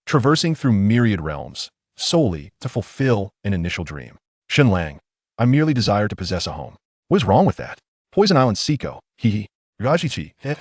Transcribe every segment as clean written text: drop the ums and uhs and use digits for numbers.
traversing through myriad realms, solely to fulfill an initial dream. Shen Lang, I merely desire to possess a home. What is wrong with that? Poison Island Siko, hee. Rajichi, heh.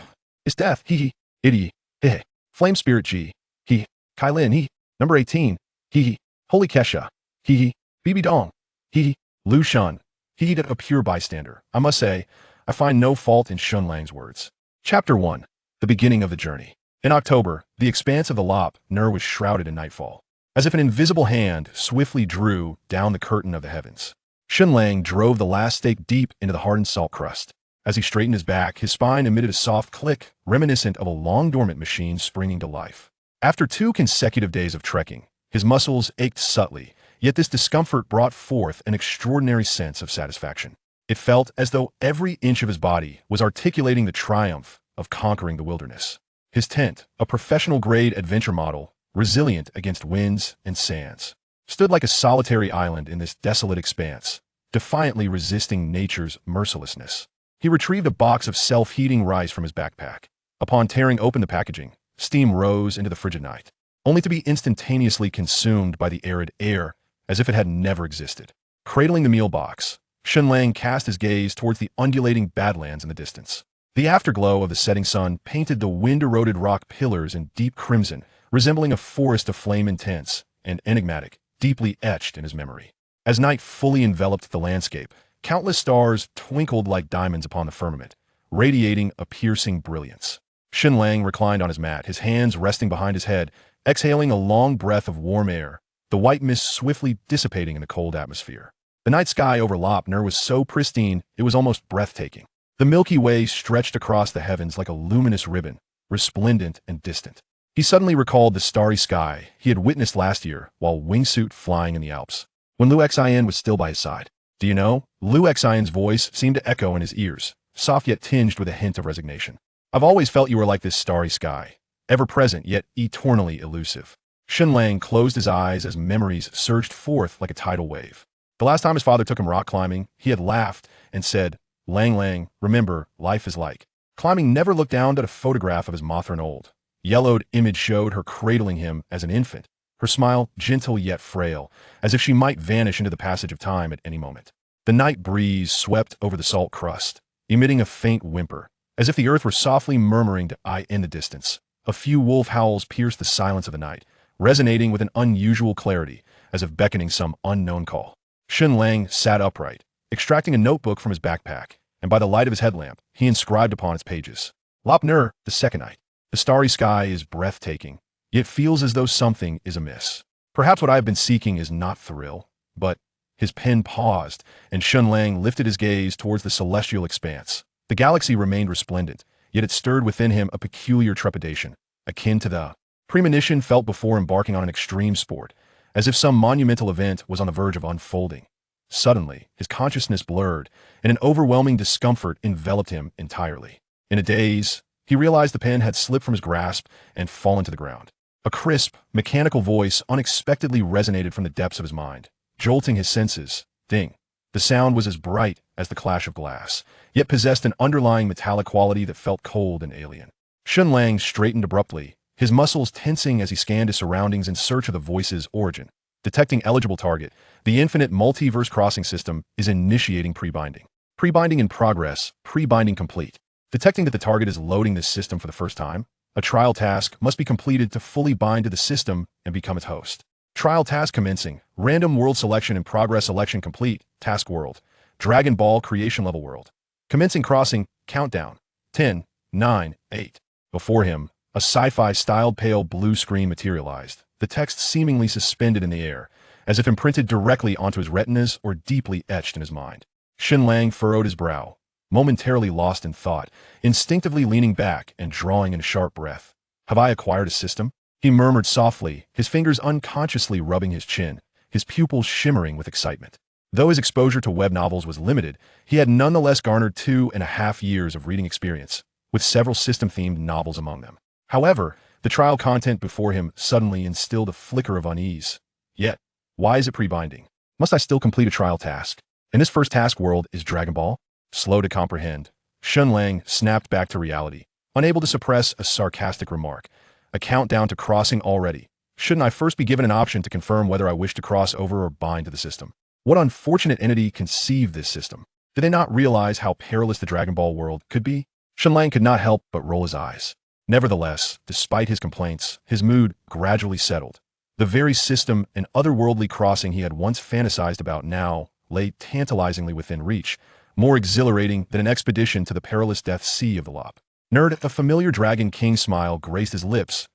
Is death, hee. Idi, heh. Flame Spirit G, hee. Kailin, hee. Number 18, hee. Holy Kesha, hee. Bibi Dong, hee. Lu Shun, hee. A pure bystander. I must say, I find no fault in Shen Lang's words. Chapter 1. The beginning of the journey. In October, the expanse of the Lop Nur was shrouded in nightfall, as if an invisible hand swiftly drew down the curtain of the heavens. Shen Lang drove the last stake deep into the hardened salt crust. As he straightened his back, his spine emitted a soft click, reminiscent of a long-dormant machine springing to life. After 2 consecutive days of trekking, his muscles ached subtly, yet this discomfort brought forth an extraordinary sense of satisfaction. It felt as though every inch of his body was articulating the triumph of conquering the wilderness. His tent, a professional-grade adventure model, resilient against winds and sands, stood like a solitary island in this desolate expanse, defiantly resisting nature's mercilessness. He retrieved a box of self-heating rice from his backpack. Upon tearing open the packaging, steam rose into the frigid night, only to be instantaneously consumed by the arid air as if it had never existed. Cradling the meal box, Shen Lang cast his gaze towards the undulating badlands in the distance. The afterglow of the setting sun painted the wind-eroded rock pillars in deep crimson, resembling a forest of flame intense and enigmatic, deeply etched in his memory. As night fully enveloped the landscape, countless stars twinkled like diamonds upon the firmament, radiating a piercing brilliance. Shen Lang reclined on his mat, his hands resting behind his head, exhaling a long breath of warm air, the white mist swiftly dissipating in the cold atmosphere. The night sky over Lop Nur was so pristine it was almost breathtaking. The Milky Way stretched across the heavens like a luminous ribbon, resplendent and distant. He suddenly recalled the starry sky he had witnessed last year while wingsuit flying in the Alps, when Liu Xian was still by his side. Do you know, Liu Xian's voice seemed to echo in his ears, soft yet tinged with a hint of resignation. I've always felt you were like this starry sky, ever-present yet eternally elusive. Shen Lang closed his eyes as memories surged forth like a tidal wave. The last time his father took him rock climbing, he had laughed and said, Lang Lang, remember, life is like. Climbing never looked down at a photograph of his Mothrin old. Yellowed image showed her cradling him as an infant, her smile gentle yet frail, as if she might vanish into the passage of time at any moment. The night breeze swept over the salt crust, emitting a faint whimper, as if the earth were softly murmuring to I in the distance. A few wolf howls pierced the silence of the night, resonating with an unusual clarity, as if beckoning some unknown call. Shen Lang sat upright, extracting a notebook from his backpack, and by the light of his headlamp, he inscribed upon its pages. Lop Nur, the second night. The starry sky is breathtaking, yet feels as though something is amiss. Perhaps what I have been seeking is not thrill, but... His pen paused, and Shen Lang lifted his gaze towards the celestial expanse. The galaxy remained resplendent, yet it stirred within him a peculiar trepidation, akin to the premonition felt before embarking on an extreme sport, as if some monumental event was on the verge of unfolding. Suddenly, his consciousness blurred, and an overwhelming discomfort enveloped him entirely. In a daze, he realized the pen had slipped from his grasp and fallen to the ground. A crisp, mechanical voice unexpectedly resonated from the depths of his mind, jolting his senses. Ding. The sound was as bright as the clash of glass, yet possessed an underlying metallic quality that felt cold and alien. Shen Lang straightened abruptly, his muscles tensing as he scanned his surroundings in search of the voice's origin. Detecting eligible target, the infinite multiverse crossing system is initiating pre-binding. Pre-binding in progress, pre-binding complete. Detecting that the target is loading this system for the first time, a trial task must be completed to fully bind to the system and become its host. Trial task commencing. Random world selection in progress. Selection complete. Task world. Dragon Ball creation level world. Commencing crossing. Countdown. 10, 9, 8. Before him, a sci-fi styled pale blue screen materialized, the text seemingly suspended in the air, as if imprinted directly onto his retinas or deeply etched in his mind. Shen Lang furrowed his brow, momentarily lost in thought, instinctively leaning back and drawing in a sharp breath. Have I acquired a system? He murmured softly, his fingers unconsciously rubbing his chin, his pupils shimmering with excitement. Though his exposure to web novels was limited, he had nonetheless garnered 2.5 years of reading experience, with several system-themed novels among them. However, the trial content before him suddenly instilled a flicker of unease. Yet, why is it pre-binding? Must I still complete a trial task? And this first task world is Dragon Ball? Slow to comprehend, Shen Lang snapped back to reality, unable to suppress a sarcastic remark. A countdown to crossing already. Shouldn't I first be given an option to confirm whether I wish to cross over or bind to the system? What unfortunate entity conceived this system? Did they not realize how perilous the Dragon Ball world could be? Shen Lang could not help but roll his eyes. Nevertheless, despite his complaints, his mood gradually settled. The very system and otherworldly crossing he had once fantasized about now lay tantalizingly within reach, more exhilarating than an expedition to the perilous death sea of the Lop. Nerd, a familiar Dragon King smile graced his lips.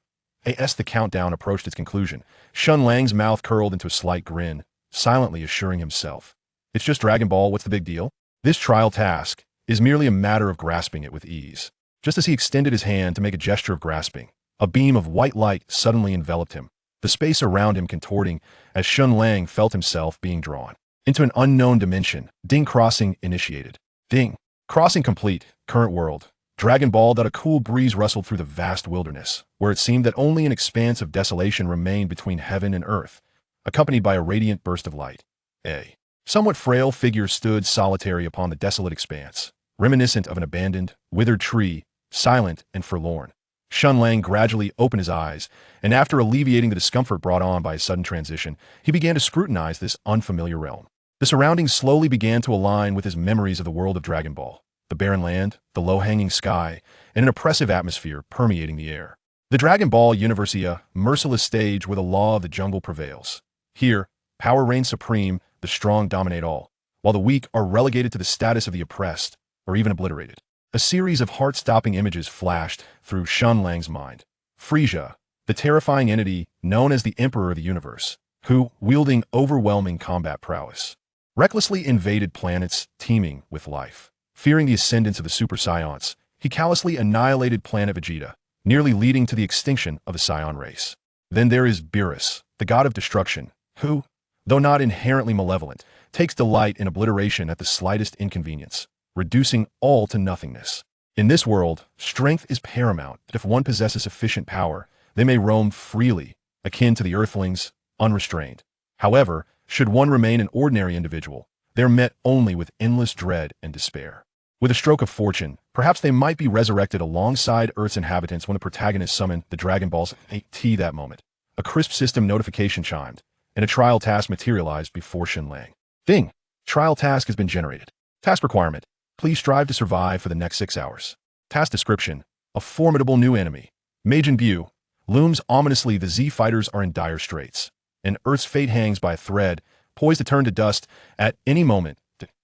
As the countdown approached its conclusion, Shen Lang's mouth curled into a slight grin, silently assuring himself, "It's just Dragon Ball, what's the big deal? This trial task is merely a matter of grasping it with ease." Just as he extended his hand to make a gesture of grasping, a beam of white light suddenly enveloped him, the space around him contorting as Shen Lang felt himself being drawn into an unknown dimension. Ding, crossing initiated. Ding. Crossing complete. Current world. Dragon Ball. A cool breeze rustled through the vast wilderness, where it seemed that only an expanse of desolation remained between heaven and earth, accompanied by a radiant burst of light. A somewhat frail figure stood solitary upon the desolate expanse, reminiscent of an abandoned, withered tree, silent and forlorn. Shen Lang gradually opened his eyes, and after alleviating the discomfort brought on by his sudden transition, he began to scrutinize this unfamiliar realm. The surroundings slowly began to align with his memories of the world of Dragon Ball. The barren land, the low-hanging sky, and an oppressive atmosphere permeating the air. The Dragon Ball universe, a merciless stage where the law of the jungle prevails. Here, power reigns supreme, the strong dominate all, while the weak are relegated to the status of the oppressed, or even obliterated. A series of heart-stopping images flashed through Shen Lang's mind. Frieza, the terrifying entity known as the Emperor of the Universe, who, wielding overwhelming combat prowess, recklessly invaded planets teeming with life. Fearing the ascendance of the Super Saiyans, he callously annihilated planet Vegeta, nearly leading to the extinction of the Saiyan race. Then there is Beerus, the god of destruction, who, though not inherently malevolent, takes delight in obliteration at the slightest inconvenience, reducing all to nothingness. In this world, strength is paramount, and if one possesses sufficient power, they may roam freely, akin to the Earthlings, unrestrained. However, should one remain an ordinary individual, they are met only with endless dread and despair. With a stroke of fortune, perhaps they might be resurrected alongside Earth's inhabitants when the protagonist summoned the Dragon Balls at that moment. A crisp system notification chimed, and a trial task materialized before Shen Lang. Ding! Trial task has been generated. Task requirement: please strive to survive for the next 6 hours. Task description: a formidable new enemy, Majin Buu, looms ominously. The Z fighters are in dire straits, and Earth's fate hangs by a thread, poised to turn to dust at any moment.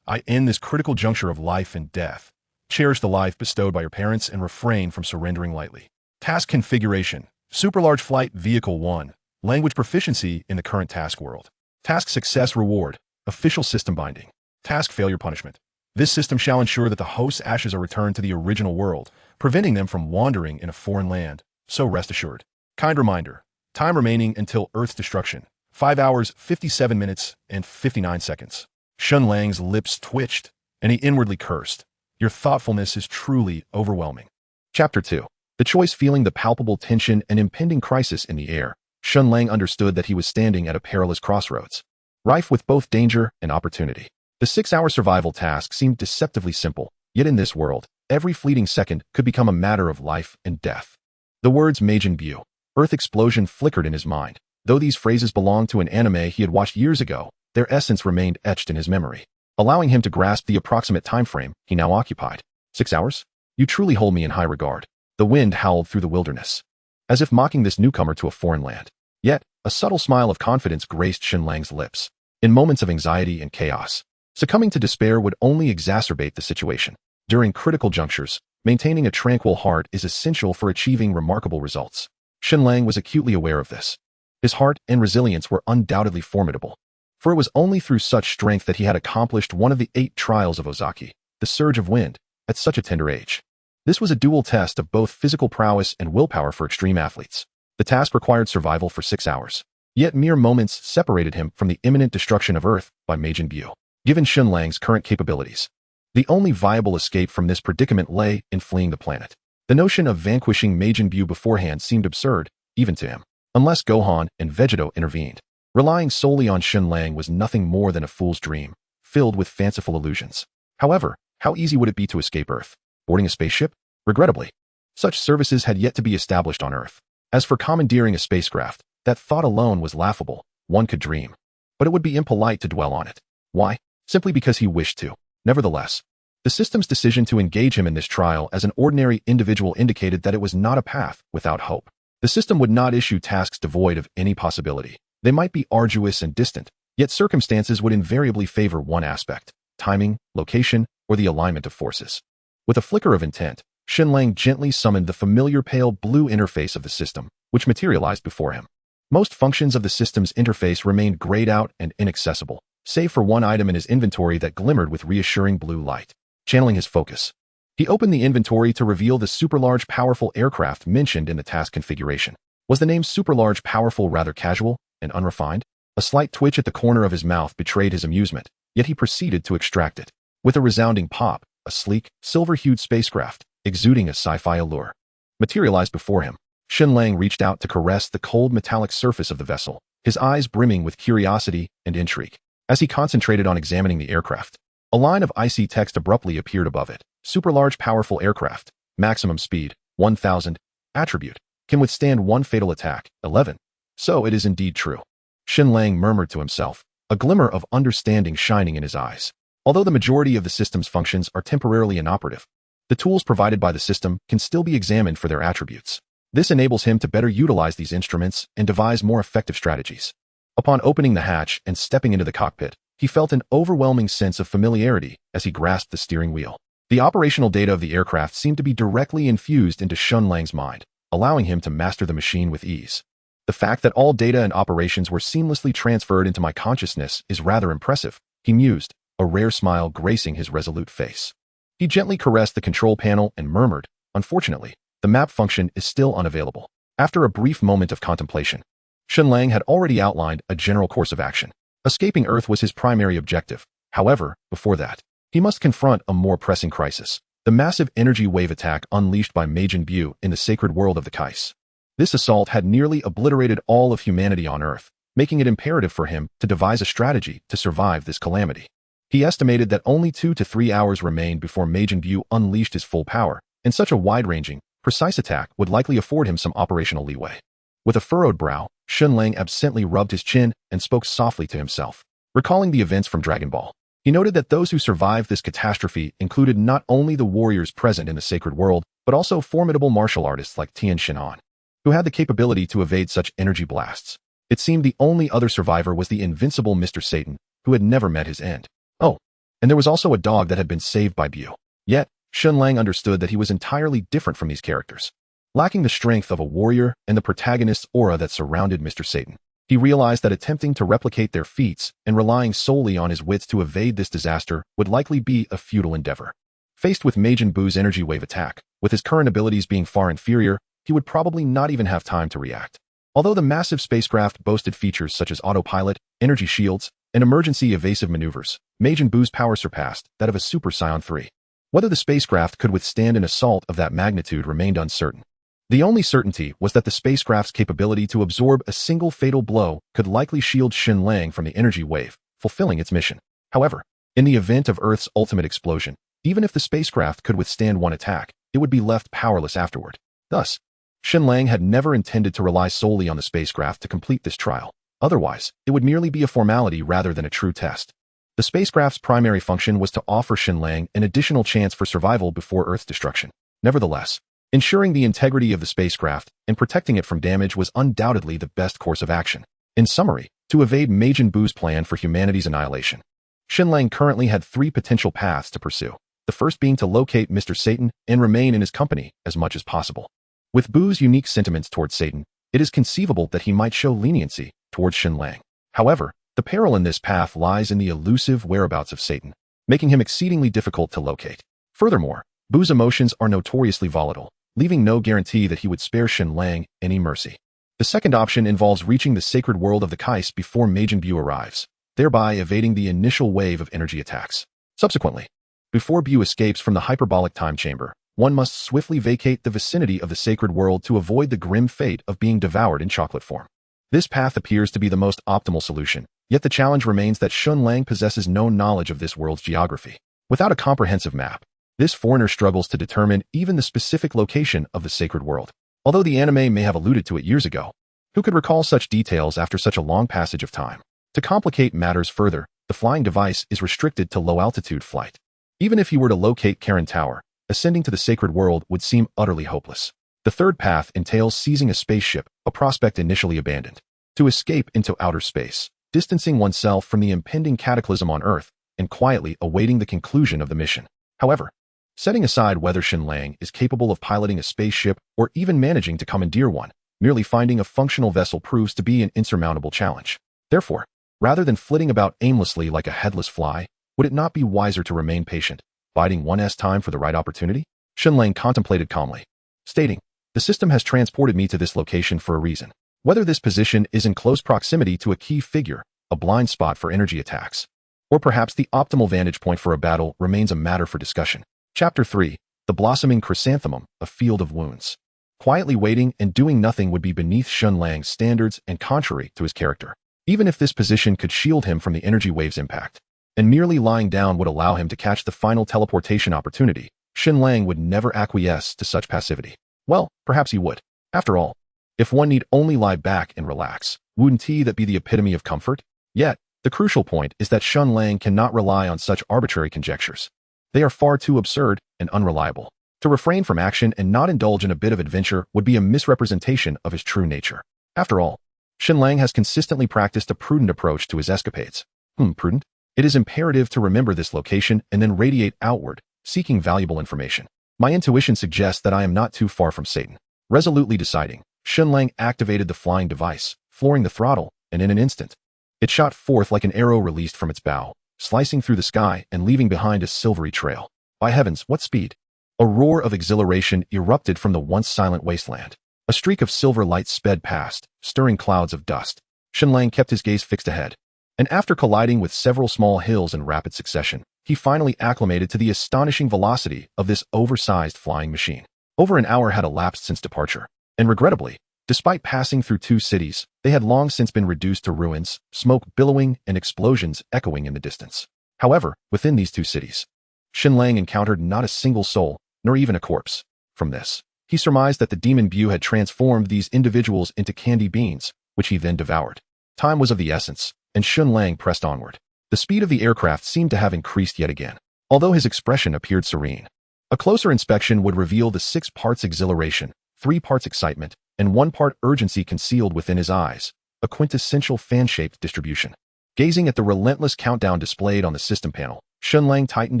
I end this critical juncture of life and death. Cherish the life bestowed by your parents and refrain from surrendering lightly. Task configuration: Super Large Flight Vehicle 1, language proficiency in the current task world. Task success reward: official system binding. Task failure punishment: this system shall ensure that the host's ashes are returned to the original world, preventing them from wandering in a foreign land, so rest assured. Kind reminder: time remaining until Earth's destruction: 5 hours, 57 minutes, and 59 seconds. Shen Lang's lips twitched, and he inwardly cursed. Your thoughtfulness is truly overwhelming. Chapter 2. The choice. Feeling the palpable tension and impending crisis in the air, Shen Lang understood that he was standing at a perilous crossroads, rife with both danger and opportunity. The 6-hour survival task seemed deceptively simple, yet in this world, every fleeting second could become a matter of life and death. The words Majin Buu, Earth explosion flickered in his mind. Though these phrases belonged to an anime he had watched years ago, their essence remained etched in his memory, allowing him to grasp the approximate time frame he now occupied. 6 hours? You truly hold me in high regard. The wind howled through the wilderness, as if mocking this newcomer to a foreign land. Yet, a subtle smile of confidence graced Shen Lang's lips. In moments of anxiety and chaos, succumbing to despair would only exacerbate the situation. During critical junctures, maintaining a tranquil heart is essential for achieving remarkable results. Shen Lang was acutely aware of this. His heart and resilience were undoubtedly formidable, for it was only through such strength that he had accomplished one of the 8 trials of Ozaki, the surge of wind, at such a tender age. This was a dual test of both physical prowess and willpower for extreme athletes. The task required survival for 6 hours, yet mere moments separated him from the imminent destruction of Earth by Majin Buu. Given Shen Lang's current capabilities, the only viable escape from this predicament lay in fleeing the planet. The notion of vanquishing Majin Buu beforehand seemed absurd, even to him, unless Gohan and Vegeta intervened. Relying solely on Shen Lang was nothing more than a fool's dream, filled with fanciful illusions. However, how easy would it be to escape Earth? Boarding a spaceship? Regrettably, such services had yet to be established on Earth. As for commandeering a spacecraft, That thought alone was laughable, one could dream. But it would be impolite to dwell on it. Why? Simply because he wished to. Nevertheless, the system's decision to engage him in this trial as an ordinary individual indicated that it was not a path without hope. The system would not issue tasks devoid of any possibility. They might be arduous and distant, yet circumstances would invariably favor one aspect: timing, location, or the alignment of forces. With a flicker of intent, Shen Lang gently summoned the familiar pale blue interface of the system, which materialized before him. Most functions of the system's interface remained grayed out and inaccessible, save for one item in his inventory that glimmered with reassuring blue light. Channeling his focus, he opened the inventory to reveal the super-large powerful aircraft mentioned in the task configuration. Was the name super-large powerful rather casual and unrefined? A slight twitch at the corner of his mouth betrayed his amusement, yet he proceeded to extract it. With a resounding pop, a sleek, silver-hued spacecraft, exuding a sci-fi allure, materialized before him. Shen Lang reached out to caress the cold metallic surface of the vessel, his eyes brimming with curiosity and intrigue. As he concentrated on examining the aircraft, a line of icy text abruptly appeared above it. Super-large powerful aircraft, maximum speed, 1000, attribute, can withstand one fatal attack, 11. So it is indeed true. Shen Lang murmured to himself, a glimmer of understanding shining in his eyes. Although the majority of the system's functions are temporarily inoperative, the tools provided by the system can still be examined for their attributes. This enables him to better utilize these instruments and devise more effective strategies. Upon opening the hatch and stepping into the cockpit, he felt an overwhelming sense of familiarity as he grasped the steering wheel. The operational data of the aircraft seemed to be directly infused into Shen Lang's mind, allowing him to master the machine with ease. The fact that all data and operations were seamlessly transferred into my consciousness is rather impressive, he mused, a rare smile gracing his resolute face. He gently caressed the control panel and murmured, "Unfortunately, the map function is still unavailable." After a brief moment of contemplation, Shen Lang had already outlined a general course of action. Escaping Earth was his primary objective. However, before that, he must confront a more pressing crisis: the massive energy wave attack unleashed by Majin Buu in the sacred world of the Kais. This assault had nearly obliterated all of humanity on Earth, making it imperative for him to devise a strategy to survive this calamity. He estimated that only 2 to 3 hours remained before Majin Buu unleashed his full power, and such a wide-ranging, precise attack would likely afford him some operational leeway. With a furrowed brow, Shen Lang absently rubbed his chin and spoke softly to himself. Recalling the events from Dragon Ball, he noted that those who survived this catastrophe included not only the warriors present in the sacred world, but also formidable martial artists like Tian Shinan, who had the capability to evade such energy blasts. It seemed the only other survivor was the invincible Mr. Satan, who had never met his end. Oh, and there was also a dog that had been saved by Buu. Yet, Shen Lang understood that he was entirely different from these characters. Lacking the strength of a warrior and the protagonist's aura that surrounded Mr. Satan, he realized that attempting to replicate their feats and relying solely on his wits to evade this disaster would likely be a futile endeavor. Faced with Majin Buu's energy wave attack, with his current abilities being far inferior, he would probably not even have time to react. Although the massive spacecraft boasted features such as autopilot, energy shields, and emergency evasive maneuvers, Majin Buu's power surpassed that of a Super Saiyan 3. Whether the spacecraft could withstand an assault of that magnitude remained uncertain. The only certainty was that the spacecraft's capability to absorb a single fatal blow could likely shield Shen Lang from the energy wave, fulfilling its mission. However, in the event of Earth's ultimate explosion, even if the spacecraft could withstand one attack, it would be left powerless afterward. Thus, Shen Lang had never intended to rely solely on the spacecraft to complete this trial. Otherwise, it would merely be a formality rather than a true test. The spacecraft's primary function was to offer Shen Lang an additional chance for survival before Earth's destruction. Nevertheless, ensuring the integrity of the spacecraft and protecting it from damage was undoubtedly the best course of action. In summary, to evade Majin Buu's plan for humanity's annihilation, Shen Lang currently had 3 potential paths to pursue, the first being to locate Mr. Satan and remain in his company as much as possible. With Buu's unique sentiments towards Satan, it is conceivable that he might show leniency towards Shen Lang. However, the peril in this path lies in the elusive whereabouts of Satan, making him exceedingly difficult to locate. Furthermore, Buu's emotions are notoriously volatile, leaving no guarantee that he would spare Shen Lang any mercy. The second option involves reaching the sacred world of the Kais before Majin Buu arrives, thereby evading the initial wave of energy attacks. Subsequently, before Buu escapes from the hyperbolic time chamber, one must swiftly vacate the vicinity of the sacred world to avoid the grim fate of being devoured in chocolate form. This path appears to be the most optimal solution, yet the challenge remains that Shen Lang possesses no knowledge of this world's geography. Without a comprehensive map, this foreigner struggles to determine even the specific location of the sacred world. Although the anime may have alluded to it years ago, Who could recall such details after such a long passage of time? To complicate matters further, the flying device is restricted to low-altitude flight. Even if he were to locate Karen Tower, ascending to the sacred world would seem utterly hopeless. The third path entails seizing a spaceship, a prospect initially abandoned, to escape into outer space, distancing oneself from the impending cataclysm on Earth and quietly awaiting the conclusion of the mission. However, setting aside whether Shen Lang is capable of piloting a spaceship or even managing to commandeer one, merely finding a functional vessel proves to be an insurmountable challenge. Therefore, rather than flitting about aimlessly like a headless fly, would it not be wiser to remain patient, biding one's time for the right opportunity? Shen Lang contemplated calmly, stating, "The system has transported me to this location for a reason. Whether this position is in close proximity to a key figure, a blind spot for energy attacks, or perhaps the optimal vantage point for a battle remains a matter for discussion." Chapter 3. The Blossoming Chrysanthemum, a Field of Wounds. Quietly waiting and doing nothing would be beneath Shen Lang's standards and contrary to his character. Even if this position could shield him from the energy wave's impact, and merely lying down would allow him to catch the final teleportation opportunity, Shen Lang would never acquiesce to such passivity. Well, perhaps he would. After all, if one need only lie back and relax, wouldn't that be the epitome of comfort? Yet, the crucial point is that Shen Lang cannot rely on such arbitrary conjectures. They are far too absurd and unreliable. To refrain from action and not indulge in a bit of adventure would be a misrepresentation of his true nature. After all, Shen Lang has consistently practiced a prudent approach to his escapades. Prudent? It is imperative to remember this location and then radiate outward, seeking valuable information. My intuition suggests that I am not too far from Satan. Resolutely deciding, Shen Lang activated the flying device, flooring the throttle, and in an instant, it shot forth like an arrow released from its bow, slicing through the sky and leaving behind a silvery trail. By heavens, what speed! A roar of exhilaration erupted from the once silent wasteland. A streak of silver light sped past, stirring clouds of dust. Shen Lang kept his gaze fixed ahead, and after colliding with several small hills in rapid succession, he finally acclimated to the astonishing velocity of this oversized flying machine. Over an hour had elapsed since departure, and regrettably, despite passing through 2 cities, they had long since been reduced to ruins, smoke billowing and explosions echoing in the distance. However, within these 2 cities, Shen Lang encountered not a single soul, nor even a corpse. From this, he surmised that the demon Bu had transformed these individuals into candy beans, which he then devoured. Time was of the essence, and Shen Lang pressed onward. The speed of the aircraft seemed to have increased yet again, although his expression appeared serene. A closer inspection would reveal the 6 parts exhilaration, 3 parts excitement, and 1 part urgency concealed within his eyes, a quintessential fan-shaped distribution. Gazing at the relentless countdown displayed on the system panel, Shen Lang tightened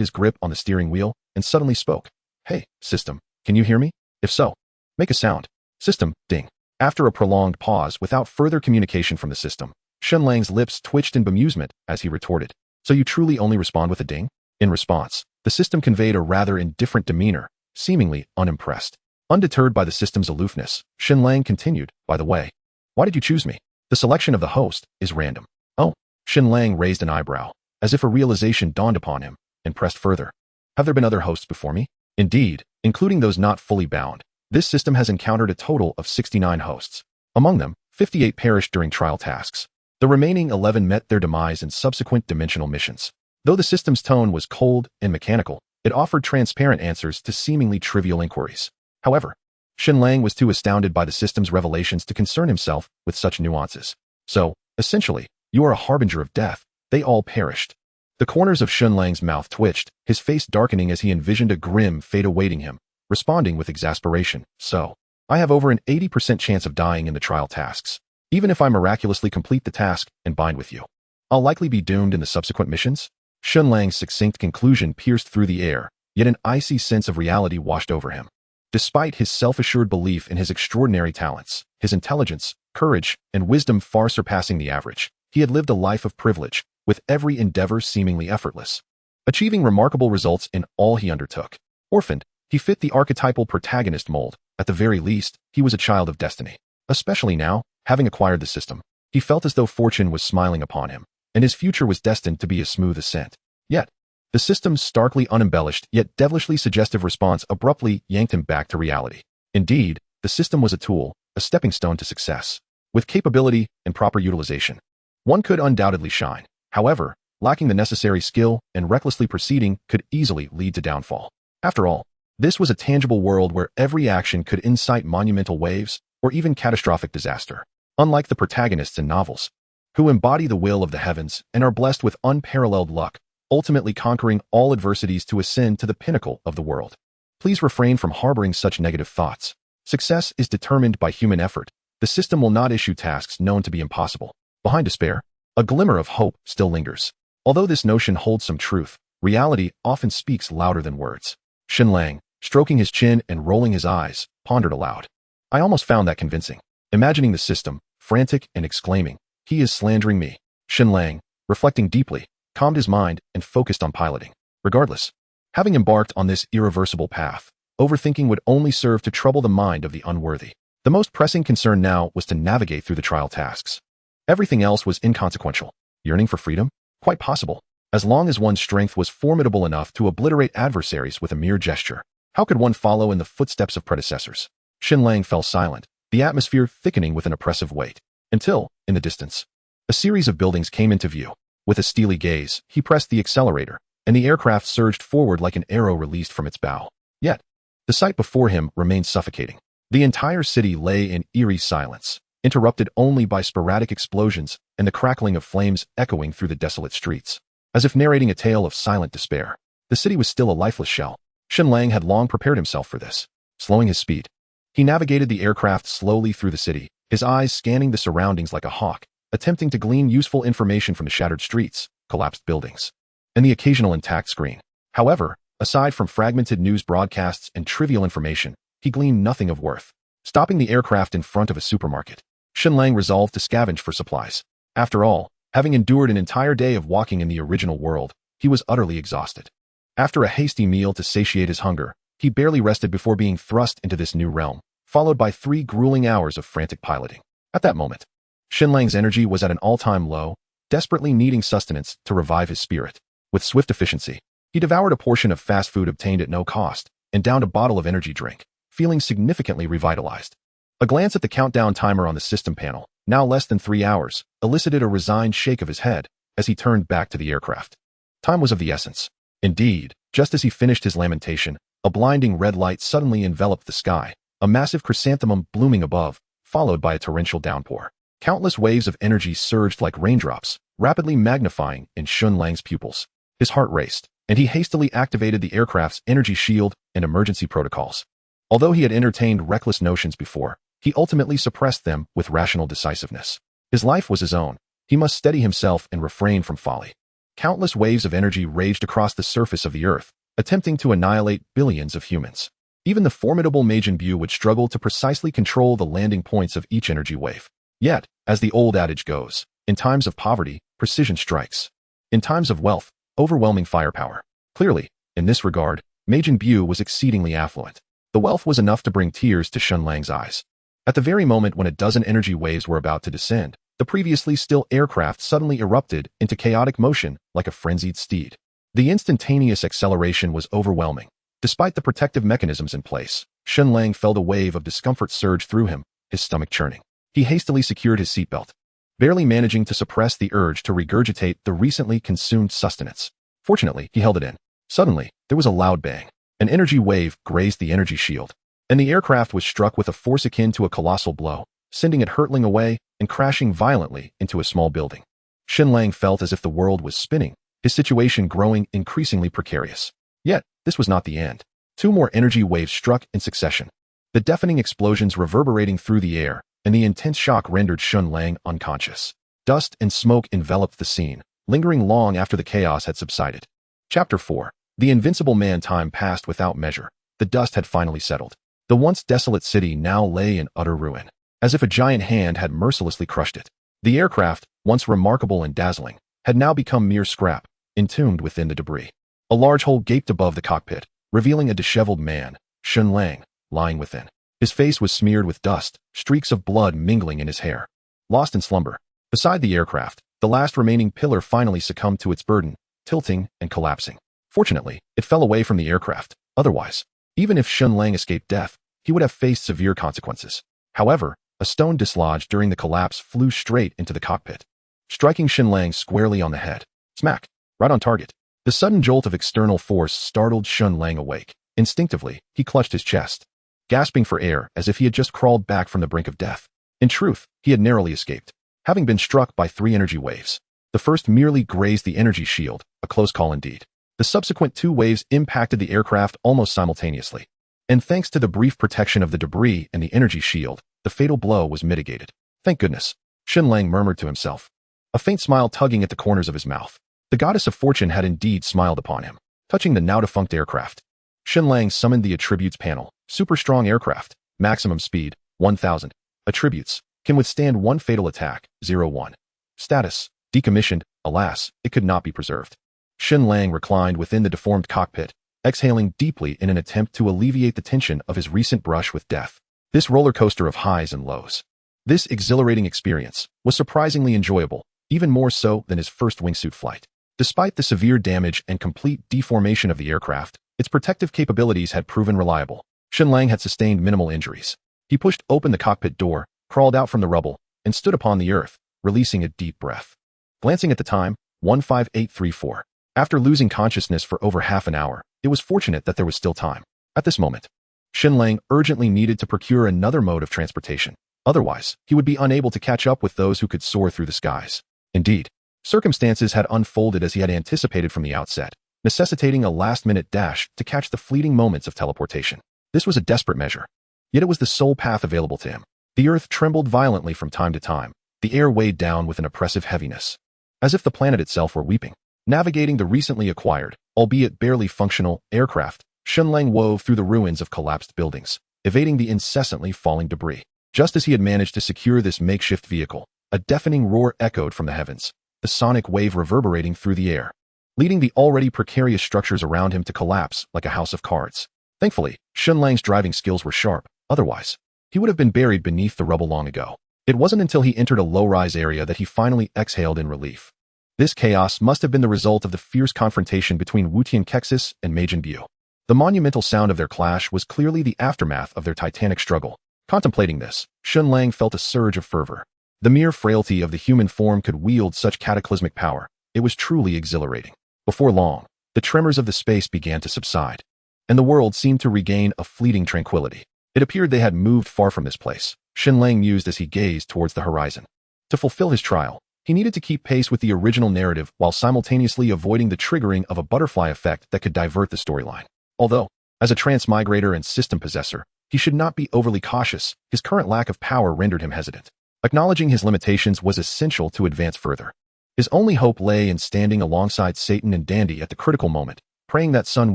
his grip on the steering wheel and suddenly spoke. "Hey, system, can you hear me? If so, make a sound." System, ding. After a prolonged pause without further communication from the system, Shen Lang's lips twitched in bemusement as he retorted, "So you truly only respond with a ding?" In response, the system conveyed a rather indifferent demeanor, seemingly unimpressed. Undeterred by the system's aloofness, Shen Lang continued, "By the way, why did you choose me? The selection of the host is random." "Oh." Shen Lang raised an eyebrow, as if a realization dawned upon him, and pressed further. "Have there been other hosts before me?" "Indeed, including those not fully bound. This system has encountered a total of 69 hosts. Among them, 58 perished during trial tasks. The remaining 11 met their demise in subsequent dimensional missions." Though the system's tone was cold and mechanical, it offered transparent answers to seemingly trivial inquiries. However, Shen Lang was too astounded by the system's revelations to concern himself with such nuances. "So, essentially, you are a harbinger of death. They all perished." The corners of Shen Lang's mouth twitched, his face darkening as he envisioned a grim fate awaiting him, responding with exasperation. "So, I have over an 80% chance of dying in the trial tasks. Even if I miraculously complete the task and bind with you, I'll likely be doomed in the subsequent missions?" Shen Lang's succinct conclusion pierced through the air, yet an icy sense of reality washed over him. Despite his self-assured belief in his extraordinary talents, his intelligence, courage, and wisdom far surpassing the average, he had lived a life of privilege, with every endeavor seemingly effortless, achieving remarkable results in all he undertook. Orphaned, he fit the archetypal protagonist mold. At the very least, he was a child of destiny. Especially now, having acquired the system, he felt as though fortune was smiling upon him, and his future was destined to be a smooth ascent. Yet, the system's starkly unembellished yet devilishly suggestive response abruptly yanked him back to reality. Indeed, the system was a tool, a stepping stone to success. With capability and proper utilization, one could undoubtedly shine. However, lacking the necessary skill and recklessly proceeding could easily lead to downfall. After all, this was a tangible world where every action could incite monumental waves or even catastrophic disaster. Unlike the protagonists in novels, who embody the will of the heavens and are blessed with unparalleled luck, ultimately conquering all adversities to ascend to the pinnacle of the world. Please refrain from harboring such negative thoughts. Success is determined by human effort. The system will not issue tasks known to be impossible. Behind despair, a glimmer of hope still lingers. Although this notion holds some truth, reality often speaks louder than words. Shen Lang, stroking his chin and rolling his eyes, pondered aloud. I almost found that convincing. Imagining the system, frantic and exclaiming, "He is slandering me." Shen Lang, reflecting deeply, calmed his mind and focused on piloting. Regardless, having embarked on this irreversible path, overthinking would only serve to trouble the mind of the unworthy. The most pressing concern now was to navigate through the trial tasks. Everything else was inconsequential. Yearning for freedom? Quite possible, as long as one's strength was formidable enough to obliterate adversaries with a mere gesture. How could one follow in the footsteps of predecessors? Shen Lang fell silent, the atmosphere thickening with an oppressive weight, until, in the distance, a series of buildings came into view. With a steely gaze, he pressed the accelerator, and the aircraft surged forward like an arrow released from its bow. Yet, the sight before him remained suffocating. The entire city lay in eerie silence, interrupted only by sporadic explosions and the crackling of flames echoing through the desolate streets. As if narrating a tale of silent despair, the city was still a lifeless shell. Shen Lang had long prepared himself for this. Slowing his speed, he navigated the aircraft slowly through the city, his eyes scanning the surroundings like a hawk, attempting to glean useful information from the shattered streets, collapsed buildings, and the occasional intact screen. However, aside from fragmented news broadcasts and trivial information, he gleaned nothing of worth. Stopping the aircraft in front of a supermarket, Shen Lang resolved to scavenge for supplies. After all, having endured an entire day of walking in the original world, he was utterly exhausted. After a hasty meal to satiate his hunger, he barely rested before being thrust into this new realm, followed by 3 grueling hours of frantic piloting. At that moment, Shen Lang's energy was at an all-time low, desperately needing sustenance to revive his spirit. With swift efficiency, he devoured a portion of fast food obtained at no cost and downed a bottle of energy drink, feeling significantly revitalized. A glance at the countdown timer on the system panel, now less than 3 hours, elicited a resigned shake of his head as he turned back to the aircraft. Time was of the essence. Indeed, just as he finished his lamentation, a blinding red light suddenly enveloped the sky, a massive chrysanthemum blooming above, followed by a torrential downpour. Countless waves of energy surged like raindrops, rapidly magnifying in Shen Lang's pupils. His heart raced, and he hastily activated the aircraft's energy shield and emergency protocols. Although he had entertained reckless notions before, he ultimately suppressed them with rational decisiveness. His life was his own. He must steady himself and refrain from folly. Countless waves of energy raged across the surface of the earth, attempting to annihilate billions of humans. Even the formidable Majin Buu would struggle to precisely control the landing points of each energy wave. Yet, as the old adage goes, in times of poverty, precision strikes. In times of wealth, overwhelming firepower. Clearly, in this regard, Majin Buu was exceedingly affluent. The wealth was enough to bring tears to Shen Lang's eyes. At the very moment when a dozen energy waves were about to descend, the previously still aircraft suddenly erupted into chaotic motion like a frenzied steed. The instantaneous acceleration was overwhelming. Despite the protective mechanisms in place, Shen Lang felt a wave of discomfort surge through him, his stomach churning. He hastily secured his seatbelt, barely managing to suppress the urge to regurgitate the recently consumed sustenance. Fortunately, he held it in. Suddenly, there was a loud bang. An energy wave grazed the energy shield, and the aircraft was struck with a force akin to a colossal blow, sending it hurtling away and crashing violently into a small building. Shen Lang felt as if the world was spinning, his situation growing increasingly precarious. Yet, this was not the end. 2 more energy waves struck in succession, the deafening explosions reverberating through the air, and the intense shock rendered Shen Lang unconscious. Dust and smoke enveloped the scene, lingering long after the chaos had subsided. Chapter 4. The Invincible Man. Time passed without measure. The dust had finally settled. The once desolate city now lay in utter ruin, as if a giant hand had mercilessly crushed it. The aircraft, once remarkable and dazzling, had now become mere scrap, entombed within the debris. A large hole gaped above the cockpit, revealing a disheveled man, Shen Lang, lying within. His face was smeared with dust, streaks of blood mingling in his hair. Lost in slumber. Beside the aircraft, the last remaining pillar finally succumbed to its burden, tilting and collapsing. Fortunately, it fell away from the aircraft. Otherwise, even if Shen Lang escaped death, he would have faced severe consequences. However, a stone dislodged during the collapse flew straight into the cockpit, striking Shen Lang squarely on the head. Smack! Right on target. The sudden jolt of external force startled Shen Lang awake. Instinctively, he clutched his chest, gasping for air as if he had just crawled back from the brink of death. In truth, he had narrowly escaped, having been struck by 3 energy waves. The first merely grazed the energy shield, a close call indeed. The subsequent 2 waves impacted the aircraft almost simultaneously. And thanks to the brief protection of the debris and the energy shield, the fatal blow was mitigated. Thank goodness, Shen Lang murmured to himself, a faint smile tugging at the corners of his mouth. The goddess of fortune had indeed smiled upon him. Touching the now-defunct aircraft, Shen Lang summoned the attributes panel. Super strong aircraft, maximum speed, 1000. Attributes, can withstand 1 fatal attack, 01. Status, decommissioned. Alas, it could not be preserved. Shen Lang reclined within the deformed cockpit, exhaling deeply in an attempt to alleviate the tension of his recent brush with death. This roller coaster of highs and lows. This exhilarating experience was surprisingly enjoyable, even more so than his first wingsuit flight. Despite the severe damage and complete deformation of the aircraft, its protective capabilities had proven reliable. Shen Lang had sustained minimal injuries. He pushed open the cockpit door, crawled out from the rubble, and stood upon the earth, releasing a deep breath. Glancing at the time, 15834. After losing consciousness for over half an hour, it was fortunate that there was still time. At this moment, Shen Lang urgently needed to procure another mode of transportation. Otherwise, he would be unable to catch up with those who could soar through the skies. Indeed, circumstances had unfolded as he had anticipated from the outset, necessitating a last-minute dash to catch the fleeting moments of teleportation. This was a desperate measure, yet it was the sole path available to him. The earth trembled violently from time to time, the air weighed down with an oppressive heaviness, as if the planet itself were weeping. Navigating the recently acquired, albeit barely functional, aircraft, Shen Lang wove through the ruins of collapsed buildings, evading the incessantly falling debris. Just as he had managed to secure this makeshift vehicle, a deafening roar echoed from the heavens, the sonic wave reverberating through the air, leading the already precarious structures around him to collapse like a house of cards. Thankfully, Shen Lang's driving skills were sharp, otherwise, he would have been buried beneath the rubble long ago. It wasn't until he entered a low-rise area that he finally exhaled in relief. This chaos must have been the result of the fierce confrontation between Wutian Kexis and Majin Bu. The monumental sound of their clash was clearly the aftermath of their titanic struggle. Contemplating this, Shen Lang felt a surge of fervor. The mere frailty of the human form could wield such cataclysmic power. It was truly exhilarating. Before long, the tremors of the space began to subside, and the world seemed to regain a fleeting tranquility. It appeared they had moved far from this place, Shen Lang mused as he gazed towards the horizon. To fulfill his trial, he needed to keep pace with the original narrative while simultaneously avoiding the triggering of a butterfly effect that could divert the storyline. Although, as a transmigrator and system possessor, he should not be overly cautious, his current lack of power rendered him hesitant. Acknowledging his limitations was essential to advance further. His only hope lay in standing alongside Satan and Dandy at the critical moment, praying that Sun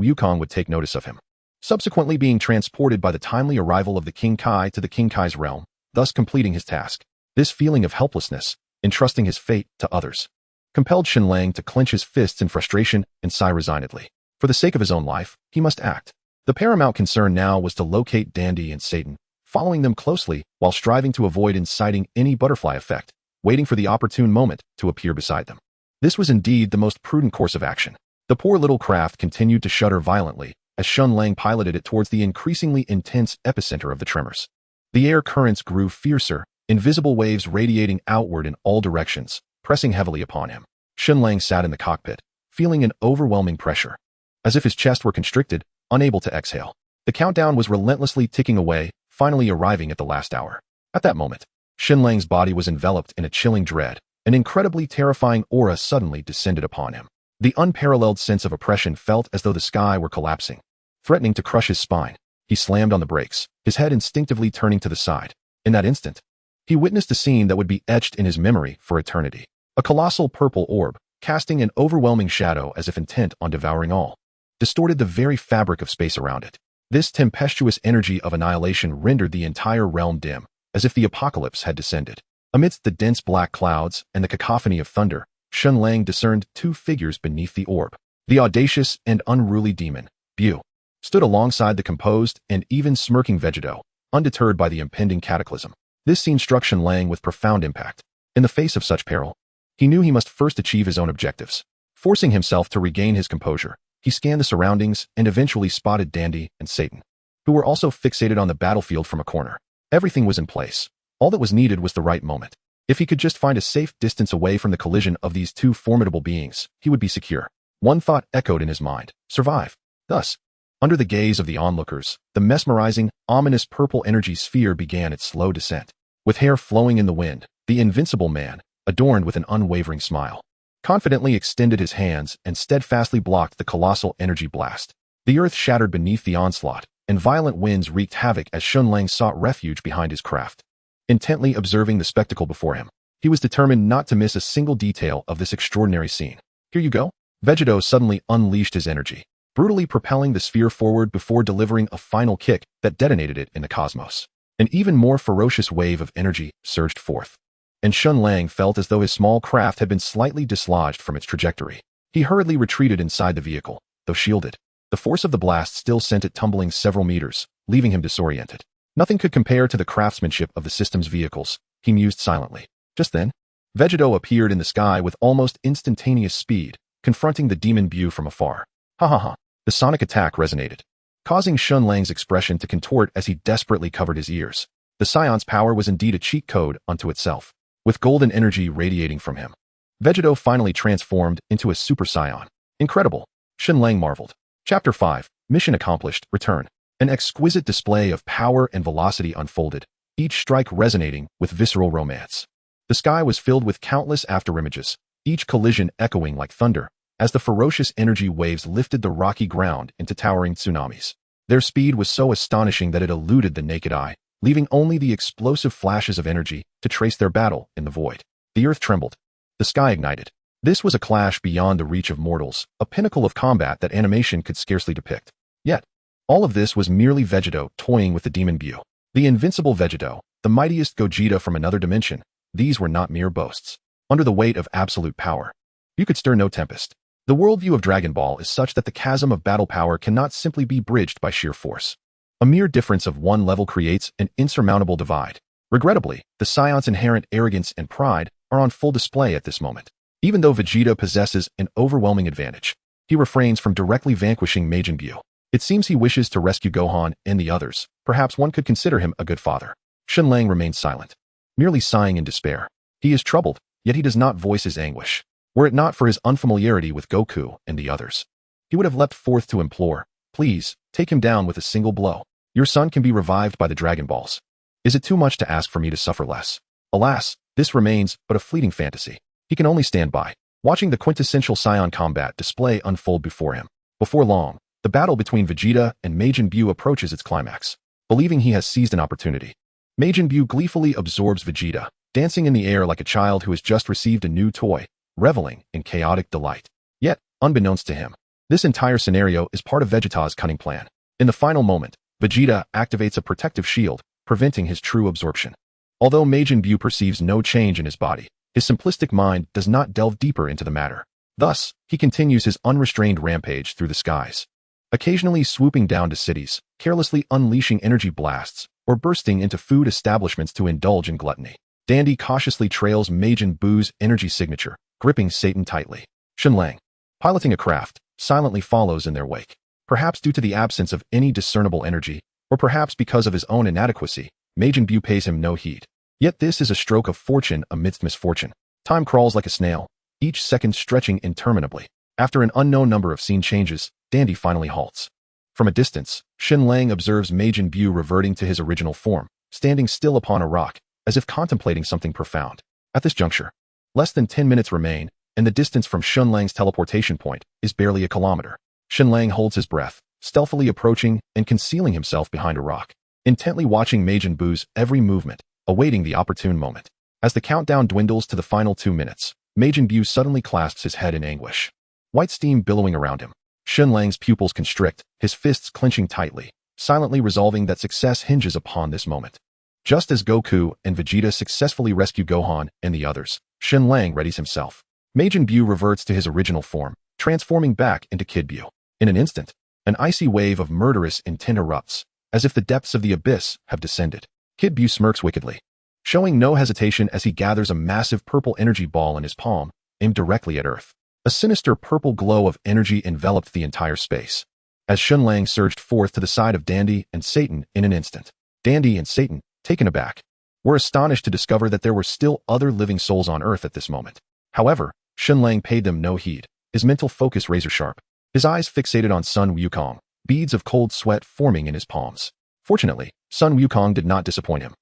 Wukong would take notice of him. Subsequently being transported by the timely arrival of the King Kai to the King Kai's realm, thus completing his task. This feeling of helplessness, entrusting his fate to others, compelled Shen Lang to clench his fists in frustration and sigh resignedly. For the sake of his own life, he must act. The paramount concern now was to locate Dandy and Satan, following them closely while striving to avoid inciting any butterfly effect, waiting for the opportune moment to appear beside them. This was indeed the most prudent course of action. The poor little craft continued to shudder violently as Shen Lang piloted it towards the increasingly intense epicenter of the tremors. The air currents grew fiercer, invisible waves radiating outward in all directions, pressing heavily upon him. Shen Lang sat in the cockpit, feeling an overwhelming pressure, as if his chest were constricted, unable to exhale. The countdown was relentlessly ticking away, finally arriving at the last hour. At that moment, Shen Lang's body was enveloped in a chilling dread. An incredibly terrifying aura suddenly descended upon him. The unparalleled sense of oppression felt as though the sky were collapsing, threatening to crush his spine. He slammed on the brakes, his head instinctively turning to the side. In that instant, he witnessed a scene that would be etched in his memory for eternity. A colossal purple orb, casting an overwhelming shadow as if intent on devouring all, distorted the very fabric of space around it. This tempestuous energy of annihilation rendered the entire realm dim, as if the apocalypse had descended. Amidst the dense black clouds and the cacophony of thunder, Shen Lang discerned 2 figures beneath the orb. The audacious and unruly demon, Bu, stood alongside the composed and even smirking Vegeto, undeterred by the impending cataclysm. This scene struck Shen Lang with profound impact. In the face of such peril, he knew he must first achieve his own objectives. Forcing himself to regain his composure, he scanned the surroundings and eventually spotted Dandy and Satan, who were also fixated on the battlefield from a corner. Everything was in place. All that was needed was the right moment. If he could just find a safe distance away from the collision of these 2 formidable beings, he would be secure. One thought echoed in his mind: survive. Thus, under the gaze of the onlookers, the mesmerizing, ominous purple energy sphere began its slow descent. with hair flowing in the wind, the invincible man, adorned with an unwavering smile, confidently extended his hands and steadfastly blocked the colossal energy blast. The earth shattered beneath the onslaught, and violent winds wreaked havoc as Shen Lang sought refuge behind his craft. Intently observing the spectacle before him, he was determined not to miss a single detail of this extraordinary scene. Here you go. Vegito suddenly unleashed his energy, brutally propelling the sphere forward before delivering a final kick that detonated it in the cosmos. An even more ferocious wave of energy surged forth, and Shen Lang felt as though his small craft had been slightly dislodged from its trajectory. He hurriedly retreated inside the vehicle, though shielded. The force of the blast still sent it tumbling several meters, leaving him disoriented. Nothing could compare to the craftsmanship of the system's vehicles, he mused silently. Just then, Vegito appeared in the sky with almost instantaneous speed, confronting the demon Bu from afar. Ha ha ha. The sonic attack resonated, causing Shen Lang's expression to contort as he desperately covered his ears. The Scion's power was indeed a cheat code unto itself, with golden energy radiating from him. Vegito finally transformed into a Super Saiyan. Incredible, Shen Lang marveled. Chapter 5, Mission Accomplished, Return. An exquisite display of power and velocity unfolded, each strike resonating with visceral romance. The sky was filled with countless afterimages, each collision echoing like thunder, as the ferocious energy waves lifted the rocky ground into towering tsunamis. Their speed was so astonishing that it eluded the naked eye, leaving only the explosive flashes of energy to trace their battle in the void. The earth trembled. The sky ignited. This was a clash beyond the reach of mortals, a pinnacle of combat that animation could scarcely depict. Yet, all of this was merely Vegito toying with the demon Bu. The invincible Vegito, the mightiest Gogeta from another dimension, these were not mere boasts. Under the weight of absolute power, you could stir no tempest. The worldview of Dragon Ball is such that the chasm of battle power cannot simply be bridged by sheer force. A mere difference of one level creates an insurmountable divide. Regrettably, the Scion's inherent arrogance and pride are on full display at this moment. Even though Vegeta possesses an overwhelming advantage, he refrains from directly vanquishing Majin Bu. It seems he wishes to rescue Gohan and the others. Perhaps one could consider him a good father. Shen Lang remains silent, merely sighing in despair. He is troubled, yet he does not voice his anguish. Were it not for his unfamiliarity with Goku and the others, he would have leapt forth to implore, please, take him down with a single blow. Your son can be revived by the Dragon Balls. Is it too much to ask for me to suffer less? Alas, this remains but a fleeting fantasy. He can only stand by, watching the quintessential Saiyan combat display unfold before him. Before long, the battle between Vegeta and Majin Bu approaches its climax. Believing he has seized an opportunity, Majin Bu gleefully absorbs Vegeta, dancing in the air like a child who has just received a new toy, reveling in chaotic delight. Yet, unbeknownst to him, this entire scenario is part of Vegeta's cunning plan. In the final moment, Vegeta activates a protective shield, preventing his true absorption. Although Majin Bu perceives no change in his body, his simplistic mind does not delve deeper into the matter. Thus, he continues his unrestrained rampage through the skies, occasionally swooping down to cities, carelessly unleashing energy blasts, or bursting into food establishments to indulge in gluttony. Dandy cautiously trails Majin Bu's energy signature, gripping Satan tightly. Shen Lang, piloting a craft, silently follows in their wake. Perhaps due to the absence of any discernible energy, or perhaps because of his own inadequacy, Majin Bu pays him no heed. Yet this is a stroke of fortune amidst misfortune. Time crawls like a snail, each second stretching interminably. After an unknown number of scene changes, Dandy finally halts. From a distance, Shen Lang observes Majin Bu reverting to his original form, standing still upon a rock, as if contemplating something profound. At this juncture, less than 10 minutes remain, and the distance from Shen Lang's teleportation point is barely a kilometer. Shen Lang holds his breath, stealthily approaching and concealing himself behind a rock, intently watching Majin Bu's every movement, awaiting the opportune moment. As the countdown dwindles to the final 2 minutes, Majin Bu suddenly clasps his head in anguish. White steam billowing around him. Shen Lang's pupils constrict, his fists clenching tightly, silently resolving that success hinges upon this moment. Just as Goku and Vegeta successfully rescue Gohan and the others, Shen Lang readies himself. Majin Bu reverts to his original form, transforming back into Kid Bu. In an instant, an icy wave of murderous intent erupts, as if the depths of the abyss have descended. Kid Bu smirks wickedly, showing no hesitation as he gathers a massive purple energy ball in his palm, aimed directly at Earth. A sinister purple glow of energy enveloped the entire space, as Shen Lang surged forth to the side of Dandy and Satan in an instant. Dandy and Satan, taken aback, were astonished to discover that there were still other living souls on Earth at this moment. However, Shen Lang paid them no heed, his mental focus razor-sharp, his eyes fixated on Sun Wukong, beads of cold sweat forming in his palms. Fortunately, Sun Wukong did not disappoint him.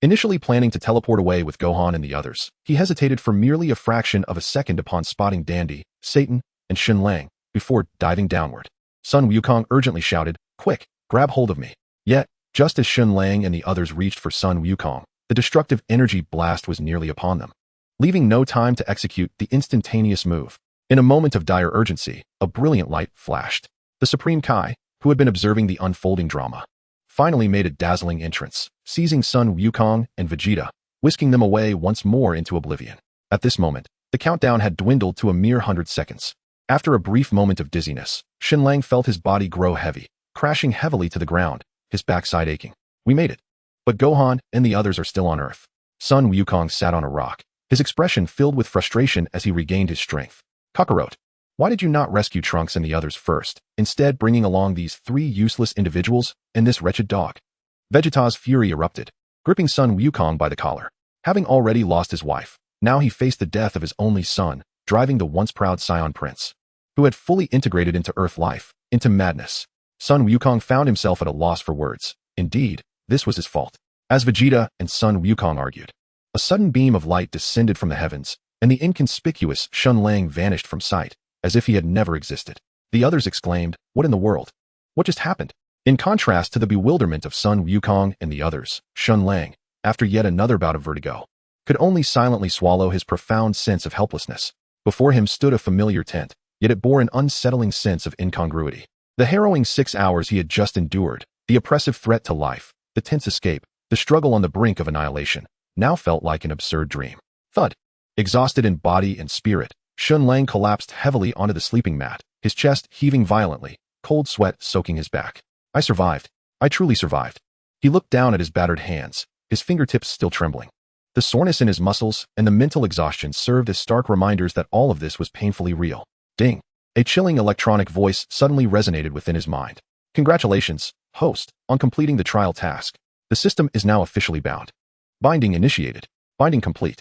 Initially planning to teleport away with Gohan and the others, he hesitated for merely a fraction of a second upon spotting Dandy, Satan, and Shen Lang, before diving downward. Sun Wukong urgently shouted, "Quick, grab hold of me." Yet, just as Shen Lang and the others reached for Sun Wukong, the destructive energy blast was nearly upon them, leaving no time to execute the instantaneous move. In a moment of dire urgency, a brilliant light flashed. The Supreme Kai, who had been observing the unfolding drama, finally made a dazzling entrance, seizing Sun Wukong and Vegeta, whisking them away once more into oblivion. At this moment, the countdown had dwindled to a mere 100 seconds. After a brief moment of dizziness, Shen Lang felt his body grow heavy, crashing heavily to the ground, his backside aching. "We made it. But Gohan and the others are still on Earth." Sun Wukong sat on a rock, his expression filled with frustration as he regained his strength. "Kakarot, why did you not rescue Trunks and the others first, instead bringing along these 3 useless individuals and this wretched dog?" Vegeta's fury erupted, gripping Sun Wukong by the collar. Having already lost his wife, now he faced the death of his only son, driving the once proud Saiyan prince, who had fully integrated into Earth life, into madness. Sun Wukong found himself at a loss for words. Indeed, this was his fault. As Vegeta and Sun Wukong argued, a sudden beam of light descended from the heavens, and the inconspicuous Shen Lang vanished from sight, as if he had never existed. The others exclaimed, "What in the world? What just happened?" In contrast to the bewilderment of Sun Wukong and the others, Shen Lang, after yet another bout of vertigo, could only silently swallow his profound sense of helplessness. Before him stood a familiar tent, yet it bore an unsettling sense of incongruity. The harrowing 6 hours he had just endured, the oppressive threat to life, the tense escape, the struggle on the brink of annihilation, now felt like an absurd dream. Thud. Exhausted in body and spirit, Shen Lang collapsed heavily onto the sleeping mat, his chest heaving violently, cold sweat soaking his back. "I survived. I truly survived." He looked down at his battered hands, his fingertips still trembling. The soreness in his muscles and the mental exhaustion served as stark reminders that all of this was painfully real. Ding! A chilling electronic voice suddenly resonated within his mind. "Congratulations, host, on completing the trial task. The system is now officially bound. Binding initiated. Binding complete."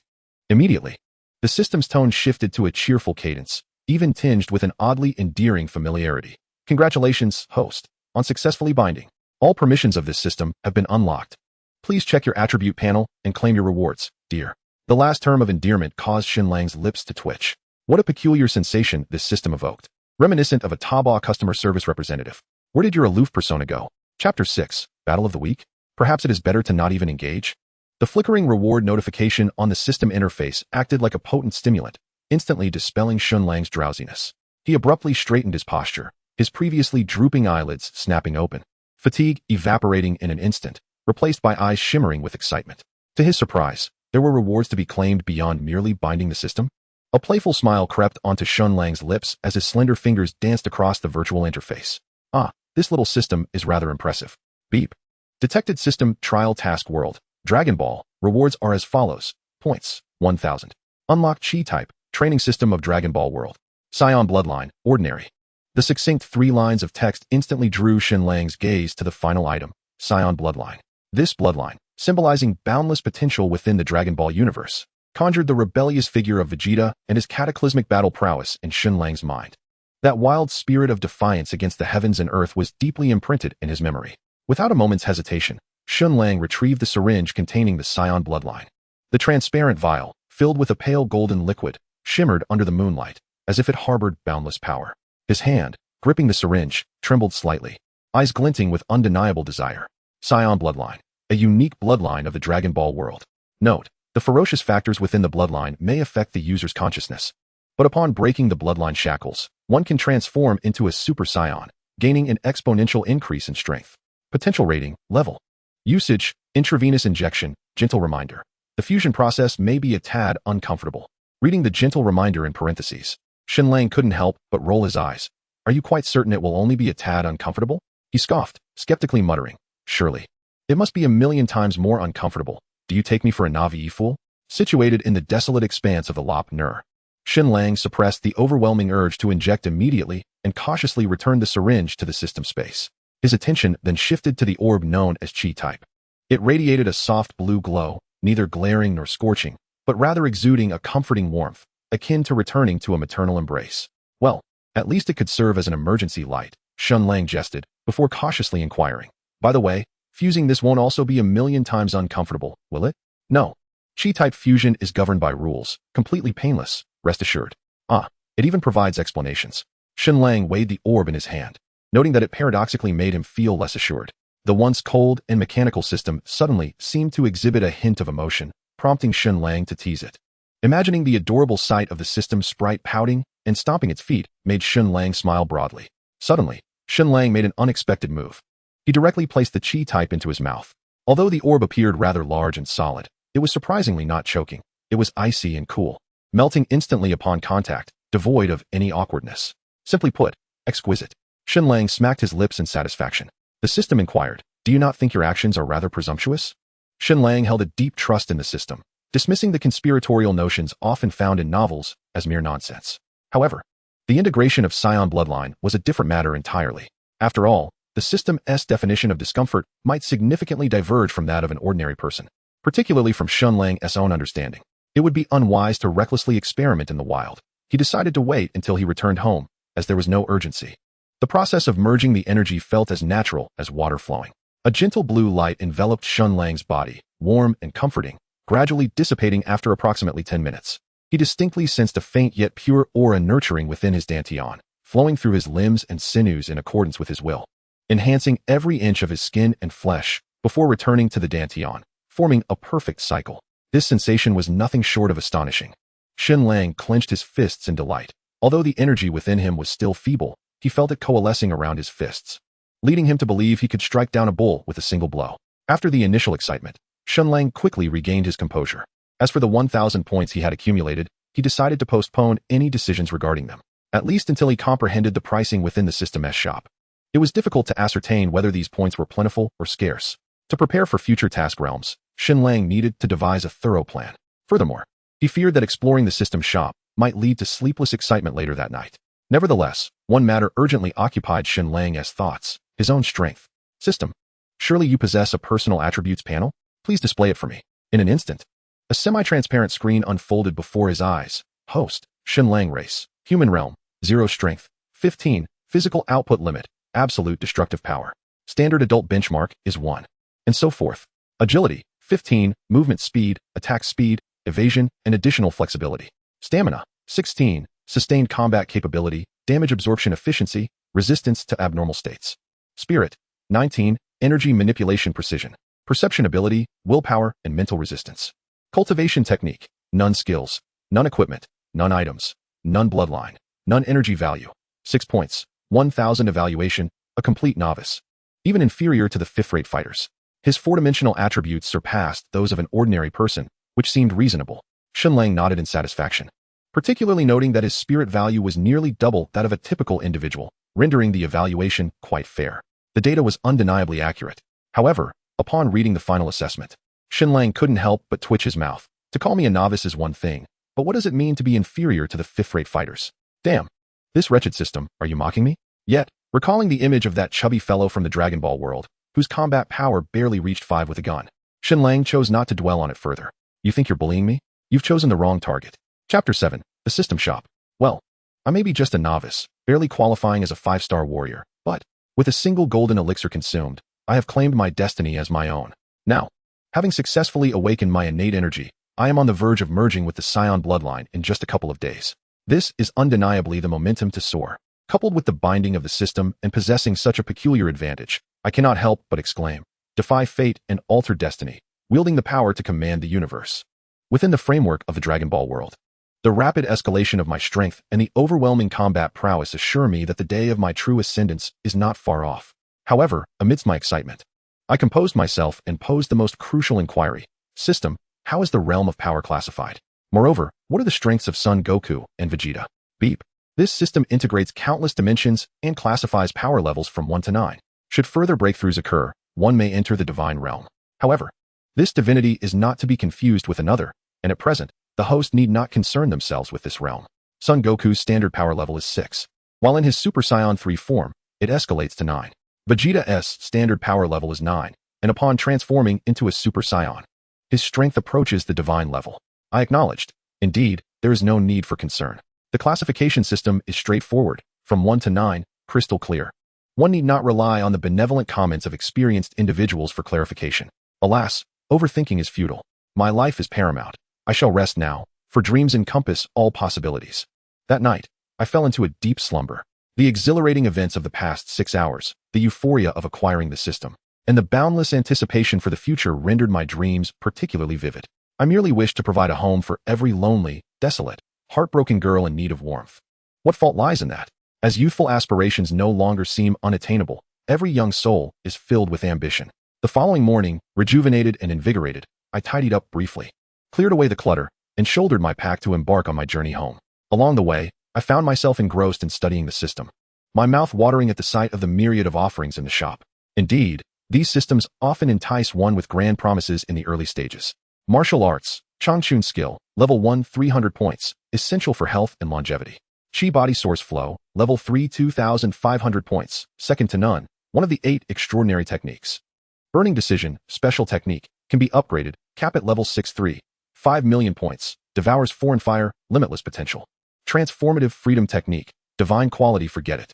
Immediately, the system's tone shifted to a cheerful cadence, even tinged with an oddly endearing familiarity. "Congratulations, host, on successfully binding. All permissions of this system have been unlocked. Please check your attribute panel and claim your rewards, dear." The last term of endearment caused Shen Lang's lips to twitch. What a peculiar sensation this system evoked, reminiscent of a Taobao customer service representative. Where did your aloof persona go? Chapter 6, Battle of the Week? Perhaps it is better to not even engage? The flickering reward notification on the system interface acted like a potent stimulant, instantly dispelling Shen Lang's drowsiness. He abruptly straightened his posture, his previously drooping eyelids snapping open, fatigue evaporating in an instant, replaced by eyes shimmering with excitement. To his surprise, there were rewards to be claimed beyond merely binding the system. A playful smile crept onto Shen Lang's lips as his slender fingers danced across the virtual interface. "Ah, this little system is rather impressive." Beep. Detected system trial task world. Dragon Ball. Rewards are as follows. Points, 1000. Unlock Chi type. Training system of Dragon Ball world. Saiyan bloodline. Ordinary. The succinct 3 lines of text instantly drew Shen Lang's gaze to the final item. Saiyan bloodline. This bloodline, symbolizing boundless potential within the Dragon Ball universe, conjured the rebellious figure of Vegeta and his cataclysmic battle prowess in Shen Lang's mind. That wild spirit of defiance against the heavens and earth was deeply imprinted in his memory. Without a moment's hesitation, Shen Lang retrieved the syringe containing the Saiyan bloodline. The transparent vial, filled with a pale golden liquid, shimmered under the moonlight, as if it harbored boundless power. His hand, gripping the syringe, trembled slightly, eyes glinting with undeniable desire. Saiyan bloodline, a unique bloodline of the Dragon Ball world. Note: the ferocious factors within the bloodline may affect the user's consciousness, but upon breaking the bloodline shackles, one can transform into a Super Saiyan, gaining an exponential increase in strength. Potential rating, level. Usage, intravenous injection, gentle reminder. The fusion process may be a tad uncomfortable. Reading the gentle reminder in parentheses, Shen Lang couldn't help but roll his eyes. "Are you quite certain it will only be a tad uncomfortable?" He scoffed, skeptically muttering, "Surely. It must be a million times more uncomfortable. Do you take me for a Navi fool?" Situated in the desolate expanse of the Lop Nur, Shen Lang suppressed the overwhelming urge to inject immediately and cautiously returned the syringe to the system space. His attention then shifted to the orb known as Chi type. It radiated a soft blue glow, neither glaring nor scorching, but rather exuding a comforting warmth, akin to returning to a maternal embrace. Well, at least it could serve as an emergency light, Shen Lang jested, before cautiously inquiring. "By the way, Fusing this won't also be a million times uncomfortable, will it? No. Chi-type fusion is governed by rules, completely painless, rest assured. It even provides explanations. Shen Lang weighed the orb in his hand, noting that it paradoxically made him feel less assured. The once cold and mechanical system suddenly seemed to exhibit a hint of emotion, prompting Shen Lang to tease it. Imagining the adorable sight of the system sprite pouting and stomping its feet made Shen Lang smile broadly. Suddenly, Shen Lang made an unexpected move. He directly placed the chi type into his mouth. Although the orb appeared rather large and solid, it was surprisingly not choking. It was icy and cool, melting instantly upon contact, devoid of any awkwardness. Simply put, exquisite. Shen Lang smacked his lips in satisfaction. The system inquired, "Do you not think your actions are rather presumptuous?" Shen Lang held a deep trust in the system, dismissing the conspiratorial notions often found in novels as mere nonsense. However, the integration of Saiyan bloodline was a different matter entirely. After all, the system's definition of discomfort might significantly diverge from that of an ordinary person, particularly from Shen Lang's own understanding. It would be unwise to recklessly experiment in the wild. He decided to wait until he returned home, as there was no urgency. The process of merging the energy felt as natural as water flowing. A gentle blue light enveloped Shen Lang's body, warm and comforting, gradually dissipating after approximately 10 minutes. He distinctly sensed a faint yet pure aura nurturing within his dantian, flowing through his limbs and sinews in accordance with his will, enhancing every inch of his skin and flesh before returning to the dantian, forming a perfect cycle. This sensation was nothing short of astonishing. Shen Lang clenched his fists in delight. Although the energy within him was still feeble, he felt it coalescing around his fists, leading him to believe he could strike down a bull with a single blow. After the initial excitement, Shen Lang quickly regained his composure. As for the 1,000 points he had accumulated, he decided to postpone any decisions regarding them, at least until he comprehended the pricing within the system's shop. It was difficult to ascertain whether these points were plentiful or scarce. To prepare for future task realms, Shen Lang needed to devise a thorough plan. Furthermore, he feared that exploring the system's shop might lead to sleepless excitement later that night. Nevertheless, one matter urgently occupied Shen Lang's thoughts: his own strength. System, surely you possess a personal attributes panel? Please display it for me. In an instant, a semi-transparent screen unfolded before his eyes. Host, Shen Lang race, human realm, 0 strength, 15, physical output limit, absolute destructive power. Standard adult benchmark is 1. And so forth. Agility, 15, movement speed, attack speed, evasion, and additional flexibility. Stamina, 16, sustained combat capability, damage absorption efficiency, resistance to abnormal states. Spirit, 19, energy manipulation precision, perception ability, willpower, and mental resistance. Cultivation technique, none skills, none equipment, none items, none bloodline, none energy value. 6 points, 1,000 evaluation, a complete novice. Even inferior to the fifth-rate fighters. His 4-dimensional attributes surpassed those of an ordinary person, which seemed reasonable. Shen Lang nodded in satisfaction, particularly noting that his spirit value was nearly double that of a typical individual, rendering the evaluation quite fair. The data was undeniably accurate. However, upon reading the final assessment, Shen Lang couldn't help but twitch his mouth. To call me a novice is one thing, but what does it mean to be inferior to the fifth-rate fighters? Damn. This wretched system, are you mocking me? Yet, recalling the image of that chubby fellow from the Dragon Ball world, whose combat power barely reached 5 with a gun, Shen Lang chose not to dwell on it further. You think you're bullying me? You've chosen the wrong target. Chapter 7. The System Shop. Well, I may be just a novice, barely qualifying as a 5-star warrior, but, with a single golden elixir consumed, I have claimed my destiny as my own. Now, having successfully awakened my innate energy, I am on the verge of merging with the Saiyan bloodline in just a couple of days. This is undeniably the momentum to soar. Coupled with the binding of the system and possessing such a peculiar advantage, I cannot help but exclaim, defy fate and alter destiny, wielding the power to command the universe. Within the framework of the Dragon Ball world, the rapid escalation of my strength and the overwhelming combat prowess assure me that the day of my true ascendance is not far off. However, amidst my excitement, I composed myself and posed the most crucial inquiry. System, how is the realm of power classified? Moreover, what are the strengths of Son Goku and Vegeta? Beep. This system integrates countless dimensions and classifies power levels from 1 to 9. Should further breakthroughs occur, one may enter the divine realm. However, this divinity is not to be confused with another, and at present, the host need not concern themselves with this realm. Son Goku's standard power level is 6, while in his Super Saiyan 3 form, it escalates to 9. Vegeta's standard power level is 9, and upon transforming into a Super Saiyan, his strength approaches the divine level. I acknowledged. Indeed, there is no need for concern. The classification system is straightforward, from 1 to 9, crystal clear. One need not rely on the benevolent comments of experienced individuals for clarification. Alas, overthinking is futile. My life is paramount. I shall rest now, for dreams encompass all possibilities. That night, I fell into a deep slumber. The exhilarating events of the past 6 hours, the euphoria of acquiring the system, and the boundless anticipation for the future rendered my dreams particularly vivid. I merely wished to provide a home for every lonely, desolate, heartbroken girl in need of warmth. What fault lies in that? As youthful aspirations no longer seem unattainable, every young soul is filled with ambition. The following morning, rejuvenated and invigorated, I tidied up briefly, cleared away the clutter, and shouldered my pack to embark on my journey home. Along the way, I found myself engrossed in studying the system, my mouth watering at the sight of the myriad of offerings in the shop. Indeed, these systems often entice one with grand promises in the early stages. Martial arts, Changchun skill, level 1, 300 points, essential for health and longevity. Chi body source flow, level 3, 2,500 points, second to none, one of the 8 extraordinary techniques. Burning decision, special technique, can be upgraded, cap at level 6, 3, 5 million points, devours foreign fire, limitless potential. Transformative freedom technique, divine quality, forget it.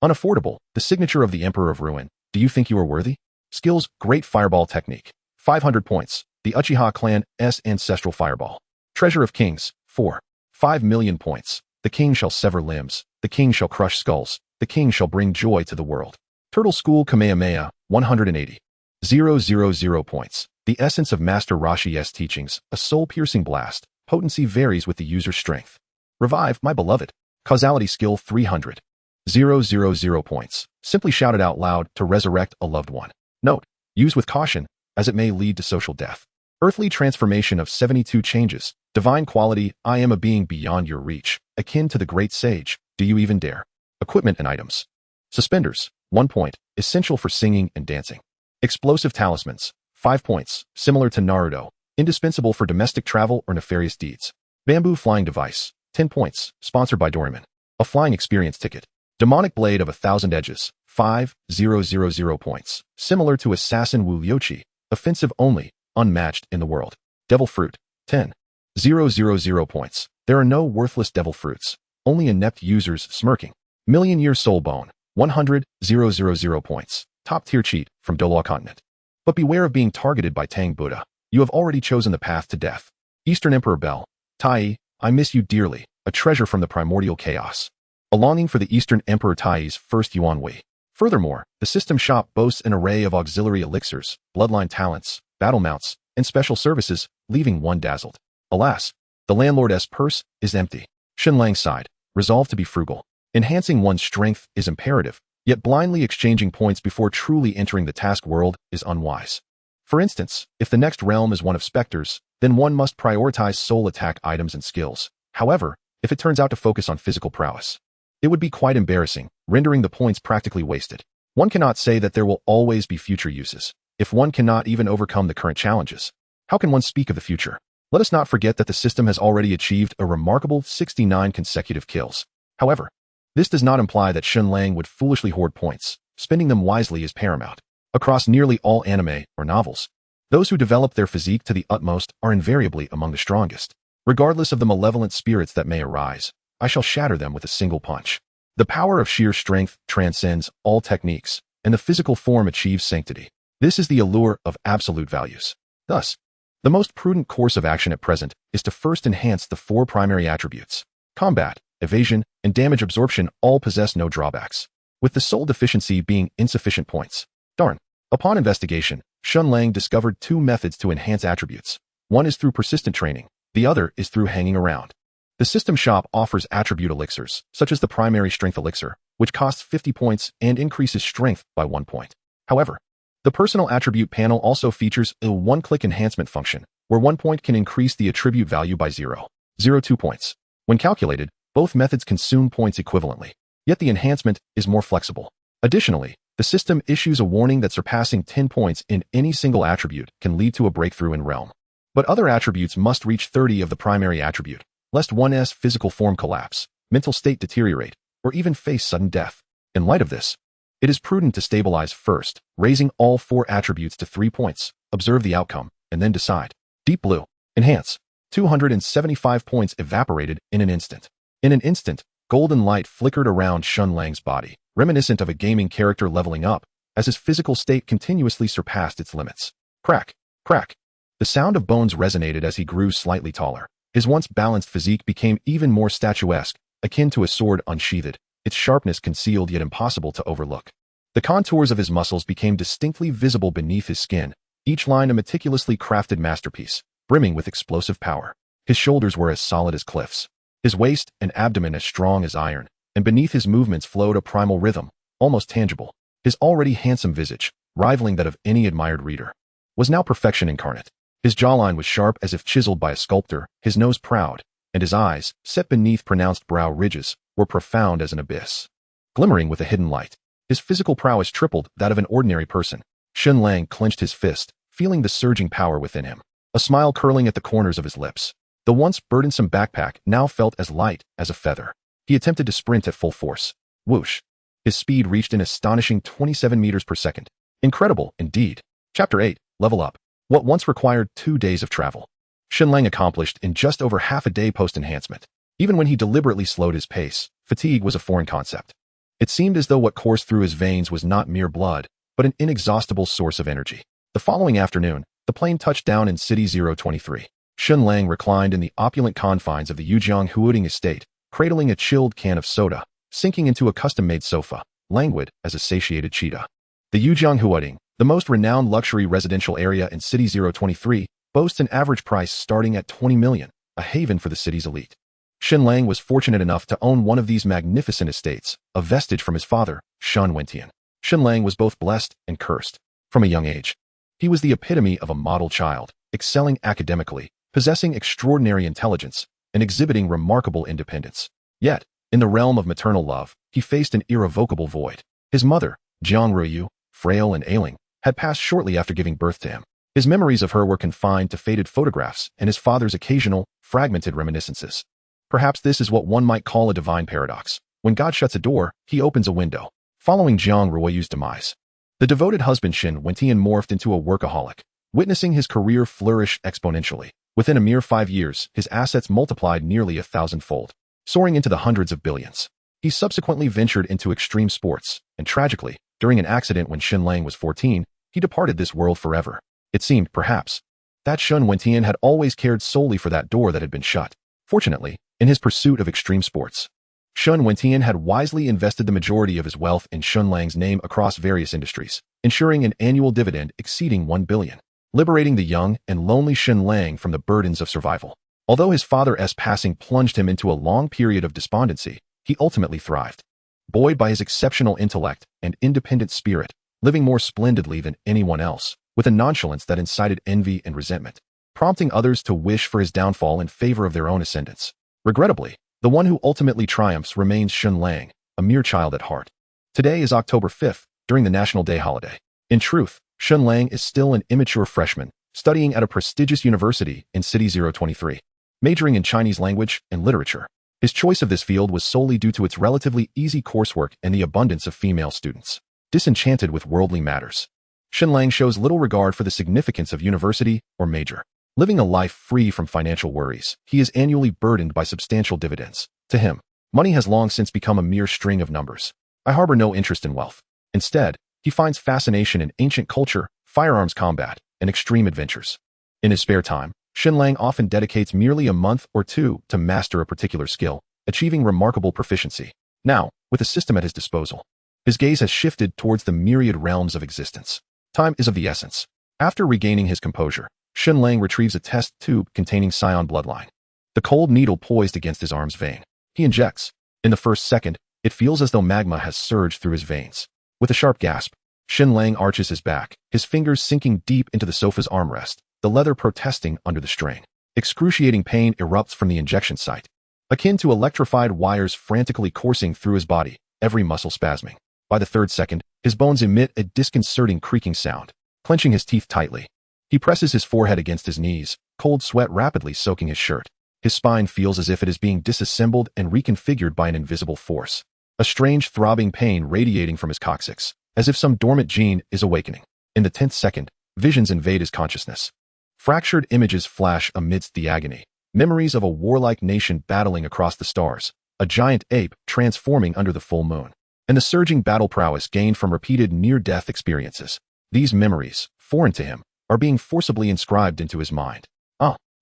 Unaffordable, the signature of the Emperor of Ruin, do you think you are worthy? Skills, great fireball technique, 500 points, the Uchiha clan's ancestral fireball. Treasure of kings, 4, 5 million points. The king shall sever limbs, the king shall crush skulls, the king shall bring joy to the world. Turtle School Kamehameha, 180. 000 points. The essence of Master Rashi's teachings, a soul-piercing blast. Potency varies with the user's strength. Revive, my beloved. Causality skill, 300. 000 points. Simply shout it out loud to resurrect a loved one. Note, use with caution, as it may lead to social death. Earthly transformation of 72 changes. Divine quality, I am a being beyond your reach, akin to the great sage, do you even dare? Equipment and items. Suspenders, 1 point, essential for singing and dancing. Explosive talismans, 5 points, similar to Naruto, indispensable for domestic travel or nefarious deeds. Bamboo flying device, 10 points, sponsored by Doraemon. A flying experience ticket. Demonic blade of 1,000 edges, 5,000 points, similar to Assassin Wu Yoshi, offensive only, unmatched in the world. Devil fruit, 10,000 points. There are no worthless devil fruits, only inept users smirking. Million-year soul bone, 100,000 points. Top-tier cheat from Doloa continent. But beware of being targeted by Tang Buddha. You have already chosen the path to death. Eastern Emperor Bell, Tai, I miss you dearly, a treasure from the primordial chaos. A longing for the Eastern Emperor Tai's first Yuan Wei. Furthermore, the system shop boasts an array of auxiliary elixirs, bloodline talents, battle mounts, and special services, leaving one dazzled. Alas, the landlord's purse is empty. Shen Lang sighed, resolved to be frugal. Enhancing one's strength is imperative, yet blindly exchanging points before truly entering the task world is unwise. For instance, if the next realm is one of specters, then one must prioritize soul attack items and skills. However, if it turns out to focus on physical prowess, it would be quite embarrassing, rendering the points practically wasted. One cannot say that there will always be future uses. If one cannot even overcome the current challenges, how can one speak of the future? Let us not forget that the system has already achieved a remarkable 69 consecutive kills. However, this does not imply that Shen Lang would foolishly hoard points. Spending them wisely is paramount. Across nearly all anime or novels, those who develop their physique to the utmost are invariably among the strongest. Regardless of the malevolent spirits that may arise, I shall shatter them with a single punch. The power of sheer strength transcends all techniques, and the physical form achieves sanctity. This is the allure of absolute values. Thus, the most prudent course of action at present is to first enhance the 4 primary attributes. Combat, evasion, and damage absorption all possess no drawbacks, with the sole deficiency being insufficient points. Darn. Upon investigation, Shen Lang discovered 2 methods to enhance attributes. One is through persistent training, the other is through hanging around. The system shop offers attribute elixirs, such as the primary strength elixir, which costs 50 points and increases strength by 1 point. However, the personal attribute panel also features a one-click enhancement function, where 1 point can increase the attribute value by 0.02 points. When calculated, both methods consume points equivalently, yet the enhancement is more flexible. Additionally, the system issues a warning that surpassing 10 points in any single attribute can lead to a breakthrough in realm. But other attributes must reach 30 of the primary attribute, lest one's physical form collapse, mental state deteriorate, or even face sudden death. In light of this, it is prudent to stabilize first, raising all 4 attributes to 3 points, observe the outcome, and then decide. Deep Blue. Enhance. 275 points evaporated in an instant. In an instant, golden light flickered around Shen Lang's body, reminiscent of a gaming character leveling up, as his physical state continuously surpassed its limits. Crack, crack. The sound of bones resonated as he grew slightly taller. His once balanced physique became even more statuesque, akin to a sword unsheathed, its sharpness concealed yet impossible to overlook. The contours of his muscles became distinctly visible beneath his skin, each line a meticulously crafted masterpiece, brimming with explosive power. His shoulders were as solid as cliffs, his waist and abdomen as strong as iron, and beneath his movements flowed a primal rhythm, almost tangible. His already handsome visage, rivaling that of any admired reader, was now perfection incarnate. His jawline was sharp as if chiseled by a sculptor, his nose proud, and his eyes, set beneath pronounced brow ridges, were profound as an abyss, glimmering with a hidden light. His physical prowess tripled that of an ordinary person. Shen Lang clenched his fist, feeling the surging power within him, a smile curling at the corners of his lips. The once burdensome backpack now felt as light as a feather. He attempted to sprint at full force. Whoosh! His speed reached an astonishing 27 meters per second. Incredible, indeed. Chapter 8, Level Up. What once required 2 days of travel, Shen Lang accomplished in just over half a day post-enhancement. Even when he deliberately slowed his pace, fatigue was a foreign concept. It seemed as though what coursed through his veins was not mere blood, but an inexhaustible source of energy. The following afternoon, the plane touched down in City 023. Shen Lang reclined in the opulent confines of the Yujiang Huoding estate, cradling a chilled can of soda, sinking into a custom-made sofa, languid as a satiated cheetah. The Yujiang Huoding, the most renowned luxury residential area in City 023, boasts an average price starting at 20 million, a haven for the city's elite. Shen Lang was fortunate enough to own one of these magnificent estates, a vestige from his father, Shen Wentian. Shen Lang was both blessed and cursed. From a young age, he was the epitome of a model child, excelling academically, possessing extraordinary intelligence, and exhibiting remarkable independence. Yet, in the realm of maternal love, he faced an irrevocable void. His mother, Jiang Ruyu, frail and ailing, had passed shortly after giving birth to him. His memories of her were confined to faded photographs and his father's occasional, fragmented reminiscences. Perhaps this is what one might call a divine paradox. When God shuts a door, he opens a window. Following Jiang Ruoyu's demise, the devoted husband Shen Wentian morphed into a workaholic, witnessing his career flourish exponentially. Within a mere 5 years, his assets multiplied nearly 1,000-fold, soaring into the hundreds of billions. He subsequently ventured into extreme sports, and tragically, during an accident when Shen Lang was 14, he departed this world forever. It seemed, perhaps, that Shen Wentian had always cared solely for that door that had been shut. Fortunately, in his pursuit of extreme sports, Shen Wentian had wisely invested the majority of his wealth in Shen Lang's name across various industries, ensuring an annual dividend exceeding 1 billion, liberating the young and lonely Shen Lang from the burdens of survival. Although his father's passing plunged him into a long period of despondency, he ultimately thrived, buoyed by his exceptional intellect and independent spirit, living more splendidly than anyone else, with a nonchalance that incited envy and resentment, prompting others to wish for his downfall in favor of their own ascendance. Regrettably, the one who ultimately triumphs remains Shen Lang, a mere child at heart. Today is October 5th, during the National Day holiday. In truth, Shen Lang is still an immature freshman, studying at a prestigious university in City 023, majoring in Chinese language and literature. His choice of this field was solely due to its relatively easy coursework and the abundance of female students. Disenchanted with worldly matters, Shen Lang shows little regard for the significance of university or major. Living a life free from financial worries, he is annually burdened by substantial dividends. To him, money has long since become a mere string of numbers. I harbor no interest in wealth. Instead, he finds fascination in ancient culture, firearms combat, and extreme adventures. In his spare time, Shen Lang often dedicates merely a month or two to master a particular skill, achieving remarkable proficiency. Now, with a system at his disposal, his gaze has shifted towards the myriad realms of existence. Time is of the essence. After regaining his composure, Shen Lang retrieves a test tube containing Saiyan bloodline. The cold needle poised against his arm's vein. He injects. In the first second, it feels as though magma has surged through his veins. With a sharp gasp, Shen Lang arches his back, his fingers sinking deep into the sofa's armrest, the leather protesting under the strain. Excruciating pain erupts from the injection site, akin to electrified wires frantically coursing through his body, every muscle spasming. By the third second, his bones emit a disconcerting creaking sound. Clenching his teeth tightly, he presses his forehead against his knees, cold sweat rapidly soaking his shirt. His spine feels as if it is being disassembled and reconfigured by an invisible force. A strange throbbing pain radiating from his coccyx, as if some dormant gene is awakening. In the 10th second, visions invade his consciousness. Fractured images flash amidst the agony. Memories of a warlike nation battling across the stars, a giant ape transforming under the full moon, and the surging battle prowess gained from repeated near-death experiences. These memories, foreign to him, are being forcibly inscribed into his mind.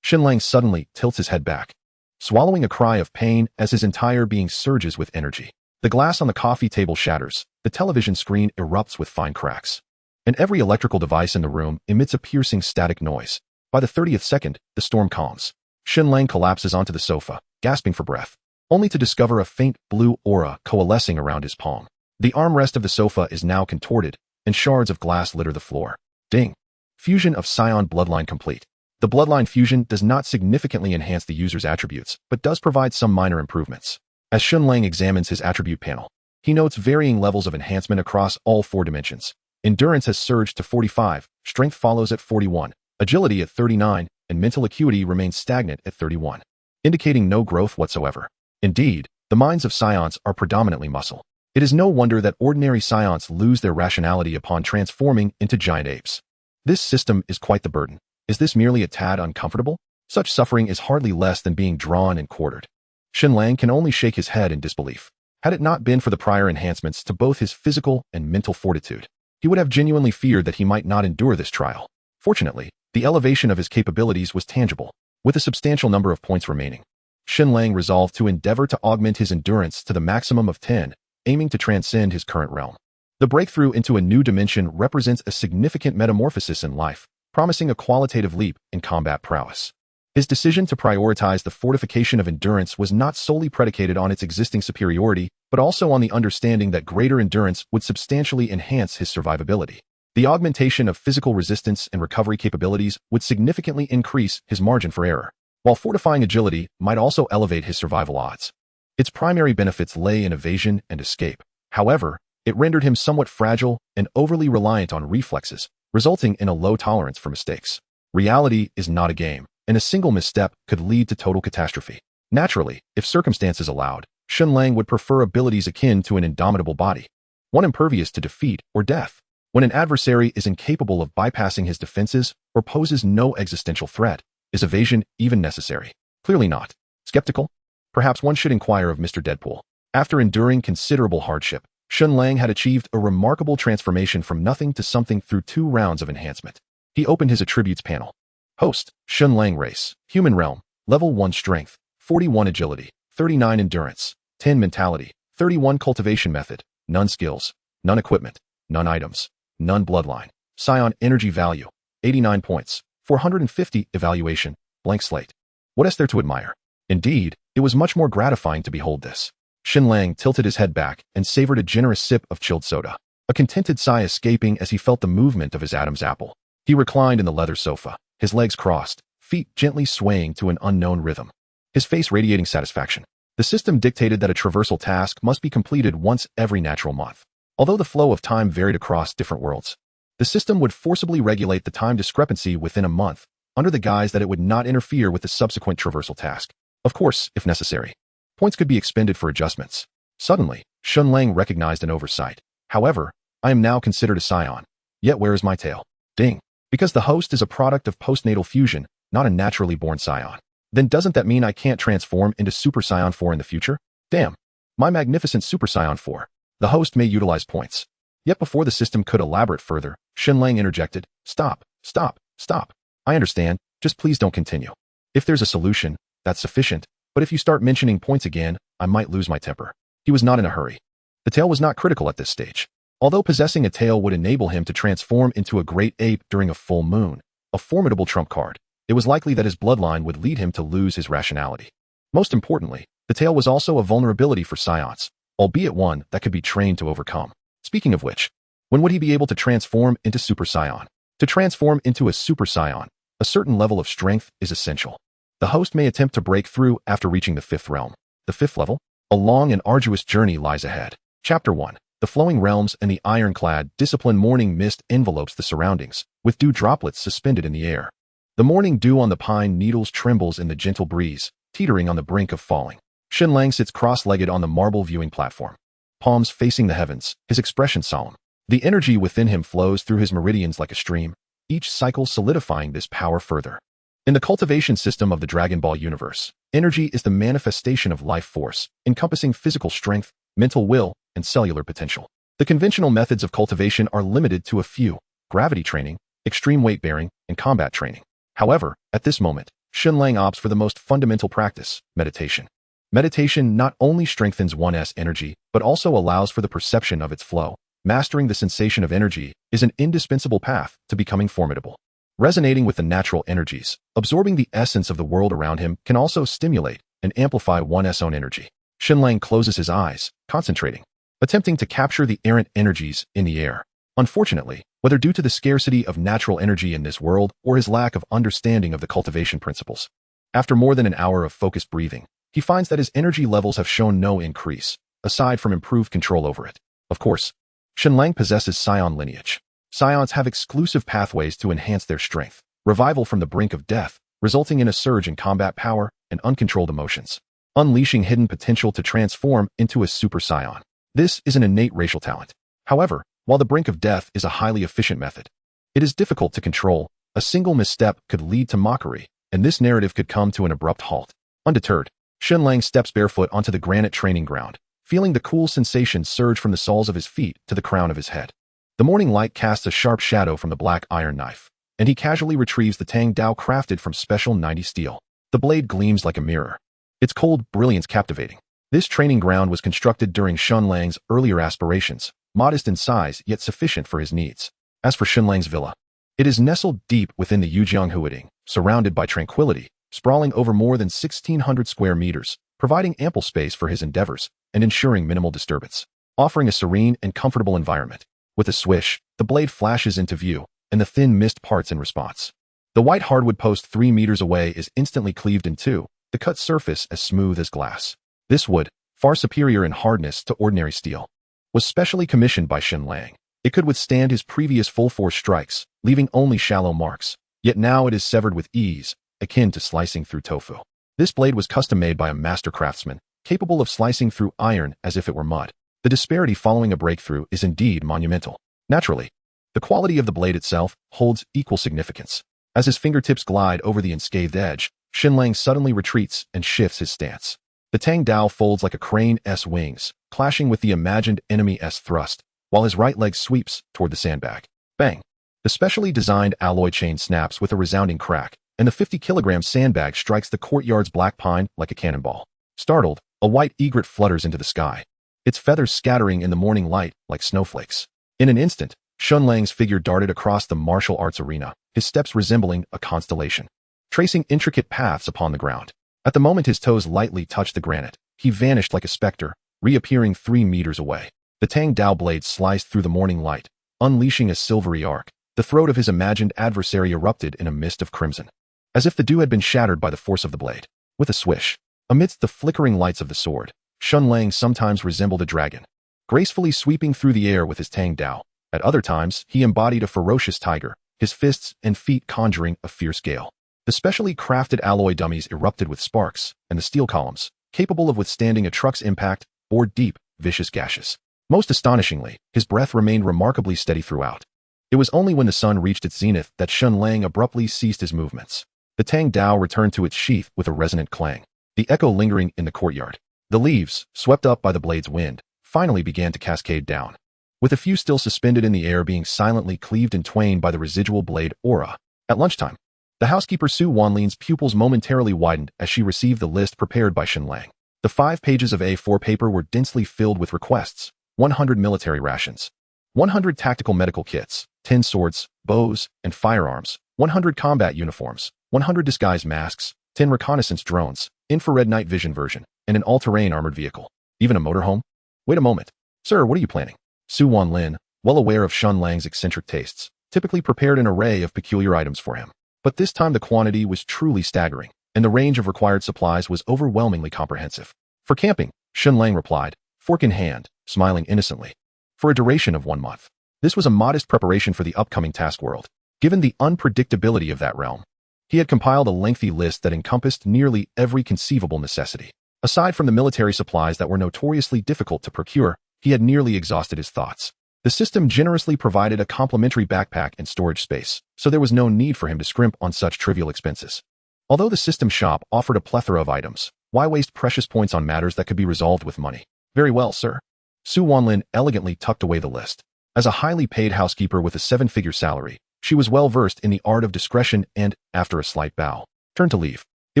Shen Lang suddenly tilts his head back, swallowing a cry of pain as his entire being surges with energy. The glass on the coffee table shatters, the television screen erupts with fine cracks, and every electrical device in the room emits a piercing static noise. By the 30th second, the storm calms. Shen Lang collapses onto the sofa, gasping for breath, only to discover a faint blue aura coalescing around his palm. The armrest of the sofa is now contorted, and shards of glass litter the floor. Ding! Fusion of Saiyan bloodline complete. The bloodline fusion does not significantly enhance the user's attributes, but does provide some minor improvements. As Shen Lang examines his attribute panel, he notes varying levels of enhancement across all 4 dimensions. Endurance has surged to 45, strength follows at 41, agility at 39, and mental acuity remains stagnant at 31, indicating no growth whatsoever. Indeed, the minds of Saiyans are predominantly muscle. It is no wonder that ordinary Saiyans lose their rationality upon transforming into giant apes. This system is quite the burden. Is this merely a tad uncomfortable? Such suffering is hardly less than being drawn and quartered. Shen Lang can only shake his head in disbelief. Had it not been for the prior enhancements to both his physical and mental fortitude, he would have genuinely feared that he might not endure this trial. Fortunately, the elevation of his capabilities was tangible, with a substantial number of points remaining. Shen Lang resolved to endeavor to augment his endurance to the maximum of 10, aiming to transcend his current realm. The breakthrough into a new dimension represents a significant metamorphosis in life, promising a qualitative leap in combat prowess. His decision to prioritize the fortification of endurance was not solely predicated on its existing superiority, but also on the understanding that greater endurance would substantially enhance his survivability. The augmentation of physical resistance and recovery capabilities would significantly increase his margin for error, while fortifying agility might also elevate his survival odds. Its primary benefits lay in evasion and escape. However, it rendered him somewhat fragile and overly reliant on reflexes, resulting in a low tolerance for mistakes. Reality is not a game, and a single misstep could lead to total catastrophe. Naturally, if circumstances allowed, Shen Lang would prefer abilities akin to an indomitable body, one impervious to defeat or death. When an adversary is incapable of bypassing his defenses or poses no existential threat, is evasion even necessary? Clearly not. Skeptical? Perhaps one should inquire of Mr. Deadpool. After enduring considerable hardship, Shen Lang had achieved a remarkable transformation from nothing to something through 2 rounds of enhancement. He opened his attributes panel. Host, Shen Lang race, human realm, level 1 strength, 41 agility, 39 endurance, 10 mentality, 31 cultivation method, none skills, none equipment, none items, none bloodline. Saiyan energy value, 89 points, 450 evaluation, blank slate. What is there to admire? Indeed, it was much more gratifying to behold this. Shen Lang tilted his head back and savored a generous sip of chilled soda, a contented sigh escaping as he felt the movement of his Adam's apple. He reclined in the leather sofa, his legs crossed, feet gently swaying to an unknown rhythm, his face radiating satisfaction. The system dictated that a traversal task must be completed once every natural month. Although the flow of time varied across different worlds, the system would forcibly regulate the time discrepancy within a month, under the guise that it would not interfere with the subsequent traversal task. Of course, if necessary, points could be expended for adjustments. Suddenly, Shen Lang recognized an oversight. However, I am now considered a Saiyan. Yet where is my tail? Ding. Because the host is a product of postnatal fusion, not a naturally born Saiyan. Then doesn't that mean I can't transform into Super Saiyan 4 in the future? Damn. My magnificent Super Saiyan 4. The host may utilize points. Yet before the system could elaborate further, Shen Lang interjected, Stop, stop, stop. I understand, just please don't continue. If there's a solution, that's sufficient, but if you start mentioning points again, I might lose my temper. He was not in a hurry. The tail was not critical at this stage. Although possessing a tail would enable him to transform into a great ape during a full moon, a formidable trump card, it was likely that his bloodline would lead him to lose his rationality. Most importantly, the tail was also a vulnerability for Saiyans, albeit one that could be trained to overcome. Speaking of which, when would he be able to transform into Super Saiyan? To transform into a Super Saiyan, a certain level of strength is essential. The host may attempt to break through after reaching the 5th realm. The 5th level? A long and arduous journey lies ahead. Chapter 1. The flowing realms and the ironclad, disciplined morning mist envelopes the surroundings, with dew droplets suspended in the air. The morning dew on the pine needles trembles in the gentle breeze, teetering on the brink of falling. Shen Lang sits cross-legged on the marble viewing platform, palms facing the heavens, his expression solemn. The energy within him flows through his meridians like a stream, each cycle solidifying this power further. In the cultivation system of the Dragon Ball universe, energy is the manifestation of life force, encompassing physical strength, mental will, and cellular potential. The conventional methods of cultivation are limited to a few: gravity training, extreme weight bearing, and combat training. However, at this moment, Shen Lang opts for the most fundamental practice: meditation. Meditation not only strengthens one's energy, but also allows for the perception of its flow. Mastering the sensation of energy is an indispensable path to becoming formidable. Resonating with the natural energies, absorbing the essence of the world around him can also stimulate and amplify one's own energy. Shen Lang closes his eyes, concentrating, attempting to capture the errant energies in the air. Unfortunately, whether due to the scarcity of natural energy in this world or his lack of understanding of the cultivation principles, after more than an hour of focused breathing, he finds that his energy levels have shown no increase, aside from improved control over it. Of course, Shen Lang possesses Saiyan lineage. Saiyans have exclusive pathways to enhance their strength, revival from the brink of death, resulting in a surge in combat power and uncontrolled emotions, unleashing hidden potential to transform into a Super Saiyan. This is an innate racial talent. However, while the brink of death is a highly efficient method, it is difficult to control. A single misstep could lead to mockery, and this narrative could come to an abrupt halt. Undeterred, Shen Lang steps barefoot onto the granite training ground, feeling the cool sensation surge from the soles of his feet to the crown of his head. The morning light casts a sharp shadow from the black iron knife, and he casually retrieves the Tang Dao crafted from special 90 steel. The blade gleams like a mirror, its cold brilliance captivating. This training ground was constructed during Shen Lang's earlier aspirations, modest in size yet sufficient for his needs. As for Shen Lang's villa, it is nestled deep within the Yujiang Huading, surrounded by tranquility, sprawling over more than 1,600 square meters, providing ample space for his endeavors and ensuring minimal disturbance, offering a serene and comfortable environment. With a swish, the blade flashes into view, and the thin mist parts in response. The white hardwood post 3 meters away is instantly cleaved in two, the cut surface as smooth as glass. This wood, far superior in hardness to ordinary steel, was specially commissioned by Shen Lang. It could withstand his previous full-force strikes, leaving only shallow marks, yet now it is severed with ease, akin to slicing through tofu. This blade was custom-made by a master craftsman, capable of slicing through iron as if it were mud. The disparity following a breakthrough is indeed monumental. Naturally, the quality of the blade itself holds equal significance. As his fingertips glide over the unscathed edge, Shen Lang suddenly retreats and shifts his stance. The Tang Dao folds like a crane's wings, clashing with the imagined enemy's thrust, while his right leg sweeps toward the sandbag. Bang! The specially designed alloy chain snaps with a resounding crack, and the 50-kilogram sandbag strikes the courtyard's black pine like a cannonball. Startled, a white egret flutters into the sky, its feathers scattering in the morning light like snowflakes. In an instant, Shen Lang's figure darted across the martial arts arena, his steps resembling a constellation, tracing intricate paths upon the ground. At the moment his toes lightly touched the granite, he vanished like a specter, reappearing 3 meters away. The Tang Dao blade sliced through the morning light, unleashing a silvery arc. The throat of his imagined adversary erupted in a mist of crimson, as if the dew had been shattered by the force of the blade. With a swish, amidst the flickering lights of the sword, Shen Lang sometimes resembled a dragon, gracefully sweeping through the air with his Tang Dao. At other times, he embodied a ferocious tiger, his fists and feet conjuring a fierce gale. The specially crafted alloy dummies erupted with sparks, and the steel columns, capable of withstanding a truck's impact, bored deep, vicious gashes. Most astonishingly, his breath remained remarkably steady throughout. It was only when the sun reached its zenith that Shen Lang abruptly ceased his movements. The Tang Dao returned to its sheath with a resonant clang, the echo lingering in the courtyard. The leaves, swept up by the blade's wind, finally began to cascade down, with a few still suspended in the air being silently cleaved in twain by the residual blade aura. At lunchtime, the housekeeper Su Wanlin's pupils momentarily widened as she received the list prepared by Shen Lang. The 5 pages of A4 paper were densely filled with requests: 100 military rations, 100 tactical medical kits, 10 swords, bows, and firearms, 100 combat uniforms, 100 disguise masks, 10 reconnaissance drones, infrared night vision version, and an all-terrain armored vehicle. Even a motorhome? Wait a moment. Sir, what are you planning? Su Wanlin, well aware of Shen Lang's eccentric tastes, typically prepared an array of peculiar items for him. But this time the quantity was truly staggering, and the range of required supplies was overwhelmingly comprehensive. For camping, Shen Lang replied, fork in hand, smiling innocently. For a duration of 1 month. This was a modest preparation for the upcoming task world. Given the unpredictability of that realm, he had compiled a lengthy list that encompassed nearly every conceivable necessity. Aside from the military supplies that were notoriously difficult to procure, he had nearly exhausted his thoughts. The system generously provided a complimentary backpack and storage space, so there was no need for him to scrimp on such trivial expenses. Although the system shop offered a plethora of items, why waste precious points on matters that could be resolved with money? Very well, sir. Su Wanlin elegantly tucked away the list. As a highly paid housekeeper with a seven-figure salary, she was well-versed in the art of discretion and, after a slight bow, turned to leave. It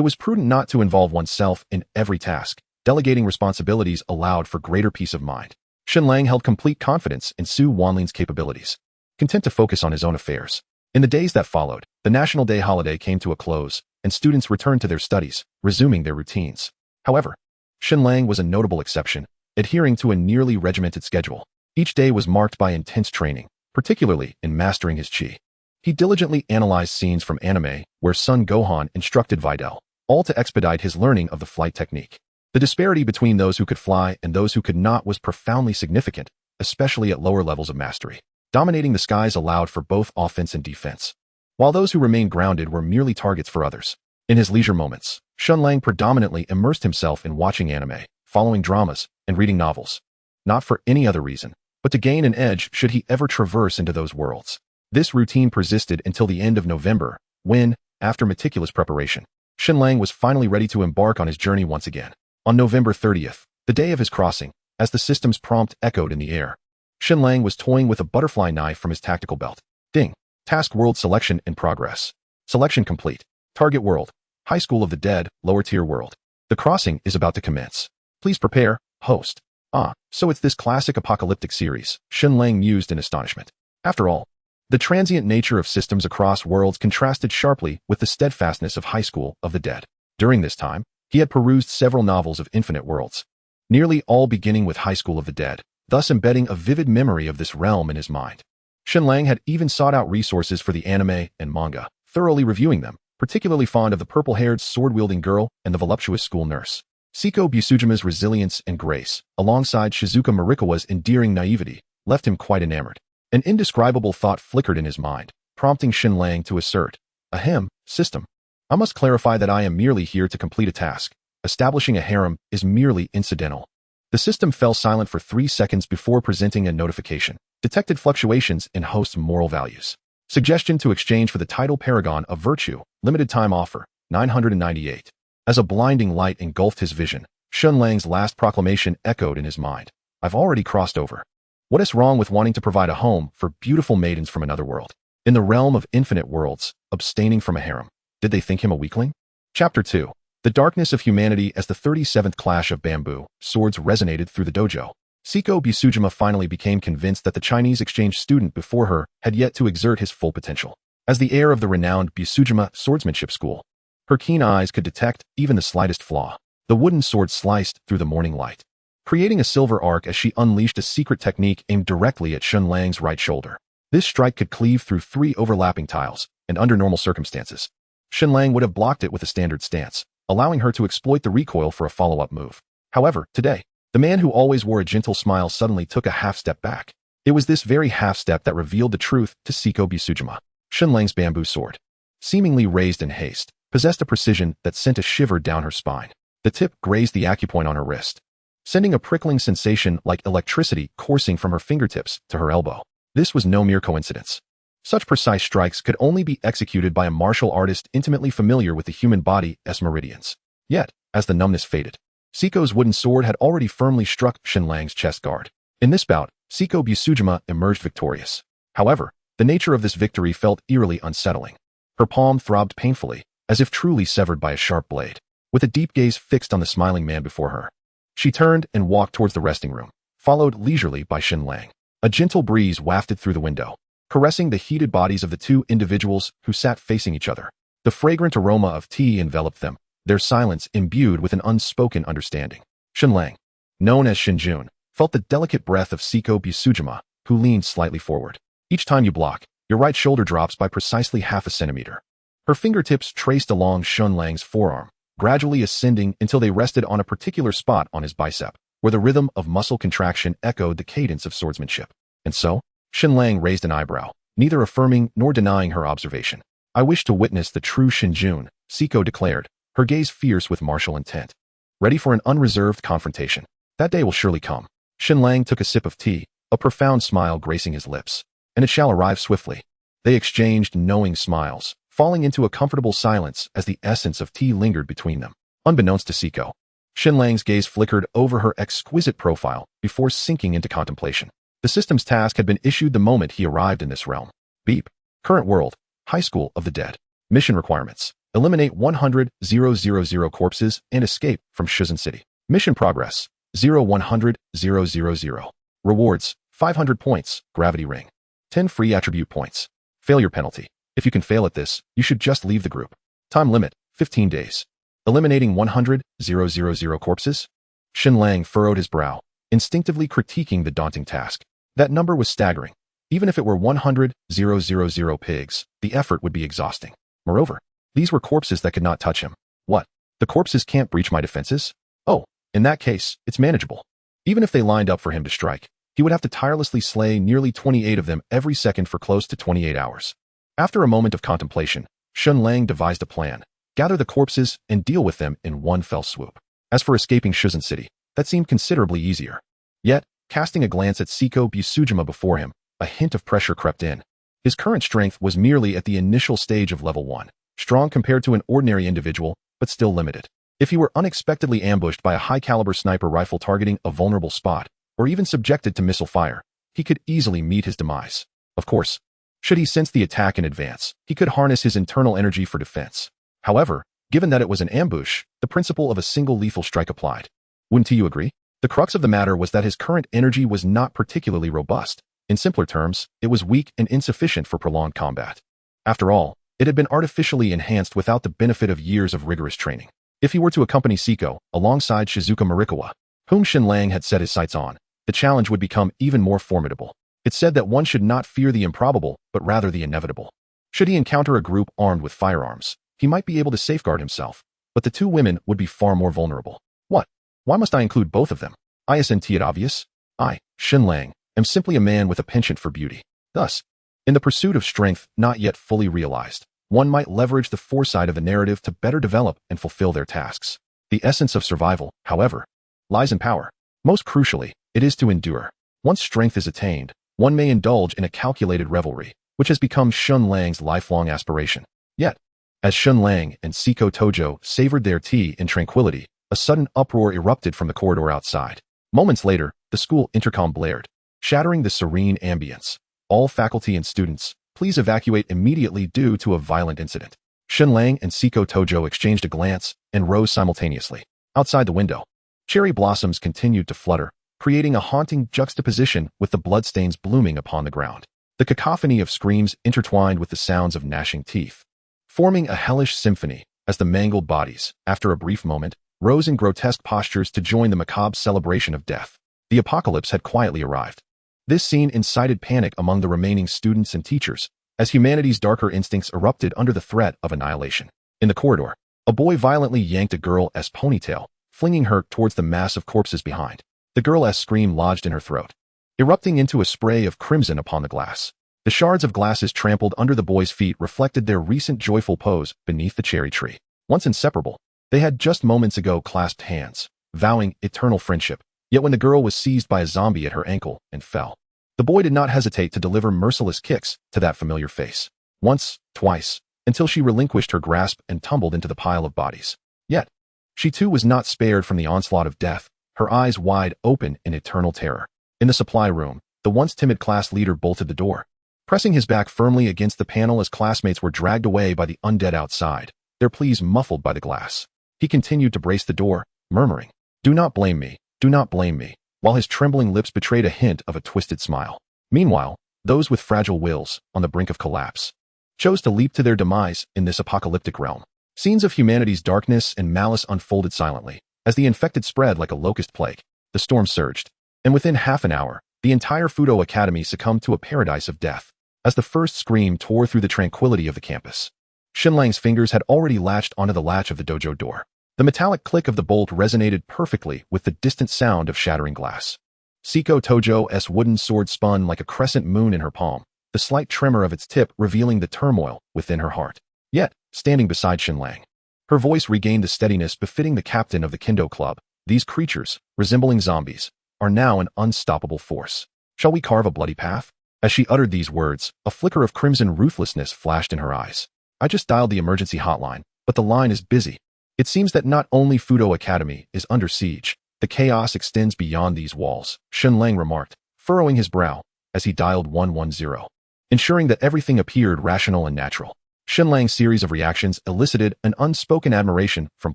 was prudent not to involve oneself in every task. Delegating responsibilities allowed for greater peace of mind. Shen Lang held complete confidence in Su Wanlin's capabilities, content to focus on his own affairs. In the days that followed, the National Day holiday came to a close, and students returned to their studies, resuming their routines. However, Shen Lang was a notable exception, adhering to a nearly regimented schedule. Each day was marked by intense training, particularly in mastering his chi. He diligently analyzed scenes from anime where Son Gohan instructed Videl, all to expedite his learning of the flight technique. The disparity between those who could fly and those who could not was profoundly significant, especially at lower levels of mastery. Dominating the skies allowed for both offense and defense, while those who remained grounded were merely targets for others. In his leisure moments, Shen Lang predominantly immersed himself in watching anime, following dramas, and reading novels. Not for any other reason, but to gain an edge should he ever traverse into those worlds. This routine persisted until the end of November, when, after meticulous preparation, Shen Lang was finally ready to embark on his journey once again. On November 30th, the day of his crossing, as the system's prompt echoed in the air, Shen Lang was toying with a butterfly knife from his tactical belt. Ding! Task World Selection in progress. Selection complete. Target World. High School of the Dead, Lower Tier World. The crossing is about to commence. Please prepare, host. Ah, so it's this classic apocalyptic series, Shen Lang mused in astonishment. After all, the transient nature of systems across worlds contrasted sharply with the steadfastness of High School of the Dead. During this time, he had perused several novels of Infinite Worlds, nearly all beginning with High School of the Dead, thus embedding a vivid memory of this realm in his mind. Shen Lang had even sought out resources for the anime and manga, thoroughly reviewing them, particularly fond of the purple-haired sword-wielding girl and the voluptuous school nurse. Seiko Busujima's resilience and grace, alongside Shizuka Marikawa's endearing naivety, left him quite enamored. An indescribable thought flickered in his mind, prompting Shen Lang to assert, "Ahem, system. I must clarify that I am merely here to complete a task. Establishing a harem is merely incidental." The system fell silent for 3 seconds before presenting a notification. Detected fluctuations in host's moral values. Suggestion to exchange for the title Paragon of Virtue. Limited time offer. 998. As a blinding light engulfed his vision, Shen Lang's last proclamation echoed in his mind. I've already crossed over. What is wrong with wanting to provide a home for beautiful maidens from another world? In the realm of infinite worlds, abstaining from a harem. Did they think him a weakling? Chapter 2. The darkness of humanity. As the 37th clash of bamboo swords resonated through the dojo, Seiko Busujima finally became convinced that the Chinese exchange student before her had yet to exert his full potential. As the heir of the renowned Busujima Swordsmanship School, her keen eyes could detect even the slightest flaw. The wooden sword sliced through the morning light, creating a silver arc as she unleashed a secret technique aimed directly at Shen Lang's right shoulder. This strike could cleave through 3 overlapping tiles, and under normal circumstances, Shen Lang would have blocked it with a standard stance, allowing her to exploit the recoil for a follow-up move. However, today, the man who always wore a gentle smile suddenly took a half-step back. It was this very half-step that revealed the truth to Seiko Busujima. Shen Lang's bamboo sword, seemingly raised in haste, possessed a precision that sent a shiver down her spine. The tip grazed the acupoint on her wrist, sending a prickling sensation like electricity coursing from her fingertips to her elbow. This was no mere coincidence. Such precise strikes could only be executed by a martial artist intimately familiar with the human body as meridians. Yet, as the numbness faded, Seiko's wooden sword had already firmly struck Shen Lang's chest guard. In this bout, Seiko Busujima emerged victorious. However, the nature of this victory felt eerily unsettling. Her palm throbbed painfully, as if truly severed by a sharp blade. With a deep gaze fixed on the smiling man before her, she turned and walked towards the resting room, followed leisurely by Shen Lang. A gentle breeze wafted through the window, caressing the heated bodies of the two individuals who sat facing each other. The fragrant aroma of tea enveloped them, their silence imbued with an unspoken understanding. Shen Lang, known as Shinjun, felt the delicate breath of Seiko Busujima, who leaned slightly forward. Each time you block, your right shoulder drops by precisely half a centimeter. Her fingertips traced along Shen Lang's forearm, gradually ascending until they rested on a particular spot on his bicep, where the rhythm of muscle contraction echoed the cadence of swordsmanship. And so, Shen Lang raised an eyebrow, neither affirming nor denying her observation. I wish to witness the true Shinjun, Seiko declared, her gaze fierce with martial intent. Ready for an unreserved confrontation. That day will surely come. Shen Lang took a sip of tea, a profound smile gracing his lips. And it shall arrive swiftly. They exchanged knowing smiles, falling into a comfortable silence as the essence of tea lingered between them. Unbeknownst to Seiko, Shen Lang's gaze flickered over her exquisite profile before sinking into contemplation. The system's task had been issued the moment he arrived in this realm. Beep. Current world. High School of the Dead. Mission requirements. Eliminate 100,000 corpses and escape from Shenzhen City. Mission progress. 0,100,000. Rewards. 500 points. Gravity ring. 10 free attribute points. Failure penalty. If you can fail at this, you should just leave the group. Time limit. 15 days. Eliminating 100,000 corpses? Shen Lang furrowed his brow, instinctively critiquing the daunting task. That number was staggering. Even if it were 100,000 pigs, the effort would be exhausting. Moreover, these were corpses that could not touch him. What? The corpses can't breach my defenses? Oh, in that case, it's manageable. Even if they lined up for him to strike, he would have to tirelessly slay nearly 28 of them every second for close to 28 hours. After a moment of contemplation, Shen Lang devised a plan: gather the corpses and deal with them in one fell swoop. As for escaping Shenzhen City, that seemed considerably easier. Yet, casting a glance at Seiko Busujima before him, a hint of pressure crept in. His current strength was merely at the initial stage of level 1, strong compared to an ordinary individual, but still limited. If he were unexpectedly ambushed by a high-caliber sniper rifle targeting a vulnerable spot, or even subjected to missile fire, he could easily meet his demise. Of course, should he sense the attack in advance, he could harness his internal energy for defense. However, given that it was an ambush, the principle of a single lethal strike applied. Wouldn't you agree? The crux of the matter was that his current energy was not particularly robust. In simpler terms, it was weak and insufficient for prolonged combat. After all, it had been artificially enhanced without the benefit of years of rigorous training. If he were to accompany Seiko, alongside Shizuka Marikawa, whom Shen Lang had set his sights on, the challenge would become even more formidable. It said that one should not fear the improbable, but rather the inevitable. Should he encounter a group armed with firearms, he might be able to safeguard himself, but the two women would be far more vulnerable. What? Why must I include both of them? Isn't it obvious? I, Shen Lang, am simply a man with a penchant for beauty. Thus, in the pursuit of strength not yet fully realized, one might leverage the foresight of the narrative to better develop and fulfill their tasks. The essence of survival, however, lies in power. Most crucially, it is to endure. Once strength is attained, one may indulge in a calculated revelry, which has become Shen Lang's lifelong aspiration. Yet, as Shen Lang and Seiko Tojo savored their tea in tranquility, a sudden uproar erupted from the corridor outside. Moments later, the school intercom blared, shattering the serene ambience. All faculty and students, please evacuate immediately due to a violent incident. Shen Lang and Seiko Tojo exchanged a glance and rose simultaneously. Outside the window, cherry blossoms continued to flutter, creating a haunting juxtaposition with the bloodstains blooming upon the ground. The cacophony of screams intertwined with the sounds of gnashing teeth, forming a hellish symphony as the mangled bodies, after a brief moment, rose in grotesque postures to join the macabre celebration of death. The apocalypse had quietly arrived. This scene incited panic among the remaining students and teachers, as humanity's darker instincts erupted under the threat of annihilation. In the corridor, a boy violently yanked a girl's ponytail, flinging her towards the mass of corpses behind. The girl's scream lodged in her throat, erupting into a spray of crimson upon the glass. The shards of glasses trampled under the boy's feet reflected their recent joyful pose beneath the cherry tree. Once inseparable, they had just moments ago clasped hands, vowing eternal friendship. Yet when the girl was seized by a zombie at her ankle and fell, the boy did not hesitate to deliver merciless kicks to that familiar face. Once, twice, until she relinquished her grasp and tumbled into the pile of bodies. Yet, she too was not spared from the onslaught of death, her eyes wide open in eternal terror. In the supply room, the once timid class leader bolted the door, pressing his back firmly against the panel as classmates were dragged away by the undead outside, their pleas muffled by the glass. He continued to brace the door, murmuring, "Do not blame me. Do not blame me," while his trembling lips betrayed a hint of a twisted smile. Meanwhile, those with fragile wills, on the brink of collapse, chose to leap to their demise in this apocalyptic realm. Scenes of humanity's darkness and malice unfolded silently. As the infected spread like a locust plague, the storm surged, and within half an hour, the entire Fudo Academy succumbed to a paradise of death. As the first scream tore through the tranquility of the campus, Shen Lang's fingers had already latched onto the latch of the dojo door. The metallic click of the bolt resonated perfectly with the distant sound of shattering glass. Seiko Tojo's wooden sword spun like a crescent moon in her palm, the slight tremor of its tip revealing the turmoil within her heart. Yet, standing beside Shen Lang, her voice regained the steadiness befitting the captain of the Kendo Club. These creatures, resembling zombies, are now an unstoppable force. Shall we carve a bloody path? As she uttered these words, a flicker of crimson ruthlessness flashed in her eyes. I just dialed the emergency hotline, but the line is busy. It seems that not only Fudo Academy is under siege, the chaos extends beyond these walls, Shen Lang remarked, furrowing his brow as he dialed 110, ensuring that everything appeared rational and natural. Shen Lang's series of reactions elicited an unspoken admiration from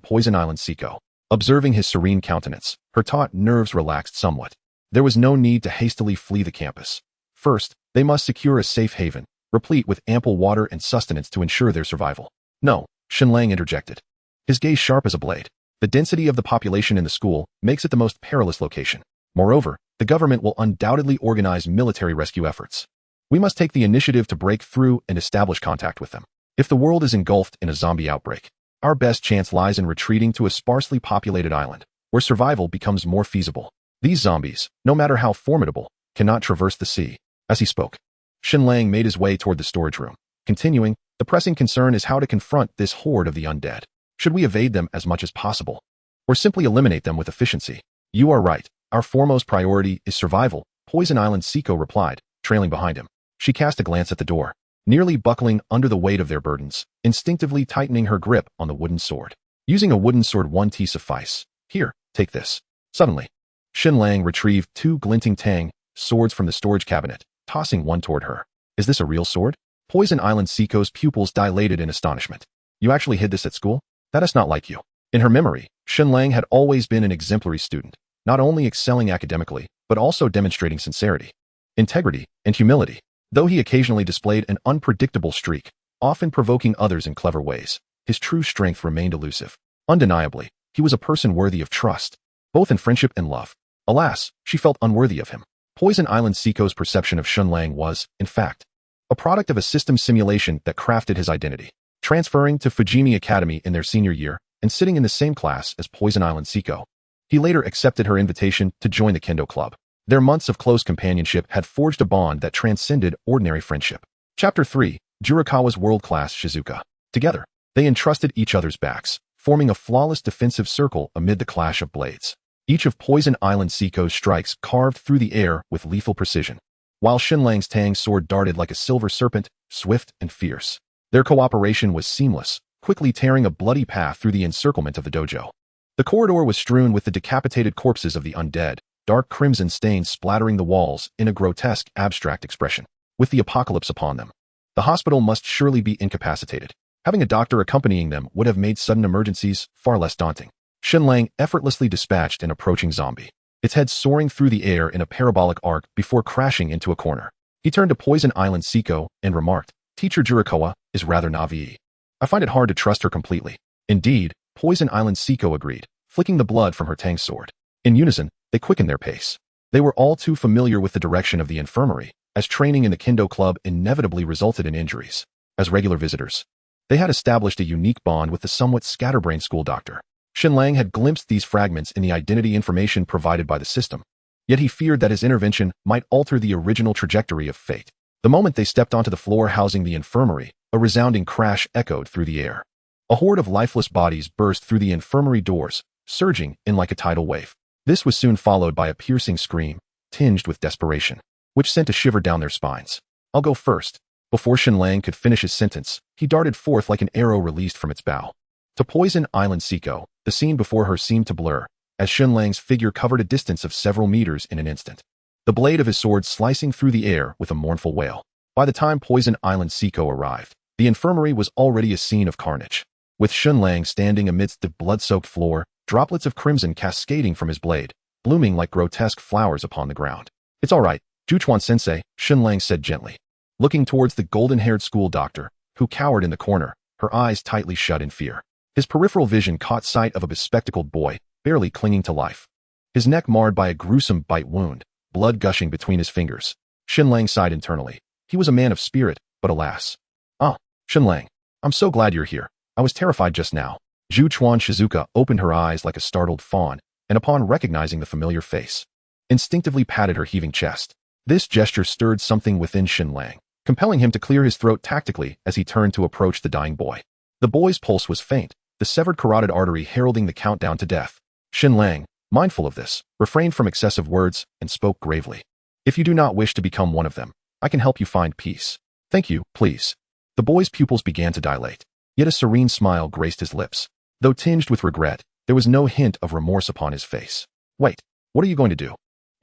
Poison Island Siko. Observing his serene countenance, her taut nerves relaxed somewhat. There was no need to hastily flee the campus. First, they must secure a safe haven, replete with ample water and sustenance to ensure their survival. No, Shen Lang interjected, his gaze sharp as a blade. The density of the population in the school makes it the most perilous location. Moreover, the government will undoubtedly organize military rescue efforts. We must take the initiative to break through and establish contact with them. If the world is engulfed in a zombie outbreak, our best chance lies in retreating to a sparsely populated island, where survival becomes more feasible. These zombies, no matter how formidable, cannot traverse the sea. As he spoke, Shen Lang made his way toward the storage room. Continuing, the pressing concern is how to confront this horde of the undead. Should we evade them as much as possible, or simply eliminate them with efficiency? You are right. Our foremost priority is survival, Poison Island Siko replied, trailing behind him. She cast a glance at the door, nearly buckling under the weight of their burdens, instinctively tightening her grip on the wooden sword. Using a wooden sword won't suffice. Here, take this. Suddenly, Shen Lang retrieved 2 glinting tang swords from the storage cabinet, tossing one toward her. Is this a real sword? Poison Island Siko's pupils dilated in astonishment. You actually hid this at school? That is not like you. In her memory, Shen Lang had always been an exemplary student, not only excelling academically, but also demonstrating sincerity, integrity, and humility. Though he occasionally displayed an unpredictable streak, often provoking others in clever ways, his true strength remained elusive. Undeniably, he was a person worthy of trust, both in friendship and love. Alas, she felt unworthy of him. Poison Island Siko's perception of Shen Lang was, in fact, a product of a system simulation that crafted his identity. Transferring to Fujimi Academy in their senior year and sitting in the same class as Poison Island Siko, he later accepted her invitation to join the Kendo Club. Their months of close companionship had forged a bond that transcended ordinary friendship. Chapter 3, Jurikawa's World-Class Shizuka. Together, they entrusted each other's backs, forming a flawless defensive circle amid the clash of blades. Each of Poison Island Siko's strikes carved through the air with lethal precision, while Shen Lang's tang sword darted like a silver serpent, swift and fierce. Their cooperation was seamless, quickly tearing a bloody path through the encirclement of the dojo. The corridor was strewn with the decapitated corpses of the undead, dark crimson stains splattering the walls in a grotesque, abstract expression. With the apocalypse upon them, the hospital must surely be incapacitated. Having a doctor accompanying them would have made sudden emergencies far less daunting. Shen Lang effortlessly dispatched an approaching zombie, its head soaring through the air in a parabolic arc before crashing into a corner. He turned to Poison Island Siko and remarked, Teacher Jurikawa is rather naive. I find it hard to trust her completely. Indeed, Poison Island Siko agreed, flicking the blood from her tang sword. In unison, they quickened their pace. They were all too familiar with the direction of the infirmary, as training in the Kendo Club inevitably resulted in injuries. As regular visitors, they had established a unique bond with the somewhat scatterbrained school doctor. Shen Lang had glimpsed these fragments in the identity information provided by the system, yet he feared that his intervention might alter the original trajectory of fate. The moment they stepped onto the floor housing the infirmary, a resounding crash echoed through the air. A horde of lifeless bodies burst through the infirmary doors, surging in like a tidal wave. This was soon followed by a piercing scream, tinged with desperation, which sent a shiver down their spines. I'll go first. Before Shen Lang could finish his sentence, he darted forth like an arrow released from its bow. To Poison Island Siko, the scene before her seemed to blur, as Shen Lang's figure covered a distance of several meters in an instant, the blade of his sword slicing through the air with a mournful wail. By the time Poison Island Siko arrived, the infirmary was already a scene of carnage. With Shen Lang standing amidst the blood-soaked floor, droplets of crimson cascading from his blade, blooming like grotesque flowers upon the ground. It's all right, Juchuan-sensei, Shen Lang said gently, looking towards the golden-haired school doctor, who cowered in the corner, her eyes tightly shut in fear. His peripheral vision caught sight of a bespectacled boy, barely clinging to life. His neck marred by a gruesome bite wound, blood gushing between his fingers. Shen Lang sighed internally. He was a man of spirit, but alas. Ah, Shen Lang, I'm so glad you're here. I was terrified just now. Zhu Chuan Shizuka opened her eyes like a startled fawn, and upon recognizing the familiar face, instinctively patted her heaving chest. This gesture stirred something within Shen Lang, compelling him to clear his throat tactically as he turned to approach the dying boy. The boy's pulse was faint, the severed carotid artery heralding the countdown to death. Shen Lang, mindful of this, refrained from excessive words and spoke gravely. If you do not wish to become one of them, I can help you find peace. Thank you, please. The boy's pupils began to dilate, yet a serene smile graced his lips. Though tinged with regret, there was no hint of remorse upon his face. Wait, what are you going to do?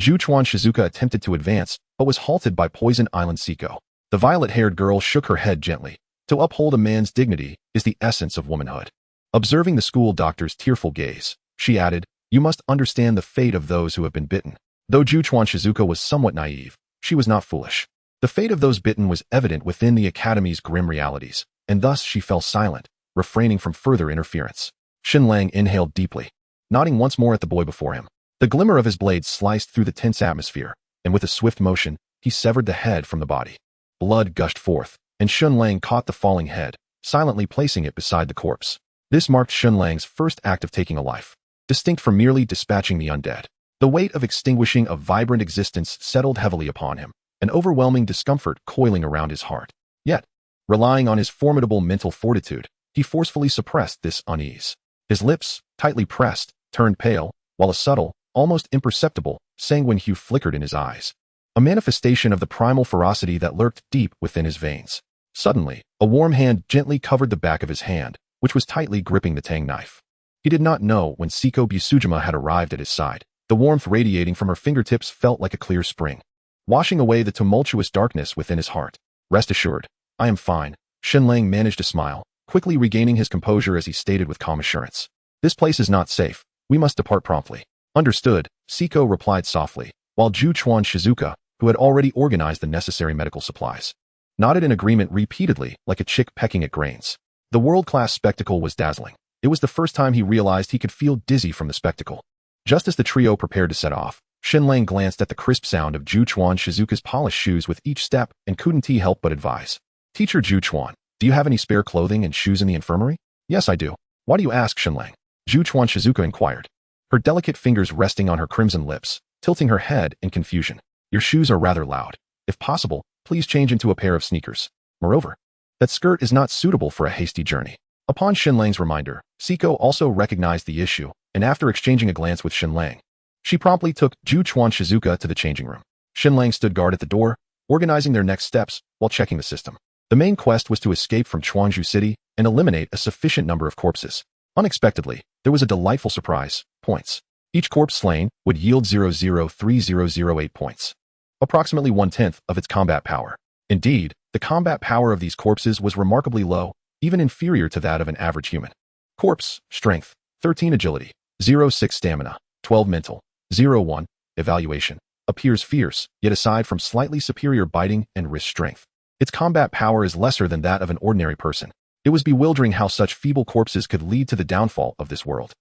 Zhuchuan Shizuka attempted to advance, but was halted by Poison Island Siko. The violet-haired girl shook her head gently. To uphold a man's dignity is the essence of womanhood. Observing the school doctor's tearful gaze, she added, you must understand the fate of those who have been bitten. Though Zhuchuan Shizuka was somewhat naive, she was not foolish. The fate of those bitten was evident within the academy's grim realities, and thus she fell silent, refraining from further interference. Shen Lang inhaled deeply, nodding once more at the boy before him. The glimmer of his blade sliced through the tense atmosphere, and with a swift motion, he severed the head from the body. Blood gushed forth, and Shen Lang caught the falling head, silently placing it beside the corpse. This marked Shen Lang's first act of taking a life, distinct from merely dispatching the undead. The weight of extinguishing a vibrant existence settled heavily upon him, an overwhelming discomfort coiling around his heart. Yet, relying on his formidable mental fortitude, he forcefully suppressed this unease. His lips, tightly pressed, turned pale, while a subtle, almost imperceptible, sanguine hue flickered in his eyes, a manifestation of the primal ferocity that lurked deep within his veins. Suddenly, a warm hand gently covered the back of his hand, which was tightly gripping the tang knife. He did not know when Siko Busujima had arrived at his side. The warmth radiating from her fingertips felt like a clear spring, washing away the tumultuous darkness within his heart. Rest assured, I am fine. Shen Lang managed to smile, quickly regaining his composure as he stated with calm assurance. This place is not safe. We must depart promptly. Understood, Siko replied softly, while Zhuchuan Shizuka, who had already organized the necessary medical supplies, nodded in agreement repeatedly like a chick pecking at grains. The world-class spectacle was dazzling. It was the first time he realized he could feel dizzy from the spectacle. Just as the trio prepared to set off, Shen Lang glanced at the crisp sound of Zhuchuan Shizuka's polished shoes with each step and couldn't he help but advise. Teacher Zhuchuan, do you have any spare clothing and shoes in the infirmary? Yes, I do. Why do you ask, Shen Lang? Zhuchuan Shizuka inquired, her delicate fingers resting on her crimson lips, tilting her head in confusion. Your shoes are rather loud. If possible, please change into a pair of sneakers. Moreover, that skirt is not suitable for a hasty journey. Upon Shen Lang's reminder, Siko also recognized the issue, and after exchanging a glance with Shen Lang, she promptly took Zhuchuan Shizuka to the changing room. Shen Lang stood guard at the door, organizing their next steps while checking the system. The main quest was to escape from Chuanzhou City and eliminate a sufficient number of corpses. Unexpectedly, there was a delightful surprise. Points. Each corpse slain would yield 0.03008 points, approximately 1/10 of its combat power. Indeed, the combat power of these corpses was remarkably low, even inferior to that of an average human. Corpse, strength, 13 agility, 0.6 stamina, 12 mental, 0.1 evaluation, appears fierce, yet aside from slightly superior biting and wrist strength, its combat power is lesser than that of an ordinary person. It was bewildering how such feeble corpses could lead to the downfall of this world.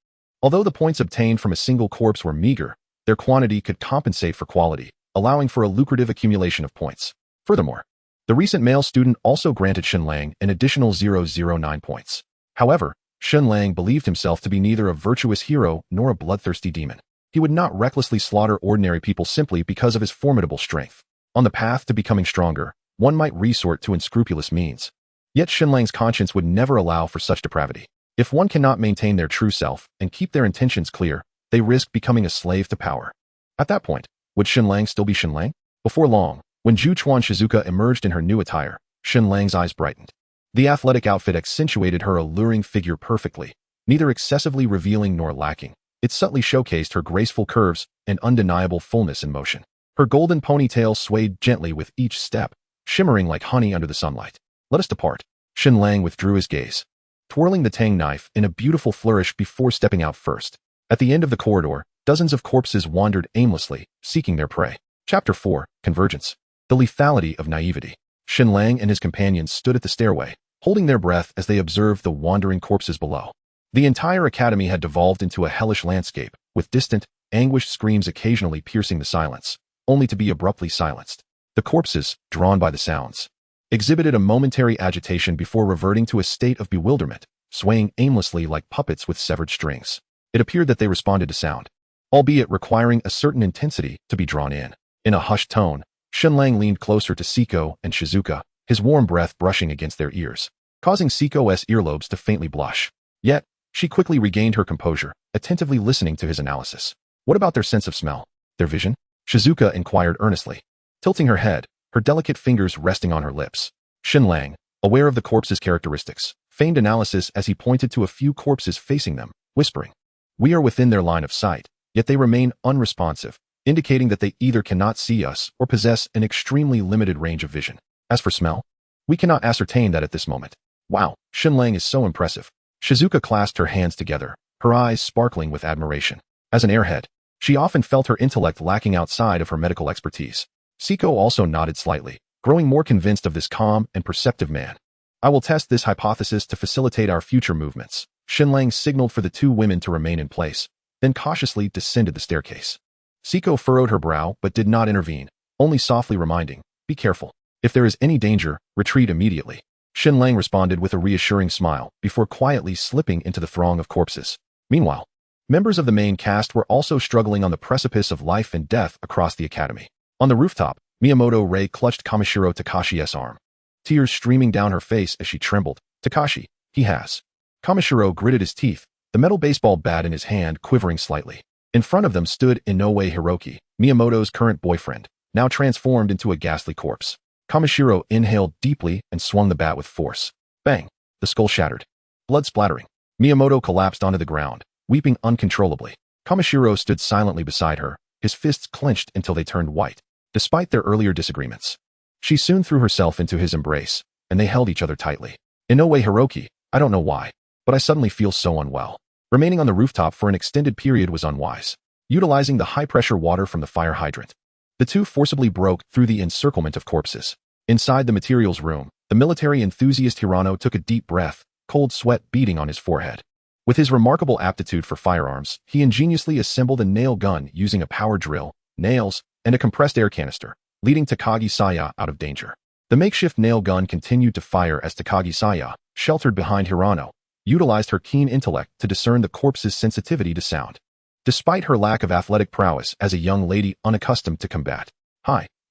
Although the points obtained from a single corpse were meager, their quantity could compensate for quality, allowing for a lucrative accumulation of points. Furthermore, the recent male student also granted Shen Lang an additional 0.09 points. However, Shen Lang believed himself to be neither a virtuous hero nor a bloodthirsty demon. He would not recklessly slaughter ordinary people simply because of his formidable strength. On the path to becoming stronger, one might resort to unscrupulous means. Yet Shen Lang's conscience would never allow for such depravity. If one cannot maintain their true self and keep their intentions clear, they risk becoming a slave to power. At that point, would Shen Lang still be Shen Lang? Before long, when Zhuchuan Shizuka emerged in her new attire, Shen Lang's eyes brightened. The athletic outfit accentuated her alluring figure perfectly, neither excessively revealing nor lacking. It subtly showcased her graceful curves and undeniable fullness in motion. Her golden ponytail swayed gently with each step, shimmering like honey under the sunlight. Let us depart. Shen Lang withdrew his gaze, twirling the tang knife in a beautiful flourish before stepping out first. At the end of the corridor, dozens of corpses wandered aimlessly, seeking their prey. Chapter 4, Convergence. The lethality of naivety. Shen Lang and his companions stood at the stairway, holding their breath as they observed the wandering corpses below. The entire academy had devolved into a hellish landscape, with distant, anguished screams occasionally piercing the silence, only to be abruptly silenced. The corpses, drawn by the sounds, exhibited a momentary agitation before reverting to a state of bewilderment, swaying aimlessly like puppets with severed strings. It appeared that they responded to sound, albeit requiring a certain intensity to be drawn in. In a hushed tone, Shen Lang leaned closer to Siko and Shizuka, his warm breath brushing against their ears, causing Siko's earlobes to faintly blush. Yet, she quickly regained her composure, attentively listening to his analysis. What about their sense of smell? Their vision? Shizuka inquired earnestly, tilting her head, her delicate fingers resting on her lips. Shen Lang, aware of the corpse's characteristics, feigned analysis as he pointed to a few corpses facing them, whispering, "We are within their line of sight, yet they remain unresponsive, indicating that they either cannot see us or possess an extremely limited range of vision. As for smell, we cannot ascertain that at this moment." Wow, Shen Lang is so impressive. Shizuka clasped her hands together, her eyes sparkling with admiration. As an airhead, she often felt her intellect lacking outside of her medical expertise. Siko also nodded slightly, growing more convinced of this calm and perceptive man. "I will test this hypothesis to facilitate our future movements." Shen Lang signaled for the two women to remain in place, then cautiously descended the staircase. Siko furrowed her brow but did not intervene, only softly reminding, "Be careful. If there is any danger, retreat immediately." Shen Lang responded with a reassuring smile before quietly slipping into the throng of corpses. Meanwhile, members of the main cast were also struggling on the precipice of life and death across the academy. On the rooftop, Miyamoto Rei clutched Kamishiro Takashi's arm, tears streaming down her face as she trembled. "Takashi, he has." Kamishiro gritted his teeth, the metal baseball bat in his hand quivering slightly. In front of them stood Inoue Hiroki, Miyamoto's current boyfriend, now transformed into a ghastly corpse. Kamishiro inhaled deeply and swung the bat with force. Bang! The skull shattered. Blood splattering. Miyamoto collapsed onto the ground, weeping uncontrollably. Kamishiro stood silently beside her, his fists clenched until they turned white. Despite their earlier disagreements, she soon threw herself into his embrace, and they held each other tightly. "Inoue Hiroki, I don't know why, but I suddenly feel so unwell." Remaining on the rooftop for an extended period was unwise. Utilizing the high-pressure water from the fire hydrant, the two forcibly broke through the encirclement of corpses. Inside the materials room, the military enthusiast Hirano took a deep breath, cold sweat beading on his forehead. With his remarkable aptitude for firearms, he ingeniously assembled a nail gun using a power drill, nails, and a compressed air canister, leading Takagi Saya out of danger. The makeshift nail gun continued to fire as Takagi Saya, sheltered behind Hirano, utilized her keen intellect to discern the corpse's sensitivity to sound. Despite her lack of athletic prowess as a young lady unaccustomed to combat,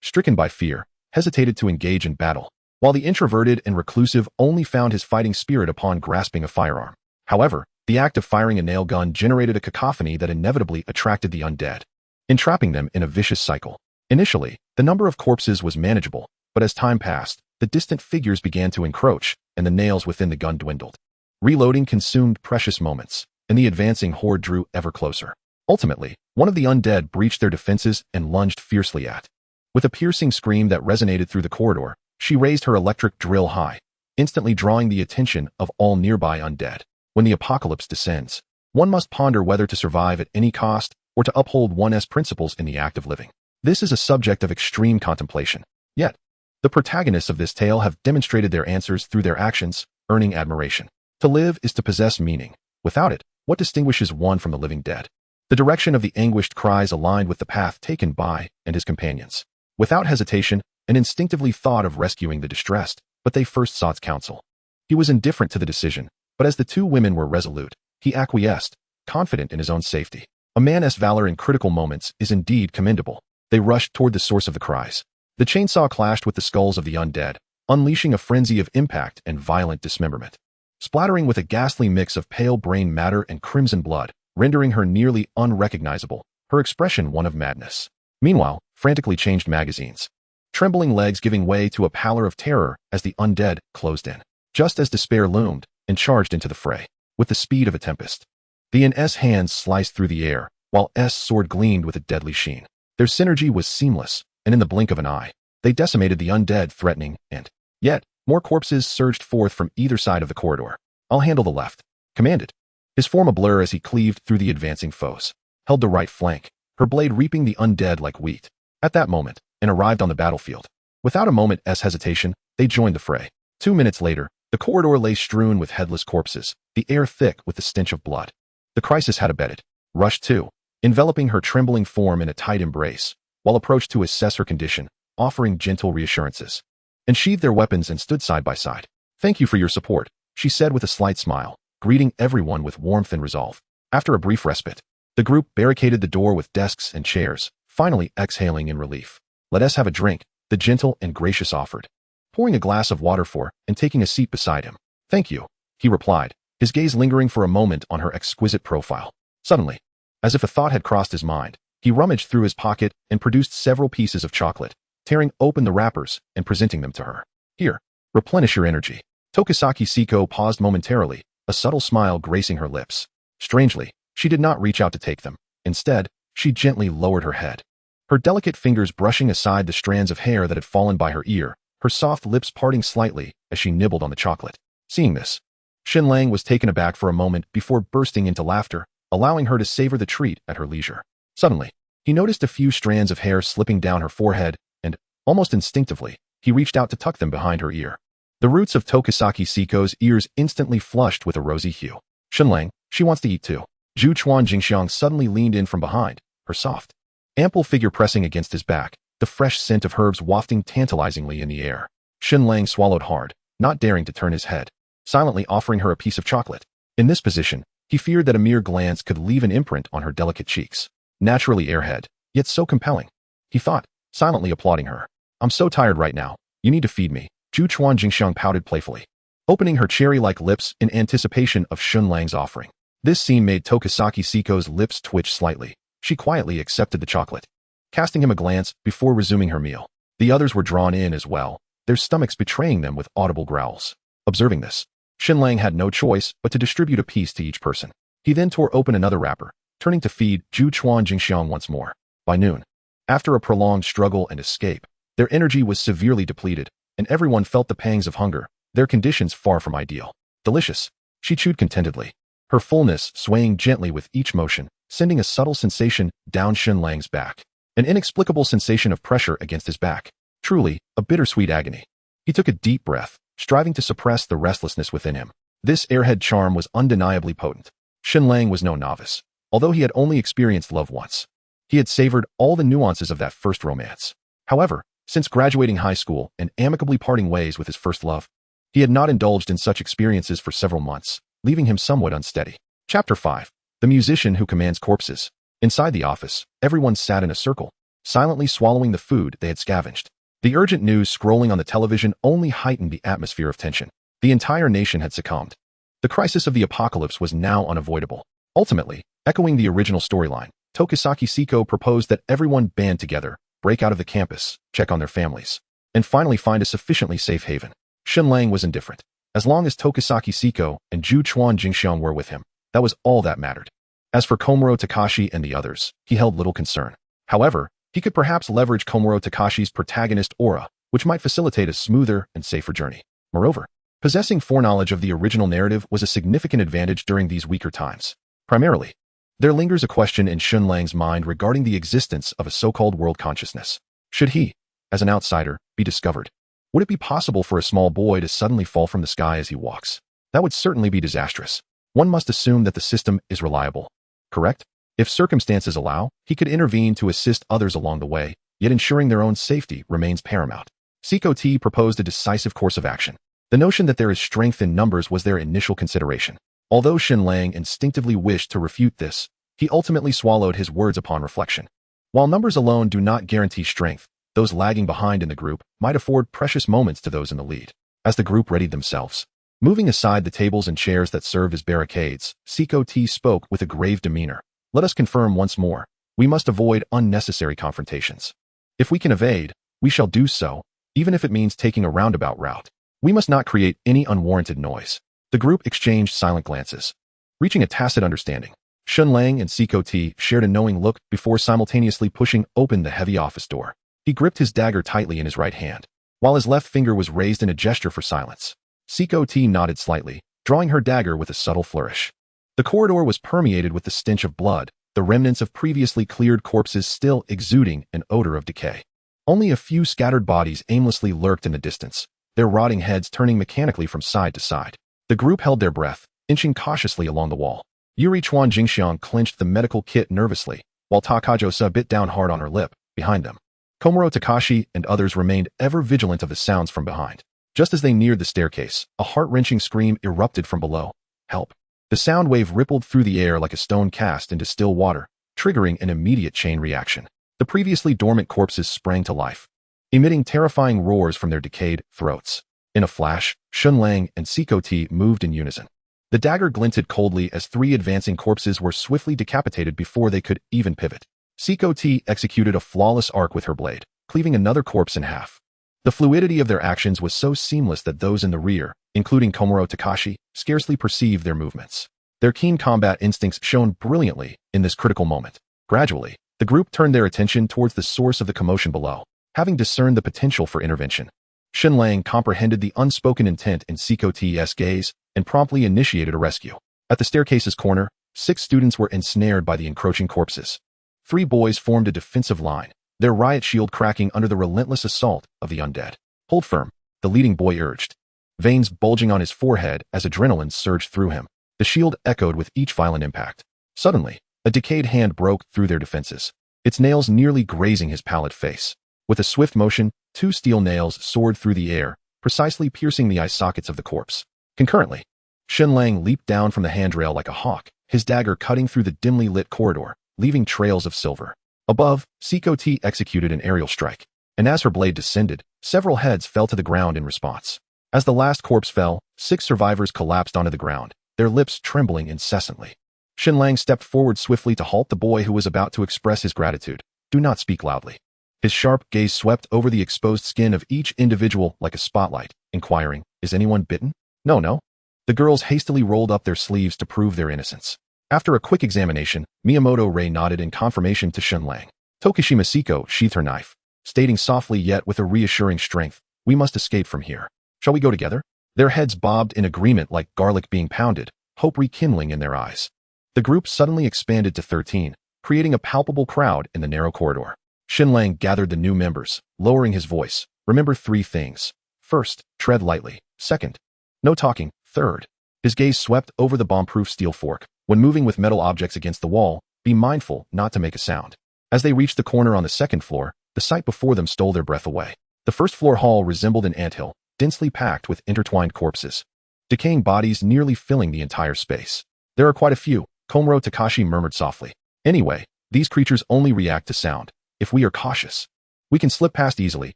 stricken by fear, hesitated to engage in battle, while the introverted and reclusive only found his fighting spirit upon grasping a firearm. However, the act of firing a nail gun generated a cacophony that inevitably attracted the undead, entrapping them in a vicious cycle. Initially, the number of corpses was manageable, but as time passed, the distant figures began to encroach, and the nails within the gun dwindled. Reloading consumed precious moments, and the advancing horde drew ever closer. Ultimately, one of the undead breached their defenses and lunged fiercely at. With a piercing scream that resonated through the corridor, she raised her electric drill high, instantly drawing the attention of all nearby undead. When the apocalypse descends, one must ponder whether to survive at any cost or to uphold one's principles in the act of living. This is a subject of extreme contemplation. Yet, the protagonists of this tale have demonstrated their answers through their actions, earning admiration. To live is to possess meaning. Without it, what distinguishes one from the living dead? The direction of the anguished cries aligned with the path taken by and his companions. Without hesitation, and instinctively thought of rescuing the distressed, but they first sought counsel. He was indifferent to the decision, but as the two women were resolute, he acquiesced, confident in his own safety. A man's valor in critical moments is indeed commendable. They rushed toward the source of the cries. The chainsaw clashed with the skulls of the undead, unleashing a frenzy of impact and violent dismemberment. Splattering with a ghastly mix of pale brain matter and crimson blood, rendering her nearly unrecognizable, her expression one of madness. Meanwhile, frantically changed magazines. Trembling legs giving way to a pallor of terror as the undead closed in. Just as despair loomed and charged into the fray, with the speed of a tempest. The NS hands sliced through the air, while S sword gleamed with a deadly sheen. Their synergy was seamless, and in the blink of an eye, they decimated the undead threatening, and yet, more corpses surged forth from either side of the corridor. "I'll handle the left," commanded. His form a blur as he cleaved through the advancing foes. Held the right flank, her blade reaping the undead like wheat. At that moment, and arrived on the battlefield. Without a moment's hesitation, they joined the fray. 2 minutes later, the corridor lay strewn with headless corpses, the air thick with the stench of blood. The crisis had abetted. Rushed too, enveloping her trembling form in a tight embrace, while approached to assess her condition, offering gentle reassurances. And sheathed their weapons and stood side by side. "Thank you for your support," she said with a slight smile, greeting everyone with warmth and resolve. After a brief respite, the group barricaded the door with desks and chairs, finally exhaling in relief. "Let us have a drink," the gentle and gracious offered, pouring a glass of water for and taking a seat beside him. "Thank you," he replied, his gaze lingering for a moment on her exquisite profile. Suddenly, as if a thought had crossed his mind, he rummaged through his pocket and produced several pieces of chocolate, tearing open the wrappers and presenting them to her. "Here, Replenish your energy. Tokisaki Siko paused momentarily, a subtle smile gracing her lips. Strangely, she did not reach out to take them. Instead, she gently lowered her head. Her delicate fingers brushing aside the strands of hair that had fallen by her ear, her soft lips parting slightly as she nibbled on the chocolate. Seeing this, Shen Lang was taken aback for a moment before bursting into laughter, allowing her to savor the treat at her leisure. Suddenly, he noticed a few strands of hair slipping down her forehead, and, almost instinctively, he reached out to tuck them behind her ear. The roots of Tokisaki Siko's ears instantly flushed with a rosy hue. Shen Lang, she wants to eat too. Zhu Chuan Jingxiang suddenly leaned in from behind, her soft, ample figure pressing against his back, the fresh scent of herbs wafting tantalizingly in the air. Shen Lang swallowed hard, not daring to turn his head, silently offering her a piece of chocolate. In this position, he feared that a mere glance could leave an imprint on her delicate cheeks. Naturally airhead, yet so compelling. He thought, silently applauding her. I'm so tired right now. You need to feed me. Zhu Chuan Jingxiang pouted playfully, opening her cherry-like lips in anticipation of Shen Lang's offering. This scene made Tokisaki Siko's lips twitch slightly. She quietly accepted the chocolate, casting him a glance before resuming her meal. The others were drawn in as well, their stomachs betraying them with audible growls. Observing this, Shen Lang had no choice but to distribute a piece to each person. He then tore open another wrapper, turning to feed Zhu Chuan Jingxiang once more. By noon, after a prolonged struggle and escape, their energy was severely depleted, and everyone felt the pangs of hunger, their conditions far from ideal. Delicious, she chewed contentedly, her fullness swaying gently with each motion, sending a subtle sensation down Shen Lang's back. An inexplicable sensation of pressure against his back. Truly, a bittersweet agony. He took a deep breath, striving to suppress the restlessness within him. This airhead charm was undeniably potent. Shen Lang was no novice, although he had only experienced love once. He had savored all the nuances of that first romance. However, since graduating high school and amicably parting ways with his first love, he had not indulged in such experiences for several months, leaving him somewhat unsteady. Chapter 5. The Musician Who Commands Corpses. Inside the office, everyone sat in a circle, silently swallowing the food they had scavenged. The urgent news scrolling on the television only heightened the atmosphere of tension. The entire nation had succumbed. The crisis of the apocalypse was now unavoidable. Ultimately, echoing the original storyline, Tokisaki Siko proposed that everyone band together, break out of the campus, check on their families, and finally find a sufficiently safe haven. Shen Lang was indifferent. As long as Tokisaki Siko and Zhu Chuan Jingxiang were with him, that was all that mattered. As for Komuro Takashi and the others, he held little concern. However, he could perhaps leverage Komuro Takashi's protagonist aura, which might facilitate a smoother and safer journey. Moreover, possessing foreknowledge of the original narrative was a significant advantage during these weaker times. Primarily, there lingers a question in Shen Lang's mind regarding the existence of a so-called world consciousness. Should he, as an outsider, be discovered? Would it be possible for a small boy to suddenly fall from the sky as he walks? That would certainly be disastrous. One must assume that the system is reliable. Correct? If circumstances allow, he could intervene to assist others along the way, yet ensuring their own safety remains paramount. Siko T proposed a decisive course of action. The notion that there is strength in numbers was their initial consideration. Although Shen Lang instinctively wished to refute this, he ultimately swallowed his words upon reflection. While numbers alone do not guarantee strength, those lagging behind in the group might afford precious moments to those in the lead. As the group readied themselves, moving aside the tables and chairs that served as barricades, Siko T spoke with a grave demeanor. Let us confirm once more, we must avoid unnecessary confrontations. If we can evade, we shall do so, even if it means taking a roundabout route. We must not create any unwarranted noise. The group exchanged silent glances, reaching a tacit understanding. Shen Lang and Siko T shared a knowing look before simultaneously pushing open the heavy office door. He gripped his dagger tightly in his right hand, while his left finger was raised in a gesture for silence. Siko T nodded slightly, drawing her dagger with a subtle flourish. The corridor was permeated with the stench of blood, the remnants of previously cleared corpses still exuding an odor of decay. Only a few scattered bodies aimlessly lurked in the distance, their rotting heads turning mechanically from side to side. The group held their breath, inching cautiously along the wall. Yuri Chuan Jingxiang clenched the medical kit nervously, while Takajosa bit down hard on her lip, behind them. Komuro Takashi and others remained ever vigilant of the sounds from behind. Just as they neared the staircase, a heart-wrenching scream erupted from below. Help! The sound wave rippled through the air like a stone cast into still water, triggering an immediate chain reaction. The previously dormant corpses sprang to life, emitting terrifying roars from their decayed throats. In a flash, Shen Lang and Siko T moved in unison. The dagger glinted coldly as three advancing corpses were swiftly decapitated before they could even pivot. Siko T executed a flawless arc with her blade, cleaving another corpse in half. The fluidity of their actions was so seamless that those in the rear, including Komuro Takashi, scarcely perceived their movements. Their keen combat instincts shone brilliantly in this critical moment. Gradually, the group turned their attention towards the source of the commotion below, having discerned the potential for intervention. Shen Lang comprehended the unspoken intent in Siko T's gaze and promptly initiated a rescue. At the staircase's corner, 6 students were ensnared by the encroaching corpses. 3 boys formed a defensive line, their riot shield cracking under the relentless assault of the undead. "Hold firm," the leading boy urged, veins bulging on his forehead as adrenaline surged through him. The shield echoed with each violent impact. Suddenly, a decayed hand broke through their defenses, its nails nearly grazing his pallid face. With a swift motion, 2 steel nails soared through the air, precisely piercing the eye sockets of the corpse. Concurrently, Shen Lang leaped down from the handrail like a hawk, his dagger cutting through the dimly lit corridor, leaving trails of silver. Above, Siko T executed an aerial strike, and as her blade descended, several heads fell to the ground in response. As the last corpse fell, 6 survivors collapsed onto the ground, their lips trembling incessantly. Shen Lang stepped forward swiftly to halt the boy who was about to express his gratitude. "Do not speak loudly." His sharp gaze swept over the exposed skin of each individual like a spotlight, inquiring, "Is anyone bitten?" No. The girls hastily rolled up their sleeves to prove their innocence. After a quick examination, Miyamoto Rei nodded in confirmation to Shen Lang. Tokishima Siko sheathed her knife, stating softly yet with a reassuring strength, "We must escape from here. Shall we go together?" Their heads bobbed in agreement like garlic being pounded, hope rekindling in their eyes. The group suddenly expanded to 13, creating a palpable crowd in the narrow corridor. Shen Lang gathered the new members, lowering his voice. "Remember 3 things. First, tread lightly. Second, no talking. Third," his gaze swept over the bomb-proof steel fork. "When moving with metal objects against the wall, be mindful not to make a sound." As they reached the corner on the 2nd floor, the sight before them stole their breath away. The 1st-floor hall resembled an anthill, densely packed with intertwined corpses, decaying bodies nearly filling the entire space. "There are quite a few," Komuro Takashi murmured softly. "Anyway, these creatures only react to sound. If we are cautious, we can slip past easily,"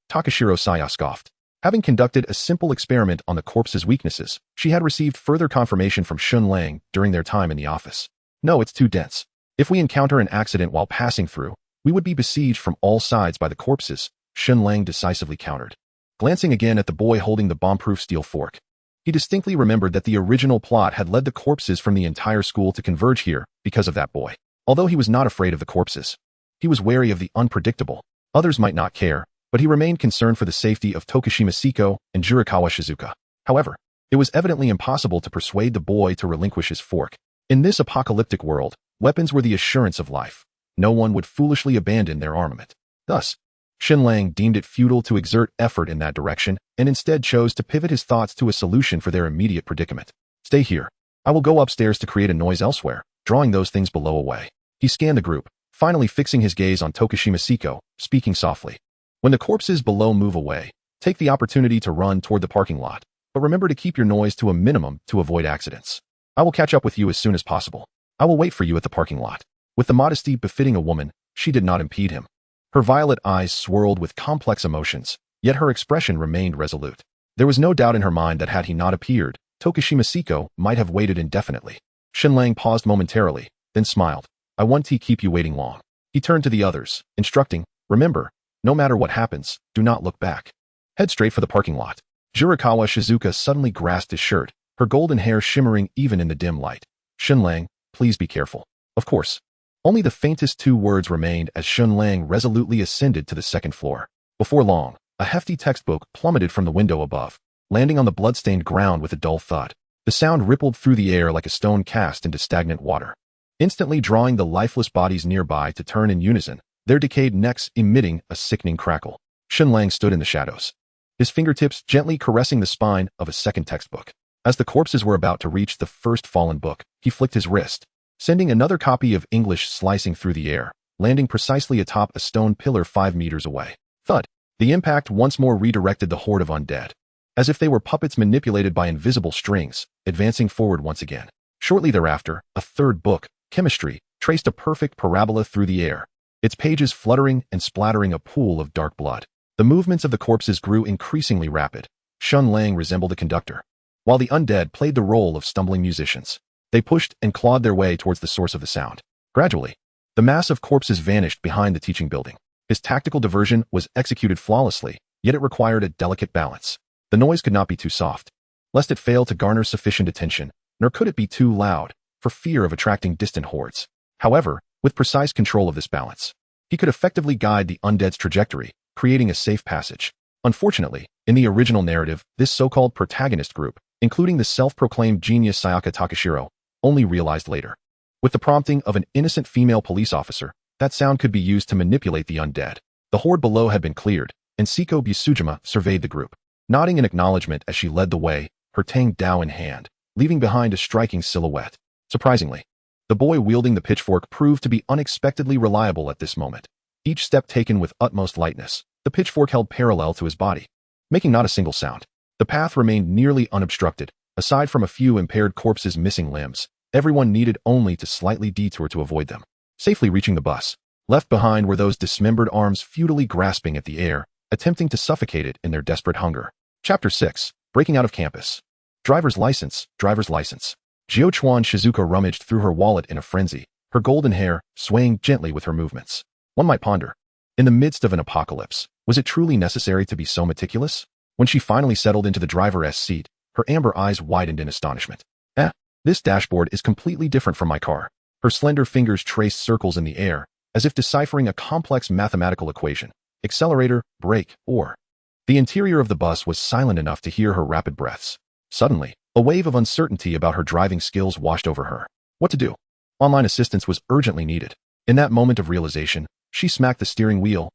Takashiro Saya scoffed. Having conducted a simple experiment on the corpse's weaknesses, she had received further confirmation from Shen Lang during their time in the office. "No, it's too dense. If we encounter an accident while passing through, we would be besieged from all sides by the corpses," Shen Lang decisively countered. Glancing again at the boy holding the bomb-proof steel fork, he distinctly remembered that the original plot had led the corpses from the entire school to converge here because of that boy. Although he was not afraid of the corpses, he was wary of the unpredictable. Others might not care, but he remained concerned for the safety of Tokishima Siko and Jurikawa Shizuka. However, it was evidently impossible to persuade the boy to relinquish his fork. In this apocalyptic world, weapons were the assurance of life. No one would foolishly abandon their armament. Thus, Shen Lang deemed it futile to exert effort in that direction and instead chose to pivot his thoughts to a solution for their immediate predicament. "Stay here. I will go upstairs to create a noise elsewhere," drawing those things below away. He scanned the group, finally fixing his gaze on Tokishima Siko, speaking softly. "When the corpses below move away, take the opportunity to run toward the parking lot, but remember to keep your noise to a minimum to avoid accidents. I will catch up with you as soon as possible. I will wait for you at the parking lot." With the modesty befitting a woman, she did not impede him. Her violet eyes swirled with complex emotions, yet her expression remained resolute. There was no doubt in her mind that had he not appeared, Tokishima Siko might have waited indefinitely. Shen Lang paused momentarily, then smiled. "I won't keep you waiting long." He turned to the others, instructing, "Remember, no matter what happens, do not look back. Head straight for the parking lot." Jurikawa Shizuka suddenly grasped his shirt, her golden hair shimmering even in the dim light. "Shen Lang, please be careful." Of course. Only the faintest 2 words remained as Shen Lang resolutely ascended to the 2nd floor. Before long, a hefty textbook plummeted from the window above, landing on the blood-stained ground with a dull thud. The sound rippled through the air like a stone cast into stagnant water, instantly drawing the lifeless bodies nearby to turn in unison, their decayed necks emitting a sickening crackle. Shen Lang stood in the shadows, his fingertips gently caressing the spine of a 2nd textbook. As the corpses were about to reach the first fallen book, he flicked his wrist, sending another copy of English slicing through the air, landing precisely atop a stone pillar 5 meters away. Thud! The impact once more redirected the horde of undead, as if they were puppets manipulated by invisible strings, advancing forward once again. Shortly thereafter, a 3rd book, Chemistry, traced a perfect parabola through the air, its pages fluttering and splattering a pool of dark blood. The movements of the corpses grew increasingly rapid. Shen Lang resembled a conductor, while the undead played the role of stumbling musicians. They pushed and clawed their way towards the source of the sound. Gradually, the mass of corpses vanished behind the teaching building. His tactical diversion was executed flawlessly, yet it required a delicate balance. The noise could not be too soft, lest it fail to garner sufficient attention, nor could it be too loud, for fear of attracting distant hordes. However, with precise control of this balance, he could effectively guide the undead's trajectory, creating a safe passage. Unfortunately, in the original narrative, this so-called protagonist group, including the self-proclaimed genius Sayaka Takashiro, only realized later. With the prompting of an innocent female police officer, that sound could be used to manipulate the undead. The horde below had been cleared, and Seiko Busujima surveyed the group, nodding in acknowledgement as she led the way, her tang dao in hand, leaving behind a striking silhouette. Surprisingly, the boy wielding the pitchfork proved to be unexpectedly reliable at this moment. Each step taken with utmost lightness, the pitchfork held parallel to his body, making not a single sound. The path remained nearly unobstructed. Aside from a few impaired corpses missing limbs, everyone needed only to slightly detour to avoid them. Safely reaching the bus, left behind were those dismembered arms futilely grasping at the air, attempting to suffocate it in their desperate hunger. Chapter 6. Breaking out of campus. Driver's license, driver's license. Jiochuan Shizuka rummaged through her wallet in a frenzy, her golden hair swaying gently with her movements. One might ponder, in the midst of an apocalypse, was it truly necessary to be so meticulous? When she finally settled into the driver's seat, her amber eyes widened in astonishment. This dashboard is completely different from my car. Her slender fingers traced circles in the air, as if deciphering a complex mathematical equation. Accelerator, brake, or... The interior of the bus was silent enough to hear her rapid breaths. Suddenly, a wave of uncertainty about her driving skills washed over her. What to do? Online assistance was urgently needed. In that moment of realization, she smacked the steering wheel.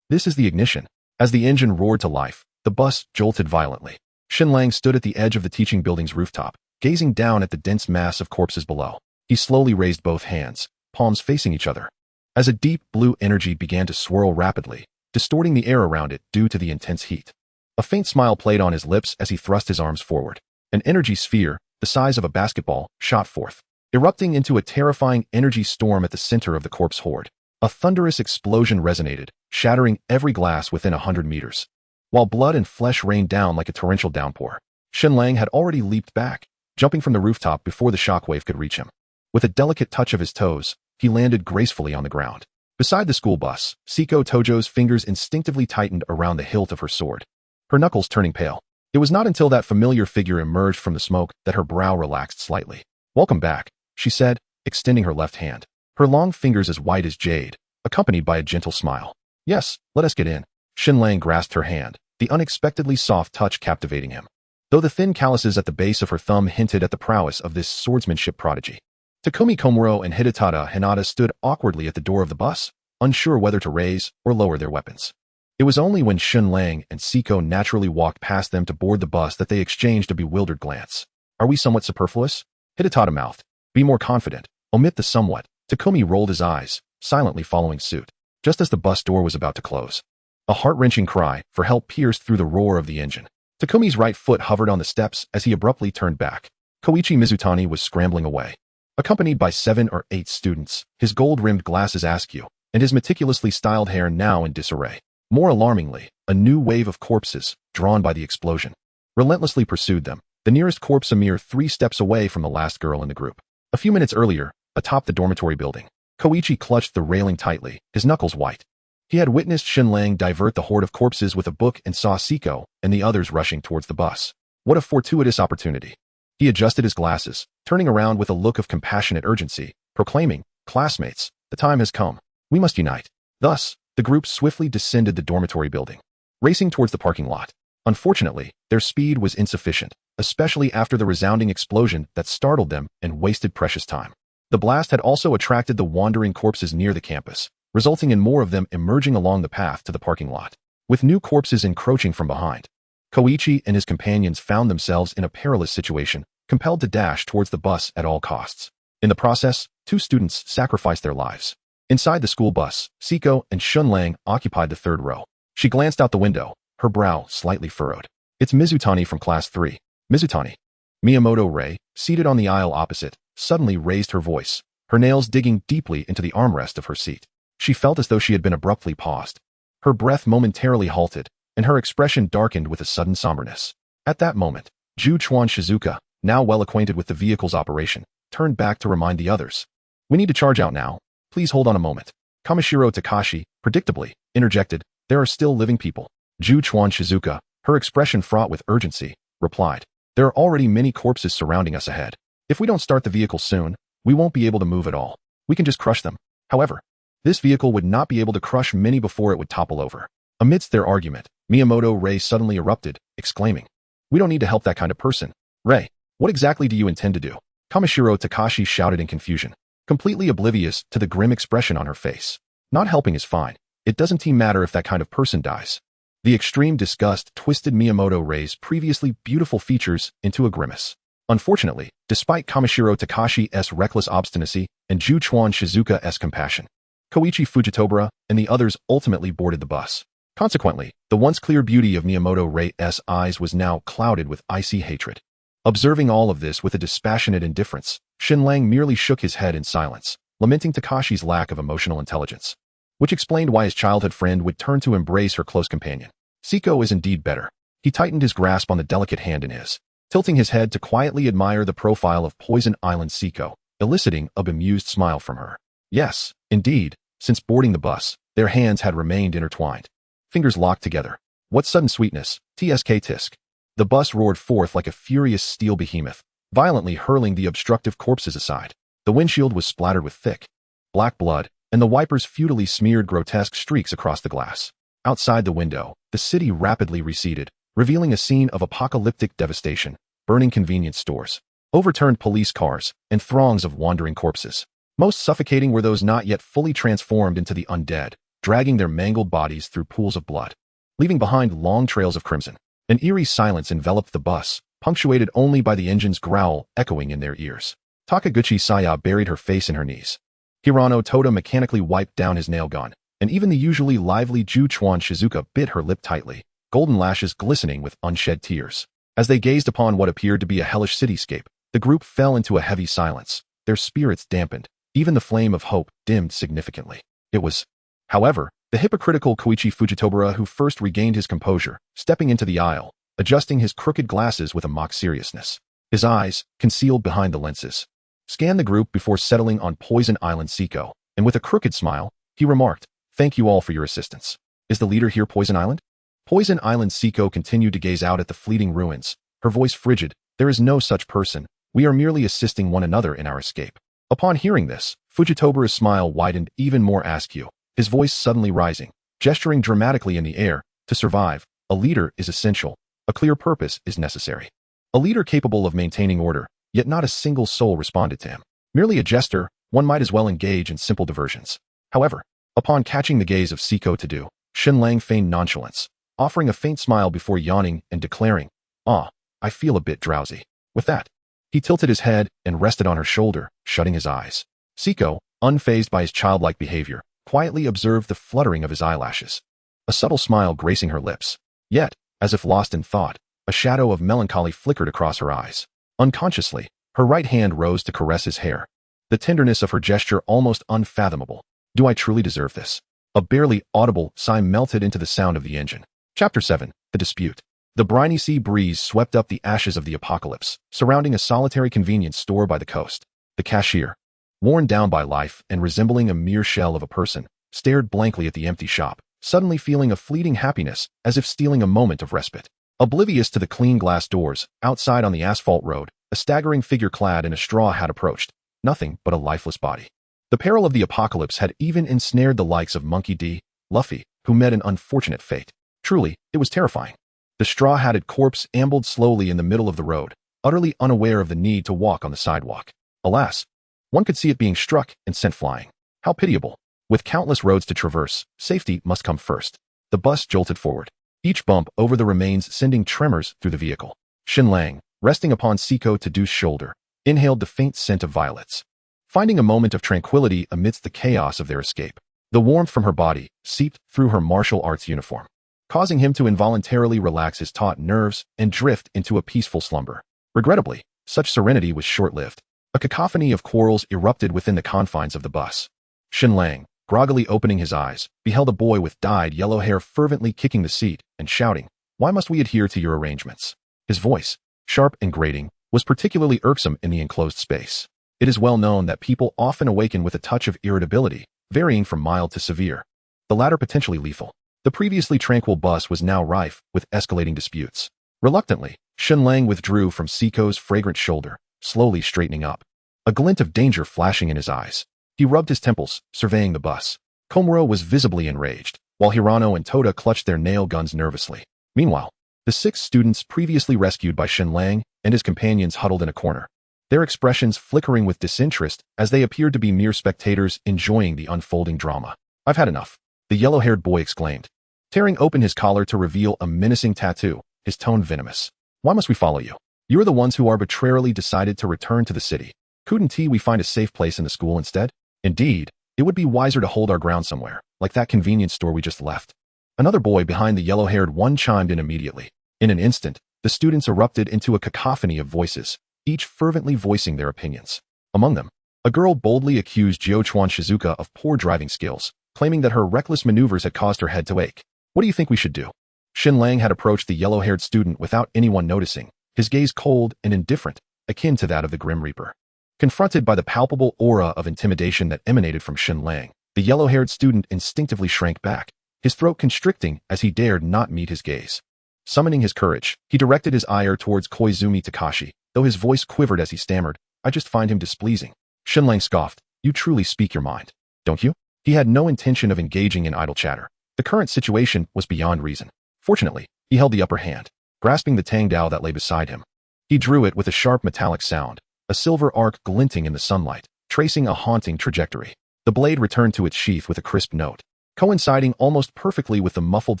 This is the ignition. As the engine roared to life, the bus jolted violently. Shen Lang stood at the edge of the teaching building's rooftop, gazing down at the dense mass of corpses below. He slowly raised both hands, palms facing each other, as a deep blue energy began to swirl rapidly, distorting the air around it due to the intense heat. A faint smile played on his lips as he thrust his arms forward. An energy sphere, the size of a basketball, shot forth, erupting into a terrifying energy storm at the center of the corpse horde. A thunderous explosion resonated, shattering every glass within 100 meters. While blood and flesh rained down like a torrential downpour, Shen Lang had already leaped back, jumping from the rooftop before the shockwave could reach him. With a delicate touch of his toes, he landed gracefully on the ground. Beside the school bus, Seiko Tojo's fingers instinctively tightened around the hilt of her sword, her knuckles turning pale. It was not until that familiar figure emerged from the smoke that her brow relaxed slightly. "Welcome back," she said, extending her left hand, her long fingers as white as jade, accompanied by a gentle smile. "Yes, let us get in." Shen Lang grasped her hand, the unexpectedly soft touch captivating him, though the thin calluses at the base of her thumb hinted at the prowess of this swordsmanship prodigy. Takumi Komuro and Hidetada Hinata stood awkwardly at the door of the bus, unsure whether to raise or lower their weapons. It was only when Shen Lang and Seiko naturally walked past them to board the bus that they exchanged a bewildered glance. "Are we somewhat superfluous?" Hidetada mouthed. "Be more confident. Omit the somewhat." Takumi rolled his eyes, silently following suit. Just as the bus door was about to close, a heart-wrenching cry for help pierced through the roar of the engine. Takumi's right foot hovered on the steps as he abruptly turned back. Koichi Mizutani was scrambling away, accompanied by 7 or 8 students, his gold-rimmed glasses askew, and his meticulously styled hair now in disarray. More alarmingly, a new wave of corpses, drawn by the explosion, relentlessly pursued them, the nearest corpse a mere 3 steps away from the last girl in the group. A few minutes earlier, atop the dormitory building, Koichi clutched the railing tightly, his knuckles white. He had witnessed Shen Lang divert the horde of corpses with a book and saw Seiko and the others rushing towards the bus. What a fortuitous opportunity. He adjusted his glasses, turning around with a look of compassionate urgency, proclaiming, "Classmates, the time has come. We must unite." Thus, the group swiftly descended the dormitory building, racing towards the parking lot. Unfortunately, their speed was insufficient, especially after the resounding explosion that startled them and wasted precious time. The blast had also attracted the wandering corpses near the campus, resulting in more of them emerging along the path to the parking lot. With new corpses encroaching from behind, Koichi and his companions found themselves in a perilous situation, compelled to dash towards the bus at all costs. In the process, 2 students sacrificed their lives. Inside the school bus, Seiko and Shen Lang occupied the 3rd row. She glanced out the window, her brow slightly furrowed. "It's Mizutani from Class 3. Mizutani." Miyamoto Rei, seated on the aisle opposite, suddenly raised her voice, her nails digging deeply into the armrest of her seat. She felt as though she had been abruptly paused. Her breath momentarily halted, and her expression darkened with a sudden somberness. At that moment, Juchuan Shizuka, now well acquainted with the vehicle's operation, turned back to remind the others. "We need to charge out now. Please hold on a moment." Kamishiro Takashi, predictably, interjected, "There are still living people." Ju Chuan Shizuka, her expression fraught with urgency, replied. There are already many corpses surrounding us ahead. If we don't start the vehicle soon, we won't be able to move at all. We can just crush them. However, this vehicle would not be able to crush many before it would topple over. Amidst their argument, Miyamoto Rei suddenly erupted, exclaiming, We don't need to help that kind of person. Rei, what exactly do you intend to do? Kamishiro Takashi shouted in confusion, completely oblivious to the grim expression on her face. Not helping is fine. It doesn't matter if that kind of person dies. The extreme disgust twisted Miyamoto Rei's previously beautiful features into a grimace. Unfortunately, despite Kamishiro Takashi's reckless obstinacy and Ju Chuan Shizuka's compassion, Koichi Fujitobara and the others ultimately boarded the bus. Consequently, the once clear beauty of Miyamoto Rei's eyes was now clouded with icy hatred. Observing all of this with a dispassionate indifference, Shen Lang merely shook his head in silence, lamenting Takashi's lack of emotional intelligence, which explained why his childhood friend would turn to embrace her close companion. Siko is indeed better. He tightened his grasp on the delicate hand in his, tilting his head to quietly admire the profile of Poison Island Siko, eliciting a bemused smile from her. Yes, indeed, since boarding the bus, their hands had remained intertwined, fingers locked together. What sudden sweetness, tsk tisk. The bus roared forth like a furious steel behemoth, violently hurling the obstructive corpses aside. The windshield was splattered with thick, black blood, and the wipers futilely smeared grotesque streaks across the glass. Outside the window, the city rapidly receded, revealing a scene of apocalyptic devastation, burning convenience stores, overturned police cars, and throngs of wandering corpses. Most suffocating were those not yet fully transformed into the undead, dragging their mangled bodies through pools of blood, leaving behind long trails of crimson. An eerie silence enveloped the bus, punctuated only by the engine's growl echoing in their ears. Takaguchi Saya buried her face in her knees. Hirano Toda mechanically wiped down his nail gun, and even the usually lively Ju Chuan Shizuka bit her lip tightly, golden lashes glistening with unshed tears. As they gazed upon what appeared to be a hellish cityscape, the group fell into a heavy silence, their spirits dampened, even the flame of hope dimmed significantly. It was, however, the hypocritical Koichi Fujitobara who first regained his composure, stepping into the aisle, adjusting his crooked glasses with a mock seriousness. His eyes, concealed behind the lenses, scanned the group before settling on Poison Island Siko, and with a crooked smile, he remarked, Thank you all for your assistance. Is the leader here Poison Island? Poison Island Siko continued to gaze out at the fleeting ruins, her voice frigid. There is no such person. We are merely assisting one another in our escape. Upon hearing this, Fujitobara's smile widened even more askew, his voice suddenly rising, gesturing dramatically in the air. To survive, a leader is essential. A clear purpose is necessary. A leader capable of maintaining order, yet not a single soul responded to him. Merely a jester, one might as well engage in simple diversions. However, upon catching the gaze of Siko Tadu, Shen Lang feigned nonchalance, offering a faint smile before yawning and declaring, I feel a bit drowsy. With that, he tilted his head and rested on her shoulder, shutting his eyes. Siko, unfazed by his childlike behavior, quietly observed the fluttering of his eyelashes, a subtle smile gracing her lips. Yet, as if lost in thought, a shadow of melancholy flickered across her eyes. Unconsciously, her right hand rose to caress his hair, the tenderness of her gesture almost unfathomable. Do I truly deserve this? A barely audible sigh melted into the sound of the engine. Chapter 7. The Dispute. The briny sea breeze swept up the ashes of the apocalypse, surrounding a solitary convenience store by the coast. The cashier, worn down by life and resembling a mere shell of a person, stared blankly at the empty shop, suddenly feeling a fleeting happiness, as if stealing a moment of respite. Oblivious to the clean glass doors, outside on the asphalt road, a staggering figure clad in a straw hat approached, nothing but a lifeless body. The peril of the apocalypse had even ensnared the likes of Monkey D. Luffy, who met an unfortunate fate. Truly, it was terrifying. The straw-hatted corpse ambled slowly in the middle of the road, utterly unaware of the need to walk on the sidewalk. Alas, one could see it being struck and sent flying. How pitiable. With countless roads to traverse, safety must come first. The bus jolted forward, each bump over the remains sending tremors through the vehicle. Shen Lang, resting upon Siko Tadu's shoulder, inhaled the faint scent of violets, finding a moment of tranquility amidst the chaos of their escape. The warmth from her body seeped through her martial arts uniform, causing him to involuntarily relax his taut nerves and drift into a peaceful slumber. Regrettably, such serenity was short-lived. A cacophony of quarrels erupted within the confines of the bus. Shen Lang, groggily opening his eyes, beheld a boy with dyed yellow hair fervently kicking the seat and shouting, "Why must we adhere to your arrangements?" His voice, sharp and grating, was particularly irksome in the enclosed space. It is well known that people often awaken with a touch of irritability, varying from mild to severe, the latter potentially lethal. The previously tranquil bus was now rife with escalating disputes. Reluctantly, Shen Lang withdrew from Siko's fragrant shoulder, slowly straightening up, a glint of danger flashing in his eyes. He rubbed his temples, surveying the bus. Komuro was visibly enraged, while Hirano and Toda clutched their nail guns nervously. Meanwhile, the 6 students previously rescued by Shen Lang and his companions huddled in a corner, their expressions flickering with disinterest as they appeared to be mere spectators enjoying the unfolding drama. "I've had enough," the yellow-haired boy exclaimed, tearing open his collar to reveal a menacing tattoo, his tone venomous. "Why must we follow you? You are the ones who arbitrarily decided to return to the city. Couldn't we find a safe place in the school instead? Indeed, it would be wiser to hold our ground somewhere, like that convenience store we just left." Another boy behind the yellow-haired one chimed in immediately. In an instant, the students erupted into a cacophony of voices, each fervently voicing their opinions. Among them, a girl boldly accused Jiochuan Shizuka of poor driving skills, claiming that her reckless maneuvers had caused her head to ache. "What do you think we should do?" Shen Lang had approached the yellow-haired student without anyone noticing, his gaze cold and indifferent, akin to that of the Grim Reaper. Confronted by the palpable aura of intimidation that emanated from Shen Lang, the yellow-haired student instinctively shrank back, his throat constricting as he dared not meet his gaze. Summoning his courage, he directed his ire towards Koizumi Takashi, though his voice quivered as he stammered, "I just find him displeasing." Shen Lang scoffed, "You truly speak your mind, don't you?" He had no intention of engaging in idle chatter. The current situation was beyond reason. Fortunately, he held the upper hand, grasping the tang dao that lay beside him. He drew it with a sharp metallic sound, a silver arc glinting in the sunlight, tracing a haunting trajectory. The blade returned to its sheath with a crisp note, coinciding almost perfectly with the muffled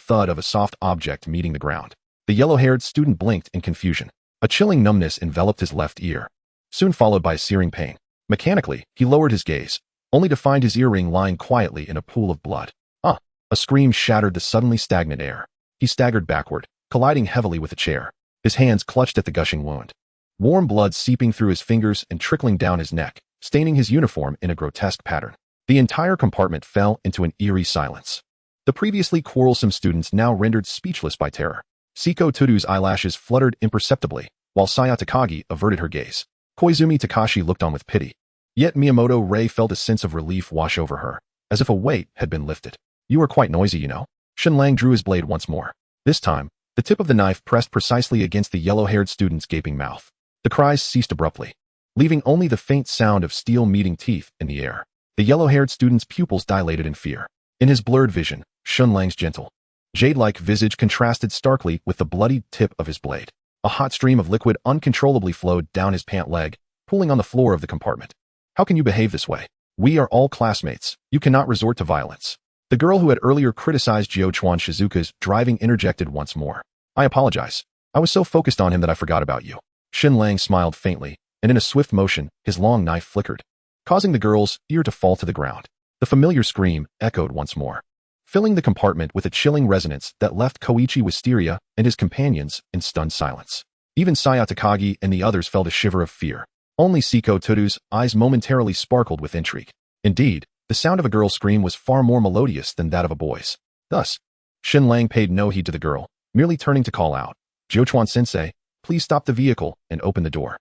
thud of a soft object meeting the ground. The yellow-haired student blinked in confusion. A chilling numbness enveloped his left ear, soon followed by a searing pain. Mechanically, he lowered his gaze, only to find his earring lying quietly in a pool of blood. "Ah!" A scream shattered the suddenly stagnant air. He staggered backward, colliding heavily with a chair. His hands clutched at the gushing wound, warm blood seeping through his fingers and trickling down his neck, staining his uniform in a grotesque pattern. The entire compartment fell into an eerie silence. The previously quarrelsome students now rendered speechless by terror. Siko Tudu's eyelashes fluttered imperceptibly, while Saya Takagi averted her gaze. Koizumi Takashi looked on with pity. Yet Miyamoto Rei felt a sense of relief wash over her, as if a weight had been lifted. "You are quite noisy, you know." Shen Lang drew his blade once more. This time, the tip of the knife pressed precisely against the yellow-haired student's gaping mouth. The cries ceased abruptly, leaving only the faint sound of steel meeting teeth in the air. The yellow-haired student's pupils dilated in fear. In his blurred vision, Shen Lang's gentle, jade-like visage contrasted starkly with the bloodied tip of his blade. A hot stream of liquid uncontrollably flowed down his pant leg, pooling on the floor of the compartment. "How can you behave this way? We are all classmates. You cannot resort to violence." The girl who had earlier criticized Jiochuan Shizuka's driving interjected once more. "I apologize. I was so focused on him that I forgot about you." Shen Lang smiled faintly, and in a swift motion, his long knife flickered, causing the girl's ear to fall to the ground. The familiar scream echoed once more, filling the compartment with a chilling resonance that left Koichi Wisteria and his companions in stunned silence. Even Saya Takagi and the others felt a shiver of fear. Only Siko Tudu's eyes momentarily sparkled with intrigue. Indeed, the sound of a girl's scream was far more melodious than that of a boy's. Thus, Shen Lang paid no heed to the girl, merely turning to call out, "Jiochuan-sensei, please stop the vehicle and open the door."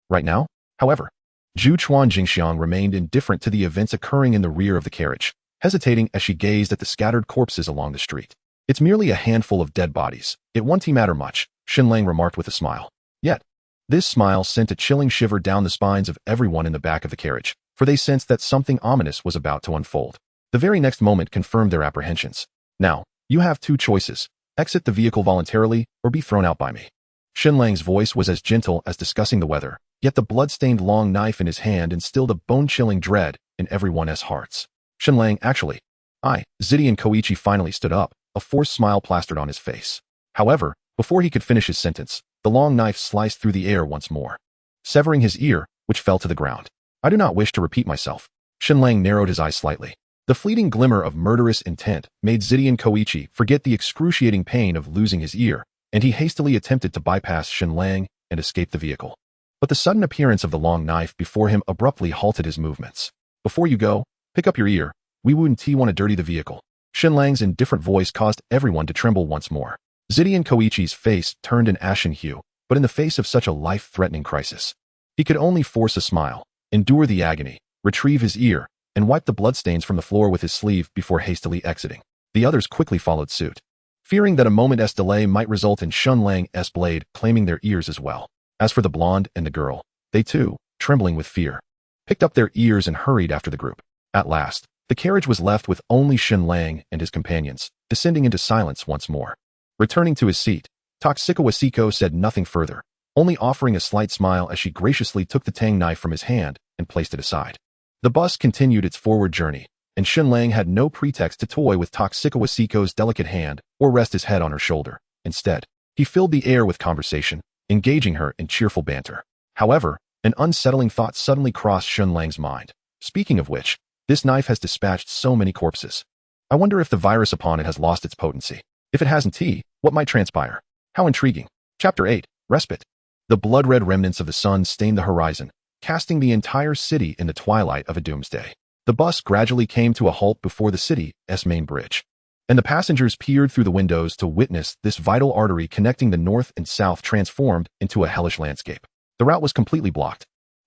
Right now? However, Juchuan Jingxiang remained indifferent to the events occurring in the rear of the carriage, hesitating as she gazed at the scattered corpses along the street. "It's merely a handful of dead bodies. It won't matter much," Shen Lang remarked with a smile. Yet, this smile sent a chilling shiver down the spines of everyone in the back of the carriage, for they sensed that something ominous was about to unfold. The very next moment confirmed their apprehensions. "Now, you have 2 choices. Exit the vehicle voluntarily, or be thrown out by me." Shen Lang's voice was as gentle as discussing the weather, yet the blood-stained long knife in his hand instilled a bone-chilling dread in everyone's hearts. "Shen Lang, actually, Zidi and Koichi finally stood up, a forced smile plastered on his face. However, before he could finish his sentence, the long knife sliced through the air once more, severing his ear, which fell to the ground. "I do not wish to repeat myself." Shen Lang narrowed his eyes slightly. The fleeting glimmer of murderous intent made Zidi and Koichi forget the excruciating pain of losing his ear, and he hastily attempted to bypass Shen Lang and escape the vehicle. But the sudden appearance of the long knife before him abruptly halted his movements. "Before you go, pick up your ear. We wouldn't want to dirty the vehicle." Shen Lang's indifferent voice caused everyone to tremble once more. Zidi and Koichi's face turned an ashen hue, but in the face of such a life-threatening crisis, he could only force a smile, endure the agony, retrieve his ear, and wipe the bloodstains from the floor with his sleeve before hastily exiting. The others quickly followed suit, fearing that a moment's delay might result in Shen Lang's blade claiming their ears as well. As for the blonde and the girl, they too, trembling with fear, picked up their ears and hurried after the group. At last, the carriage was left with only Shen Lang and his companions, descending into silence once more. Returning to his seat, Toxicowasiko said nothing further, only offering a slight smile as she graciously took the tang knife from his hand and placed it aside. The bus continued its forward journey, and Shen Lang had no pretext to toy with Toxicowasiko's delicate hand or rest his head on her shoulder. Instead, he filled the air with conversation, engaging her in cheerful banter. However, an unsettling thought suddenly crossed Shen Lang's mind. Speaking of which, this knife has dispatched so many corpses. I wonder if the virus upon it has lost its potency. If it hasn't, what might transpire? How intriguing. Chapter 8. Respite. The blood-red remnants of the sun stained the horizon, casting the entire city in the twilight of a doomsday. The bus gradually came to a halt before the city's main bridge, and the passengers peered through the windows to witness this vital artery connecting the north and south transformed into a hellish landscape. The route was completely blocked.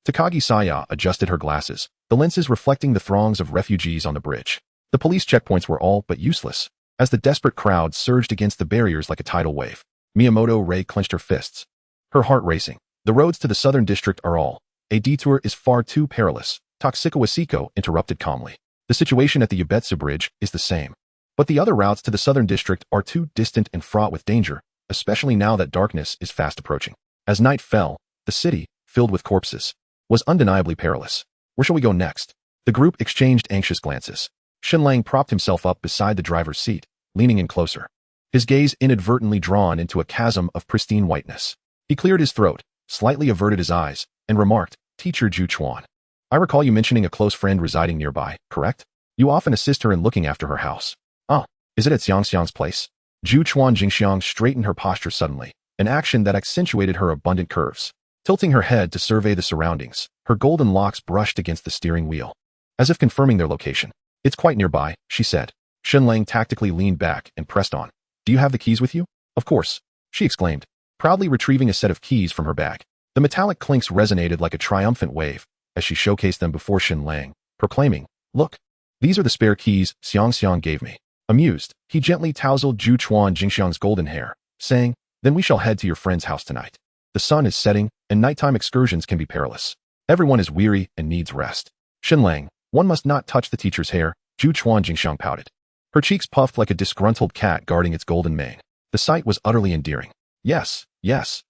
Takagi Saya adjusted her glasses, the lenses reflecting the throngs of refugees on the bridge. The police checkpoints were all but useless, as the desperate crowd surged against the barriers like a tidal wave. Miyamoto Rei clenched her fists, her heart racing. The roads to the southern district are all. A detour is far too perilous. Toxicowasiko interrupted calmly. The situation at the Yubetsu Bridge is the same. But the other routes to the southern district are too distant and fraught with danger, especially now that darkness is fast approaching. As night fell, the city, filled with corpses, was undeniably perilous. Where shall we go next? The group exchanged anxious glances. Shen Lang propped himself up beside the driver's seat, leaning in closer, his gaze inadvertently drawn into a chasm of pristine whiteness. He cleared his throat, slightly averted his eyes, and remarked, "Teacher Ju Chuan. I recall you mentioning a close friend residing nearby, correct? You often assist her in looking after her house. Ah, is it at Xiangxiang's place?" Ju Chuan Jingxiang straightened her posture suddenly, an action that accentuated her abundant curves. Tilting her head to survey the surroundings, her golden locks brushed against the steering wheel, as if confirming their location. "It's quite nearby," she said. Shen Lang tactically leaned back and pressed on. "Do you have the keys with you?" "Of course," she exclaimed, proudly retrieving a set of keys from her bag. The metallic clinks resonated like a triumphant wave as she showcased them before Shen Lang, proclaiming, "Look, these are the spare keys Xiangxiang gave me." Amused, he gently tousled Ju Chuan Jingxiang's golden hair, saying, "Then we shall head to your friend's house tonight. The sun is setting, and nighttime excursions can be perilous. Everyone is weary and needs rest." "Shen Lang, one must not touch the teacher's hair," Ju Chuan Jingxiang pouted. Her cheeks puffed like a disgruntled cat guarding its golden mane. The sight was utterly endearing. Yes,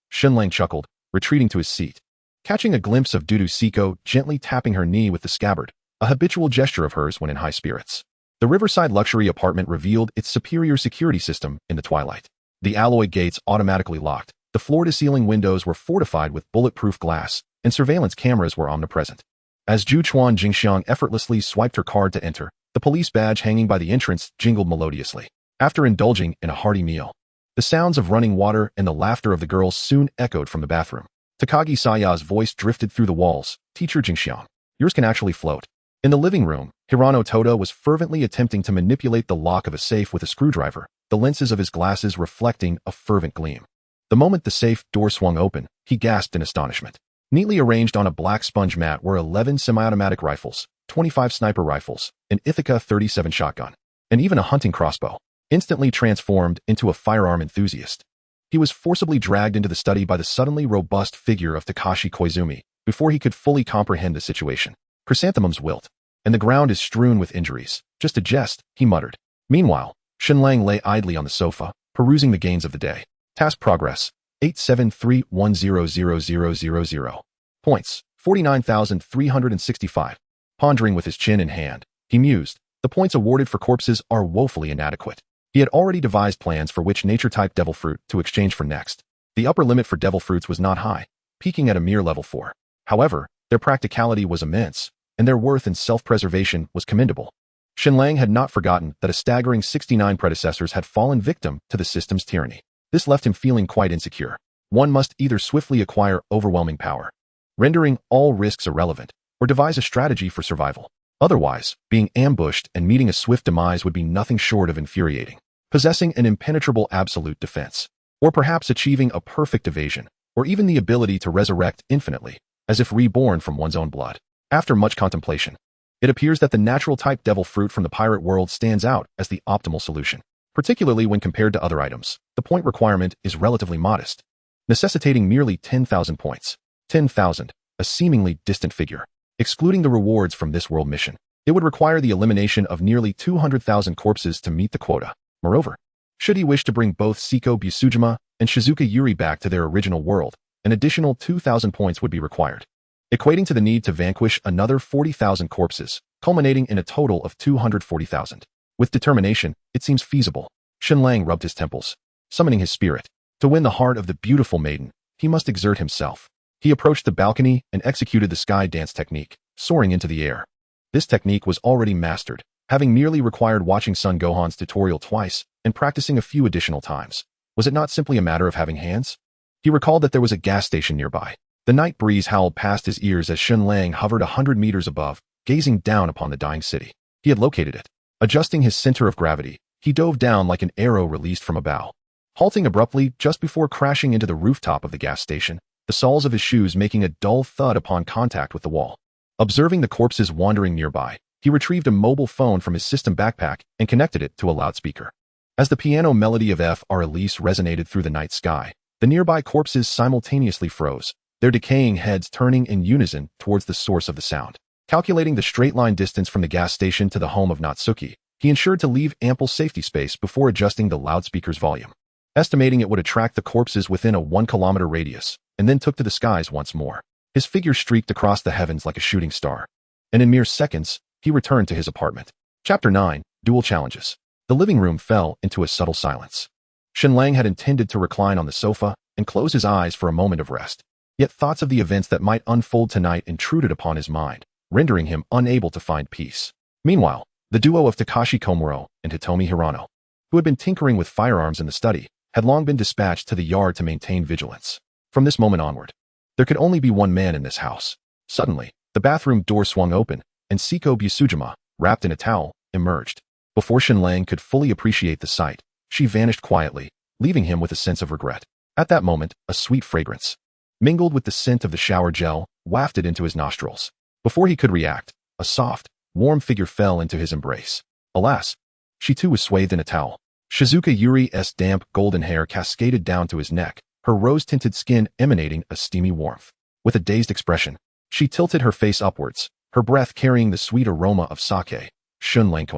Shen Lang chuckled, retreating to his seat. Catching a glimpse of Dudu Siko gently tapping her knee with the scabbard, a habitual gesture of hers when in high spirits. The riverside luxury apartment revealed its superior security system in the twilight. The alloy gates automatically locked, the floor-to-ceiling windows were fortified with bulletproof glass, and surveillance cameras were omnipresent. As Ju Chuan Jingxiang effortlessly swiped her card to enter, the police badge hanging by the entrance jingled melodiously. After indulging in a hearty meal, the sounds of running water and the laughter of the girls soon echoed from the bathroom. Takagi Saya's voice drifted through the walls. "Teacher Jingxiang, yours can actually float." In the living room, Hirano Toda was fervently attempting to manipulate the lock of a safe with a screwdriver, the lenses of his glasses reflecting a fervent gleam. The moment the safe door swung open, he gasped in astonishment. Neatly arranged on a black sponge mat were 11 semi-automatic rifles, 25 sniper rifles, an Ithaca 37 shotgun, and even a hunting crossbow. Instantly transformed into a firearm enthusiast, he was forcibly dragged into the study by the suddenly robust figure of Takashi Koizumi before he could fully comprehend the situation. "Chrysanthemums wilt, and the ground is strewn with injuries. Just a jest," he muttered. Meanwhile, Shen Lang lay idly on the sofa, perusing the gains of the day. Task progress, 873100000. Points, 49,365. Pondering with his chin in hand, he mused, the points awarded for corpses are woefully inadequate. He had already devised plans for which nature-type devil fruit to exchange for next. The upper limit for devil fruits was not high, peaking at a mere level 4. However, their practicality was immense, and their worth in self-preservation was commendable. Shen Lang had not forgotten that a staggering 69 predecessors had fallen victim to the system's tyranny. This left him feeling quite insecure. One must either swiftly acquire overwhelming power, rendering all risks irrelevant, or devise a strategy for survival. Otherwise, being ambushed and meeting a swift demise would be nothing short of infuriating. Possessing an impenetrable absolute defense, or perhaps achieving a perfect evasion, or even the ability to resurrect infinitely, as if reborn from one's own blood. After much contemplation, It appears that the natural type devil fruit from the pirate world stands out as the optimal solution, particularly when compared to other items. The point requirement is relatively modest, necessitating merely 10,000 points. 10,000, a seemingly distant figure. Excluding the rewards from this world mission, it would require the elimination of nearly 200,000 corpses to meet the quota. Moreover, should he wish to bring both Seiko Busujima and Shizuka Yuri back to their original world, an additional 2,000 points would be required, equating to the need to vanquish another 40,000 corpses, culminating in a total of 240,000. With determination, it seems feasible. Shen Lang rubbed his temples, summoning his spirit. To win the heart of the beautiful maiden, he must exert himself. He approached the balcony and executed the sky dance technique, soaring into the air. This technique was already mastered, having merely required watching Son Gohan's tutorial twice and practicing a few additional times. Was it not simply a matter of having hands? He recalled that there was a gas station nearby. The night breeze howled past his ears as Shen Lang hovered 100 meters above, gazing down upon the dying city. He had located it. Adjusting his center of gravity, he dove down like an arrow released from a bow. Halting abruptly just before crashing into the rooftop of the gas station, the soles of his shoes making a dull thud upon contact with the wall. Observing the corpses wandering nearby, he retrieved a mobile phone from his system backpack and connected it to a loudspeaker. As the piano melody of F.R. Elise resonated through the night sky, the nearby corpses simultaneously froze, their decaying heads turning in unison towards the source of the sound. Calculating the straight-line distance from the gas station to the home of Natsuki, he ensured to leave ample safety space before adjusting the loudspeaker's volume. Estimating it would attract the corpses within a 1-kilometer radius, and then took to the skies once more. His figure streaked across the heavens like a shooting star. And in mere seconds, he returned to his apartment. Chapter 9, Dual Challenges. The living room fell into a subtle silence. Shen Lang had intended to recline on the sofa and close his eyes for a moment of rest. Yet thoughts of the events that might unfold tonight intruded upon his mind, rendering him unable to find peace. Meanwhile, the duo of Takashi Komuro and Hitomi Hirano, who had been tinkering with firearms in the study, had long been dispatched to the yard to maintain vigilance. From this moment onward, there could only be one man in this house. Suddenly, the bathroom door swung open, and Seiko Busujima, wrapped in a towel, emerged. Before Shen Lang could fully appreciate the sight, she vanished quietly, leaving him with a sense of regret. At that moment, a sweet fragrance, mingled with the scent of the shower gel, wafted into his nostrils. Before he could react, a soft, warm figure fell into his embrace. Alas, she too was swathed in a towel. Shizuka Yuri's damp golden hair cascaded down to his neck, her rose-tinted skin emanating a steamy warmth. With a dazed expression, she tilted her face upwards, her breath carrying the sweet aroma of sake. Shen Lang.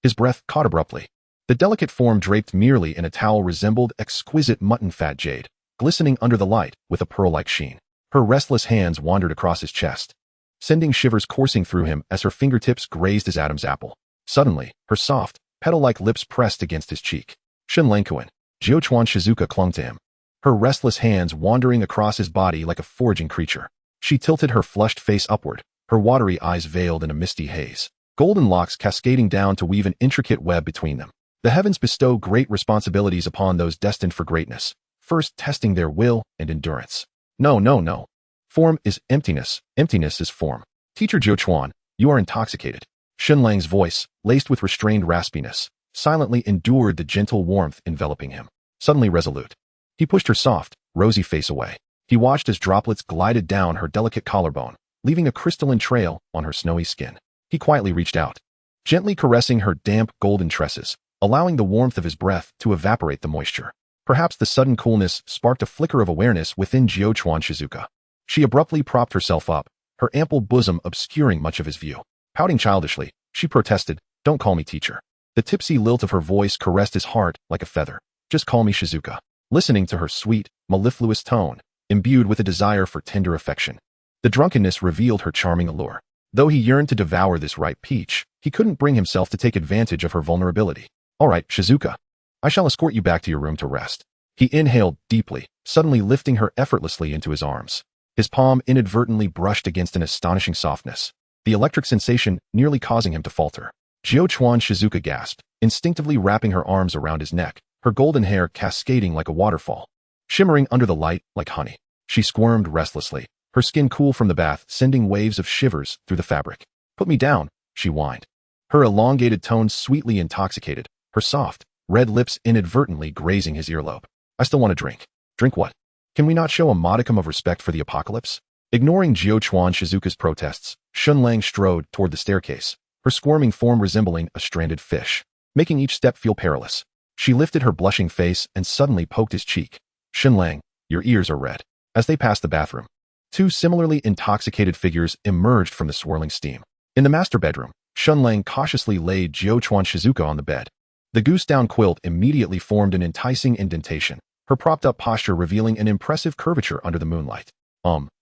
His breath caught abruptly. The delicate form draped merely in a towel resembled exquisite mutton fat jade, glistening under the light with a pearl-like sheen. Her restless hands wandered across his chest, sending shivers coursing through him as her fingertips grazed his Adam's apple. Suddenly, her soft, petal-like lips pressed against his cheek. Shen Lang. Jiochuan Shizuka clung to him, her restless hands wandering across his body like a foraging creature. She tilted her flushed face upward, her watery eyes veiled in a misty haze, golden locks cascading down to weave an intricate web between them. The heavens bestow great responsibilities upon those destined for greatness, first testing their will and endurance. No. Form is emptiness. Emptiness is form. Teacher Jiochuan, you are intoxicated. Shen Lang's voice, laced with restrained raspiness, silently endured the gentle warmth enveloping him. Suddenly resolute, he pushed her soft, rosy face away. He watched as droplets glided down her delicate collarbone, leaving a crystalline trail on her snowy skin. He quietly reached out, gently caressing her damp golden tresses, allowing the warmth of his breath to evaporate the moisture. Perhaps the sudden coolness sparked a flicker of awareness within Jiochuan Shizuka. She abruptly propped herself up, her ample bosom obscuring much of his view. Pouting childishly, she protested, "Don't call me teacher." The tipsy lilt of her voice caressed his heart like a feather. "Just call me Shizuka." Listening to her sweet, mellifluous tone, imbued with a desire for tender affection, the drunkenness revealed her charming allure. Though he yearned to devour this ripe peach, he couldn't bring himself to take advantage of her vulnerability. "All right, Shizuka. I shall escort you back to your room to rest." He inhaled deeply, suddenly lifting her effortlessly into his arms. His palm inadvertently brushed against an astonishing softness, the electric sensation nearly causing him to falter. Jiochuan Shizuka gasped, instinctively wrapping her arms around his neck, her golden hair cascading like a waterfall, shimmering under the light like honey. She squirmed restlessly, her skin cool from the bath sending waves of shivers through the fabric. "Put me down," she whined, her elongated tones sweetly intoxicated, her soft, red lips inadvertently grazing his earlobe. "I still want to drink." "Drink what? Can we not show a modicum of respect for the apocalypse?" Ignoring Jiochuan Shizuka's protests, Shen Lang strode toward the staircase, her squirming form resembling a stranded fish, making each step feel perilous. She lifted her blushing face and suddenly poked his cheek. Shen Lang, your ears are red. As they passed the bathroom, two similarly intoxicated figures emerged from the swirling steam. In the master bedroom, Shen Lang cautiously laid Jiuquan Shizuka on the bed. The goose-down quilt immediately formed an enticing indentation, her propped-up posture revealing an impressive curvature under the moonlight.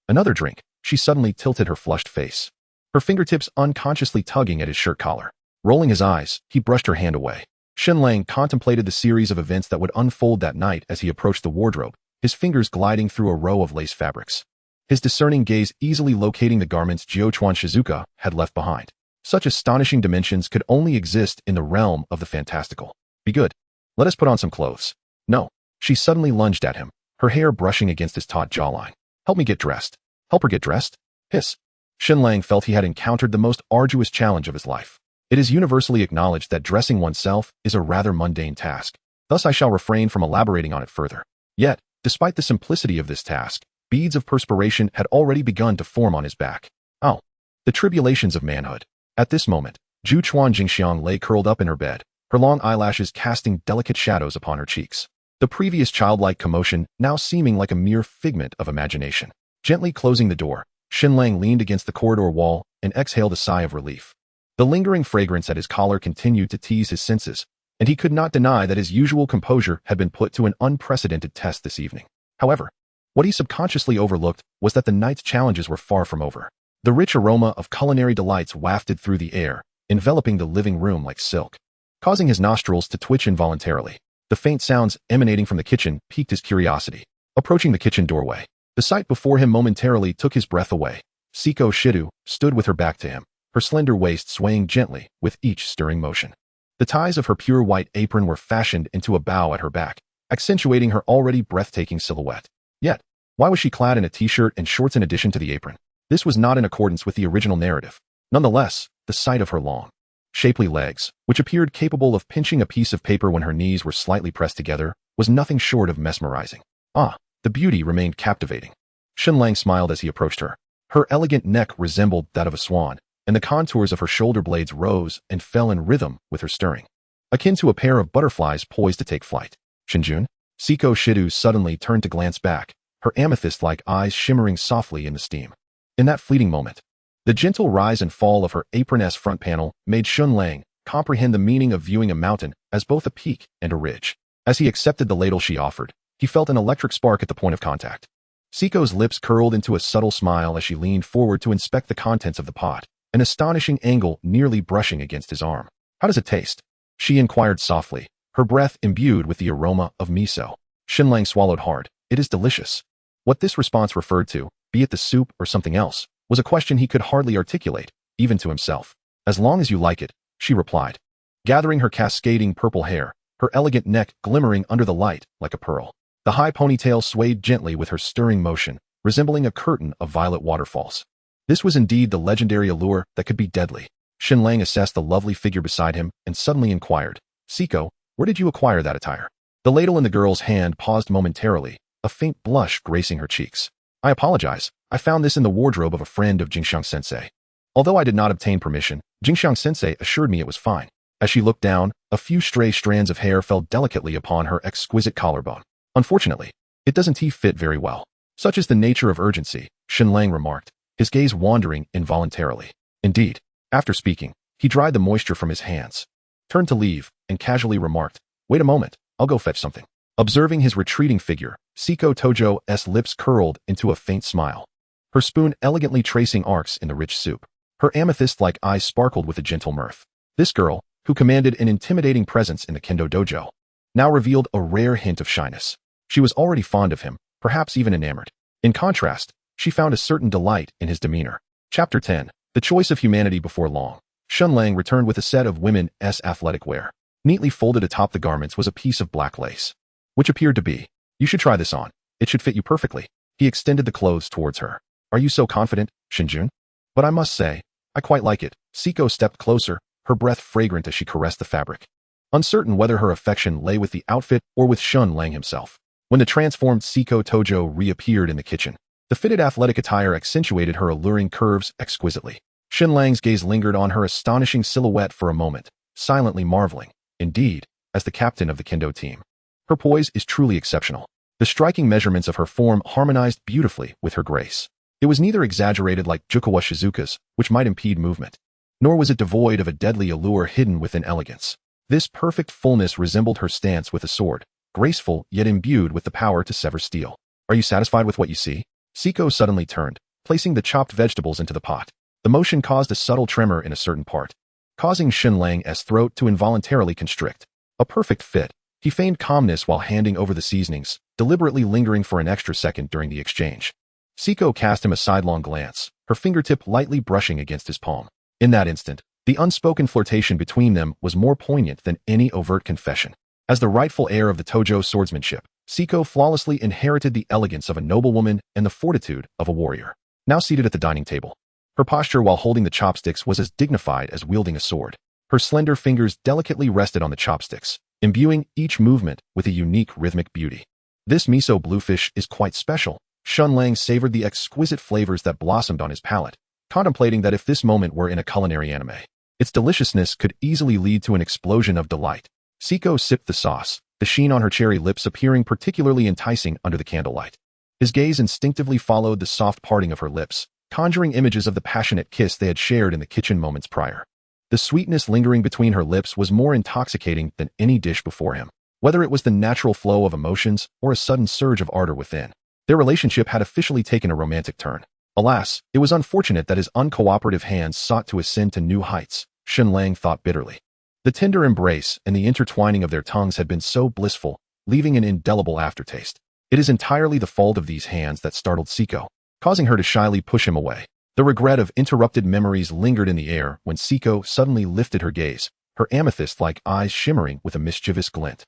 Another drink. She suddenly tilted her flushed face, her fingertips unconsciously tugging at his shirt collar. Rolling his eyes, he brushed her hand away. Shen Lang contemplated the series of events that would unfold that night as he approached the wardrobe, his fingers gliding through a row of lace fabrics, his discerning gaze easily locating the garments Jiuquan Shizuka had left behind. Such astonishing dimensions could only exist in the realm of the fantastical. Be good. Let us put on some clothes. No. She suddenly lunged at him, her hair brushing against his taut jawline. Help me get dressed. Help her get dressed? Hiss. Shen Lang felt he had encountered the most arduous challenge of his life. It is universally acknowledged that dressing oneself is a rather mundane task. Thus I shall refrain from elaborating on it further. Yet, despite the simplicity of this task, beads of perspiration had already begun to form on his back. Oh. The tribulations of manhood. At this moment, Zhuchuan Jingxiang lay curled up in her bed, her long eyelashes casting delicate shadows upon her cheeks. The previous childlike commotion now seeming like a mere figment of imagination. Gently closing the door, Shen Lang leaned against the corridor wall and exhaled a sigh of relief. The lingering fragrance at his collar continued to tease his senses, and he could not deny that his usual composure had been put to an unprecedented test this evening. However, what he subconsciously overlooked was that the night's challenges were far from over. The rich aroma of culinary delights wafted through the air, enveloping the living room like silk, causing his nostrils to twitch involuntarily. The faint sounds emanating from the kitchen piqued his curiosity. Approaching the kitchen doorway, the sight before him momentarily took his breath away. Siko Shidu stood with her back to him, her slender waist swaying gently with each stirring motion. The ties of her pure white apron were fashioned into a bow at her back, accentuating her already breathtaking silhouette. Yet, why was she clad in a t-shirt and shorts in addition to the apron? This was not in accordance with the original narrative. Nonetheless, the sight of her long, shapely legs, which appeared capable of pinching a piece of paper when her knees were slightly pressed together, was nothing short of mesmerizing. The beauty remained captivating. Shen Lang smiled as he approached her. Her elegant neck resembled that of a swan, and the contours of her shoulder blades rose and fell in rhythm with her stirring, akin to a pair of butterflies poised to take flight. Shinjun? Siko Shidu suddenly turned to glance back, her amethyst-like eyes shimmering softly in the steam. In that fleeting moment, the gentle rise and fall of her apron-esque front panel made Shen Lang comprehend the meaning of viewing a mountain as both a peak and a ridge. As he accepted the ladle she offered, he felt an electric spark at the point of contact. Siko's lips curled into a subtle smile as she leaned forward to inspect the contents of the pot, an astonishing angle nearly brushing against his arm. How does it taste? She inquired softly, her breath imbued with the aroma of miso. Shen Lang swallowed hard. It is delicious. What this response referred to, be it the soup or something else, was a question he could hardly articulate, even to himself. As long as you like it, she replied, gathering her cascading purple hair, her elegant neck glimmering under the light like a pearl. The high ponytail swayed gently with her stirring motion, resembling a curtain of violet waterfalls. This was indeed the legendary allure that could be deadly. Shen Lang assessed the lovely figure beside him and suddenly inquired, Siko, where did you acquire that attire? The ladle in the girl's hand paused momentarily, a faint blush gracing her cheeks. I apologize. I found this in the wardrobe of a friend of Jingxiang-sensei. Although I did not obtain permission, Jingxiang-sensei assured me it was fine. As she looked down, a few stray strands of hair fell delicately upon her exquisite collarbone. Unfortunately, it doesn't fit very well. Such is the nature of urgency, Shen Lang remarked, his gaze wandering involuntarily. Indeed, after speaking, he dried the moisture from his hands, turned to leave, and casually remarked, wait a moment, I'll go fetch something. Observing his retreating figure, Siko Tojo's lips curled into a faint smile, her spoon elegantly tracing arcs in the rich soup. Her amethyst-like eyes sparkled with a gentle mirth. This girl, who commanded an intimidating presence in the kendo dojo, now revealed a rare hint of shyness. She was already fond of him, perhaps even enamored. In contrast, she found a certain delight in his demeanor. Chapter 10. The Choice of Humanity. Before long, Shen Lang returned with a set of women's athletic wear. Neatly folded atop the garments was a piece of black lace, which appeared to be, you should try this on. It should fit you perfectly. He extended the clothes towards her. Are you so confident, Shinjun? But I must say, I quite like it. Siko stepped closer, her breath fragrant as she caressed the fabric, uncertain whether her affection lay with the outfit or with Shen Lang himself. When the transformed Siko Tojo reappeared in the kitchen, the fitted athletic attire accentuated her alluring curves exquisitely. Shen Lang's gaze lingered on her astonishing silhouette for a moment, silently marveling. Indeed, as the captain of the kendo team, her poise is truly exceptional. The striking measurements of her form harmonized beautifully with her grace. It was neither exaggerated like Jukawa Shizuka's, which might impede movement, nor was it devoid of a deadly allure hidden within elegance. This perfect fullness resembled her stance with a sword, graceful yet imbued with the power to sever steel. Are you satisfied with what you see? Siko suddenly turned, placing the chopped vegetables into the pot. The motion caused a subtle tremor in a certain part, causing Shen Lang's throat to involuntarily constrict. A perfect fit. He feigned calmness while handing over the seasonings, deliberately lingering for an extra second during the exchange. Siko cast him a sidelong glance, her fingertip lightly brushing against his palm. In that instant, the unspoken flirtation between them was more poignant than any overt confession. As the rightful heir of the Tojo swordsmanship, Siko flawlessly inherited the elegance of a noblewoman and the fortitude of a warrior. Now seated at the dining table, her posture while holding the chopsticks was as dignified as wielding a sword. Her slender fingers delicately rested on the chopsticks, imbuing each movement with a unique rhythmic beauty. This miso bluefish is quite special. Shen Lang savored the exquisite flavors that blossomed on his palate, contemplating that if this moment were in a culinary anime, its deliciousness could easily lead to an explosion of delight. Siko sipped the sauce, the sheen on her cherry lips appearing particularly enticing under the candlelight. His gaze instinctively followed the soft parting of her lips, conjuring images of the passionate kiss they had shared in the kitchen moments prior. The sweetness lingering between her lips was more intoxicating than any dish before him, whether it was the natural flow of emotions or a sudden surge of ardor within. Their relationship had officially taken a romantic turn. Alas, it was unfortunate that his uncooperative hands sought to ascend to new heights, Shen Lang thought bitterly. The tender embrace and the intertwining of their tongues had been so blissful, leaving an indelible aftertaste. It is entirely the fault of these hands that startled Siko, causing her to shyly push him away. The regret of interrupted memories lingered in the air when Siko suddenly lifted her gaze, her amethyst-like eyes shimmering with a mischievous glint.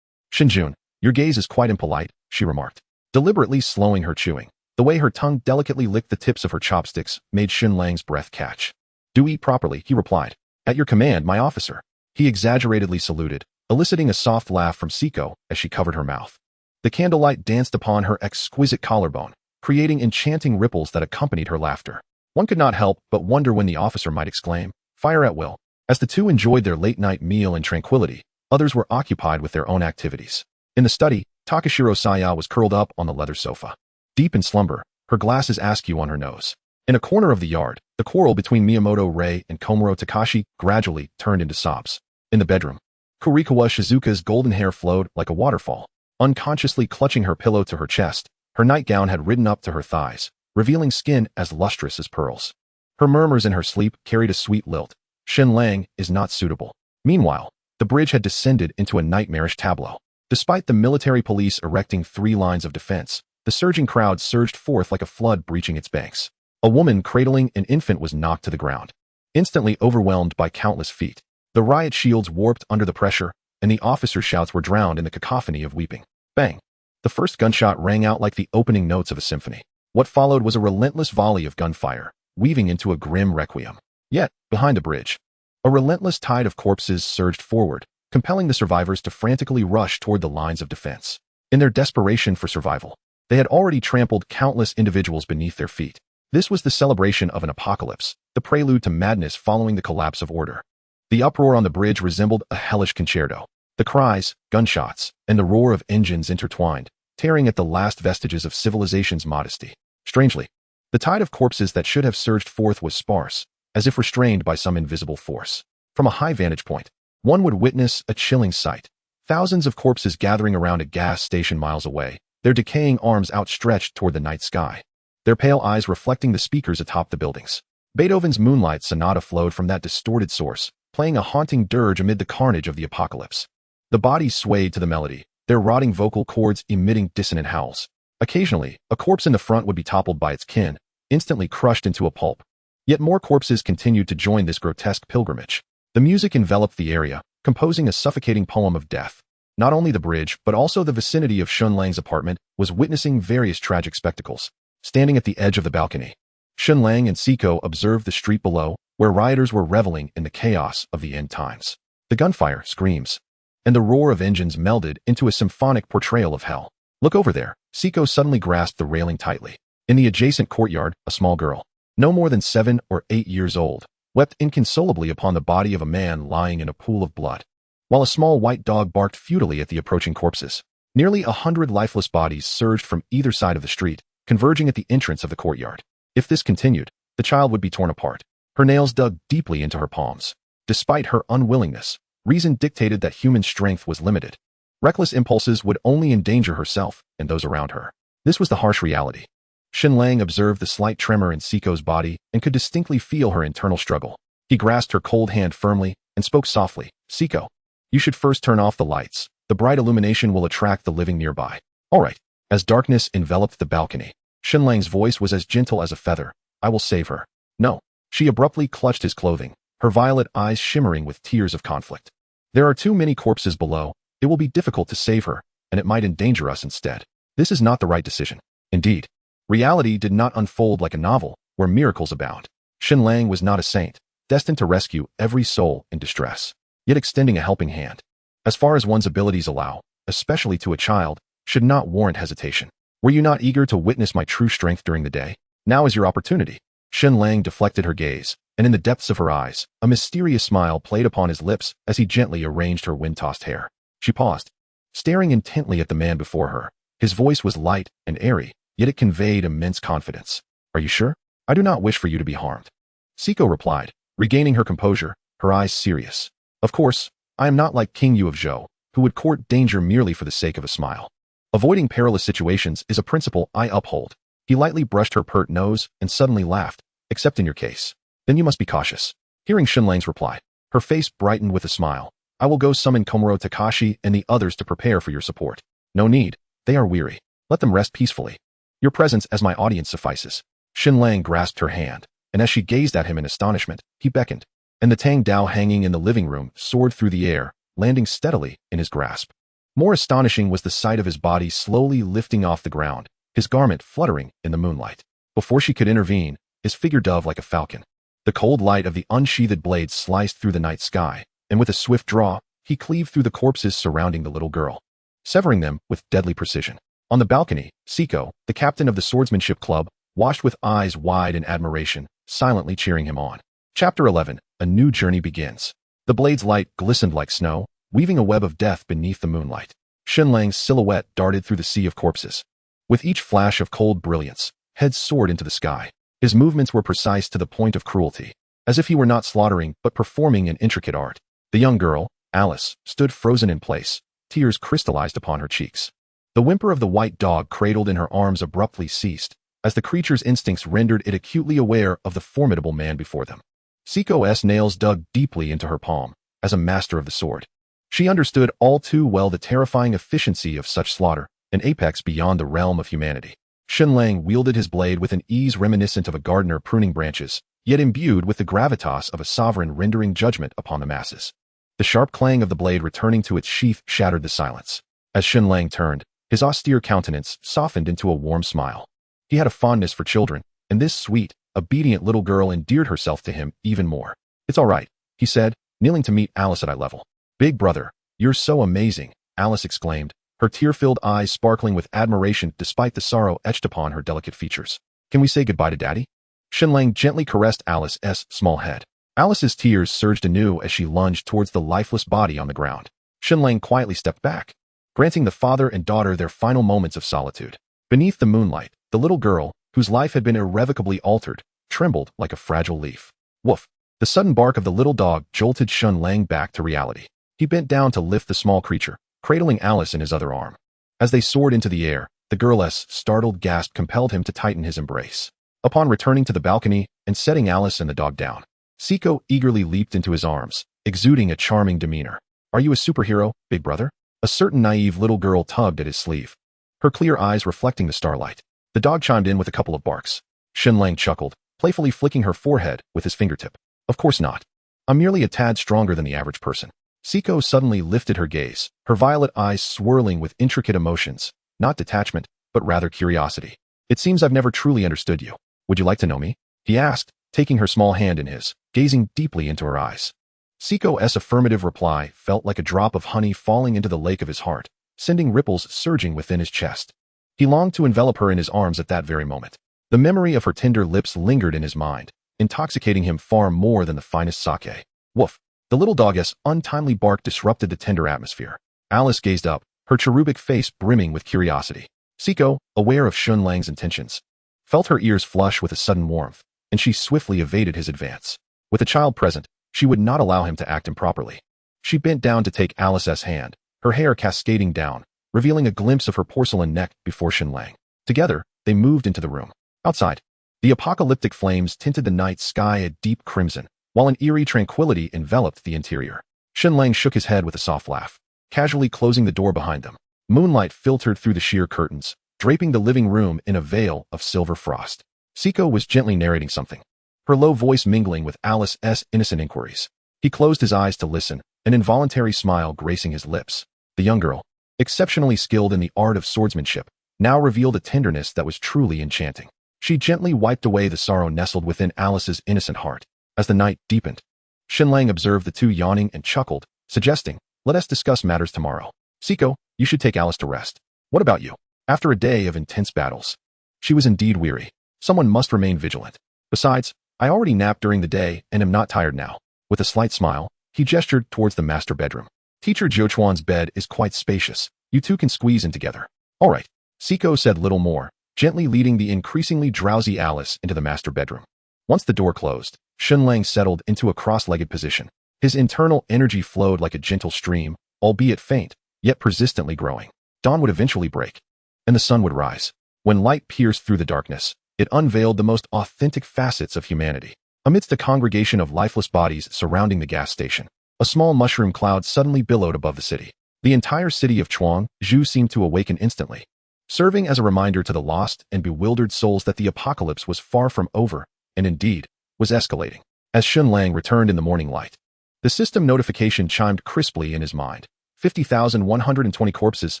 Shinjun, your gaze is quite impolite, she remarked, deliberately slowing her chewing. The way her tongue delicately licked the tips of her chopsticks made Shen Lang's breath catch. Do eat properly, he replied. At your command, my officer. He exaggeratedly saluted, eliciting a soft laugh from Siko as she covered her mouth. The candlelight danced upon her exquisite collarbone, creating enchanting ripples that accompanied her laughter. One could not help but wonder when the officer might exclaim, "Fire at will." As the two enjoyed their late-night meal in tranquility, others were occupied with their own activities. In the study, Takashiro Saya was curled up on the leather sofa, deep in slumber, her glasses askew on her nose. In a corner of the yard, the quarrel between Miyamoto Rei and Komuro Takashi gradually turned into sobs. In the bedroom, Kurikawa Shizuka's golden hair flowed like a waterfall, unconsciously clutching her pillow to her chest. Her nightgown had ridden up to her thighs, revealing skin as lustrous as pearls. Her murmurs in her sleep carried a sweet lilt. Shen Lang is not suitable. Meanwhile, the bridge had descended into a nightmarish tableau. Despite the military police erecting 3 lines of defense, the surging crowd surged forth like a flood breaching its banks. A woman cradling an infant was knocked to the ground, instantly overwhelmed by countless feet. The riot shields warped under the pressure, and the officers' shouts were drowned in the cacophony of weeping. Bang! The first gunshot rang out like the opening notes of a symphony. What followed was a relentless volley of gunfire, weaving into a grim requiem. Yet, behind the bridge, a relentless tide of corpses surged forward, compelling the survivors to frantically rush toward the lines of defense. In their desperation for survival, they had already trampled countless individuals beneath their feet. This was the celebration of an apocalypse, the prelude to madness following the collapse of order. The uproar on the bridge resembled a hellish concerto. The cries, gunshots, and the roar of engines intertwined, tearing at the last vestiges of civilization's modesty. Strangely, the tide of corpses that should have surged forth was sparse, as if restrained by some invisible force. From a high vantage point, one would witness a chilling sight. Thousands of corpses gathering around a gas station miles away, their decaying arms outstretched toward the night sky, their pale eyes reflecting the speakers atop the buildings. Beethoven's Moonlight Sonata flowed from that distorted source, playing a haunting dirge amid the carnage of the apocalypse. The bodies swayed to the melody, their rotting vocal cords emitting dissonant howls. Occasionally, a corpse in the front would be toppled by its kin, instantly crushed into a pulp. Yet more corpses continued to join this grotesque pilgrimage. The music enveloped the area, composing a suffocating poem of death. Not only the bridge, but also the vicinity of Shen Lang's apartment was witnessing various tragic spectacles. Standing at the edge of the balcony, Shen Lang and Siko observed the street below, where rioters were reveling in the chaos of the end times. The gunfire, screams, and the roar of engines melded into a symphonic portrayal of hell. Look over there. Siko suddenly grasped the railing tightly. In the adjacent courtyard, a small girl, no more than 7 or 8 years old, wept inconsolably upon the body of a man lying in a pool of blood, while a small white dog barked futilely at the approaching corpses. Nearly 100 lifeless bodies surged from either side of the street, converging at the entrance of the courtyard. If this continued, the child would be torn apart, her nails dug deeply into her palms. Despite her unwillingness, reason dictated that human strength was limited. Reckless impulses would only endanger herself and those around her. This was the harsh reality. Shen Lang observed the slight tremor in Siko's body and could distinctly feel her internal struggle. He grasped her cold hand firmly and spoke softly. "Siko, you should first turn off the lights. The bright illumination will attract the living nearby." "All right." As darkness enveloped the balcony, Shen Lang's voice was as gentle as a feather. "I will save her." "No." She abruptly clutched his clothing, her violet eyes shimmering with tears of conflict. "There are too many corpses below. It will be difficult to save her, and it might endanger us instead. This is not the right decision." Indeed, reality did not unfold like a novel where miracles abound. Shen Lang was not a saint, destined to rescue every soul in distress, yet extending a helping hand, as far as one's abilities allow, especially to a child, should not warrant hesitation. "Were you not eager to witness my true strength during the day? Now is your opportunity." Shen Lang deflected her gaze, and in the depths of her eyes, a mysterious smile played upon his lips as he gently arranged her wind-tossed hair. She paused, staring intently at the man before her. His voice was light and airy, yet it conveyed immense confidence. "Are you sure? I do not wish for you to be harmed." Siko replied, regaining her composure, her eyes serious. "Of course, I am not like King Yu of Zhou, who would court danger merely for the sake of a smile. Avoiding perilous situations is a principle I uphold." He lightly brushed her pert nose and suddenly laughed. "Except in your case. Then you must be cautious." Hearing Shen Lang's reply, her face brightened with a smile. "I will go summon Komuro Takashi and the others to prepare for your support." "No need. They are weary. Let them rest peacefully. Your presence as my audience suffices." Shen Lang grasped her hand, and as she gazed at him in astonishment, he beckoned, and the Tang Dao hanging in the living room soared through the air, landing steadily in his grasp. More astonishing was the sight of his body slowly lifting off the ground, his garment fluttering in the moonlight. Before she could intervene, his figure dove like a falcon. The cold light of the unsheathed blade sliced through the night sky, and with a swift draw, he cleaved through the corpses surrounding the little girl, severing them with deadly precision. On the balcony, Siko, the captain of the swordsmanship club, watched with eyes wide in admiration, silently cheering him on. Chapter 11. A new journey begins. The blade's light glistened like snow, weaving a web of death beneath the moonlight. Shen Lang's silhouette darted through the sea of corpses. With each flash of cold brilliance, heads soared into the sky. His movements were precise to the point of cruelty, as if he were not slaughtering but performing an intricate art. The young girl, Alice, stood frozen in place, tears crystallized upon her cheeks. The whimper of the white dog cradled in her arms abruptly ceased, as the creature's instincts rendered it acutely aware of the formidable man before them. Siko's nails dug deeply into her palm, as a master of the sword. She understood all too well the terrifying efficiency of such slaughter, an apex beyond the realm of humanity. Shen Lang wielded his blade with an ease reminiscent of a gardener pruning branches, yet imbued with the gravitas of a sovereign rendering judgment upon the masses. The sharp clang of the blade returning to its sheath shattered the silence. As Shen Lang turned, his austere countenance softened into a warm smile. He had a fondness for children, and this sweet, obedient little girl endeared herself to him even more. "It's all right," he said, kneeling to meet Alice at eye level. "Big brother, you're so amazing," Alice exclaimed, her tear-filled eyes sparkling with admiration despite the sorrow etched upon her delicate features. "Can we say goodbye to Daddy?" Shen Lang gently caressed Alice's small head. Alice's tears surged anew as she lunged towards the lifeless body on the ground. Shen Lang quietly stepped back, granting the father and daughter their final moments of solitude. Beneath the moonlight, the little girl, whose life had been irrevocably altered, trembled like a fragile leaf. Woof! The sudden bark of the little dog jolted Shen Lang back to reality. He bent down to lift the small creature, cradling Alice in his other arm. As they soared into the air, the girl's startled gasp compelled him to tighten his embrace. Upon returning to the balcony and setting Alice and the dog down, Siko eagerly leaped into his arms, exuding a charming demeanor. "Are you a superhero, big brother?" A certain naive little girl tugged at his sleeve, her clear eyes reflecting the starlight. The dog chimed in with a couple of barks. Shen Lang chuckled, playfully flicking her forehead with his fingertip. "Of course not. I'm merely a tad stronger than the average person." Siko suddenly lifted her gaze, her violet eyes swirling with intricate emotions, not detachment, but rather curiosity. "It seems I've never truly understood you. Would you like to know me?" he asked, taking her small hand in his, gazing deeply into her eyes. Siko's affirmative reply felt like a drop of honey falling into the lake of his heart, sending ripples surging within his chest. He longed to envelop her in his arms at that very moment. The memory of her tender lips lingered in his mind, intoxicating him far more than the finest sake. Woof! The little dog's untimely bark disrupted the tender atmosphere. Alice gazed up, her cherubic face brimming with curiosity. Siko, aware of Shen Lang's intentions, felt her ears flush with a sudden warmth, and she swiftly evaded his advance. With a child present, she would not allow him to act improperly. She bent down to take Alice's hand, her hair cascading down, revealing a glimpse of her porcelain neck before Shen Lang. Together, they moved into the room. Outside, the apocalyptic flames tinted the night sky a deep crimson, while an eerie tranquility enveloped the interior. Shen Lang shook his head with a soft laugh, casually closing the door behind them. Moonlight filtered through the sheer curtains, draping the living room in a veil of silver frost. Siko was gently narrating something, her low voice mingling with Alice's innocent inquiries. He closed his eyes to listen, an involuntary smile gracing his lips. The young girl, exceptionally skilled in the art of swordsmanship, now revealed a tenderness that was truly enchanting. She gently wiped away the sorrow nestled within Alice's innocent heart. As the night deepened, Shen Lang observed the two yawning and chuckled, suggesting, "Let us discuss matters tomorrow. Siko, you should take Alice to rest. What about you?" After a day of intense battles, she was indeed weary. Someone must remain vigilant. Besides, I already napped during the day and am not tired now. With a slight smile, he gestured towards the master bedroom. Teacher Jiuchuan's bed is quite spacious. You two can squeeze in together. All right. Siko said little more, gently leading the increasingly drowsy Alice into the master bedroom. Once the door closed, Shen Lang settled into a cross-legged position. His internal energy flowed like a gentle stream, albeit faint, yet persistently growing. Dawn would eventually break, and the sun would rise. When light pierced through the darkness, it unveiled the most authentic facets of humanity. Amidst a congregation of lifeless bodies surrounding the gas station, a small mushroom cloud suddenly billowed above the city. The entire city of Zhu seemed to awaken instantly, serving as a reminder to the lost and bewildered souls that the apocalypse was far from over, and indeed, was escalating. As Shen Lang returned in the morning light, the system notification chimed crisply in his mind. 50,120 corpses,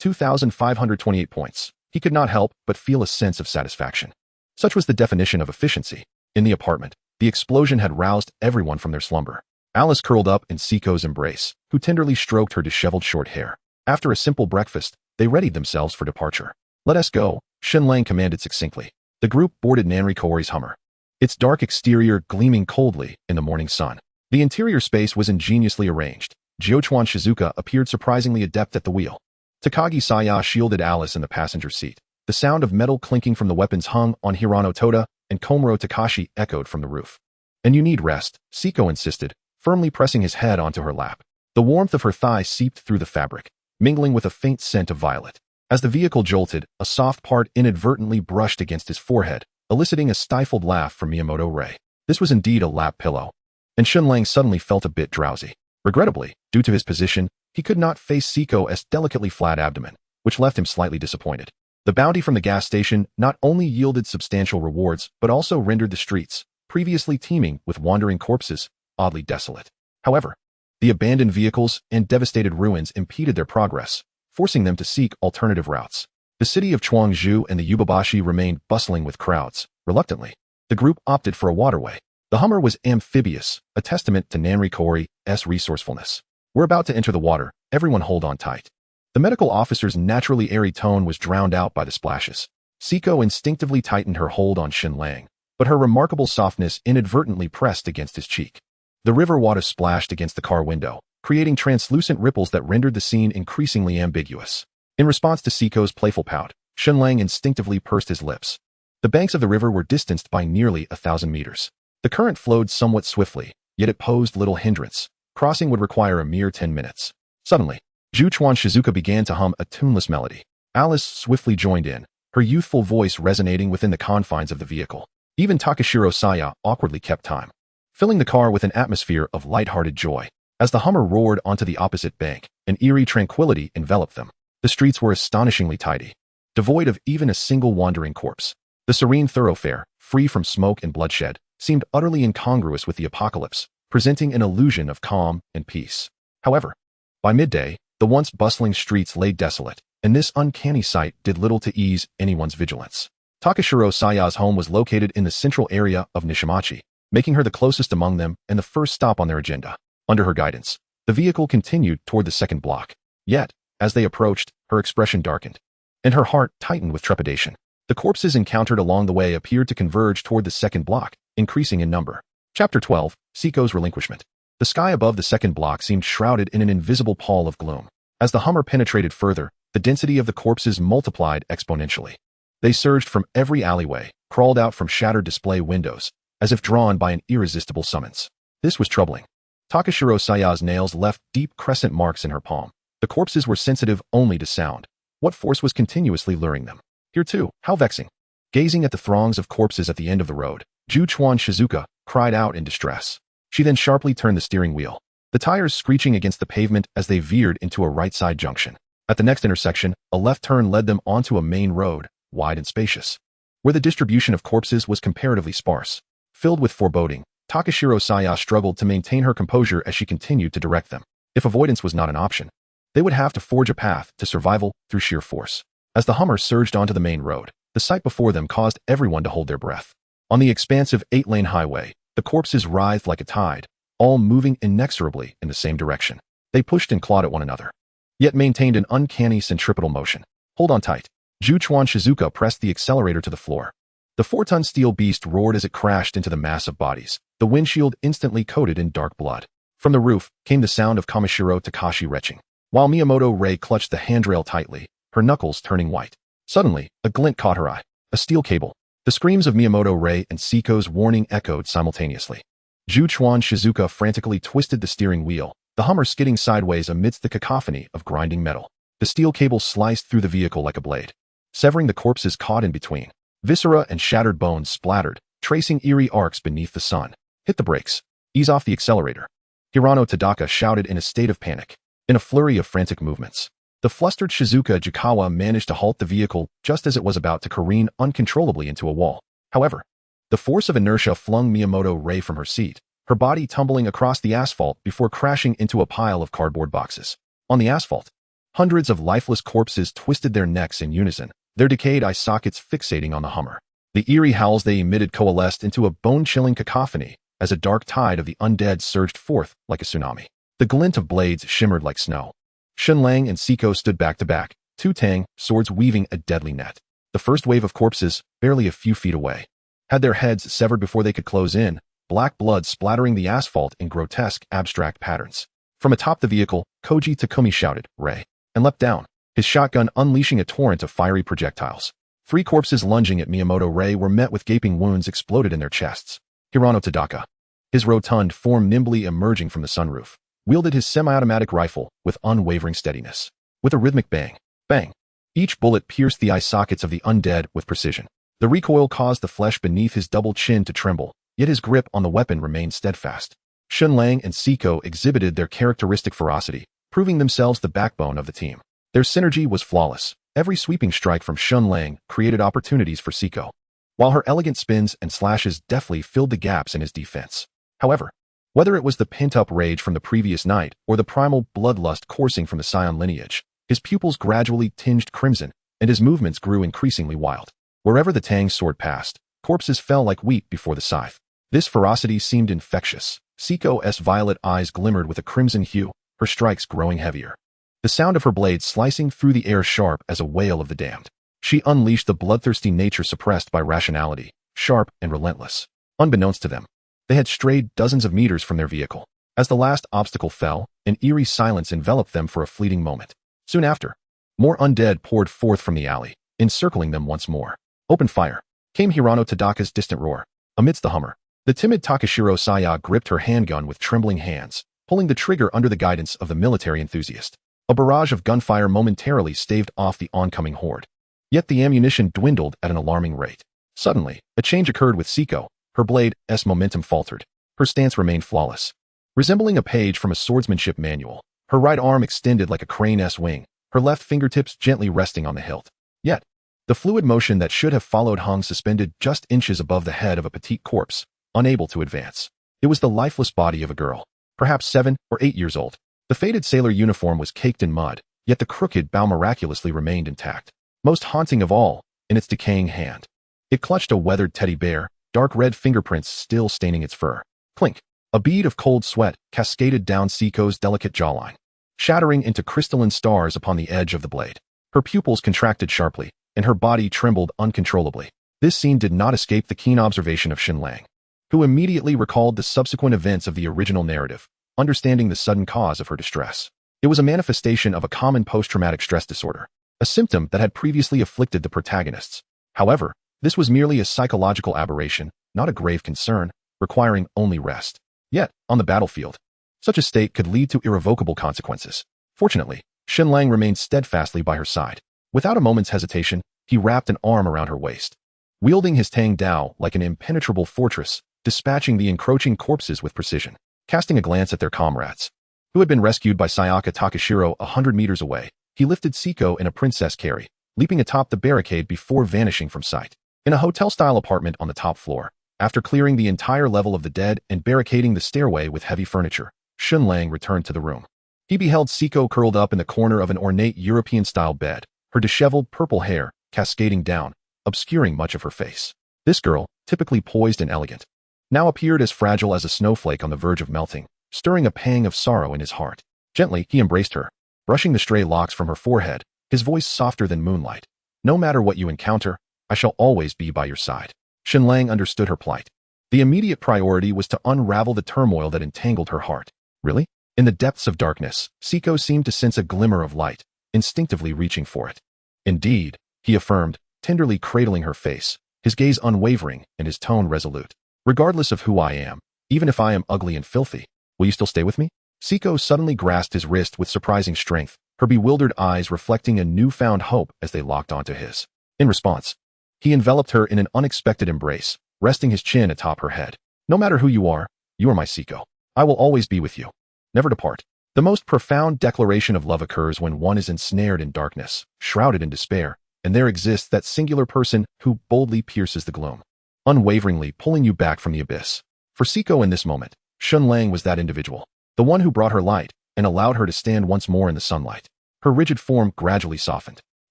2,528 points. He could not help but feel a sense of satisfaction. Such was the definition of efficiency. In the apartment, the explosion had roused everyone from their slumber. Alice curled up in Siko's embrace, who tenderly stroked her disheveled short hair. After a simple breakfast, they readied themselves for departure. "Let us go," Shen Lang commanded succinctly. The group boarded Nanri Koori's Hummer, its dark exterior gleaming coldly in the morning sun. The interior space was ingeniously arranged. Jiuchuan Shizuka appeared surprisingly adept at the wheel. Takagi Saya shielded Alice in the passenger seat. The sound of metal clinking from the weapons hung on Hirano Toda, and Komuro Takashi echoed from the roof. "And you need rest," Siko insisted, firmly pressing his head onto her lap. The warmth of her thigh seeped through the fabric, mingling with a faint scent of violet. As the vehicle jolted, a soft part inadvertently brushed against his forehead, eliciting a stifled laugh from Miyamoto Rei. This was indeed a lap pillow, and Shen Lang suddenly felt a bit drowsy. Regrettably, due to his position, he could not face Siko's delicately flat abdomen, which left him slightly disappointed. The bounty from the gas station not only yielded substantial rewards, but also rendered the streets, previously teeming with wandering corpses, oddly desolate. However, the abandoned vehicles and devastated ruins impeded their progress, forcing them to seek alternative routes. The city of Zhu and the Yubabashi remained bustling with crowds. Reluctantly, the group opted for a waterway. The Hummer was amphibious, a testament to Nanri Koori's resourcefulness. "We're about to enter the water, everyone hold on tight." The medical officer's naturally airy tone was drowned out by the splashes. Siko instinctively tightened her hold on Shen Lang, but her remarkable softness inadvertently pressed against his cheek. The river water splashed against the car window, creating translucent ripples that rendered the scene increasingly ambiguous. In response to Siko's playful pout, Shen Lang instinctively pursed his lips. The banks of the river were distanced by nearly 1,000 meters. The current flowed somewhat swiftly, yet it posed little hindrance. Crossing would require a mere 10 minutes. Suddenly, Jiuchuan Shizuka began to hum a tuneless melody. Alice swiftly joined in, her youthful voice resonating within the confines of the vehicle. Even Takashiro Saya awkwardly kept time, filling the car with an atmosphere of light-hearted joy. As the Hummer roared onto the opposite bank, an eerie tranquility enveloped them. The streets were astonishingly tidy, devoid of even a single wandering corpse. The serene thoroughfare, free from smoke and bloodshed, seemed utterly incongruous with the apocalypse, presenting an illusion of calm and peace. However, by midday, the once bustling streets lay desolate, and this uncanny sight did little to ease anyone's vigilance. Takashiro Saya's home was located in the central area of Nishimachi, making her the closest among them and the first stop on their agenda. Under her guidance, the vehicle continued toward the second block. Yet, as they approached, her expression darkened, and her heart tightened with trepidation. The corpses encountered along the way appeared to converge toward the second block, increasing in number. Chapter 12, Seiko's Relinquishment. The sky above the second block seemed shrouded in an invisible pall of gloom. As the Hummer penetrated further, the density of the corpses multiplied exponentially. They surged from every alleyway, crawled out from shattered display windows, as if drawn by an irresistible summons. This was troubling. Takashiro Saya's nails left deep crescent marks in her palm. The corpses were sensitive only to sound. What force was continuously luring them? Here too, how vexing. Gazing at the throngs of corpses at the end of the road, Juchuan Shizuka cried out in distress. She then sharply turned the steering wheel, the tires screeching against the pavement as they veered into a right-side junction. At the next intersection, a left turn led them onto a main road, wide and spacious, where the distribution of corpses was comparatively sparse. Filled with foreboding, Takashiro Saya struggled to maintain her composure as she continued to direct them. If avoidance was not an option, they would have to forge a path to survival through sheer force. As the Hummer surged onto the main road, the sight before them caused everyone to hold their breath. On the expansive 8-lane highway, the corpses writhed like a tide, all moving inexorably in the same direction. They pushed and clawed at one another, yet maintained an uncanny centripetal motion. Hold on tight. Juchuan Shizuka pressed the accelerator to the floor. The 4-ton steel beast roared as it crashed into the mass of bodies, the windshield instantly coated in dark blood. From the roof came the sound of Kamishiro Takashi retching, while Miyamoto Rei clutched the handrail tightly, her knuckles turning white. Suddenly, a glint caught her eye. A steel cable. The screams of Miyamoto Rei and Seiko's warning echoed simultaneously. Juchuan Shizuka frantically twisted the steering wheel, the Hummer skidding sideways amidst the cacophony of grinding metal. The steel cable sliced through the vehicle like a blade, severing the corpses caught in between. Viscera and shattered bones splattered, tracing eerie arcs beneath the sun. Hit the brakes. Ease off the accelerator. Hirano Tadaka shouted in a state of panic. In a flurry of frantic movements, the flustered Shizuka Jukawa managed to halt the vehicle just as it was about to careen uncontrollably into a wall. However, the force of inertia flung Miyamoto Rei from her seat, her body tumbling across the asphalt before crashing into a pile of cardboard boxes. On the asphalt, hundreds of lifeless corpses twisted their necks in unison, their decayed eye sockets fixating on the Hummer. The eerie howls they emitted coalesced into a bone-chilling cacophony as a dark tide of the undead surged forth like a tsunami. The glint of blades shimmered like snow. Shen Lang and Seiko stood back to back, two tang swords weaving a deadly net. The first wave of corpses, barely a few feet away, had their heads severed before they could close in, black blood splattering the asphalt in grotesque, abstract patterns. From atop the vehicle, Koji Takumi shouted, "Rei," and leapt down, his shotgun unleashing a torrent of fiery projectiles. 3 corpses lunging at Miyamoto Rei were met with gaping wounds exploded in their chests. Hirano Tadaka, his rotund form nimbly emerging from the sunroof, wielded his semi-automatic rifle with unwavering steadiness. With a rhythmic bang, bang, each bullet pierced the eye sockets of the undead with precision. The recoil caused the flesh beneath his double chin to tremble, yet his grip on the weapon remained steadfast. Shen Lang and Seiko exhibited their characteristic ferocity, proving themselves the backbone of the team. Their synergy was flawless. Every sweeping strike from Shen Lang created opportunities for Seiko, while her elegant spins and slashes deftly filled the gaps in his defense. However, whether it was the pent-up rage from the previous night or the primal bloodlust coursing from the Saiyan lineage, his pupils gradually tinged crimson, and his movements grew increasingly wild. Wherever the Tang sword passed, corpses fell like wheat before the scythe. This ferocity seemed infectious. Seiko's violet eyes glimmered with a crimson hue, her strikes growing heavier, the sound of her blade slicing through the air sharp as a wail of the damned. She unleashed the bloodthirsty nature suppressed by rationality, sharp and relentless. Unbeknownst to them, they had strayed dozens of meters from their vehicle. As the last obstacle fell, an eerie silence enveloped them for a fleeting moment. Soon after, more undead poured forth from the alley, encircling them once more. "Open fire," came Hirano Tadaka's distant roar. Amidst the Hummer, the timid Takashiro Saya gripped her handgun with trembling hands, pulling the trigger under the guidance of the military enthusiast. A barrage of gunfire momentarily staved off the oncoming horde. Yet the ammunition dwindled at an alarming rate. Suddenly, a change occurred with Seiko. Her blade's momentum faltered. Her stance remained flawless. Resembling a page from a swordsmanship manual, her right arm extended like a crane's wing, her left fingertips gently resting on the hilt. Yet, the fluid motion that should have followed hung suspended just inches above the head of a petite corpse, unable to advance. It was the lifeless body of a girl, perhaps 7 or 8 years old. The faded sailor uniform was caked in mud, yet the crooked bow miraculously remained intact. Most haunting of all, in its decaying hand, it clutched a weathered teddy bear, dark red fingerprints still staining its fur. Clink! A bead of cold sweat cascaded down Seiko's delicate jawline, shattering into crystalline stars upon the edge of the blade. Her pupils contracted sharply, and her body trembled uncontrollably. This scene did not escape the keen observation of Shen Lang, who immediately recalled the subsequent events of the original narrative, understanding the sudden cause of her distress. It was a manifestation of a common post-traumatic stress disorder, a symptom that had previously afflicted the protagonists. However, this was merely a psychological aberration, not a grave concern, requiring only rest. Yet, on the battlefield, such a state could lead to irrevocable consequences. Fortunately, Shen Lang remained steadfastly by her side. Without a moment's hesitation, he wrapped an arm around her waist, wielding his Tang Dao like an impenetrable fortress, dispatching the encroaching corpses with precision. Casting a glance at their comrades, who had been rescued by Sayaka Takashiro 100 meters away, he lifted Siko in a princess carry, leaping atop the barricade before vanishing from sight. In a hotel-style apartment on the top floor, after clearing the entire level of the dead and barricading the stairway with heavy furniture, Shen Lang returned to the room. He beheld Siko curled up in the corner of an ornate European-style bed, her disheveled purple hair cascading down, obscuring much of her face. This girl, typically poised and elegant, now appeared as fragile as a snowflake on the verge of melting, stirring a pang of sorrow in his heart. Gently, he embraced her, brushing the stray locks from her forehead, his voice softer than moonlight. No matter what you encounter, I shall always be by your side. Shen Lang understood her plight. The immediate priority was to unravel the turmoil that entangled her heart. Really? In the depths of darkness, Siko seemed to sense a glimmer of light, instinctively reaching for it. Indeed, he affirmed, tenderly cradling her face, his gaze unwavering and his tone resolute. Regardless of who I am, even if I am ugly and filthy, will you still stay with me? Siko suddenly grasped his wrist with surprising strength, her bewildered eyes reflecting a newfound hope as they locked onto his. In response, he enveloped her in an unexpected embrace, resting his chin atop her head. No matter who you are my Siko. I will always be with you. Never depart. The most profound declaration of love occurs when one is ensnared in darkness, shrouded in despair, and there exists that singular person who boldly pierces the gloom, unwaveringly pulling you back from the abyss. For Siko in this moment, Shen Lang was that individual, the one who brought her light and allowed her to stand once more in the sunlight. Her rigid form gradually softened.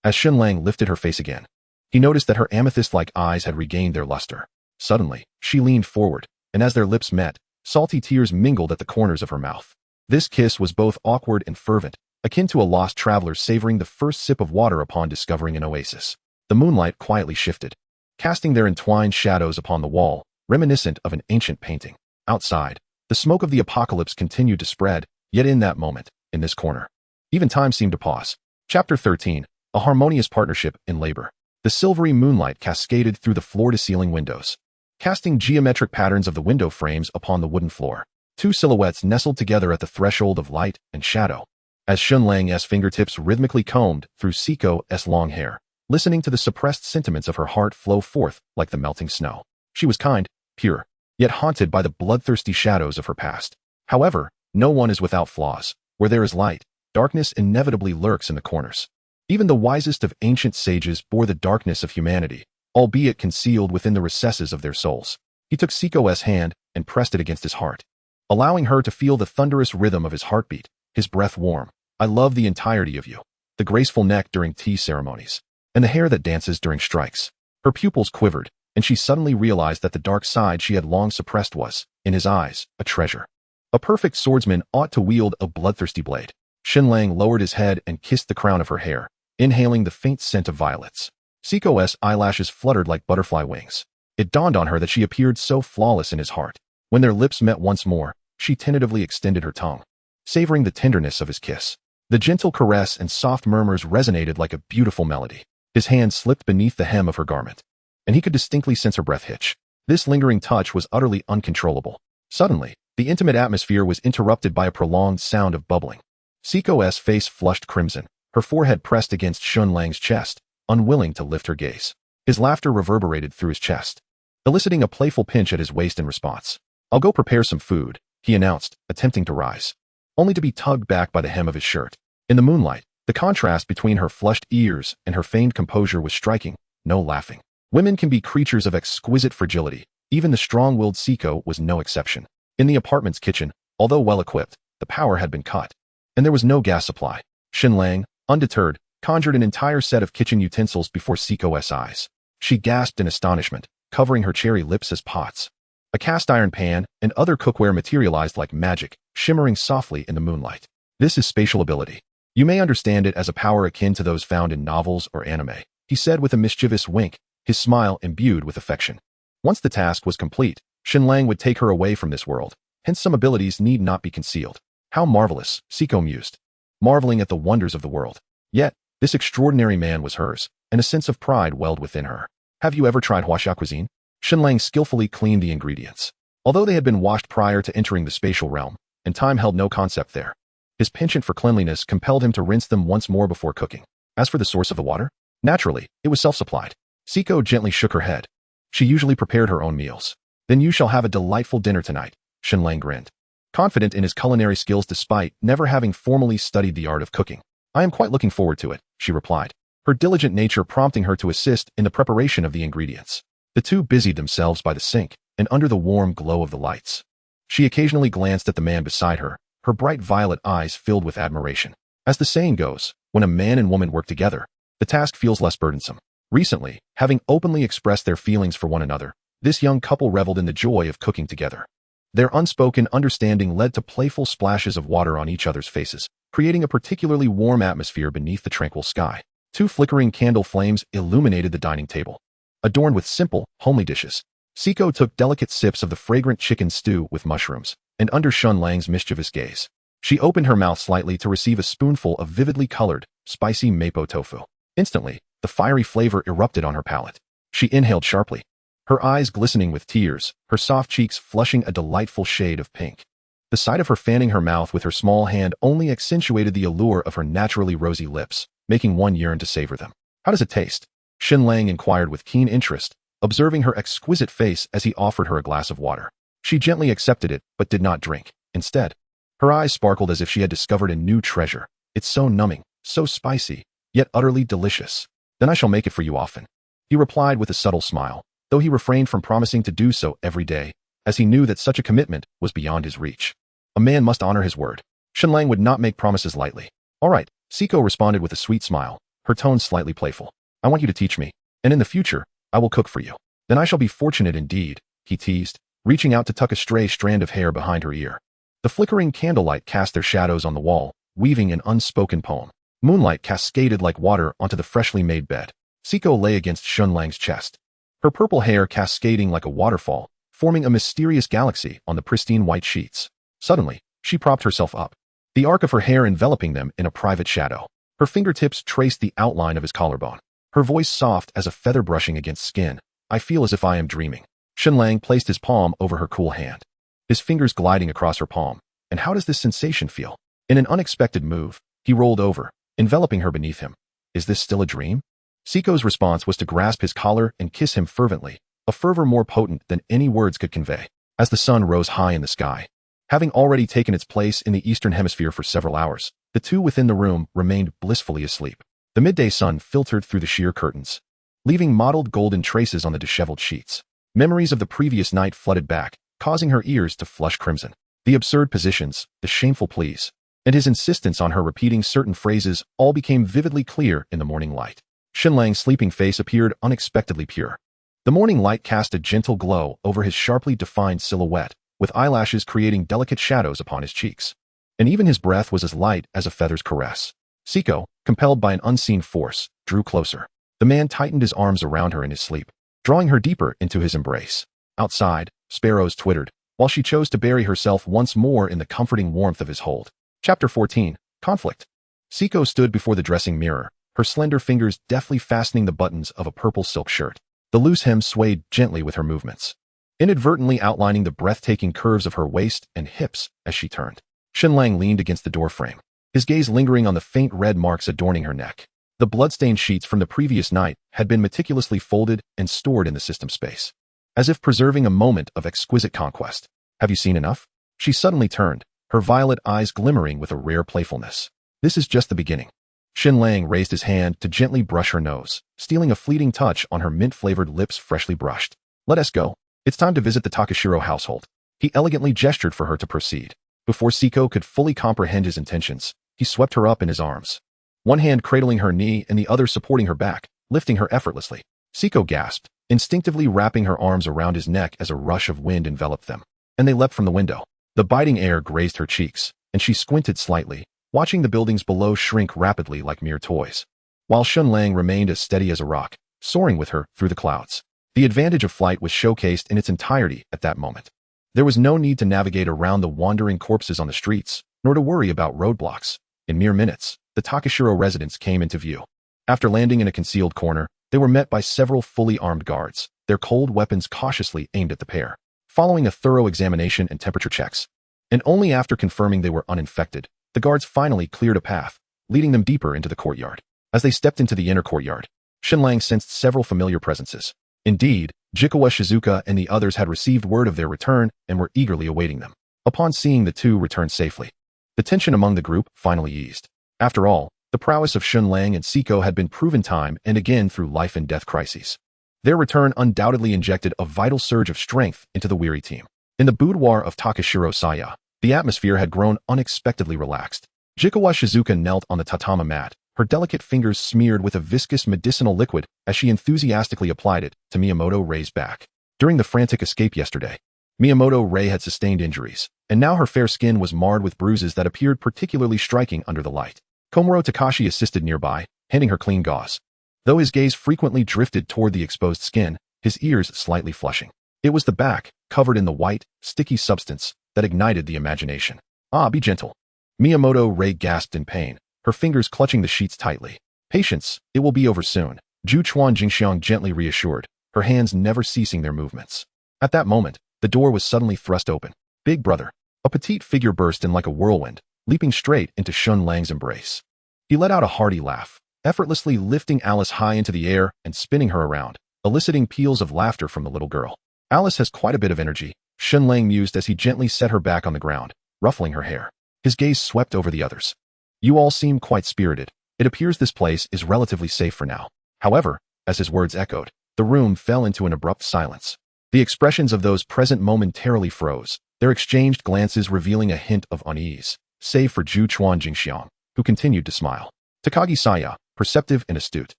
As Shen Lang lifted her face again, he noticed that her amethyst-like eyes had regained their luster. Suddenly, she leaned forward, and as their lips met, salty tears mingled at the corners of her mouth. This kiss was both awkward and fervent, akin to a lost traveler savoring the first sip of water upon discovering an oasis. The moonlight quietly shifted, casting their entwined shadows upon the wall, reminiscent of an ancient painting. Outside, the smoke of the apocalypse continued to spread, yet in that moment, in this corner, even time seemed to pause. Chapter 13, A Harmonious Partnership in Labor. The silvery moonlight cascaded through the floor-to-ceiling windows, casting geometric patterns of the window frames upon the wooden floor. Two silhouettes nestled together at the threshold of light and shadow, as Shen Lang's fingertips rhythmically combed through Siko's long hair, listening to the suppressed sentiments of her heart flow forth like the melting snow. She was kind, pure, yet haunted by the bloodthirsty shadows of her past. However, no one is without flaws. Where there is light, darkness inevitably lurks in the corners. Even the wisest of ancient sages bore the darkness of humanity, albeit concealed within the recesses of their souls. He took Siko's hand and pressed it against his heart, allowing her to feel the thunderous rhythm of his heartbeat, his breath warm. I love the entirety of you. The graceful neck during tea ceremonies, and the hair that dances during strikes. Her pupils quivered, and she suddenly realized that the dark side she had long suppressed was, in his eyes, a treasure. A perfect swordsman ought to wield a bloodthirsty blade. Shen Lang lowered his head and kissed the crown of her hair, inhaling the faint scent of violets. Siko's eyelashes fluttered like butterfly wings. It dawned on her that she appeared so flawless in his heart. When their lips met once more, she tentatively extended her tongue, savoring the tenderness of his kiss. The gentle caress and soft murmurs resonated like a beautiful melody. His hand slipped beneath the hem of her garment, and he could distinctly sense her breath hitch. This lingering touch was utterly uncontrollable. Suddenly, the intimate atmosphere was interrupted by a prolonged sound of bubbling. Siko's face flushed crimson, her forehead pressed against Shen Lang's chest, unwilling to lift her gaze. His laughter reverberated through his chest, eliciting a playful pinch at his waist in response. I'll go prepare some food, he announced, attempting to rise, only to be tugged back by the hem of his shirt. In the moonlight, the contrast between her flushed ears and her feigned composure was striking. No laughing. Women can be creatures of exquisite fragility. Even the strong-willed Siko was no exception. In the apartment's kitchen, although well-equipped, the power had been cut, and there was no gas supply. Shen Lang, undeterred, conjured an entire set of kitchen utensils before Siko's eyes. She gasped in astonishment, covering her cherry lips as pots. A cast-iron pan and other cookware materialized like magic, shimmering softly in the moonlight. This is spatial ability. You may understand it as a power akin to those found in novels or anime. he said with a mischievous wink, his smile imbued with affection. Once the task was complete, Shen Lang would take her away from this world, hence some abilities need not be concealed. How marvelous, Siko mused, marveling at the wonders of the world. Yet, this extraordinary man was hers, and a sense of pride welled within her. Have you ever tried huaxia cuisine? Shen Lang skillfully cleaned the ingredients. Although they had been washed prior to entering the spatial realm, and time held no concept there, his penchant for cleanliness compelled him to rinse them once more before cooking. As for the source of the water, naturally, it was self-supplied. Siko gently shook her head. She usually prepared her own meals. Then you shall have a delightful dinner tonight, Shen Lang grinned, confident in his culinary skills despite never having formally studied the art of cooking. I am quite looking forward to it, she replied, her diligent nature prompting her to assist in the preparation of the ingredients. The two busied themselves by the sink and under the warm glow of the lights. She occasionally glanced at the man beside her, her bright violet eyes filled with admiration. As the saying goes, when a man and woman work together, the task feels less burdensome. Recently, having openly expressed their feelings for one another, this young couple reveled in the joy of cooking together. Their unspoken understanding led to playful splashes of water on each other's faces, creating a particularly warm atmosphere beneath the tranquil sky. Two flickering candle flames illuminated the dining table, adorned with simple, homely dishes. Siko took delicate sips of the fragrant chicken stew with mushrooms, and under Shen Lang's mischievous gaze, she opened her mouth slightly to receive a spoonful of vividly colored, spicy mapo tofu. Instantly, the fiery flavor erupted on her palate. She inhaled sharply, her eyes glistening with tears, her soft cheeks flushing a delightful shade of pink. The sight of her fanning her mouth with her small hand only accentuated the allure of her naturally rosy lips, making one yearn to savor them. How does it taste? Shen Lang inquired with keen interest, observing her exquisite face as he offered her a glass of water. She gently accepted it, but did not drink. Instead, her eyes sparkled as if she had discovered a new treasure. It's so numbing, so spicy, yet utterly delicious. Then I shall make it for you often, he replied with a subtle smile, though he refrained from promising to do so every day, as he knew that such a commitment was beyond his reach. A man must honor his word. Shen Lang would not make promises lightly. All right, Siko responded with a sweet smile, her tone slightly playful. I want you to teach me, and in the future, I will cook for you. Then I shall be fortunate indeed, he teased, reaching out to tuck a stray strand of hair behind her ear. The flickering candlelight cast their shadows on the wall, weaving an unspoken poem. Moonlight cascaded like water onto the freshly made bed. Siko lay against Shen Lang's chest, her purple hair cascading like a waterfall, forming a mysterious galaxy on the pristine white sheets. Suddenly, she propped herself up, the arc of her hair enveloping them in a private shadow. Her fingertips traced the outline of his collarbone, her voice soft as a feather brushing against skin. I feel as if I am dreaming. Shen Lang placed his palm over her cool hand, his fingers gliding across her palm. And how does this sensation feel? In an unexpected move, he rolled over, enveloping her beneath him. Is this still a dream? Siko's response was to grasp his collar and kiss him fervently, a fervor more potent than any words could convey. As the sun rose high in the sky, having already taken its place in the eastern hemisphere for several hours, the two within the room remained blissfully asleep. The midday sun filtered through the sheer curtains, leaving mottled golden traces on the disheveled sheets. Memories of the previous night flooded back, causing her ears to flush crimson. The absurd positions, the shameful pleas, and his insistence on her repeating certain phrases all became vividly clear in the morning light. Shen Lang's sleeping face appeared unexpectedly pure. The morning light cast a gentle glow over his sharply defined silhouette, with eyelashes creating delicate shadows upon his cheeks. And even his breath was as light as a feather's caress. Siko, compelled by an unseen force, drew closer. The man tightened his arms around her in his sleep, drawing her deeper into his embrace. Outside, sparrows twittered, while she chose to bury herself once more in the comforting warmth of his hold. Chapter 14. Conflict. Siko stood before the dressing mirror, her slender fingers deftly fastening the buttons of a purple silk shirt. The loose hem swayed gently with her movements, inadvertently outlining the breathtaking curves of her waist and hips as she turned. Shen Lang leaned against the doorframe, his gaze lingering on the faint red marks adorning her neck. The blood-stained sheets from the previous night had been meticulously folded and stored in the system space, as if preserving a moment of exquisite conquest. Have you seen enough? She suddenly turned, her violet eyes glimmering with a rare playfulness. This is just the beginning. Shen Lang raised his hand to gently brush her nose, stealing a fleeting touch on her mint-flavored lips freshly brushed. Let us go. It's time to visit the Takashiro household. He elegantly gestured for her to proceed. Before Siko could fully comprehend his intentions, he swept her up in his arms, one hand cradling her knee and the other supporting her back, lifting her effortlessly. Siko gasped, instinctively wrapping her arms around his neck as a rush of wind enveloped them, and they leapt from the window. The biting air grazed her cheeks, and she squinted slightly, watching the buildings below shrink rapidly like mere toys. while Shen Lang remained as steady as a rock, soaring with her through the clouds. The advantage of flight was showcased in its entirety at that moment. There was no need to navigate around the wandering corpses on the streets, nor to worry about roadblocks. In mere minutes, the Takashiro residence came into view. After landing in a concealed corner, they were met by several fully armed guards, their cold weapons cautiously aimed at the pair. Following a thorough examination and temperature checks, and only after confirming they were uninfected, the guards finally cleared a path, leading them deeper into the courtyard. As they stepped into the inner courtyard, Shen Lang sensed several familiar presences. Indeed, Jikawa Shizuka and the others had received word of their return and were eagerly awaiting them. Upon seeing the two return safely, the tension among the group finally eased. After all, the prowess of Shen Lang and Siko had been proven time and again through life and death crises. Their return undoubtedly injected a vital surge of strength into the weary team. In the boudoir of Takashiro Saya, the atmosphere had grown unexpectedly relaxed. Jikawa Shizuka knelt on the tatama mat, her delicate fingers smeared with a viscous medicinal liquid as she enthusiastically applied it to Miyamoto Rei's back. During the frantic escape yesterday, Miyamoto Rei had sustained injuries, and now her fair skin was marred with bruises that appeared particularly striking under the light. Komuro Takashi assisted nearby, handing her clean gauze. Though his gaze frequently drifted toward the exposed skin, his ears slightly flushing. It was the back, covered in the white, sticky substance, that ignited the imagination. Ah, be gentle. Miyamoto Rei gasped in pain, her fingers clutching the sheets tightly. Patience, it will be over soon, Ju Chuan Jingxiang gently reassured, her hands never ceasing their movements. At that moment, the door was suddenly thrust open. Big brother. A petite figure burst in like a whirlwind, leaping straight into Shen Lang's embrace. He let out a hearty laugh, effortlessly lifting Alice high into the air and spinning her around, eliciting peals of laughter from the little girl. Alice has quite a bit of energy, Shen Lang mused as he gently set her back on the ground, ruffling her hair. His gaze swept over the others. You all seem quite spirited. It appears this place is relatively safe for now. However, as his words echoed, the room fell into an abrupt silence. The expressions of those present momentarily froze, their exchanged glances revealing a hint of unease, save for Ju Chuan Jingxiang, who continued to smile. Takagi Saya, perceptive and astute,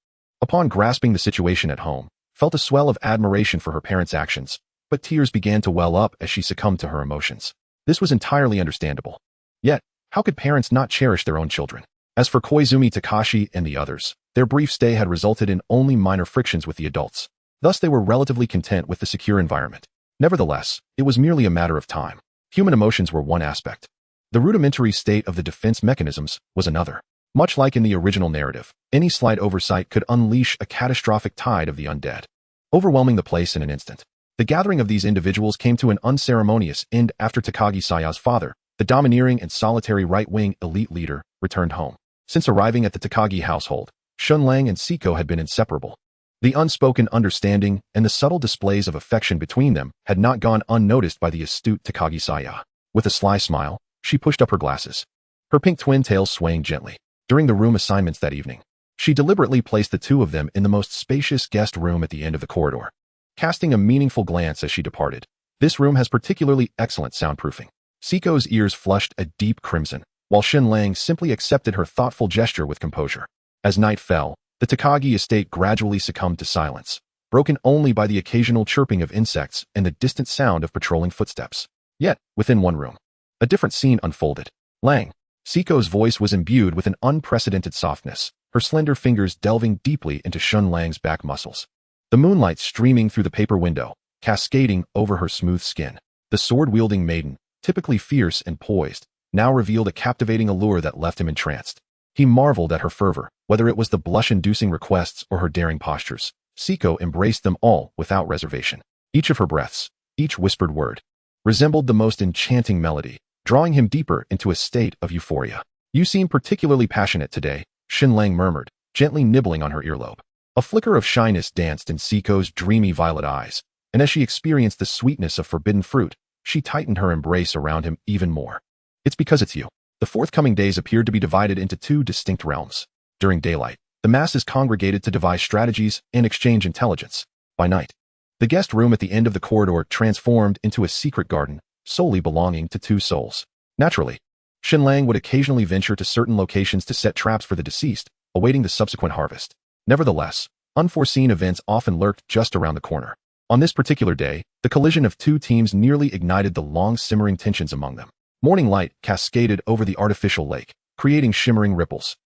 upon grasping the situation at home, felt a swell of admiration for her parents' actions, but tears began to well up as she succumbed to her emotions. This was entirely understandable. Yet, how could parents not cherish their own children? As for Koizumi Takashi and the others, their brief stay had resulted in only minor frictions with the adults. Thus they were relatively content with the secure environment. Nevertheless, it was merely a matter of time. Human emotions were one aspect. The rudimentary state of the defense mechanisms was another. Much like in the original narrative, any slight oversight could unleash a catastrophic tide of the undead, overwhelming the place in an instant. The gathering of these individuals came to an unceremonious end after Takagi Saya's father, the domineering and solitary right-wing elite leader, returned home. Since arriving at the Takagi household, Shen Lang and Siko had been inseparable. The unspoken understanding and the subtle displays of affection between them had not gone unnoticed by the astute Takagi Saya. With a sly smile, she pushed up her glasses, her pink twin tails swaying gently. During the room assignments that evening, she deliberately placed the two of them in the most spacious guest room at the end of the corridor. Casting a meaningful glance as she departed, this room has particularly excellent soundproofing. Siko's ears flushed a deep crimson, while Shen Lang simply accepted her thoughtful gesture with composure. As night fell, the Takagi estate gradually succumbed to silence, broken only by the occasional chirping of insects and the distant sound of patrolling footsteps. Yet, within one room, a different scene unfolded. Lang. Siko's voice was imbued with an unprecedented softness, her slender fingers delving deeply into Shen Lang's back muscles. The moonlight streaming through the paper window, cascading over her smooth skin. The sword-wielding maiden, typically fierce and poised, now revealed a captivating allure that left him entranced. He marveled at her fervor, whether it was the blush-inducing requests or her daring postures. Siko embraced them all without reservation. Each of her breaths, each whispered word, resembled the most enchanting melody, drawing him deeper into a state of euphoria. You seem particularly passionate today, Shen Lang murmured, gently nibbling on her earlobe. A flicker of shyness danced in Siko's dreamy violet eyes, and as she experienced the sweetness of forbidden fruit, she tightened her embrace around him even more. It's because it's you. The forthcoming days appeared to be divided into two distinct realms. During daylight, the masses congregated to devise strategies and exchange intelligence. By night, the guest room at the end of the corridor transformed into a secret garden, solely belonging to two souls. Naturally, Shen Lang would occasionally venture to certain locations to set traps for the deceased, awaiting the subsequent harvest. Nevertheless, unforeseen events often lurked just around the corner. On this particular day, the collision of two teams nearly ignited the long-simmering tensions among them. Morning light cascaded over the artificial lake, creating shimmering ripples.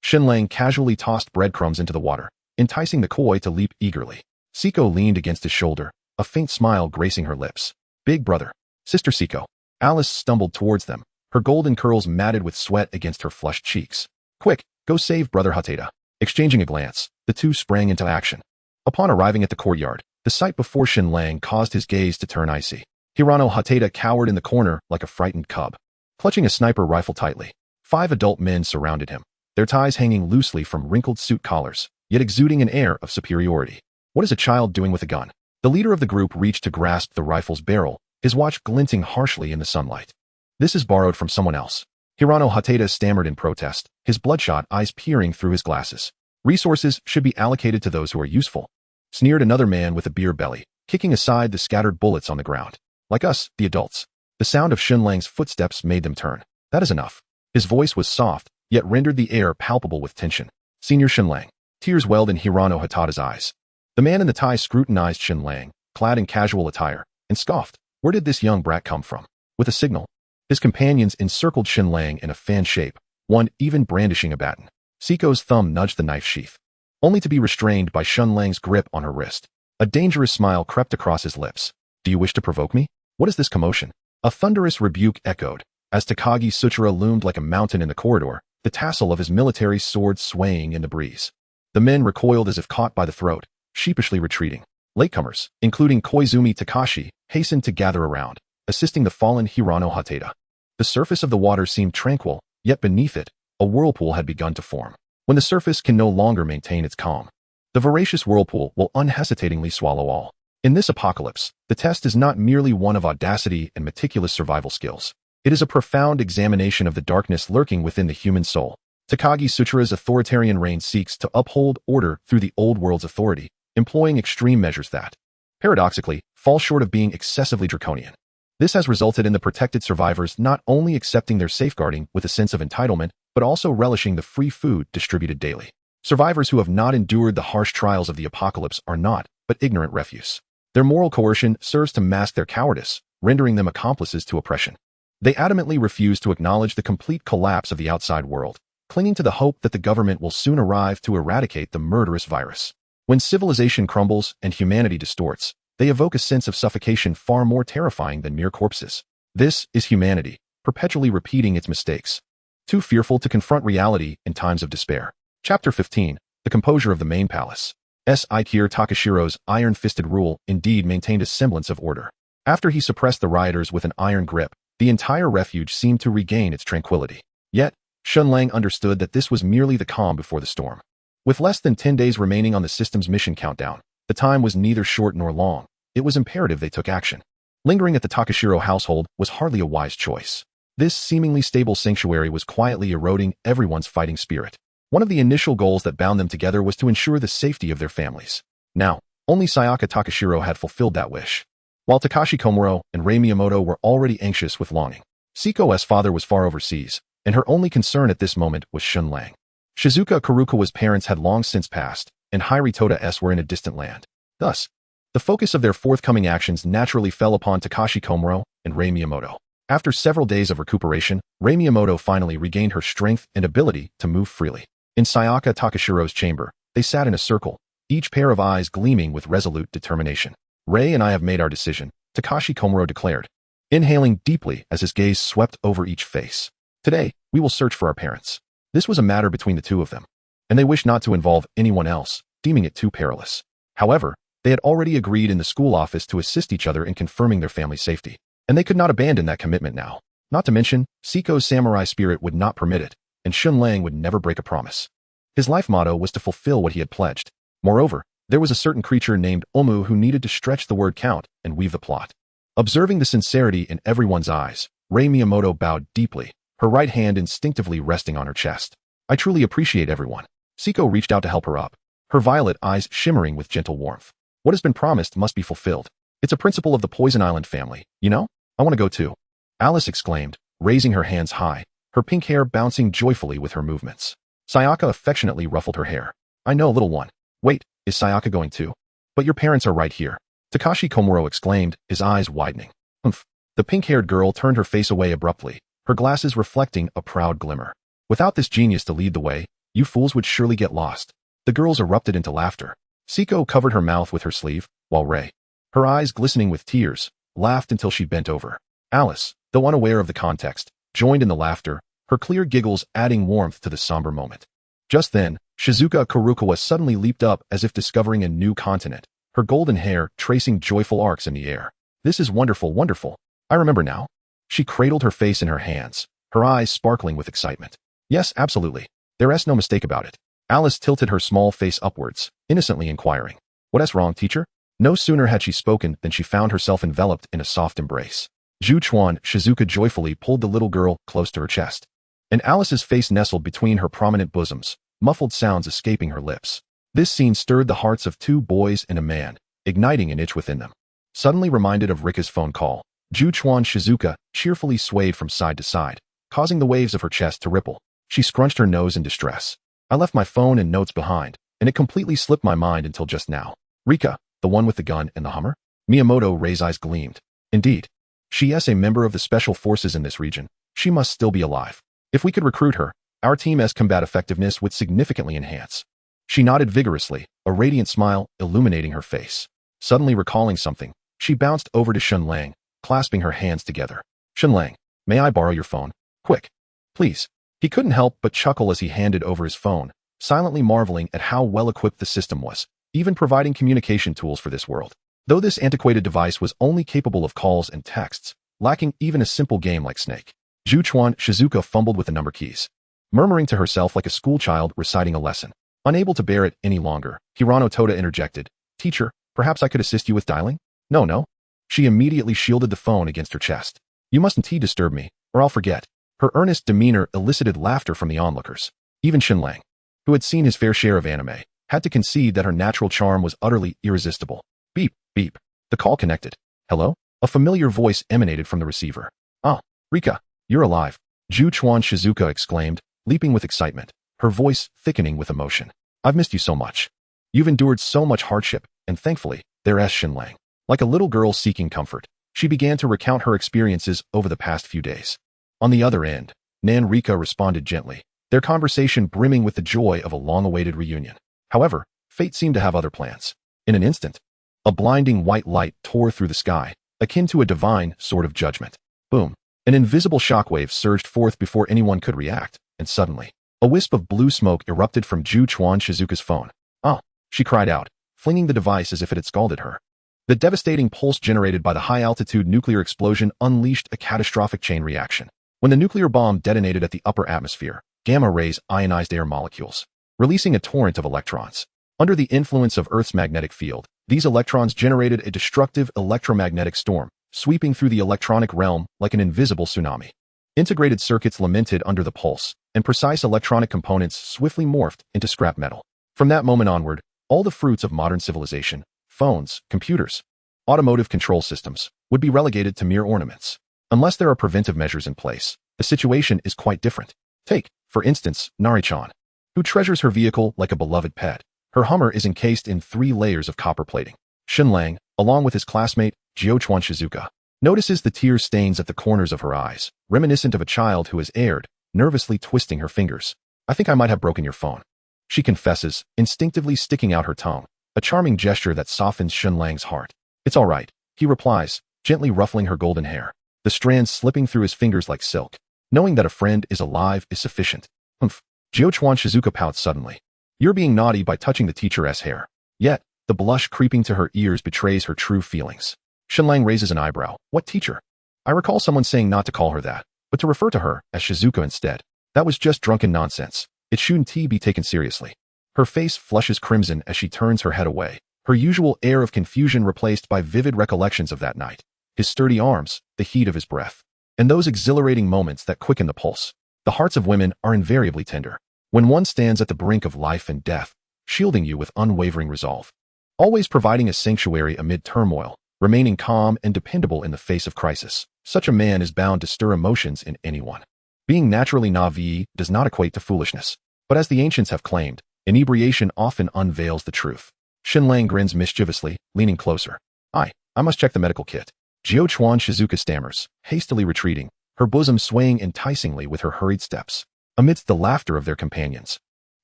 Shen Lang casually tossed breadcrumbs into the water, enticing the koi to leap eagerly. Siko leaned against his shoulder, a faint smile gracing her lips. Big brother. Sister Siko. Alice stumbled towards them, her golden curls matted with sweat against her flushed cheeks. Quick, go save brother Hateda. Exchanging a glance, the two sprang into action. Upon arriving at the courtyard, the sight before Shen Lang caused his gaze to turn icy. Hirano Hateda cowered in the corner like a frightened cub. Clutching a sniper rifle tightly, 5 adult men surrounded him, their ties hanging loosely from wrinkled suit collars, yet exuding an air of superiority. What is a child doing with a gun? The leader of the group reached to grasp the rifle's barrel, his watch glinting harshly in the sunlight. This is borrowed from someone else. Hirano Hateda stammered in protest, his bloodshot eyes peering through his glasses. Resources should be allocated to those who are useful. Sneered another man with a beer belly, kicking aside the scattered bullets on the ground. Like us, the adults. The sound of Shen Lang's footsteps made them turn. That is enough. His voice was soft, yet rendered the air palpable with tension. Senior Shen Lang. Tears welled in Hirano Hateda's eyes. The man in the tie scrutinized Shen Lang, clad in casual attire, and scoffed. Where did this young brat come from? With a signal, his companions encircled Shen Lang in a fan shape, one even brandishing a baton. Siko's thumb nudged the knife sheath, only to be restrained by Shen Lang's grip on her wrist. A dangerous smile crept across his lips. Do you wish to provoke me? What is this commotion? A thunderous rebuke echoed, as Takagi Suchira loomed like a mountain in the corridor, the tassel of his military sword swaying in the breeze. The men recoiled as if caught by the throat, sheepishly retreating. Latecomers, including Koizumi Takashi, hastened to gather around, assisting the fallen Hirano Hateda. The surface of the water seemed tranquil, yet beneath it, a whirlpool had begun to form. When the surface can no longer maintain its calm, the voracious whirlpool will unhesitatingly swallow all. In this apocalypse, the test is not merely one of audacity and meticulous survival skills. It is a profound examination of the darkness lurking within the human soul. Takagi Suchira's authoritarian reign seeks to uphold order through the old world's authority, employing extreme measures that, paradoxically, fall short of being excessively draconian. This has resulted in the protected survivors not only accepting their safeguarding with a sense of entitlement, but also relishing the free food distributed daily. Survivors who have not endured the harsh trials of the apocalypse are not, but ignorant refuse. Their moral coercion serves to mask their cowardice, rendering them accomplices to oppression. They adamantly refuse to acknowledge the complete collapse of the outside world, clinging to the hope that the government will soon arrive to eradicate the murderous virus. When civilization crumbles and humanity distorts, they evoke a sense of suffocation far more terrifying than mere corpses. This is humanity, perpetually repeating its mistakes, too fearful to confront reality in times of despair. Chapter 15. The Composure of the Main Palace. Ikir Takashiro's iron-fisted rule indeed maintained a semblance of order. After he suppressed the rioters with an iron grip, the entire refuge seemed to regain its tranquility. Yet, Shen Lang understood that this was merely the calm before the storm. With less than 10 days remaining on the system's mission countdown, the time was neither short nor long. It was imperative they took action. Lingering at the Takashiro household was hardly a wise choice. This seemingly stable sanctuary was quietly eroding everyone's fighting spirit. One of the initial goals that bound them together was to ensure the safety of their families. Now, only Sayaka Takashiro had fulfilled that wish. While Takashi Komuro and Rei Miyamoto were already anxious with longing, Siko's father was far overseas, and her only concern at this moment was Shen Lang. Shizuka Kurukawa's parents had long since passed, and Hairi Toda's were in a distant land. Thus, the focus of their forthcoming actions naturally fell upon Takashi Komuro and Rei Miyamoto. After several days of recuperation, Rei Miyamoto finally regained her strength and ability to move freely. In Sayaka Takashiro's chamber, they sat in a circle, each pair of eyes gleaming with resolute determination. Rei and I have made our decision, Takashi Komuro declared, inhaling deeply as his gaze swept over each face. Today, we will search for our parents. This was a matter between the two of them, and they wished not to involve anyone else, deeming it too perilous. However, they had already agreed in the school office to assist each other in confirming their family's safety, and they could not abandon that commitment now. Not to mention, Siko's samurai spirit would not permit it, and Shen Lang would never break a promise. His life motto was to fulfill what he had pledged. Moreover, there was a certain creature named Omu who needed to stretch the word count and weave the plot. Observing the sincerity in everyone's eyes, Rei Miyamoto bowed deeply, her right hand instinctively resting on her chest. I truly appreciate everyone. Siko reached out to help her up, her violet eyes shimmering with gentle warmth. What has been promised must be fulfilled. It's a principle of the Poison Island family, you know? I want to go too. Alice exclaimed, raising her hands high, her pink hair bouncing joyfully with her movements. Sayaka affectionately ruffled her hair. I know, little one. Wait, is Sayaka going too? But your parents are right here. Takashi Komuro exclaimed, his eyes widening. Humph. The pink-haired girl turned her face away abruptly, her glasses reflecting a proud glimmer. Without this genius to lead the way, You fools would surely get lost. The girls erupted into laughter. Siko covered her mouth with her sleeve, while Ray, her eyes glistening with tears, laughed until she bent over. Alice, though unaware of the context, joined in the laughter, her clear giggles adding warmth to the somber moment. Just then, Shizuka Kurukawa suddenly leaped up as if discovering a new continent, her golden hair tracing joyful arcs in the air. This is wonderful, wonderful. I remember now. She cradled her face in her hands, her eyes sparkling with excitement. Yes, absolutely. There's no mistake about it. Alice tilted her small face upwards, innocently inquiring. What's wrong, teacher? No sooner had she spoken than she found herself enveloped in a soft embrace. Zhu Chuan Shizuka joyfully pulled the little girl close to her chest. And Alice's face nestled between her prominent bosoms, muffled sounds escaping her lips. This scene stirred the hearts of two boys and a man, igniting an itch within them. Suddenly reminded of Rika's phone call, Zhu Chuan Shizuka cheerfully swayed from side to side, causing the waves of her chest to ripple. She scrunched her nose in distress. I left my phone and notes behind, and it completely slipped my mind until just now. Rika, the one with the gun and the Hummer? Miyamoto Rei's eyes gleamed. Indeed. She is a member of the special forces in this region. She must still be alive. If we could recruit her, our team's combat effectiveness would significantly enhance. She nodded vigorously, a radiant smile illuminating her face. Suddenly recalling something, she bounced over to Shen Lang, clasping her hands together. Shen Lang, may I borrow your phone? Quick. Please. He couldn't help but chuckle as he handed over his phone, silently marveling at how well-equipped the system was, even providing communication tools for this world. Though this antiquated device was only capable of calls and texts, lacking even a simple game like Snake. Zhu Chuan Shizuka fumbled with the number keys, murmuring to herself like a schoolchild reciting a lesson. Unable to bear it any longer, Hirano Toda interjected, Teacher, perhaps I could assist you with dialing? No. She immediately shielded the phone against her chest. You mustn't disturb me, or I'll forget. Her earnest demeanor elicited laughter from the onlookers. Even Shen Lang, who had seen his fair share of anime, had to concede that her natural charm was utterly irresistible. Beep, beep. The call connected. Hello? A familiar voice emanated from the receiver. Ah, Rika, you're alive. Zhu Chuan Shizuka exclaimed, leaping with excitement, her voice thickening with emotion. I've missed you so much. You've endured so much hardship, and thankfully, there's Shen Lang. Like a little girl seeking comfort, she began to recount her experiences over the past few days. On the other end, Nan Rika responded gently, their conversation brimming with the joy of a long-awaited reunion. However, fate seemed to have other plans. In an instant, a blinding white light tore through the sky, akin to a divine sort of judgment. Boom. An invisible shockwave surged forth before anyone could react, and suddenly, a wisp of blue smoke erupted from Zhu Chuan Shizuka's phone. Ah, she cried out, flinging the device as if it had scalded her. The devastating pulse generated by the high-altitude nuclear explosion unleashed a catastrophic chain reaction. When the nuclear bomb detonated at the upper atmosphere, gamma rays ionized air molecules, releasing a torrent of electrons. Under the influence of Earth's magnetic field, these electrons generated a destructive electromagnetic storm, sweeping through the electronic realm like an invisible tsunami. Integrated circuits lamented under the pulse, and precise electronic components swiftly morphed into scrap metal. From that moment onward, all the fruits of modern civilization, phones, computers, automotive control systems, would be relegated to mere ornaments. Unless there are preventive measures in place, the situation is quite different. Take, for instance, Nari-chan, who treasures her vehicle like a beloved pet. Her Hummer is encased in 3 layers of copper plating. Shen Lang, along with his classmate, Zhu Chuan Shizuka, notices the tear stains at the corners of her eyes, reminiscent of a child who has erred, nervously twisting her fingers. I think I might have broken your phone. She confesses, instinctively sticking out her tongue, a charming gesture that softens Shen Lang's heart. It's all right, he replies, gently ruffling her golden hair, the strands slipping through his fingers like silk. Knowing that a friend is alive is sufficient. Humph. Zhu Chuan Shizuka pouts suddenly. You're being naughty by touching the teacher's hair. Yet, the blush creeping to her ears betrays her true feelings. Shen Lang raises an eyebrow. What teacher? I recall someone saying not to call her that, but to refer to her as Shizuka instead. That was just drunken nonsense. It shouldn't be taken seriously. Her face flushes crimson as she turns her head away, her usual air of confusion replaced by vivid recollections of that night. His sturdy arms, the heat of his breath, and those exhilarating moments that quicken the pulse. The hearts of women are invariably tender. When one stands at the brink of life and death, shielding you with unwavering resolve, always providing a sanctuary amid turmoil, remaining calm and dependable in the face of crisis, such a man is bound to stir emotions in anyone. Being naturally naive does not equate to foolishness, but as the ancients have claimed, inebriation often unveils the truth. Shen Lang grins mischievously, leaning closer. I must check the medical kit. Zhu Chuan Shizuka stammers, hastily retreating, her bosom swaying enticingly with her hurried steps, amidst the laughter of their companions.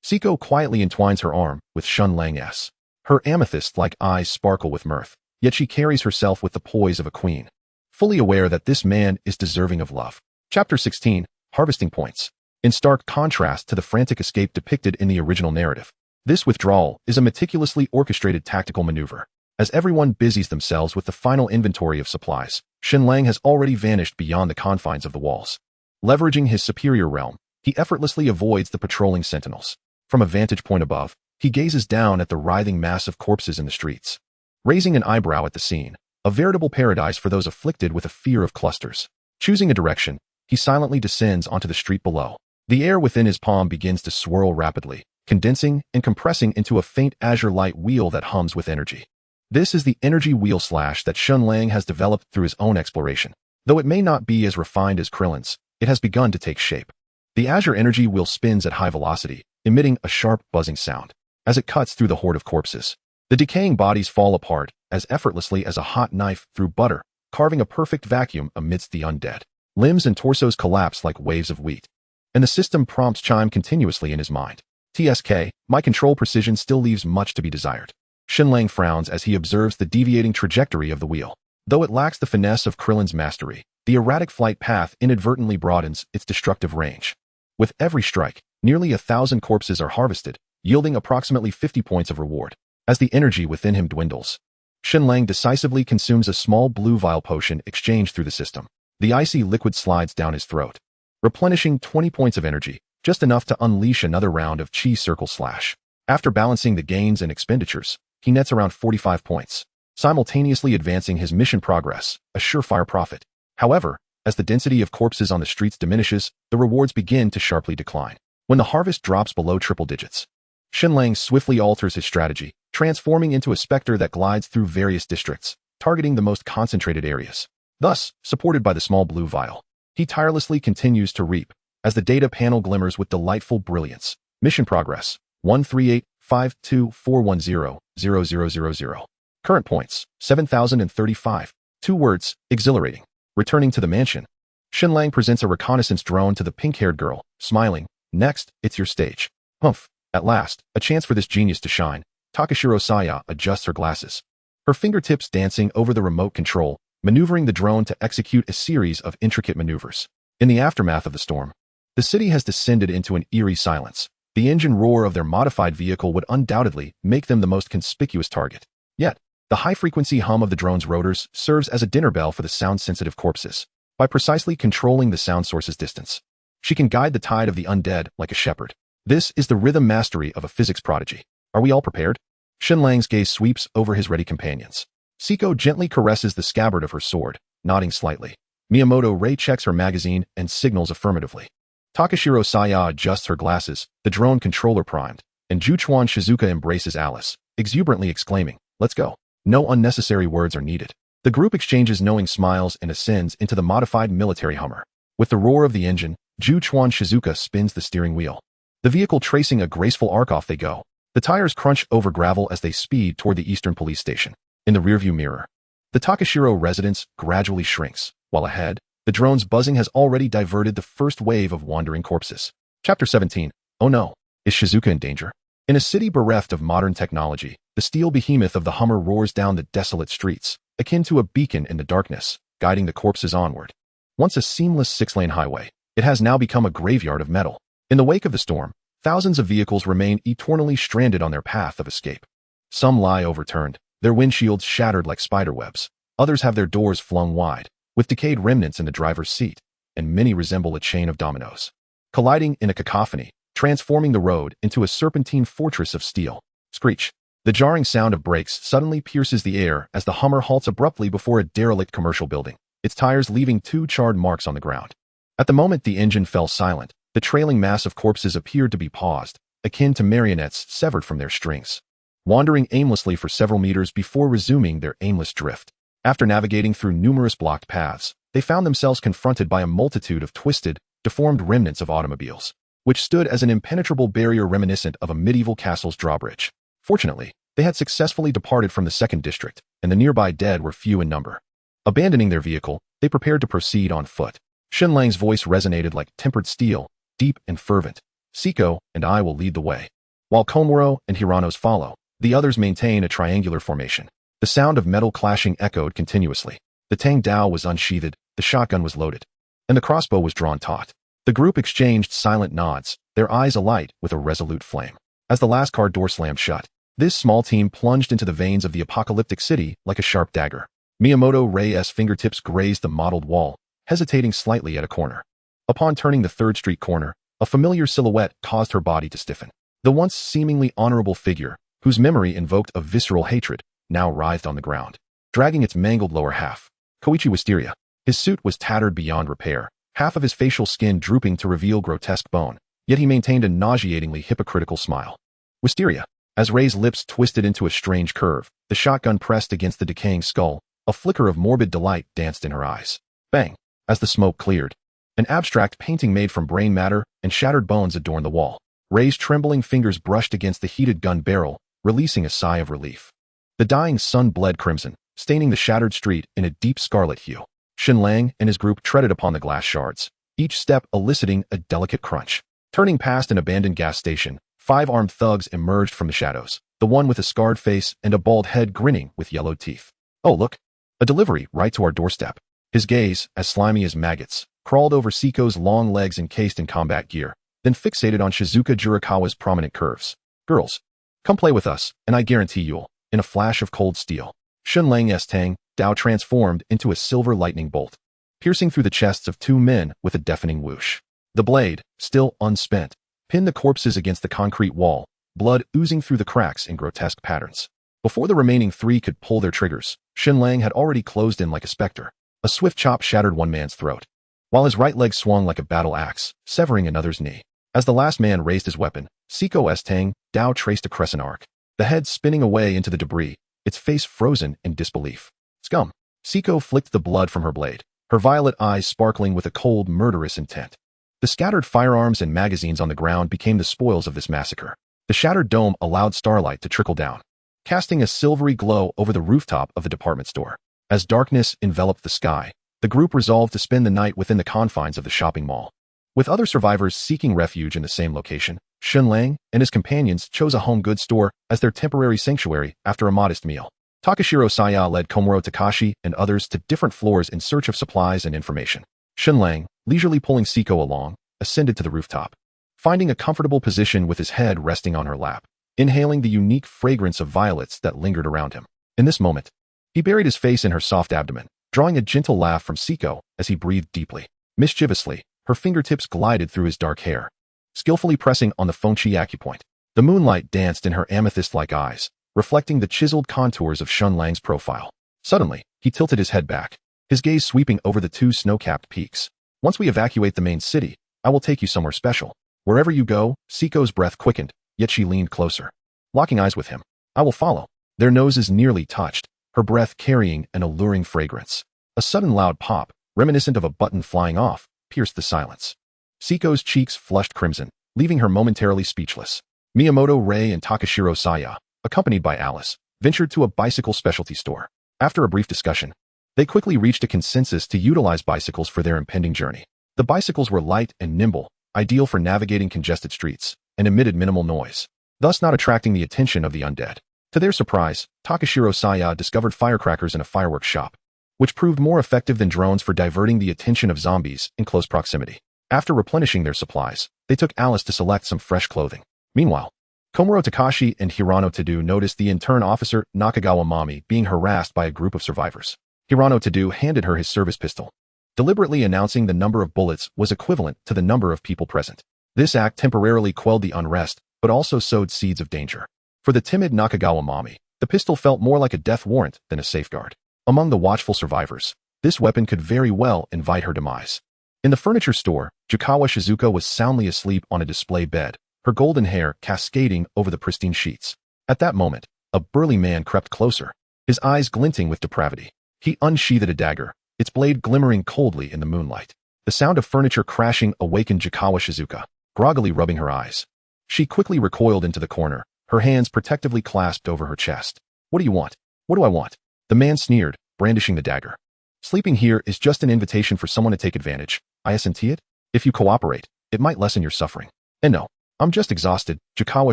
Siko quietly entwines her arm with Shen Lang's. Her amethyst-like eyes sparkle with mirth, yet she carries herself with the poise of a queen, fully aware that this man is deserving of love. Chapter 16, Harvesting Points. In stark contrast to the frantic escape depicted in the original narrative, this withdrawal is a meticulously orchestrated tactical maneuver. As everyone busies themselves with the final inventory of supplies, Shen Lang has already vanished beyond the confines of the walls. Leveraging his superior realm, he effortlessly avoids the patrolling sentinels. From a vantage point above, he gazes down at the writhing mass of corpses in the streets, raising an eyebrow at the scene, a veritable paradise for those afflicted with a fear of clusters. Choosing a direction, he silently descends onto the street below. The air within his palm begins to swirl rapidly, condensing and compressing into a faint azure light wheel that hums with energy. This is the energy wheel slash that Shen Lang has developed through his own exploration. Though it may not be as refined as Krillin's, it has begun to take shape. The azure energy wheel spins at high velocity, emitting a sharp buzzing sound. As it cuts through the horde of corpses, the decaying bodies fall apart as effortlessly as a hot knife through butter, carving a perfect vacuum amidst the undead. Limbs and torsos collapse like waves of wheat, and the system prompts chime continuously in his mind. TSK, my control precision still leaves much to be desired. Shen Lang frowns as he observes the deviating trajectory of the wheel. Though it lacks the finesse of Krillin's mastery, the erratic flight path inadvertently broadens its destructive range. With every strike, nearly 1,000 corpses are harvested, yielding approximately 50 points of reward. As the energy within him dwindles, Shen Lang decisively consumes a small blue vial potion exchanged through the system. The icy liquid slides down his throat, replenishing 20 points of energy, just enough to unleash another round of chi circle slash. After balancing the gains and expenditures, he nets around 45 points, simultaneously advancing his mission progress, a surefire profit. However, as the density of corpses on the streets diminishes, the rewards begin to sharply decline. When the harvest drops below triple digits, Shen Lang swiftly alters his strategy, transforming into a specter that glides through various districts, targeting the most concentrated areas. Thus, supported by the small blue vial, he tirelessly continues to reap. As the data panel glimmers with delightful brilliance, mission progress, 1385241000000. Current points, 7,035. 2 words, exhilarating. Returning to the mansion, Shen Lang presents a reconnaissance drone to the pink-haired girl, smiling. Next, it's your stage. Humph. At last, a chance for this genius to shine. Takashiro Saya adjusts her glasses, her fingertips dancing over the remote control, maneuvering the drone to execute a series of intricate maneuvers. In the aftermath of the storm, the city has descended into an eerie silence. The engine roar of their modified vehicle would undoubtedly make them the most conspicuous target. Yet, the high-frequency hum of the drone's rotors serves as a dinner bell for the sound-sensitive corpses. By precisely controlling the sound source's distance, she can guide the tide of the undead like a shepherd. This is the rhythm mastery of a physics prodigy. Are we all prepared? Shen Lang's gaze sweeps over his ready companions. Siko gently caresses the scabbard of her sword, nodding slightly. Miyamoto Rei checks her magazine and signals affirmatively. Takashiro Saya adjusts her glasses, the drone controller primed, and Juchuan Shizuka embraces Alice, exuberantly exclaiming, "Let's go." No unnecessary words are needed. The group exchanges knowing smiles and ascends into the modified military Hummer. With the roar of the engine, Juchuan Shizuka spins the steering wheel. The vehicle tracing a graceful arc, off they go. The tires crunch over gravel as they speed toward the Eastern Police Station. In the rearview mirror, the Takashiro residence gradually shrinks, while ahead, the drone's buzzing has already diverted the first wave of wandering corpses. Chapter 17. Oh no, is Shizuka in danger? In a city bereft of modern technology, the steel behemoth of the Hummer roars down the desolate streets, akin to a beacon in the darkness, guiding the corpses onward. Once a seamless 6-lane highway, it has now become a graveyard of metal. In the wake of the storm, thousands of vehicles remain eternally stranded on their path of escape. Some lie overturned, their windshields shattered like spiderwebs. Others have their doors flung wide, with decayed remnants in the driver's seat, and many resemble a chain of dominoes, colliding in a cacophony, transforming the road into a serpentine fortress of steel. Screech. The jarring sound of brakes suddenly pierces the air as the Hummer halts abruptly before a derelict commercial building, its tires leaving 2 charred marks on the ground. At the moment the engine fell silent, the trailing mass of corpses appeared to be paused, akin to marionettes severed from their strings, wandering aimlessly for several meters before resuming their aimless drift. After navigating through numerous blocked paths, they found themselves confronted by a multitude of twisted, deformed remnants of automobiles, which stood as an impenetrable barrier reminiscent of a medieval castle's drawbridge. Fortunately, they had successfully departed from the second district, and the nearby dead were few in number. Abandoning their vehicle, they prepared to proceed on foot. Shen Lang's voice resonated like tempered steel, deep and fervent. Siko and I will lead the way. While Komuro and Hirano's follow, the others maintain a triangular formation. The sound of metal clashing echoed continuously. The Tang Dao was unsheathed, the shotgun was loaded, and the crossbow was drawn taut. The group exchanged silent nods, their eyes alight with a resolute flame. As the last car door slammed shut, this small team plunged into the veins of the apocalyptic city like a sharp dagger. Miyamoto Rei's fingertips grazed the mottled wall, hesitating slightly at a corner. Upon turning the 3rd Street corner, a familiar silhouette caused her body to stiffen. The once seemingly honorable figure, whose memory invoked a visceral hatred, now writhed on the ground, dragging its mangled lower half. Koichi Wisteria. His suit was tattered beyond repair, half of his facial skin drooping to reveal grotesque bone, yet he maintained a nauseatingly hypocritical smile. Wisteria. As Rei's lips twisted into a strange curve, the shotgun pressed against the decaying skull, a flicker of morbid delight danced in her eyes. Bang! As the smoke cleared, an abstract painting made from brain matter and shattered bones adorned the wall. Rei's trembling fingers brushed against the heated gun barrel, releasing a sigh of relief. The dying sun bled crimson, staining the shattered street in a deep scarlet hue. Shen Lang and his group treaded upon the glass shards, each step eliciting a delicate crunch. Turning past an abandoned gas station, 5 armed thugs emerged from the shadows, the one with a scarred face and a bald head grinning with yellowed teeth. Oh look! A delivery right to our doorstep. His gaze, as slimy as maggots, crawled over Siko's long legs encased in combat gear, then fixated on Shizuka Jurikawa's prominent curves. Girls, come play with us, and I guarantee you'll, in a flash of cold steel. Shen Lang's Tang Dao transformed into a silver lightning bolt, piercing through the chests of 2 men with a deafening whoosh. The blade, still unspent, pinned the corpses against the concrete wall, blood oozing through the cracks in grotesque patterns. Before the remaining 3 could pull their triggers, Shen Lang had already closed in like a specter. A swift chop shattered one man's throat, while his right leg swung like a battle axe, severing another's knee. As the last man raised his weapon, Siko's Tang Dao traced a crescent arc, the head spinning away into the debris, its face frozen in disbelief. Scum! Siko flicked the blood from her blade, her violet eyes sparkling with a cold, murderous intent. The scattered firearms and magazines on the ground became the spoils of this massacre. The shattered dome allowed starlight to trickle down, casting a silvery glow over the rooftop of the department store. As darkness enveloped the sky, the group resolved to spend the night within the confines of the shopping mall. With other survivors seeking refuge in the same location, Shen Lang and his companions chose a home goods store as their temporary sanctuary after a modest meal. Takashiro Saya led Komuro Takashi and others to different floors in search of supplies and information. Shen Lang, leisurely pulling Siko along, ascended to the rooftop, finding a comfortable position with his head resting on her lap, inhaling the unique fragrance of violets that lingered around him. In this moment, he buried his face in her soft abdomen, drawing a gentle laugh from Siko as he breathed deeply. Mischievously, her fingertips glided through his dark hair, skillfully pressing on the Fengqi acupoint. The moonlight danced in her amethyst-like eyes, reflecting the chiseled contours of Shen Lang's profile. Suddenly, he tilted his head back, his gaze sweeping over the 2 snow-capped peaks. Once we evacuate the main city, I will take you somewhere special. Wherever you go, Siko's breath quickened, yet she leaned closer, locking eyes with him. I will follow. Their noses nearly touched, her breath carrying an alluring fragrance. A sudden loud pop, reminiscent of a button flying off, pierced the silence. Siko's cheeks flushed crimson, leaving her momentarily speechless. Miyamoto Rei and Takashiro Saya, accompanied by Alice, ventured to a bicycle specialty store. After a brief discussion, they quickly reached a consensus to utilize bicycles for their impending journey. The bicycles were light and nimble, ideal for navigating congested streets, and emitted minimal noise, thus not attracting the attention of the undead. To their surprise, Takashiro Saya discovered firecrackers in a fireworks shop, which proved more effective than drones for diverting the attention of zombies in close proximity. After replenishing their supplies, they took Alice to select some fresh clothing. Meanwhile, Komuro Takashi and Hirano Tadu noticed the intern officer Nakagawa Mami being harassed by a group of survivors. Hirano Tadu handed her his service pistol, deliberately announcing the number of bullets was equivalent to the number of people present. This act temporarily quelled the unrest, but also sowed seeds of danger. For the timid Nakagawa Mami, the pistol felt more like a death warrant than a safeguard. Among the watchful survivors, this weapon could very well invite her demise. In the furniture store, Jukawa Shizuka was soundly asleep on a display bed, her golden hair cascading over the pristine sheets. At that moment, a burly man crept closer, his eyes glinting with depravity. He unsheathed a dagger, its blade glimmering coldly in the moonlight. The sound of furniture crashing awakened Jukawa Shizuka, groggily rubbing her eyes. She quickly recoiled into the corner, her hands protectively clasped over her chest. What do you want? What do I want? The man sneered, brandishing the dagger. Sleeping here is just an invitation for someone to take advantage. I assent it? If you cooperate, it might lessen your suffering. And no, I'm just exhausted, Jikawa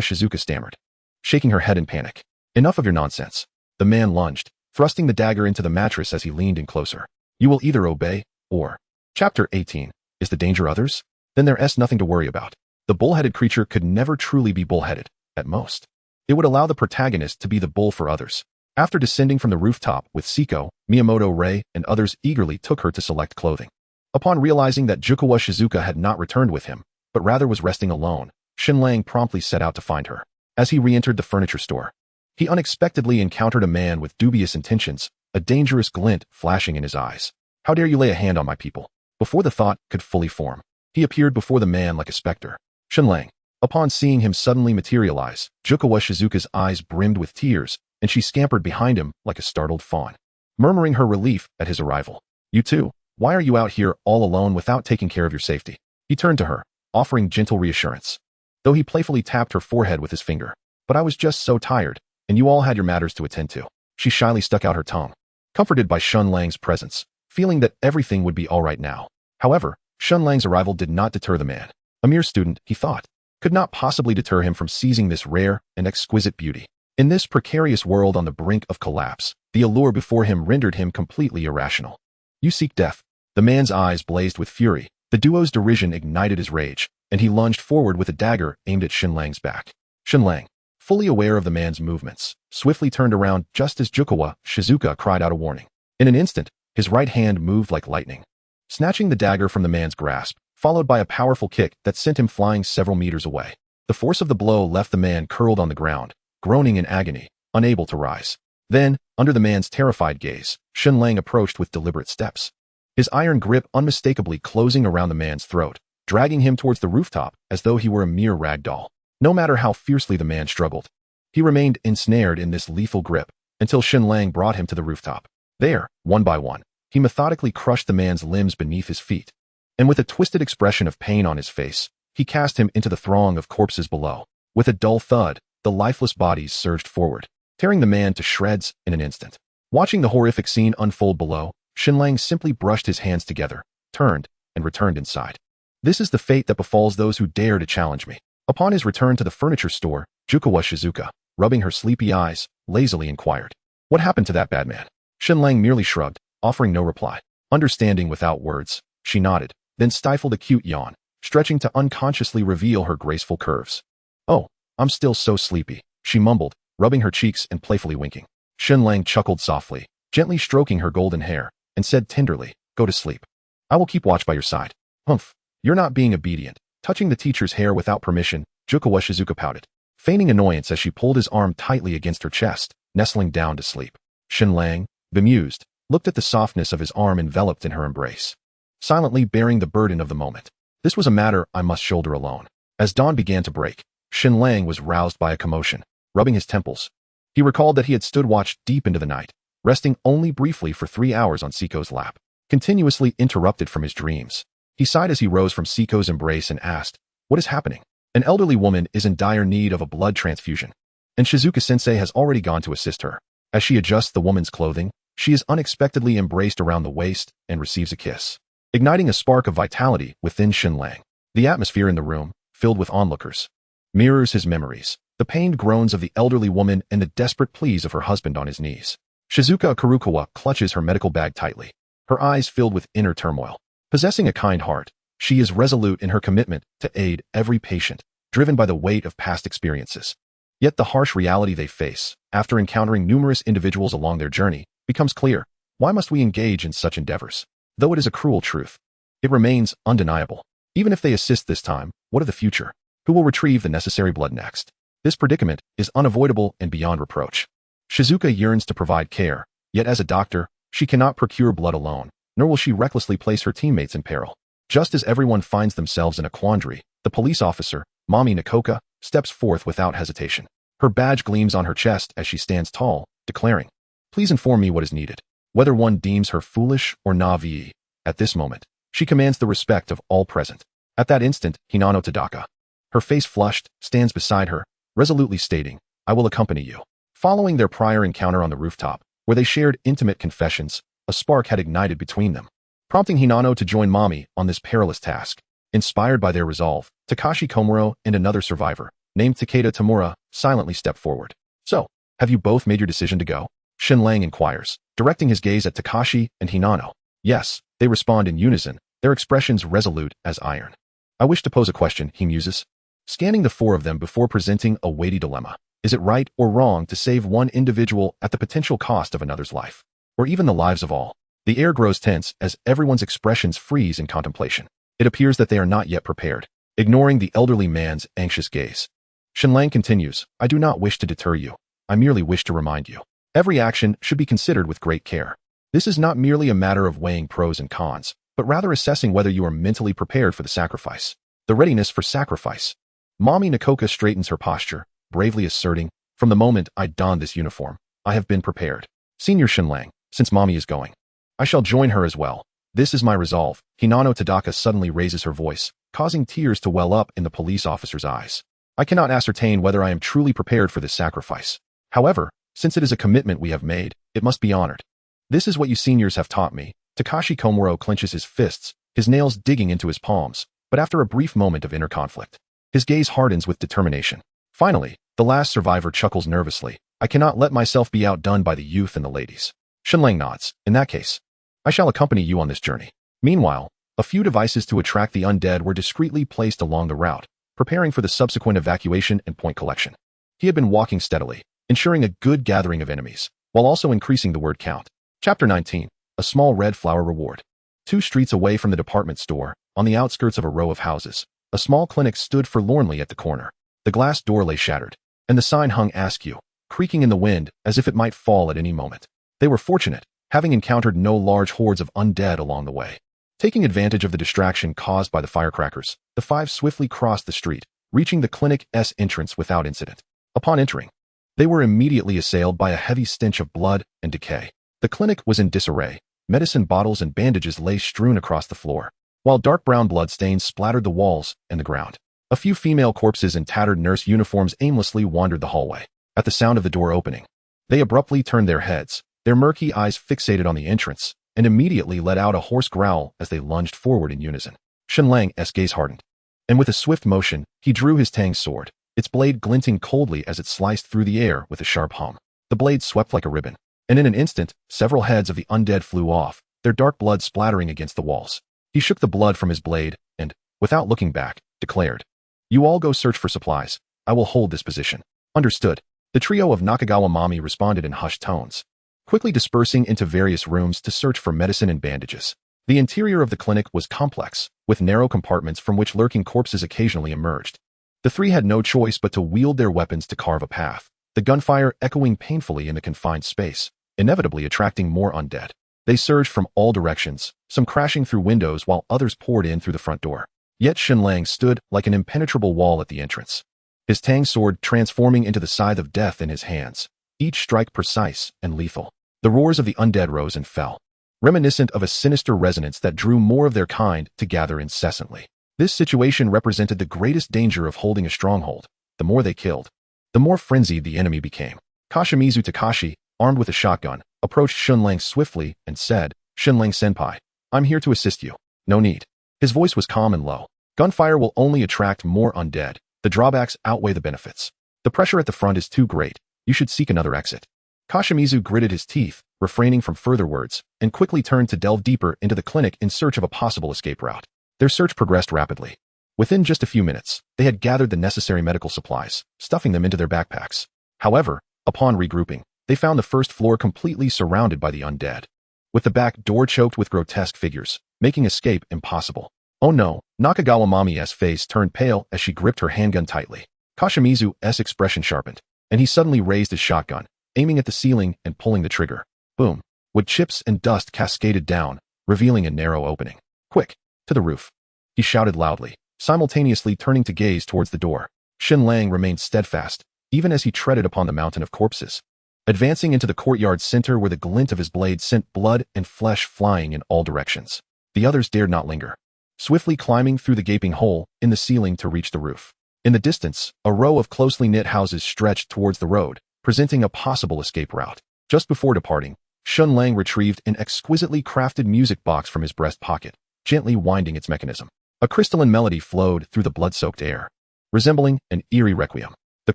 Shizuka stammered, shaking her head in panic. Enough of your nonsense. The man lunged, thrusting the dagger into the mattress as he leaned in closer. You will either obey, or... Chapter 18. Is the danger others? Then there's nothing to worry about. The bull-headed creature could never truly be bull-headed, at most. It would allow the protagonist to be the bull for others. After descending from the rooftop with Siko, Miyamoto, Rei, and others eagerly took her to select clothing. Upon realizing that Jikawa Shizuka had not returned with him, but rather was resting alone, Shen Lang promptly set out to find her. As he re-entered the furniture store, he unexpectedly encountered a man with dubious intentions, a dangerous glint flashing in his eyes. How dare you lay a hand on my people? Before the thought could fully form, he appeared before the man like a specter. Shen Lang. Upon seeing him suddenly materialize, Jikawa Shizuka's eyes brimmed with tears, and she scampered behind him like a startled fawn, murmuring her relief at his arrival. You too? Why are you out here all alone without taking care of your safety? He turned to her, offering gentle reassurance, though he playfully tapped her forehead with his finger. But I was just so tired, and you all had your matters to attend to. She shyly stuck out her tongue, comforted by Shen Lang's presence, feeling that everything would be all right now. However, Shen Lang's arrival did not deter the man. A mere student, he thought, could not possibly deter him from seizing this rare and exquisite beauty. In this precarious world on the brink of collapse, the allure before him rendered him completely irrational. You seek death. The man's eyes blazed with fury. The duo's derision ignited his rage, and he lunged forward with a dagger aimed at Shen Lang's back. Shen Lang, fully aware of the man's movements, swiftly turned around just as Jikawa Shizuka cried out a warning. In an instant, his right hand moved like lightning, snatching the dagger from the man's grasp, followed by a powerful kick that sent him flying several meters away. The force of the blow left the man curled on the ground, groaning in agony, unable to rise. Then, under the man's terrified gaze, Shen Lang approached with deliberate steps, his iron grip unmistakably closing around the man's throat, dragging him towards the rooftop as though he were a mere rag doll. No matter how fiercely the man struggled, he remained ensnared in this lethal grip until Shen Lang brought him to the rooftop. There, one by one, he methodically crushed the man's limbs beneath his feet, and with a twisted expression of pain on his face, he cast him into the throng of corpses below. With a dull thud, the lifeless bodies surged forward, tearing the man to shreds in an instant. Watching the horrific scene unfold below, Shen Lang simply brushed his hands together, turned, and returned inside. This is the fate that befalls those who dare to challenge me. Upon his return to the furniture store, Jikawa Shizuka, rubbing her sleepy eyes, lazily inquired, "What happened to that bad man?" Shen Lang merely shrugged, offering no reply. Understanding without words, she nodded, then stifled a cute yawn, stretching to unconsciously reveal her graceful curves. "Oh, I'm still so sleepy," she mumbled, rubbing her cheeks and playfully winking. Shen Lang chuckled softly, gently stroking her golden hair, and said tenderly, "Go to sleep. I will keep watch by your side." "Humph, you're not being obedient." Touching the teacher's hair without permission, Jikawa Shizuka pouted, feigning annoyance as she pulled his arm tightly against her chest, nestling down to sleep. Shen Lang, bemused, looked at the softness of his arm enveloped in her embrace, silently bearing the burden of the moment. This was a matter I must shoulder alone. As dawn began to break, Shen Lang was roused by a commotion, rubbing his temples. He recalled that he had stood watch deep into the night, resting only briefly for 3 hours on Siko's lap, continuously interrupted from his dreams. He sighed as he rose from Siko's embrace and asked, "What is happening?" An elderly woman is in dire need of a blood transfusion, and Shizuka-sensei has already gone to assist her. As she adjusts the woman's clothing, she is unexpectedly embraced around the waist and receives a kiss, igniting a spark of vitality within Shen Lang. The atmosphere in the room, filled with onlookers, mirrors his memories, the pained groans of the elderly woman and the desperate pleas of her husband on his knees. Shizuka Kurukawa clutches her medical bag tightly, her eyes filled with inner turmoil. Possessing a kind heart, she is resolute in her commitment to aid every patient, driven by the weight of past experiences. Yet the harsh reality they face, after encountering numerous individuals along their journey, becomes clear. Why must we engage in such endeavors? Though it is a cruel truth, it remains undeniable. Even if they assist this time, what of the future? Who will retrieve the necessary blood next? This predicament is unavoidable and beyond reproach. Shizuka yearns to provide care, yet as a doctor, she cannot procure blood alone, nor will she recklessly place her teammates in peril. Just as everyone finds themselves in a quandary, the police officer, Mami Nakoka, steps forth without hesitation. Her badge gleams on her chest as she stands tall, declaring, "Please inform me what is needed." Whether one deems her foolish or naive, at this moment, she commands the respect of all present. At that instant, Hinano Tadaka, her face flushed, stands beside her, resolutely stating, "I will accompany you." Following their prior encounter on the rooftop, where they shared intimate confessions, a spark had ignited between them, prompting Hinano to join Mami on this perilous task. Inspired by their resolve, Takashi Komuro and another survivor, named Takeda Tamura, silently stepped forward. So, have you both made your decision to go? Shen Lang inquires, directing his gaze at Takashi and Hinano. Yes, they respond in unison, their expressions resolute as iron. I wish to pose a question, he muses, scanning the four of them before presenting a weighty dilemma. Is it right or wrong to save one individual at the potential cost of another's life? Or even the lives of all? The air grows tense as everyone's expressions freeze in contemplation. It appears that they are not yet prepared, ignoring the elderly man's anxious gaze. Shen Lang continues, I do not wish to deter you. I merely wish to remind you. Every action should be considered with great care. This is not merely a matter of weighing pros and cons, but rather assessing whether you are mentally prepared for the sacrifice. The readiness for sacrifice. Mommy Nakoka straightens her posture, bravely asserting, from the moment I donned this uniform, I have been prepared. Senior Shen Lang, since Mommy is going, I shall join her as well. This is my resolve. Hinano Tadaka suddenly raises her voice, causing tears to well up in the police officer's eyes. I cannot ascertain whether I am truly prepared for this sacrifice. However, since it is a commitment we have made, it must be honored. This is what you seniors have taught me. Takashi Komuro clenches his fists, his nails digging into his palms, but after a brief moment of inner conflict, his gaze hardens with determination. Finally, the last survivor chuckles nervously. I cannot let myself be outdone by the youth and the ladies. Shen Lang nods. In that case, I shall accompany you on this journey. Meanwhile, a few devices to attract the undead were discreetly placed along the route, preparing for the subsequent evacuation and point collection. He had been walking steadily, ensuring a good gathering of enemies, while also increasing the word count. Chapter 19. A small red flower reward. 2 streets away from the department store, on the outskirts of a row of houses, a small clinic stood forlornly at the corner. The glass door lay shattered, and the sign hung askew, creaking in the wind as if it might fall at any moment. They were fortunate, having encountered no large hordes of undead along the way. Taking advantage of the distraction caused by the firecrackers, the 5 swiftly crossed the street, reaching the clinic's entrance without incident. Upon entering, they were immediately assailed by a heavy stench of blood and decay. The clinic was in disarray. Medicine bottles and bandages lay strewn across the floor, while dark brown blood stains splattered the walls and the ground. A few female corpses in tattered nurse uniforms aimlessly wandered the hallway. At the sound of the door opening, they abruptly turned their heads, their murky eyes fixated on the entrance, and immediately let out a hoarse growl as they lunged forward in unison. Shen Lang's gaze hardened, and with a swift motion, he drew his Tang sword, its blade glinting coldly as it sliced through the air with a sharp hum. The blade swept like a ribbon, and in an instant, several heads of the undead flew off, their dark blood splattering against the walls. He shook the blood from his blade and, without looking back, declared, You all go search for supplies. I will hold this position. Understood. The trio of Nakagawa Mami responded in hushed tones, quickly dispersing into various rooms to search for medicine and bandages. The interior of the clinic was complex, with narrow compartments from which lurking corpses occasionally emerged. The 3 had no choice but to wield their weapons to carve a path, the gunfire echoing painfully in the confined space, inevitably attracting more undead. They surged from all directions, some crashing through windows while others poured in through the front door. Yet Shen Lang stood like an impenetrable wall at the entrance, his Tang sword transforming into the scythe of death in his hands, each strike precise and lethal. The roars of the undead rose and fell, reminiscent of a sinister resonance that drew more of their kind to gather incessantly. This situation represented the greatest danger of holding a stronghold. The more they killed, the more frenzied the enemy became. Kashimizu Takashi, armed with a shotgun, approached Shen Lang swiftly and said, Shen Lang senpai, I'm here to assist you. No need. His voice was calm and low. Gunfire will only attract more undead. The drawbacks outweigh the benefits. The pressure at the front is too great. You should seek another exit. Kashimizu gritted his teeth, refraining from further words, and quickly turned to delve deeper into the clinic in search of a possible escape route. Their search progressed rapidly. Within just a few minutes, they had gathered the necessary medical supplies, stuffing them into their backpacks. However, upon regrouping, they found the first floor completely surrounded by the undead, with the back door choked with grotesque figures, making escape impossible. Oh no, Nakagawa Mami's face turned pale as she gripped her handgun tightly. Kashimizu's expression sharpened, and he suddenly raised his shotgun, aiming at the ceiling and pulling the trigger. Boom. Wood chips and dust cascaded down, revealing a narrow opening. Quick, to the roof. He shouted loudly, simultaneously turning to gaze towards the door. Shen Lang remained steadfast, even as he treaded upon the mountain of corpses, advancing into the courtyard center where the glint of his blade sent blood and flesh flying in all directions. The others dared not linger, swiftly climbing through the gaping hole in the ceiling to reach the roof. In the distance, a row of closely knit houses stretched towards the road, presenting a possible escape route. Just before departing, Shen Lang retrieved an exquisitely crafted music box from his breast pocket, gently winding its mechanism. A crystalline melody flowed through the blood-soaked air, resembling an eerie requiem. The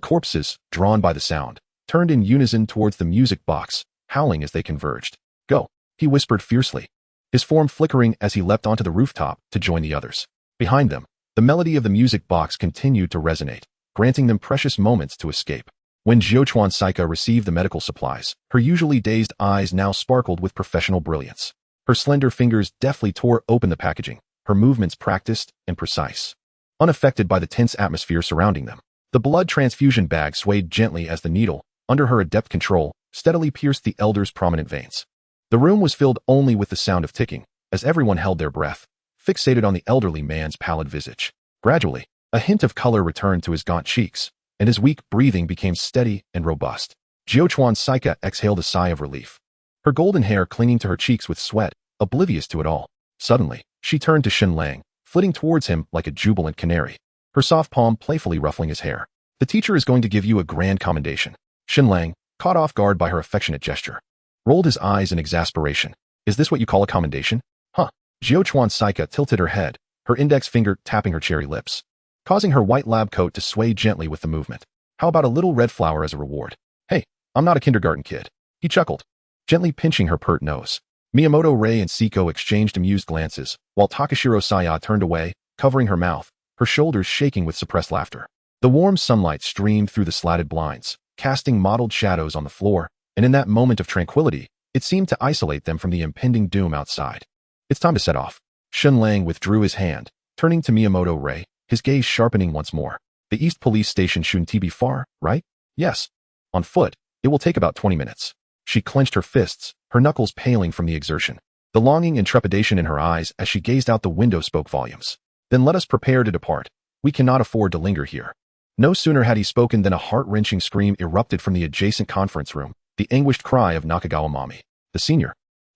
corpses, drawn by the sound, turned in unison towards the music box, howling as they converged. "Go," he whispered fiercely, his form flickering as he leapt onto the rooftop to join the others. Behind them, the melody of the music box continued to resonate, granting them precious moments to escape. When Jiuquan Saika received the medical supplies, her usually dazed eyes now sparkled with professional brilliance. Her slender fingers deftly tore open the packaging, her movements practiced and precise, unaffected by the tense atmosphere surrounding them. The blood transfusion bag swayed gently as the needle, under her adept control, steadily pierced the elder's prominent veins. The room was filled only with the sound of ticking, as everyone held their breath, fixated on the elderly man's pallid visage. Gradually, a hint of color returned to his gaunt cheeks, and his weak breathing became steady and robust. Jiuquan Saika exhaled a sigh of relief, her golden hair clinging to her cheeks with sweat, oblivious to it all. Suddenly, she turned to Shen Lang, flitting towards him like a jubilant canary, her soft palm playfully ruffling his hair. "The teacher is going to give you a grand commendation." Shen Lang, caught off guard by her affectionate gesture, rolled his eyes in exasperation. "Is this what you call a commendation? Huh?" Jiuquan Saika tilted her head, her index finger tapping her cherry lips, causing her white lab coat to sway gently with the movement. "How about a little red flower as a reward?" "Hey, I'm not a kindergarten kid," he chuckled, gently pinching her pert nose. Miyamoto Rei and Siko exchanged amused glances, while Takashiro Saya turned away, covering her mouth, her shoulders shaking with suppressed laughter. The warm sunlight streamed through the slatted blinds, casting mottled shadows on the floor, and in that moment of tranquility, it seemed to isolate them from the impending doom outside. "It's time to set off." Shen Lang withdrew his hand, turning to Miyamoto Rei, his gaze sharpening once more. "The East Police Station shouldn't be far, right?" "Yes. On foot, it will take about 20 minutes. She clenched her fists, her knuckles paling from the exertion. The longing and trepidation in her eyes as she gazed out the window spoke volumes. "Then let us prepare to depart. We cannot afford to linger here." No sooner had he spoken than a heart-wrenching scream erupted from the adjacent conference room, the anguished cry of Nakagawa Mami. The senior,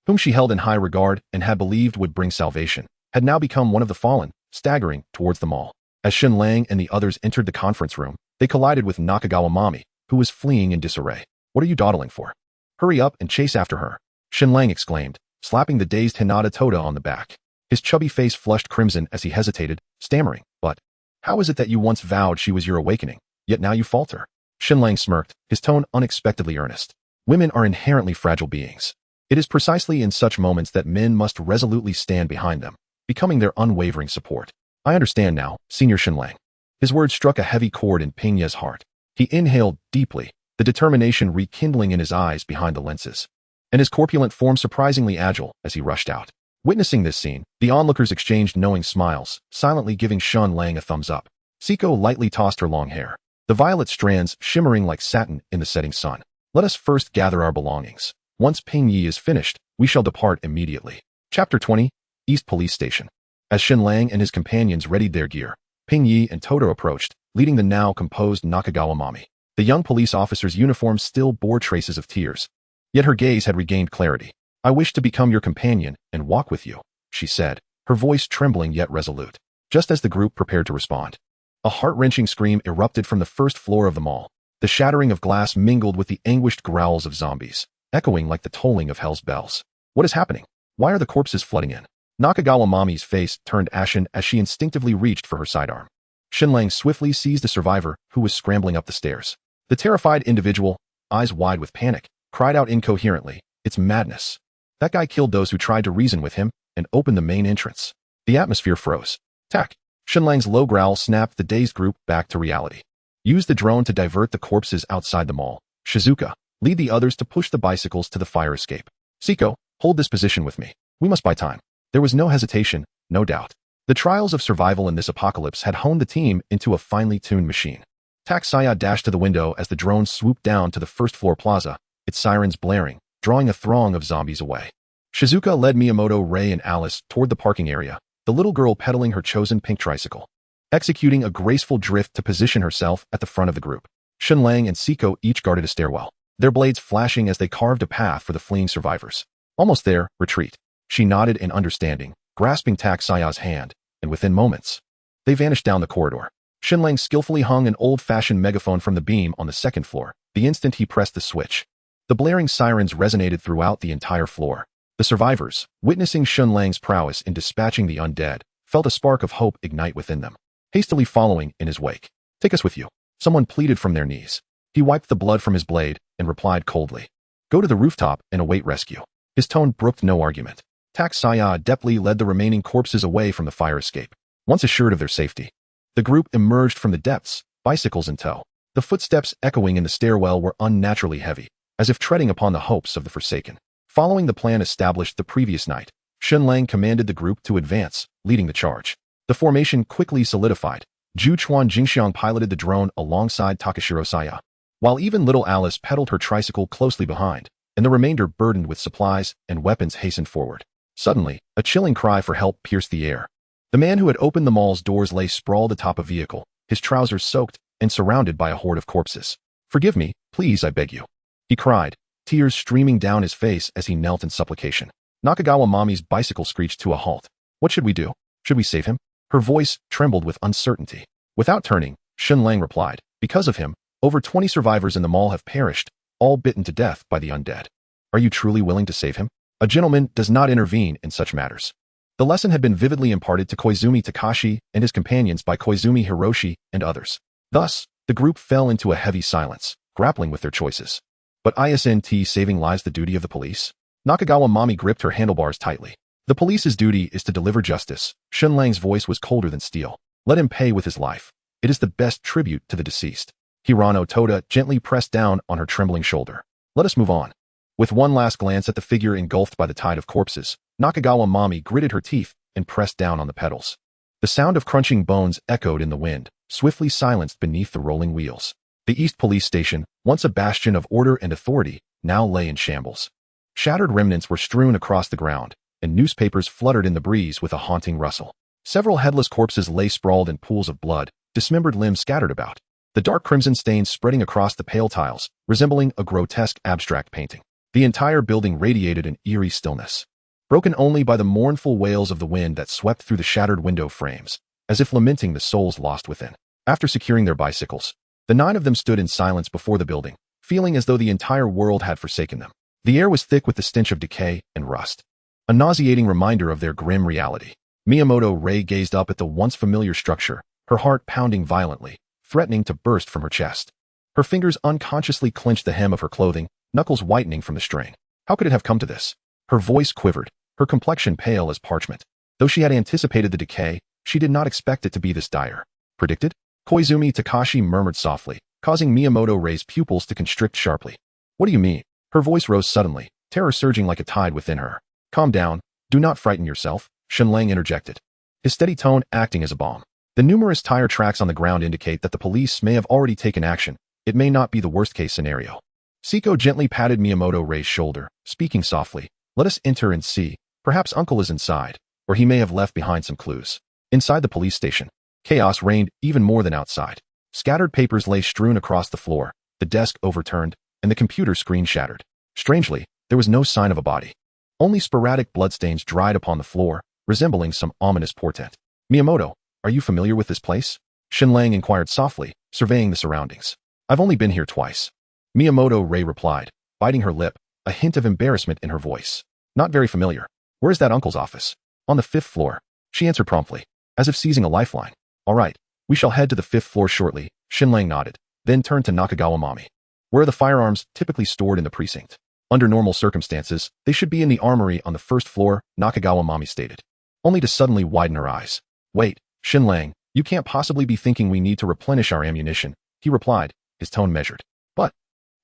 whom she held in high regard and had believed would bring salvation, had now become one of the fallen, staggering towards them all. As Shen Lang and the others entered the conference room, they collided with Nakagawa Mami, who was fleeing in disarray. "What are you dawdling for? Hurry up and chase after her," Shen Lang exclaimed, slapping the dazed Hinata Toda on the back. His chubby face flushed crimson as he hesitated, stammering, "But how is it that you once vowed she was your awakening, yet now you falter?" Shen Lang smirked, his tone unexpectedly earnest. "Women are inherently fragile beings. It is precisely in such moments that men must resolutely stand behind them, becoming their unwavering support." "I understand now, Senior Shen Lang." His words struck a heavy chord in Ping Ye's heart. He inhaled deeply, the determination rekindling in his eyes behind the lenses, and his corpulent form surprisingly agile as he rushed out. Witnessing this scene, the onlookers exchanged knowing smiles, silently giving Shen Lang a thumbs up. Siko lightly tossed her long hair, the violet strands shimmering like satin in the setting sun. "Let us first gather our belongings. Once Ping Yi is finished, we shall depart immediately." Chapter 20, East Police Station. As Shen Lang and his companions readied their gear, Ping Yi and Toto approached, leading the now composed Nakagawa Mami. The young police officer's uniform still bore traces of tears, yet her gaze had regained clarity. "I wish to become your companion and walk with you," she said, her voice trembling yet resolute. Just as the group prepared to respond, a heart-wrenching scream erupted from the first floor of the mall. The shattering of glass mingled with the anguished growls of zombies, echoing like the tolling of hell's bells. "What is happening? Why are the corpses flooding in?" Nakagawa Mami's face turned ashen as she instinctively reached for her sidearm. Shen Lang swiftly seized the survivor, who was scrambling up the stairs. The terrified individual, eyes wide with panic, cried out incoherently, "It's madness. That guy killed those who tried to reason with him and opened the main entrance." The atmosphere froze. "Tak." Shen Lang's low growl snapped the dazed group back to reality. "Use the drone to divert the corpses outside the mall. Shizuka, lead the others to push the bicycles to the fire escape. Siko, hold this position with me. We must buy time." There was no hesitation, no doubt. The trials of survival in this apocalypse had honed the team into a finely tuned machine. Tak Saya dashed to the window as the drone swooped down to the first-floor plaza, its sirens blaring, drawing a throng of zombies away. Shizuka led Miyamoto, Rei, and Alice toward the parking area, the little girl pedaling her chosen pink tricycle, executing a graceful drift to position herself at the front of the group. Shen Lang and Siko each guarded a stairwell, their blades flashing as they carved a path for the fleeing survivors. "Almost there, retreat." She nodded in understanding, grasping Tak Saya's hand, and within moments, they vanished down the corridor. Shen Lang skillfully hung an old-fashioned megaphone from the beam on the second floor, the instant he pressed the switch. The blaring sirens resonated throughout the entire floor. The survivors, witnessing Shen Lang's prowess in dispatching the undead, felt a spark of hope ignite within them, hastily following in his wake. "Take us with you," someone pleaded from their knees. He wiped the blood from his blade and replied coldly, "Go to the rooftop and await rescue." His tone brooked no argument. Tak Saya adeptly led the remaining corpses away from the fire escape. Once assured of their safety, the group emerged from the depths, bicycles in tow. The footsteps echoing in the stairwell were unnaturally heavy, as if treading upon the hopes of the Forsaken. Following the plan established the previous night, Shen Lang commanded the group to advance, leading the charge. The formation quickly solidified. Zhu Chuan Jingxiang piloted the drone alongside Takashiro Saya, while even little Alice pedaled her tricycle closely behind, and the remainder burdened with supplies and weapons hastened forward. Suddenly, a chilling cry for help pierced the air. The man who had opened the mall's doors lay sprawled atop a vehicle, his trousers soaked and surrounded by a horde of corpses. "Forgive me, please, I beg you," he cried, tears streaming down his face as he knelt in supplication. Nakagawa Mami's bicycle screeched to a halt. "What should we do? Should we save him?" Her voice trembled with uncertainty. Without turning, Shen Lang replied, "Because of him, over 20 survivors in the mall have perished, all bitten to death by the undead. Are you truly willing to save him? A gentleman does not intervene in such matters." The lesson had been vividly imparted to Koizumi Takashi and his companions by Koizumi Hiroshi and others. Thus, the group fell into a heavy silence, grappling with their choices. But isn't saving lives the duty of the police? Nakagawa Mami gripped her handlebars tightly. "The police's duty is to deliver justice." Shen Lang's voice was colder than steel. "Let him pay with his life. It is the best tribute to the deceased." Hirano Toda gently pressed down on her trembling shoulder. "Let us move on." With one last glance at the figure engulfed by the tide of corpses, Nakagawa Mami gritted her teeth and pressed down on the pedals. The sound of crunching bones echoed in the wind, swiftly silenced beneath the rolling wheels. The East Police Station, once a bastion of order and authority, now lay in shambles. Shattered remnants were strewn across the ground, and newspapers fluttered in the breeze with a haunting rustle. Several headless corpses lay sprawled in pools of blood, dismembered limbs scattered about. The dark crimson stains spreading across the pale tiles, resembling a grotesque abstract painting. The entire building radiated an eerie stillness, broken only by the mournful wails of the wind that swept through the shattered window frames, as if lamenting the souls lost within. After securing their bicycles, the 9 of them stood in silence before the building, feeling as though the entire world had forsaken them. The air was thick with the stench of decay and rust, a nauseating reminder of their grim reality. Miyamoto Rei gazed up at the once familiar structure, her heart pounding violently, threatening to burst from her chest. Her fingers unconsciously clenched the hem of her clothing, knuckles whitening from the strain. How could it have come to this? Her voice quivered, her complexion pale as parchment. Though she had anticipated the decay, she did not expect it to be this dire. "Predicted?" Koizumi Takashi murmured softly, causing Miyamoto Rei's pupils to constrict sharply. "What do you mean?" Her voice rose suddenly, terror surging like a tide within her. "Calm down. Do not frighten yourself," Shen Lang interjected, his steady tone acting as a balm. "The numerous tire tracks on the ground indicate that the police may have already taken action. It may not be the worst-case scenario." Siko gently patted Miyamoto Rei's shoulder, speaking softly. "Let us enter and see. Perhaps Uncle is inside, or he may have left behind some clues." Inside the police station, chaos reigned even more than outside. Scattered papers lay strewn across the floor, the desk overturned, and the computer screen shattered. Strangely, there was no sign of a body. Only sporadic bloodstains dried upon the floor, resembling some ominous portent. "Miyamoto, are you familiar with this place?" Shen Lang inquired softly, surveying the surroundings. "I've only been here twice." Miyamoto Rei replied, biting her lip, a hint of embarrassment in her voice. "Not very familiar. Where is that uncle's office?" "On the 5th floor." She answered promptly, as if seizing a lifeline. "All right, we shall head to the 5th floor shortly." Shen Lang nodded, then turned to Nakagawa Mami. "Where are the firearms typically stored in the precinct?" "Under normal circumstances, they should be in the armory on the 1st floor," Nakagawa Mami stated, only to suddenly widen her eyes. "Wait, Shen Lang, you can't possibly be thinking we need to replenish our ammunition," he replied, his tone measured.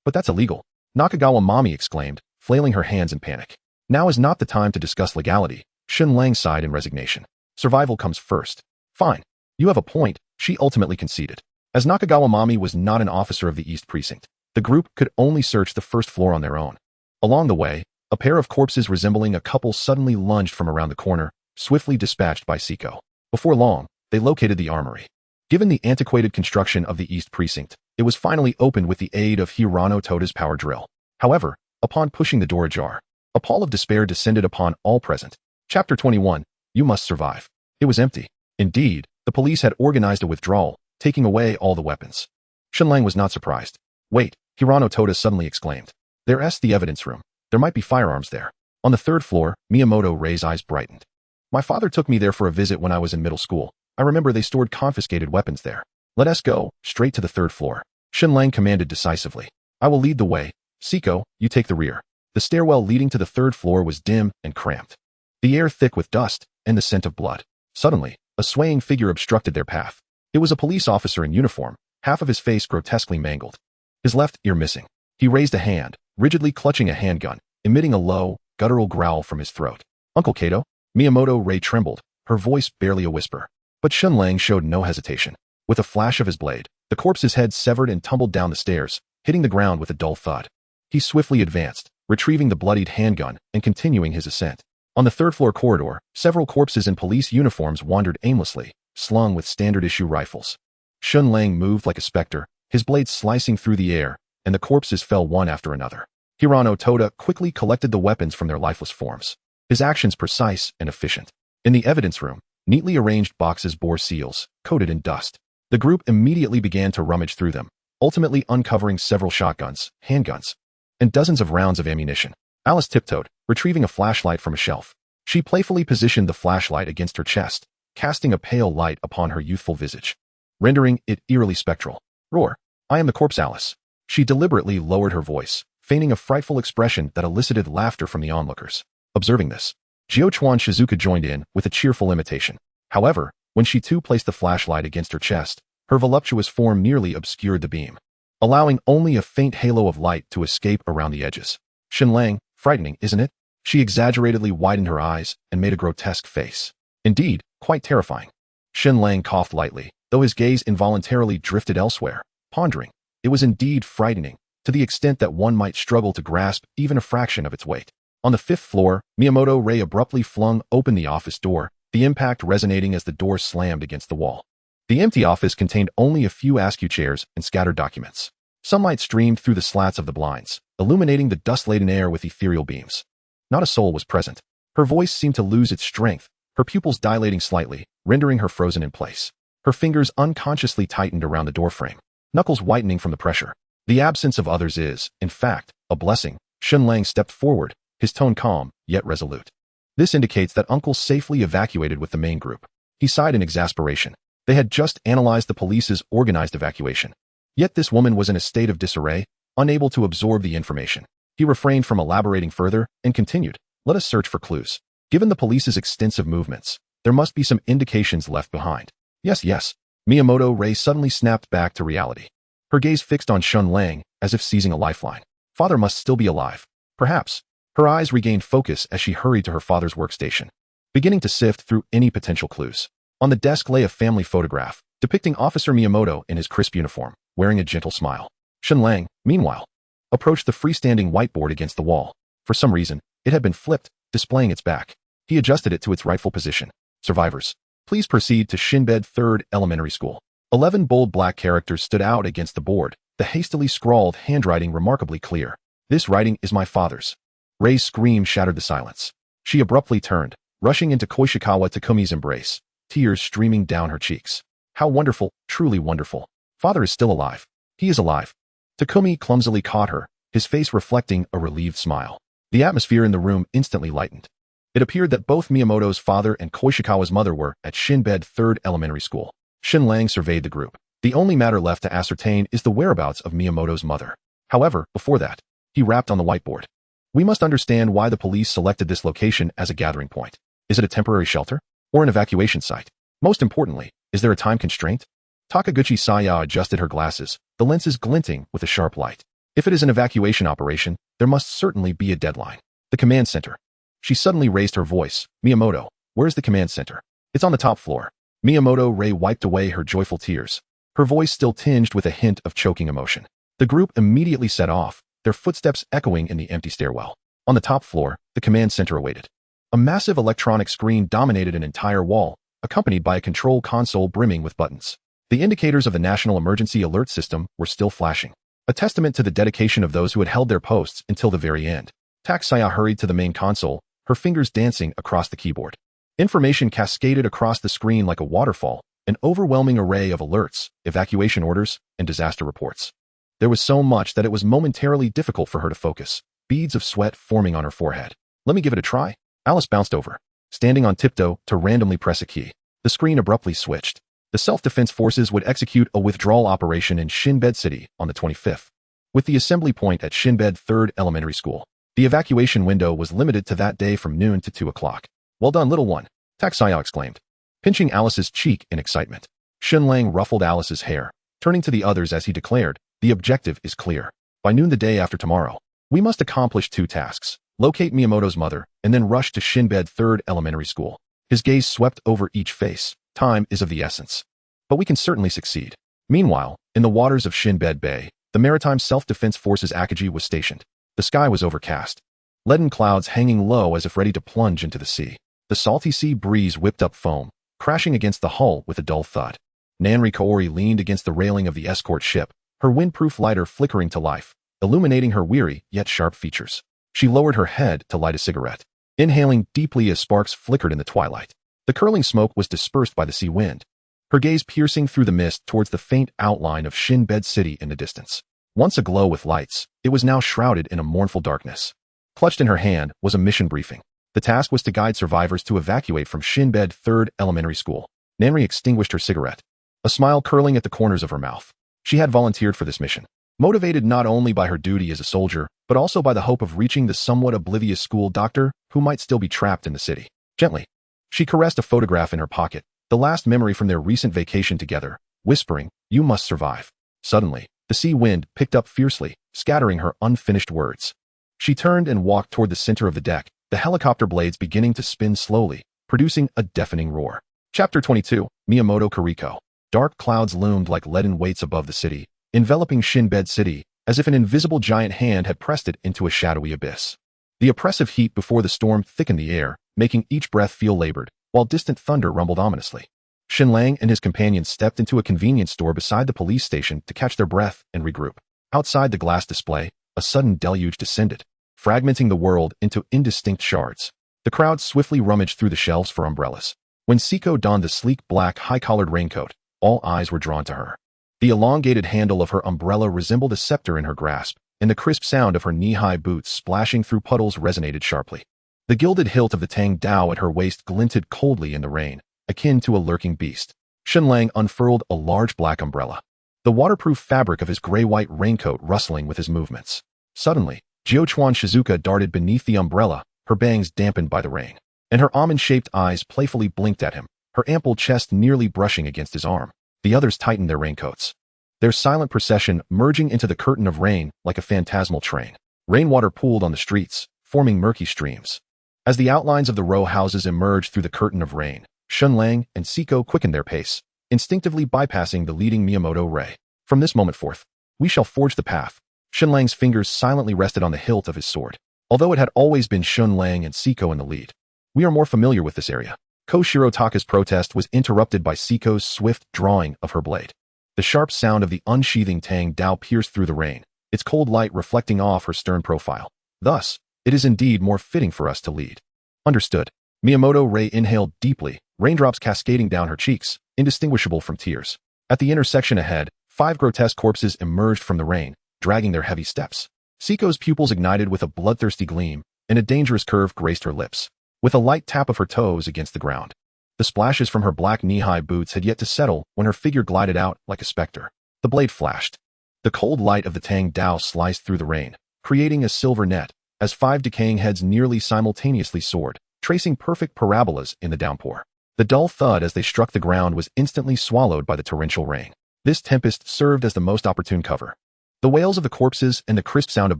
But that's illegal," Nakagawa Mami exclaimed, flailing her hands in panic. "Now is not the time to discuss legality," Shen Lang sighed in resignation. "Survival comes first." "Fine. You have a point," she ultimately conceded. As Nakagawa Mami was not an officer of the East Precinct, the group could only search the 1st floor on their own. Along the way, a pair of corpses resembling a couple suddenly lunged from around the corner, swiftly dispatched by Siko. Before long, they located the armory. Given the antiquated construction of the East Precinct, it was finally opened with the aid of Hirano Toda's power drill. However, upon pushing the door ajar, a pall of despair descended upon all present. Chapter 21, You Must Survive. It was empty. Indeed, the police had organized a withdrawal, taking away all the weapons. Shen Lang was not surprised. "Wait," Hirano Toda suddenly exclaimed. "There's the evidence room. There might be firearms there." On the 3rd floor, Miyamoto Rei's eyes brightened. My father took me there for a visit when I was in middle school. I remember they stored confiscated weapons there. Let us go, straight to the third floor. Shen Lang commanded decisively. I will lead the way. Siko, you take the rear. The stairwell leading to the third floor was dim and cramped. The air thick with dust and the scent of blood. Suddenly, a swaying figure obstructed their path. It was a police officer in uniform, half of his face grotesquely mangled. His left ear missing. He raised a hand, rigidly clutching a handgun, emitting a low, guttural growl from his throat. Uncle Kato? Miyamoto Ray trembled, her voice barely a whisper. But Shen Lang showed no hesitation. With a flash of his blade, the corpse's head severed and tumbled down the stairs, hitting the ground with a dull thud. He swiftly advanced, retrieving the bloodied handgun and continuing his ascent. On the third-floor corridor, several corpses in police uniforms wandered aimlessly, slung with standard-issue rifles. Shen Lang moved like a specter, his blade slicing through the air, and the corpses fell one after another. Hirano Toda quickly collected the weapons from their lifeless forms. His actions precise and efficient. In the evidence room, neatly arranged boxes bore seals, coated in dust. The group immediately began to rummage through them, ultimately uncovering several shotguns, handguns, and dozens of rounds of ammunition. Alice tiptoed, retrieving a flashlight from a shelf. She playfully positioned the flashlight against her chest, casting a pale light upon her youthful visage, rendering it eerily spectral. Roar. I am the corpse, Alice. She deliberately lowered her voice, feigning a frightful expression that elicited laughter from the onlookers. Observing this, Jiochuan Shizuka joined in with a cheerful imitation. However, when she too placed the flashlight against her chest, her voluptuous form nearly obscured the beam, allowing only a faint halo of light to escape around the edges. Shen Lang, frightening, isn't it? She exaggeratedly widened her eyes and made a grotesque face. Indeed, quite terrifying. Shen Lang coughed lightly, though his gaze involuntarily drifted elsewhere, pondering. It was indeed frightening, to the extent that one might struggle to grasp even a fraction of its weight. On the fifth floor, Miyamoto Ray abruptly flung open the office door, the impact resonating as the door slammed against the wall. The empty office contained only a few askew chairs and scattered documents. Sunlight streamed through the slats of the blinds, illuminating the dust-laden air with ethereal beams. Not a soul was present. Her voice seemed to lose its strength, her pupils dilating slightly, rendering her frozen in place. Her fingers unconsciously tightened around the doorframe, knuckles whitening from the pressure. The absence of others is, in fact, a blessing. Shen Lang stepped forward, his tone calm, yet resolute. This indicates that Uncle safely evacuated with the main group. He sighed in exasperation. They had just analyzed the police's organized evacuation. Yet this woman was in a state of disarray, unable to absorb the information. He refrained from elaborating further and continued, let us search for clues. Given the police's extensive movements, there must be some indications left behind. Yes. Miyamoto Ray suddenly snapped back to reality. Her gaze fixed on Shen Lang, as if seizing a lifeline. Father must still be alive. Perhaps. Her eyes regained focus as she hurried to her father's workstation, beginning to sift through any potential clues. On the desk lay a family photograph, depicting Officer Miyamoto in his crisp uniform, wearing a gentle smile. Shen Lang, meanwhile, approached the freestanding whiteboard against the wall. For some reason, it had been flipped, displaying its back. He adjusted it to its rightful position. Survivors, please proceed to Shinbed 3rd Elementary School. 11 bold black characters stood out against the board, the hastily scrawled handwriting remarkably clear. This writing is my father's. Ray's scream shattered the silence. She abruptly turned, rushing into Koishikawa Takumi's embrace, tears streaming down her cheeks. How wonderful, truly wonderful. Father is still alive. He is alive. Takumi clumsily caught her, his face reflecting a relieved smile. The atmosphere in the room instantly lightened. It appeared that both Miyamoto's father and Koishikawa's mother were at Shinbed 3rd Elementary School. Shen Lang surveyed the group. The only matter left to ascertain is the whereabouts of Miyamoto's mother. However, before that, he rapped on the whiteboard. We must understand why the police selected this location as a gathering point. Is it a temporary shelter? Or an evacuation site? Most importantly, is there a time constraint? Takaguchi Saya adjusted her glasses, the lenses glinting with a sharp light. If it is an evacuation operation, there must certainly be a deadline. The command center. She suddenly raised her voice. Miyamoto, where's the command center? It's on the top floor. Miyamoto Ray wiped away her joyful tears, her voice still tinged with a hint of choking emotion. The group immediately set off, their footsteps echoing in the empty stairwell. On the top floor, the command center awaited. A massive electronic screen dominated an entire wall, accompanied by a control console brimming with buttons. The indicators of the National Emergency Alert System were still flashing, a testament to the dedication of those who had held their posts until the very end. Taksaya hurried to the main console, her fingers dancing across the keyboard. Information cascaded across the screen like a waterfall, an overwhelming array of alerts, evacuation orders, and disaster reports. There was so much that it was momentarily difficult for her to focus, beads of sweat forming on her forehead. Let me give it a try. Alice bounced over, standing on tiptoe to randomly press a key. The screen abruptly switched. The self-defense forces would execute a withdrawal operation in Shinbed City on the 25th, with the assembly point at Shinbed 3rd Elementary School. The evacuation window was limited to that day from noon to 2 o'clock. "Well done, little one," Tak Sayao exclaimed, pinching Alice's cheek in excitement. Shen Lang ruffled Alice's hair, turning to the others as he declared, "The objective is clear. By noon the day after tomorrow, we must accomplish 2 tasks. Locate Miyamoto's mother, and then rush to Shinbed 3rd Elementary School." His gaze swept over each face. "Time is of the essence. But we can certainly succeed." Meanwhile, in the waters of Shinbed Bay, the Maritime Self-Defense Forces Akaji was stationed. The sky was overcast, leaden clouds hanging low as if ready to plunge into the sea. The salty sea breeze whipped up foam, crashing against the hull with a dull thud. Nanri Kaori leaned against the railing of the escort ship, her windproof lighter flickering to life, illuminating her weary yet sharp features. She lowered her head to light a cigarette, inhaling deeply as sparks flickered in the twilight. The curling smoke was dispersed by the sea wind, her gaze piercing through the mist towards the faint outline of Shinbed City in the distance. Once aglow with lights, it was now shrouded in a mournful darkness. Clutched in her hand was a mission briefing. The task was to guide survivors to evacuate from Shinbed 3rd Elementary School. Nanri extinguished her cigarette, a smile curling at the corners of her mouth. She had volunteered for this mission, motivated not only by her duty as a soldier, but also by the hope of reaching the somewhat oblivious school doctor who might still be trapped in the city. Gently, she caressed a photograph in her pocket, the last memory from their recent vacation together, whispering, "You must survive." Suddenly, the sea wind picked up fiercely, scattering her unfinished words. She turned and walked toward the center of the deck, the helicopter blades beginning to spin slowly, producing a deafening roar. Chapter 22, Miyamoto Kuriko. Dark clouds loomed like leaden weights above the city, enveloping Shinbed City, as if an invisible giant hand had pressed it into a shadowy abyss. The oppressive heat before the storm thickened the air, making each breath feel labored, while distant thunder rumbled ominously. Shen Lang and his companions stepped into a convenience store beside the police station to catch their breath and regroup. Outside the glass display, a sudden deluge descended, fragmenting the world into indistinct shards. The crowd swiftly rummaged through the shelves for umbrellas. When Siko donned the sleek black high-collared raincoat, all eyes were drawn to her. The elongated handle of her umbrella resembled a scepter in her grasp, and the crisp sound of her knee-high boots splashing through puddles resonated sharply. The gilded hilt of the Tang Dao at her waist glinted coldly in the rain, akin to a lurking beast. Shen Lang unfurled a large black umbrella, the waterproof fabric of his gray-white raincoat rustling with his movements. Suddenly, Jiochuan Shizuka darted beneath the umbrella, her bangs dampened by the rain, and her almond-shaped eyes playfully blinked at him, her ample chest nearly brushing against his arm. The others tightened their raincoats, their silent procession merging into the curtain of rain like a phantasmal train. Rainwater pooled on the streets, forming murky streams. As the outlines of the row houses emerged through the curtain of rain, Shen Lang and Siko quickened their pace, instinctively bypassing the leading Miyamoto Ray. "From this moment forth, we shall forge the path." Shen Lang's fingers silently rested on the hilt of his sword. Although it had always been Shen Lang and Siko in the lead, "We are more familiar with this area." Ko Shirotaka's protest was interrupted by Siko's swift drawing of her blade. The sharp sound of the unsheathing Tang Dao pierced through the rain, its cold light reflecting off her stern profile. "Thus, it is indeed more fitting for us to lead." "Understood." Miyamoto Ray inhaled deeply, raindrops cascading down her cheeks, indistinguishable from tears. At the intersection ahead, 5 grotesque corpses emerged from the rain, dragging their heavy steps. Siko's pupils ignited with a bloodthirsty gleam, and a dangerous curve graced her lips. With a light tap of her toes against the ground, the splashes from her black knee-high boots had yet to settle when her figure glided out like a specter. The blade flashed. The cold light of the Tang Dao sliced through the rain, creating a silver net, as 5 decaying heads nearly simultaneously soared, tracing perfect parabolas in the downpour. The dull thud as they struck the ground was instantly swallowed by the torrential rain. This tempest served as the most opportune cover. The wails of the corpses and the crisp sound of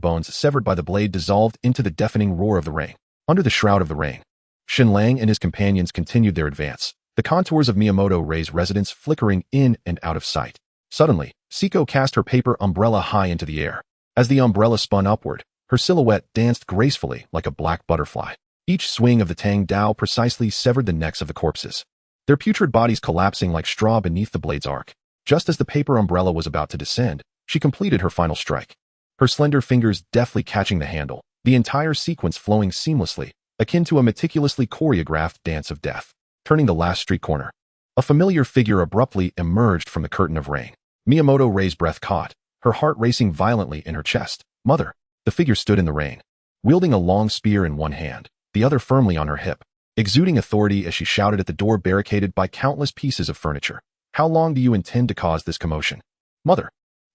bones severed by the blade dissolved into the deafening roar of the rain. Under the shroud of the rain, Shen Lang and his companions continued their advance, the contours of Miyamoto Rei's residence flickering in and out of sight. Suddenly, Siko cast her paper umbrella high into the air. As the umbrella spun upward, her silhouette danced gracefully like a black butterfly. Each swing of the Tang Dao precisely severed the necks of the corpses, their putrid bodies collapsing like straw beneath the blade's arc. Just as the paper umbrella was about to descend, she completed her final strike, her slender fingers deftly catching the handle, the entire sequence flowing seamlessly, akin to a meticulously choreographed dance of death. Turning the last street corner, a familiar figure abruptly emerged from the curtain of rain. Miyamoto Rei's breath caught, her heart racing violently in her chest. "Mother!" The figure stood in the rain, wielding a long spear in one hand, the other firmly on her hip. exuding authority as she shouted at the door barricaded by countless pieces of furniture. How long do you intend to cause this commotion? Mother.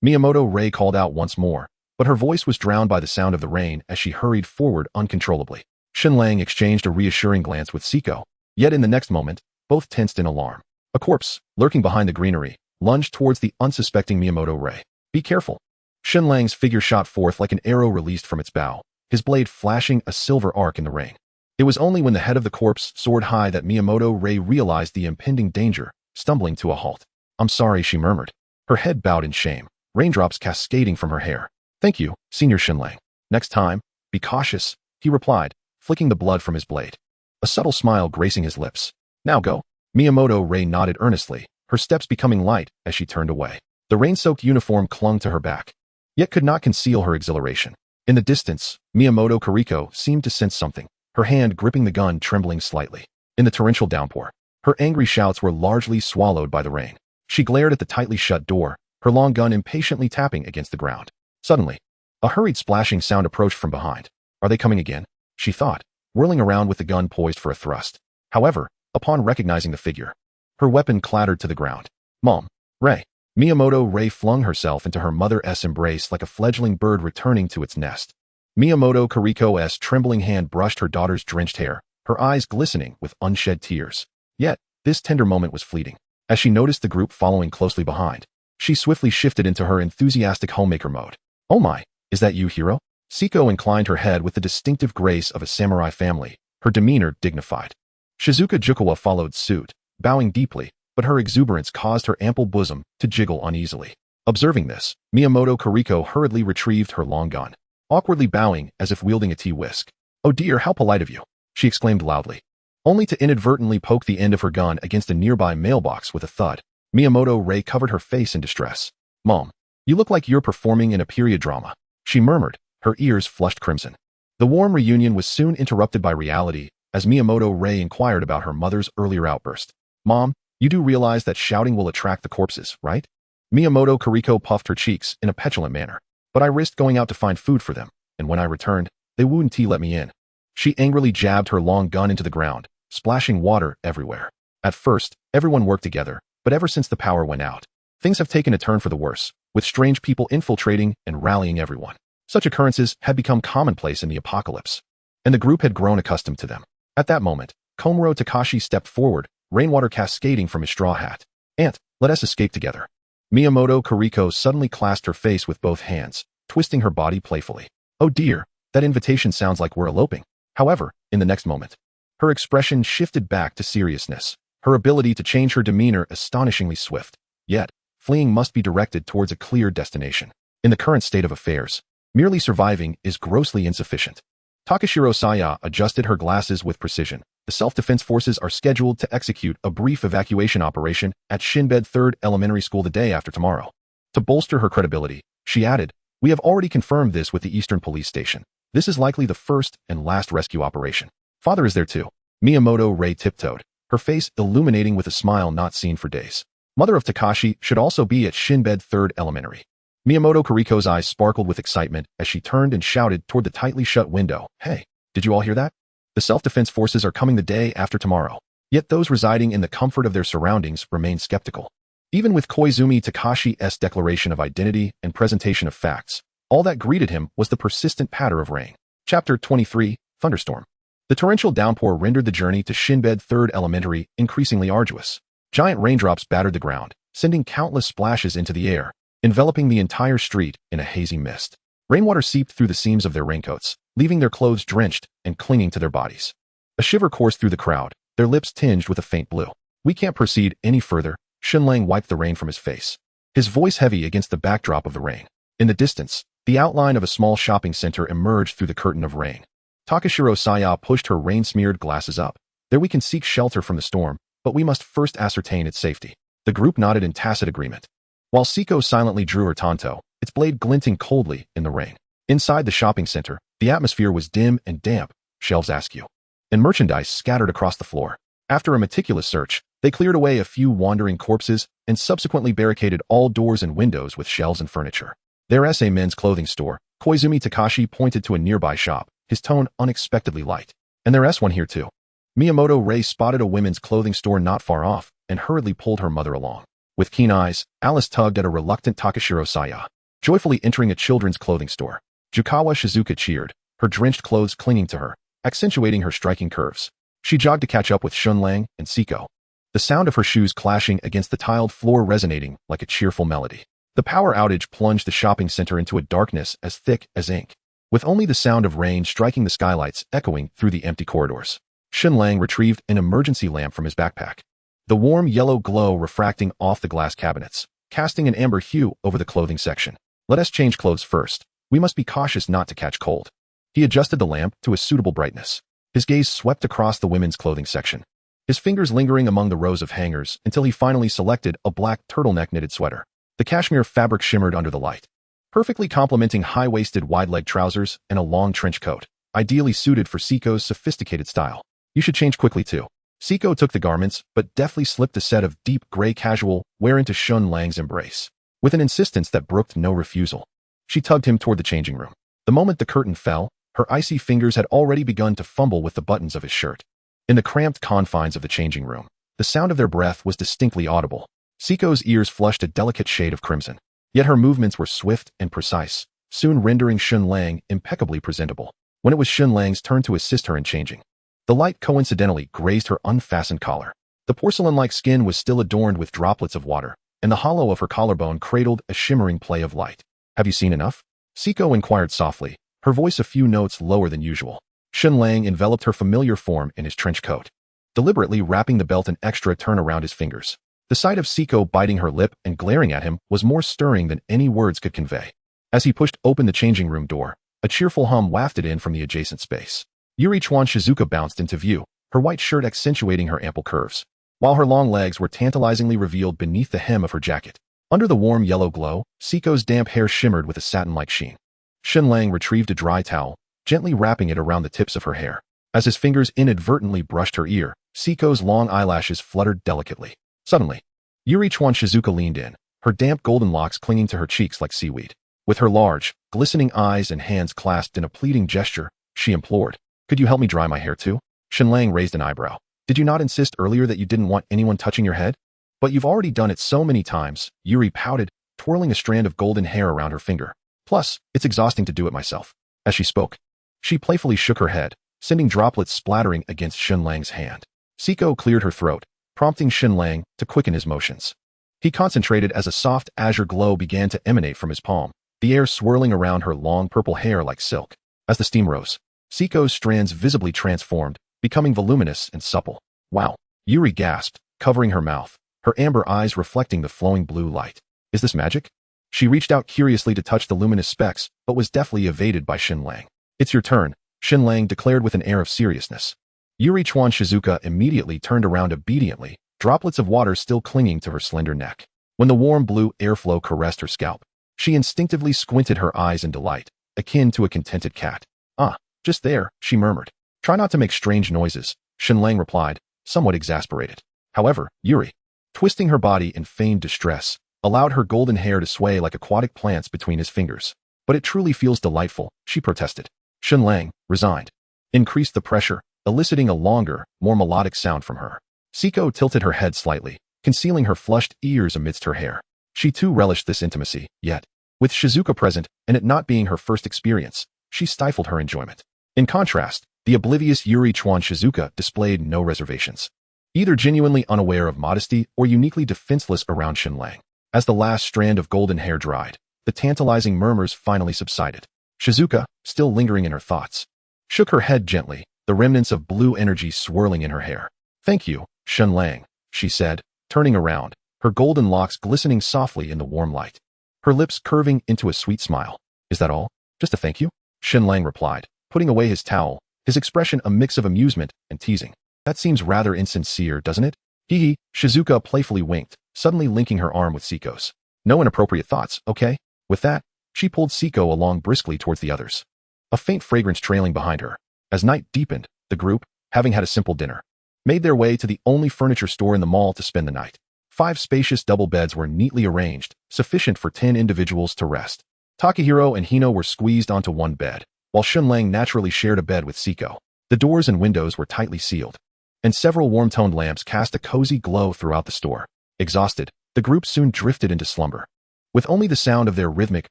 Miyamoto Rei called out once more, but her voice was drowned by the sound of the rain as she hurried forward uncontrollably. Shen Lang exchanged a reassuring glance with Siko, yet in the next moment, both tensed in alarm. A corpse, lurking behind the greenery, lunged towards the unsuspecting Miyamoto Rei. Be careful. Shen Lang's figure shot forth like an arrow released from its bow, his blade flashing a silver arc in the rain. It was only when the head of the corpse soared high that Miyamoto Rei realized the impending danger, stumbling to a halt. I'm sorry, she murmured. Her head bowed in shame, raindrops cascading from her hair. Thank you, Senior Shen Lang. Next time, be cautious, he replied, flicking the blood from his blade. A subtle smile gracing his lips. Now go. Miyamoto Rei nodded earnestly, her steps becoming light as she turned away. The rain-soaked uniform clung to her back, yet could not conceal her exhilaration. In the distance, Miyamoto Kariko seemed to sense something, her hand gripping the gun trembling slightly. In the torrential downpour, her angry shouts were largely swallowed by the rain. She glared at the tightly shut door, her long gun impatiently tapping against the ground. Suddenly, a hurried splashing sound approached from behind. Are they coming again? She thought, whirling around with the gun poised for a thrust. However, upon recognizing the figure, her weapon clattered to the ground. Mom. Rei. Miyamoto Rei flung herself into her mother's embrace like a fledgling bird returning to its nest. Miyamoto Kariko's trembling hand brushed her daughter's drenched hair, her eyes glistening with unshed tears. Yet, this tender moment was fleeting. As she noticed the group following closely behind, she swiftly shifted into her enthusiastic homemaker mode. Oh my, is that you, hero? Siko inclined her head with the distinctive grace of a samurai family, her demeanor dignified. Shizuka Jukawa followed suit, bowing deeply, but her exuberance caused her ample bosom to jiggle uneasily. Observing this, Miyamoto Kariko hurriedly retrieved her long gun, awkwardly bowing as if wielding a tea whisk. Oh dear, how polite of you, she exclaimed loudly, only to inadvertently poke the end of her gun against a nearby mailbox with a thud. Miyamoto Rei covered her face in distress. Mom, you look like you're performing in a period drama, she murmured, her ears flushed crimson. The warm reunion was soon interrupted by reality as Miyamoto Rei inquired about her mother's earlier outburst. Mom, you do realize that shouting will attract the corpses, right? Miyamoto Kariko puffed her cheeks in a petulant manner. But I risked going out to find food for them, and when I returned, they wouldn't let me in. She angrily jabbed her long gun into the ground, splashing water everywhere. At first, everyone worked together, but ever since the power went out, things have taken a turn for the worse, with strange people infiltrating and rallying everyone. Such occurrences had become commonplace in the apocalypse, and the group had grown accustomed to them. At that moment, Komuro Takashi stepped forward, rainwater cascading from his straw hat. Aunt, let us escape together. Miyamoto Kariko suddenly clasped her face with both hands, twisting her body playfully. Oh dear, that invitation sounds like we're eloping. However, in the next moment, her expression shifted back to seriousness, her ability to change her demeanor astonishingly swift. Yet, fleeing must be directed towards a clear destination. In the current state of affairs, merely surviving is grossly insufficient. Takashiro Saya adjusted her glasses with precision. The self-defense forces are scheduled to execute a brief evacuation operation at Shinbed 3rd Elementary School the day after tomorrow. To bolster her credibility, she added, we have already confirmed this with the Eastern Police Station. This is likely the first and last rescue operation. Father is there too. Miyamoto Rei tiptoed, her face illuminating with a smile not seen for days. Mother of Takashi should also be at Shinbed 3rd Elementary. Miyamoto Kariko's eyes sparkled with excitement as she turned and shouted toward the tightly shut window. Hey, did you all hear that? The self-defense forces are coming the day after tomorrow. Yet those residing in the comfort of their surroundings remain skeptical. Even with Koizumi Takashi's declaration of identity and presentation of facts, all that greeted him was the persistent patter of rain. Chapter 23, Thunderstorm. The torrential downpour rendered the journey to Shinbed 3rd Elementary increasingly arduous. Giant raindrops battered the ground, sending countless splashes into the air, enveloping the entire street in a hazy mist. Rainwater seeped through the seams of their raincoats, leaving their clothes drenched and clinging to their bodies. A shiver coursed through the crowd, their lips tinged with a faint blue. We can't proceed any further. Shen Lang wiped the rain from his face, his voice heavy against the backdrop of the rain. In the distance, the outline of a small shopping center emerged through the curtain of rain. Takashiro Saya pushed her rain-smeared glasses up. There we can seek shelter from the storm, but we must first ascertain its safety. The group nodded in tacit agreement, while Siko silently drew her tanto, its blade glinting coldly in the rain. Inside the shopping center, the atmosphere was dim and damp, shelves askew, and merchandise scattered across the floor. After a meticulous search, they cleared away a few wandering corpses and subsequently barricaded all doors and windows with shelves and furniture. There's a men's clothing store. Koizumi Takashi pointed to a nearby shop, his tone unexpectedly light. And there's one here too. Miyamoto Ray spotted a women's clothing store not far off and hurriedly pulled her mother along. With keen eyes, Alice tugged at a reluctant Takashiro Saya, joyfully entering a children's clothing store. Jukawa Shizuka cheered, her drenched clothes clinging to her, accentuating her striking curves. She jogged to catch up with Shen Lang and Seiko, the sound of her shoes clashing against the tiled floor resonating like a cheerful melody. The power outage plunged the shopping center into a darkness as thick as ink, with only the sound of rain striking the skylights echoing through the empty corridors. Shen Lang retrieved an emergency lamp from his backpack, the warm yellow glow refracting off the glass cabinets, casting an amber hue over the clothing section. Let us change clothes first. We must be cautious not to catch cold. He adjusted the lamp to a suitable brightness. His gaze swept across the women's clothing section, his fingers lingering among the rows of hangers until he finally selected a black turtleneck knitted sweater. The cashmere fabric shimmered under the light, perfectly complementing high-waisted wide-leg trousers and a long trench coat, ideally suited for Seiko's sophisticated style. You should change quickly too. Seiko took the garments, but deftly slipped a set of deep gray casual wear into Shen Lang's embrace, with an insistence that brooked no refusal. She tugged him toward the changing room. The moment the curtain fell, her icy fingers had already begun to fumble with the buttons of his shirt. In the cramped confines of the changing room, the sound of their breath was distinctly audible. Seiko's ears flushed a delicate shade of crimson, yet her movements were swift and precise, soon rendering Shen Lang impeccably presentable. When it was Shen Lang's turn to assist her in changing, the light coincidentally grazed her unfastened collar. The porcelain-like skin was still adorned with droplets of water, and the hollow of her collarbone cradled a shimmering play of light. Have you seen enough? Seiko inquired softly, her voice a few notes lower than usual. Shen Lang enveloped her familiar form in his trench coat, deliberately wrapping the belt an extra turn around his fingers. The sight of Seiko biting her lip and glaring at him was more stirring than any words could convey. As he pushed open the changing room door, a cheerful hum wafted in from the adjacent space. Yuri Chuan Shizuka bounced into view, her white shirt accentuating her ample curves, while her long legs were tantalizingly revealed beneath the hem of her jacket. Under the warm yellow glow, Seiko's damp hair shimmered with a satin-like sheen. Shen Lang retrieved a dry towel, gently wrapping it around the tips of her hair. As his fingers inadvertently brushed her ear, Seiko's long eyelashes fluttered delicately. Suddenly, Yuri Chuan Shizuka leaned in, her damp golden locks clinging to her cheeks like seaweed. With her large, glistening eyes and hands clasped in a pleading gesture, she implored, "Could you help me dry my hair too?" Shen Lang raised an eyebrow. "Did you not insist earlier that you didn't want anyone touching your head?" "But you've already done it so many times," Yuri pouted, twirling a strand of golden hair around her finger. "Plus, it's exhausting to do it myself." As she spoke, she playfully shook her head, sending droplets splattering against Shen Lang's hand. Seiko cleared her throat, prompting Shen Lang to quicken his motions. He concentrated as a soft azure glow began to emanate from his palm, the air swirling around her long purple hair like silk. As the steam rose, Seiko's strands visibly transformed, becoming voluminous and supple. "Wow," Yuri gasped, covering her mouth, her amber eyes reflecting the flowing blue light. "Is this magic?" She reached out curiously to touch the luminous specks, but was deftly evaded by Shen Lang. "It's your turn," Shen Lang declared with an air of seriousness. Yuri Chuan Shizuka immediately turned around obediently, droplets of water still clinging to her slender neck. When the warm blue airflow caressed her scalp, she instinctively squinted her eyes in delight, akin to a contented cat. "Ah, just there," she murmured. "Try not to make strange noises," Shen Lang replied, somewhat exasperated. However, Yuri, twisting her body in feigned distress, allowed her golden hair to sway like aquatic plants between his fingers. "But it truly feels delightful," she protested. Shen Lang, resigned, increased the pressure, eliciting a longer, more melodic sound from her. Seiko tilted her head slightly, concealing her flushed ears amidst her hair. She too relished this intimacy, yet, with Shizuka present and it not being her first experience, she stifled her enjoyment. In contrast, the oblivious Yuri Chuan Shizuka displayed no reservations, either genuinely unaware of modesty or uniquely defenseless around Shen Lang. As the last strand of golden hair dried, the tantalizing murmurs finally subsided. Shizuka, still lingering in her thoughts, shook her head gently, the remnants of blue energy swirling in her hair. "Thank you, Shen Lang," she said, turning around, her golden locks glistening softly in the warm light, her lips curving into a sweet smile. "Is that all? Just a thank you?" Shen Lang replied, putting away his towel, his expression a mix of amusement and teasing. "That seems rather insincere, doesn't it?" Hee, Shizuka playfully winked, suddenly linking her arm with Seiko's. "No inappropriate thoughts, okay?" With that, she pulled Seiko along briskly towards the others, a faint fragrance trailing behind her. As night deepened, the group, having had a simple dinner, made their way to the only furniture store in the mall to spend the night. 5 spacious double beds were neatly arranged, sufficient for 10 individuals to rest. Takahiro and Hino were squeezed onto one bed, while Shen Lang naturally shared a bed with Seiko. The doors and windows were tightly sealed, and several warm-toned lamps cast a cozy glow throughout the store. Exhausted, the group soon drifted into slumber, with only the sound of their rhythmic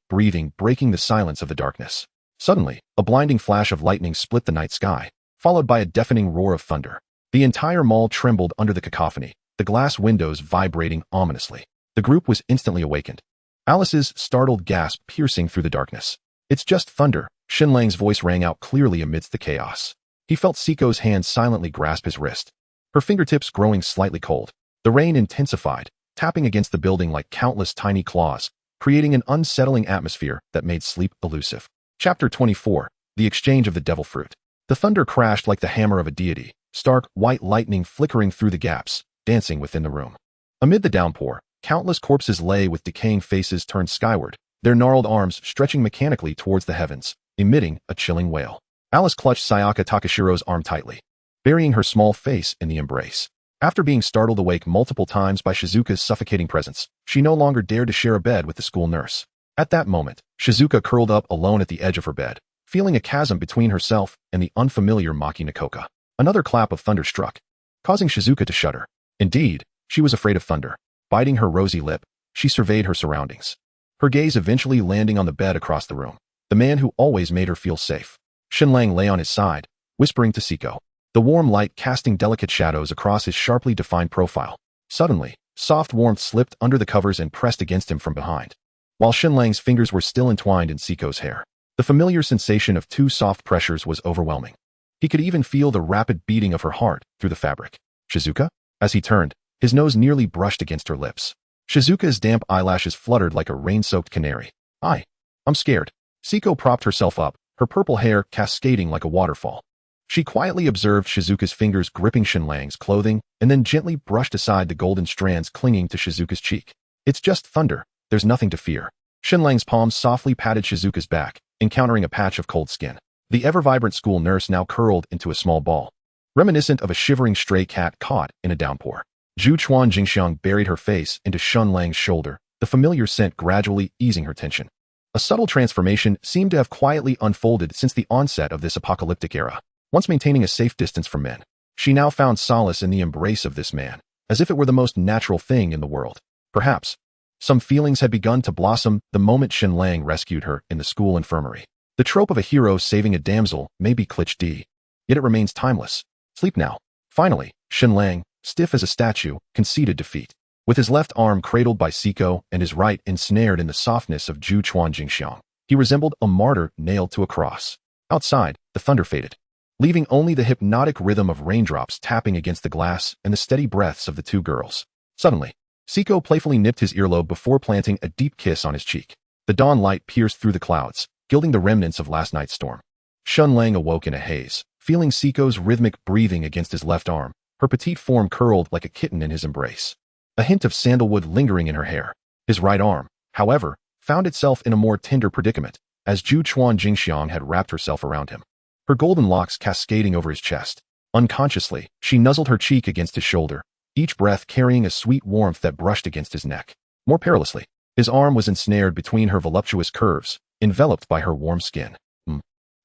breathing breaking the silence of the darkness. Suddenly, a blinding flash of lightning split the night sky, followed by a deafening roar of thunder. The entire mall trembled under the cacophony, the glass windows vibrating ominously. The group was instantly awakened. Alice's startled gasp piercing through the darkness. "It's just thunder," Shen Lang's voice rang out clearly amidst the chaos. He felt Siko's hand silently grasp his wrist, her fingertips growing slightly cold. The rain intensified, tapping against the building like countless tiny claws, creating an unsettling atmosphere that made sleep elusive. Chapter 24. The Exchange of the Devil Fruit. The thunder crashed like the hammer of a deity, stark white lightning flickering through the gaps, dancing within the room. Amid the downpour, countless corpses lay with decaying faces turned skyward, their gnarled arms stretching mechanically towards the heavens, emitting a chilling wail. Alice clutched Sayaka Takashiro's arm tightly, burying her small face in the embrace. After being startled awake multiple times by Shizuka's suffocating presence, she no longer dared to share a bed with the school nurse. At that moment, Shizuka curled up alone at the edge of her bed, feeling a chasm between herself and the unfamiliar Maki Nakoka. Another clap of thunder struck, causing Shizuka to shudder. Indeed, she was afraid of thunder. Biting her rosy lip, she surveyed her surroundings, her gaze eventually landing on the bed across the room, the man who always made her feel safe. Shen Lang lay on his side, whispering to Siko, the warm light casting delicate shadows across his sharply defined profile. Suddenly, soft warmth slipped under the covers and pressed against him from behind. While Shen Lang's fingers were still entwined in Siko's hair, the familiar sensation of two soft pressures was overwhelming. He could even feel the rapid beating of her heart through the fabric. "Shizuka?" As he turned, his nose nearly brushed against her lips. Shizuka's damp eyelashes fluttered like a rain-soaked canary. I'm scared." Siko propped herself up, her purple hair cascading like a waterfall. She quietly observed Shizuka's fingers gripping Shen Lang's clothing and then gently brushed aside the golden strands clinging to Shizuka's cheek. "It's just thunder. There's nothing to fear." Shen Lang's palms softly patted Shizuka's back, encountering a patch of cold skin. The ever-vibrant school nurse now curled into a small ball, reminiscent of a shivering stray cat caught in a downpour. Zhu Chuan Jingxiang buried her face into Shen Lang's shoulder, the familiar scent gradually easing her tension. A subtle transformation seemed to have quietly unfolded since the onset of this apocalyptic era. Once maintaining a safe distance from men, she now found solace in the embrace of this man, as if it were the most natural thing in the world. Perhaps some feelings had begun to blossom the moment Shen Lang rescued her in the school infirmary. The trope of a hero saving a damsel may be cliché, yet it remains timeless. "Sleep now." Finally, Shen Lang, stiff as a statue, conceded defeat. With his left arm cradled by Siko and his right ensnared in the softness of Zhu Chuan Jingxiang, he resembled a martyr nailed to a cross. Outside, the thunder faded, leaving only the hypnotic rhythm of raindrops tapping against the glass and the steady breaths of the two girls. Suddenly, Siko playfully nipped his earlobe before planting a deep kiss on his cheek. The dawn light pierced through the clouds, gilding the remnants of last night's storm. Shen Lang awoke in a haze, feeling Siko's rhythmic breathing against his left arm, her petite form curled like a kitten in his embrace, a hint of sandalwood lingering in her hair. His right arm, however, found itself in a more tender predicament, as Zhu Chuan Jingxiang had wrapped herself around him, her golden locks cascading over his chest. Unconsciously, she nuzzled her cheek against his shoulder, each breath carrying a sweet warmth that brushed against his neck. More perilously, his arm was ensnared between her voluptuous curves, enveloped by her warm skin.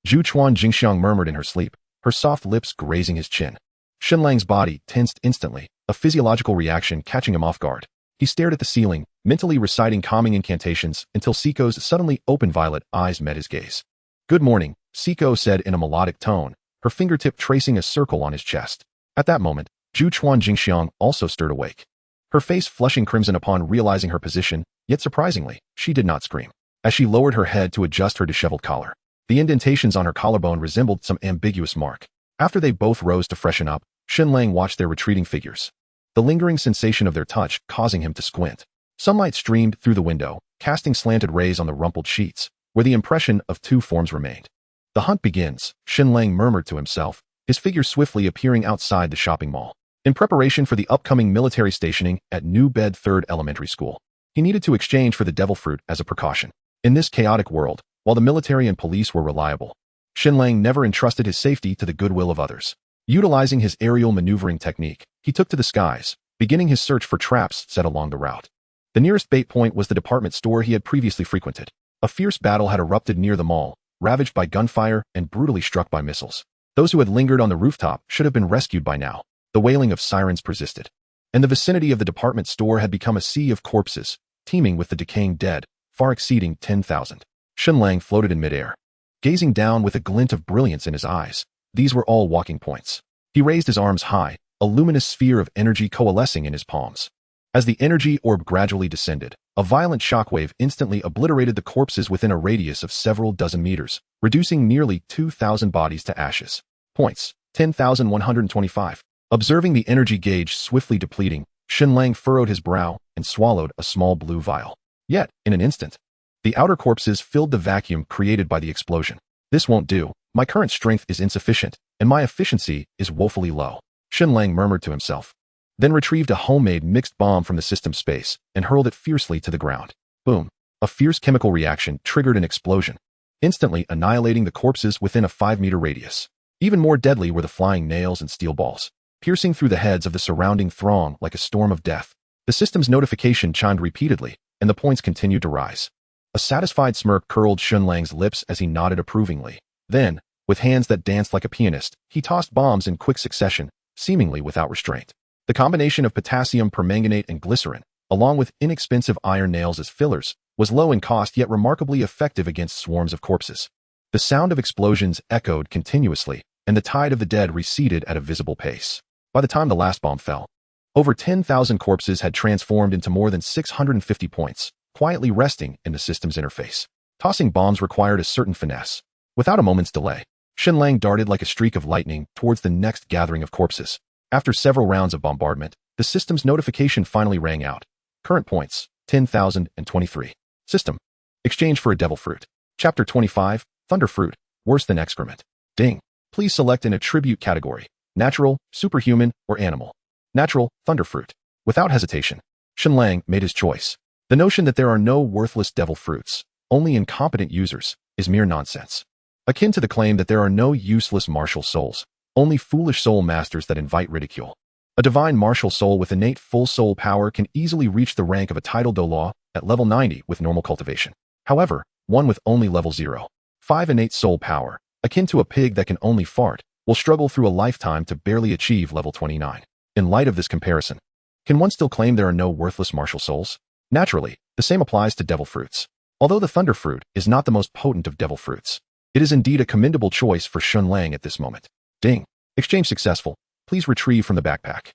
Zhu Chuan Jingxiang murmured in her sleep, her soft lips grazing his chin. Shen Lang's body tensed instantly, a physiological reaction catching him off guard. He stared at the ceiling, mentally reciting calming incantations until Siko's suddenly open violet eyes met his gaze. "Good morning," Siko said in a melodic tone, her fingertip tracing a circle on his chest. At that moment, Zhu Chuan Jingxiang also stirred awake, her face flushing crimson upon realizing her position, yet surprisingly, she did not scream. As she lowered her head to adjust her disheveled collar, the indentations on her collarbone resembled some ambiguous mark. After they both rose to freshen up, Shen Lang watched their retreating figures, the lingering sensation of their touch causing him to squint. Sunlight streamed through the window, casting slanted rays on the rumpled sheets, where the impression of two forms remained. "The hunt begins," Shen Lang murmured to himself, his figure swiftly appearing outside the shopping mall. In preparation for the upcoming military stationing at New Bedford Elementary School, he needed to exchange for the devil fruit as a precaution. In this chaotic world, while the military and police were reliable, Shen Lang never entrusted his safety to the goodwill of others. Utilizing his aerial maneuvering technique, he took to the skies, beginning his search for traps set along the route. The nearest bait point was the department store he had previously frequented. A fierce battle had erupted near the mall, ravaged by gunfire and brutally struck by missiles. Those who had lingered on the rooftop should have been rescued by now. The wailing of sirens persisted, and the vicinity of the department store had become a sea of corpses, teeming with the decaying dead, far exceeding 10,000. Shen Lang floated in midair, gazing down with a glint of brilliance in his eyes. These were all walking points. He raised his arms high, a luminous sphere of energy coalescing in his palms. As the energy orb gradually descended, a violent shockwave instantly obliterated the corpses within a radius of several dozen meters, reducing nearly 2,000 bodies to ashes. Points: 10,125. Observing the energy gauge swiftly depleting, Shen Lang furrowed his brow and swallowed a small blue vial. Yet, in an instant, the outer corpses filled the vacuum created by the explosion. This won't do. My current strength is insufficient, and my efficiency is woefully low, Shen Lang murmured to himself, then retrieved a homemade mixed bomb from the system space and hurled it fiercely to the ground. Boom! A fierce chemical reaction triggered an explosion, instantly annihilating the corpses within a 5-meter radius. Even more deadly were the flying nails and steel balls, piercing through the heads of the surrounding throng like a storm of death. The system's notification chimed repeatedly, and the points continued to rise. A satisfied smirk curled Shen Lang's lips as he nodded approvingly. Then, with hands that danced like a pianist, he tossed bombs in quick succession, seemingly without restraint. The combination of potassium permanganate and glycerin, along with inexpensive iron nails as fillers, was low in cost yet remarkably effective against swarms of corpses. The sound of explosions echoed continuously, and the tide of the dead receded at a visible pace. By the time the last bomb fell, over 10,000 corpses had transformed into more than 650 points, quietly resting in the system's interface. Tossing bombs required a certain finesse. Without a moment's delay, Shen Lang darted like a streak of lightning towards the next gathering of corpses. After several rounds of bombardment, the system's notification finally rang out. Current points: 10,023. System: exchange for a devil fruit. Chapter 25, Thunder Fruit, worse than excrement. Ding. Please select an attribute category: natural, superhuman, or animal. Natural, Thunder Fruit. Without hesitation, Shen Lang made his choice. The notion that there are no worthless devil fruits, only incompetent users, is mere nonsense. Akin to the claim that there are no useless martial souls, only foolish soul masters that invite ridicule. A divine martial soul with innate full soul power can easily reach the rank of a title Dolaw at level 90 with normal cultivation. However, one with only level 0.5 innate soul power, akin to a pig that can only fart, will struggle through a lifetime to barely achieve level 29. In light of this comparison, can one still claim there are no worthless martial souls? Naturally, the same applies to devil fruits. Although the Thunder Fruit is not the most potent of devil fruits, it is indeed a commendable choice for Shen Lang at this moment. Ding. Exchange successful. Please retrieve from the backpack.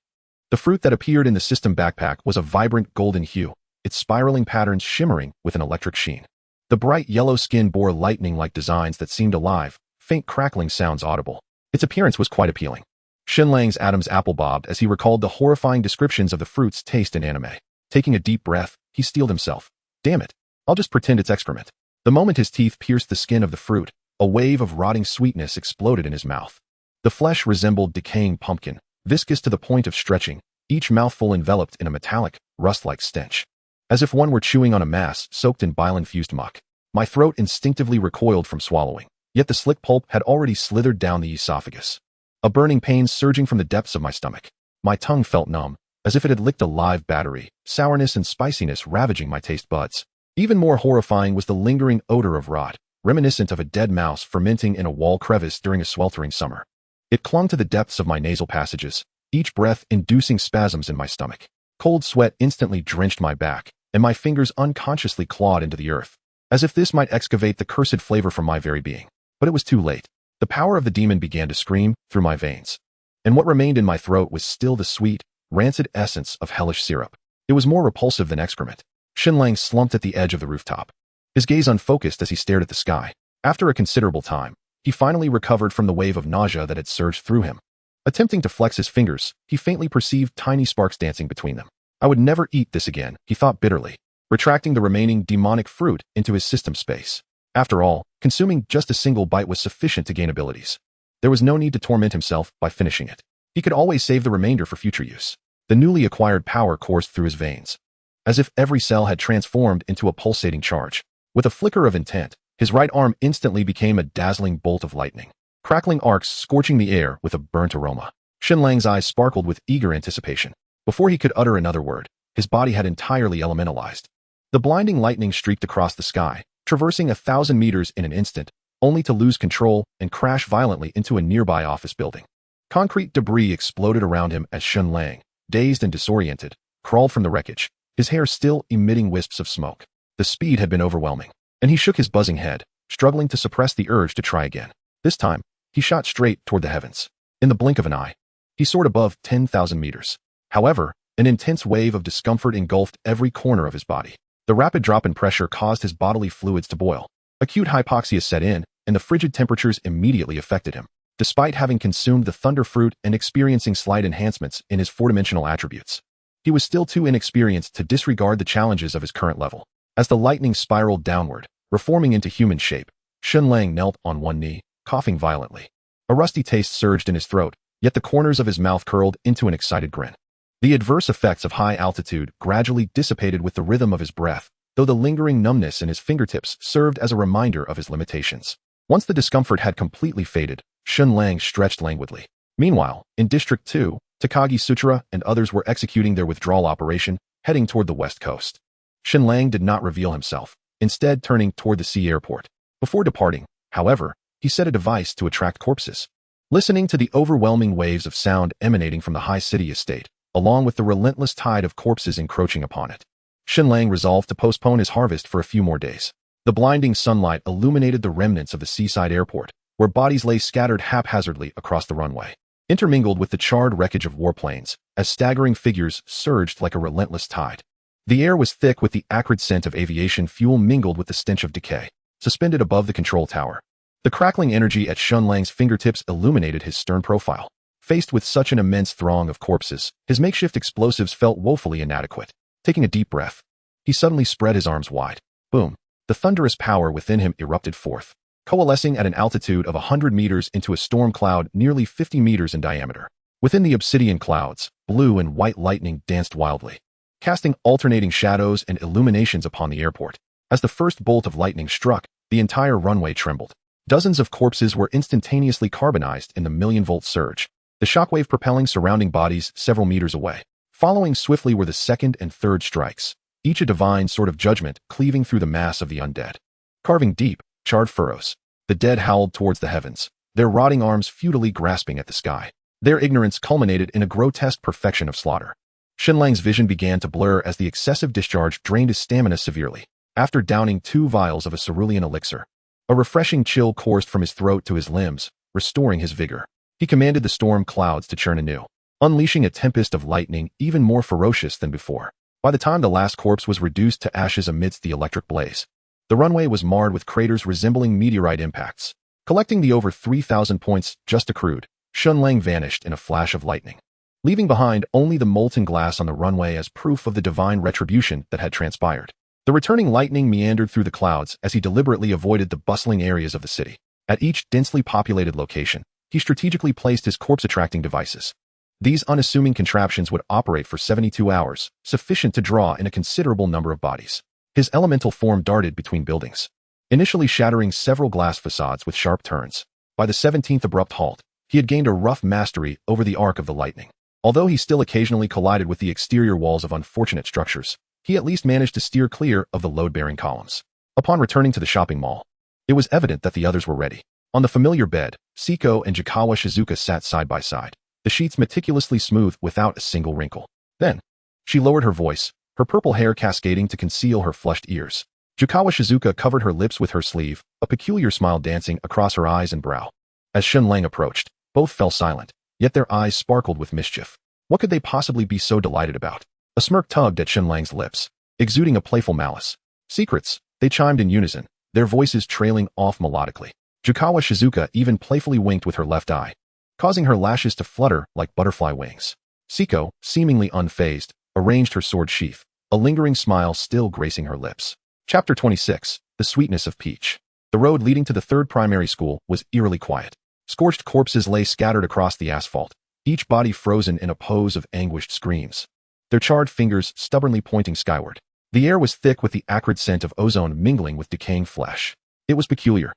The fruit that appeared in the system backpack was a vibrant golden hue, its spiraling patterns shimmering with an electric sheen. The bright yellow skin bore lightning-like designs that seemed alive, faint crackling sounds audible. Its appearance was quite appealing. Shen Lang's Adam's apple bobbed as he recalled the horrifying descriptions of the fruit's taste in anime. Taking a deep breath, he steeled himself. Damn it. I'll just pretend it's excrement. The moment his teeth pierced the skin of the fruit, a wave of rotting sweetness exploded in his mouth. The flesh resembled decaying pumpkin, viscous to the point of stretching, each mouthful enveloped in a metallic, rust-like stench. As if one were chewing on a mass soaked in bile-infused muck. My throat instinctively recoiled from swallowing, yet the slick pulp had already slithered down the esophagus. A burning pain surging from the depths of my stomach. My tongue felt numb, as if it had licked a live battery, sourness and spiciness ravaging my taste buds. Even more horrifying was the lingering odor of rot, reminiscent of a dead mouse fermenting in a wall crevice during a sweltering summer. It clung to the depths of my nasal passages, each breath inducing spasms in my stomach. Cold sweat instantly drenched my back, and my fingers unconsciously clawed into the earth, as if this might excavate the cursed flavor from my very being. But it was too late. The power of the demon began to scream through my veins, and what remained in my throat was still the sweet, rancid essence of hellish syrup. It was more repulsive than excrement. Shen Lang slumped at the edge of the rooftop, his gaze unfocused as he stared at the sky. After a considerable time, he finally recovered from the wave of nausea that had surged through him. Attempting to flex his fingers, he faintly perceived tiny sparks dancing between them. I would never eat this again, he thought bitterly, retracting the remaining demonic fruit into his system space. After all, consuming just a single bite was sufficient to gain abilities. There was no need to torment himself by finishing it. He could always save the remainder for future use. The newly acquired power coursed through his veins, as if every cell had transformed into a pulsating charge. With a flicker of intent, his right arm instantly became a dazzling bolt of lightning, crackling arcs scorching the air with a burnt aroma. Shen Lang's eyes sparkled with eager anticipation. Before he could utter another word, his body had entirely elementalized. The blinding lightning streaked across the sky, traversing 1,000 meters in an instant, only to lose control and crash violently into a nearby office building. Concrete debris exploded around him as Shen Lang, dazed and disoriented, crawled from the wreckage, his hair still emitting wisps of smoke. The speed had been overwhelming, and he shook his buzzing head, struggling to suppress the urge to try again. This time, he shot straight toward the heavens. In the blink of an eye, he soared above 10,000 meters. However, an intense wave of discomfort engulfed every corner of his body. The rapid drop in pressure caused his bodily fluids to boil. Acute hypoxia set in, and the frigid temperatures immediately affected him. Despite having consumed the thunder fruit and experiencing slight enhancements in his four-dimensional attributes, he was still too inexperienced to disregard the challenges of his current level. As the lightning spiraled downward, reforming into human shape, Shen Lang knelt on one knee, coughing violently. A rusty taste surged in his throat, yet the corners of his mouth curled into an excited grin. The adverse effects of high altitude gradually dissipated with the rhythm of his breath, though the lingering numbness in his fingertips served as a reminder of his limitations. Once the discomfort had completely faded, Shen Lang stretched languidly. Meanwhile, in District 2, Takagi Sutura and others were executing their withdrawal operation, heading toward the west coast. Shen Lang did not reveal himself, instead turning toward the sea airport. Before departing, however, he set a device to attract corpses. Listening to the overwhelming waves of sound emanating from the high city estate, along with the relentless tide of corpses encroaching upon it, Shen Lang resolved to postpone his harvest for a few more days. The blinding sunlight illuminated the remnants of the seaside airport, where bodies lay scattered haphazardly across the runway, intermingled with the charred wreckage of warplanes, as staggering figures surged like a relentless tide. The air was thick with the acrid scent of aviation fuel mingled with the stench of decay. Suspended above the control tower, the crackling energy at Shen Lang's fingertips illuminated his stern profile. Faced with such an immense throng of corpses, his makeshift explosives felt woefully inadequate. Taking a deep breath, he suddenly spread his arms wide. Boom! The thunderous power within him erupted forth, coalescing at an altitude of 100 meters into a storm cloud nearly 50 meters in diameter. Within the obsidian clouds, blue and white lightning danced wildly, casting alternating shadows and illuminations upon the airport. As the first bolt of lightning struck, the entire runway trembled. Dozens of corpses were instantaneously carbonized in the million-volt surge, the shockwave propelling surrounding bodies several meters away. Following swiftly were the second and third strikes, each a divine sort of judgment cleaving through the mass of the undead. Carving deep, charred furrows, the dead howled towards the heavens, their rotting arms futilely grasping at the sky. Their ignorance culminated in a grotesque perfection of slaughter. Shen Lang's vision began to blur as the excessive discharge drained his stamina severely. After downing 2 vials of a cerulean elixir, a refreshing chill coursed from his throat to his limbs, restoring his vigor. He commanded the storm clouds to churn anew, unleashing a tempest of lightning even more ferocious than before. By the time the last corpse was reduced to ashes amidst the electric blaze, the runway was marred with craters resembling meteorite impacts. Collecting the over 3,000 points just accrued, Shen Lang vanished in a flash of lightning, leaving behind only the molten glass on the runway as proof of the divine retribution that had transpired. The returning lightning meandered through the clouds as he deliberately avoided the bustling areas of the city. At each densely populated location, he strategically placed his corpse-attracting devices. These unassuming contraptions would operate for 72 hours, sufficient to draw in a considerable number of bodies. His elemental form darted between buildings, initially shattering several glass facades with sharp turns. By the 17th abrupt halt, he had gained a rough mastery over the arc of the lightning. Although he still occasionally collided with the exterior walls of unfortunate structures, he at least managed to steer clear of the load-bearing columns. Upon returning to the shopping mall, it was evident that the others were ready. On the familiar bed, Siko and Jikawa Shizuka sat side by side, the sheets meticulously smooth without a single wrinkle. Then, she lowered her voice, her purple hair cascading to conceal her flushed ears. Jikawa Shizuka covered her lips with her sleeve, a peculiar smile dancing across her eyes and brow. As Shen Lang approached, both fell silent, yet their eyes sparkled with mischief. What could they possibly be so delighted about? A smirk tugged at Shen Lang's lips, exuding a playful malice. Secrets, they chimed in unison, their voices trailing off melodically. Jikawa Shizuka even playfully winked with her left eye, causing her lashes to flutter like butterfly wings. Siko, seemingly unfazed, arranged her sword sheath, a lingering smile still gracing her lips. Chapter 26, The Sweetness of Peach. The road leading to the third primary school was eerily quiet. Scorched corpses lay scattered across the asphalt, each body frozen in a pose of anguished screams, their charred fingers stubbornly pointing skyward. The air was thick with the acrid scent of ozone mingling with decaying flesh. It was peculiar.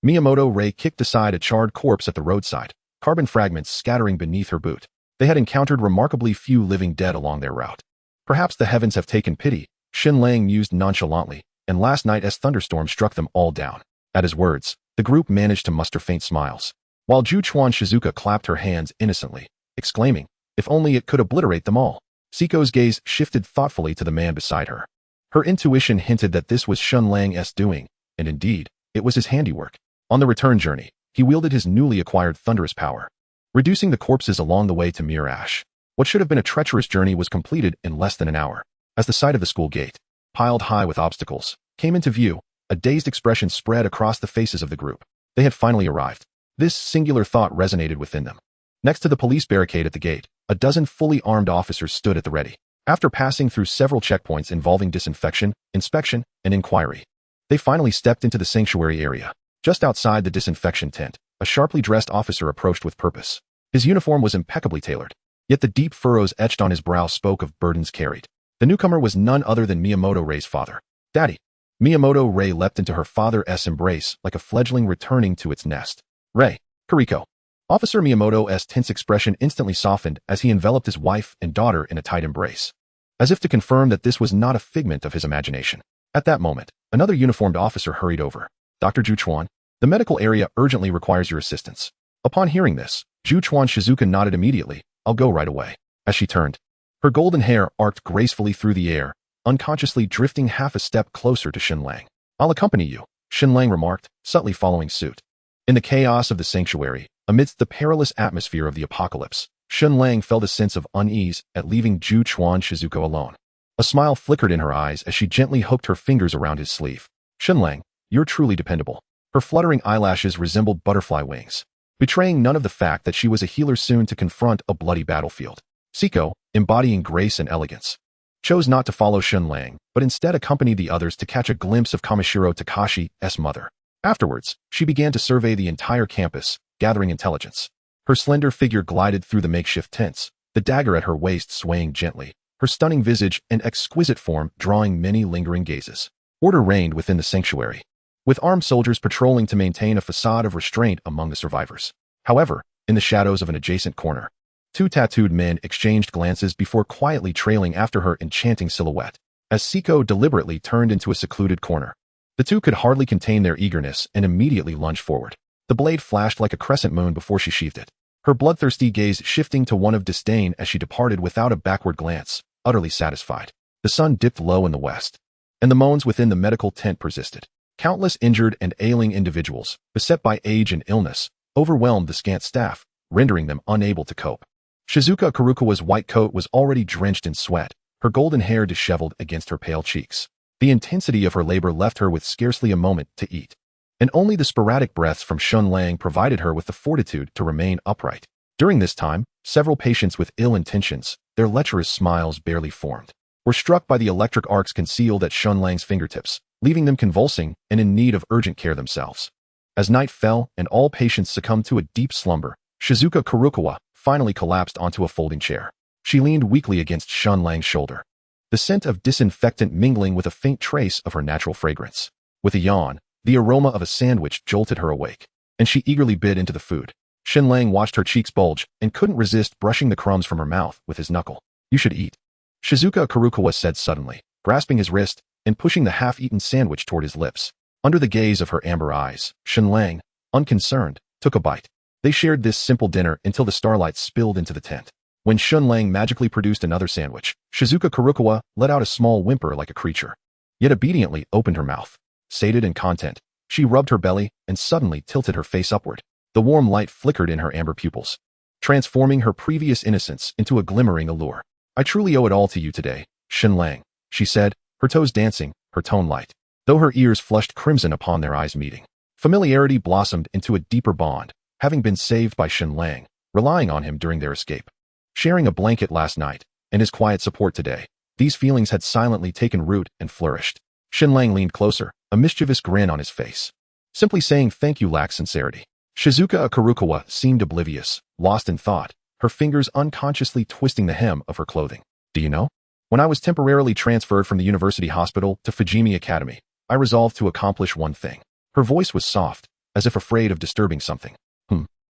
Miyamoto Rei kicked aside a charred corpse at the roadside, carbon fragments scattering beneath her boot. They had encountered remarkably few living dead along their route. Perhaps the heavens have taken pity, Shen Lang mused nonchalantly, and last night as thunderstorms struck them all down. At his words, the group managed to muster faint smiles. while Juchuan Shizuka clapped her hands innocently, exclaiming, if only it could obliterate them all. Siko's gaze shifted thoughtfully to the man beside her. Her intuition hinted that this was Shen Lang's doing, and indeed, it was his handiwork. On the return journey, he wielded his newly acquired thunderous power, reducing the corpses along the way to mere ash. What should have been a treacherous journey was completed in less than an hour. As the sight of the school gate, piled high with obstacles, came into view, a dazed expression spread across the faces of the group. They had finally arrived. This singular thought resonated within them. Next to the police barricade at the gate, a dozen fully armed officers stood at the ready. After passing through several checkpoints involving disinfection, inspection, and inquiry, they finally stepped into the sanctuary area. Just outside the disinfection tent, a sharply dressed officer approached with purpose. His uniform was impeccably tailored, yet the deep furrows etched on his brow spoke of burdens carried. The newcomer was none other than Miyamoto Rei's father. Daddy. Miyamoto Rei leapt into her father's embrace like a fledgling returning to its nest. Rei, Kuriko. Officer Miyamoto's tense expression instantly softened as he enveloped his wife and daughter in a tight embrace, as if to confirm that this was not a figment of his imagination. At that moment, another uniformed officer hurried over. Dr. Juchuan, the medical area urgently requires your assistance. Upon hearing this, Juchuan Shizuka nodded immediately. I'll go right away. As she turned, her golden hair arced gracefully through the air, unconsciously drifting half a step closer to Shen Lang. I'll accompany you, Shen Lang remarked, subtly following suit. In the chaos of the sanctuary, amidst the perilous atmosphere of the apocalypse, Shen Lang felt a sense of unease at leaving Juchuan Shizuka alone. A smile flickered in her eyes as she gently hooked her fingers around his sleeve. Shen Lang, you're truly dependable. Her fluttering eyelashes resembled butterfly wings, betraying none of the fact that she was a healer soon to confront a bloody battlefield. Siko, embodying grace and elegance, chose not to follow Shen Lang, but instead accompanied the others to catch a glimpse of Kamishiro Takashi's mother. Afterwards, she began to survey the entire campus, gathering intelligence. Her slender figure glided through the makeshift tents, the dagger at her waist swaying gently, her stunning visage and exquisite form drawing many lingering gazes. Order reigned within the sanctuary, with armed soldiers patrolling to maintain a facade of restraint among the survivors. However, in the shadows of an adjacent corner, two tattooed men exchanged glances before quietly trailing after her enchanting silhouette. As Siko deliberately turned into a secluded corner, the two could hardly contain their eagerness and immediately lunged forward. The blade flashed like a crescent moon before she sheathed it, her bloodthirsty gaze shifting to one of disdain as she departed without a backward glance, utterly satisfied. The sun dipped low in the west, and the moans within the medical tent persisted. Countless injured and ailing individuals, beset by age and illness, overwhelmed the scant staff, rendering them unable to cope. Shizuka Kurukawa's white coat was already drenched in sweat, her golden hair disheveled against her pale cheeks. The intensity of her labor left her with scarcely a moment to eat, and only the sporadic breaths from Shen Lang provided her with the fortitude to remain upright. During this time, several patients with ill intentions, their lecherous smiles barely formed, were struck by the electric arcs concealed at Shen Lang's fingertips, leaving them convulsing and in need of urgent care themselves. As night fell and all patients succumbed to a deep slumber, Shizuka Kurukawa finally collapsed onto a folding chair. She leaned weakly against Shen Lang's shoulder, the scent of disinfectant mingling with a faint trace of her natural fragrance. With a yawn, the aroma of a sandwich jolted her awake, and she eagerly bit into the food. Shen Lang watched her cheeks bulge and couldn't resist brushing the crumbs from her mouth with his knuckle. You should eat, Shizuka Kurukawa said suddenly, grasping his wrist and pushing the half-eaten sandwich toward his lips. Under the gaze of her amber eyes, Shen Lang, unconcerned, took a bite. They shared this simple dinner until the starlight spilled into the tent. When Shen Lang magically produced another sandwich, Shizuka Kurukawa let out a small whimper like a creature, yet obediently opened her mouth. Sated and content, she rubbed her belly and suddenly tilted her face upward. The warm light flickered in her amber pupils, transforming her previous innocence into a glimmering allure. I truly owe it all to you today, Shen Lang, she said, her toes dancing, her tone light, though her ears flushed crimson upon their eyes meeting. Familiarity blossomed into a deeper bond, having been saved by Shen Lang, relying on him during their escape, sharing a blanket last night, and his quiet support today. These feelings had silently taken root and flourished. Shen Lang leaned closer, a mischievous grin on his face. Simply saying thank you lacked sincerity. Shizuka Kurukawa seemed oblivious, lost in thought, her fingers unconsciously twisting the hem of her clothing. Do you know? When I was temporarily transferred from the university hospital to Fujimi Academy, I resolved to accomplish one thing. Her voice was soft, as if afraid of disturbing something.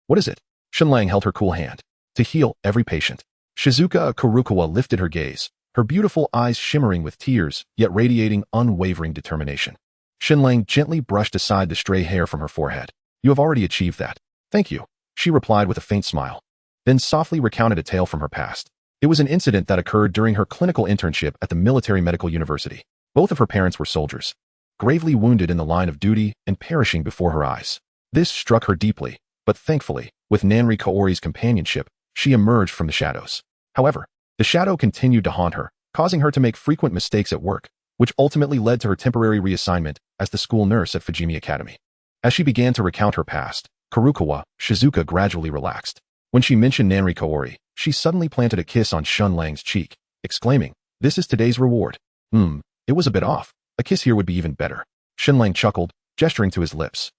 What is it? Shen Lang held her cool hand. To heal every patient. Shizuka Kurukawa lifted her gaze, her beautiful eyes shimmering with tears, yet radiating unwavering determination. Shen Lang gently brushed aside the stray hair from her forehead. You have already achieved that. Thank you. She replied with a faint smile, then softly recounted a tale from her past. It was an incident that occurred during her clinical internship at the Military Medical University. Both of her parents were soldiers, gravely wounded in the line of duty and perishing before her eyes. This struck her deeply, but thankfully, with Nanri Kaori's companionship, she emerged from the shadows. However, the shadow continued to haunt her, causing her to make frequent mistakes at work, which ultimately led to her temporary reassignment as the school nurse at Fujimi Academy. As she began to recount her past, Kurukawa Shizuka gradually relaxed. When she mentioned Nanri Kaori, she suddenly planted a kiss on Shen Lang's cheek, exclaiming, "This is today's reward." It was a bit off. A kiss here would be even better. Shen Lang chuckled, gesturing to his lips.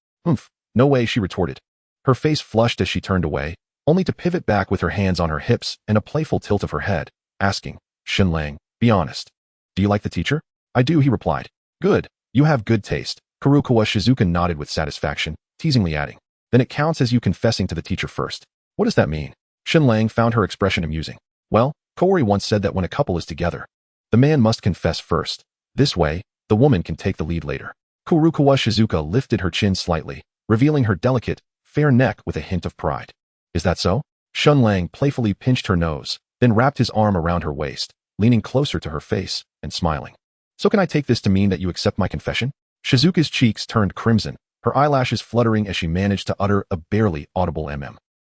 No way, she retorted. Her face flushed as she turned away, only to pivot back with her hands on her hips and a playful tilt of her head, asking, "Shen Lang, be honest. Do you like the teacher?" "I do," he replied. "Good. You have good taste." Kurukawa Shizuka nodded with satisfaction, teasingly adding, "Then it counts as you confessing to the teacher first." "What does that mean?" Shen Lang found her expression amusing. "Well, Kaori once said that when a couple is together, the man must confess first. This way, the woman can take the lead later." Kurukawa Shizuka lifted her chin slightly, revealing her delicate, fair neck with a hint of pride. "Is that so?" Shen Lang playfully pinched her nose, then wrapped his arm around her waist, leaning closer to her face and smiling. "So can I take this to mean that you accept my confession?" Shizuka's cheeks turned crimson, her eyelashes fluttering as she managed to utter a barely audible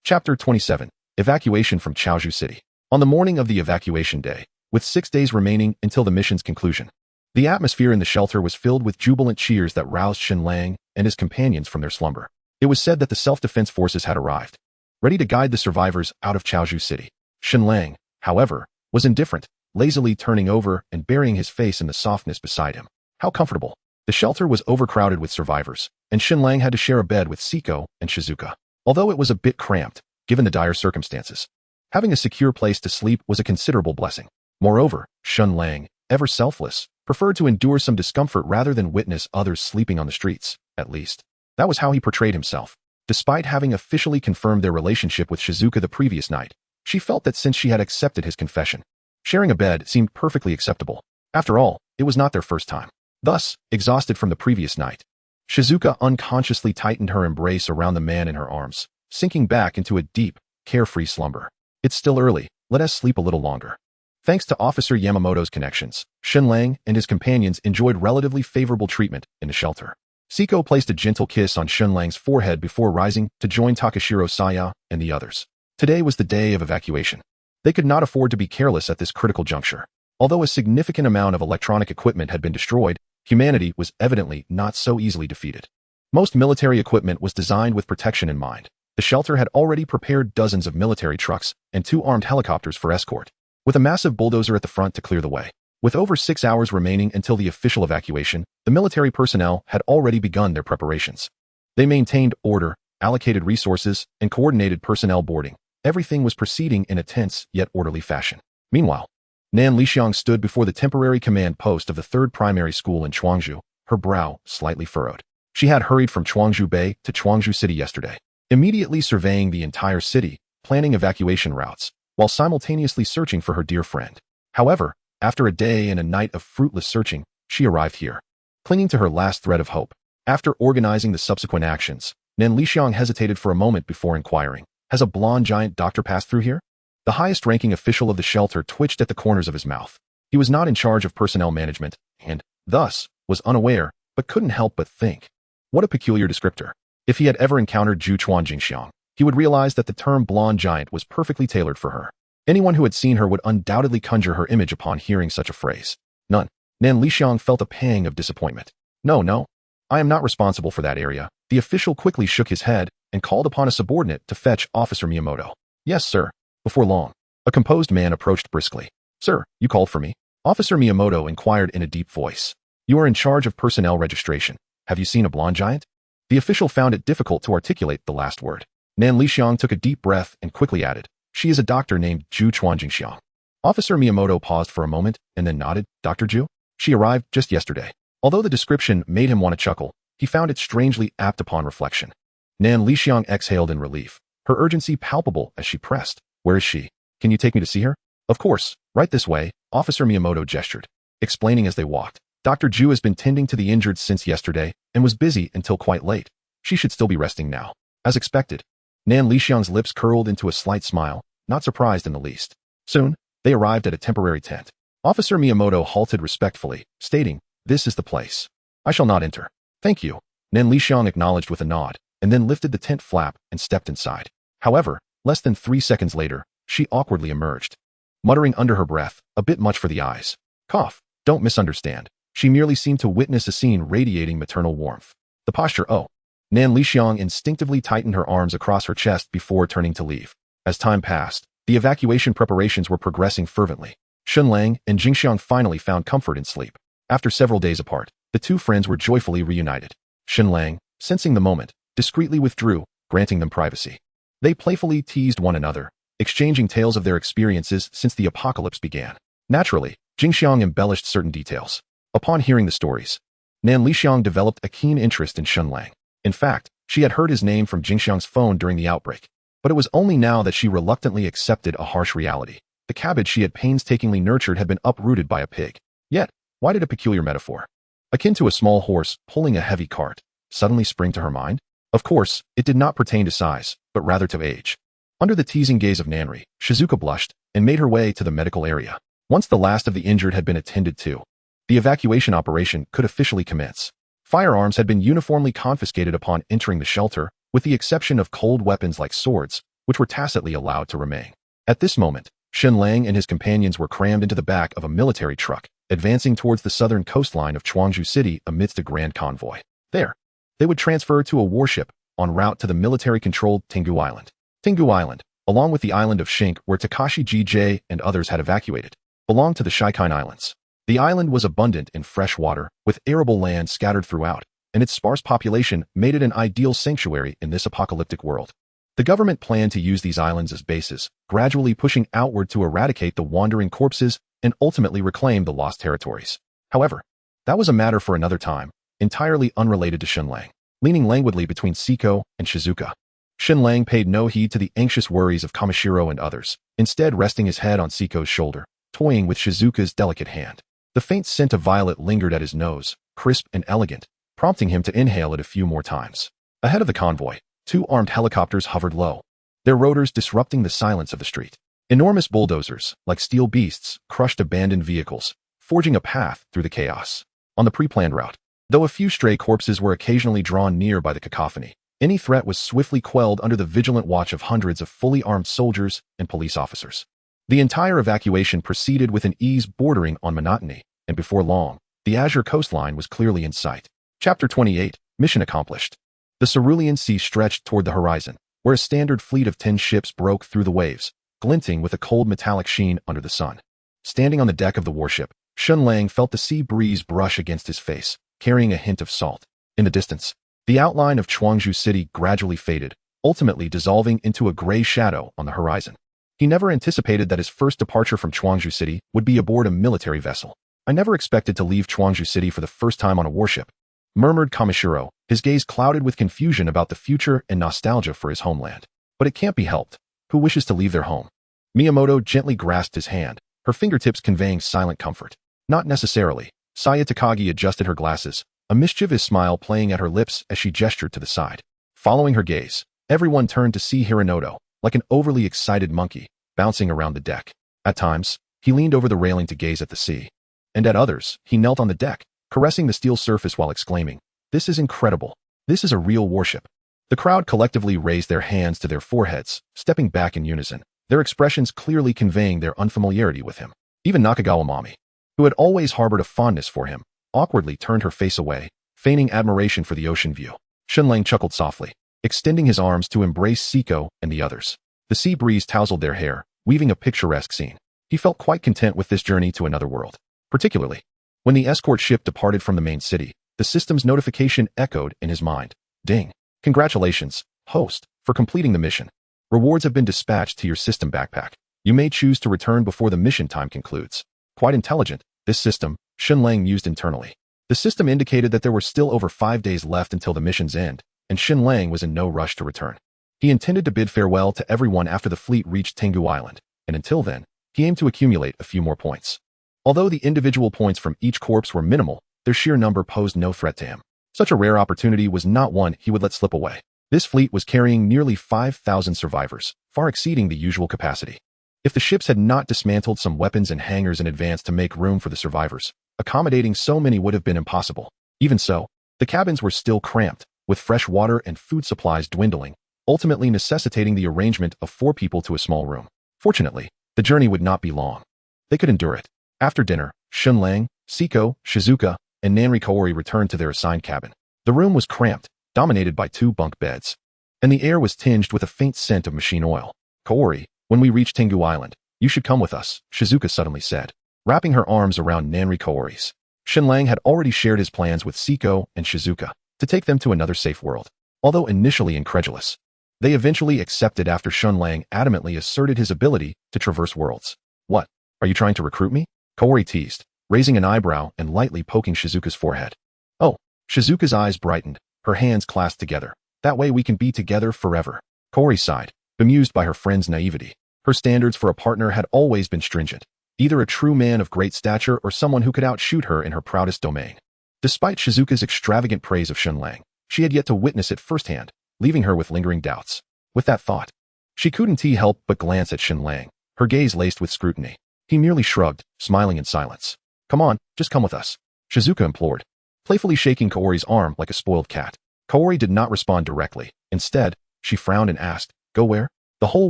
Chapter 27. Evacuation from Chaozhou City. On the morning of the evacuation day, with 6 days remaining until the mission's conclusion, the atmosphere in the shelter was filled with jubilant cheers that roused Shen Lang and his companions from their slumber. It was said that the self-defense forces had arrived, ready to guide the survivors out of Chaozhou City. Shen Lang, however, was indifferent, lazily turning over and burying his face in the softness beside him. How comfortable. The shelter was overcrowded with survivors, and Shen Lang had to share a bed with Siko and Shizuka. Although it was a bit cramped, given the dire circumstances, having a secure place to sleep was a considerable blessing. Moreover, Shen Lang, ever selfless, preferred to endure some discomfort rather than witness others sleeping on the streets, at least. That was how he portrayed himself. Despite having officially confirmed their relationship with Shizuka the previous night, she felt that since she had accepted his confession, sharing a bed seemed perfectly acceptable. After all, it was not their first time. Thus, exhausted from the previous night, Shizuka unconsciously tightened her embrace around the man in her arms, sinking back into a deep, carefree slumber. "It's still early, let us sleep a little longer." Thanks to Officer Yamamoto's connections, Shen Lang and his companions enjoyed relatively favorable treatment in the shelter. Siko placed a gentle kiss on Shen Lang's forehead before rising to join Takashiro Saya and the others. Today was the day of evacuation. They could not afford to be careless at this critical juncture. Although a significant amount of electronic equipment had been destroyed, humanity was evidently not so easily defeated. Most military equipment was designed with protection in mind. The shelter had already prepared dozens of military trucks and 2 armed helicopters for escort, with a massive bulldozer at the front to clear the way. With over 6 hours remaining until the official evacuation, the military personnel had already begun their preparations. They maintained order, allocated resources, and coordinated personnel boarding. Everything was proceeding in a tense yet orderly fashion. Meanwhile, Nan Lixiang stood before the temporary command post of the 3rd primary school in Chuangzhou, her brow slightly furrowed. She had hurried from Chuangzhou Bay to Chuangzhou City yesterday, immediately surveying the entire city, planning evacuation routes, while simultaneously searching for her dear friend. However, after a day and a night of fruitless searching, she arrived here, clinging to her last thread of hope. After organizing the subsequent actions, Nan Lixiang hesitated for a moment before inquiring, "Has a blonde giant doctor passed through here?" The highest-ranking official of the shelter twitched at the corners of his mouth. He was not in charge of personnel management, and, thus, was unaware, but couldn't help but think. What a peculiar descriptor. If he had ever encountered Zhu Chuanjingxiang, he would realize that the term blonde giant was perfectly tailored for her. Anyone who had seen her would undoubtedly conjure her image upon hearing such a phrase. None. Nan Lixiang felt a pang of disappointment. No, I am not responsible for that area." The official quickly shook his head and called upon a subordinate to fetch Officer Miyamoto. "Yes, sir." Before long, a composed man approached briskly. "Sir, you called for me?" Officer Miyamoto inquired in a deep voice. "You are in charge of personnel registration. Have you seen a blonde giant?" The official found it difficult to articulate the last word. Nan Lixiang took a deep breath and quickly added, "She is a doctor named Zhu Chuanjingxiang." Officer Miyamoto paused for a moment and then nodded. "Dr. Zhu? She arrived just yesterday." Although the description made him want to chuckle, he found it strangely apt upon reflection. Nan Lixiang exhaled in relief, her urgency palpable as she pressed. "Where is she? Can you take me to see her?" "Of course, right this way," Officer Miyamoto gestured, explaining as they walked. "Dr. Zhu has been tending to the injured since yesterday and was busy until quite late. She should still be resting now." As expected, Nan Lixiang's lips curled into a slight smile, not surprised in the least. Soon, they arrived at a temporary tent. Officer Miyamoto halted respectfully, stating, "This is the place. I shall not enter." "Thank you." Nan Lixiang acknowledged with a nod, and then lifted the tent flap and stepped inside. However, less than 3 seconds later, she awkwardly emerged, muttering under her breath, "A bit much for the eyes." Cough. Don't misunderstand. She merely seemed to witness a scene radiating maternal warmth. The posture, oh. Nan Lixiang instinctively tightened her arms across her chest before turning to leave. As time passed, the evacuation preparations were progressing fervently. Shen Lang and Jingxiang finally found comfort in sleep. After several days apart, the two friends were joyfully reunited. Shen Lang, sensing the moment, discreetly withdrew, granting them privacy. They playfully teased one another, exchanging tales of their experiences since the apocalypse began. Naturally, Jingxiang embellished certain details. Upon hearing the stories, Nan Lixiang developed a keen interest in Shen Lang. In fact, she had heard his name from Jingxiang's phone during the outbreak. But it was only now that she reluctantly accepted a harsh reality. The cabbage she had painstakingly nurtured had been uprooted by a pig. Yet, why did a peculiar metaphor, akin to a small horse pulling a heavy cart, suddenly spring to her mind? Of course, it did not pertain to size, but rather to age. Under the teasing gaze of Nanri, Shizuka blushed and made her way to the medical area. Once the last of the injured had been attended to, the evacuation operation could officially commence. Firearms had been uniformly confiscated upon entering the shelter, with the exception of cold weapons like swords, which were tacitly allowed to remain. At this moment, Shen Lang and his companions were crammed into the back of a military truck, advancing towards the southern coastline of Chuangju City amidst a grand convoy. There, they would transfer to a warship en route to the military-controlled Tengu Island. Tengu Island, along with the island of Shink where Takashi Gj and others had evacuated, belonged to the Shikai Islands. The island was abundant in fresh water, with arable land scattered throughout, and its sparse population made it an ideal sanctuary in this apocalyptic world. The government planned to use these islands as bases, gradually pushing outward to eradicate the wandering corpses and ultimately reclaim the lost territories. However, that was a matter for another time, entirely unrelated to Shen Lang. Leaning languidly between Siko and Shizuka, Shen Lang paid no heed to the anxious worries of Kamishiro and others, instead resting his head on Siko's shoulder, toying with Shizuka's delicate hand. The faint scent of violet lingered at his nose, crisp and elegant, prompting him to inhale it a few more times. Ahead of the convoy, 2 armed helicopters hovered low, their rotors disrupting the silence of the street. Enormous bulldozers, like steel beasts, crushed abandoned vehicles, forging a path through the chaos. On the pre-planned route, though a few stray corpses were occasionally drawn near by the cacophony, any threat was swiftly quelled under the vigilant watch of hundreds of fully armed soldiers and police officers. The entire evacuation proceeded with an ease bordering on monotony, and before long, the azure coastline was clearly in sight. Chapter 28, Mission Accomplished. The Cerulean Sea stretched toward the horizon, where a standard fleet of 10 ships broke through the waves, glinting with a cold metallic sheen under the sun. Standing on the deck of the warship, Shen Lang felt the sea breeze brush against his face, carrying a hint of salt. In the distance, the outline of Chuangju City gradually faded, ultimately dissolving into a gray shadow on the horizon. He never anticipated that his first departure from Chuangju City would be aboard a military vessel. "I never expected to leave Chuangju City for the first time on a warship," murmured Kamishiro, his gaze clouded with confusion about the future and nostalgia for his homeland. "But it can't be helped. Who wishes to leave their home?" Miyamoto gently grasped his hand, her fingertips conveying silent comfort. "Not necessarily." Saya Takagi adjusted her glasses, a mischievous smile playing at her lips as she gestured to the side. Following her gaze, everyone turned to see Hironoto, like an overly excited monkey, bouncing around the deck. At times, he leaned over the railing to gaze at the sea. And at others, he knelt on the deck, caressing the steel surface while exclaiming, "This is incredible. This is a real warship." The crowd collectively raised their hands to their foreheads, stepping back in unison, their expressions clearly conveying their unfamiliarity with him. Even Nakagawa Mami, who had always harbored a fondness for him, awkwardly turned her face away, feigning admiration for the ocean view. Shen Lang chuckled softly, extending his arms to embrace Siko and the others. The sea breeze tousled their hair, weaving a picturesque scene. He felt quite content with this journey to another world. Particularly, when the escort ship departed from the main city, the system's notification echoed in his mind. "Ding. Congratulations, host, for completing the mission. Rewards have been dispatched to your system backpack. You may choose to return before the mission time concludes." Quite intelligent, this system, Shen Lang mused internally. The system indicated that there were still over 5 days left until the mission's end, and Shen Lang was in no rush to return. He intended to bid farewell to everyone after the fleet reached Tengu Island, and until then, he aimed to accumulate a few more points. Although the individual points from each corpse were minimal, their sheer number posed no threat to him. Such a rare opportunity was not one he would let slip away. This fleet was carrying nearly 5,000 survivors, far exceeding the usual capacity. If the ships had not dismantled some weapons and hangars in advance to make room for the survivors, accommodating so many would have been impossible. Even so, the cabins were still cramped, with fresh water and food supplies dwindling, ultimately necessitating the arrangement of 4 people to a small room. Fortunately, the journey would not be long. They could endure it. After dinner, Shen Lang, Siko, Shizuka, and Nanri Kaori returned to their assigned cabin. The room was cramped, dominated by 2 bunk beds, and the air was tinged with a faint scent of machine oil. Kaori, when we reach Tengu Island, you should come with us, Shizuka suddenly said, wrapping her arms around Nanri Kaori's. Shen Lang had already shared his plans with Siko and Shizuka to take them to another safe world. Although initially incredulous, they eventually accepted after Shen Lang adamantly asserted his ability to traverse worlds. What? Are you trying to recruit me? Kaori teased, raising an eyebrow and lightly poking Shizuka's forehead. Oh, Shizuka's eyes brightened, her hands clasped together. That way we can be together forever. Kaori sighed, bemused by her friend's naivety. Her standards for a partner had always been stringent, either a true man of great stature or someone who could outshoot her in her proudest domain. Despite Shizuka's extravagant praise of Shen Lang, she had yet to witness it firsthand, leaving her with lingering doubts. With that thought, she couldn't help but glance at Shen Lang, her gaze laced with scrutiny. He merely shrugged, smiling in silence. Come on, just come with us, Shizuka implored, playfully shaking Kaori's arm like a spoiled cat. Kaori did not respond directly. Instead, she frowned and asked, Go where? The whole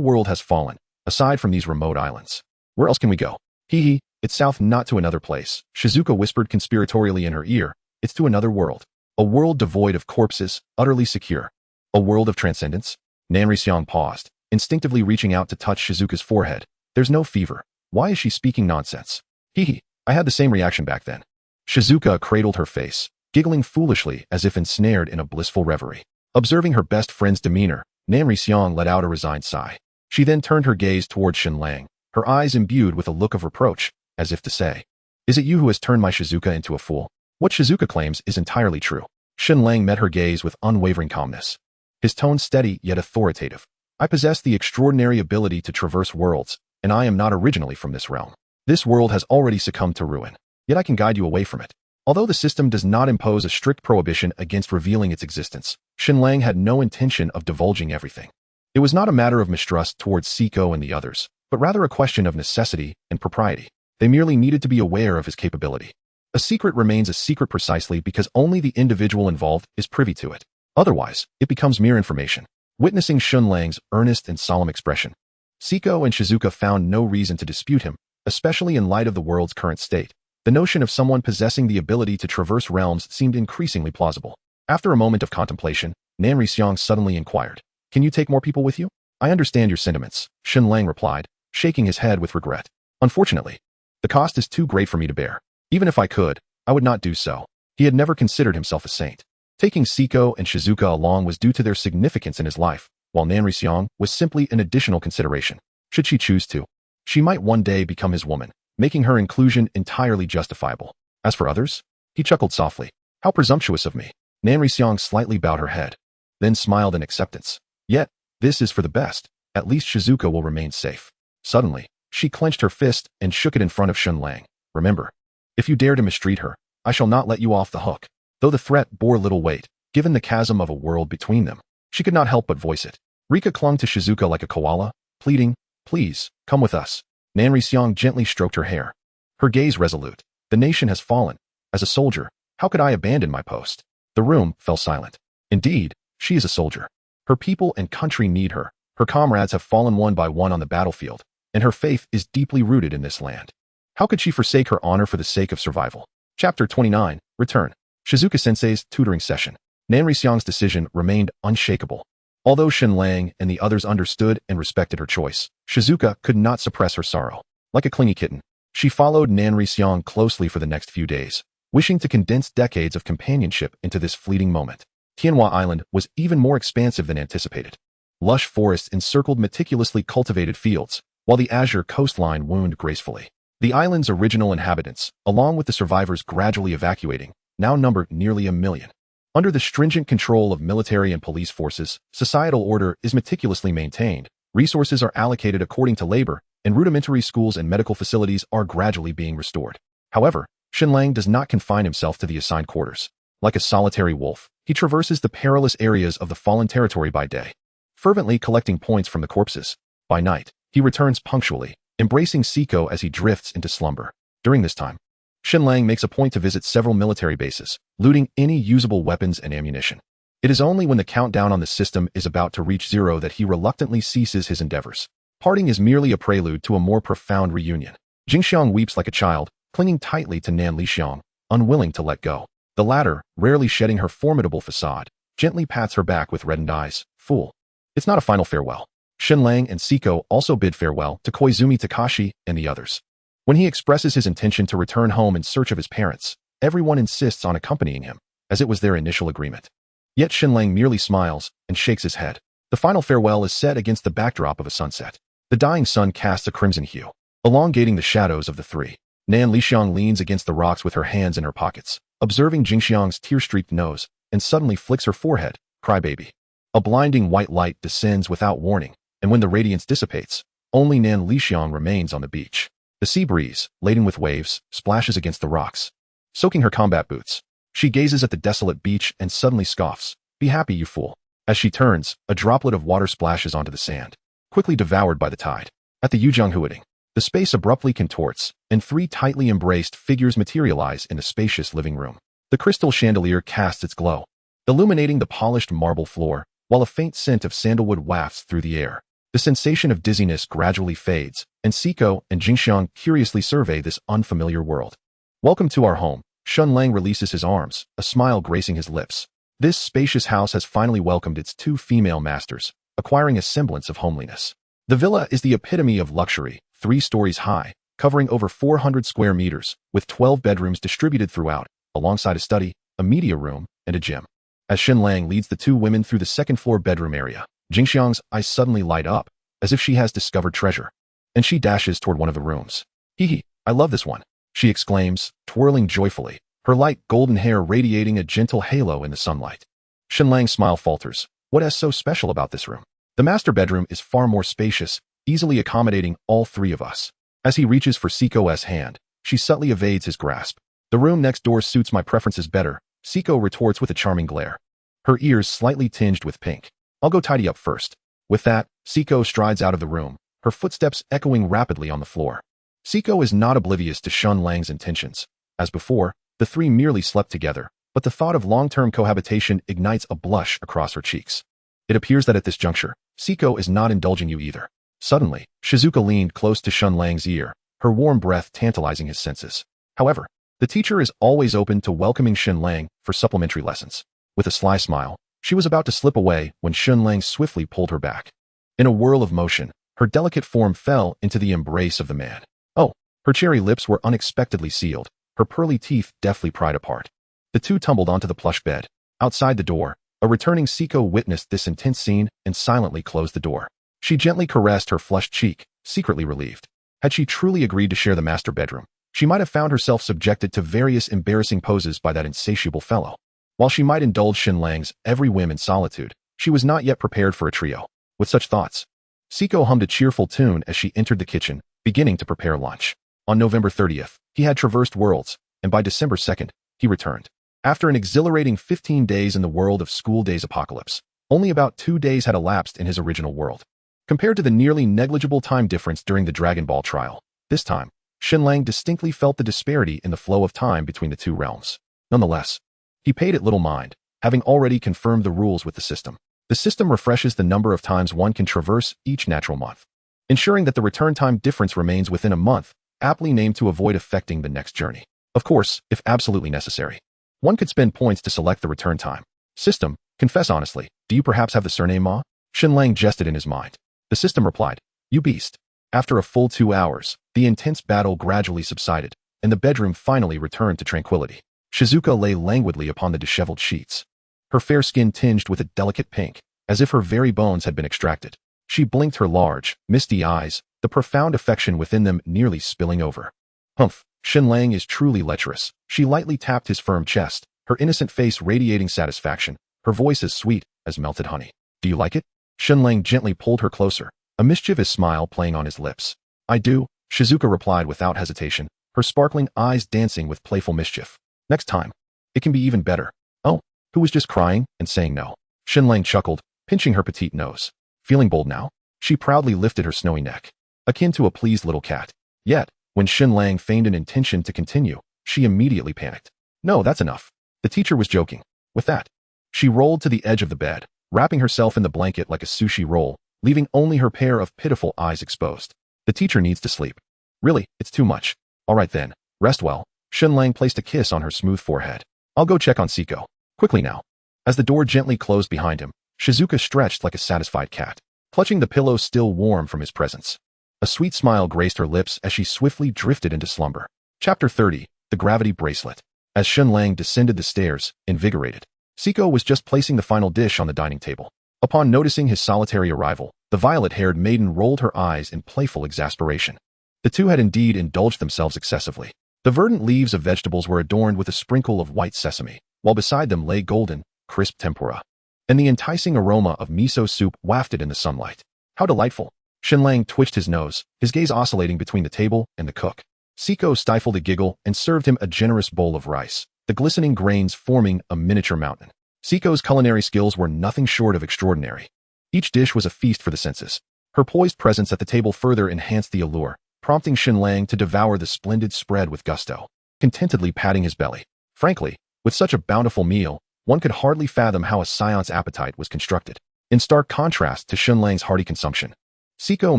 world has fallen, aside from these remote islands. Where else can we go? Hee, it's south, not to another place, Shizuka whispered conspiratorially in her ear. It's to another world. A world devoid of corpses, utterly secure. A world of transcendence? Nanri Xiang paused, instinctively reaching out to touch Shizuka's forehead. There's no fever. Why is she speaking nonsense? Hee, I had the same reaction back then. Shizuka cradled her face, giggling foolishly as if ensnared in a blissful reverie. Observing her best friend's demeanor, Nanri Xiang let out a resigned sigh. She then turned her gaze toward Shen Lang, her eyes imbued with a look of reproach, as if to say, Is it you who has turned my Shizuka into a fool? What Shizuka claims is entirely true. Shen Lang met her gaze with unwavering calmness, his tone steady yet authoritative. I possess the extraordinary ability to traverse worlds, and I am not originally from this realm. This world has already succumbed to ruin, yet I can guide you away from it. Although the system does not impose a strict prohibition against revealing its existence, Shen Lang had no intention of divulging everything. It was not a matter of mistrust towards Siko and the others, but rather a question of necessity and propriety. They merely needed to be aware of his capability. A secret remains a secret precisely because only the individual involved is privy to it. Otherwise, it becomes mere information. Witnessing Shen Lang's earnest and solemn expression, Siko and Shizuka found no reason to dispute him, especially in light of the world's current state. The notion of someone possessing the ability to traverse realms seemed increasingly plausible. After a moment of contemplation, Nanri Xiang suddenly inquired, Can you take more people with you? I understand your sentiments, Shen Lang replied, shaking his head with regret. Unfortunately, the cost is too great for me to bear. Even if I could, I would not do so. He had never considered himself a saint. Taking Siko and Shizuka along was due to their significance in his life, while Nanri Xiang was simply an additional consideration. Should she choose to, she might one day become his woman, making her inclusion entirely justifiable. As for others, he chuckled softly. How presumptuous of me. Nanri Xiang slightly bowed her head, then smiled in acceptance. Yet, this is for the best. At least Shizuka will remain safe. Suddenly, she clenched her fist and shook it in front of Shen Lang. Remember, if you dare to mistreat her, I shall not let you off the hook. Though the threat bore little weight, given the chasm of a world between them, she could not help but voice it. Rika clung to Shizuka like a koala, pleading, Please, come with us. Nanri Xiang gently stroked her hair, her gaze resolute. The nation has fallen. As a soldier, how could I abandon my post? The room fell silent. Indeed, she is a soldier. Her people and country need her. Her comrades have fallen one by one on the battlefield, and her faith is deeply rooted in this land. How could she forsake her honor for the sake of survival? Chapter 29, Return. Shizuka-sensei's tutoring session. Nanri Xiang's decision remained unshakable. Although Shen Lang and the others understood and respected her choice, Shizuka could not suppress her sorrow. Like a clingy kitten, she followed Nanri Xiang closely for the next few days, wishing to condense decades of companionship into this fleeting moment. Tianhua Island was even more expansive than anticipated. Lush forests encircled meticulously cultivated fields, while the azure coastline wound gracefully. The island's original inhabitants, along with the survivors gradually evacuating, now numbered nearly 1 million. Under the stringent control of military and police forces, societal order is meticulously maintained, resources are allocated according to labor, and rudimentary schools and medical facilities are gradually being restored. However, Shen Lang does not confine himself to the assigned quarters. Like a solitary wolf, He traverses the perilous areas of the fallen territory by day, fervently collecting points from the corpses. By night, he returns punctually, embracing Siko as he drifts into slumber. During this time, Shen Lang makes a point to visit several military bases, looting any usable weapons and ammunition. It is only when the countdown on the system is about to reach 0 that he reluctantly ceases his endeavors. Parting is merely a prelude to a more profound reunion. Jingxiang weeps like a child, clinging tightly to Nan Lixiang, unwilling to let go. The latter, rarely shedding her formidable facade, gently pats her back with reddened eyes. Fool. It's not a final farewell. Shen Lang and Siko also bid farewell to Koizumi Takashi and the others. When he expresses his intention to return home in search of his parents, everyone insists on accompanying him, as it was their initial agreement. Yet Shen Lang merely smiles and shakes his head. The final farewell is set against the backdrop of a sunset. The dying sun casts a crimson hue, elongating the shadows of the three. Nan Lixiang leans against the rocks with her hands in her pockets, observing Jingxiang's tear-streaked nose, and suddenly flicks her forehead. Crybaby. A blinding white light descends without warning, and when the radiance dissipates, only Nan Lixiang remains on the beach. The sea breeze, laden with waves, splashes against the rocks, soaking her combat boots. She gazes at the desolate beach and suddenly scoffs. Be happy, you fool. As she turns, a droplet of water splashes onto the sand, quickly devoured by the tide. At the Yuzhanghuading, the space abruptly contorts, and three tightly embraced figures materialize in a spacious living room. The crystal chandelier casts its glow, illuminating the polished marble floor, while a faint scent of sandalwood wafts through the air. The sensation of dizziness gradually fades, and Siko and Jingxiang curiously survey this unfamiliar world. Welcome to our home. Shen Lang releases his arms, a smile gracing his lips. This spacious house has finally welcomed its two female masters, acquiring a semblance of homeliness. The villa is the epitome of luxury, 3 stories high, covering over 400 square meters, with 12 bedrooms distributed throughout, alongside a study, a media room, and a gym. As Shen Lang leads the two women through the second-floor bedroom area, Jingxiang's eyes suddenly light up, as if she has discovered treasure, and she dashes toward one of the rooms. Hee, I love this one, she exclaims, twirling joyfully, her light golden hair radiating a gentle halo in the sunlight. Shen Lang's smile falters. What is so special about this room? The master bedroom is far more spacious, easily accommodating all 3 of us. As he reaches for Siko's hand, she subtly evades his grasp. The room next door suits my preferences better, Siko retorts with a charming glare, her ears slightly tinged with pink. I'll go tidy up first. With that, Siko strides out of the room, her footsteps echoing rapidly on the floor. Siko is not oblivious to Shen Lang's intentions. As before, the 3 merely slept together, but the thought of long-term cohabitation ignites a blush across her cheeks. It appears that at this juncture, Siko is not indulging you either. Suddenly, Shizuka leaned close to Shen Lang's ear, her warm breath tantalizing his senses. However, the teacher is always open to welcoming Shen Lang for supplementary lessons. With a sly smile, she was about to slip away when Shen Lang swiftly pulled her back. In a whirl of motion, her delicate form fell into the embrace of the man. Oh, her cherry lips were unexpectedly sealed, her pearly teeth deftly pried apart. The two tumbled onto the plush bed. Outside the door, a returning Siko witnessed this intense scene and silently closed the door. She gently caressed her flushed cheek, secretly relieved. Had she truly agreed to share the master bedroom, she might have found herself subjected to various embarrassing poses by that insatiable fellow. While she might indulge Shen Lang's every whim in solitude, she was not yet prepared for a trio. With such thoughts, Siko hummed a cheerful tune as she entered the kitchen, beginning to prepare lunch. On November 30th, he had traversed worlds, and by December 2nd, he returned. After an exhilarating 15 days in the world of School Days Apocalypse, only about 2 days had elapsed in his original world. Compared to the nearly negligible time difference during the Dragon Ball trial, this time, Shen Lang distinctly felt the disparity in the flow of time between the two realms. Nonetheless, he paid it little mind, having already confirmed the rules with the system. The system refreshes the number of times one can traverse each natural month, ensuring that the return time difference remains within a month, aptly named to avoid affecting the next journey. Of course, if absolutely necessary, one could spend points to select the return time. System, confess honestly, do you perhaps have the surname Ma? Shen Lang jested in his mind. The system replied, you beast. After a full 2 hours, the intense battle gradually subsided, and the bedroom finally returned to tranquility. Shizuka lay languidly upon the disheveled sheets, her fair skin tinged with a delicate pink, as if her very bones had been extracted. She blinked her large, misty eyes, the profound affection within them nearly spilling over. Humph, Shen Lang is truly lecherous. She lightly tapped his firm chest, her innocent face radiating satisfaction, her voice as sweet as melted honey. Do you like it? Shen Lang gently pulled her closer, a mischievous smile playing on his lips. I do, Shizuka replied without hesitation, her sparkling eyes dancing with playful mischief. Next time, it can be even better. Oh, who was just crying and saying no. Shen Lang chuckled, pinching her petite nose. Feeling bold now? She proudly lifted her snowy neck, akin to a pleased little cat. Yet, when Shen Lang feigned an intention to continue, she immediately panicked. No, that's enough. The teacher was joking. With that, she rolled to the edge of the bed, wrapping herself in the blanket like a sushi roll, leaving only her pair of pitiful eyes exposed. The teacher needs to sleep. Really, it's too much. All right then, rest well. Shen Lang placed a kiss on her smooth forehead. I'll go check on Siko. Quickly now. As the door gently closed behind him, Shizuka stretched like a satisfied cat, clutching the pillow still warm from his presence. A sweet smile graced her lips as she swiftly drifted into slumber. Chapter 30, The Gravity Bracelet. As Shen Lang descended the stairs, invigorated, Siko was just placing the final dish on the dining table. Upon noticing his solitary arrival, the violet-haired maiden rolled her eyes in playful exasperation. The two had indeed indulged themselves excessively. The verdant leaves of vegetables were adorned with a sprinkle of white sesame, while beside them lay golden, crisp tempura, and the enticing aroma of miso soup wafted in the sunlight. How delightful! Shen Lang twitched his nose, his gaze oscillating between the table and the cook. Siko stifled a giggle and served him a generous bowl of rice, the glistening grains forming a miniature mountain. Siko's culinary skills were nothing short of extraordinary. Each dish was a feast for the senses. Her poised presence at the table further enhanced the allure, prompting Shen Lang to devour the splendid spread with gusto, contentedly patting his belly. Frankly, with such a bountiful meal, one could hardly fathom how a Saiyan's appetite was constructed. In stark contrast to Shen Lang's hearty consumption, Siko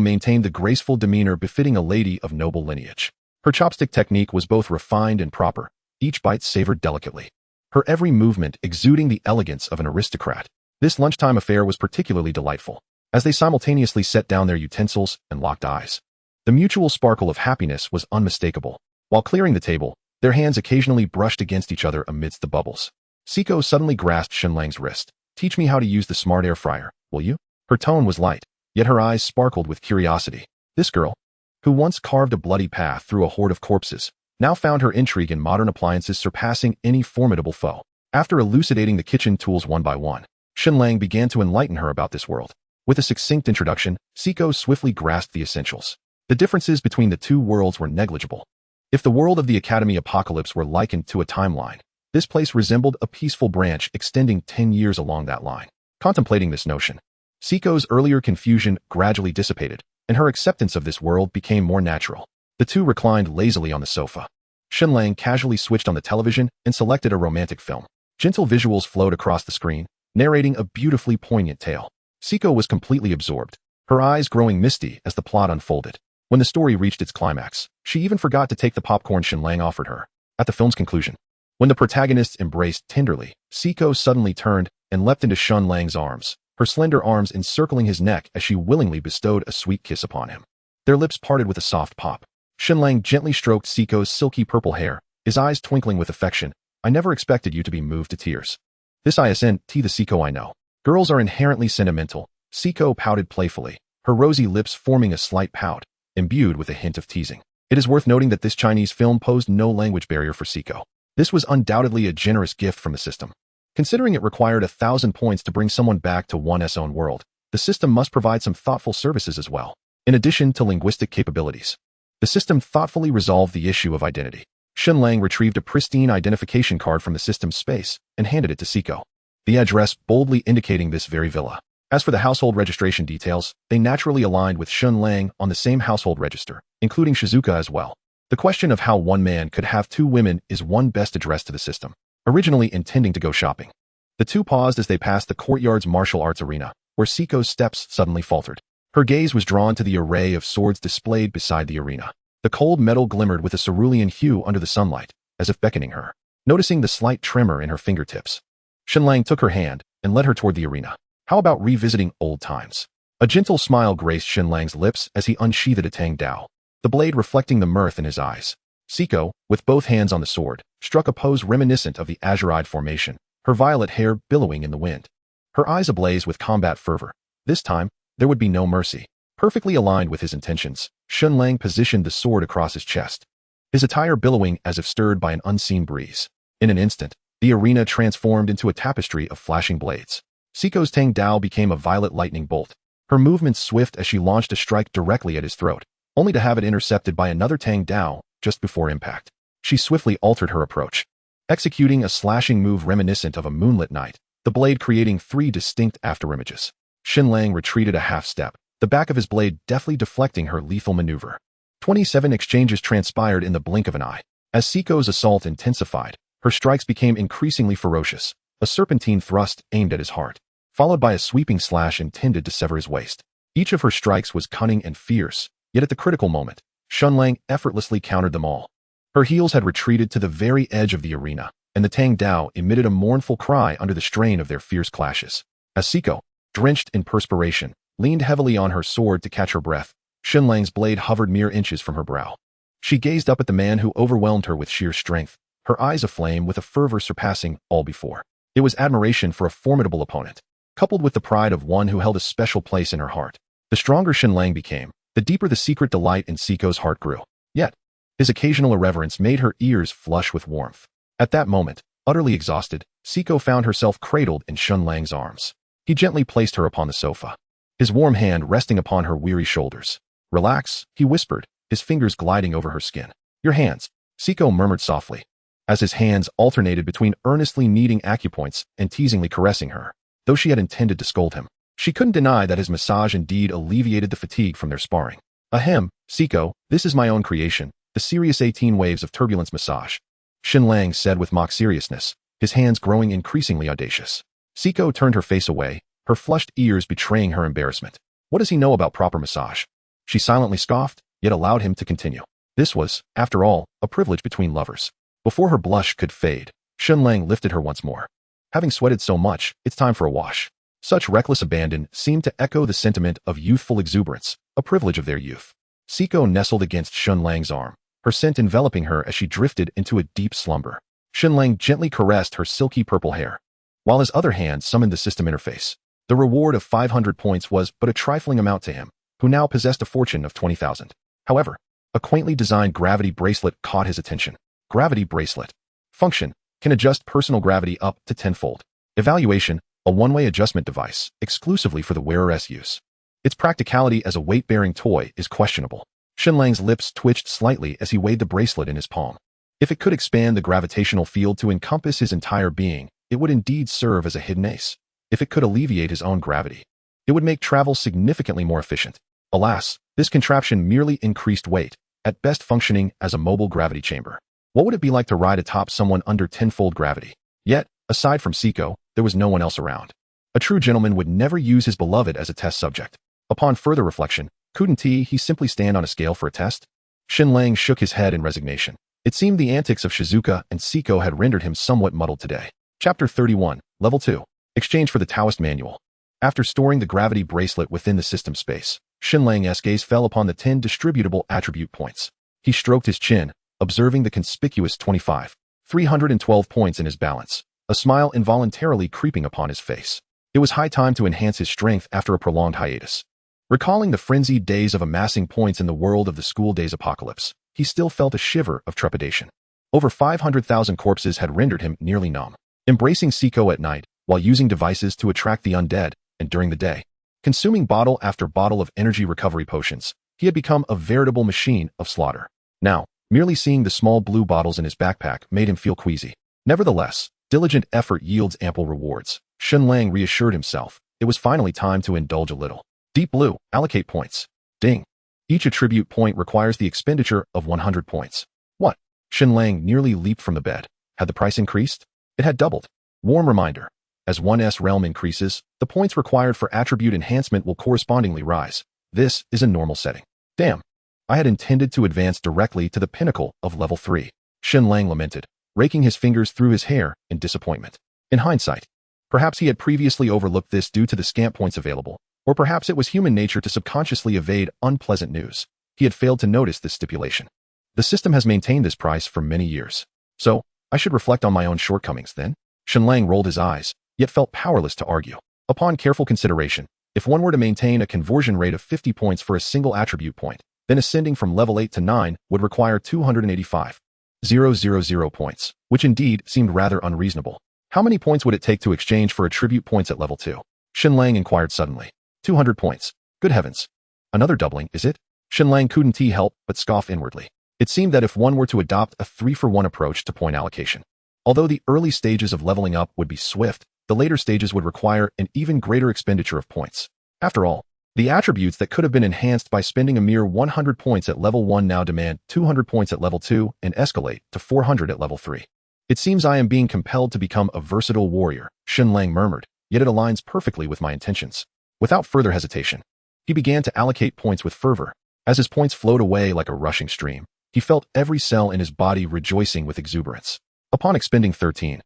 maintained the graceful demeanor befitting a lady of noble lineage. Her chopstick technique was both refined and proper, each bite savored delicately, her every movement exuding the elegance of an aristocrat. This lunchtime affair was particularly delightful, as they simultaneously set down their utensils and locked eyes. The mutual sparkle of happiness was unmistakable. While clearing the table, their hands occasionally brushed against each other amidst the bubbles. Siko suddenly grasped Shen Lang's wrist. Teach me how to use the smart air fryer, will you? Her tone was light, yet her eyes sparkled with curiosity. This girl, who once carved a bloody path through a horde of corpses, now found her intrigue in modern appliances surpassing any formidable foe. After elucidating the kitchen tools one by one, Shen Lang began to enlighten her about this world. With a succinct introduction, Siko swiftly grasped the essentials. The differences between the two worlds were negligible. If the world of the Academy Apocalypse were likened to a timeline, this place resembled a peaceful branch extending 10 years along that line. Contemplating this notion, Siko's earlier confusion gradually dissipated, and her acceptance of this world became more natural. The two reclined lazily on the sofa. Shen Lang casually switched on the television and selected a romantic film. Gentle visuals flowed across the screen, narrating a beautifully poignant tale. Siko was completely absorbed, her eyes growing misty as the plot unfolded. When the story reached its climax, she even forgot to take the popcorn Shen Lang offered her. At the film's conclusion, when the protagonists embraced tenderly, Siko suddenly turned and leapt into Shen Lang's arms, her slender arms encircling his neck as she willingly bestowed a sweet kiss upon him. Their lips parted with a soft pop. Shen Lang gently stroked Siko's silky purple hair, his eyes twinkling with affection. I never expected you to be moved to tears. This isn't the Siko I know. Girls are inherently sentimental. Siko pouted playfully, her rosy lips forming a slight pout, imbued with a hint of teasing. It is worth noting that this Chinese film posed no language barrier for Siko. This was undoubtedly a generous gift from the system. Considering it required 1,000 points to bring someone back to one's own world, the system must provide some thoughtful services as well. In addition to linguistic capabilities, the system thoughtfully resolved the issue of identity. Shen Lang retrieved a pristine identification card from the system's space and handed it to Siko, the address boldly indicating this very villa. As for the household registration details, they naturally aligned with Shen Lang on the same household register, including Shizuka as well. The question of how one man could have two women is one best addressed to the system, originally intending to go shopping. The two paused as they passed the courtyard's martial arts arena, where Siko's steps suddenly faltered. Her gaze was drawn to the array of swords displayed beside the arena. The cold metal glimmered with a cerulean hue under the sunlight, as if beckoning her. Noticing the slight tremor in her fingertips, Shen Lang took her hand and led her toward the arena. How about revisiting old times? A gentle smile graced Shen Lang's lips as he unsheathed a tang dao, the blade reflecting the mirth in his eyes. Siko, with both hands on the sword, struck a pose reminiscent of the azure-eyed formation, her violet hair billowing in the wind. Her eyes ablaze with combat fervor. This time, there would be no mercy. Perfectly aligned with his intentions, Shen Lang positioned the sword across his chest, his attire billowing as if stirred by an unseen breeze. In an instant, the arena transformed into a tapestry of flashing blades. Siko's tang dao became a violet lightning bolt, her movements swift as she launched a strike directly at his throat, only to have it intercepted by another tang dao just before impact. She swiftly altered her approach. executing a slashing move reminiscent of a moonlit night, the blade creating 3 distinct afterimages. Shen Lang retreated a half step, the back of his blade deftly deflecting her lethal maneuver. 27 exchanges transpired in the blink of an eye. As Seiko's assault intensified, her strikes became increasingly ferocious, a serpentine thrust aimed at his heart, followed by a sweeping slash intended to sever his waist. Each of her strikes was cunning and fierce, yet at the critical moment, Shen Lang effortlessly countered them all. Her heels had retreated to the very edge of the arena, and the Tang Dao emitted a mournful cry under the strain of their fierce clashes. As Seiko, drenched in perspiration, leaned heavily on her sword to catch her breath, Shen Lang's blade hovered mere inches from her brow. She gazed up at the man who overwhelmed her with sheer strength, her eyes aflame with a fervor surpassing all before. It was admiration for a formidable opponent, coupled with the pride of one who held a special place in her heart. The stronger Shen Lang became, the deeper the secret delight in Seiko's heart grew. Yet, his occasional irreverence made her ears flush with warmth. At that moment, utterly exhausted, Seiko found herself cradled in Shen Lang's arms. He gently placed her upon the sofa, his warm hand resting upon her weary shoulders. "Relax," he whispered, his fingers gliding over her skin. "Your hands," Seiko murmured softly, as his hands alternated between earnestly kneading acupoints and teasingly caressing her. Though she had intended to scold him, she couldn't deny that his massage indeed alleviated the fatigue from their sparring. "Ahem, Seiko, this is my own creation, the Serious 18 Waves of Turbulence Massage," Shen Lang said with mock seriousness, his hands growing increasingly audacious. Seiko turned her face away, her flushed ears betraying her embarrassment. What does he know about proper massage? She silently scoffed, yet allowed him to continue. This was, after all, a privilege between lovers. Before her blush could fade, Shen Lang lifted her once more. "Having sweated so much, it's time for a wash." Such reckless abandon seemed to echo the sentiment of youthful exuberance, a privilege of their youth. Seiko nestled against Shen Lang's arm, her scent enveloping her as she drifted into a deep slumber. Shen Lang gently caressed her silky purple hair, while his other hand summoned the system interface. The reward of 500 points was but a trifling amount to him, who now possessed a fortune of 20,000. However, a quaintly designed gravity bracelet caught his attention. Gravity bracelet. Function: can adjust personal gravity up to 10-fold. Evaluation: a one-way adjustment device, exclusively for the wearer's use. Its practicality as a weight-bearing toy is questionable. Shen Lang's lips twitched slightly as he weighed the bracelet in his palm. If it could expand the gravitational field to encompass his entire being, it would indeed serve as a hidden ace. If it could alleviate his own gravity, it would make travel significantly more efficient. Alas, this contraption merely increased weight, at best functioning as a mobile gravity chamber. What would it be like to ride atop someone under 10-fold gravity? Yet, aside from Seiko, there was no one else around. A true gentleman would never use his beloved as a test subject. Upon further reflection, couldn't he simply stand on a scale for a test? Shen Lang shook his head in resignation. It seemed the antics of Shizuka and Seiko had rendered him somewhat muddled today. Chapter 31, Level 2. Exchange for the Taoist Manual. After storing the gravity bracelet within the system space, Shen Lang's gaze fell upon the 10 distributable attribute points. He stroked his chin, observing the conspicuous 312 points in his balance, a smile involuntarily creeping upon his face. It was high time to enhance his strength after a prolonged hiatus. Recalling the frenzied days of amassing points in the world of the school days apocalypse, he still felt a shiver of trepidation. Over 500,000 corpses had rendered him nearly numb. Embracing Seiko at night, while using devices to attract the undead, and during the day, consuming bottle after bottle of energy recovery potions, he had become a veritable machine of slaughter. Now, merely seeing the small blue bottles in his backpack made him feel queasy. Nevertheless, diligent effort yields ample rewards. Shen Lang reassured himself. It was finally time to indulge a little. Deep Blue, allocate points. Ding. Each attribute point requires the expenditure of 100 points. What? Shen Lang nearly leaped from the bed. Had the price increased? It had doubled. Warm reminder. As 1's realm increases, the points required for attribute enhancement will correspondingly rise. This is a normal setting. Damn. I had intended to advance directly to the pinnacle of level 3. Shen Lang lamented, raking his fingers through his hair in disappointment. In hindsight, perhaps he had previously overlooked this due to the scant points available, or perhaps it was human nature to subconsciously evade unpleasant news. He had failed to notice this stipulation. The system has maintained this price for many years. So, I should reflect on my own shortcomings then? Shen Lang rolled his eyes, yet felt powerless to argue. Upon careful consideration, if one were to maintain a conversion rate of 50 points for a single attribute point, then ascending from level 8 to 9 would require 285,000 points, which indeed seemed rather unreasonable. How many points would it take to exchange for attribute points at level 2? Shen Lang inquired suddenly. 200 points. Good heavens. Another doubling, is it? Shen Lang couldn't help but scoff inwardly. It seemed that if one were to adopt a 3-for-1 approach to point allocation, Although the early stages of leveling up would be swift, the later stages would require an even greater expenditure of points. After all, the attributes that could have been enhanced by spending a mere 100 points at level 1 now demand 200 points at level 2 and escalate to 400 at level 3. It seems I am being compelled to become a versatile warrior, Shen Lang murmured, yet it aligns perfectly with my intentions. Without further hesitation, he began to allocate points with fervor. As his points flowed away like a rushing stream, he felt every cell in his body rejoicing with exuberance. Upon expending 20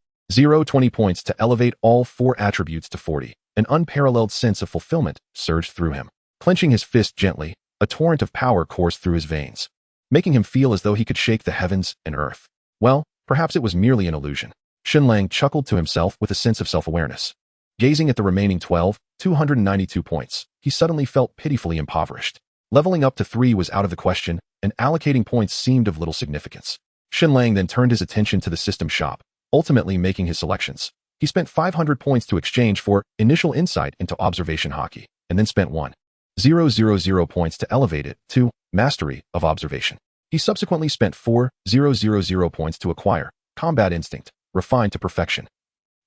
points to elevate all 4 attributes to 40, an unparalleled sense of fulfillment surged through him. Clenching his fist gently, a torrent of power coursed through his veins, making him feel as though he could shake the heavens and earth. Well, perhaps it was merely an illusion. Shen Lang chuckled to himself with a sense of self-awareness. Gazing at the remaining 292 points, he suddenly felt pitifully impoverished. Leveling up to 3 was out of the question, and allocating points seemed of little significance. Shen Lang then turned his attention to the system shop, ultimately making his selections. He spent 500 points to exchange for initial insight into observation hockey, and then spent 1,000 points to elevate it to mastery of observation. He subsequently spent 4,000 points to acquire combat instinct, refined to perfection.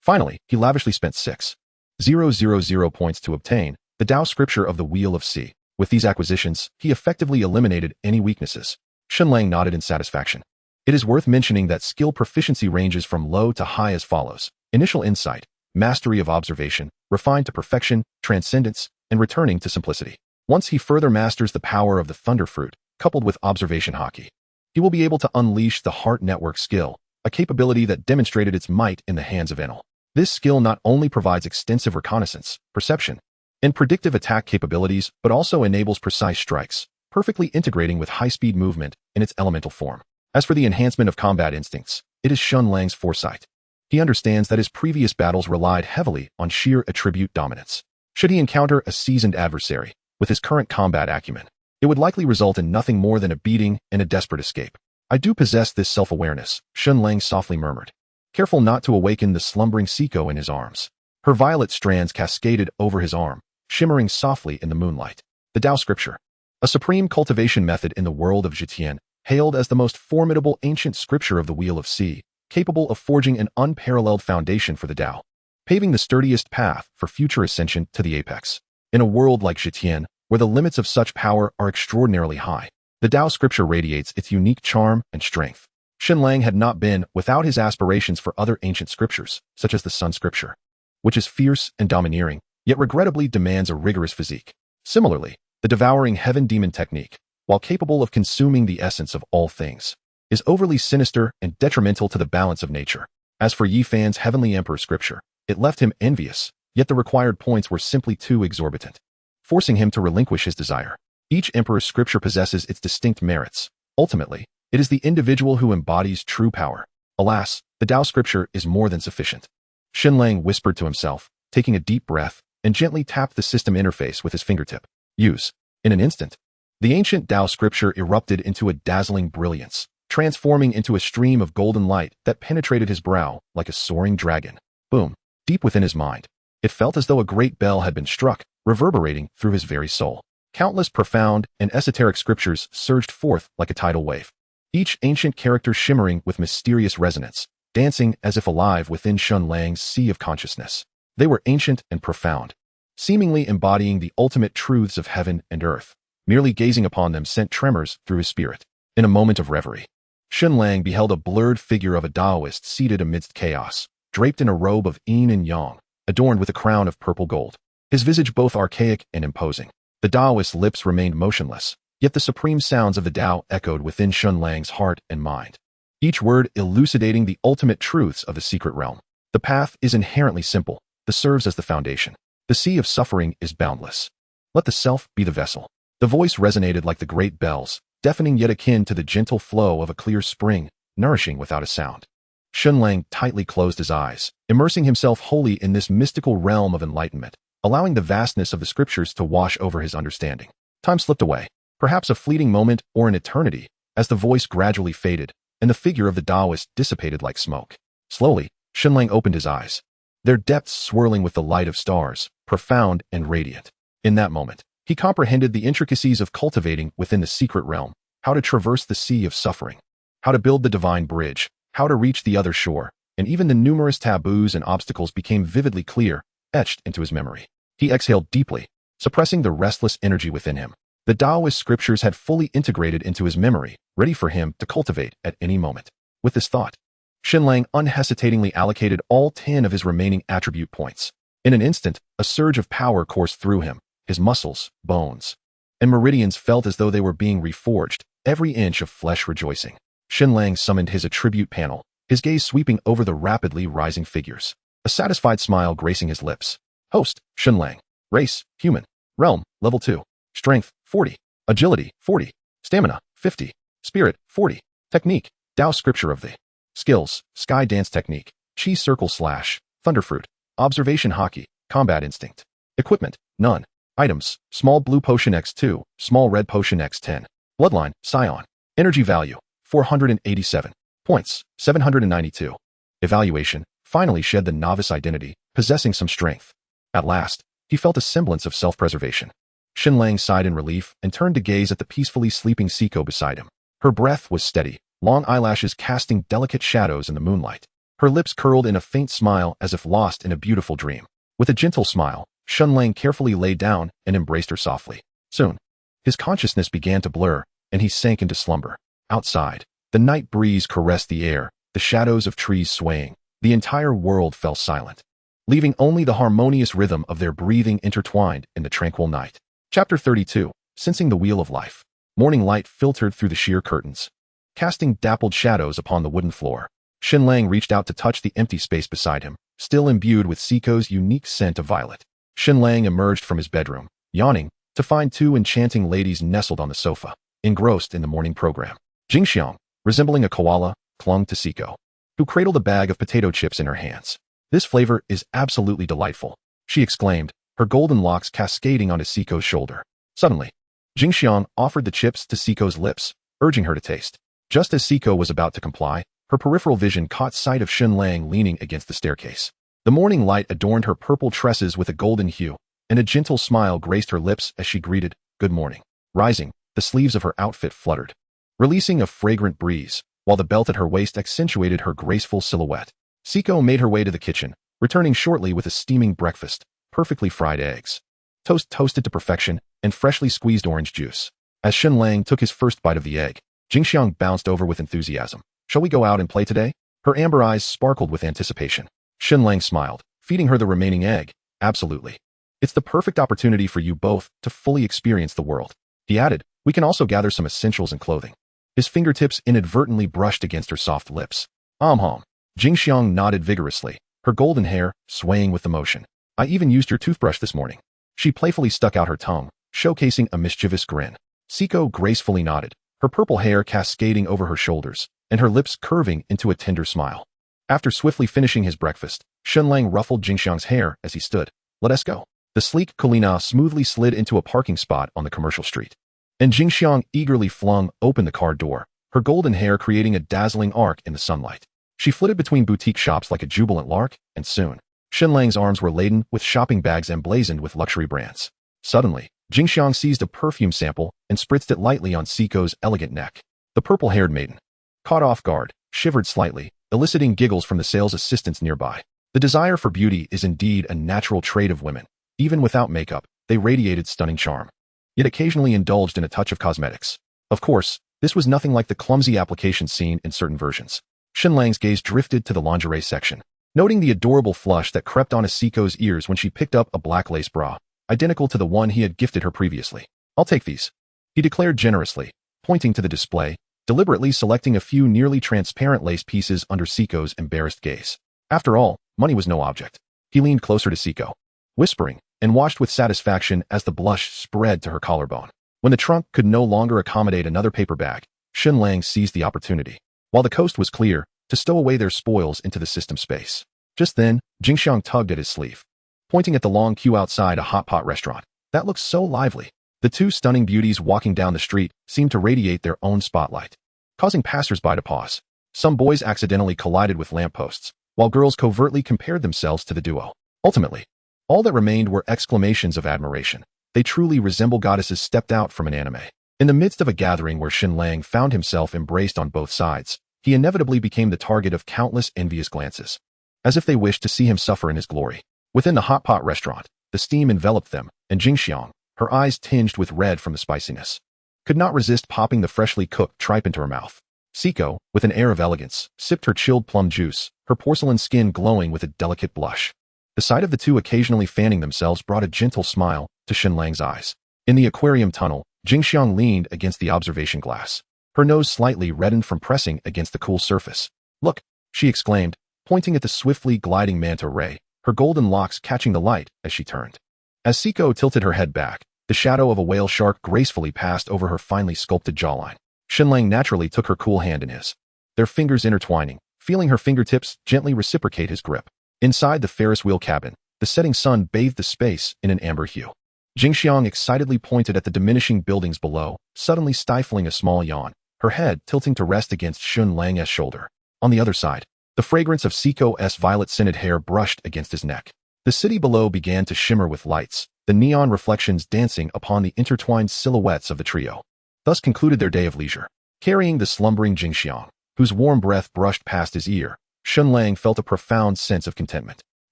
Finally, he lavishly spent 6,000 points to obtain the Tao scripture of the Wheel of Sea. With these acquisitions, he effectively eliminated any weaknesses. Shen Lang nodded in satisfaction. It is worth mentioning that skill proficiency ranges from low to high as follows: initial insight, mastery of observation, refined to perfection, transcendence, and returning to simplicity. Once he further masters the power of the Thunder Fruit, coupled with observation hockey, he will be able to unleash the Heart Network skill, a capability that demonstrated its might in the hands of Enel. This skill not only provides extensive reconnaissance, perception, and predictive attack capabilities, but also enables precise strikes, perfectly integrating with high-speed movement in its elemental form. As for the enhancement of combat instincts, it is Shen Lang's foresight. He understands that his previous battles relied heavily on sheer attribute dominance. Should he encounter a seasoned adversary, with his current combat acumen, it would likely result in nothing more than a beating and a desperate escape. I do possess this self-awareness, Shen Lang softly murmured, careful not to awaken the slumbering Siko in his arms. Her violet strands cascaded over his arm, shimmering softly in the moonlight. The Tao Scripture, a supreme cultivation method in the world of Zhetian, hailed as the most formidable ancient scripture of the Wheel of Sea, capable of forging an unparalleled foundation for the Tao, paving the sturdiest path for future ascension to the apex. In a world like Zhetian, where the limits of such power are extraordinarily high, the Tao Scripture radiates its unique charm and strength. Shen Lang had not been without his aspirations for other ancient scriptures, such as the Sun Scripture, which is fierce and domineering, yet regrettably demands a rigorous physique. Similarly, the devouring heaven demon technique, while capable of consuming the essence of all things, is overly sinister and detrimental to the balance of nature. As for Yi Fan's Heavenly Emperor scripture, it left him envious, yet the required points were simply too exorbitant, forcing him to relinquish his desire. Each emperor's scripture possesses its distinct merits. Ultimately, it is the individual who embodies true power. Alas, the Tao scripture is more than sufficient. Shen Lang whispered to himself, taking a deep breath, and gently tapped the system interface with his fingertip. Use. In an instant, the ancient Tao scripture erupted into a dazzling brilliance, transforming into a stream of golden light that penetrated his brow like a soaring dragon. Boom. Deep within his mind, it felt as though a great bell had been struck, reverberating through his very soul. Countless profound and esoteric scriptures surged forth like a tidal wave, each ancient character shimmering with mysterious resonance, dancing as if alive within Shen Lang's sea of consciousness. They were ancient and profound, seemingly embodying the ultimate truths of heaven and earth. Merely gazing upon them sent tremors through his spirit. In a moment of reverie, Shen Lang beheld a blurred figure of a Taoist seated amidst chaos, draped in a robe of yin and yang, adorned with a crown of purple gold. His visage both archaic and imposing. The Taoist's lips remained motionless, yet the supreme sounds of the Tao echoed within Shen Lang's heart and mind, each word elucidating the ultimate truths of the secret realm. The path is inherently simple, that serves as the foundation. The sea of suffering is boundless. Let the self be the vessel. The voice resonated like the great bells, deafening yet akin to the gentle flow of a clear spring, nourishing without a sound. Shen Lang tightly closed his eyes, immersing himself wholly in this mystical realm of enlightenment, allowing the vastness of the scriptures to wash over his understanding. Time slipped away, perhaps a fleeting moment or an eternity, as the voice gradually faded, and the figure of the Taoist dissipated like smoke. Slowly, Shen Lang opened his eyes, their depths swirling with the light of stars, profound and radiant. In that moment, he comprehended the intricacies of cultivating within the secret realm, how to traverse the sea of suffering, how to build the divine bridge, how to reach the other shore, and even the numerous taboos and obstacles became vividly clear, etched into his memory. He exhaled deeply, suppressing the restless energy within him. The Taoist scriptures had fully integrated into his memory, ready for him to cultivate at any moment. With this thought, Shen Lang unhesitatingly allocated all 10 of his remaining attribute points. In an instant, a surge of power coursed through him. His muscles, bones, and meridians felt as though they were being reforged, every inch of flesh rejoicing. Shen Lang summoned his attribute panel, his gaze sweeping over the rapidly rising figures. A satisfied smile gracing his lips. Host, Shen Lang. Race, human. Realm, level 2. Strength, 40. Agility, 40. Stamina, 50. Spirit, 40. Technique, Tao scripture of the. Skills, Sky Dance Technique. Chi Circle Slash. Thunderfruit. Observation Hockey. Combat Instinct. Equipment, none. Items, Small Blue Potion X2, Small Red Potion X10. Bloodline, Saiyan. Energy value, 487. Points, 792. Evaluation, finally shed the novice identity, possessing some strength. At last, he felt a semblance of self-preservation. Shen Lang sighed in relief and turned to gaze at the peacefully sleeping Siko beside him. Her breath was steady, long eyelashes casting delicate shadows in the moonlight. Her lips curled in a faint smile as if lost in a beautiful dream. With a gentle smile, Shen Lang carefully lay down and embraced her softly. Soon, his consciousness began to blur, and he sank into slumber. Outside, the night breeze caressed the air, the shadows of trees swaying. The entire world fell silent, leaving only the harmonious rhythm of their breathing intertwined in the tranquil night. Chapter 32. Sensing the Wheel of Life. Morning light filtered through the sheer curtains, casting dappled shadows upon the wooden floor. Shen Lang reached out to touch the empty space beside him, still imbued with Siko's unique scent of violet. Shen Lang emerged from his bedroom, yawning, to find 2 enchanting ladies nestled on the sofa, engrossed in the morning program. Jingxiang, resembling a koala, clung to Siko, who cradled a bag of potato chips in her hands. This flavor is absolutely delightful, she exclaimed, her golden locks cascading onto Siko's shoulder. Suddenly, Jingxiang offered the chips to Siko's lips, urging her to taste. Just as Siko was about to comply, her peripheral vision caught sight of Shen Lang leaning against the staircase. The morning light adorned her purple tresses with a golden hue, and a gentle smile graced her lips as she greeted, "Good morning." Rising, the sleeves of her outfit fluttered, releasing a fragrant breeze, while the belt at her waist accentuated her graceful silhouette. Siko made her way to the kitchen, returning shortly with a steaming breakfast, perfectly fried eggs, toast toasted to perfection, and freshly squeezed orange juice. As Shen Lang took his first bite of the egg, Jingxiang bounced over with enthusiasm. "Shall we go out and play today?" Her amber eyes sparkled with anticipation. Shen Lang smiled, feeding her the remaining egg. "Absolutely. It's the perfect opportunity for you both to fully experience the world." He added, "We can also gather some essentials and clothing." His fingertips inadvertently brushed against her soft lips. Hom. Jingxiang nodded vigorously, her golden hair swaying with the motion. "I even used your toothbrush this morning." She playfully stuck out her tongue, showcasing a mischievous grin. Siko gracefully nodded, her purple hair cascading over her shoulders, and her lips curving into a tender smile. After swiftly finishing his breakfast, Shen Lang ruffled Jingxiang's hair as he stood. "Let us go." The sleek Kulina smoothly slid into a parking spot on the commercial street, and Jingxiang eagerly flung open the car door, her golden hair creating a dazzling arc in the sunlight. She flitted between boutique shops like a jubilant lark, and soon, Shen Lang's arms were laden with shopping bags emblazoned with luxury brands. Suddenly, Jingxiang seized a perfume sample and spritzed it lightly on Siko's elegant neck. The purple-haired maiden, caught off guard, shivered slightly, eliciting giggles from the sales assistants nearby. The desire for beauty is indeed a natural trait of women. Even without makeup, they radiated stunning charm, yet occasionally indulged in a touch of cosmetics. Of course, this was nothing like the clumsy application seen in certain versions. Shen Lang's gaze drifted to the lingerie section, noting the adorable flush that crept onto Siko's ears when she picked up a black lace bra, identical to the one he had gifted her previously. "I'll take these," he declared generously, pointing to the display, deliberately selecting a few nearly transparent lace pieces under Siko's embarrassed gaze. After all, money was no object. He leaned closer to Siko, whispering, and watched with satisfaction as the blush spread to her collarbone. When the trunk could no longer accommodate another paper bag, Shen Lang seized the opportunity, while the coast was clear, to stow away their spoils into the system space. Just then, Jingxiang tugged at his sleeve, pointing at the long queue outside a hot pot restaurant. "That looks so lively." The 2 stunning beauties walking down the street seemed to radiate their own spotlight, causing passers-by to pause. Some boys accidentally collided with lampposts, while girls covertly compared themselves to the duo. Ultimately, all that remained were exclamations of admiration. They truly resemble goddesses stepped out from an anime. In the midst of a gathering where Shen Lang found himself embraced on both sides, he inevitably became the target of countless envious glances, as if they wished to see him suffer in his glory. Within the hot pot restaurant, the steam enveloped them, and Jingxiang, her eyes tinged with red from the spiciness, could not resist popping the freshly cooked tripe into her mouth. Siko, with an air of elegance, sipped her chilled plum juice, her porcelain skin glowing with a delicate blush. The sight of the two occasionally fanning themselves brought a gentle smile to Shen Lang's eyes. In the aquarium tunnel, Jingxiang leaned against the observation glass. Her nose slightly reddened from pressing against the cool surface. "Look," she exclaimed, pointing at the swiftly gliding manta ray, her golden locks catching the light as she turned. As Siko tilted her head back, the shadow of a whale shark gracefully passed over her finely sculpted jawline. Shen Lang naturally took her cool hand in his, their fingers intertwining, feeling her fingertips gently reciprocate his grip. Inside the Ferris wheel cabin, the setting sun bathed the space in an amber hue. Jingxiang excitedly pointed at the diminishing buildings below, suddenly stifling a small yawn, her head tilting to rest against Shen Lang's shoulder. On the other side, the fragrance of Siko's violet-scented hair brushed against his neck. The city below began to shimmer with lights, the neon reflections dancing upon the intertwined silhouettes of the trio. Thus concluded their day of leisure. Carrying the slumbering Jingxiang, whose warm breath brushed past his ear, Shen Lang felt a profound sense of contentment.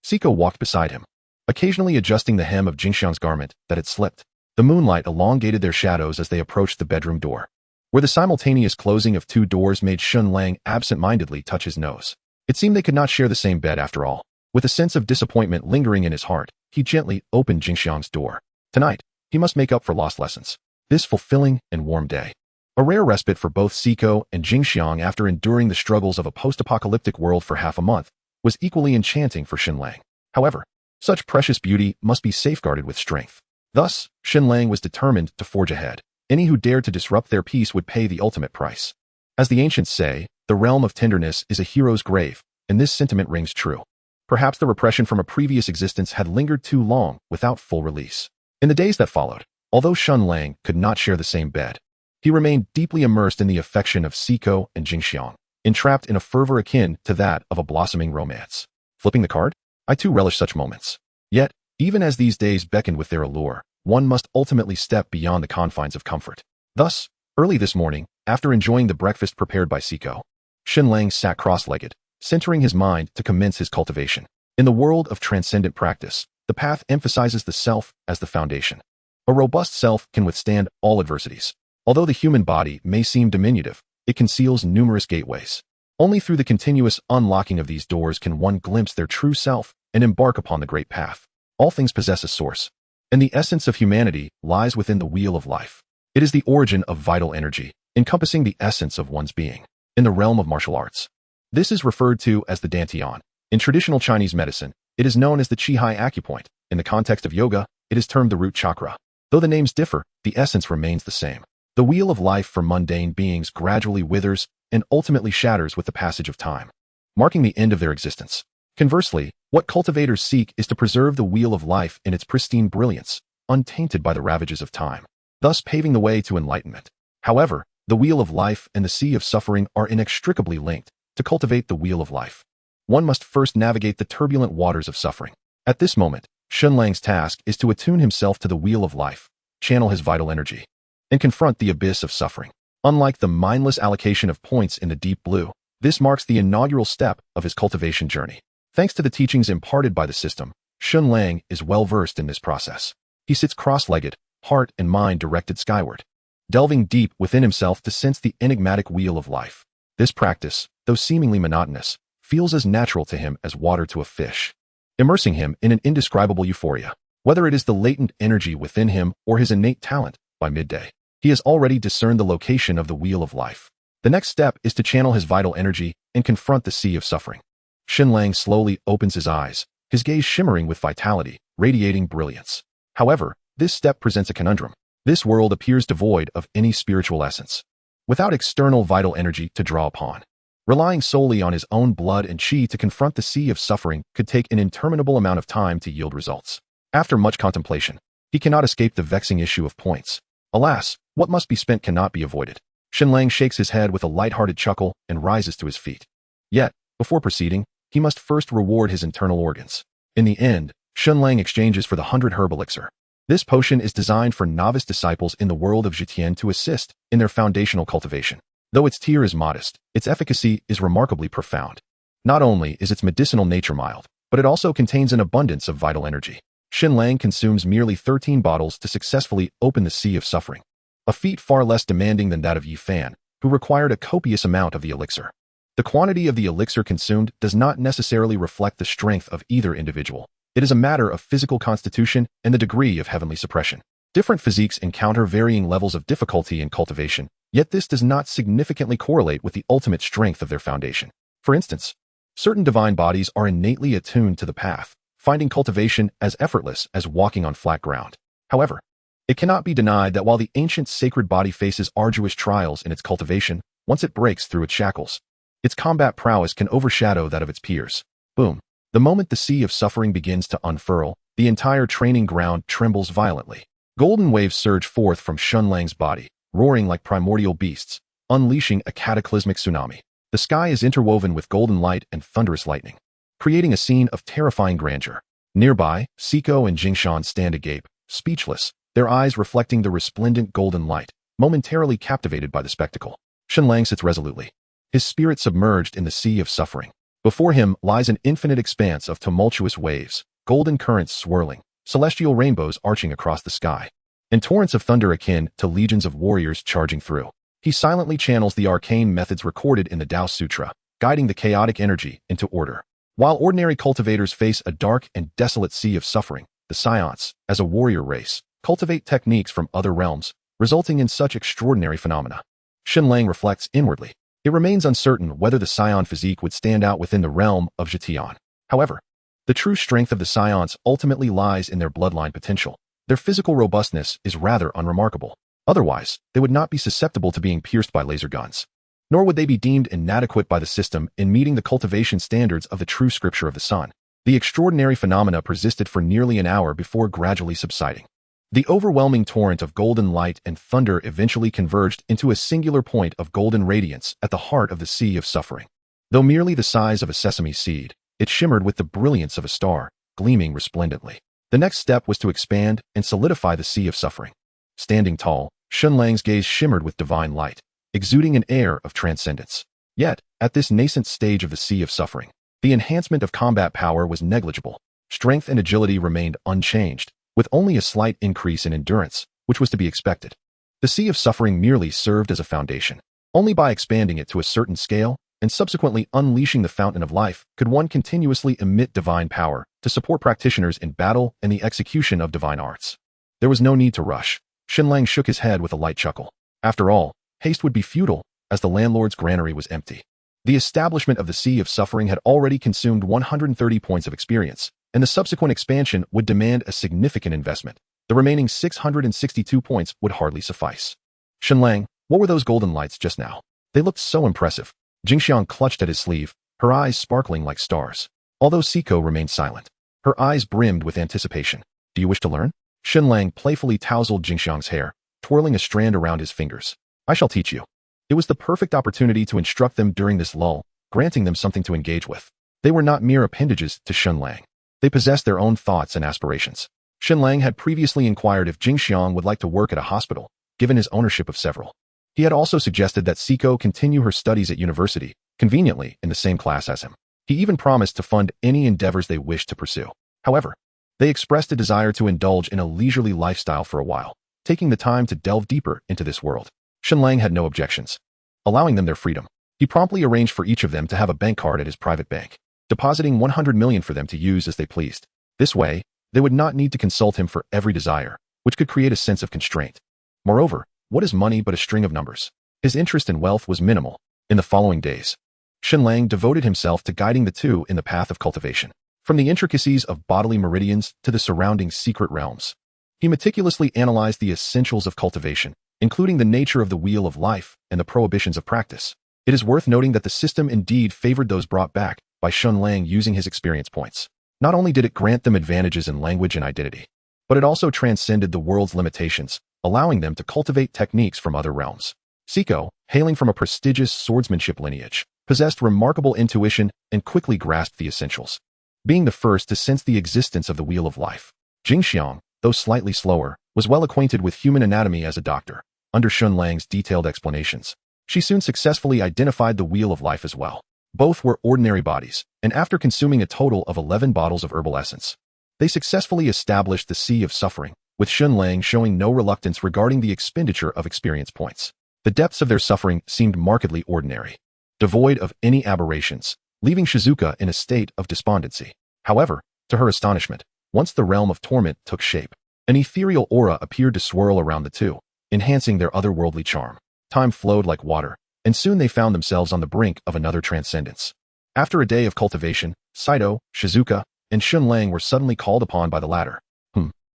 Siko walked beside him, occasionally adjusting the hem of Jingxiang's garment that had slipped. The moonlight elongated their shadows as they approached the bedroom door, where the simultaneous closing of two doors made Shen Lang absent-mindedly touch his nose. It seemed they could not share the same bed after all. With a sense of disappointment lingering in his heart, he gently opened Jingxiang's door. Tonight, he must make up for lost lessons. This fulfilling and warm day, a rare respite for both Siko and Jingxiang after enduring the struggles of a post-apocalyptic world for half a month, was equally enchanting for Shen Lang. However, such precious beauty must be safeguarded with strength. Thus, Shen Lang was determined to forge ahead. Any who dared to disrupt their peace would pay the ultimate price. As the ancients say, the realm of tenderness is a hero's grave, and this sentiment rings true. Perhaps the repression from a previous existence had lingered too long without full release. In the days that followed, although Shen Lang could not share the same bed, he remained deeply immersed in the affection of Siko and Jingxiang, entrapped in a fervor akin to that of a blossoming romance. Flipping the card? I too relish such moments. Yet, even as these days beckoned with their allure, one must ultimately step beyond the confines of comfort. Thus, early this morning, after enjoying the breakfast prepared by Siko, Shen Lang sat cross-legged, centering his mind to commence his cultivation. In the world of transcendent practice, the path emphasizes the self as the foundation. A robust self can withstand all adversities. Although the human body may seem diminutive, it conceals numerous gateways. Only through the continuous unlocking of these doors can one glimpse their true self and embark upon the great path. All things possess a source, and the essence of humanity lies within the wheel of life. It is the origin of vital energy, encompassing the essence of one's being. In the realm of martial arts, this is referred to as the dantian. In traditional Chinese medicine, it is known as the Qi acupoint. In the context of yoga, it is termed the root chakra. Though the names differ, the essence remains the same. The wheel of life for mundane beings gradually withers and ultimately shatters with the passage of time, marking the end of their existence. Conversely, what cultivators seek is to preserve the wheel of life in its pristine brilliance, untainted by the ravages of time, thus paving the way to enlightenment. However, the wheel of life and the sea of suffering are inextricably linked. To cultivate the wheel of life, one must first navigate the turbulent waters of suffering. At this moment, Shen Lang's task is to attune himself to the wheel of life, channel his vital energy, and confront the abyss of suffering. Unlike the mindless allocation of points in the deep blue, this marks the inaugural step of his cultivation journey. Thanks to the teachings imparted by the system, Shen Lang is well versed in this process. He sits cross-legged, heart and mind directed skyward, delving deep within himself to sense the enigmatic wheel of life. This practice, though seemingly monotonous, feels as natural to him as water to a fish, immersing him in an indescribable euphoria. Whether it is the latent energy within him or his innate talent, by midday, he has already discerned the location of the wheel of life. The next step is to channel his vital energy and confront the sea of suffering. Shen Lang slowly opens his eyes, his gaze shimmering with vitality, radiating brilliance. However, this step presents a conundrum. This world appears devoid of any spiritual essence, without external vital energy to draw upon. Relying solely on his own blood and chi to confront the sea of suffering could take an interminable amount of time to yield results. After much contemplation, he cannot escape the vexing issue of points. Alas, what must be spent cannot be avoided. Shen Lang shakes his head with a light-hearted chuckle and rises to his feet. Yet, before proceeding, he must first reward his internal organs. In the end, Shen Lang exchanges for the 100 herb elixir. This potion is designed for novice disciples in the world of Zhitian to assist in their foundational cultivation. Though its tier is modest, its efficacy is remarkably profound. Not only is its medicinal nature mild, but it also contains an abundance of vital energy. Shen Lang consumes merely 13 bottles to successfully open the sea of suffering, a feat far less demanding than that of Yi Fan, who required a copious amount of the elixir. The quantity of the elixir consumed does not necessarily reflect the strength of either individual. It is a matter of physical constitution and the degree of heavenly suppression. Different physiques encounter varying levels of difficulty in cultivation, yet this does not significantly correlate with the ultimate strength of their foundation. For instance, certain divine bodies are innately attuned to the path, finding cultivation as effortless as walking on flat ground. However, it cannot be denied that while the ancient sacred body faces arduous trials in its cultivation, once it breaks through its shackles, its combat prowess can overshadow that of its peers. Boom. The moment the sea of suffering begins to unfurl, the entire training ground trembles violently. Golden waves surge forth from Shen Lang's body, roaring like primordial beasts, unleashing a cataclysmic tsunami. The sky is interwoven with golden light and thunderous lightning, creating a scene of terrifying grandeur. Nearby, Siko and Jingshan stand agape, speechless, their eyes reflecting the resplendent golden light, momentarily captivated by the spectacle. Shen Lang sits resolutely, his spirit submerged in the sea of suffering. Before him lies an infinite expanse of tumultuous waves, golden currents swirling, celestial rainbows arching across the sky, and torrents of thunder akin to legions of warriors charging through. He silently channels the arcane methods recorded in the Tao Sutra, guiding the chaotic energy into order. While ordinary cultivators face a dark and desolate sea of suffering, the Saiyans, as a warrior race, cultivate techniques from other realms, resulting in such extraordinary phenomena. Shen Lang reflects inwardly. It remains uncertain whether the Saiyan physique would stand out within the realm of Zetian. However, the true strength of the Saiyans ultimately lies in their bloodline potential. Their physical robustness is rather unremarkable. Otherwise, they would not be susceptible to being pierced by laser guns. Nor would they be deemed inadequate by the system in meeting the cultivation standards of the true scripture of the sun. The extraordinary phenomena persisted for nearly an hour before gradually subsiding. The overwhelming torrent of golden light and thunder eventually converged into a singular point of golden radiance at the heart of the sea of suffering. Though merely the size of a sesame seed, it shimmered with the brilliance of a star, gleaming resplendently. The next step was to expand and solidify the sea of suffering. Standing tall, Shen Lang's gaze shimmered with divine light, exuding an air of transcendence. Yet, at this nascent stage of the sea of suffering, the enhancement of combat power was negligible. Strength and agility remained unchanged, with only a slight increase in endurance, which was to be expected. The sea of suffering merely served as a foundation. Only by expanding it to a certain scale, and subsequently unleashing the fountain of life, could one continuously emit divine power to support practitioners in battle and the execution of divine arts. There was no need to rush. Shen Lang shook his head with a light chuckle. After all, haste would be futile, as the landlord's granary was empty. The establishment of the sea of suffering had already consumed 130 points of experience, and the subsequent expansion would demand a significant investment. The remaining 662 points would hardly suffice. Shen Lang, what were those golden lights just now? They looked so impressive. Jingxiang clutched at his sleeve, her eyes sparkling like stars. Although Siko remained silent, her eyes brimmed with anticipation. Do you wish to learn? Shen Lang playfully tousled Jingxiang's hair, twirling a strand around his fingers. I shall teach you. It was the perfect opportunity to instruct them during this lull, granting them something to engage with. They were not mere appendages to Shen Lang. They possessed their own thoughts and aspirations. Shen Lang had previously inquired if Jingxiang would like to work at a hospital, given his ownership of several. He had also suggested that Siko continue her studies at university, conveniently in the same class as him. He even promised to fund any endeavors they wished to pursue. However, they expressed a desire to indulge in a leisurely lifestyle for a while, taking the time to delve deeper into this world. Shen Lang had no objections, allowing them their freedom. He promptly arranged for each of them to have a bank card at his private bank, depositing 100 million for them to use as they pleased. This way, they would not need to consult him for every desire, which could create a sense of constraint. Moreover, what is money but a string of numbers? His interest in wealth was minimal. In the following days, Shen Lang devoted himself to guiding the two in the path of cultivation. From the intricacies of bodily meridians to the surrounding secret realms, he meticulously analyzed the essentials of cultivation, including the nature of the wheel of life and the prohibitions of practice. It is worth noting that the system indeed favored those brought back by Shen Lang using his experience points. Not only did it grant them advantages in language and identity, but it also transcended the world's limitations, allowing them to cultivate techniques from other realms. Siko, hailing from a prestigious swordsmanship lineage, possessed remarkable intuition and quickly grasped the essentials, being the first to sense the existence of the wheel of life. Jingxiang, though slightly slower, was well acquainted with human anatomy as a doctor. Under Shen Lang's detailed explanations, She soon successfully identified the wheel of life as well. Both were ordinary bodies, and after consuming a total of 11 bottles of herbal essence, they successfully established the sea of suffering, with Shen Lang showing no reluctance regarding the expenditure of experience points. The depths of their suffering seemed markedly ordinary, devoid of any aberrations, leaving Shizuka in a state of despondency. However, to her astonishment, once the realm of torment took shape, an ethereal aura appeared to swirl around the two, enhancing their otherworldly charm. Time flowed like water, and soon they found themselves on the brink of another transcendence. After a day of cultivation, Saito, Shizuka, and Shen Lang were suddenly called upon by the latter.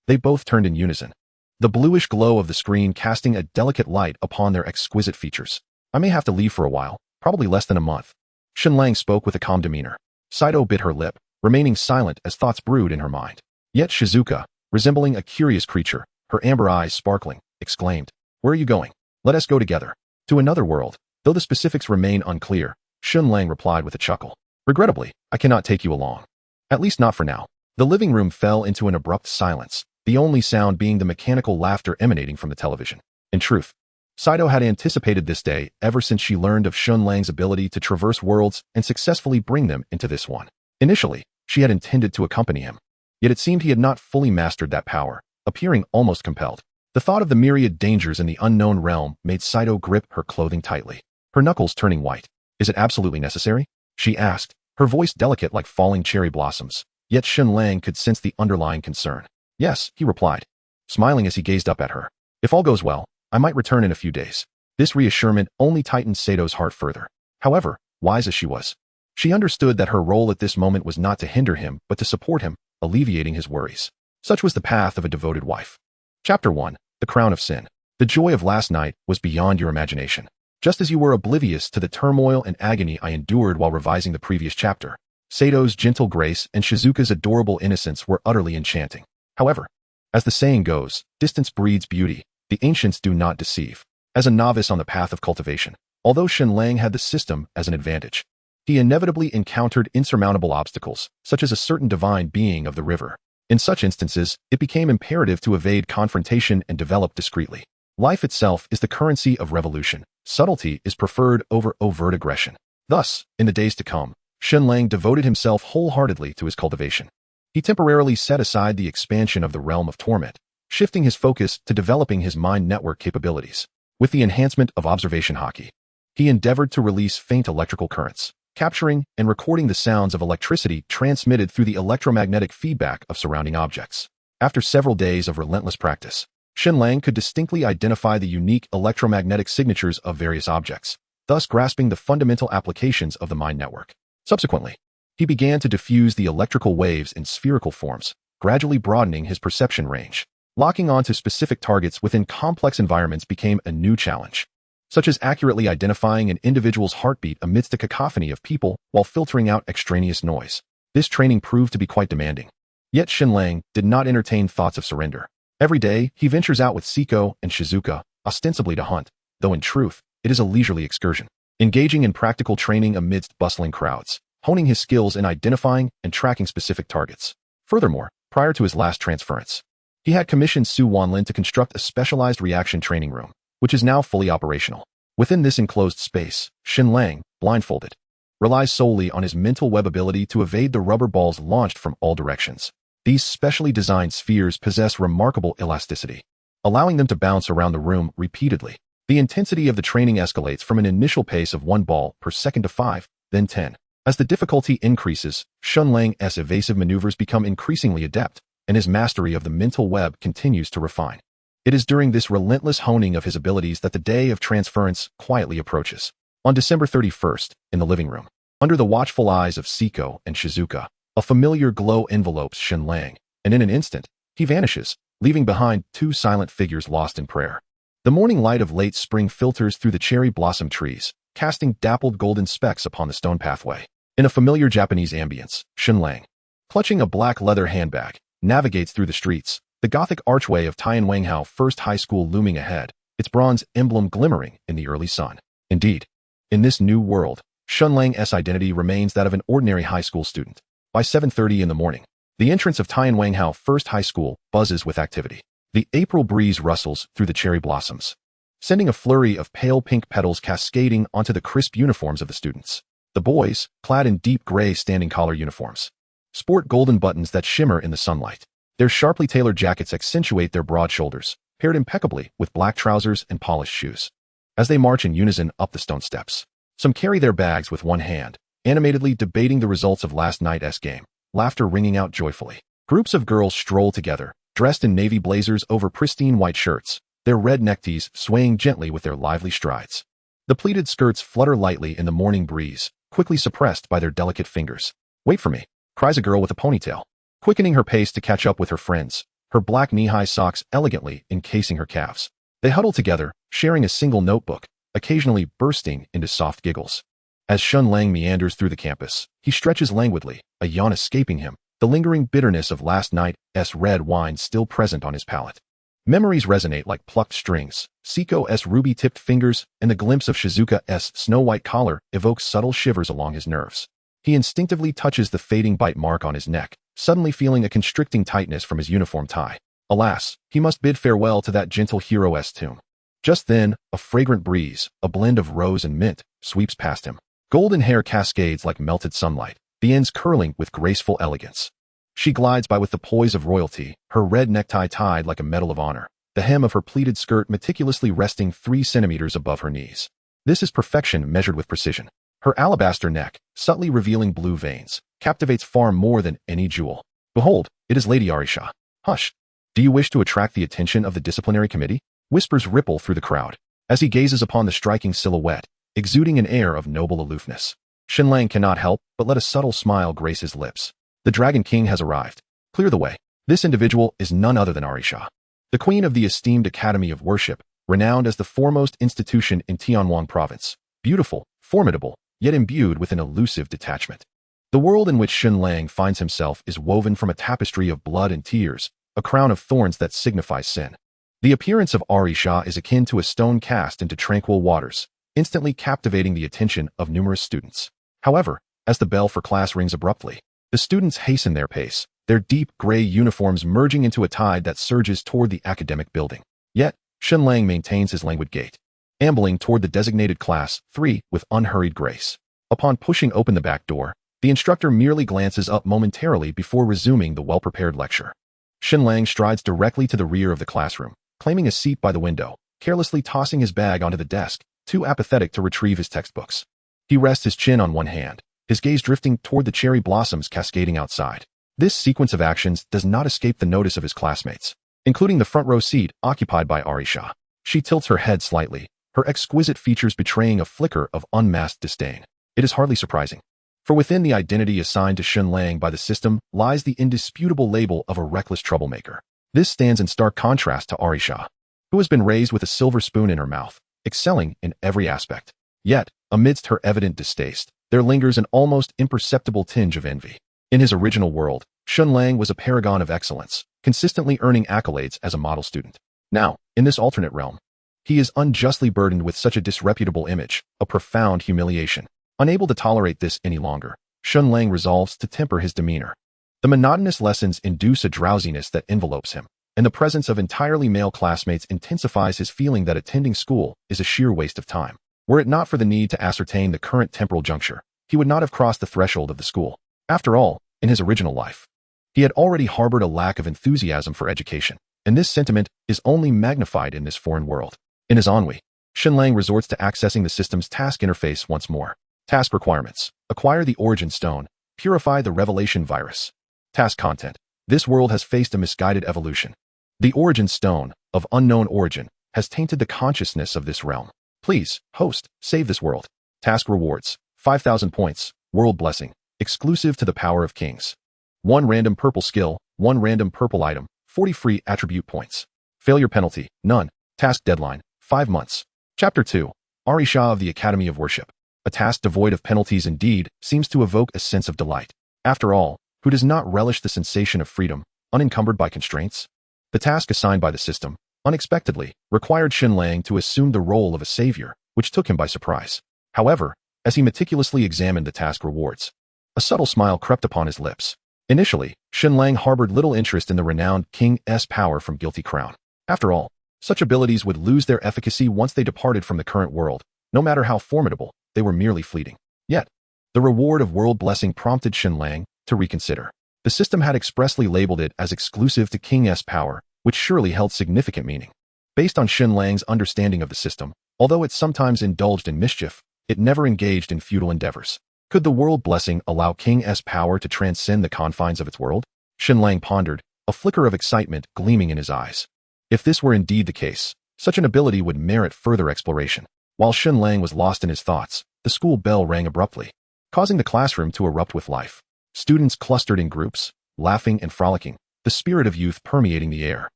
They both turned in unison, the bluish glow of the screen casting a delicate light upon their exquisite features. I may have to leave for a while, probably less than a month. Shen Lang spoke with a calm demeanor. Saito bit her lip, remaining silent as thoughts brewed in her mind. Yet Shizuka, resembling a curious creature, her amber eyes sparkling, exclaimed, "Where are you going? Let us go together." "To another world." Though the specifics remain unclear, Shen Lang replied with a chuckle. "Regrettably, I cannot take you along. At least not for now." The living room fell into an abrupt silence, the only sound being the mechanical laughter emanating from the television. In truth, Saito had anticipated this day ever since she learned of Shen Lang's ability to traverse worlds and successfully bring them into this one. Initially, she had intended to accompany him, yet it seemed he had not fully mastered that power, appearing almost compelled. The thought of the myriad dangers in the unknown realm made Saito grip her clothing tightly, her knuckles turning white. "Is it absolutely necessary?" she asked, her voice delicate like falling cherry blossoms, yet Shen Lang could sense the underlying concern. "Yes," he replied, smiling as he gazed up at her. "If all goes well, I might return in a few days." This reassurance only tightened Sato's heart further. However, wise as she was, she understood that her role at this moment was not to hinder him but to support him, alleviating his worries. Such was the path of a devoted wife. Chapter 1. The Crown of Sin. The joy of last night was beyond your imagination. Just as you were oblivious to the turmoil and agony I endured while revising the previous chapter, Sato's gentle grace and Shizuka's adorable innocence were utterly enchanting. However, as the saying goes, distance breeds beauty. The ancients do not deceive. As a novice on the path of cultivation, although Shen Lang had the system as an advantage, he inevitably encountered insurmountable obstacles, such as a certain divine being of the river. In such instances, it became imperative to evade confrontation and develop discreetly. Life itself is the currency of revolution. Subtlety is preferred over overt aggression. Thus, in the days to come, Shen Lang devoted himself wholeheartedly to his cultivation. He temporarily set aside the expansion of the realm of torment, shifting his focus to developing his mind network capabilities. With the enhancement of observation hockey, he endeavored to release faint electrical currents, capturing and recording the sounds of electricity transmitted through the electromagnetic feedback of surrounding objects. After several days of relentless practice, Shen Lang could distinctly identify the unique electromagnetic signatures of various objects, thus grasping the fundamental applications of the mind network. Subsequently, he began to diffuse the electrical waves in spherical forms, gradually broadening his perception range. Locking onto specific targets within complex environments became a new challenge, such as accurately identifying an individual's heartbeat amidst a cacophony of people while filtering out extraneous noise. This training proved to be quite demanding. Yet Shen Lang did not entertain thoughts of surrender. Every day, he ventures out with Siko and Shizuka, ostensibly to hunt, though in truth, it is a leisurely excursion, engaging in practical training amidst bustling crowds, honing his skills in identifying and tracking specific targets. Furthermore, prior to his last transference, he had commissioned Su Wanlin to construct a specialized reaction training room, which is now fully operational. Within this enclosed space, Shen Lang, blindfolded, relies solely on his mental web ability to evade the rubber balls launched from all directions. These specially designed spheres possess remarkable elasticity, allowing them to bounce around the room repeatedly. The intensity of the training escalates from an initial pace of 1 ball per second to 5, then 10. As the difficulty increases, Shen Lang's evasive maneuvers become increasingly adept, and his mastery of the mental web continues to refine. It is during this relentless honing of his abilities that the day of transference quietly approaches. On December 31st, in the living room, under the watchful eyes of Siko and Shizuka, a familiar glow envelopes Shen Lang, and in an instant, he vanishes, leaving behind 2 silent figures lost in prayer. The morning light of late spring filters through the cherry blossom trees, casting dappled golden specks upon the stone pathway. In a familiar Japanese ambience, Shen Lang, clutching a black leather handbag, navigates through the streets, the Gothic archway of Tianwanghao First High School looming ahead, its bronze emblem glimmering in the early sun. Indeed, in this new world, Shen Lang's identity remains that of an ordinary high school student. By 7:30 in the morning, the entrance of Tianwanghao First High School buzzes with activity. The April breeze rustles through the cherry blossoms, sending a flurry of pale pink petals cascading onto the crisp uniforms of the students. The boys, clad in deep gray standing collar uniforms, sport golden buttons that shimmer in the sunlight. Their sharply tailored jackets accentuate their broad shoulders, paired impeccably with black trousers and polished shoes. As they march in unison up the stone steps, some carry their bags with one hand, animatedly debating the results of last night's game, laughter ringing out joyfully. Groups of girls stroll together, dressed in navy blazers over pristine white shirts, their red neckties swaying gently with their lively strides. The pleated skirts flutter lightly in the morning breeze, quickly suppressed by their delicate fingers. "Wait for me," cries a girl with a ponytail, quickening her pace to catch up with her friends, her black knee-high socks elegantly encasing her calves. They huddle together, sharing a single notebook, occasionally bursting into soft giggles. As Shen Lang meanders through the campus, he stretches languidly, a yawn escaping him, the lingering bitterness of last night's red wine still present on his palate. Memories resonate like plucked strings. Seiko's ruby-tipped fingers and the glimpse of Shizuka's snow-white collar evokes subtle shivers along his nerves. He instinctively touches the fading bite mark on his neck, suddenly feeling a constricting tightness from his uniform tie. Alas, he must bid farewell to that gentle hero's tomb. Just then, a fragrant breeze, a blend of rose and mint, sweeps past him. Golden hair cascades like melted sunlight, the ends curling with graceful elegance. She glides by with the poise of royalty, her red necktie tied like a medal of honor, the hem of her pleated skirt meticulously resting 3 centimeters above her knees. This is perfection measured with precision. Her alabaster neck, subtly revealing blue veins, captivates far more than any jewel. "Behold, it is Lady Arisha." "Hush! Do you wish to attract the attention of the disciplinary committee?" Whispers ripple through the crowd, as he gazes upon the striking silhouette, exuding an air of noble aloofness. Shen Lang cannot help but let a subtle smile grace his lips. The Dragon King has arrived. Clear the way. This individual is none other than Arisha, the queen of the esteemed Academy of Worship, renowned as the foremost institution in Tianwang province. Beautiful, formidable, yet imbued with an elusive detachment. The world in which Shen Lang finds himself is woven from a tapestry of blood and tears, a crown of thorns that signifies sin. The appearance of Arisha is akin to a stone cast into tranquil waters, instantly captivating the attention of numerous students. However, as the bell for class rings abruptly, the students hasten their pace, their deep gray uniforms merging into a tide that surges toward the academic building. Yet, Shen Lang maintains his languid gait, ambling toward the designated class 3 with unhurried grace. Upon pushing open the back door, the instructor merely glances up momentarily before resuming the well-prepared lecture. Shen Lang strides directly to the rear of the classroom, claiming a seat by the window, carelessly tossing his bag onto the desk, too apathetic to retrieve his textbooks. He rests his chin on one hand, his gaze drifting toward the cherry blossoms cascading outside. This sequence of actions does not escape the notice of his classmates, including the front row seat occupied by Arisha. She tilts her head slightly, her exquisite features betraying a flicker of unmasked disdain. It is hardly surprising, for within the identity assigned to Shen Lang by the system lies the indisputable label of a reckless troublemaker. This stands in stark contrast to Arisha, who has been raised with a silver spoon in her mouth, excelling in every aspect. Yet, amidst her evident distaste, there lingers an almost imperceptible tinge of envy. In his original world, Shen Lang was a paragon of excellence, consistently earning accolades as a model student. Now, in this alternate realm, he is unjustly burdened with such a disreputable image, a profound humiliation. Unable to tolerate this any longer, Shen Lang resolves to temper his demeanor. The monotonous lessons induce a drowsiness that envelopes him, and the presence of entirely male classmates intensifies his feeling that attending school is a sheer waste of time. Were it not for the need to ascertain the current temporal juncture, he would not have crossed the threshold of the school. After all, in his original life, he had already harbored a lack of enthusiasm for education, and this sentiment is only magnified in this foreign world. In his ennui, Shen Lang resorts to accessing the system's task interface once more. Task requirements: acquire the origin stone, purify the revelation virus. Task content: this world has faced a misguided evolution. The origin stone, of unknown origin, has tainted the consciousness of this realm. Please, host, save this world. Task rewards: 5,000 points, world blessing, exclusive to the power of kings. 1 random purple skill, 1 random purple item, 40 free attribute points. Failure penalty: none. Task deadline: 5 months. Chapter 2. Arisha of the Academy of Worship. A task devoid of penalties indeed seems to evoke a sense of delight. After all, who does not relish the sensation of freedom, unencumbered by constraints? The task assigned by the system, unexpectedly, required Shen Lang to assume the role of a savior, which took him by surprise. However, as he meticulously examined the task rewards, a subtle smile crept upon his lips. Initially, Shen Lang harbored little interest in the renowned king's power from guilty crown. After all, Such abilities would lose their efficacy once they departed from the current world. No matter how formidable, they were merely fleeting. Yet, the reward of world blessing prompted Shen Lang to reconsider. The system had expressly labeled it as exclusive to King S power, which surely held significant meaning. Based on Shen Lang's understanding of the system, although it sometimes indulged in mischief, it never engaged in futile endeavors. Could the world blessing allow King S power to transcend the confines of its world? Shen Lang pondered, a flicker of excitement gleaming in his eyes. If this were indeed the case, such an ability would merit further exploration. While Shen Lang was lost in his thoughts, the school bell rang abruptly, causing the classroom to erupt with life. Students clustered in groups, laughing and frolicking, the spirit of youth permeating the air.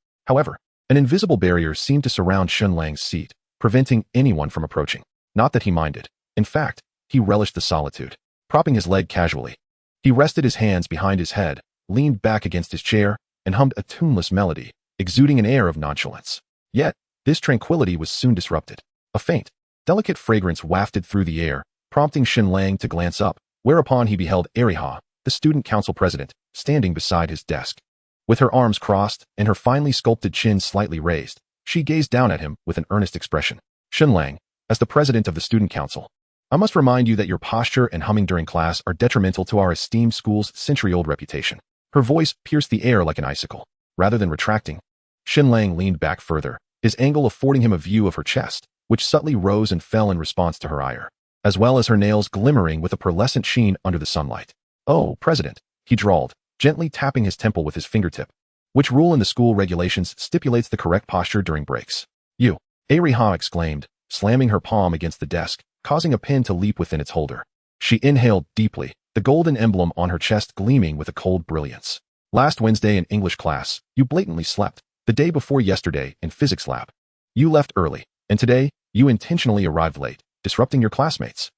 However, an invisible barrier seemed to surround Shen Lang's seat, preventing anyone from approaching. Not that he minded. In fact, he relished the solitude. Propping his leg casually, he rested his hands behind his head, leaned back against his chair, and hummed a tuneless melody, exuding an air of nonchalance. Yet, this tranquility was soon disrupted. A faint, delicate fragrance wafted through the air, prompting Shen Lang to glance up, whereupon he beheld Ariha, the student council president, standing beside his desk. With her arms crossed and her finely sculpted chin slightly raised, she gazed down at him with an earnest expression. Shen Lang, as the president of the student council, I must remind you that your posture and humming during class are detrimental to our esteemed school's century-old reputation. Her voice pierced the air like an icicle. Rather than retracting, Shen Lang leaned back further, his angle affording him a view of her chest, which subtly rose and fell in response to her ire, as well as her nails glimmering with a pearlescent sheen under the sunlight. Oh, President, he drawled, gently tapping his temple with his fingertip. Which rule in the school regulations stipulates the correct posture during breaks? You, Ariha exclaimed, slamming her palm against the desk, causing a pen to leap within its holder. She inhaled deeply, the golden emblem on her chest gleaming with a cold brilliance. Last Wednesday in English class, you blatantly slept. The day before yesterday in physics lab, you left early, and today, you intentionally arrived late, disrupting your classmates.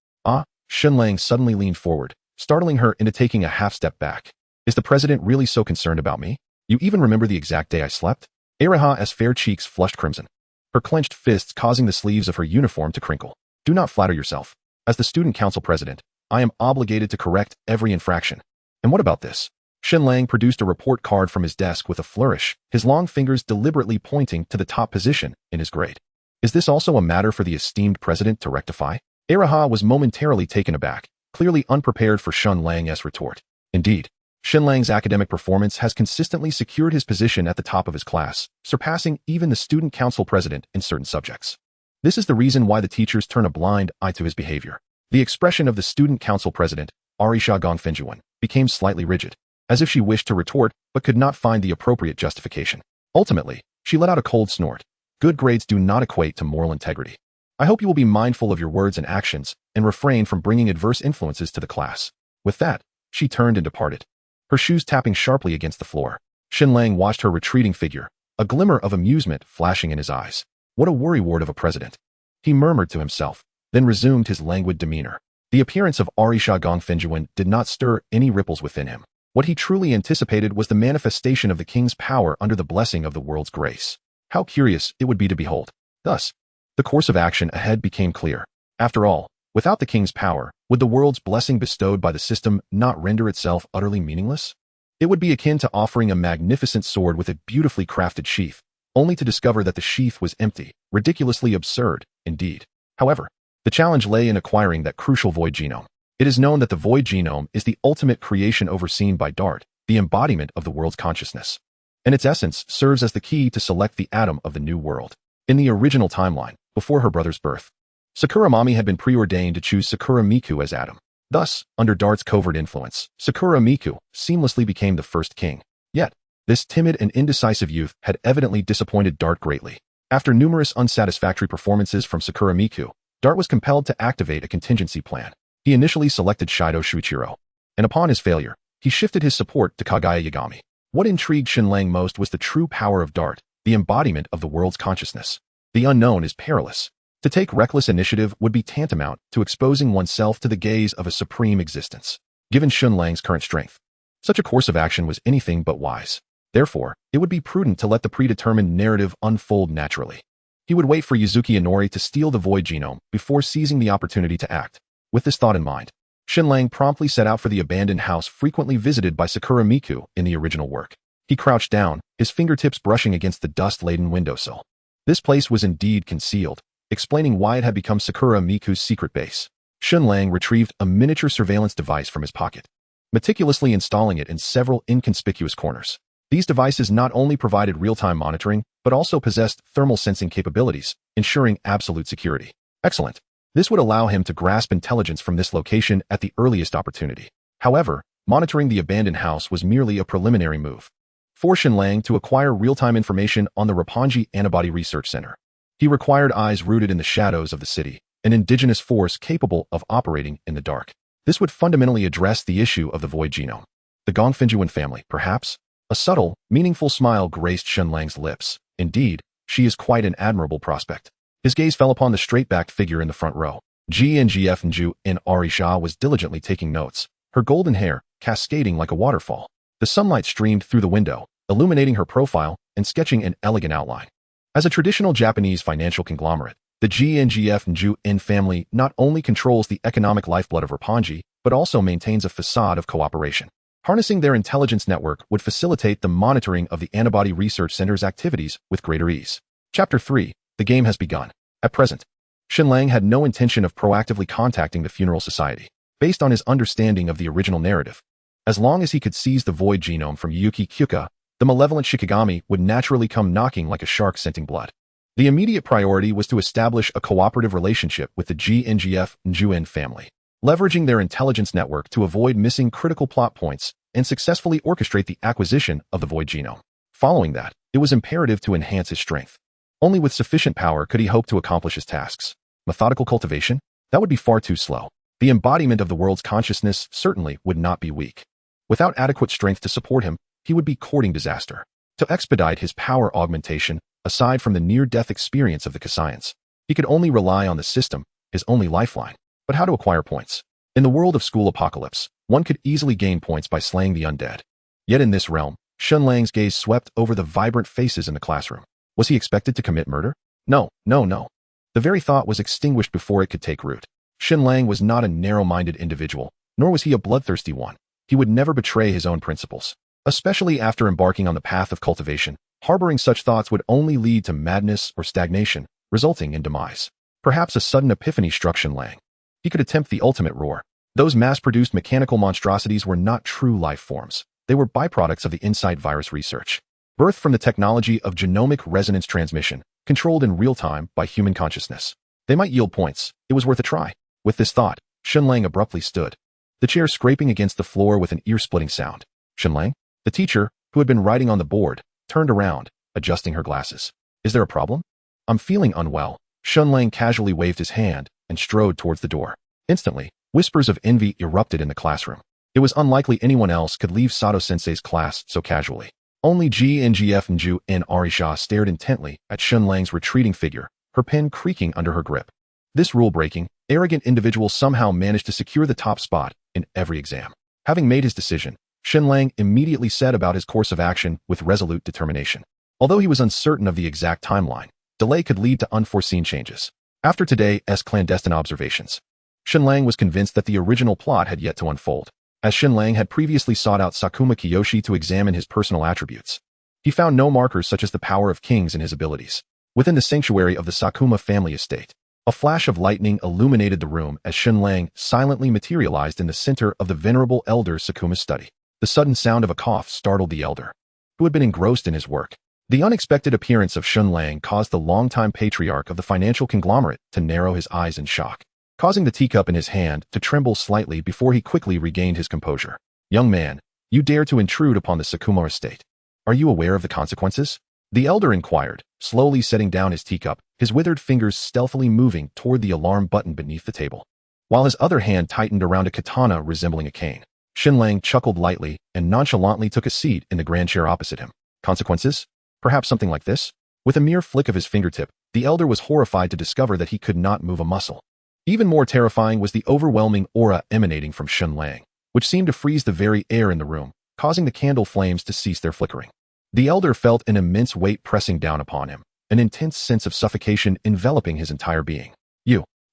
Shen Lang suddenly leaned forward, startling her into taking a half step back. Is the president really so concerned about me? You even remember the exact day I slept? Ariha's fair cheeks flushed crimson, her clenched fists causing the sleeves of her uniform to crinkle. Do not flatter yourself. As the student council president, I am obligated to correct every infraction. And what about this? Shen Lang produced a report card from his desk with a flourish, his long fingers deliberately pointing to the top position in his grade. Is this also a matter for the esteemed president to rectify? Ariha was momentarily taken aback, clearly unprepared for Shen Lang's retort. Indeed, Shen Lang's academic performance has consistently secured his position at the top of his class, surpassing even the student council president in certain subjects. This is the reason why the teachers turn a blind eye to his behavior. The expression of the student council president, Arisha Gongfenjuan, became slightly rigid, as if she wished to retort but could not find the appropriate justification. Ultimately, she let out a cold snort. Good grades do not equate to moral integrity. I hope you will be mindful of your words and actions and refrain from bringing adverse influences to the class. With that, she turned and departed, her shoes tapping sharply against the floor. Shen Lang watched her retreating figure, a glimmer of amusement flashing in his eyes. What a worrywart of a president. He murmured to himself, then resumed his languid demeanor. The appearance of Arisha Gongfenjuan did not stir any ripples within him. What he truly anticipated was the manifestation of the king's power under the blessing of the world's grace. How curious it would be to behold. Thus, the course of action ahead became clear. After all, without the king's power, would the world's blessing bestowed by the system not render itself utterly meaningless? It would be akin to offering a magnificent sword with a beautifully crafted sheath, only to discover that the sheath was empty, ridiculously absurd, indeed. However, the challenge lay in acquiring that crucial void genome. It is known that the void genome is the ultimate creation overseen by DART, the embodiment of the world's consciousness, and its essence serves as the key to select the atom of the new world. In the original timeline, before her brother's birth, Sakura Mami had been preordained to choose Sakura Miku as Adam. Thus, under DART's covert influence, Sakura Miku seamlessly became the first king. Yet, this timid and indecisive youth had evidently disappointed DART greatly. After numerous unsatisfactory performances from Sakura Miku, DART was compelled to activate a contingency plan. He initially selected Shido Shuichiro, and upon his failure, he shifted his support to Kagaya Yagami. What intrigued Shen Lang most was the true power of DART, the embodiment of the world's consciousness. The unknown is perilous. To take reckless initiative would be tantamount to exposing oneself to the gaze of a supreme existence. Given Shen Lang's current strength, such a course of action was anything but wise. Therefore, it would be prudent to let the predetermined narrative unfold naturally. He would wait for Yuzuki Inori to steal the void genome before seizing the opportunity to act. With this thought in mind, Shen Lang promptly set out for the abandoned house frequently visited by Sakura Miku in the original work. He crouched down, his fingertips brushing against the dust-laden windowsill. This place was indeed concealed, explaining why it had become Sakura Miku's secret base. Shen Lang retrieved a miniature surveillance device from his pocket, meticulously installing it in several inconspicuous corners. These devices not only provided real-time monitoring, but also possessed thermal sensing capabilities, ensuring absolute security. Excellent. This would allow him to grasp intelligence from this location at the earliest opportunity. However, monitoring the abandoned house was merely a preliminary move. For Shen Lang to acquire real-time information on the Roppongi Antibody Research Center, he required eyes rooted in the shadows of the city, an indigenous force capable of operating in the dark. This would fundamentally address the issue of the void genome. The Gongfinjuan family, perhaps? A subtle, meaningful smile graced Shen Lang's lips. Indeed, she is quite an admirable prospect. His gaze fell upon the straight-backed figure in the front row. GNGF Nju in Arisha was diligently taking notes, her golden hair cascading like a waterfall. The sunlight streamed through the window, illuminating her profile and sketching an elegant outline. As a traditional Japanese financial conglomerate, the GNGF Nju family not only controls the economic lifeblood of Roppongi, but also maintains a facade of cooperation. Harnessing their intelligence network would facilitate the monitoring of the Antibody Research Center's activities with greater ease. Chapter 3. The game has begun. At present, Shen Lang had no intention of proactively contacting the funeral society. Based on his understanding of the original narrative, as long as he could seize the void genome from Yuki Kyuka, the malevolent Shikigami would naturally come knocking like a shark scenting blood. The immediate priority was to establish a cooperative relationship with the GNGF Njuin family, leveraging their intelligence network to avoid missing critical plot points and successfully orchestrate the acquisition of the void genome. Following that, it was imperative to enhance his strength. Only with sufficient power could he hope to accomplish his tasks. Methodical cultivation? That would be far too slow. The embodiment of the world's consciousness certainly would not be weak. Without adequate strength to support him, he would be courting disaster. To expedite his power augmentation, aside from the near-death experience of the Kasayans, he could only rely on the system, his only lifeline. But how to acquire points? In the world of School Apocalypse, one could easily gain points by slaying the undead. Yet in this realm, Shen Lang's gaze swept over the vibrant faces in the classroom. Was he expected to commit murder? No. The very thought was extinguished before it could take root. Shen Lang was not a narrow-minded individual, nor was he a bloodthirsty one. He would never betray his own principles. Especially after embarking on the path of cultivation, harboring such thoughts would only lead to madness or stagnation, resulting in demise. Perhaps a sudden epiphany struck Shen Lang. He could attempt the ultimate roar. Those mass-produced mechanical monstrosities were not true life forms. They were byproducts of the Insight virus research, birthed from the technology of genomic resonance transmission, controlled in real time by human consciousness. They might yield points. It was worth a try. With this thought, Shen Lang abruptly stood, the chair scraping against the floor with an ear-splitting sound. Shen Lang? The teacher, who had been writing on the board, turned around, adjusting her glasses. Is there a problem? I'm feeling unwell. Shen Lang casually waved his hand and strode towards the door. Instantly, whispers of envy erupted in the classroom. It was unlikely anyone else could leave Sato-sensei's class so casually. Only GNGF Nju and Arisha stared intently at Shen Lang's retreating figure, her pen creaking under her grip. This rule-breaking, arrogant individual somehow managed to secure the top spot in every exam. Having made his decision, Shen Lang immediately set about his course of action with resolute determination. Although he was uncertain of the exact timeline, delay could lead to unforeseen changes. After today's clandestine observations, Shen Lang was convinced that the original plot had yet to unfold. As Shen Lang had previously sought out Sakuma Kiyoshi to examine his personal attributes, he found no markers such as the power of kings in his abilities. Within the sanctuary of the Sakuma family estate, a flash of lightning illuminated the room as Shen Lang silently materialized in the center of the venerable elder Sakuma's study. The sudden sound of a cough startled the elder, who had been engrossed in his work. The unexpected appearance of Shen Lang caused the longtime patriarch of the financial conglomerate to narrow his eyes in shock, causing the teacup in his hand to tremble slightly before he quickly regained his composure. Young man, you dare to intrude upon the Sakuma estate. Are you aware of the consequences? The elder inquired, slowly setting down his teacup, his withered fingers stealthily moving toward the alarm button beneath the table, while his other hand tightened around a katana resembling a cane. Shen Lang chuckled lightly and nonchalantly took a seat in the grand chair opposite him. Consequences? Perhaps something like this? With a mere flick of his fingertip, the elder was horrified to discover that he could not move a muscle. Even more terrifying was the overwhelming aura emanating from Shen Lang, which seemed to freeze the very air in the room, causing the candle flames to cease their flickering. The elder felt an immense weight pressing down upon him, an intense sense of suffocation enveloping his entire being.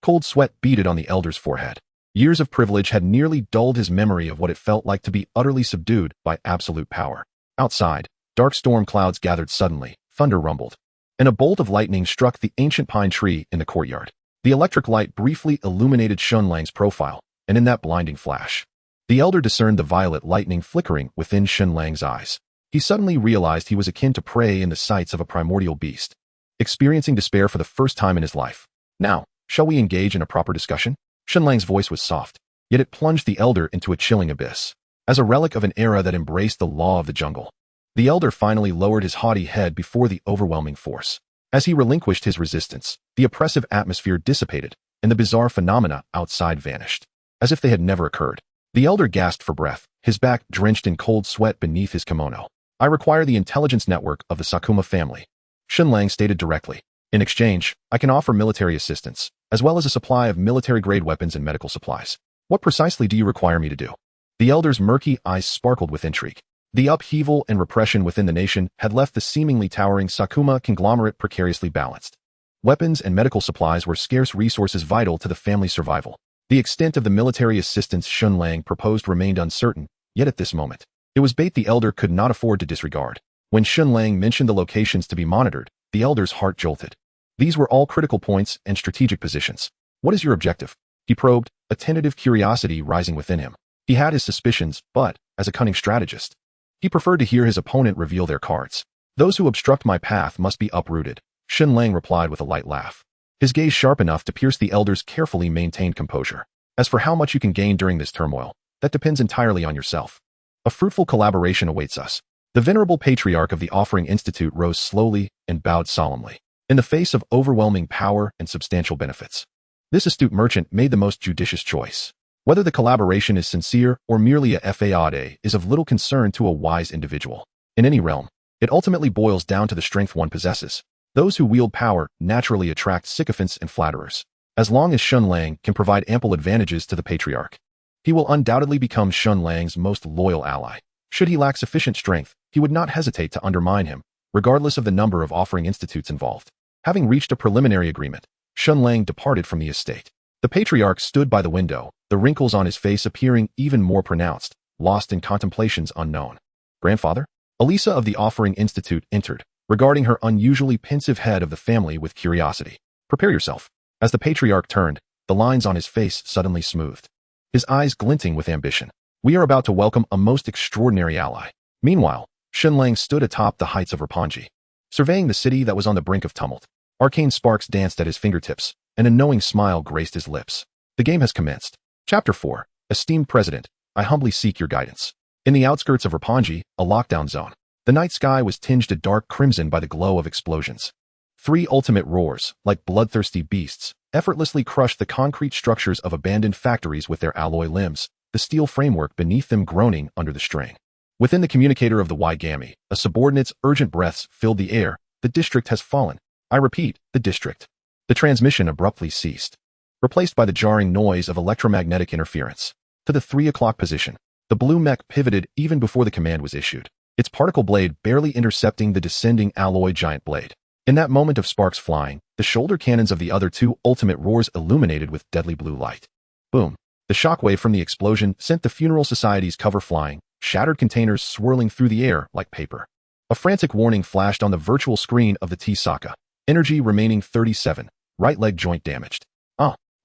Cold sweat beaded on the elder's forehead. Years of privilege had nearly dulled his memory of what it felt like to be utterly subdued by absolute power. Outside, dark storm clouds gathered suddenly, thunder rumbled, and a bolt of lightning struck the ancient pine tree in the courtyard. The electric light briefly illuminated Shen Lang's profile, and in that blinding flash, the elder discerned the violet lightning flickering within Shen Lang's eyes. He suddenly realized he was akin to prey in the sights of a primordial beast, experiencing despair for the first time in his life. Now, shall we engage in a proper discussion? Shen Lang's voice was soft, yet it plunged the elder into a chilling abyss. As a relic of an era that embraced the law of the jungle, the elder finally lowered his haughty head before the overwhelming force. As he relinquished his resistance, the oppressive atmosphere dissipated, and the bizarre phenomena outside vanished, as if they had never occurred. The elder gasped for breath, his back drenched in cold sweat beneath his kimono. I require the intelligence network of the Sakuma family, Shen Lang stated directly. In exchange, I can offer military assistance, as well as a supply of military-grade weapons and medical supplies. What precisely do you require me to do? The elder's murky eyes sparkled with intrigue. The upheaval and repression within the nation had left the seemingly towering Sakuma conglomerate precariously balanced. Weapons and medical supplies were scarce resources vital to the family's survival. The extent of the military assistance Shen Lang proposed remained uncertain, yet at this moment, it was bait the elder could not afford to disregard. When Shen Lang mentioned the locations to be monitored, the elder's heart jolted. These were all critical points and strategic positions. What is your objective? He probed, a tentative curiosity rising within him. He had his suspicions, but, as a cunning strategist, he preferred to hear his opponent reveal their cards. Those who obstruct my path must be uprooted, Shen Lang replied with a light laugh, his gaze sharp enough to pierce the elder's carefully maintained composure. As for how much you can gain during this turmoil, that depends entirely on yourself. A fruitful collaboration awaits us. The venerable patriarch of the Offering Institute rose slowly and bowed solemnly, in the face of overwhelming power and substantial benefits. This astute merchant made the most judicious choice. Whether the collaboration is sincere or merely a faade is of little concern to a wise individual. In any realm, it ultimately boils down to the strength one possesses. Those who wield power naturally attract sycophants and flatterers. As long as Shen Lang can provide ample advantages to the patriarch, he will undoubtedly become Shen Lang's most loyal ally. Should he lack sufficient strength, he would not hesitate to undermine him, regardless of the number of offering institutes involved. Having reached a preliminary agreement, Shen Lang departed from the estate. The patriarch stood by the window, the wrinkles on his face appearing even more pronounced, lost in contemplations unknown. Grandfather? Elisa of the Offering Institute entered, regarding her unusually pensive head of the family with curiosity. Prepare yourself. As the patriarch turned, the lines on his face suddenly smoothed, his eyes glinting with ambition. We are about to welcome a most extraordinary ally. Meanwhile, Shen Lang stood atop the heights of Roppongi, surveying the city that was on the brink of tumult. Arcane sparks danced at his fingertips, and a knowing smile graced his lips. The game has commenced. Chapter 4. Esteemed President, I humbly seek your guidance. In the outskirts of Roppongi, a lockdown zone, the night sky was tinged a dark crimson by the glow of explosions. 3 ultimate roars, like bloodthirsty beasts, effortlessly crushed the concrete structures of abandoned factories with their alloy limbs, the steel framework beneath them groaning under the strain. Within the communicator of the Waigami, a subordinate's urgent breaths filled the air. The district has fallen. I repeat, the district. The transmission abruptly ceased, replaced by the jarring noise of electromagnetic interference. To the 3 o'clock position, the blue mech pivoted even before the command was issued, its particle blade barely intercepting the descending alloy giant blade. In that moment of sparks flying, the shoulder cannons of the other 2 ultimate roars illuminated with deadly blue light. Boom. The shockwave from the explosion sent the funeral society's cover flying, shattered containers swirling through the air like paper. A frantic warning flashed on the virtual screen of the T-Saka. Energy remaining 37. Right leg joint damaged.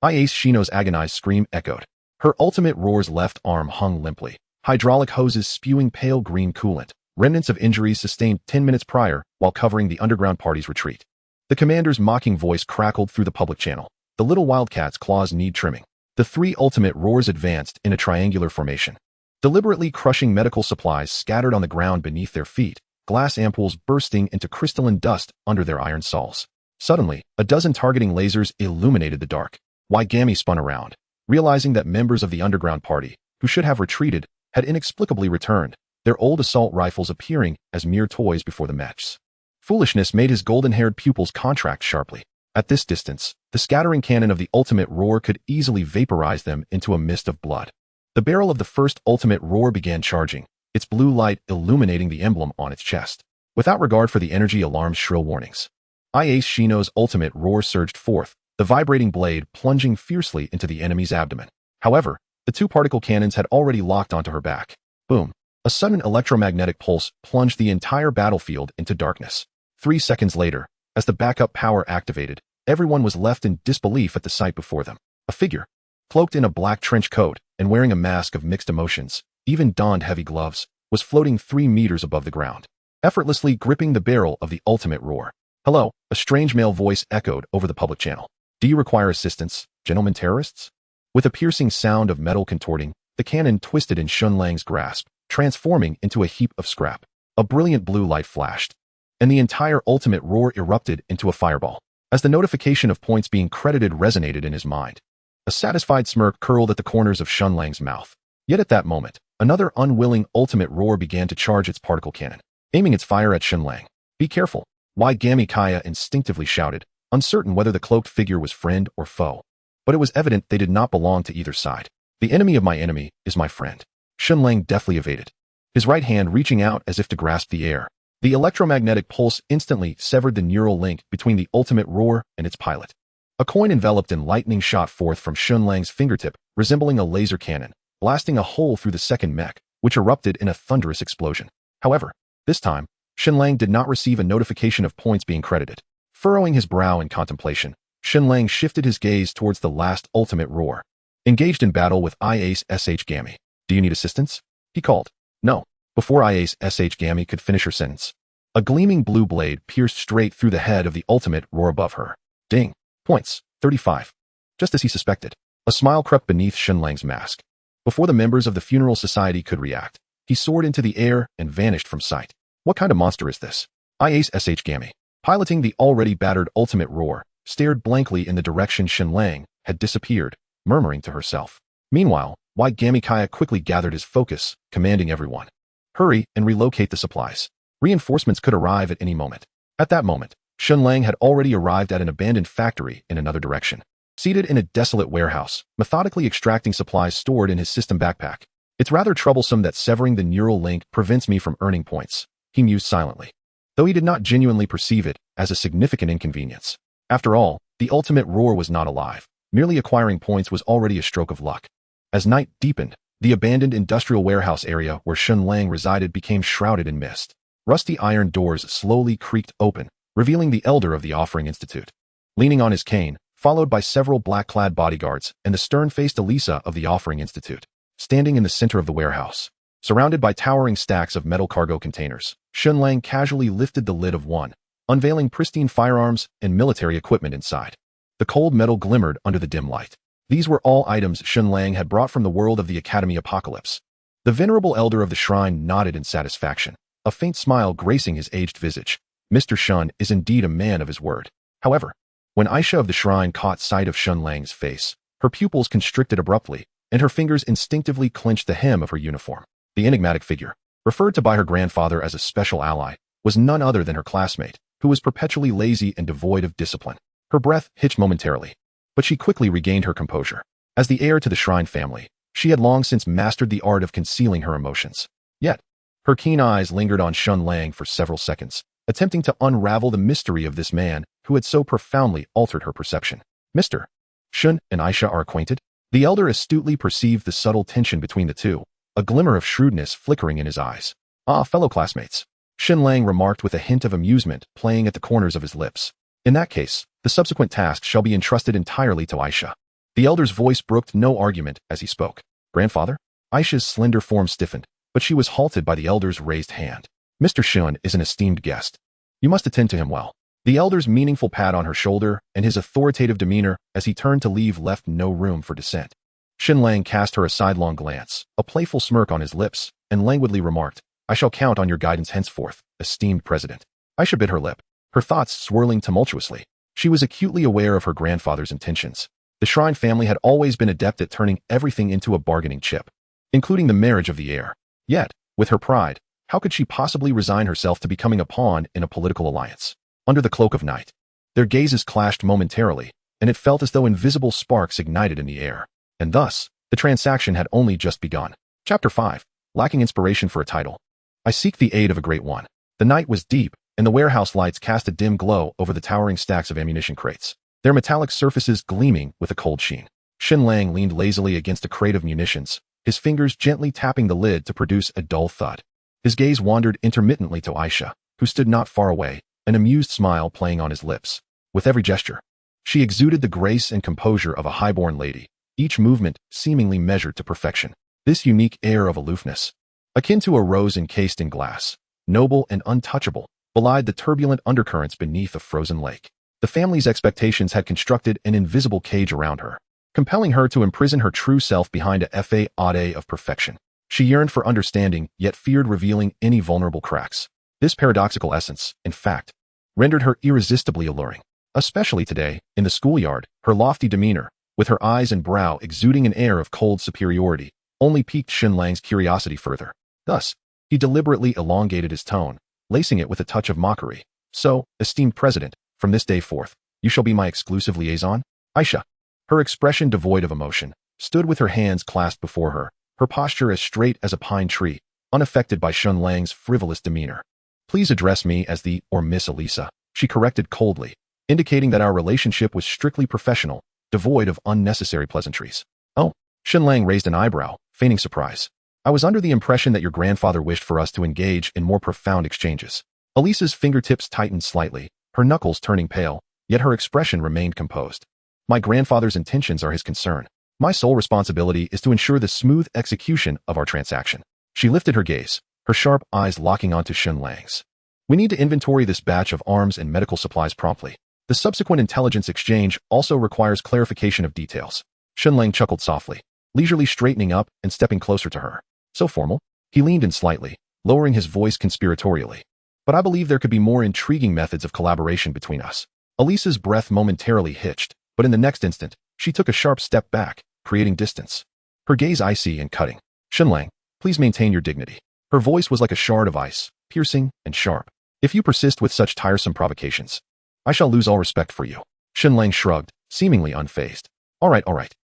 Ace Shino's agonized scream echoed. Her ultimate roar's left arm hung limply, hydraulic hoses spewing pale green coolant, remnants of injuries sustained 10 minutes prior while covering the underground party's retreat. The commander's mocking voice crackled through the public channel. The little wildcat's claws need trimming. The 3 ultimate roars advanced in a triangular formation, deliberately crushing medical supplies scattered on the ground beneath their feet, glass ampoules bursting into crystalline dust under their iron soles. Suddenly, a dozen targeting lasers illuminated the dark. Waigami spun around, realizing that members of the underground party, who should have retreated, had inexplicably returned, their old assault rifles appearing as mere toys before the mechs. Foolishness made his golden-haired pupils contract sharply. At this distance, the scattering cannon of the ultimate roar could easily vaporize them into a mist of blood. The barrel of the first ultimate roar began charging, its blue light illuminating the emblem on its chest. Without regard for the energy alarm's shrill warnings, Ace Shino's ultimate roar surged forth, the vibrating blade plunging fiercely into the enemy's abdomen. However, the 2 particle cannons had already locked onto her back. Boom. A sudden electromagnetic pulse plunged the entire battlefield into darkness. 3 seconds later, As the backup power activated, everyone was left in disbelief at the sight before them. A figure, cloaked in a black trench coat and wearing a mask of mixed emotions, even donned heavy gloves, was floating 3 meters above the ground, effortlessly gripping the barrel of the ultimate roar. "Hello," a strange male voice echoed over the public channel. "Do you require assistance, gentlemen terrorists?" With a piercing sound of metal contorting, the cannon twisted in Shen Lang's grasp, transforming into a heap of scrap. A brilliant blue light flashed, and the entire ultimate roar erupted into a fireball. As the notification of points being credited resonated in his mind, a satisfied smirk curled at the corners of Shen Lang's mouth. Yet at that moment, another unwilling ultimate roar began to charge its particle cannon, aiming its fire at Shen Lang. "Be careful," Why Kaya instinctively shouted, uncertain whether the cloaked figure was friend or foe. But it was evident they did not belong to either side. "The enemy of my enemy is my friend." Shen Lang deftly evaded, his right hand reaching out as if to grasp the air. The electromagnetic pulse instantly severed the neural link between the ultimate roar and its pilot. A coin enveloped in lightning shot forth from Shen Lang's fingertip, resembling a laser cannon, blasting a hole through the second mech, which erupted in a thunderous explosion. However, this time, Shen Lang did not receive a notification of points being credited. Furrowing his brow in contemplation, Shen Lang shifted his gaze towards the last ultimate roar. "Engaged in battle with I-Ace SH Gammy. Do you need assistance?" he called. "No." Before I-Ace SH Gammy could finish her sentence, a gleaming blue blade pierced straight through the head of the ultimate roar above her. Ding. Points. 35. Just as he suspected, a smile crept beneath Shen Lang's mask. Before the members of the funeral society could react, he soared into the air and vanished from sight. What kind of monster is this? I-Ace SH Gammy, piloting the already battered ultimate roar, stared blankly in the direction Shen Lang had disappeared, murmuring to herself. Meanwhile, Kaya quickly gathered his focus, commanding everyone, "Hurry and relocate the supplies. Reinforcements could arrive at any moment." At that moment, Shen Lang had already arrived at an abandoned factory in another direction. Seated in a desolate warehouse, methodically extracting supplies stored in his system backpack. "It's rather troublesome that severing the neural link prevents me from earning points," he mused silently, though he did not genuinely perceive it as a significant inconvenience. After all, the ultimate roar was not alive. Merely acquiring points was already a stroke of luck. As night deepened, the abandoned industrial warehouse area where Shen Lang resided became shrouded in mist. Rusty iron doors slowly creaked open, revealing the elder of the Offering Institute. Leaning on his cane, followed by several black-clad bodyguards and the stern-faced Elisa of the Offering Institute, standing in the center of the warehouse. Surrounded by towering stacks of metal cargo containers, Shen Lang casually lifted the lid of one, unveiling pristine firearms and military equipment inside. The cold metal glimmered under the dim light. These were all items Shen Lang had brought from the world of the Academy Apocalypse. The venerable elder of the shrine nodded in satisfaction, a faint smile gracing his aged visage. Mr. Shen is indeed a man of his word. However, when Aisha of the shrine caught sight of Shen Lang's face, her pupils constricted abruptly, and her fingers instinctively clenched the hem of her uniform. The enigmatic figure, referred to by her grandfather as a special ally, was none other than her classmate, who was perpetually lazy and devoid of discipline. Her breath hitched momentarily, but she quickly regained her composure. As the heir to the shrine family, she had long since mastered the art of concealing her emotions. Yet, her keen eyes lingered on Shen Lang for several seconds, attempting to unravel the mystery of this man who had so profoundly altered her perception. "Mr. Shen and Aisha are acquainted?" The elder astutely perceived the subtle tension between the two, a glimmer of shrewdness flickering in his eyes. "Ah, fellow classmates," Shen Lang remarked with a hint of amusement playing at the corners of his lips. "In that case, the subsequent task shall be entrusted entirely to Aisha." The elder's voice brooked no argument as he spoke. "Grandfather?" Aisha's slender form stiffened, but she was halted by the elder's raised hand. "Mr. Shen is an esteemed guest. You must attend to him well." The elder's meaningful pat on her shoulder and his authoritative demeanor as he turned to leave left no room for dissent. Shen Lang cast her a sidelong glance, a playful smirk on his lips, and languidly remarked, "I shall count on your guidance henceforth, esteemed president." Aisha bit her lip, her thoughts swirling tumultuously. She was acutely aware of her grandfather's intentions. The Shrine family had always been adept at turning everything into a bargaining chip, including the marriage of the heir. Yet, with her pride, how could she possibly resign herself to becoming a pawn in a political alliance? Under the cloak of night, their gazes clashed momentarily, and it felt as though invisible sparks ignited in the air. And thus, the transaction had only just begun. Chapter 5. Lacking inspiration for a title. I seek the aid of a great one. The night was deep, and the warehouse lights cast a dim glow over the towering stacks of ammunition crates, their metallic surfaces gleaming with a cold sheen. Shen Lang leaned lazily against a crate of munitions, his fingers gently tapping the lid to produce a dull thud. His gaze wandered intermittently to Aisha, who stood not far away, an amused smile playing on his lips. With every gesture, she exuded the grace and composure of a highborn lady, each movement seemingly measured to perfection. This unique air of aloofness, akin to a rose encased in glass, noble and untouchable, belied the turbulent undercurrents beneath a frozen lake. The family's expectations had constructed an invisible cage around her, compelling her to imprison her true self behind a facade of perfection. She yearned for understanding, yet feared revealing any vulnerable cracks. This paradoxical essence, in fact, rendered her irresistibly alluring. Especially today, in the schoolyard, her lofty demeanor, with her eyes and brow exuding an air of cold superiority, only piqued Shen Lang's curiosity further. Thus, he deliberately elongated his tone, lacing it with a touch of mockery. So, esteemed president, from this day forth, you shall be my exclusive liaison? Aisha, her expression devoid of emotion, stood with her hands clasped before her, her posture as straight as a pine tree, unaffected by Shen Lang's frivolous demeanor. Please address me as the or Miss Elisa, she corrected coldly, indicating that our relationship was strictly professional, devoid of unnecessary pleasantries. Oh, Shen Lang raised an eyebrow, feigning surprise. I was under the impression that your grandfather wished for us to engage in more profound exchanges. Elisa's fingertips tightened slightly, her knuckles turning pale, yet her expression remained composed. My grandfather's intentions are his concern. My sole responsibility is to ensure the smooth execution of our transaction. She lifted her gaze, her sharp eyes locking onto Shen Lang's. We need to inventory this batch of arms and medical supplies promptly. The subsequent intelligence exchange also requires clarification of details. Shen Lang chuckled softly, leisurely straightening up and stepping closer to her. So formal? He leaned in slightly, lowering his voice conspiratorially. But I believe there could be more intriguing methods of collaboration between us. Elisa's breath momentarily hitched, but in the next instant, she took a sharp step back, creating distance. Her gaze icy and cutting. Shen Lang, please maintain your dignity. Her voice was like a shard of ice, piercing and sharp. If you persist with such tiresome provocations, I shall lose all respect for you. Shen Lang shrugged, seemingly unfazed. All right.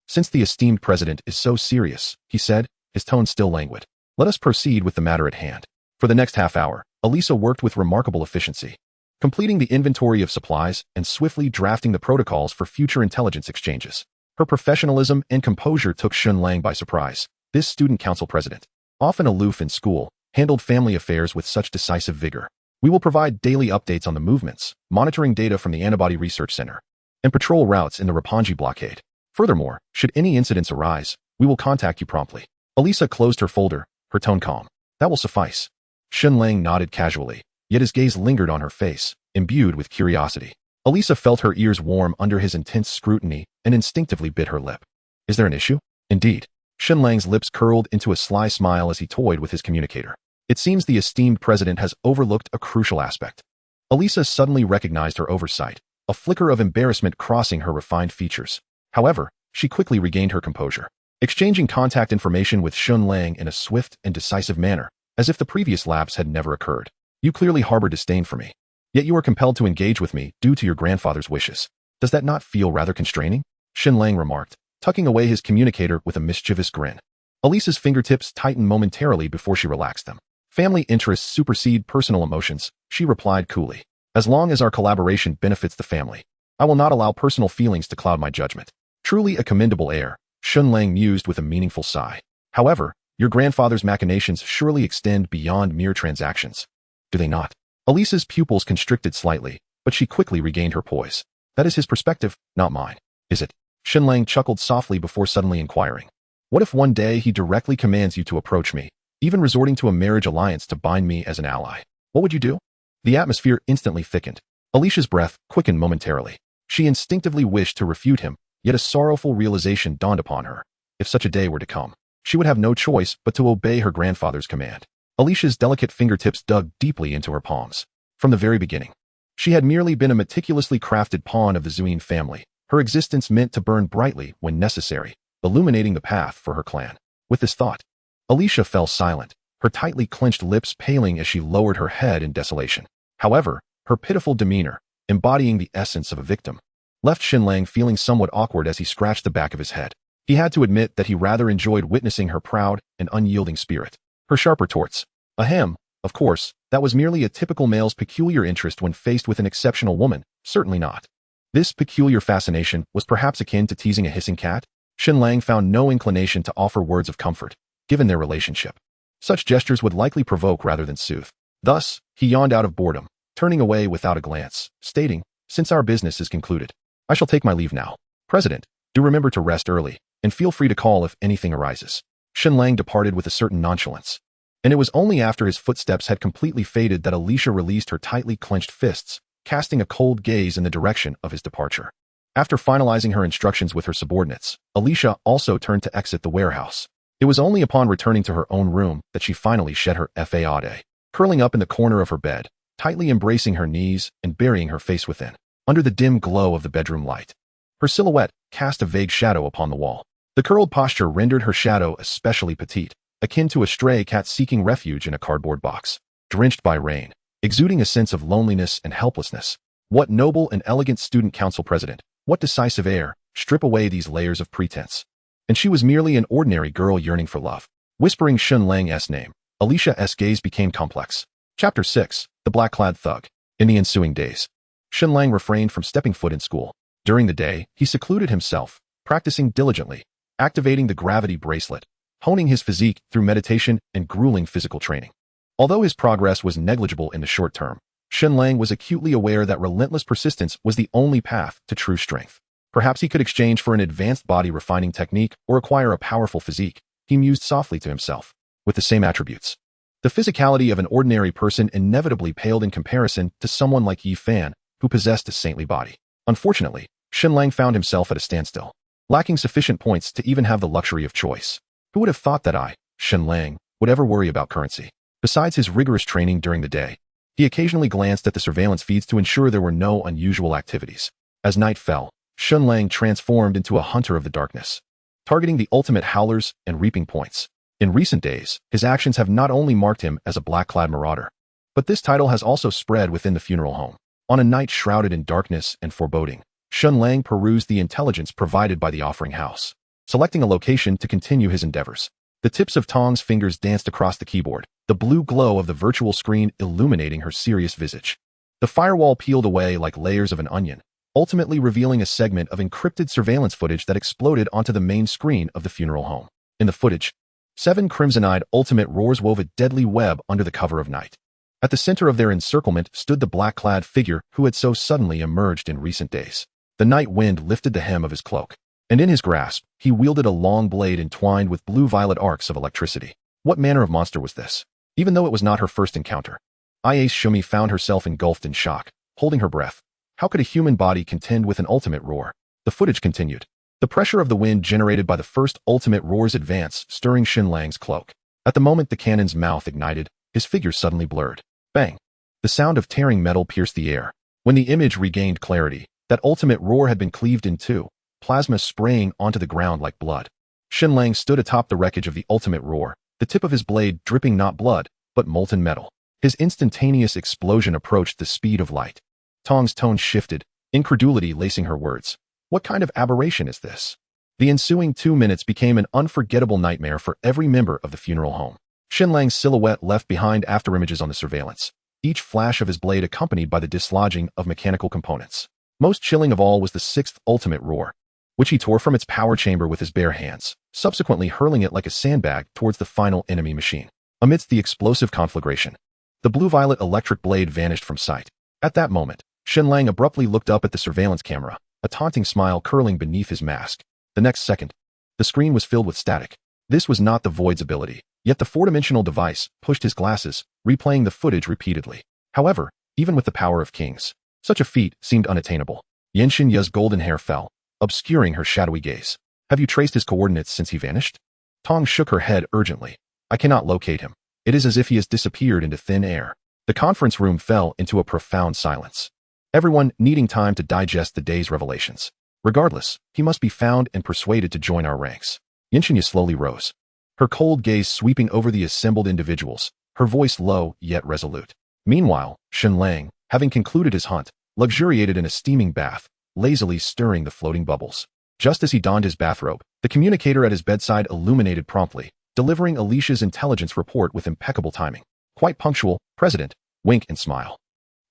Since the esteemed president is so serious, he said, his tone still languid. Let us proceed with the matter at hand. For the next half hour, Elisa worked with remarkable efficiency, completing the inventory of supplies and swiftly drafting the protocols for future intelligence exchanges. Her professionalism and composure took Shen Lang by surprise. This student council president, often aloof in school, handled family affairs with such decisive vigor. We will provide daily updates on the movements, monitoring data from the Antibody Research Center, and patrol routes in the Roppongi blockade. Furthermore, should any incidents arise, we will contact you promptly. Elisa closed her folder, her tone calm. That will suffice. Shen Lang nodded casually, yet his gaze lingered on her face, imbued with curiosity. Elisa felt her ears warm under his intense scrutiny and instinctively bit her lip. Is there an issue? Indeed. Shen Lang's lips curled into a sly smile as he toyed with his communicator. It seems the esteemed president has overlooked a crucial aspect. Elisa suddenly recognized her oversight, a flicker of embarrassment crossing her refined features. However, she quickly regained her composure, exchanging contact information with Shen Lang in a swift and decisive manner, as if the previous lapse had never occurred. You clearly harbor disdain for me, yet you are compelled to engage with me due to your grandfather's wishes. Does that not feel rather constraining? Shen Lang remarked, tucking away his communicator with a mischievous grin. Elisa's fingertips tightened momentarily before she relaxed them. Family interests supersede personal emotions, she replied coolly. As long as our collaboration benefits the family, I will not allow personal feelings to cloud my judgment. Truly a commendable air, Shen Lang mused with a meaningful sigh. However, your grandfather's machinations surely extend beyond mere transactions. Do they not? Elisa's pupils constricted slightly, but she quickly regained her poise. That is his perspective, not mine. Is it? Shen Lang chuckled softly before suddenly inquiring. What if one day he directly commands you to approach me, even resorting to a marriage alliance to bind me as an ally? What would you do? The atmosphere instantly thickened. Alicia's breath quickened momentarily. She instinctively wished to refute him, yet a sorrowful realization dawned upon her. If such a day were to come, she would have no choice but to obey her grandfather's command. Alicia's delicate fingertips dug deeply into her palms. From the very beginning, she had merely been a meticulously crafted pawn of the Zuin family, her existence meant to burn brightly when necessary, illuminating the path for her clan. With this thought, Alicia fell silent, her tightly clenched lips paling as she lowered her head in desolation. However, her pitiful demeanor, embodying the essence of a victim, left Shen Lang feeling somewhat awkward as he scratched the back of his head. He had to admit that he rather enjoyed witnessing her proud and unyielding spirit. Her sharp retorts. Ahem, of course, that was merely a typical male's peculiar interest when faced with an exceptional woman, certainly not. This peculiar fascination was perhaps akin to teasing a hissing cat. Shen Lang found no inclination to offer words of comfort, given their relationship. Such gestures would likely provoke rather than soothe. Thus, he yawned out of boredom, turning away without a glance, stating, "Since our business is concluded, I shall take my leave now. President, do remember to rest early, and feel free to call if anything arises." Shen Lang departed with a certain nonchalance. And it was only after his footsteps had completely faded that Alicia released her tightly clenched fists, casting a cold gaze in the direction of his departure. After finalizing her instructions with her subordinates, Alicia also turned to exit the warehouse. It was only upon returning to her own room that she finally shed her fade, curling up in the corner of her bed, tightly embracing her knees and burying her face within, under the dim glow of the bedroom light. Her silhouette cast a vague shadow upon the wall. The curled posture rendered her shadow especially petite, akin to a stray cat seeking refuge in a cardboard box. Drenched by rain, exuding a sense of loneliness and helplessness. What noble and elegant student council president, what decisive air, strip away these layers of pretense. And she was merely an ordinary girl yearning for love. Whispering Shen Lang's name, Alicia's gaze became complex. Chapter 6, The Black-Clad Thug. In the ensuing days, Shen Lang refrained from stepping foot in school. During the day, he secluded himself, practicing diligently, activating the gravity bracelet, honing his physique through meditation and grueling physical training. Although his progress was negligible in the short term, Shen Lang was acutely aware that relentless persistence was the only path to true strength. Perhaps he could exchange for an advanced body refining technique or acquire a powerful physique, he mused softly to himself, with the same attributes. The physicality of an ordinary person inevitably paled in comparison to someone like Yi Fan, who possessed a saintly body. Unfortunately, Shen Lang found himself at a standstill, lacking sufficient points to even have the luxury of choice. Who would have thought that I, Shen Lang, would ever worry about currency? Besides his rigorous training during the day, he occasionally glanced at the surveillance feeds to ensure there were no unusual activities. As night fell, Shen Lang transformed into a hunter of the darkness, targeting the ultimate howlers and reaping points. In recent days, his actions have not only marked him as a black-clad marauder, but this title has also spread within the funeral home. On a night shrouded in darkness and foreboding, Shen Lang perused the intelligence provided by the offering house, selecting a location to continue his endeavors. The tips of Tong's fingers danced across the keyboard, the blue glow of the virtual screen illuminating her serious visage. The firewall peeled away like layers of an onion, ultimately revealing a segment of encrypted surveillance footage that exploded onto the main screen of the funeral home. In the footage, 7 crimson-eyed ultimate roars wove a deadly web under the cover of night. At the center of their encirclement stood the black-clad figure who had so suddenly emerged in recent days. The night wind lifted the hem of his cloak, and in his grasp, he wielded a long blade entwined with blue-violet arcs of electricity. What manner of monster was this? Even though it was not her first encounter, Iace Shumi found herself engulfed in shock, holding her breath. How could a human body contend with an ultimate roar? The footage continued. The pressure of the wind generated by the first ultimate roar's advance stirring Shen Lang's cloak. At the moment the cannon's mouth ignited, his figure suddenly blurred. Bang! The sound of tearing metal pierced the air. When the image regained clarity, that ultimate roar had been cleaved in two, plasma spraying onto the ground like blood. Shen Lang stood atop the wreckage of the ultimate roar, the tip of his blade dripping not blood, but molten metal. His instantaneous explosion approached the speed of light. Tong's tone shifted, incredulity lacing her words. What kind of aberration is this? The ensuing 2 minutes became an unforgettable nightmare for every member of the funeral home. Shen Lang's silhouette left behind afterimages on the surveillance, each flash of his blade accompanied by the dislodging of mechanical components. Most chilling of all was the 6th ultimate roar, which he tore from its power chamber with his bare hands, subsequently hurling it like a sandbag towards the final enemy machine. Amidst the explosive conflagration, the blue-violet electric blade vanished from sight. At that moment, Shen Lang abruptly looked up at the surveillance camera, a taunting smile curling beneath his mask. The next second, the screen was filled with static. This was not the Void's ability, yet the four-dimensional device pushed his glasses, replaying the footage repeatedly. However, even with the power of kings, such a feat seemed unattainable. Yenshin Ya's golden hair fell, obscuring her shadowy gaze. Have you traced his coordinates since he vanished? Tong shook her head urgently. I cannot locate him. It is as if he has disappeared into thin air. The conference room fell into a profound silence, everyone needing time to digest the day's revelations. Regardless, he must be found and persuaded to join our ranks. Yenshinya slowly rose, her cold gaze sweeping over the assembled individuals, her voice low yet resolute. Meanwhile, Shen Lang, having concluded his hunt, luxuriated in a steaming bath, lazily stirring the floating bubbles. Just as he donned his bathrobe, the communicator at his bedside illuminated promptly, delivering Alicia's intelligence report with impeccable timing. Quite punctual, President. Wink and smile.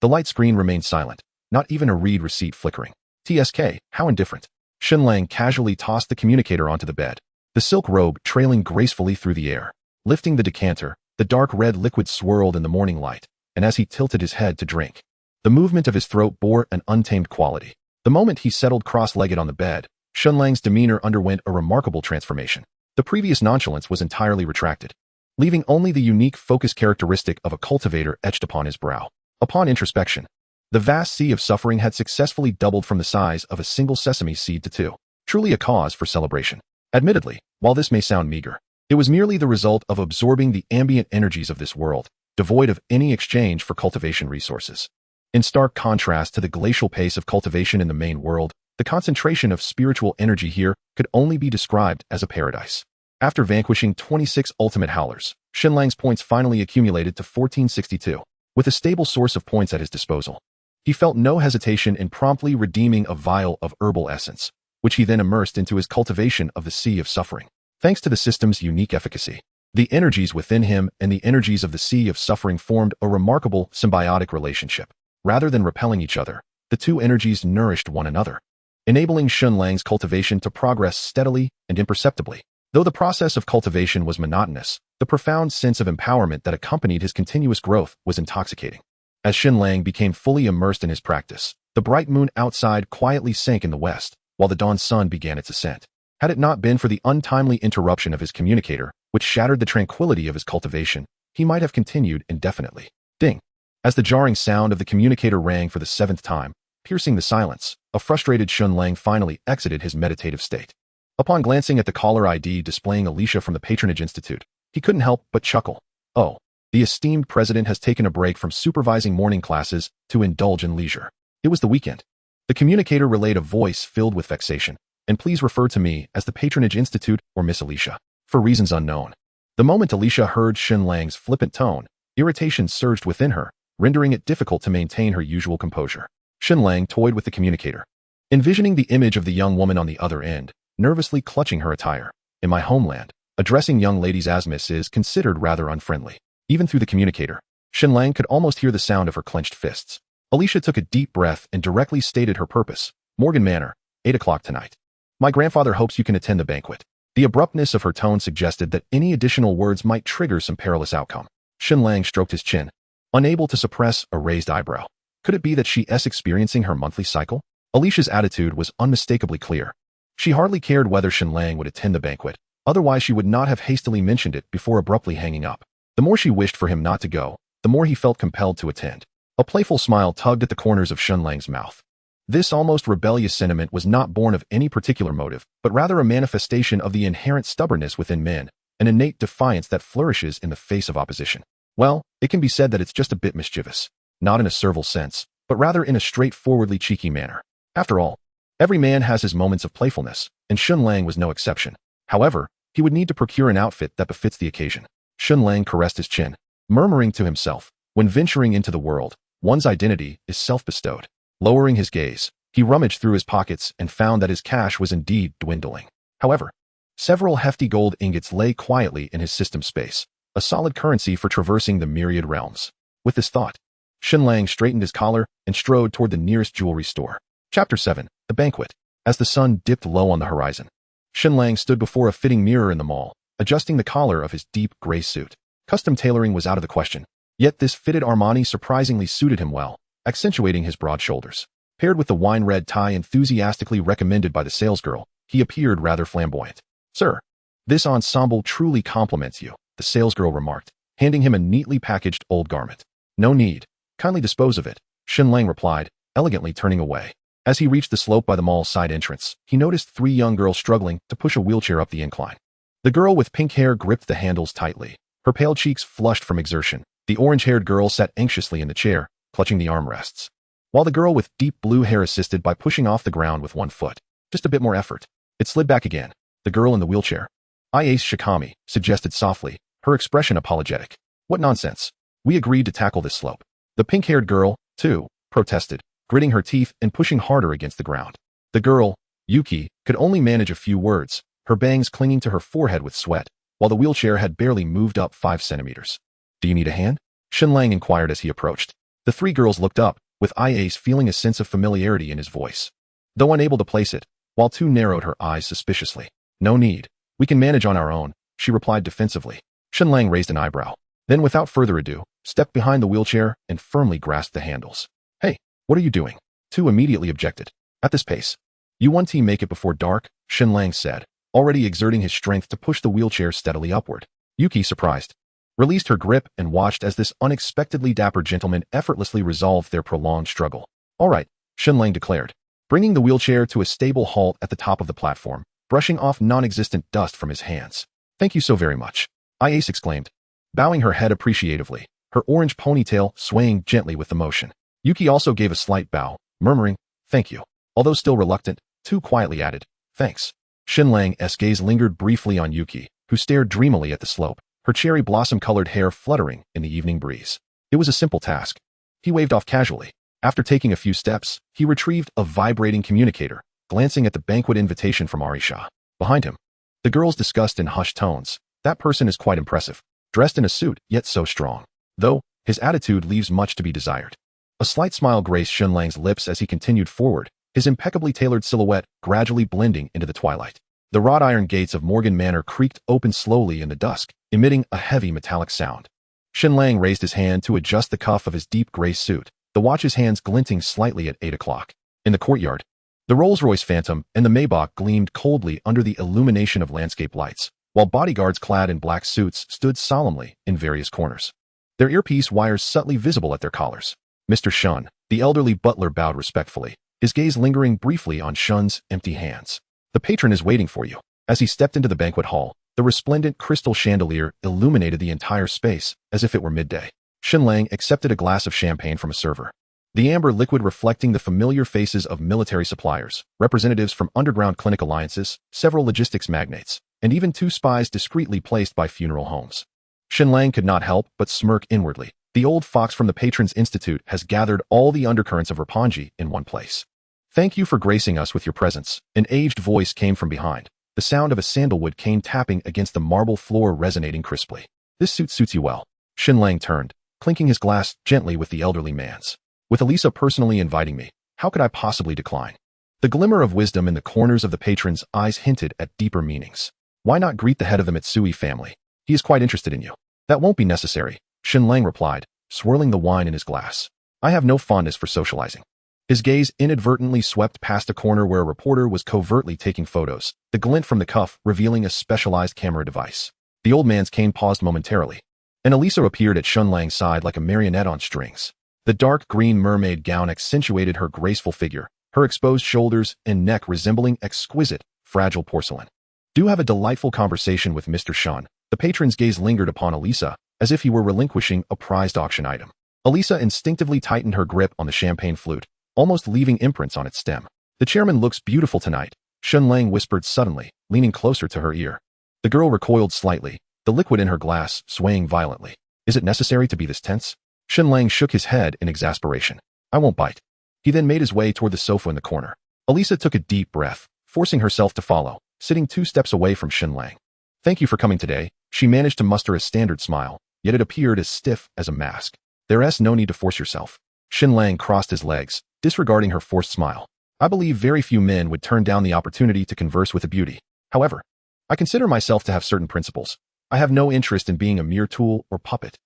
The light screen remained silent, not even a read receipt flickering. TSK, how indifferent. Shen Lang casually tossed the communicator onto the bed, the silk robe trailing gracefully through the air. Lifting the decanter, the dark red liquid swirled in the morning light, and as he tilted his head to drink, The movement of his throat bore an untamed quality. The moment he settled cross-legged on the bed, Shen Lang's demeanor underwent a remarkable transformation. The previous nonchalance was entirely retracted, leaving only the unique focus characteristic of a cultivator etched upon his brow. Upon introspection, the vast sea of suffering had successfully doubled from the size of a single sesame seed to two. Truly a cause for celebration. Admittedly, while this may sound meager, it was merely the result of absorbing the ambient energies of this world, devoid of any exchange for cultivation resources. In stark contrast to the glacial pace of cultivation in the main world, the concentration of spiritual energy here could only be described as a paradise. After vanquishing 26 ultimate howlers, Shen Lang's points finally accumulated to 1462. With a stable source of points at his disposal, he felt no hesitation in promptly redeeming a vial of herbal essence, which he then immersed into his cultivation of the Sea of Suffering. Thanks to the system's unique efficacy, the energies within him and the energies of the Sea of Suffering formed a remarkable symbiotic relationship. Rather than repelling each other, the two energies nourished one another, enabling Shen Lang's cultivation to progress steadily and imperceptibly. Though the process of cultivation was monotonous, the profound sense of empowerment that accompanied his continuous growth was intoxicating. As Shen Lang became fully immersed in his practice, the bright moon outside quietly sank in the west, while the dawn sun began its ascent. Had it not been for the untimely interruption of his communicator, which shattered the tranquility of his cultivation, he might have continued indefinitely. Ding! As the jarring sound of the communicator rang for the 7th time, piercing the silence, a frustrated Shen Lang finally exited his meditative state. Upon glancing at the caller ID displaying Alicia from the Patronage Institute, he couldn't help but chuckle. Oh, the esteemed president has taken a break from supervising morning classes to indulge in leisure. It was the weekend. The communicator relayed a voice filled with vexation. And please refer to me as the Patronage Institute or Miss Alicia, for reasons unknown. The moment Alicia heard Shen Lang's flippant tone, irritation surged within her, rendering it difficult to maintain her usual composure. Shen Lang toyed with the communicator, envisioning the image of the young woman on the other end, nervously clutching her attire. In my homeland, addressing young ladies as Miss is considered rather unfriendly. Even through the communicator, Shen Lang could almost hear the sound of her clenched fists. Alicia took a deep breath and directly stated her purpose. Morgan Manor, 8 o'clock tonight. My grandfather hopes you can attend the banquet. The abruptness of her tone suggested that any additional words might trigger some perilous outcome. Shen Lang stroked his chin, unable to suppress a raised eyebrow. Could it be that she is experiencing her monthly cycle? Alicia's attitude was unmistakably clear. She hardly cared whether Shen Lang would attend the banquet, otherwise she would not have hastily mentioned it before abruptly hanging up. The more she wished for him not to go, the more he felt compelled to attend. A playful smile tugged at the corners of Shen Lang's mouth. This almost rebellious sentiment was not born of any particular motive, but rather a manifestation of the inherent stubbornness within men, an innate defiance that flourishes in the face of opposition. Well, it can be said that it's just a bit mischievous, not in a servile sense, but rather in a straightforwardly cheeky manner. After all, every man has his moments of playfulness, and Shen Lang was no exception. However, he would need to procure an outfit that befits the occasion. Shen Lang caressed his chin, murmuring to himself, when venturing into the world, one's identity is self-bestowed. Lowering his gaze, he rummaged through his pockets and found that his cash was indeed dwindling. However, several hefty gold ingots lay quietly in his system space, a solid currency for traversing the myriad realms. With this thought, Shen Lang straightened his collar and strode toward the nearest jewelry store. Chapter 7. The Banquet. As the sun dipped low on the horizon, Shen Lang stood before a fitting mirror in the mall, adjusting the collar of his deep gray suit. Custom tailoring was out of the question, yet this fitted Armani surprisingly suited him well, accentuating his broad shoulders. Paired with the wine-red tie enthusiastically recommended by the salesgirl, he appeared rather flamboyant. Sir, this ensemble truly compliments you, the salesgirl remarked, handing him a neatly packaged old garment. No need. Kindly dispose of it, Shen Lang replied, elegantly turning away. As he reached the slope by the mall's side entrance, he noticed 3 young girls struggling to push a wheelchair up the incline. The girl with pink hair gripped the handles tightly, her pale cheeks flushed from exertion. The orange-haired girl sat anxiously in the chair, clutching the armrests, while the girl with deep blue hair assisted by pushing off the ground with one foot. Just a bit more effort. It slid back again. The girl in the wheelchair. Ace Shikami suggested softly, her expression apologetic. What nonsense. We agreed to tackle this slope. The pink-haired girl, too, protested, gritting her teeth and pushing harder against the ground. The girl, Yuki, could only manage a few words, her bangs clinging to her forehead with sweat, while the wheelchair had barely moved up 5 centimeters. Do you need a hand? Shen Lang inquired as he approached. The 3 girls looked up, with Ace feeling a sense of familiarity in his voice. Though unable to place it, while 2 narrowed her eyes suspiciously. No need. We can manage on our own, she replied defensively. Shen Lang raised an eyebrow. Then without further ado, stepped behind the wheelchair and firmly grasped the handles. Hey, What are you doing? Tu immediately objected. At this pace, you one team make it before dark, Shen Lang said, already exerting his strength to push the wheelchair steadily upward. Yuki, surprised, released her grip and watched as this unexpectedly dapper gentleman effortlessly resolved their prolonged struggle. All right, Shen Lang declared, bringing the wheelchair to a stable halt at the top of the platform, brushing off non-existent dust from his hands. Thank you so very much, Ace exclaimed, bowing her head appreciatively, her orange ponytail swaying gently with the motion. Yuki also gave a slight bow, murmuring, thank you. Although still reluctant, Tu quietly added, thanks. Shen Lang's gaze lingered briefly on Yuki, who stared dreamily at the slope, her cherry blossom-colored hair fluttering in the evening breeze. It was a simple task. He waved off casually. After taking a few steps, he retrieved a vibrating communicator, glancing at the banquet invitation from Arisha. Behind him, the girls discussed in hushed tones, that person is quite impressive, dressed in a suit, yet so strong. Though, his attitude leaves much to be desired. A slight smile graced Shen Lang's lips as he continued forward, his impeccably tailored silhouette gradually blending into the twilight. The wrought iron gates of Morgan Manor creaked open slowly in the dusk, emitting a heavy metallic sound. Shen Lang raised his hand to adjust the cuff of his deep gray suit, the watch's hands glinting slightly at 8 o'clock. In the courtyard, the Rolls-Royce Phantom and the Maybach gleamed coldly under the illumination of landscape lights, while bodyguards clad in black suits stood solemnly in various corners, their earpiece wires subtly visible at their collars. Mr. Shun, the elderly butler, bowed respectfully, his gaze lingering briefly on Shun's empty hands. The patron is waiting for you. As he stepped into the banquet hall, the resplendent crystal chandelier illuminated the entire space as if it were midday. Shen Lang accepted a glass of champagne from a server, the amber liquid reflecting the familiar faces of military suppliers, representatives from underground clinic alliances, several logistics magnates, and even 2 spies discreetly placed by funeral homes. Shen Lang could not help but smirk inwardly. The old fox from the Patrons Institute has gathered all the undercurrents of Rapunji in one place. Thank you for gracing us with your presence. An aged voice came from behind, the sound of a sandalwood cane tapping against the marble floor resonating crisply. This suit suits you well. Shen Lang turned, clinking his glass gently with the elderly man's. With Elisa personally inviting me, how could I possibly decline? The glimmer of wisdom in the corners of the patron's eyes hinted at deeper meanings. Why not greet the head of the Mitsui family? He is quite interested in you. That won't be necessary, Shen Lang replied, swirling the wine in his glass. I have no fondness for socializing. His gaze inadvertently swept past a corner where a reporter was covertly taking photos, the glint from the cuff revealing a specialized camera device. The old man's cane paused momentarily, and Elisa appeared at Shen Lang's side like a marionette on strings. The dark green mermaid gown accentuated her graceful figure, her exposed shoulders and neck resembling exquisite, fragile porcelain. Do have a delightful conversation with Mr. Shen. The patron's gaze lingered upon Elisa, as if he were relinquishing a prized auction item. Elisa instinctively tightened her grip on the champagne flute, almost leaving imprints on its stem. The chairman looks beautiful tonight, Shen Lang whispered suddenly, leaning closer to her ear. The girl recoiled slightly, the liquid in her glass swaying violently. Is it necessary to be this tense? Shen Lang shook his head in exasperation. I won't bite. He then made his way toward the sofa in the corner. Elisa took a deep breath, forcing herself to follow, sitting 2 steps away from Shen Lang. Thank you for coming today. She managed to muster a standard smile, yet it appeared as stiff as a mask. There's no need to force yourself. Shen Lang crossed his legs, disregarding her forced smile. I believe very few men would turn down the opportunity to converse with a beauty. However, I consider myself to have certain principles. I have no interest in being a mere tool or puppet.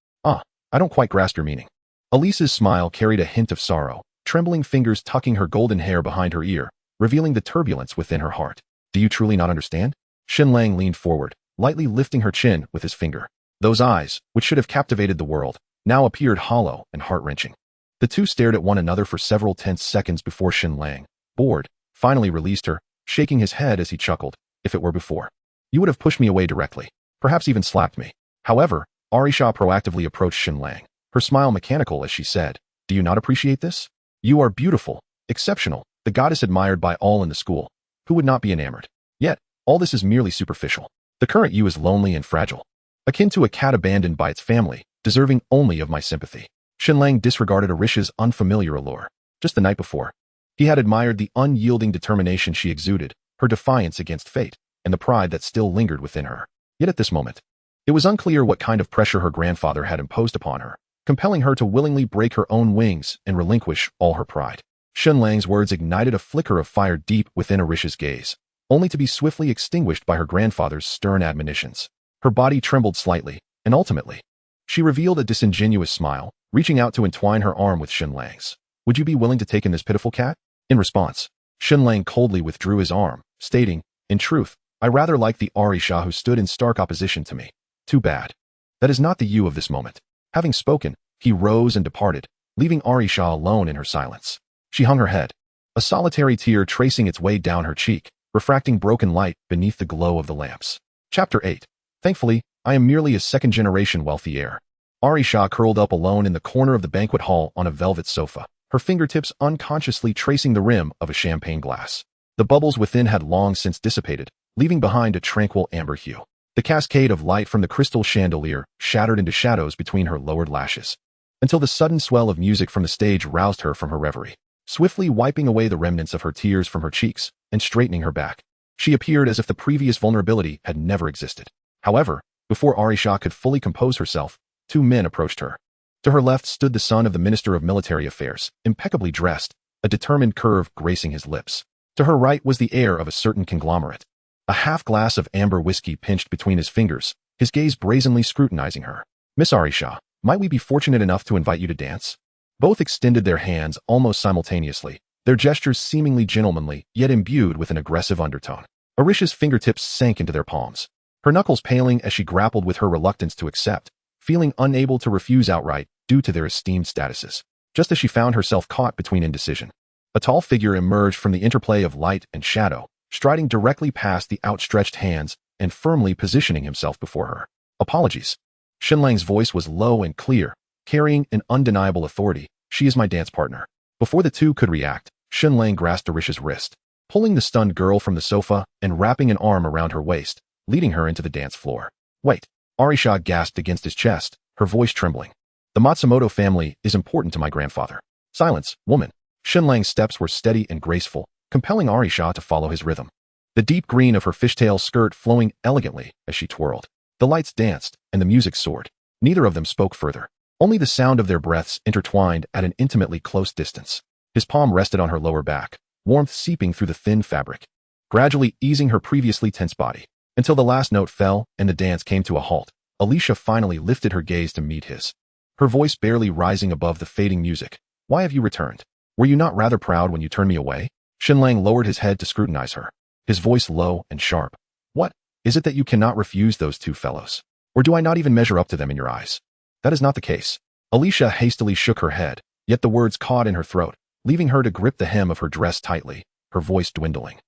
I don't quite grasp your meaning. Elisa's smile carried a hint of sorrow, trembling fingers tucking her golden hair behind her ear, revealing the turbulence within her heart. Do you truly not understand? Shen Lang leaned forward, lightly lifting her chin with his finger. Those eyes, which should have captivated the world, now appeared hollow and heart-wrenching. The two stared at one another for several tense seconds before Shen Lang, bored, finally released her, shaking his head as he chuckled. If it were before, you would have pushed me away directly, perhaps even slapped me. However, Arisha proactively approached Shen Lang, her smile mechanical as she said, Do you not appreciate this? You are beautiful, exceptional, the goddess admired by all in the school. Who would not be enamored? Yet, all this is merely superficial. The current you is lonely and fragile, akin to a cat abandoned by its family, deserving only of my sympathy. Shen Lang disregarded Arisha's unfamiliar allure. Just the night before, he had admired the unyielding determination she exuded, her defiance against fate, and the pride that still lingered within her. Yet at this moment, it was unclear what kind of pressure her grandfather had imposed upon her, compelling her to willingly break her own wings and relinquish all her pride. Shen Lang's words ignited a flicker of fire deep within Arisha's gaze, only to be swiftly extinguished by her grandfather's stern admonitions. Her body trembled slightly, and ultimately, she revealed a disingenuous smile, reaching out to entwine her arm with Shen Lang's. Would you be willing to take in this pitiful cat? In response, Shen Lang coldly withdrew his arm, stating, in truth, I rather like the Arisha who stood in stark opposition to me. Too bad. That is not the you of this moment. Having spoken, he rose and departed, leaving Arisha alone in her silence. She hung her head, a solitary tear tracing its way down her cheek, refracting broken light beneath the glow of the lamps. Chapter 8. Thankfully, I am merely a second-generation wealthy heir. Arisha curled up alone in the corner of the banquet hall on a velvet sofa, her fingertips unconsciously tracing the rim of a champagne glass. The bubbles within had long since dissipated, leaving behind a tranquil amber hue. The cascade of light from the crystal chandelier shattered into shadows between her lowered lashes, until the sudden swell of music from the stage roused her from her reverie. Swiftly wiping away the remnants of her tears from her cheeks and straightening her back, she appeared as if the previous vulnerability had never existed. However, before Arisha could fully compose herself, two men approached her. To her left stood the son of the Minister of Military Affairs, impeccably dressed, a determined curve gracing his lips. To her right was the heir of a certain conglomerate, a half-glass of amber whiskey pinched between his fingers, his gaze brazenly scrutinizing her. Miss Arisha, might we be fortunate enough to invite you to dance? Both extended their hands almost simultaneously, their gestures seemingly gentlemanly, yet imbued with an aggressive undertone. Arisha's fingertips sank into their palms, her knuckles paling as she grappled with her reluctance to accept, feeling unable to refuse outright due to their esteemed statuses. Just as she found herself caught between indecision, a tall figure emerged from the interplay of light and shadow, striding directly past the outstretched hands and firmly positioning himself before her. Apologies. Shen Lang's voice was low and clear, carrying an undeniable authority. She is my dance partner. Before the two could react, Shen Lang grasped Arisha's wrist, pulling the stunned girl from the sofa and wrapping an arm around her waist, leading her into the dance floor. Wait. Arisha gasped against his chest, her voice trembling. The Matsumoto family is important to my grandfather. Silence, woman. Shen Lang's steps were steady and graceful, compelling Arisha to follow his rhythm. The deep green of her fishtail skirt flowing elegantly as she twirled. The lights danced, and the music soared. Neither of them spoke further. Only the sound of their breaths intertwined at an intimately close distance. His palm rested on her lower back, warmth seeping through the thin fabric, gradually easing her previously tense body. Until the last note fell and the dance came to a halt, Alicia finally lifted her gaze to meet his, her voice barely rising above the fading music. Why have you returned? Were you not rather proud when you turned me away? Shen Lang lowered his head to scrutinize her, his voice low and sharp. What? Is it that you cannot refuse those two fellows? Or do I not even measure up to them in your eyes? That is not the case. Alicia hastily shook her head, yet the words caught in her throat, leaving her to grip the hem of her dress tightly, her voice dwindling.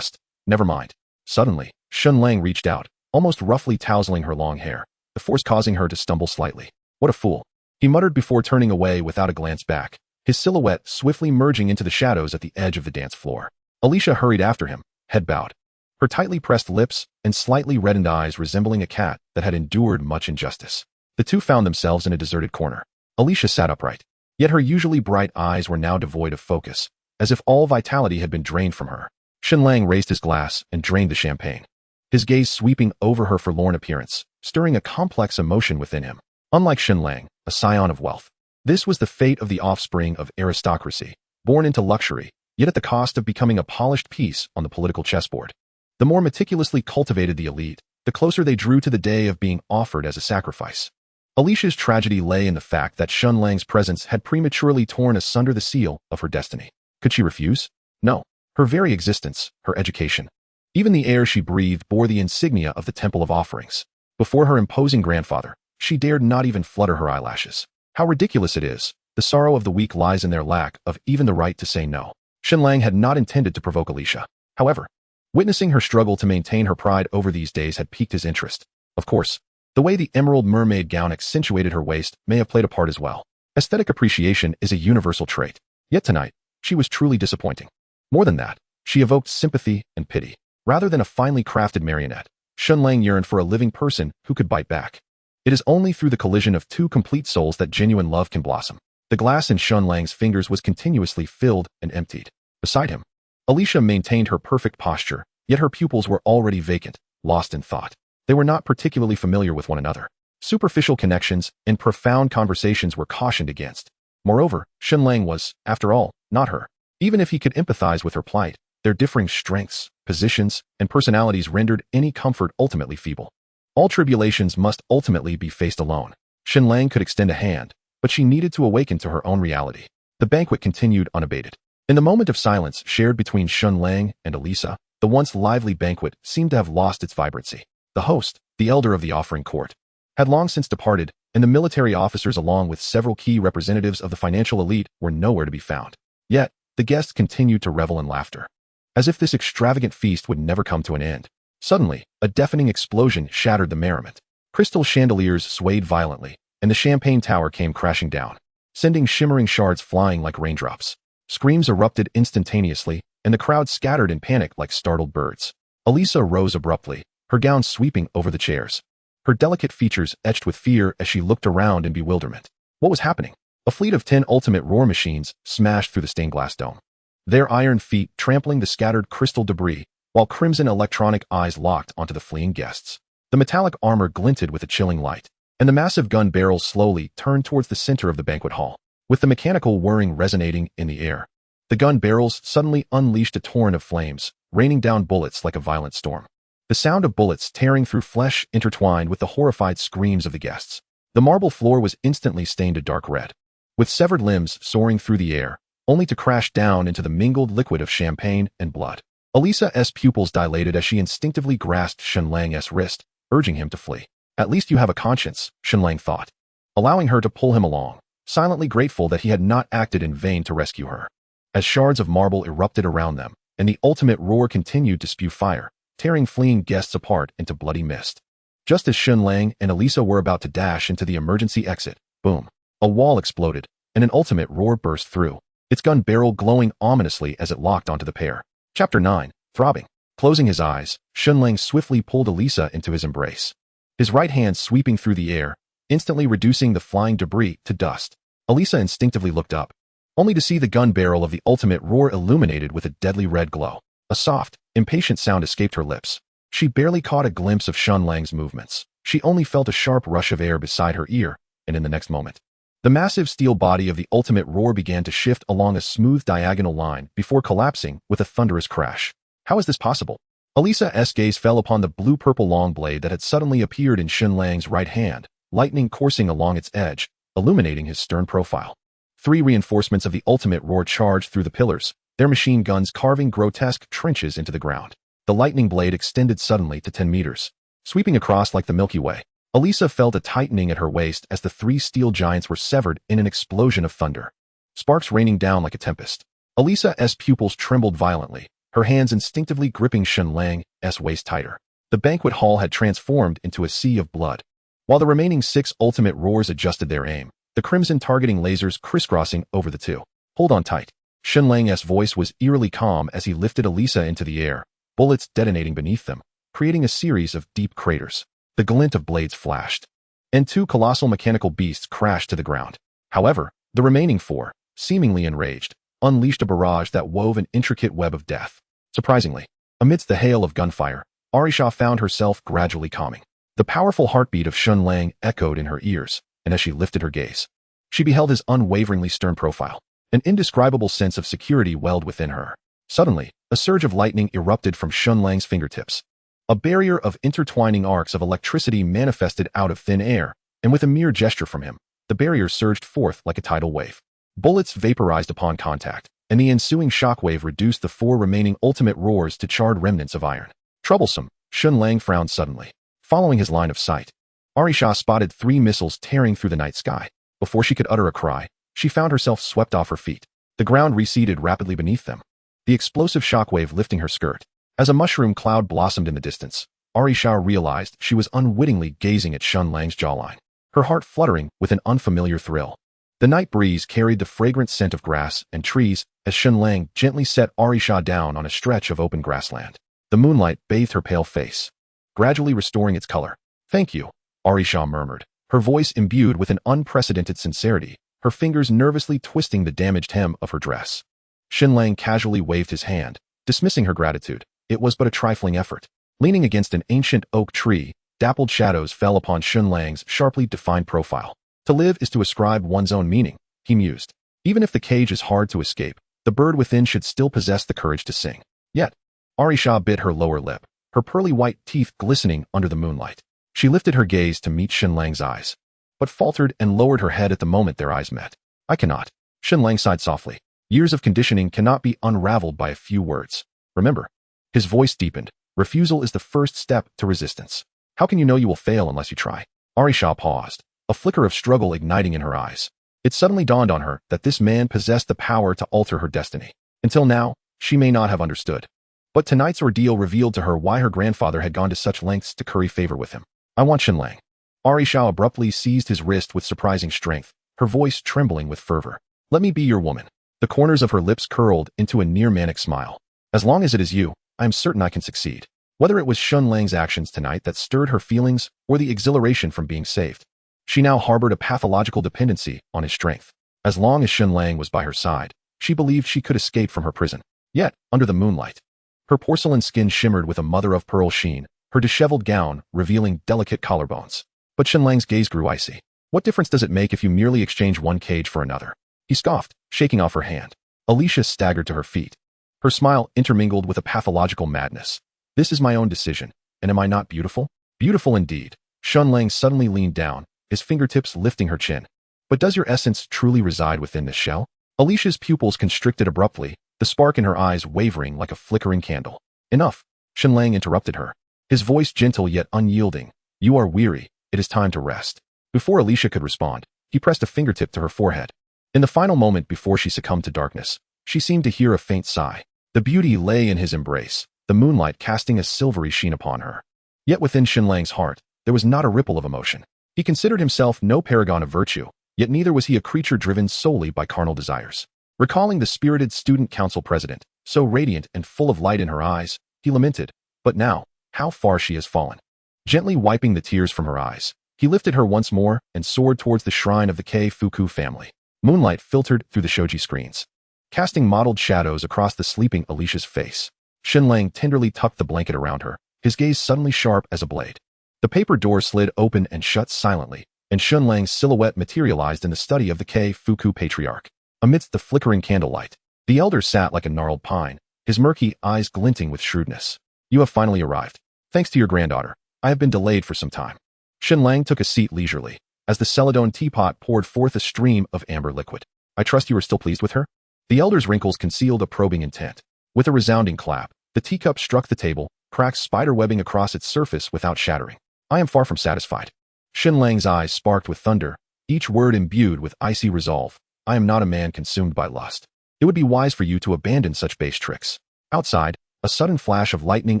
Never mind. Suddenly, Shen Lang reached out, almost roughly tousling her long hair, the force causing her to stumble slightly. What a fool. He muttered before turning away without a glance back, his silhouette swiftly merging into the shadows at the edge of the dance floor. Alicia hurried after him, head bowed, her tightly pressed lips and slightly reddened eyes resembling a cat that had endured much injustice. The two found themselves in a deserted corner. Alicia sat upright, yet her usually bright eyes were now devoid of focus, as if all vitality had been drained from her. Shen Lang raised his glass and drained the champagne, his gaze sweeping over her forlorn appearance, stirring a complex emotion within him. Unlike Shen Lang, a scion of wealth, this was the fate of the offspring of aristocracy, born into luxury, yet at the cost of becoming a polished piece on the political chessboard. The more meticulously cultivated the elite, the closer they drew to the day of being offered as a sacrifice. Alicia's tragedy lay in the fact that Shen Lang's presence had prematurely torn asunder the seal of her destiny. Could she refuse? No. Her very existence, her education, even the air she breathed bore the insignia of the Temple of Offerings. Before her imposing grandfather, she dared not even flutter her eyelashes. How ridiculous it is. The sorrow of the weak lies in their lack of even the right to say no. Shen Lang had not intended to provoke Alicia. However, witnessing her struggle to maintain her pride over these days had piqued his interest. Of course, the way the emerald mermaid gown accentuated her waist may have played a part as well. Aesthetic appreciation is a universal trait. Yet tonight, she was truly disappointing. More than that, she evoked sympathy and pity. Rather than a finely crafted marionette, Shen Lang yearned for a living person who could bite back. It is only through the collision of two complete souls that genuine love can blossom. The glass in Shen Lang's fingers was continuously filled and emptied. Beside him, Alicia maintained her perfect posture, yet her pupils were already vacant, lost in thought. They were not particularly familiar with one another. Superficial connections and profound conversations were cautioned against. Moreover, Shen Lang was, after all, not her. Even if he could empathize with her plight, their differing strengths, positions, and personalities rendered any comfort ultimately feeble. All tribulations must ultimately be faced alone. Shen Lang could extend a hand, but she needed to awaken to her own reality. The banquet continued unabated. In the moment of silence shared between Shen Lang and Elisa, the once lively banquet seemed to have lost its vibrancy. The host, the elder of the offering court, had long since departed, and the military officers along with several key representatives of the financial elite were nowhere to be found. Yet, the guests continued to revel in laughter, as if this extravagant feast would never come to an end. Suddenly, a deafening explosion shattered the merriment. Crystal chandeliers swayed violently, and the champagne tower came crashing down, sending shimmering shards flying like raindrops. Screams erupted instantaneously, and the crowd scattered in panic like startled birds. Elisa rose abruptly, her gown sweeping over the chairs, her delicate features etched with fear as she looked around in bewilderment. What was happening? A fleet of 10 ultimate roar machines smashed through the stained glass dome, their iron feet trampling the scattered crystal debris, while crimson electronic eyes locked onto the fleeing guests. The metallic armor glinted with a chilling light, and the massive gun barrels slowly turned towards the center of the banquet hall, with the mechanical whirring resonating in the air. The gun barrels suddenly unleashed a torrent of flames, raining down bullets like a violent storm. The sound of bullets tearing through flesh intertwined with the horrified screams of the guests. The marble floor was instantly stained a dark red, with severed limbs soaring through the air, only to crash down into the mingled liquid of champagne and blood. Elisa's pupils dilated as she instinctively grasped Shen Lang's wrist, urging him to flee. At least you have a conscience, Shen Lang thought, allowing her to pull him along, silently grateful that he had not acted in vain to rescue her. As shards of marble erupted around them, and the ultimate roar continued to spew fire, tearing fleeing guests apart into bloody mist. Just as Shen Lang and Elisa were about to dash into the emergency exit, boom, a wall exploded, and an ultimate roar burst through, its gun barrel glowing ominously as it locked onto the pair. Chapter 9. Throbbing. Closing his eyes, Shen Lang swiftly pulled Elisa into his embrace, his right hand sweeping through the air, instantly reducing the flying debris to dust. Elisa instinctively looked up, only to see the gun barrel of the ultimate roar illuminated with a deadly red glow. A soft, impatient sound escaped her lips. She barely caught a glimpse of Shen Lang's movements. She only felt a sharp rush of air beside her ear, and in the next moment, the massive steel body of the ultimate roar began to shift along a smooth diagonal line before collapsing with a thunderous crash. How is this possible? Elisa's gaze fell upon the blue-purple long blade that had suddenly appeared in Shen Lang's right hand, lightning coursing along its edge, illuminating his stern profile. 3 reinforcements of the ultimate roar charged through the pillars, their machine guns carving grotesque trenches into the ground. The lightning blade extended suddenly to 10 meters, sweeping across like the Milky Way. Elisa felt a tightening at her waist as the 3 steel giants were severed in an explosion of thunder, sparks raining down like a tempest. Elisa's pupils trembled violently, her hands instinctively gripping Shen Lang's waist tighter. The banquet hall had transformed into a sea of blood, while the remaining 6 ultimate roars adjusted their aim, the crimson targeting lasers crisscrossing over the 2. Hold on tight. Shen Lang's voice was eerily calm as he lifted Elisa into the air, bullets detonating beneath them, creating a series of deep craters. The glint of blades flashed, and 2 colossal mechanical beasts crashed to the ground. However, the remaining 4, seemingly enraged, unleashed a barrage that wove an intricate web of death. Surprisingly, amidst the hail of gunfire, Arisha found herself gradually calming. The powerful heartbeat of Shen Lang echoed in her ears, and as she lifted her gaze, she beheld his unwaveringly stern profile. An indescribable sense of security welled within her. Suddenly, a surge of lightning erupted from Shen Lang's fingertips. A barrier of intertwining arcs of electricity manifested out of thin air, and with a mere gesture from him, the barrier surged forth like a tidal wave. Bullets vaporized upon contact, and the ensuing shockwave reduced the 4 remaining ultimate roars to charred remnants of iron. Troublesome, Shen Lang frowned suddenly. Following his line of sight, Arisha spotted 3 missiles tearing through the night sky. Before she could utter a cry, she found herself swept off her feet. The ground receded rapidly beneath them, the explosive shockwave lifting her skirt. As a mushroom cloud blossomed in the distance, Arisha realized she was unwittingly gazing at Shen Lang's jawline, her heart fluttering with an unfamiliar thrill. The night breeze carried the fragrant scent of grass and trees as Shen Lang gently set Arisha down on a stretch of open grassland. The moonlight bathed her pale face, gradually restoring its color. Thank you, Arisha murmured, her voice imbued with an unprecedented sincerity, her fingers nervously twisting the damaged hem of her dress. Shen Lang casually waved his hand, dismissing her gratitude. It was but a trifling effort. Leaning against an ancient oak tree, dappled shadows fell upon Shen Lang's sharply defined profile. To live is to ascribe one's own meaning, he mused. Even if the cage is hard to escape, the bird within should still possess the courage to sing. Yet, Arisha bit her lower lip, her pearly white teeth glistening under the moonlight. She lifted her gaze to meet Shen Lang's eyes, but faltered and lowered her head at the moment their eyes met. I cannot. Shen Lang sighed softly. Years of conditioning cannot be unraveled by a few words. Remember. His voice deepened. Refusal is the first step to resistance. How can you know you will fail unless you try? Arisha paused, a flicker of struggle igniting in her eyes. It suddenly dawned on her that this man possessed the power to alter her destiny. Until now, she may not have understood. But tonight's ordeal revealed to her why her grandfather had gone to such lengths to curry favor with him. I want Shen Lang. Arisha abruptly seized his wrist with surprising strength, her voice trembling with fervor. Let me be your woman. The corners of her lips curled into a near-manic smile. As long as it is you, I am certain I can succeed. Whether it was Shen Lang's actions tonight that stirred her feelings or the exhilaration from being saved, she now harbored a pathological dependency on his strength. As long as Shen Lang was by her side, she believed she could escape from her prison. Yet, under the moonlight, her porcelain skin shimmered with a mother-of-pearl sheen, her disheveled gown revealing delicate collarbones. But Shen Lang's gaze grew icy. What difference does it make if you merely exchange one cage for another? He scoffed, shaking off her hand. Alicia staggered to her feet. Her smile intermingled with a pathological madness. This is my own decision, and am I not beautiful? Beautiful indeed. Shen Lang suddenly leaned down, his fingertips lifting her chin. But does your essence truly reside within this shell? Alicia's pupils constricted abruptly, the spark in her eyes wavering like a flickering candle. Enough, Shen Lang interrupted her, his voice gentle yet unyielding. You are weary, it is time to rest. Before Alicia could respond, he pressed a fingertip to her forehead. In the final moment before she succumbed to darkness, she seemed to hear a faint sigh. The beauty lay in his embrace, the moonlight casting a silvery sheen upon her. Yet within Shen Lang's heart, there was not a ripple of emotion. He considered himself no paragon of virtue, yet neither was he a creature driven solely by carnal desires. Recalling the spirited student council president, so radiant and full of light in her eyes, he lamented, but now, how far she has fallen. Gently wiping the tears from her eyes, he lifted her once more and soared towards the shrine of the Kei-Fuku family. Moonlight filtered through the shoji screens, casting mottled shadows across the sleeping Alicia's face. Shen Lang tenderly tucked the blanket around her, his gaze suddenly sharp as a blade. The paper door slid open and shut silently, and Shen Lang's silhouette materialized in the study of the Kei-Fuku patriarch. Amidst the flickering candlelight, the elder sat like a gnarled pine, his murky eyes glinting with shrewdness. You have finally arrived. Thanks to your granddaughter, I have been delayed for some time. Shen Lang took a seat leisurely, as the celadone teapot poured forth a stream of amber liquid. I trust you are still pleased with her? The elder's wrinkles concealed a probing intent. With a resounding clap, the teacup struck the table, cracks spider-webbing across its surface without shattering. I am far from satisfied. Shen Lang's eyes sparked with thunder, each word imbued with icy resolve. I am not a man consumed by lust. It would be wise for you to abandon such base tricks. Outside, a sudden flash of lightning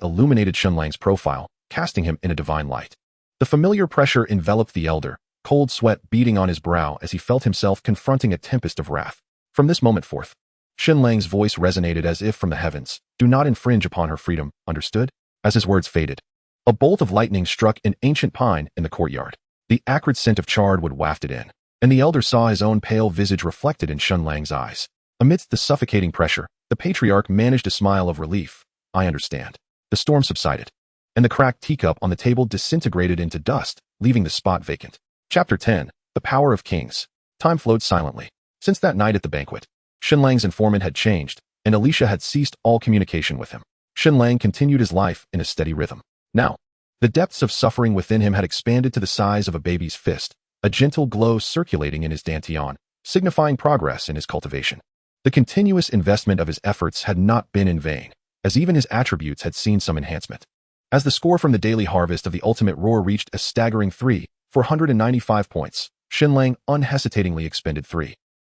illuminated Shen Lang's profile, casting him in a divine light. The familiar pressure enveloped the elder, cold sweat beading on his brow as he felt himself confronting a tempest of wrath. From this moment forth, Shen Lang's voice resonated as if from the heavens. Do not infringe upon her freedom, understood? As his words faded, a bolt of lightning struck an ancient pine in the courtyard. The acrid scent of charred wood wafted in, and the elder saw his own pale visage reflected in Shen Lang's eyes. Amidst the suffocating pressure, the patriarch managed a smile of relief. I understand. The storm subsided, and the cracked teacup on the table disintegrated into dust, leaving the spot vacant. Chapter 10. The Power of Kings. Time flowed silently. Since that night at the banquet, Shen Lang's informant had changed, and Alicia had ceased all communication with him. Shen Lang continued his life in a steady rhythm. Now, the depths of suffering within him had expanded to the size of a baby's fist, a gentle glow circulating in his dantian, signifying progress in his cultivation. The continuous investment of his efforts had not been in vain, as even his attributes had seen some enhancement. As the score from the daily harvest of the ultimate roar reached a staggering 495 points, Shen Lang unhesitatingly expended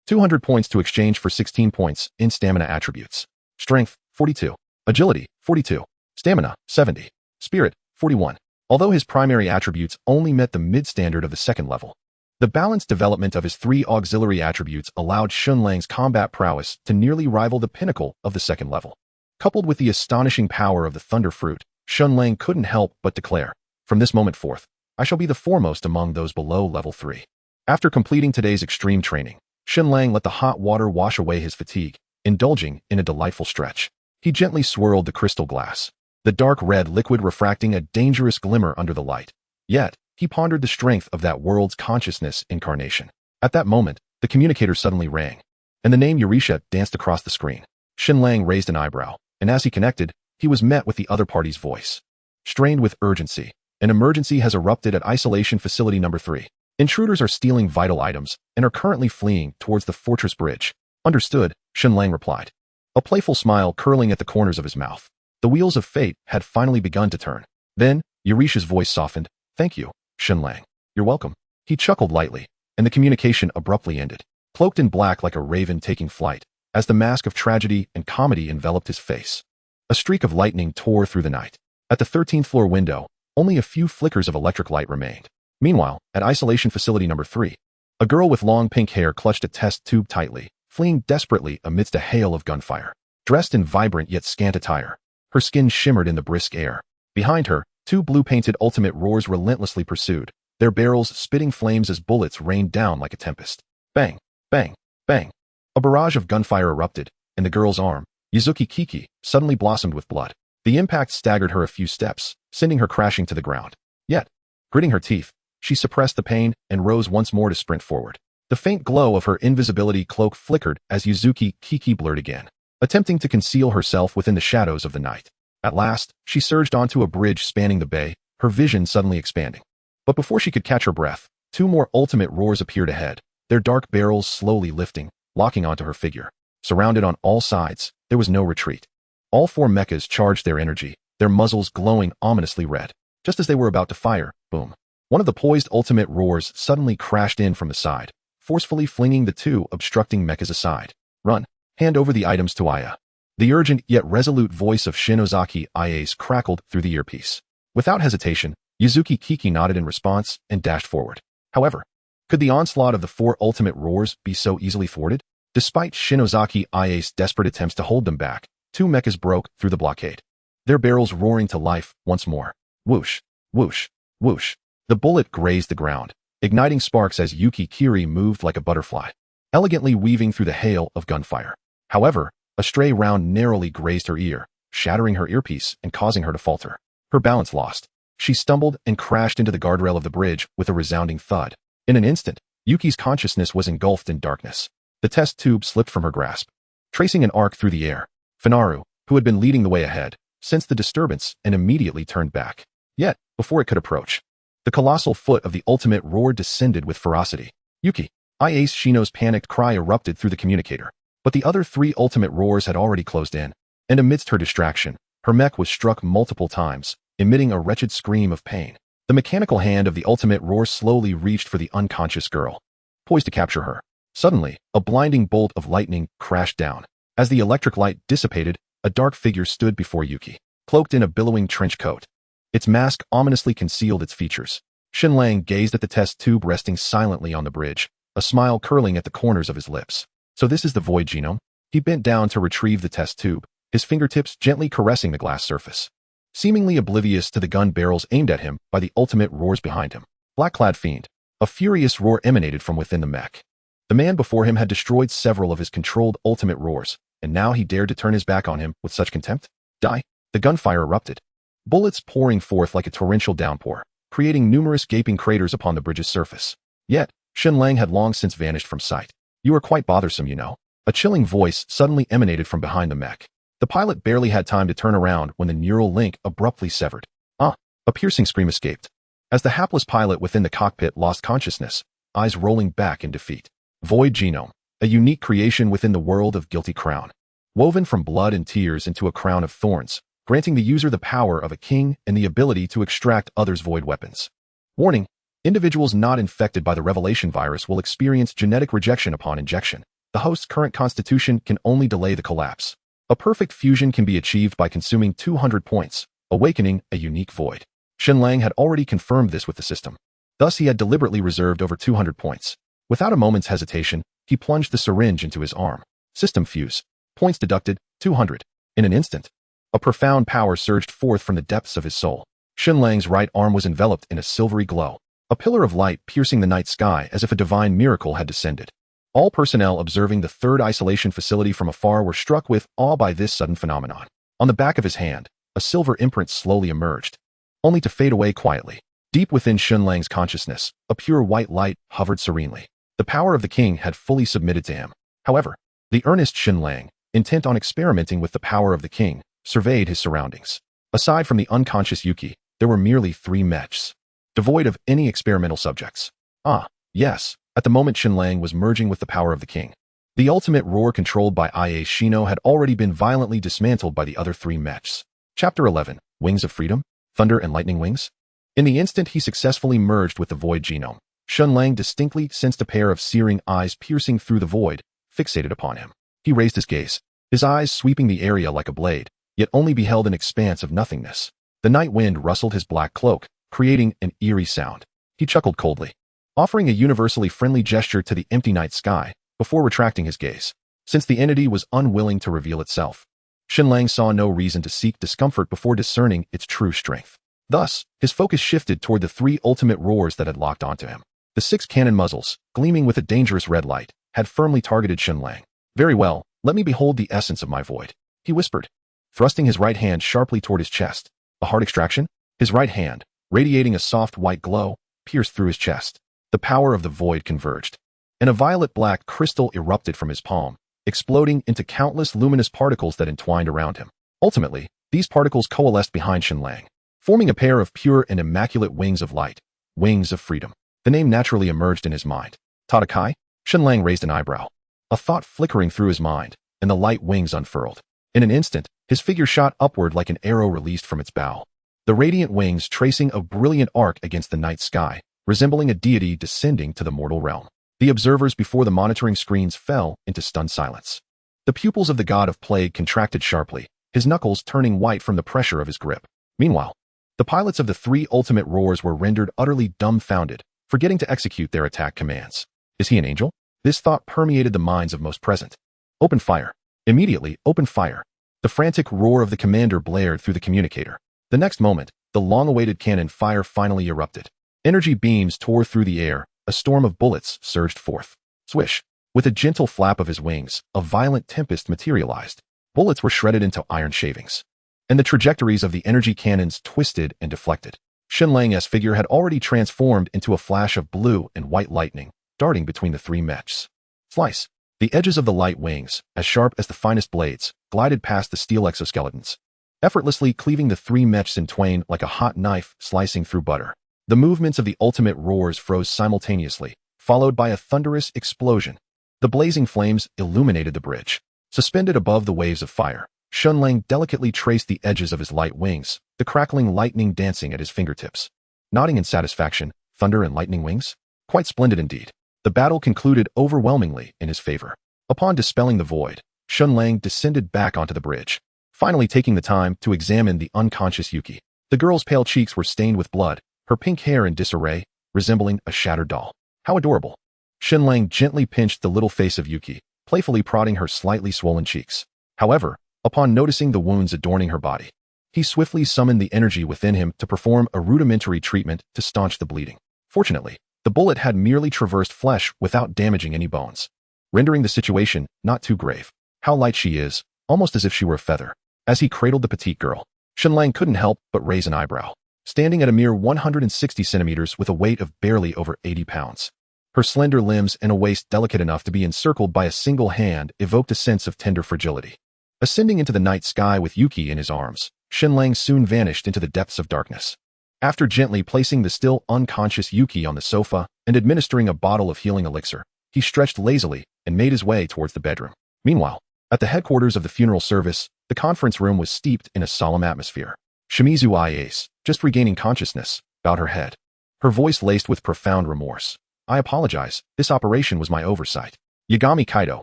200 points to exchange for 16 points in stamina attributes. Strength, 42. Agility, 42. Stamina, 70. Spirit, 41. Although his primary attributes only met the mid-standard of the second level, the balanced development of his 3 auxiliary attributes allowed Shen Lang's combat prowess to nearly rival the pinnacle of the second level. Coupled with the astonishing power of the Thunder Fruit, Shen Lang couldn't help but declare, from this moment forth, I shall be the foremost among those below level 3. After completing today's extreme training, Shen Lang let the hot water wash away his fatigue, indulging in a delightful stretch. He gently swirled the crystal glass, the dark red liquid refracting a dangerous glimmer under the light. Yet, he pondered the strength of that world's consciousness incarnation. At that moment, the communicator suddenly rang, and the name Eurisha danced across the screen. Shen Lang raised an eyebrow, and as he connected, he was met with the other party's voice. Strained with urgency, an emergency has erupted at Isolation Facility Number 3. Intruders are stealing vital items and are currently fleeing towards the fortress bridge. Understood, Shen Lang replied, a playful smile curling at the corners of his mouth. The wheels of fate had finally begun to turn. Then, Yurisha's voice softened. Thank you, Shen Lang. You're welcome. He chuckled lightly, and the communication abruptly ended. Cloaked in black like a raven taking flight, as the mask of tragedy and comedy enveloped his face. A streak of lightning tore through the night. At the 13th floor window, only a few flickers of electric light remained. Meanwhile, at isolation facility number 3, a girl with long pink hair clutched a test tube tightly, fleeing desperately amidst a hail of gunfire. Dressed in vibrant yet scant attire, her skin shimmered in the brisk air. Behind her, 2 blue-painted ultimate roars relentlessly pursued, their barrels spitting flames as bullets rained down like a tempest. Bang, bang, bang. A barrage of gunfire erupted, and the girl's arm, Yuzuki Kiki, suddenly blossomed with blood. The impact staggered her a few steps, sending her crashing to the ground. Yet, gritting her teeth, she suppressed the pain and rose once more to sprint forward. The faint glow of her invisibility cloak flickered as Yuzuki Kiki blurred again, attempting to conceal herself within the shadows of the night. At last, she surged onto a bridge spanning the bay, her vision suddenly expanding. But before she could catch her breath, 2 more ultimate roars appeared ahead, their dark barrels slowly lifting, locking onto her figure. Surrounded on all sides, there was no retreat. All 4 mechas charged their energy, their muzzles glowing ominously red. Just as they were about to fire, boom. One of the poised ultimate roars suddenly crashed in from the side, forcefully flinging the 2 obstructing mechas aside. Run. Hand over the items to Aya. The urgent yet resolute voice of Shinozaki Aya's crackled through the earpiece. Without hesitation, Yuzuki Kiki nodded in response and dashed forward. However, could the onslaught of the 4 ultimate roars be so easily thwarted? Despite Shinozaki Aya's desperate attempts to hold them back, 2 mechas broke through the blockade, their barrels roaring to life once more. Whoosh, whoosh, whoosh. The bullet grazed the ground, igniting sparks as Yuki Kiri moved like a butterfly, elegantly weaving through the hail of gunfire. However, a stray round narrowly grazed her ear, shattering her earpiece and causing her to falter. Her balance lost. She stumbled and crashed into the guardrail of the bridge with a resounding thud. In an instant, Yuki's consciousness was engulfed in darkness. The test tube slipped from her grasp, tracing an arc through the air. Finaru, who had been leading the way ahead, sensed the disturbance and immediately turned back. Yet, before it could approach, the colossal foot of the ultimate roar descended with ferocity. Yuki, Iace Shino's panicked cry erupted through the communicator. But the other 3 ultimate roars had already closed in, and amidst her distraction, her mech was struck multiple times, emitting a wretched scream of pain. The mechanical hand of the ultimate roar slowly reached for the unconscious girl, poised to capture her. Suddenly, a blinding bolt of lightning crashed down. As the electric light dissipated, a dark figure stood before Yuki, cloaked in a billowing trench coat. Its mask ominously concealed its features. Shen Lang gazed at the test tube resting silently on the bridge, a smile curling at the corners of his lips. So this is the void genome? He bent down to retrieve the test tube, his fingertips gently caressing the glass surface. Seemingly oblivious to the gun barrels aimed at him by the ultimate roars behind him. Black-clad fiend. A furious roar emanated from within the mech. The man before him had destroyed several of his controlled ultimate roars, and now he dared to turn his back on him with such contempt? Die. The gunfire erupted, bullets pouring forth like a torrential downpour, creating numerous gaping craters upon the bridge's surface. Yet, Shen Lang had long since vanished from sight. You are quite bothersome, you know. A chilling voice suddenly emanated from behind the mech. The pilot barely had time to turn around when the neural link abruptly severed. Ah! A piercing scream escaped, as the hapless pilot within the cockpit lost consciousness, eyes rolling back in defeat. Void genome, a unique creation within the world of Guilty Crown, woven from blood and tears into a crown of thorns, granting the user the power of a king and the ability to extract others' void weapons. Warning: individuals not infected by the Revelation virus will experience genetic rejection upon injection. The host's current constitution can only delay the collapse. A perfect fusion can be achieved by consuming 200 points, awakening a unique void. Shen Lang had already confirmed this with the system. Thus he had deliberately reserved over 200 points. Without a moment's hesitation, he plunged the syringe into his arm. System fuse. Points deducted, 200. In an instant, a profound power surged forth from the depths of his soul. Shen Lang's right arm was enveloped in a silvery glow, a pillar of light piercing the night sky as if a divine miracle had descended. All personnel observing the 3rd isolation facility from afar were struck with awe by this sudden phenomenon. On the back of his hand, a silver imprint slowly emerged, only to fade away quietly. Deep within Shen Lang's consciousness, a pure white light hovered serenely. The power of the king had fully submitted to him. However, the earnest Shen Lang, intent on experimenting with the power of the king, surveyed his surroundings. Aside from the unconscious Yuki, there were merely 3 mechs, devoid of any experimental subjects. Ah, yes, at the moment Shen Lang was merging with the power of the king. The ultimate roar controlled by Ia Shino had already been violently dismantled by the other three mechs. Chapter 11, Wings of Freedom, Thunder and Lightning Wings. In the instant he successfully merged with the void genome, Shen Lang distinctly sensed a pair of searing eyes piercing through the void, fixated upon him. He raised his gaze, his eyes sweeping the area like a blade, yet only beheld an expanse of nothingness. The night wind rustled his black cloak, creating an eerie sound. He chuckled coldly, offering a universally friendly gesture to the empty night sky, before retracting his gaze. Since the entity was unwilling to reveal itself, Shen Lang saw no reason to seek discomfort before discerning its true strength. Thus, his focus shifted toward the three ultimate roars that had locked onto him. The 6 cannon muzzles, gleaming with a dangerous red light, had firmly targeted Shen Lang. Very well, let me behold the essence of my void, he whispered, thrusting his right hand sharply toward his chest. A heart extraction? His right hand, radiating a soft white glow, pierced through his chest. The power of the void converged, and a violet-black crystal erupted from his palm, exploding into countless luminous particles that entwined around him. Ultimately, these particles coalesced behind Shen Lang, forming a pair of pure and immaculate wings of light, wings of freedom. The name naturally emerged in his mind. Tatakai? Shen Lang raised an eyebrow, a thought flickering through his mind, and the light wings unfurled. In an instant, his figure shot upward like an arrow released from its bow, the radiant wings tracing a brilliant arc against the night sky, resembling a deity descending to the mortal realm. The observers before the monitoring screens fell into stunned silence. The pupils of the god of plague contracted sharply, his knuckles turning white from the pressure of his grip. Meanwhile, the pilots of the three ultimate roars were rendered utterly dumbfounded, forgetting to execute their attack commands. Is he an angel? This thought permeated the minds of most present. Open fire. Immediately, open fire. The frantic roar of the commander blared through the communicator. The next moment, the long-awaited cannon fire finally erupted. Energy beams tore through the air, a storm of bullets surged forth. Swish! With a gentle flap of his wings, a violent tempest materialized. Bullets were shredded into iron shavings, and the trajectories of the energy cannons twisted and deflected. Shen Lang's figure had already transformed into a flash of blue and white lightning, darting between the three mechs. Slice! The edges of the light wings, as sharp as the finest blades, glided past the steel exoskeletons, effortlessly cleaving the three mechs in twain like a hot knife slicing through butter. The movements of the ultimate roars froze simultaneously, followed by a thunderous explosion. The blazing flames illuminated the bridge. Suspended above the waves of fire, Shen Lang delicately traced the edges of his light wings, the crackling lightning dancing at his fingertips. Nodding in satisfaction, thunder and lightning wings? Quite splendid indeed. The battle concluded overwhelmingly in his favor. Upon dispelling the void, Shen Lang descended back onto the bridge, finally taking the time to examine the unconscious Yuki. The girl's pale cheeks were stained with blood, her pink hair in disarray, resembling a shattered doll. How adorable. Shen Lang gently pinched the little face of Yuki, playfully prodding her slightly swollen cheeks. However, upon noticing the wounds adorning her body, he swiftly summoned the energy within him to perform a rudimentary treatment to staunch the bleeding. Fortunately, the bullet had merely traversed flesh without damaging any bones, rendering the situation not too grave. How light she is, almost as if she were a feather. As he cradled the petite girl, Shen Lang couldn't help but raise an eyebrow. Standing at a mere 160 centimeters with a weight of barely over 80 pounds. Her slender limbs and a waist delicate enough to be encircled by a single hand evoked a sense of tender fragility. Ascending into the night sky with Yuki in his arms, Shen Lang soon vanished into the depths of darkness. After gently placing the still unconscious Yuki on the sofa and administering a bottle of healing elixir, he stretched lazily and made his way towards the bedroom. Meanwhile, at the headquarters of the funeral service, the conference room was steeped in a solemn atmosphere. Shimizu Iase, just regaining consciousness, bowed her head, her voice laced with profound remorse. I apologize, this operation was my oversight. Yagami Kaido,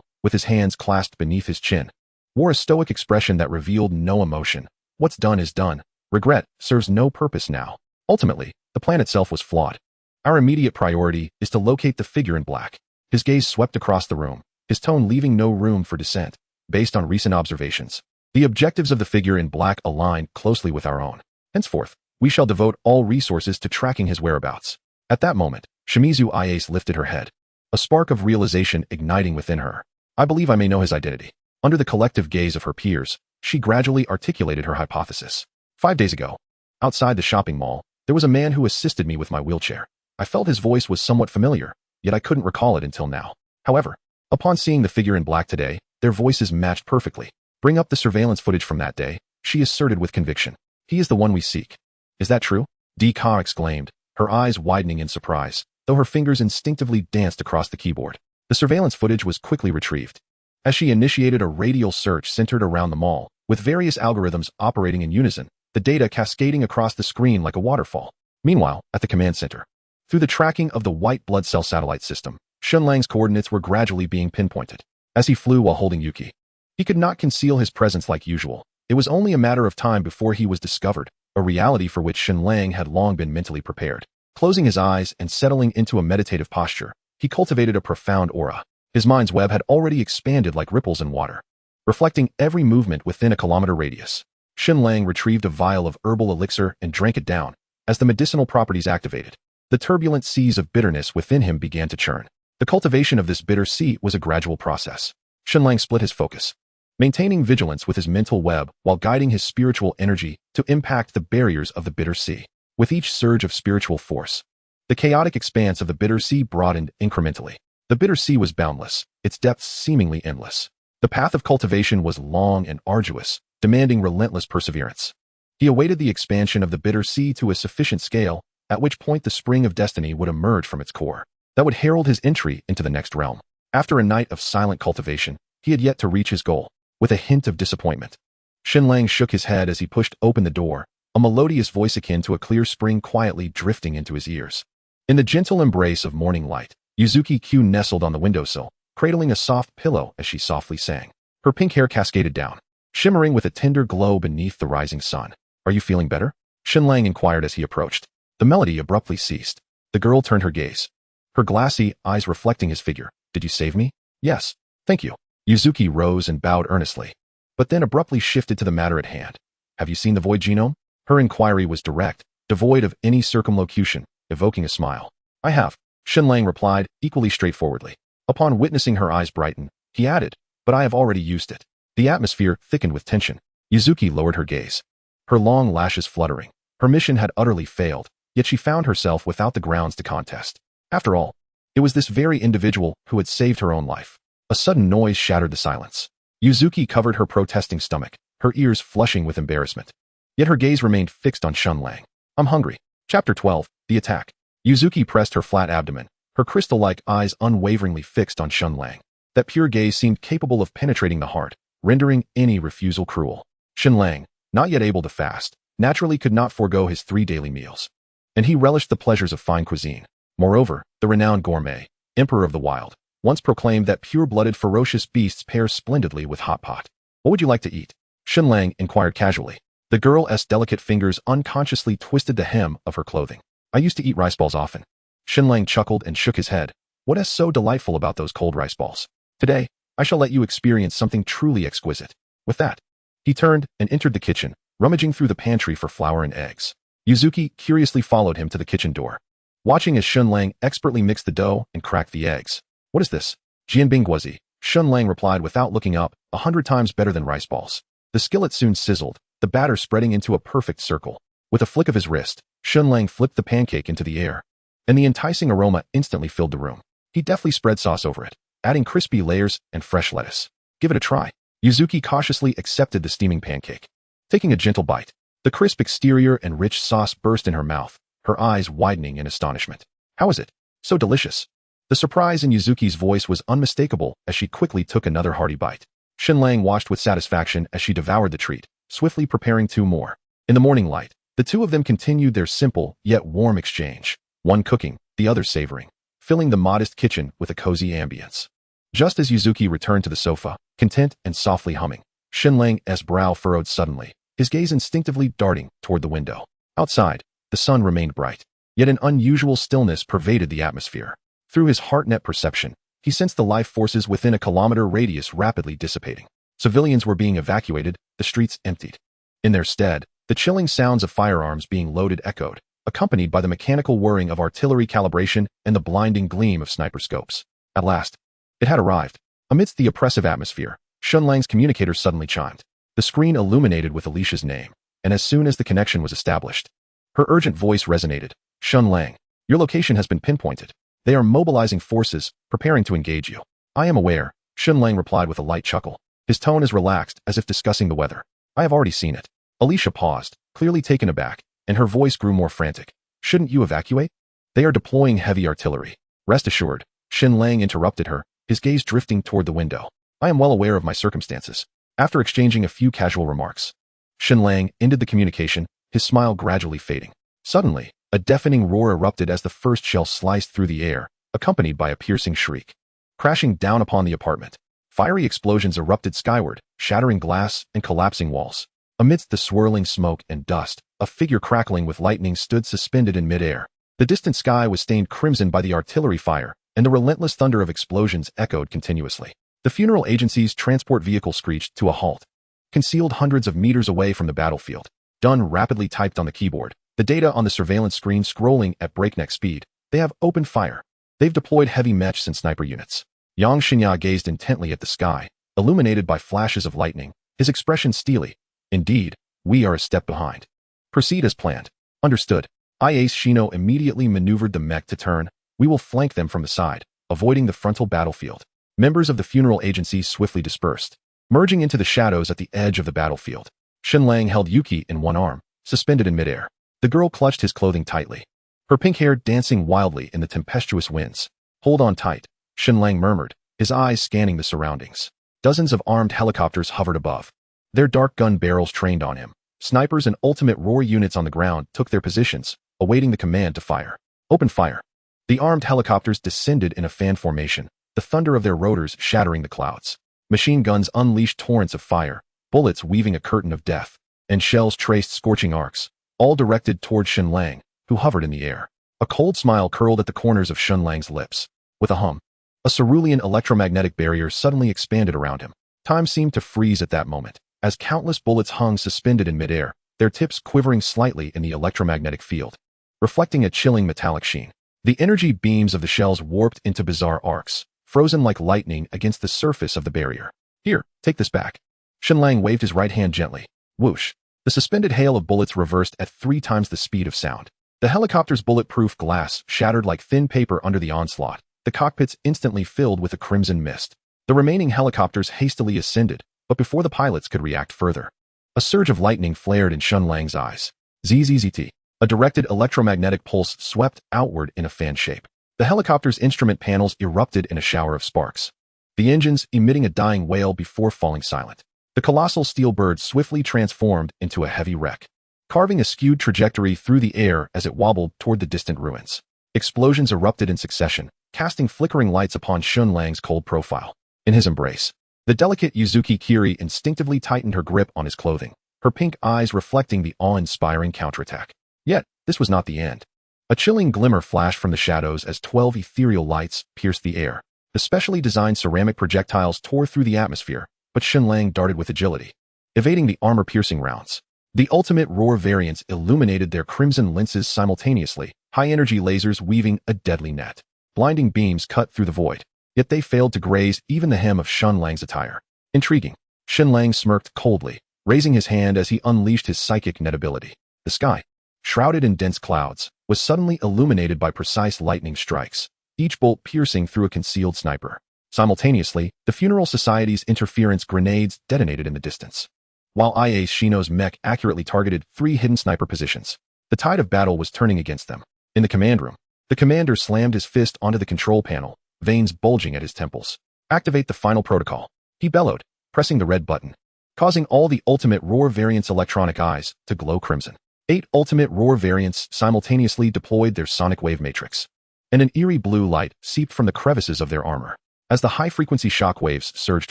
with his hands clasped beneath his chin, wore a stoic expression that revealed no emotion. What's done is done. Regret serves no purpose now. Ultimately, the plan itself was flawed. Our immediate priority is to locate the figure in black. His gaze swept across the room, his tone leaving no room for dissent. Based on recent observations, the objectives of the figure in black align closely with our own. Henceforth, we shall devote all resources to tracking his whereabouts. At that moment, Shimizu Iase lifted her head, a spark of realization igniting within her. I believe I may know his identity. Under the collective gaze of her peers, she gradually articulated her hypothesis. 5 days ago, outside the shopping mall, there was a man who assisted me with my wheelchair. I felt his voice was somewhat familiar, yet I couldn't recall it until now. However, upon seeing the figure in black today, their voices matched perfectly. Bring up the surveillance footage from that day, she asserted with conviction. He is the one we seek. Is that true? Ka exclaimed, her eyes widening in surprise, though her fingers instinctively danced across the keyboard. The surveillance footage was quickly retrieved. As she initiated a radial search centered around the mall, with various algorithms operating in unison, the data cascading across the screen like a waterfall. Meanwhile, at the command center, through the tracking of the white blood cell satellite system, Shen Lang's coordinates were gradually being pinpointed. As he flew while holding Yuki, he could not conceal his presence like usual. It was only a matter of time before he was discovered, a reality for which Shen Lang had long been mentally prepared. Closing his eyes and settling into a meditative posture, he cultivated a profound aura. His mind's web had already expanded like ripples in water, reflecting every movement within a kilometer radius. Shen Lang retrieved a vial of herbal elixir and drank it down. As the medicinal properties activated, the turbulent seas of bitterness within him began to churn. The cultivation of this bitter sea was a gradual process. Shen Lang split his focus, maintaining vigilance with his mental web while guiding his spiritual energy to impact the barriers of the bitter sea. With each surge of spiritual force, the chaotic expanse of the bitter sea broadened incrementally. The bitter sea was boundless, its depths seemingly endless. The path of cultivation was long and arduous, demanding relentless perseverance. He awaited the expansion of the bitter sea to a sufficient scale, at which point the spring of destiny would emerge from its core. That would herald his entry into the next realm. After a night of silent cultivation, he had yet to reach his goal, with a hint of disappointment. Shen Lang shook his head as he pushed open the door, a melodious voice akin to a clear spring quietly drifting into his ears. In the gentle embrace of morning light, Yuzuki Q nestled on the windowsill, cradling a soft pillow as she softly sang. Her pink hair cascaded down, shimmering with a tender glow beneath the rising sun. "Are you feeling better?" Shen Lang inquired as he approached. The melody abruptly ceased. The girl turned her gaze, her glassy eyes reflecting his figure. "Did you save me?" "Yes, thank you." Yuzuki rose and bowed earnestly, but then abruptly shifted to the matter at hand. "Have you seen the void genome?" Her inquiry was direct, devoid of any circumlocution, evoking a smile. "I have," Shen Lang replied, equally straightforwardly. Upon witnessing her eyes brighten, he added, "But I have already used it." The atmosphere thickened with tension. Yuzuki lowered her gaze, her long lashes fluttering. Her mission had utterly failed, yet she found herself without the grounds to contest. After all, it was this very individual who had saved her own life. A sudden noise shattered the silence. Yuzuki covered her protesting stomach, her ears flushing with embarrassment. Yet her gaze remained fixed on Shen Lang. "I'm hungry." Chapter 12, The Attack. Yuzuki pressed her flat abdomen, her crystal-like eyes unwaveringly fixed on Shen Lang. That pure gaze seemed capable of penetrating the heart, rendering any refusal cruel. Shen Lang, not yet able to fast, naturally could not forego his 3 daily meals, and he relished the pleasures of fine cuisine. Moreover, the renowned gourmet, Emperor of the Wild, once proclaimed that pure-blooded ferocious beasts pair splendidly with hot pot. "What would you like to eat?" Shen Lang inquired casually. The girl's delicate fingers unconsciously twisted the hem of her clothing. "I used to eat rice balls often." Shen Lang chuckled and shook his head. "What is so delightful about those cold rice balls? Today, I shall let you experience something truly exquisite." With that, he turned and entered the kitchen, rummaging through the pantry for flour and eggs. Yuzuki curiously followed him to the kitchen door, watching as Shen Lang expertly mixed the dough and cracked the eggs. "What is this?" "Jianbingguozi," Shen Lang replied without looking up, 100 times better than rice balls. The skillet soon sizzled, the batter spreading into a perfect circle. With a flick of his wrist, Shen Lang flipped the pancake into the air, and the enticing aroma instantly filled the room. He deftly spread sauce over it, adding crispy layers and fresh lettuce. "Give it a try." Yuzuki cautiously accepted the steaming pancake. Taking a gentle bite, the crisp exterior and rich sauce burst in her mouth, her eyes widening in astonishment. "How is it? So delicious." The surprise in Yuzuki's voice was unmistakable as she quickly took another hearty bite. Shen Lang watched with satisfaction as she devoured the treat, swiftly preparing 2 more. In the morning light, the 2 of them continued their simple yet warm exchange, one cooking, the other savoring, filling the modest kitchen with a cozy ambience. Just as Yuzuki returned to the sofa, content and softly humming, Shen Lang's brow furrowed suddenly, his gaze instinctively darting toward the window. Outside, the sun remained bright, yet an unusual stillness pervaded the atmosphere. Through his heart-net perception, he sensed the life forces within a kilometer radius rapidly dissipating. Civilians were being evacuated, the streets emptied. In their stead, the chilling sounds of firearms being loaded echoed, accompanied by the mechanical whirring of artillery calibration and the blinding gleam of sniper scopes. At last, it had arrived. Amidst the oppressive atmosphere, Shen Lang's communicator suddenly chimed. The screen illuminated with Alicia's name, and as soon as the connection was established, her urgent voice resonated. "Shen Lang, your location has been pinpointed. They are mobilizing forces, preparing to engage you." "I am aware," Shen Lang replied with a light chuckle. His tone as relaxed as if discussing the weather. "I have already seen it." Alicia paused, clearly taken aback, and her voice grew more frantic. "Shouldn't you evacuate? They are deploying heavy artillery." "Rest assured," Shen Lang interrupted her, his gaze drifting toward the window. I am well aware of my circumstances. After exchanging a few casual remarks, Shen Lang ended the communication, his smile gradually fading. Suddenly, a deafening roar erupted as the first shell sliced through the air, accompanied by a piercing shriek. Crashing down upon the apartment, fiery explosions erupted skyward, shattering glass and collapsing walls. Amidst the swirling smoke and dust, a figure crackling with lightning stood suspended in midair. The distant sky was stained crimson by the artillery fire, and the relentless thunder of explosions echoed continuously. The funeral agency's transport vehicle screeched to a halt, concealed hundreds of meters away from the battlefield. Dunn rapidly typed on the keyboard, the data on the surveillance screen scrolling at breakneck speed. They have opened fire. They've deployed heavy mesh and sniper units. Yang Xinya gazed intently at the sky, illuminated by flashes of lightning, his expression steely. Indeed, we are a step behind. Proceed as planned. Understood. Iace Shino immediately maneuvered the mech to turn. We will flank them from the side, avoiding the frontal battlefield. Members of the funeral agency swiftly dispersed, merging into the shadows at the edge of the battlefield. Shen Lang held Yuki in one arm, suspended in midair. The girl clutched his clothing tightly, her pink hair dancing wildly in the tempestuous winds. Hold on tight, Shen Lang murmured, his eyes scanning the surroundings. Dozens of armed helicopters hovered above, their dark gun barrels trained on him. Snipers and ultimate roar units on the ground took their positions, awaiting the command to fire. Open fire. The armed helicopters descended in a fan formation, the thunder of their rotors shattering the clouds. Machine guns unleashed torrents of fire, bullets weaving a curtain of death, and shells traced scorching arcs, all directed toward Shen Lang, who hovered in the air. A cold smile curled at the corners of Shen Lang's lips. With a hum, a cerulean electromagnetic barrier suddenly expanded around him. Time seemed to freeze at that moment, as countless bullets hung suspended in midair, their tips quivering slightly in the electromagnetic field, reflecting a chilling metallic sheen. The energy beams of the shells warped into bizarre arcs, frozen like lightning against the surface of the barrier. Here, take this back. Shen Lang waved his right hand gently. Whoosh. The suspended hail of bullets reversed at 3 times the speed of sound. The helicopter's bulletproof glass shattered like thin paper under the onslaught, the cockpits instantly filled with a crimson mist. The remaining helicopters hastily ascended, but before the pilots could react further, a surge of lightning flared in Shen Lang's eyes. ZZZT. A directed electromagnetic pulse swept outward in a fan shape. The helicopter's instrument panels erupted in a shower of sparks, the engines emitting a dying wail before falling silent. The colossal steel bird swiftly transformed into a heavy wreck, carving a skewed trajectory through the air as it wobbled toward the distant ruins. Explosions erupted in succession, casting flickering lights upon Shen Lang's cold profile. In his embrace, the delicate Yuzuki Kiri instinctively tightened her grip on his clothing, her pink eyes reflecting the awe-inspiring counterattack. Yet, this was not the end. A chilling glimmer flashed from the shadows as 12 ethereal lights pierced the air. The specially designed ceramic projectiles tore through the atmosphere, but Shen Lang darted with agility, evading the armor-piercing rounds. The ultimate roar variants illuminated their crimson lenses simultaneously, high-energy lasers weaving a deadly net. Blinding beams cut through the void, yet they failed to graze even the hem of Shen Lang's attire. Intriguing. Shen Lang smirked coldly, raising his hand as he unleashed his psychic net ability. The sky, shrouded in dense clouds, was suddenly illuminated by precise lightning strikes, each bolt piercing through a concealed sniper. Simultaneously, the funeral society's interference grenades detonated in the distance, while Iace Shino's mech accurately targeted 3 hidden sniper positions. The tide of battle was turning against them. In the command room, the commander slammed his fist onto the control panel, veins bulging at his temples. Activate the final protocol, he bellowed, pressing the red button, causing all the ultimate roar variants' electronic eyes to glow crimson. 8 ultimate roar variants simultaneously deployed their sonic wave matrix, and an eerie blue light seeped from the crevices of their armor. As the high-frequency shock waves surged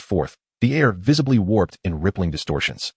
forth, the air visibly warped in rippling distortions.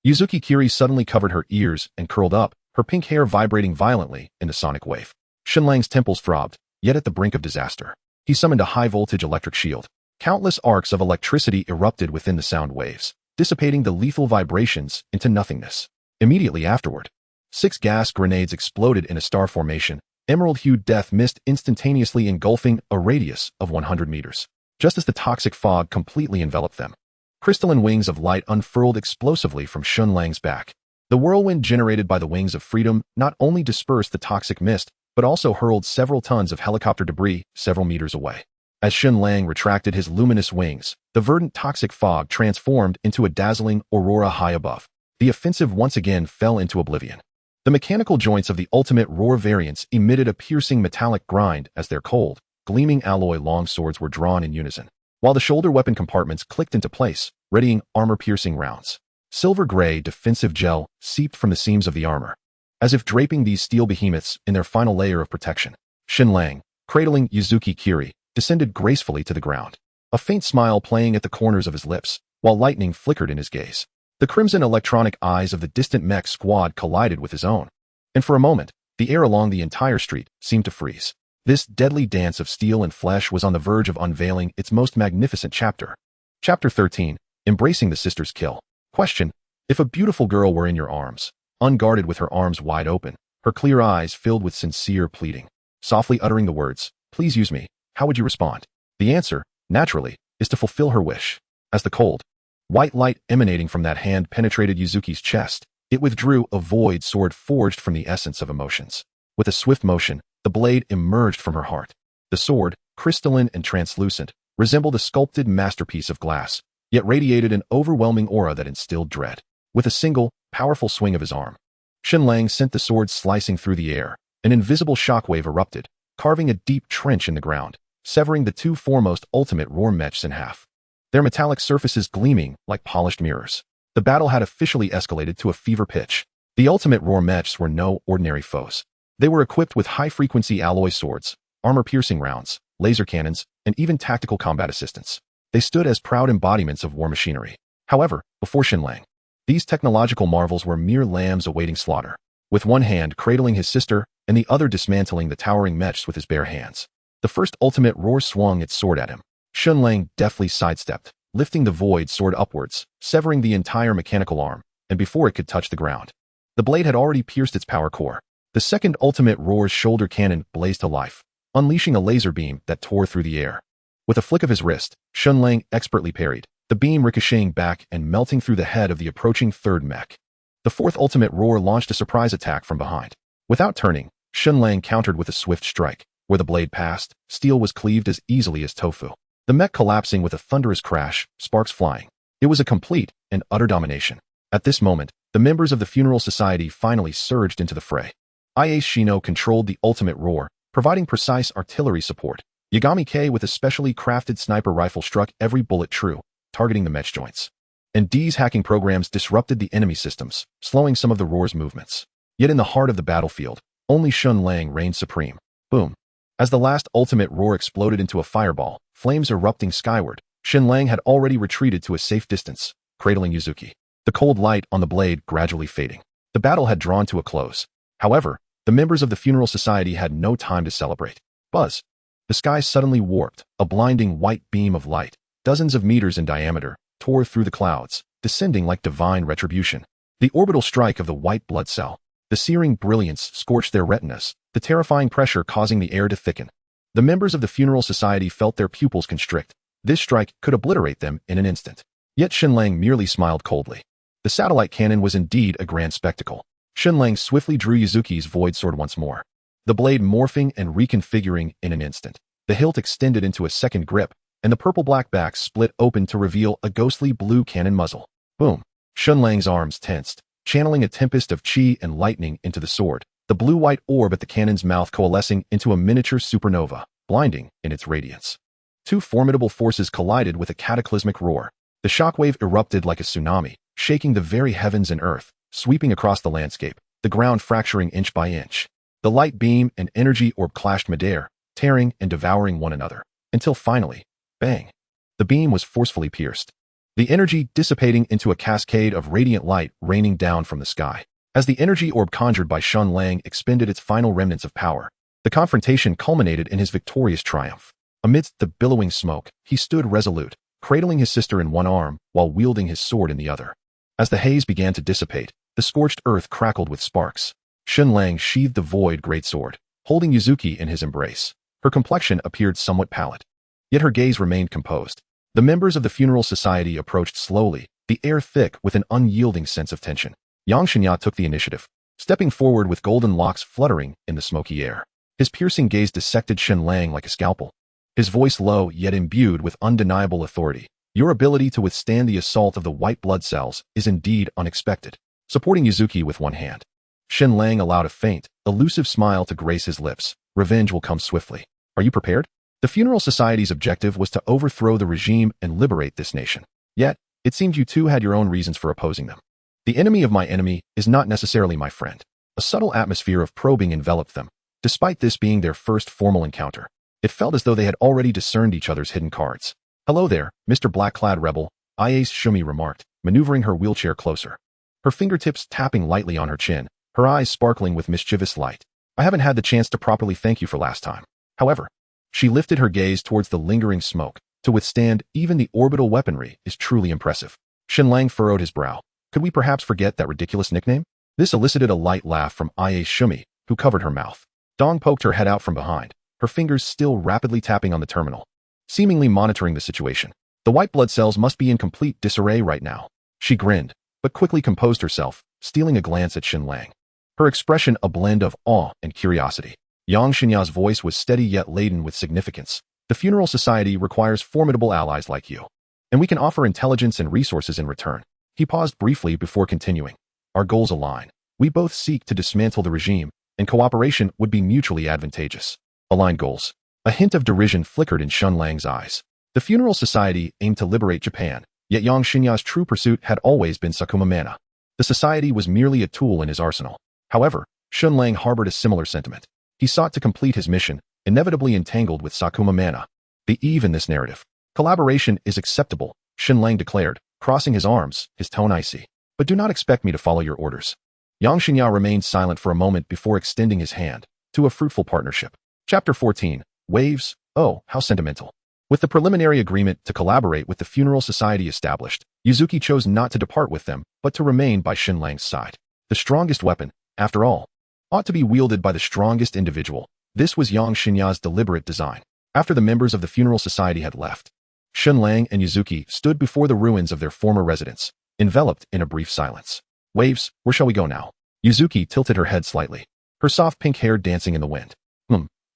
Yuzuki Kiri suddenly covered her ears and curled up, her pink hair vibrating violently in the sonic wave. Shen Lang's temples throbbed, yet at the brink of disaster. He summoned a high-voltage electric shield. Countless arcs of electricity erupted within the sound waves, dissipating the lethal vibrations into nothingness. Immediately afterward, 6 gas grenades exploded in a star formation, emerald-hued death mist instantaneously engulfing a radius of 100 meters. Just as the toxic fog completely enveloped them, crystalline wings of light unfurled explosively from Shen Lang's back. The whirlwind generated by the wings of freedom not only dispersed the toxic mist, but also hurled several tons of helicopter debris several meters away. As Shen Lang retracted his luminous wings, the verdant toxic fog transformed into a dazzling aurora high above. The offensive once again fell into oblivion. The mechanical joints of the ultimate roar variants emitted a piercing metallic grind as their cold, gleaming alloy longswords were drawn in unison. while the shoulder weapon compartments clicked into place, readying armor-piercing rounds. Silver-gray defensive gel seeped from the seams of the armor, as if draping these steel behemoths in their final layer of protection. Shen Lang, cradling Yuzuki Kiri, descended gracefully to the ground, a faint smile playing at the corners of his lips, while lightning flickered in his gaze. The crimson electronic eyes of the distant mech squad collided with his own, and for a moment, the air along the entire street seemed to freeze. This deadly dance of steel and flesh was on the verge of unveiling its most magnificent chapter. Chapter 13, Embracing the Sister's Kill. Question: if a beautiful girl were in your arms, unguarded with her arms wide open, her clear eyes filled with sincere pleading, softly uttering the words, "Please use me," how would you respond? The answer, naturally, is to fulfill her wish. As the cold, white light emanating from that hand penetrated Yuzuki's chest, it withdrew a void sword forged from the essence of emotions. With a swift motion, the blade emerged from her heart. The sword, crystalline and translucent, resembled a sculpted masterpiece of glass, yet radiated an overwhelming aura that instilled dread. With a single, powerful swing of his arm, Shen Lang sent the sword slicing through the air. An invisible shockwave erupted, carving a deep trench in the ground, severing the two foremost ultimate roar mechs in half, their metallic surfaces gleaming like polished mirrors. The battle had officially escalated to a fever pitch. The ultimate roar mechs were no ordinary foes. They were equipped with high-frequency alloy swords, armor-piercing rounds, laser cannons, and even tactical combat assistance. They stood as proud embodiments of war machinery. However, before Shen Lang, these technological marvels were mere lambs awaiting slaughter. With one hand cradling his sister and the other dismantling the towering mechs with his bare hands, the first ultimate roar swung its sword at him. Shen Lang deftly sidestepped, lifting the void sword upwards, severing the entire mechanical arm, and before it could touch the ground, the blade had already pierced its power core. The second ultimate roar's shoulder cannon blazed to life, unleashing a laser beam that tore through the air. With a flick of his wrist, Shen Lang expertly parried, the beam ricocheting back and melting through the head of the approaching third mech. The fourth ultimate roar launched a surprise attack from behind. Without turning, Shen Lang countered with a swift strike. Where the blade passed, steel was cleaved as easily as tofu. The mech collapsing with a thunderous crash, sparks flying. It was a complete and utter domination. At this moment, the members of the funeral society finally surged into the fray. Ia Shino controlled the ultimate roar, providing precise artillery support. Yagami K with a specially crafted sniper rifle struck every bullet true, targeting the mech joints. And D's hacking programs disrupted the enemy systems, slowing some of the roar's movements. Yet in the heart of the battlefield, only Shen Lang reigned supreme. Boom. As the last ultimate roar exploded into a fireball, flames erupting skyward, Shen Lang had already retreated to a safe distance, cradling Yuzuki. The cold light on the blade gradually fading. The battle had drawn to a close. However, the members of the funeral society had no time to celebrate. Buzz. The sky suddenly warped, a blinding white beam of light, dozens of meters in diameter, tore through the clouds, descending like divine retribution. The orbital strike of the white blood cell. The searing brilliance scorched their retinas, the terrifying pressure causing the air to thicken. The members of the funeral society felt their pupils constrict. This strike could obliterate them in an instant. Yet Shen Lang merely smiled coldly. The satellite cannon was indeed a grand spectacle. Shen Lang swiftly drew Yuzuki's void sword once more, the blade morphing and reconfiguring in an instant. The hilt extended into a second grip, and the purple-black back split open to reveal a ghostly blue cannon muzzle. Boom. Shen Lang's arms tensed, channeling a tempest of chi and lightning into the sword, the blue-white orb at the cannon's mouth coalescing into a miniature supernova, blinding in its radiance. Two formidable forces collided with a cataclysmic roar. The shockwave erupted like a tsunami, shaking the very heavens and earth, sweeping across the landscape, the ground fracturing inch by inch. The light beam and energy orb clashed midair, tearing and devouring one another, until finally, bang! The beam was forcefully pierced, the energy dissipating into a cascade of radiant light raining down from the sky. As the energy orb conjured by Shen Lang expended its final remnants of power, the confrontation culminated in his victorious triumph. Amidst the billowing smoke, he stood resolute, cradling his sister in one arm while wielding his sword in the other. As the haze began to dissipate, the scorched earth crackled with sparks. Shen Lang sheathed the void greatsword, holding Yuzuki in his embrace. Her complexion appeared somewhat pallid, yet her gaze remained composed. The members of the funeral society approached slowly, the air thick with an unyielding sense of tension. Yang Shinya took the initiative, stepping forward with golden locks fluttering in the smoky air. His piercing gaze dissected Shen Lang like a scalpel, his voice low yet imbued with undeniable authority. Your ability to withstand the assault of the white blood cells is indeed unexpected. Supporting Yuzuki with one hand, Shen Lang allowed a faint, elusive smile to grace his lips. Revenge will come swiftly. Are you prepared? The funeral society's objective was to overthrow the regime and liberate this nation. Yet, it seemed you two had your own reasons for opposing them. The enemy of my enemy is not necessarily my friend. A subtle atmosphere of probing enveloped them. Despite this being their first formal encounter, it felt as though they had already discerned each other's hidden cards. "Hello there, Mr. Black-clad rebel," Iace Shumi remarked, maneuvering her wheelchair closer. Her fingertips tapping lightly on her chin, her eyes sparkling with mischievous light. "I haven't had the chance to properly thank you for last time. However," she lifted her gaze towards the lingering smoke. "To withstand even the orbital weaponry is truly impressive." Shen Lang furrowed his brow. "Could we perhaps forget that ridiculous nickname?" This elicited a light laugh from Iace Shumi, who covered her mouth. Dong poked her head out from behind, her fingers still rapidly tapping on the terminal, seemingly monitoring the situation. "The white blood cells must be in complete disarray right now." She grinned, but quickly composed herself, stealing a glance at Shen Lang. Her expression a blend of awe and curiosity. Yang Xinya's voice was steady yet laden with significance. "The funeral society requires formidable allies like you, and we can offer intelligence and resources in return." He paused briefly before continuing. "Our goals align. We both seek to dismantle the regime, and cooperation would be mutually advantageous." Aligned goals. A hint of derision flickered in Shen Lang's eyes. The funeral society aimed to liberate Japan, yet Yang Xinya's true pursuit had always been Sakuma Mana. The society was merely a tool in his arsenal. However, Shen Lang harbored a similar sentiment. He sought to complete his mission, inevitably entangled with Sakuma Mana. The eve in this narrative. "Collaboration is acceptable," Shen Lang declared, crossing his arms, his tone icy. "But do not expect me to follow your orders." Yang Xinya remained silent for a moment before extending his hand to a fruitful partnership. Chapter 14. Waves. Oh, how sentimental. With the preliminary agreement to collaborate with the funeral society established, Yuzuki chose not to depart with them, but to remain by Shen Lang's side. The strongest weapon, after all, ought to be wielded by the strongest individual. This was Yang Xinya's deliberate design. After the members of the funeral society had left, Shen Lang and Yuzuki stood before the ruins of their former residence, enveloped in a brief silence. "Waves, where shall we go now?" Yuzuki tilted her head slightly, her soft pink hair dancing in the wind.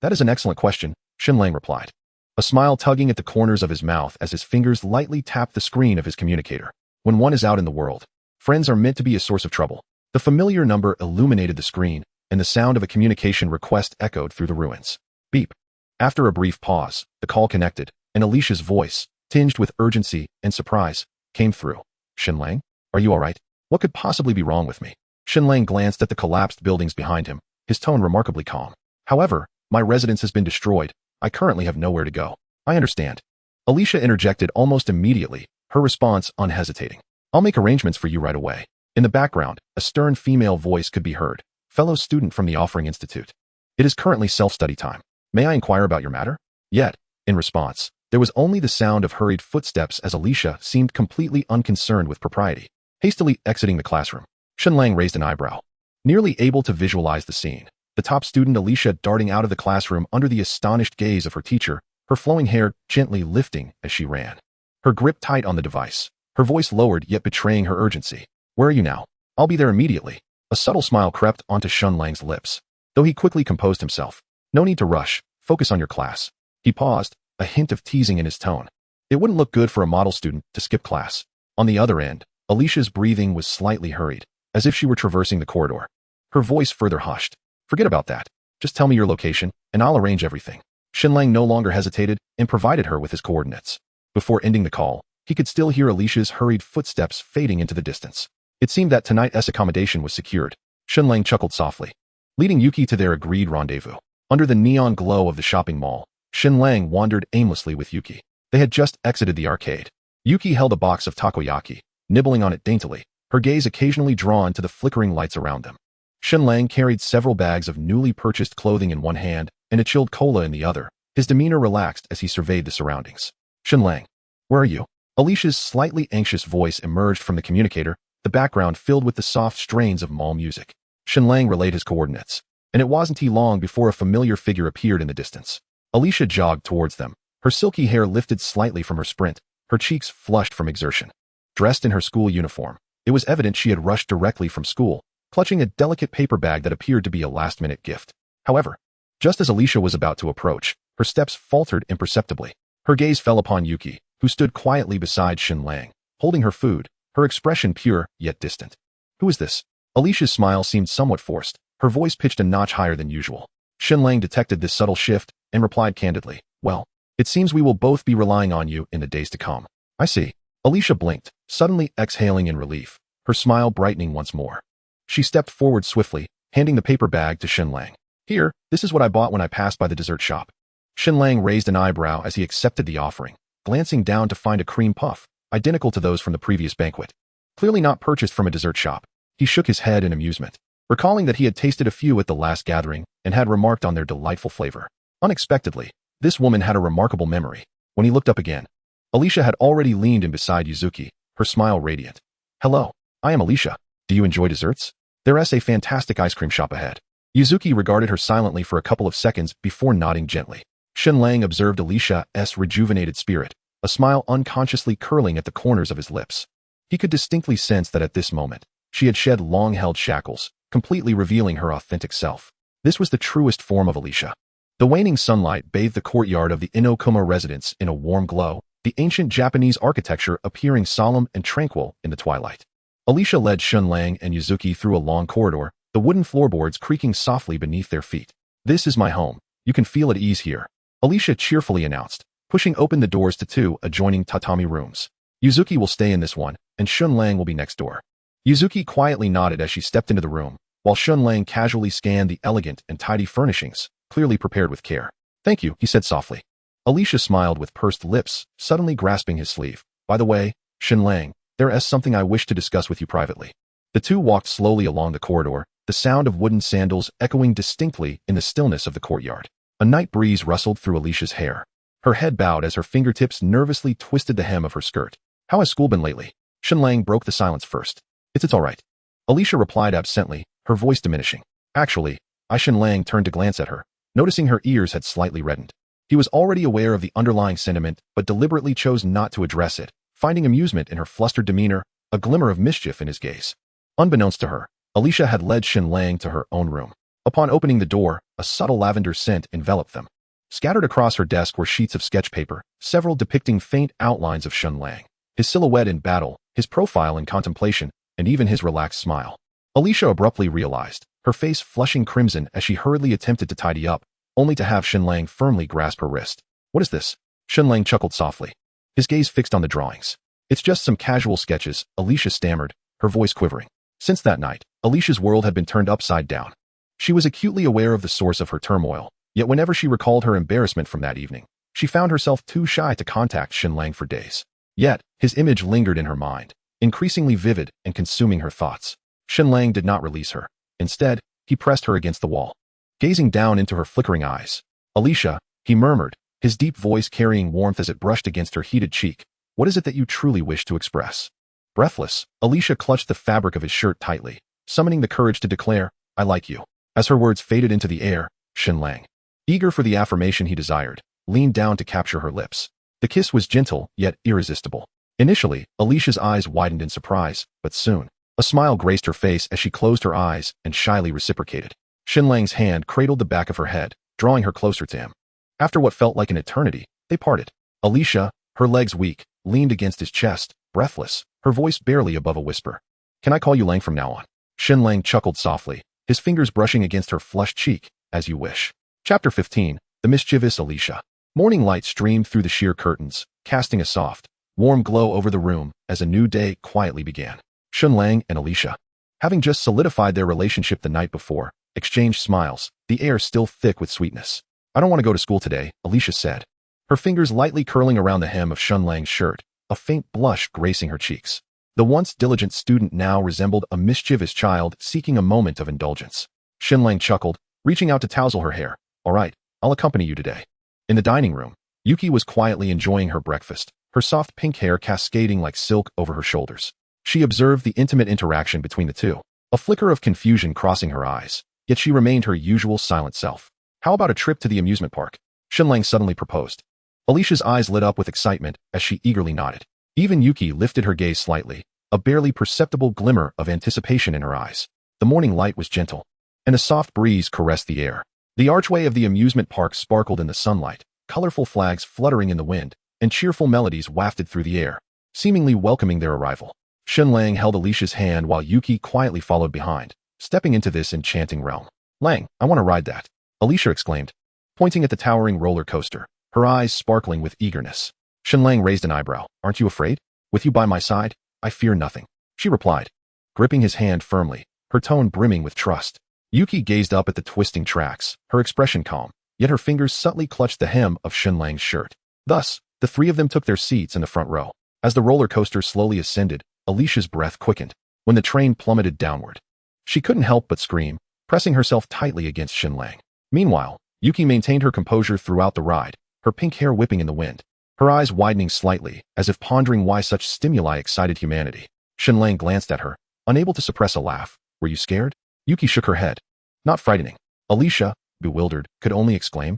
That is an excellent question," Shen Lang replied, a smile tugging at the corners of his mouth as his fingers lightly tapped the screen of his communicator. "When one is out in the world, friends are meant to be a source of trouble." The familiar number illuminated the screen, and the sound of a communication request echoed through the ruins. Beep. After a brief pause, the call connected, and Alicia's voice, tinged with urgency and surprise, came through. "Shen Lang? Are you all right? What could possibly be wrong with me?" Shen Lang glanced at the collapsed buildings behind him, his tone remarkably calm. "However, my residence has been destroyed. I currently have nowhere to go." "I understand." Alicia interjected almost immediately, her response unhesitating. "I'll make arrangements for you right away." In the background, a stern female voice could be heard. "Fellow student from the Offering Institute. It is currently self-study time. May I inquire about your matter?" Yet, in response, there was only the sound of hurried footsteps as Alicia seemed completely unconcerned with propriety. Hastily exiting the classroom, Shen Lang raised an eyebrow, nearly able to visualize the scene. The top student Alicia darting out of the classroom under the astonished gaze of her teacher, her flowing hair gently lifting as she ran. Her grip tight on the device, her voice lowered yet betraying her urgency. "Where are you now?" "I'll be there immediately." A subtle smile crept onto Shen Lang's lips, though he quickly composed himself. "No need to rush, focus on your class." He paused, a hint of teasing in his tone. It wouldn't look good for a model student to skip class. On the other end, Alicia's breathing was slightly hurried, as if she were traversing the corridor. Her voice further hushed. "Forget about that. Just tell me your location, and I'll arrange everything." Shen Lang no longer hesitated and provided her with his coordinates. Before ending the call, he could still hear Alicia's hurried footsteps fading into the distance. It seemed that tonight's accommodation was secured. Shen Lang chuckled softly, leading Yuki to their agreed rendezvous. Under the neon glow of the shopping mall, Shen Lang wandered aimlessly with Yuki. They had just exited the arcade. Yuki held a box of takoyaki, nibbling on it daintily, her gaze occasionally drawn to the flickering lights around them. Shen Lang carried several bags of newly purchased clothing in one hand and a chilled cola in the other, his demeanor relaxed as he surveyed the surroundings. "Shen Lang, where are you?" Alicia's slightly anxious voice emerged from the communicator, the background filled with the soft strains of mall music. Shen Lang relayed his coordinates, and it wasn't long before a familiar figure appeared in the distance. Alicia jogged towards them, her silky hair lifted slightly from her sprint, her cheeks flushed from exertion. Dressed in her school uniform, it was evident she had rushed directly from school, clutching a delicate paper bag that appeared to be a last-minute gift. However, just as Alicia was about to approach, her steps faltered imperceptibly. Her gaze fell upon Yuki, who stood quietly beside Shen Lang, holding her food, her expression pure yet distant. "Who is this?" Alicia's smile seemed somewhat forced, her voice pitched a notch higher than usual. Shen Lang detected this subtle shift and replied candidly, Well, it seems we will both be relying on you in the days to come. I see. Alicia blinked, suddenly exhaling in relief, her smile brightening once more. She stepped forward swiftly, handing the paper bag to Shen Lang. Here, this is what I bought when I passed by the dessert shop. Shen Lang raised an eyebrow as he accepted the offering, glancing down to find a cream puff, identical to those from the previous banquet. Clearly not purchased from a dessert shop. He shook his head in amusement, recalling that he had tasted a few at the last gathering and had remarked on their delightful flavor. Unexpectedly, this woman had a remarkable memory. When he looked up again, Alicia had already leaned in beside Yuzuki, her smile radiant. Hello, I am Alicia. Do you enjoy desserts? There's a fantastic ice cream shop ahead. Yuzuki regarded her silently for a couple of seconds before nodding gently. Shen Lang observed Alicia's rejuvenated spirit, a smile unconsciously curling at the corners of his lips. He could distinctly sense that at this moment, she had shed long-held shackles, completely revealing her authentic self. This was the truest form of Alicia. The waning sunlight bathed the courtyard of the Inokuma residence in a warm glow, the ancient Japanese architecture appearing solemn and tranquil in the twilight. Alicia led Shen Lang and Yuzuki through a long corridor, the wooden floorboards creaking softly beneath their feet. This is my home. You can feel at ease here, Alicia cheerfully announced, pushing open the doors to two adjoining tatami rooms. Yuzuki will stay in this one, and Shen Lang will be next door. Yuzuki quietly nodded as she stepped into the room, while Shen Lang casually scanned the elegant and tidy furnishings, clearly prepared with care. Thank you, he said softly. Alicia smiled with pursed lips, suddenly grasping his sleeve. By the way, Shen Lang, there is something I wish to discuss with you privately. The two walked slowly along the corridor, the sound of wooden sandals echoing distinctly in the stillness of the courtyard. A night breeze rustled through Alicia's hair. Her head bowed as her fingertips nervously twisted the hem of her skirt. How has school been lately? Shen Lang broke the silence first. It's all right. Alicia replied absently, her voice diminishing. Actually, Shen Lang turned to glance at her, noticing her ears had slightly reddened. He was already aware of the underlying sentiment, but deliberately chose not to address it, finding amusement in her flustered demeanor, a glimmer of mischief in his gaze. Unbeknownst to her, Alicia had led Shen Lang to her own room. Upon opening the door, a subtle lavender scent enveloped them. Scattered across her desk were sheets of sketch paper, several depicting faint outlines of Shen Lang, his silhouette in battle, his profile in contemplation, and even his relaxed smile. Alicia abruptly realized, her face flushing crimson as she hurriedly attempted to tidy up, only to have Shen Lang firmly grasp her wrist. What is this? Shen Lang chuckled softly, his gaze fixed on the drawings. It's just some casual sketches, Alicia stammered, her voice quivering. Since that night, Alicia's world had been turned upside down. She was acutely aware of the source of her turmoil, yet whenever she recalled her embarrassment from that evening, she found herself too shy to contact Shen Lang for days. Yet, his image lingered in her mind, increasingly vivid and consuming her thoughts. Shen Lang did not release her. Instead, he pressed her against the wall. Gazing down into her flickering eyes, Alicia, he murmured, his deep voice carrying warmth as it brushed against her heated cheek. What is it that you truly wish to express? Breathless, Alicia clutched the fabric of his shirt tightly, summoning the courage to declare, I like you. As her words faded into the air, Shen Lang, eager for the affirmation he desired, leaned down to capture her lips. The kiss was gentle, yet irresistible. Initially, Alicia's eyes widened in surprise, but soon, a smile graced her face as she closed her eyes and shyly reciprocated. Shen Lang's hand cradled the back of her head, drawing her closer to him. After what felt like an eternity, they parted. Alicia, her legs weak, leaned against his chest, breathless, her voice barely above a whisper. Can I call you Lang from now on? Shen Lang chuckled softly, his fingers brushing against her flushed cheek, as you wish. Chapter 15, The Mischievous Alicia. Morning light streamed through the sheer curtains, casting a soft, warm glow over the room as a new day quietly began. Shen Lang and Alicia, having just solidified their relationship the night before, exchanged smiles, the air still thick with sweetness. I don't want to go to school today, Alicia said, her fingers lightly curling around the hem of Shen Lang's shirt, a faint blush gracing her cheeks. The once diligent student now resembled a mischievous child seeking a moment of indulgence. Shen Lang chuckled, reaching out to tousle her hair. All right, I'll accompany you today. In the dining room, Yuki was quietly enjoying her breakfast, her soft pink hair cascading like silk over her shoulders. She observed the intimate interaction between the two, a flicker of confusion crossing her eyes, yet she remained her usual silent self. How about a trip to the amusement park? Shen Lang suddenly proposed. Alicia's eyes lit up with excitement as she eagerly nodded. Even Yuki lifted her gaze slightly, a barely perceptible glimmer of anticipation in her eyes. The morning light was gentle, and a soft breeze caressed the air. The archway of the amusement park sparkled in the sunlight, colorful flags fluttering in the wind, and cheerful melodies wafted through the air, seemingly welcoming their arrival. Shen Lang held Alicia's hand while Yuki quietly followed behind, stepping into this enchanting realm. Lang, I want to ride that, Alicia exclaimed, pointing at the towering roller coaster, her eyes sparkling with eagerness. Shen Lang raised an eyebrow. Aren't you afraid? With you by my side, I fear nothing, she replied, gripping his hand firmly, her tone brimming with trust. Yuki gazed up at the twisting tracks, her expression calm, yet her fingers subtly clutched the hem of Shen Lang's shirt. Thus, the three of them took their seats in the front row. As the roller coaster slowly ascended, Alicia's breath quickened. When the train plummeted downward, she couldn't help but scream, pressing herself tightly against Shen Lang. Meanwhile, Yuki maintained her composure throughout the ride, her pink hair whipping in the wind, her eyes widening slightly, as if pondering why such stimuli excited humanity. Shen Lang glanced at her, unable to suppress a laugh. Were you scared? Yuki shook her head. Not frightening. Alicia, bewildered, could only exclaim.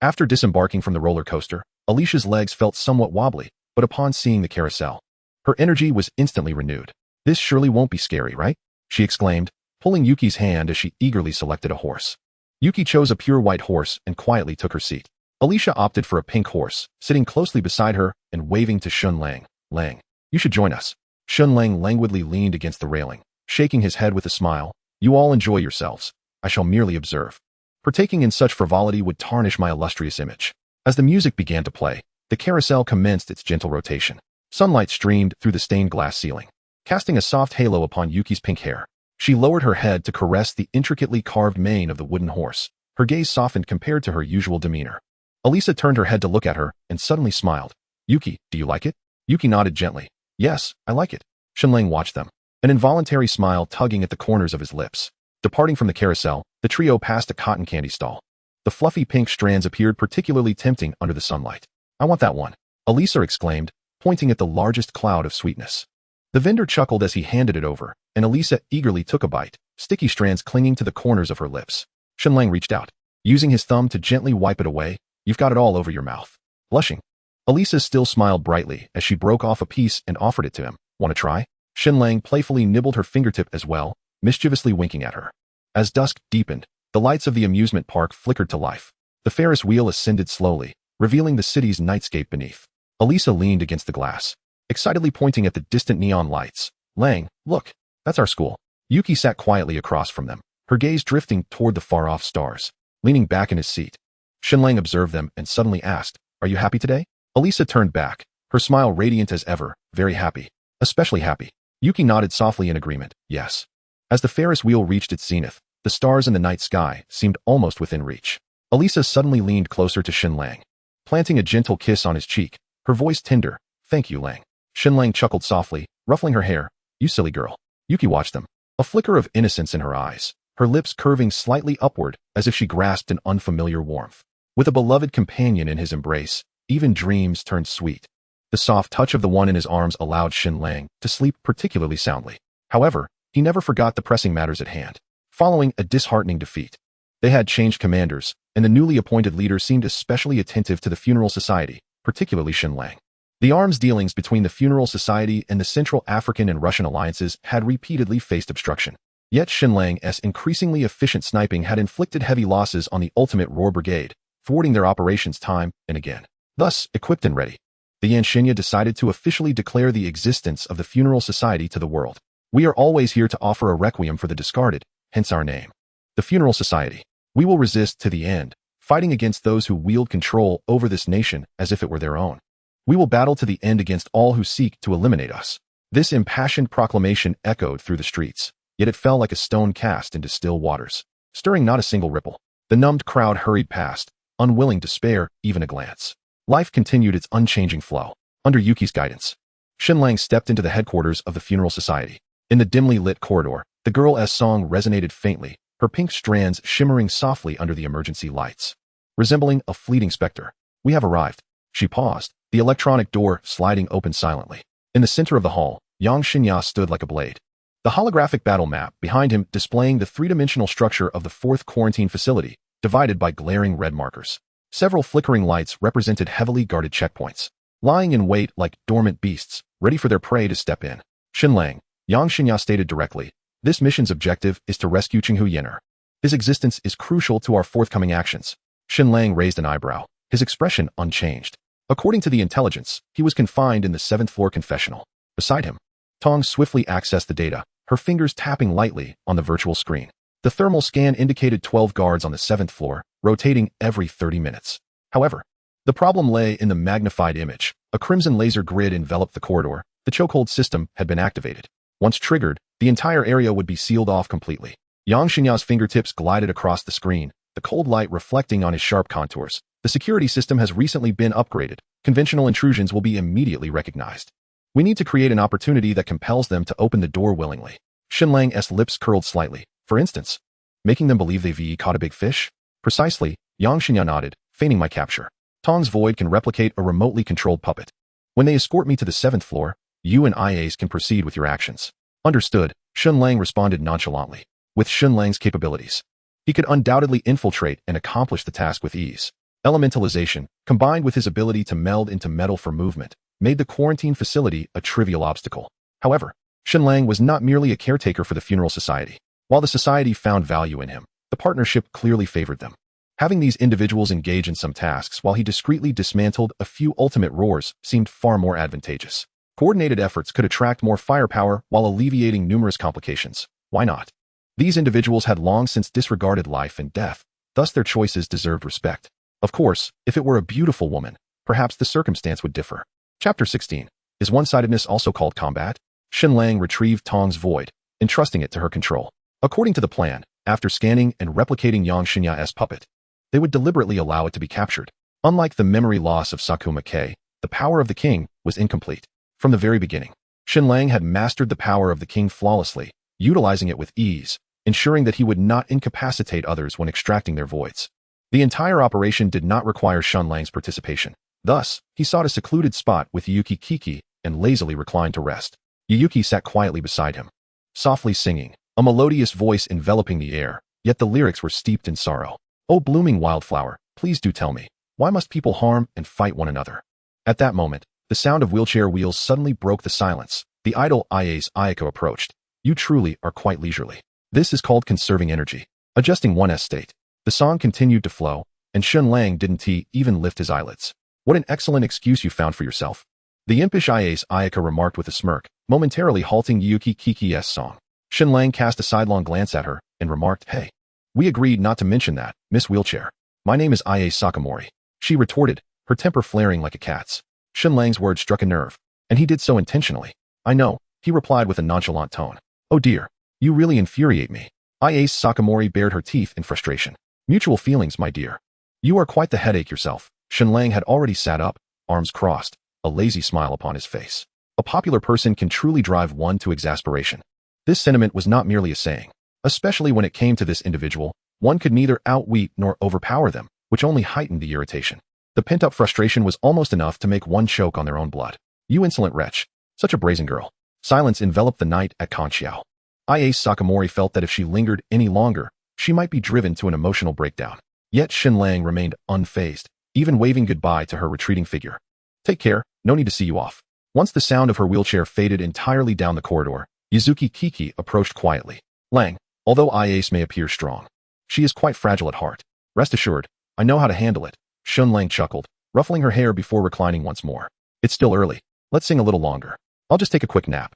After disembarking from the roller coaster, Alicia's legs felt somewhat wobbly, but upon seeing the carousel, her energy was instantly renewed. This surely won't be scary, right? She exclaimed, pulling Yuki's hand as she eagerly selected a horse. Yuki chose a pure white horse and quietly took her seat. Alicia opted for a pink horse, sitting closely beside her and waving to Shen Lang. Lang, you should join us. Shen Lang languidly leaned against the railing, shaking his head with a smile. You all enjoy yourselves. I shall merely observe. Partaking in such frivolity would tarnish my illustrious image. As the music began to play, the carousel commenced its gentle rotation. Sunlight streamed through the stained glass ceiling, casting a soft halo upon Yuki's pink hair. She lowered her head to caress the intricately carved mane of the wooden horse. Her gaze softened compared to her usual demeanor. Alisa turned her head to look at her and suddenly smiled. Yuki, do you like it? Yuki nodded gently. Yes, I like it. Shen Lang watched them, an involuntary smile tugging at the corners of his lips. Departing from the carousel, the trio passed a cotton candy stall. The fluffy pink strands appeared particularly tempting under the sunlight. I want that one, Alisa exclaimed, pointing at the largest cloud of sweetness. The vendor chuckled as he handed it over, and Alisa eagerly took a bite, sticky strands clinging to the corners of her lips. Shen Lang reached out, using his thumb to gently wipe it away. You've got it all over your mouth. Blushing, Alisa still smiled brightly as she broke off a piece and offered it to him. Want to try? Shen Lang playfully nibbled her fingertip as well, mischievously winking at her. As dusk deepened, the lights of the amusement park flickered to life. The Ferris wheel ascended slowly, revealing the city's nightscape beneath. Alisa leaned against the glass, excitedly pointing at the distant neon lights. Lang, look, that's our school. Yuki sat quietly across from them, her gaze drifting toward the far-off stars. Leaning back in his seat, Shen Lang observed them and suddenly asked, Are you happy today? Alisa turned back, her smile radiant as ever. Very happy. Especially happy. Yuki nodded softly in agreement. Yes. As the Ferris wheel reached its zenith, the stars in the night sky seemed almost within reach. Alisa suddenly leaned closer to Shen Lang, planting a gentle kiss on his cheek, her voice tender. Thank you, Lang. Shen Lang chuckled softly, ruffling her hair. You silly girl. Yuki watched them, a flicker of innocence in her eyes, her lips curving slightly upward as if she grasped an unfamiliar warmth. With a beloved companion in his embrace, even dreams turned sweet. The soft touch of the one in his arms allowed Shen Lang to sleep particularly soundly. However, he never forgot the pressing matters at hand. Following a disheartening defeat, they had changed commanders, and the newly appointed leader seemed especially attentive to the funeral society, particularly Shen Lang. The arms dealings between the funeral society and the Central African and Russian alliances had repeatedly faced obstruction. Yet Shen Lang's increasingly efficient sniping had inflicted heavy losses on the ultimate Roar Brigade, thwarting their operations time and again. Thus, equipped and ready, the Yanshenya decided to officially declare the existence of the funeral society to the world. We are always here to offer a requiem for the discarded, hence our name. The Funeral Society. We will resist to the end, fighting against those who wield control over this nation as if it were their own. We will battle to the end against all who seek to eliminate us. This impassioned proclamation echoed through the streets, yet it fell like a stone cast into still waters, stirring not a single ripple. The numbed crowd hurried past, unwilling to spare even a glance. Life continued its unchanging flow. Under Yuki's guidance, Shen Lang stepped into the headquarters of the Funeral Society. In the dimly lit corridor, the girl's song resonated faintly, her pink strands shimmering softly under the emergency lights. Resembling a fleeting specter. We have arrived. She paused, the electronic door sliding open silently. In the center of the hall, Yang Xinya stood like a blade, the holographic battle map behind him displaying the three-dimensional structure of the fourth quarantine facility, divided by glaring red markers. Several flickering lights represented heavily guarded checkpoints, lying in wait like dormant beasts, ready for their prey to step in. Shen Lang, Yang Xinya stated directly, this mission's objective is to rescue Qinghu Yen'er. His existence is crucial to our forthcoming actions. Shen Lang raised an eyebrow, his expression unchanged. According to the intelligence, he was confined in the 7th floor confessional. Beside him, Tong swiftly accessed the data, her fingers tapping lightly on the virtual screen. The thermal scan indicated 12 guards on the 7th floor, rotating every 30 minutes. However, The problem lay in the magnified image. A crimson laser grid enveloped the corridor. The chokehold system had been activated. Once triggered, the entire area would be sealed off completely. Yang Xinya's fingertips glided across the screen, the cold light reflecting on his sharp contours. The security system has recently been upgraded. Conventional intrusions will be immediately recognized. We need to create an opportunity that compels them to open the door willingly. Shen Lang's lips curled slightly. For instance, making them believe they've caught a big fish? Precisely, Yang Xinya nodded, feigning my capture. Tong's void can replicate a remotely controlled puppet. When they escort me to the 7th floor, you and IAs can proceed with your actions. Understood, Shen Lang responded nonchalantly. With Shen Lang's capabilities, he could undoubtedly infiltrate and accomplish the task with ease. Elementalization, combined with his ability to meld into metal for movement, made the quarantine facility a trivial obstacle. However, Shen Lang was not merely a caretaker for the funeral society. While the society found value in him, the partnership clearly favored them. Having these individuals engage in some tasks while he discreetly dismantled a few ultimate roars seemed far more advantageous. Coordinated efforts could attract more firepower while alleviating numerous complications. Why not? These individuals had long since disregarded life and death, thus their choices deserved respect. Of course, if it were a beautiful woman, perhaps the circumstance would differ. Chapter 16. Is one-sidedness also called combat? Shen Lang retrieved Tong's void, entrusting it to her control. According to the plan, after scanning and replicating Yang Xinya's puppet, they would deliberately allow it to be captured. Unlike the memory loss of Sakuma Kei, the power of the king was incomplete. From the very beginning, Shen Lang had mastered the power of the king flawlessly, utilizing it with ease, ensuring that he would not incapacitate others when extracting their voids. The entire operation did not require Shen Lang's participation. Thus, he sought a secluded spot with Yuki Kiki and lazily reclined to rest. Yuki sat quietly beside him, softly singing, a melodious voice enveloping the air, yet the lyrics were steeped in sorrow. "O blooming wildflower, please do tell me, why must people harm and fight one another?" At that moment, the sound of wheelchair wheels suddenly broke the silence. The idol Ia's Ayako approached. "You truly are quite leisurely. This is called conserving energy." Adjusting one's state, the song continued to flow, and Shen Lang didn't even lift his eyelids. "What an excellent excuse you found for yourself." The impish Ia's Ayako remarked with a smirk, momentarily halting Yuki Kiki's song. Shen Lang cast a sidelong glance at her and remarked, "Hey, we agreed not to mention that, Miss Wheelchair. My name is Ia Sakamori." She retorted, her temper flaring like a cat's. Shen Lang's words struck a nerve, and he did so intentionally. "I know," he replied with a nonchalant tone. "Oh dear, you really infuriate me." Ia Sakamori bared her teeth in frustration. "Mutual feelings, my dear. You are quite the headache yourself." Shen Lang had already sat up, arms crossed, a lazy smile upon his face. A popular person can truly drive one to exasperation. This sentiment was not merely a saying. Especially when it came to this individual, one could neither outwit nor overpower them, which only heightened the irritation. The pent-up frustration was almost enough to make one choke on their own blood. "You insolent wretch. Such a brazen girl." Silence enveloped the night at Kanchiao. Ia Sakamori felt that if she lingered any longer, she might be driven to an emotional breakdown. Yet Shen Lang remained unfazed, even waving goodbye to her retreating figure. "Take care, no need to see you off." Once the sound of her wheelchair faded entirely down the corridor, Yuzuki Kiki approached quietly. "Lang, although Ia's may appear strong, she is quite fragile at heart. Rest assured, I know how to handle it." Shen Lang chuckled, ruffling her hair before reclining once more. "It's still early. Let's sing a little longer. I'll just take a quick nap."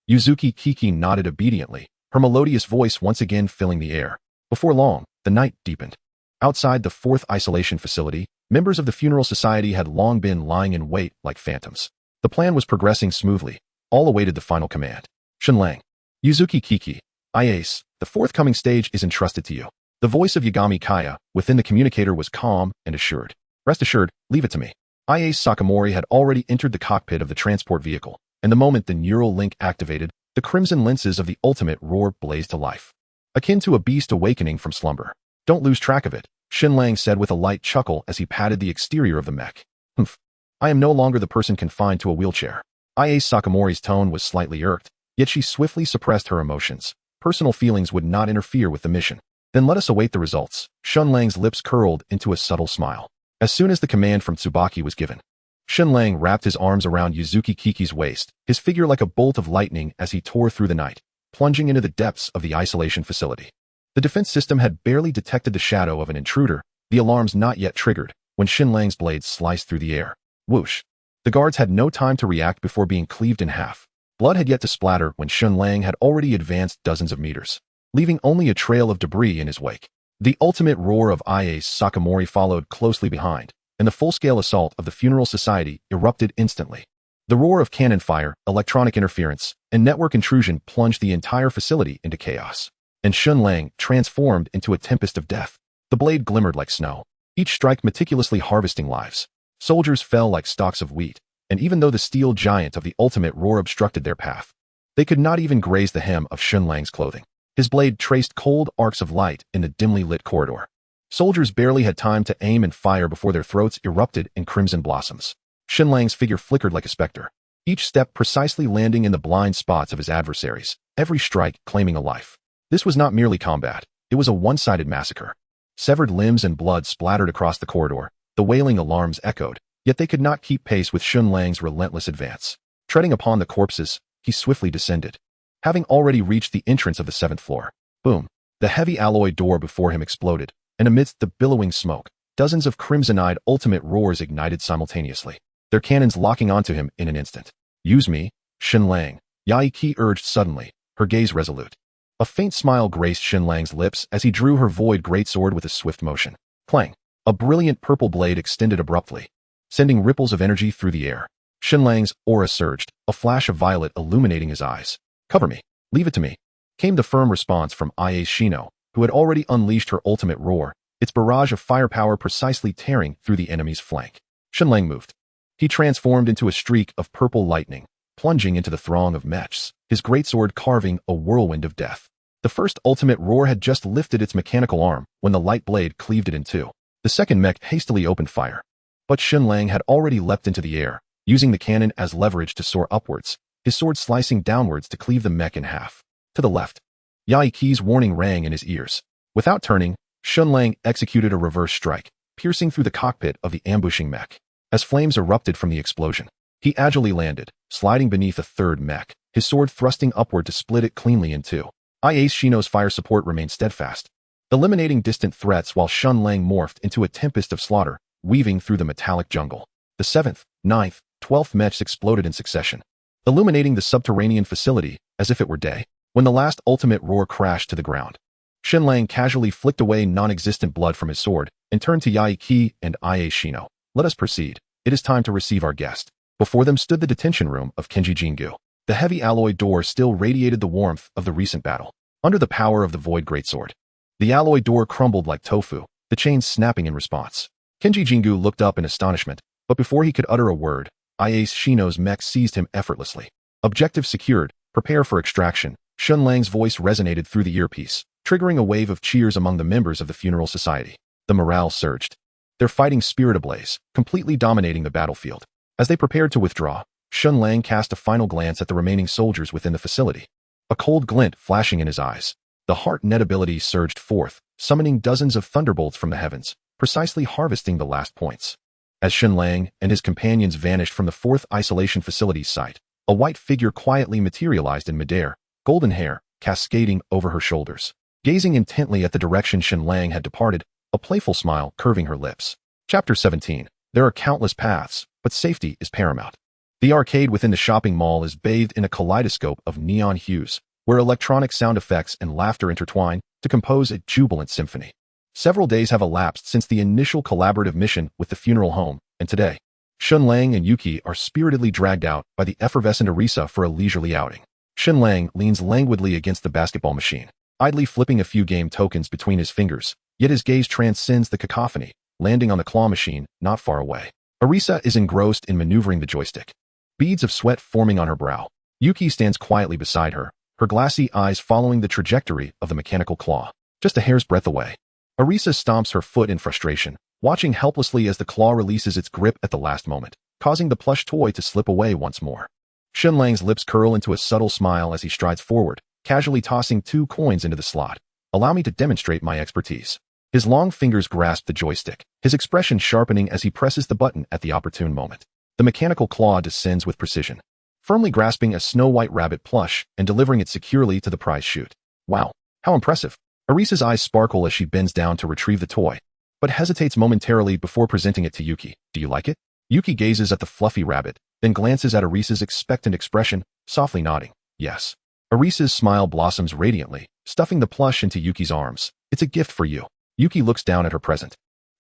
Yuzuki Kiki nodded obediently, her melodious voice once again filling the air. Before long, the night deepened. Outside the 4th isolation facility, members of the funeral society had long been lying in wait like phantoms. The plan was progressing smoothly. All awaited the final command. "Shen Lang, Yuzuki Kiki, Iase, the forthcoming stage is entrusted to you." The voice of Yagami Kaya within the communicator was calm and assured. "Rest assured, leave it to me." Iase Sakamori had already entered the cockpit of the transport vehicle, and the moment the neural link activated, the crimson lenses of the ultimate roar blazed to life. Akin to a beast awakening from slumber. "Don't lose track of it," Shen Lang said with a light chuckle as he patted the exterior of the mech. "Humph. I am no longer the person confined to a wheelchair." Iase Sakamori's tone was slightly irked, yet she swiftly suppressed her emotions. Personal feelings would not interfere with the mission. "Then let us await the results." Shen Lang's lips curled into a subtle smile. As soon as the command from Tsubaki was given, Shen Lang wrapped his arms around Yuzuki Kiki's waist, his figure like a bolt of lightning as he tore through the night, plunging into the depths of the isolation facility. The defense system had barely detected the shadow of an intruder, the alarms not yet triggered, when Shen Lang's blades sliced through the air. Whoosh! The guards had no time to react before being cleaved in half. Blood had yet to splatter when Shen Lang had already advanced dozens of meters, leaving only a trail of debris in his wake. The ultimate roar of Ia's Sakamori followed closely behind, and the full-scale assault of the funeral society erupted instantly. The roar of cannon fire, electronic interference, and network intrusion plunged the entire facility into chaos. And Shen Lang transformed into a tempest of death. The blade glimmered like snow, each strike meticulously harvesting lives. Soldiers fell like stalks of wheat, and even though the steel giant of the ultimate roar obstructed their path, they could not even graze the hem of Shen Lang's clothing. His blade traced cold arcs of light in the dimly lit corridor. Soldiers barely had time to aim and fire before their throats erupted in crimson blossoms. Shen Lang's figure flickered like a specter, each step precisely landing in the blind spots of his adversaries, every strike claiming a life. This was not merely combat, it was a one-sided massacre. Severed limbs and blood splattered across the corridor, the wailing alarms echoed, yet they could not keep pace with Shen Lang's relentless advance. Treading upon the corpses, he swiftly descended. Having already reached the entrance of the 7th floor, boom, the heavy alloy door before him exploded, and amidst the billowing smoke, dozens of crimson-eyed ultimate roars ignited simultaneously, their cannons locking onto him in an instant. Use me, Shen Lang, Yai Qi urged suddenly, her gaze resolute. A faint smile graced Shen Lang's lips as he drew her void greatsword with a swift motion. Clang! A brilliant purple blade extended abruptly, sending ripples of energy through the air. Shen Lang's aura surged, a flash of violet illuminating his eyes. Cover me. Leave it to me. Came the firm response from Ia Shino, who had already unleashed her ultimate roar, its barrage of firepower precisely tearing through the enemy's flank. Shen Lang moved. He transformed into a streak of purple lightning, plunging into the throng of mechs, his greatsword carving a whirlwind of death. The first ultimate roar had just lifted its mechanical arm when the light blade cleaved it in two. The second mech hastily opened fire. But Shen Lang had already leapt into the air, using the cannon as leverage to soar upwards, his sword slicing downwards to cleave the mech in half. To the left, Yai Qi's warning rang in his ears. Without turning, Shen Lang executed a reverse strike, piercing through the cockpit of the ambushing mech. As flames erupted from the explosion, he agilely landed, sliding beneath a third mech, his sword thrusting upward to split it cleanly in two. Ia Shino's fire support remained steadfast, eliminating distant threats while Shen Lang morphed into a tempest of slaughter, weaving through the metallic jungle. The 7th, 9th, 12th mechs exploded in succession, illuminating the subterranean facility as if it were day. When the last ultimate roar crashed to the ground, Shen Lang casually flicked away non-existent blood from his sword and turned to Yai Qi and Ia Shino. Let us proceed. It is time to receive our guest. Before them stood the detention room of Kenji Jingu. The heavy alloy door still radiated the warmth of the recent battle. Under the power of the Void Greatsword, the alloy door crumbled like tofu, the chains snapping in response. Kenji Jingu looked up in astonishment, but before he could utter a word, Ia Shino's mech seized him effortlessly. Objective secured. Prepare for extraction. Shen Lang's voice resonated through the earpiece, triggering a wave of cheers among the members of the funeral society. The morale surged, their fighting spirit ablaze, completely dominating the battlefield. As they prepared to withdraw, Shen Lang cast a final glance at the remaining soldiers within the facility. A cold glint flashing in his eyes, the heart net ability surged forth, summoning dozens of thunderbolts from the heavens, precisely harvesting the last points. As Shen Lang and his companions vanished from the 4th isolation facility's site, a white figure quietly materialized in midair, golden hair cascading over her shoulders. Gazing intently at the direction Shen Lang had departed, a playful smile curving her lips. Chapter 17. There are countless paths, but safety is paramount. The arcade within the shopping mall is bathed in a kaleidoscope of neon hues, where electronic sound effects and laughter intertwine to compose a jubilant symphony. Several days have elapsed since the initial collaborative mission with the funeral home, and today, Shen Lang and Yuki are spiritedly dragged out by the effervescent Arisa for a leisurely outing. Shen Lang leans languidly against the basketball machine, idly flipping a few game tokens between his fingers, yet his gaze transcends the cacophony, landing on the claw machine not far away. Arisa is engrossed in maneuvering the joystick, beads of sweat forming on her brow. Yuki stands quietly beside her, her glassy eyes following the trajectory of the mechanical claw, just a hair's breadth away. Arisa stomps her foot in frustration, watching helplessly as the claw releases its grip at the last moment, causing the plush toy to slip away once more. Shen Lang's lips curl into a subtle smile as he strides forward, casually tossing 2 coins into the slot. Allow me to demonstrate my expertise. His long fingers grasp the joystick, his expression sharpening as he presses the button at the opportune moment. The mechanical claw descends with precision, firmly grasping a snow-white rabbit plush and delivering it securely to the prize chute. Wow, how impressive. Arisa's eyes sparkle as she bends down to retrieve the toy, but hesitates momentarily before presenting it to Yuki. Do you like it? Yuki gazes at the fluffy rabbit, then glances at Arisa's expectant expression, softly nodding. Yes. Arisa's smile blossoms radiantly, stuffing the plush into Yuki's arms. It's a gift for you. Yuki looks down at her present,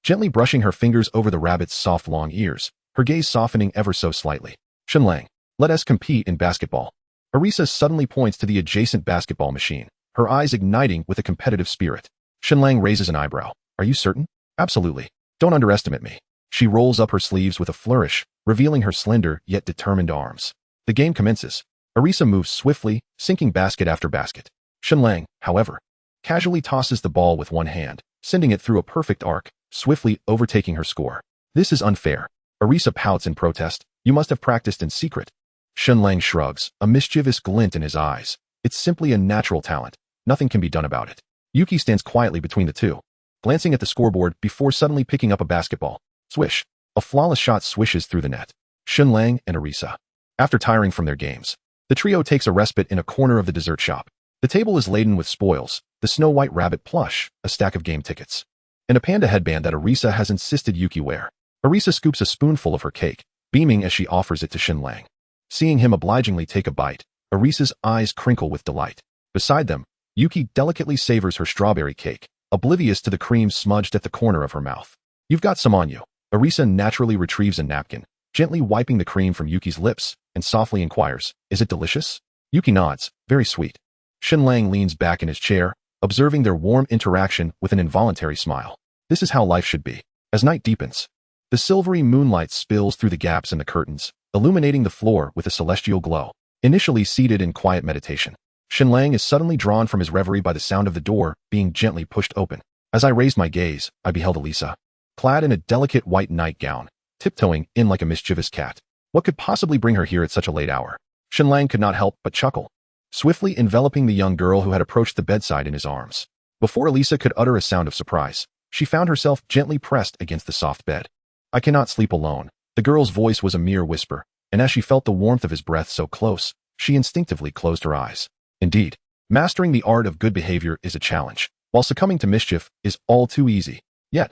gently brushing her fingers over the rabbit's soft long ears, her gaze softening ever so slightly. Shen Lang, let us compete in basketball. Arisa suddenly points to the adjacent basketball machine, her eyes igniting with a competitive spirit. Shen Lang raises an eyebrow. Are you certain? Absolutely. Don't underestimate me. She rolls up her sleeves with a flourish, revealing her slender yet determined arms. The game commences. Arisa moves swiftly, sinking basket after basket. Shen Lang, however, casually tosses the ball with one hand, sending it through a perfect arc, swiftly overtaking her score. This is unfair. Arisa pouts in protest. You must have practiced in secret. Shen Lang shrugs, a mischievous glint in his eyes. It's simply a natural talent. Nothing can be done about it. Yuki stands quietly between the two, glancing at the scoreboard before suddenly picking up a basketball. Swish. A flawless shot swishes through the net. Shen Lang and Arisa. After tiring from their games, the trio takes a respite in a corner of the dessert shop. The table is laden with spoils, the Snow White rabbit plush, a stack of game tickets, and a panda headband that Arisa has insisted Yuki wear. Arisa scoops a spoonful of her cake, beaming as she offers it to Shen Lang. Seeing him obligingly take a bite, Arisa's eyes crinkle with delight. Beside them, Yuki delicately savors her strawberry cake, oblivious to the cream smudged at the corner of her mouth. You've got some on you. Arisa naturally retrieves a napkin, gently wiping the cream from Yuki's lips, and softly inquires, is it delicious? Yuki nods, very sweet. Shen Lang leans back in his chair, observing their warm interaction with an involuntary smile. This is how life should be. As night deepens, the silvery moonlight spills through the gaps in the curtains, illuminating the floor with a celestial glow. Initially seated in quiet meditation, Shen Lang is suddenly drawn from his reverie by the sound of the door being gently pushed open. As I raised my gaze, I beheld Elisa, clad in a delicate white nightgown, tiptoeing in like a mischievous cat. What could possibly bring her here at such a late hour? Shen Lang could not help but chuckle, swiftly enveloping the young girl who had approached the bedside in his arms. Before Elisa could utter a sound of surprise, she found herself gently pressed against the soft bed. I cannot sleep alone. The girl's voice was a mere whisper, and as she felt the warmth of his breath so close, she instinctively closed her eyes. Indeed, mastering the art of good behavior is a challenge, while succumbing to mischief is all too easy. Yet,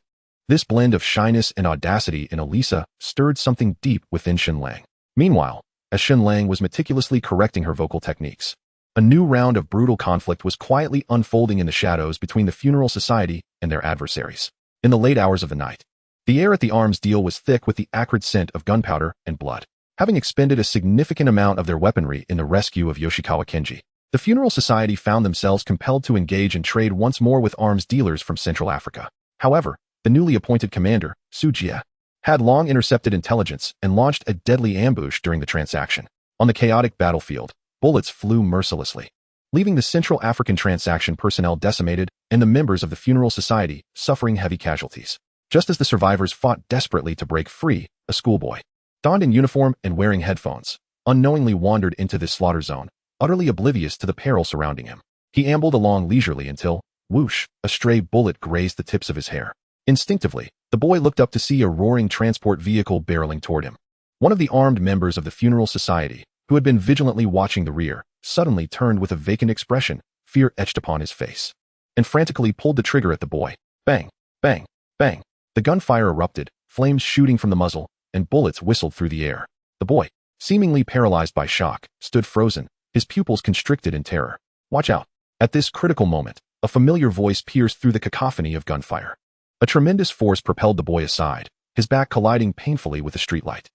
this blend of shyness and audacity in Elisa stirred something deep within Shen Lang. Meanwhile, as Shen Lang was meticulously correcting her vocal techniques, a new round of brutal conflict was quietly unfolding in the shadows between the funeral society and their adversaries. In the late hours of the night, the air at the arms deal was thick with the acrid scent of gunpowder and blood. Having expended a significant amount of their weaponry in the rescue of Yoshikawa Kenji, the funeral society found themselves compelled to engage in trade once more with arms dealers from Central Africa. However, the newly appointed commander, Su Jie, had long intercepted intelligence and launched a deadly ambush during the transaction. On the chaotic battlefield, bullets flew mercilessly, leaving the Central African transaction personnel decimated and the members of the funeral society suffering heavy casualties. Just as the survivors fought desperately to break free, a schoolboy, donned in uniform and wearing headphones, unknowingly wandered into this slaughter zone, utterly oblivious to the peril surrounding him. He ambled along leisurely until, whoosh, a stray bullet grazed the tips of his hair. Instinctively, the boy looked up to see a roaring transport vehicle barreling toward him. One of the armed members of the funeral society, who had been vigilantly watching the rear, suddenly turned with a vacant expression, fear etched upon his face, and frantically pulled the trigger at the boy. Bang, bang, bang. The gunfire erupted, flames shooting from the muzzle, and bullets whistled through the air. The boy, seemingly paralyzed by shock, stood frozen, his pupils constricted in terror. Watch out. At this critical moment, a familiar voice pierced through the cacophony of gunfire. A tremendous force propelled the boy aside, his back colliding painfully with the streetlight.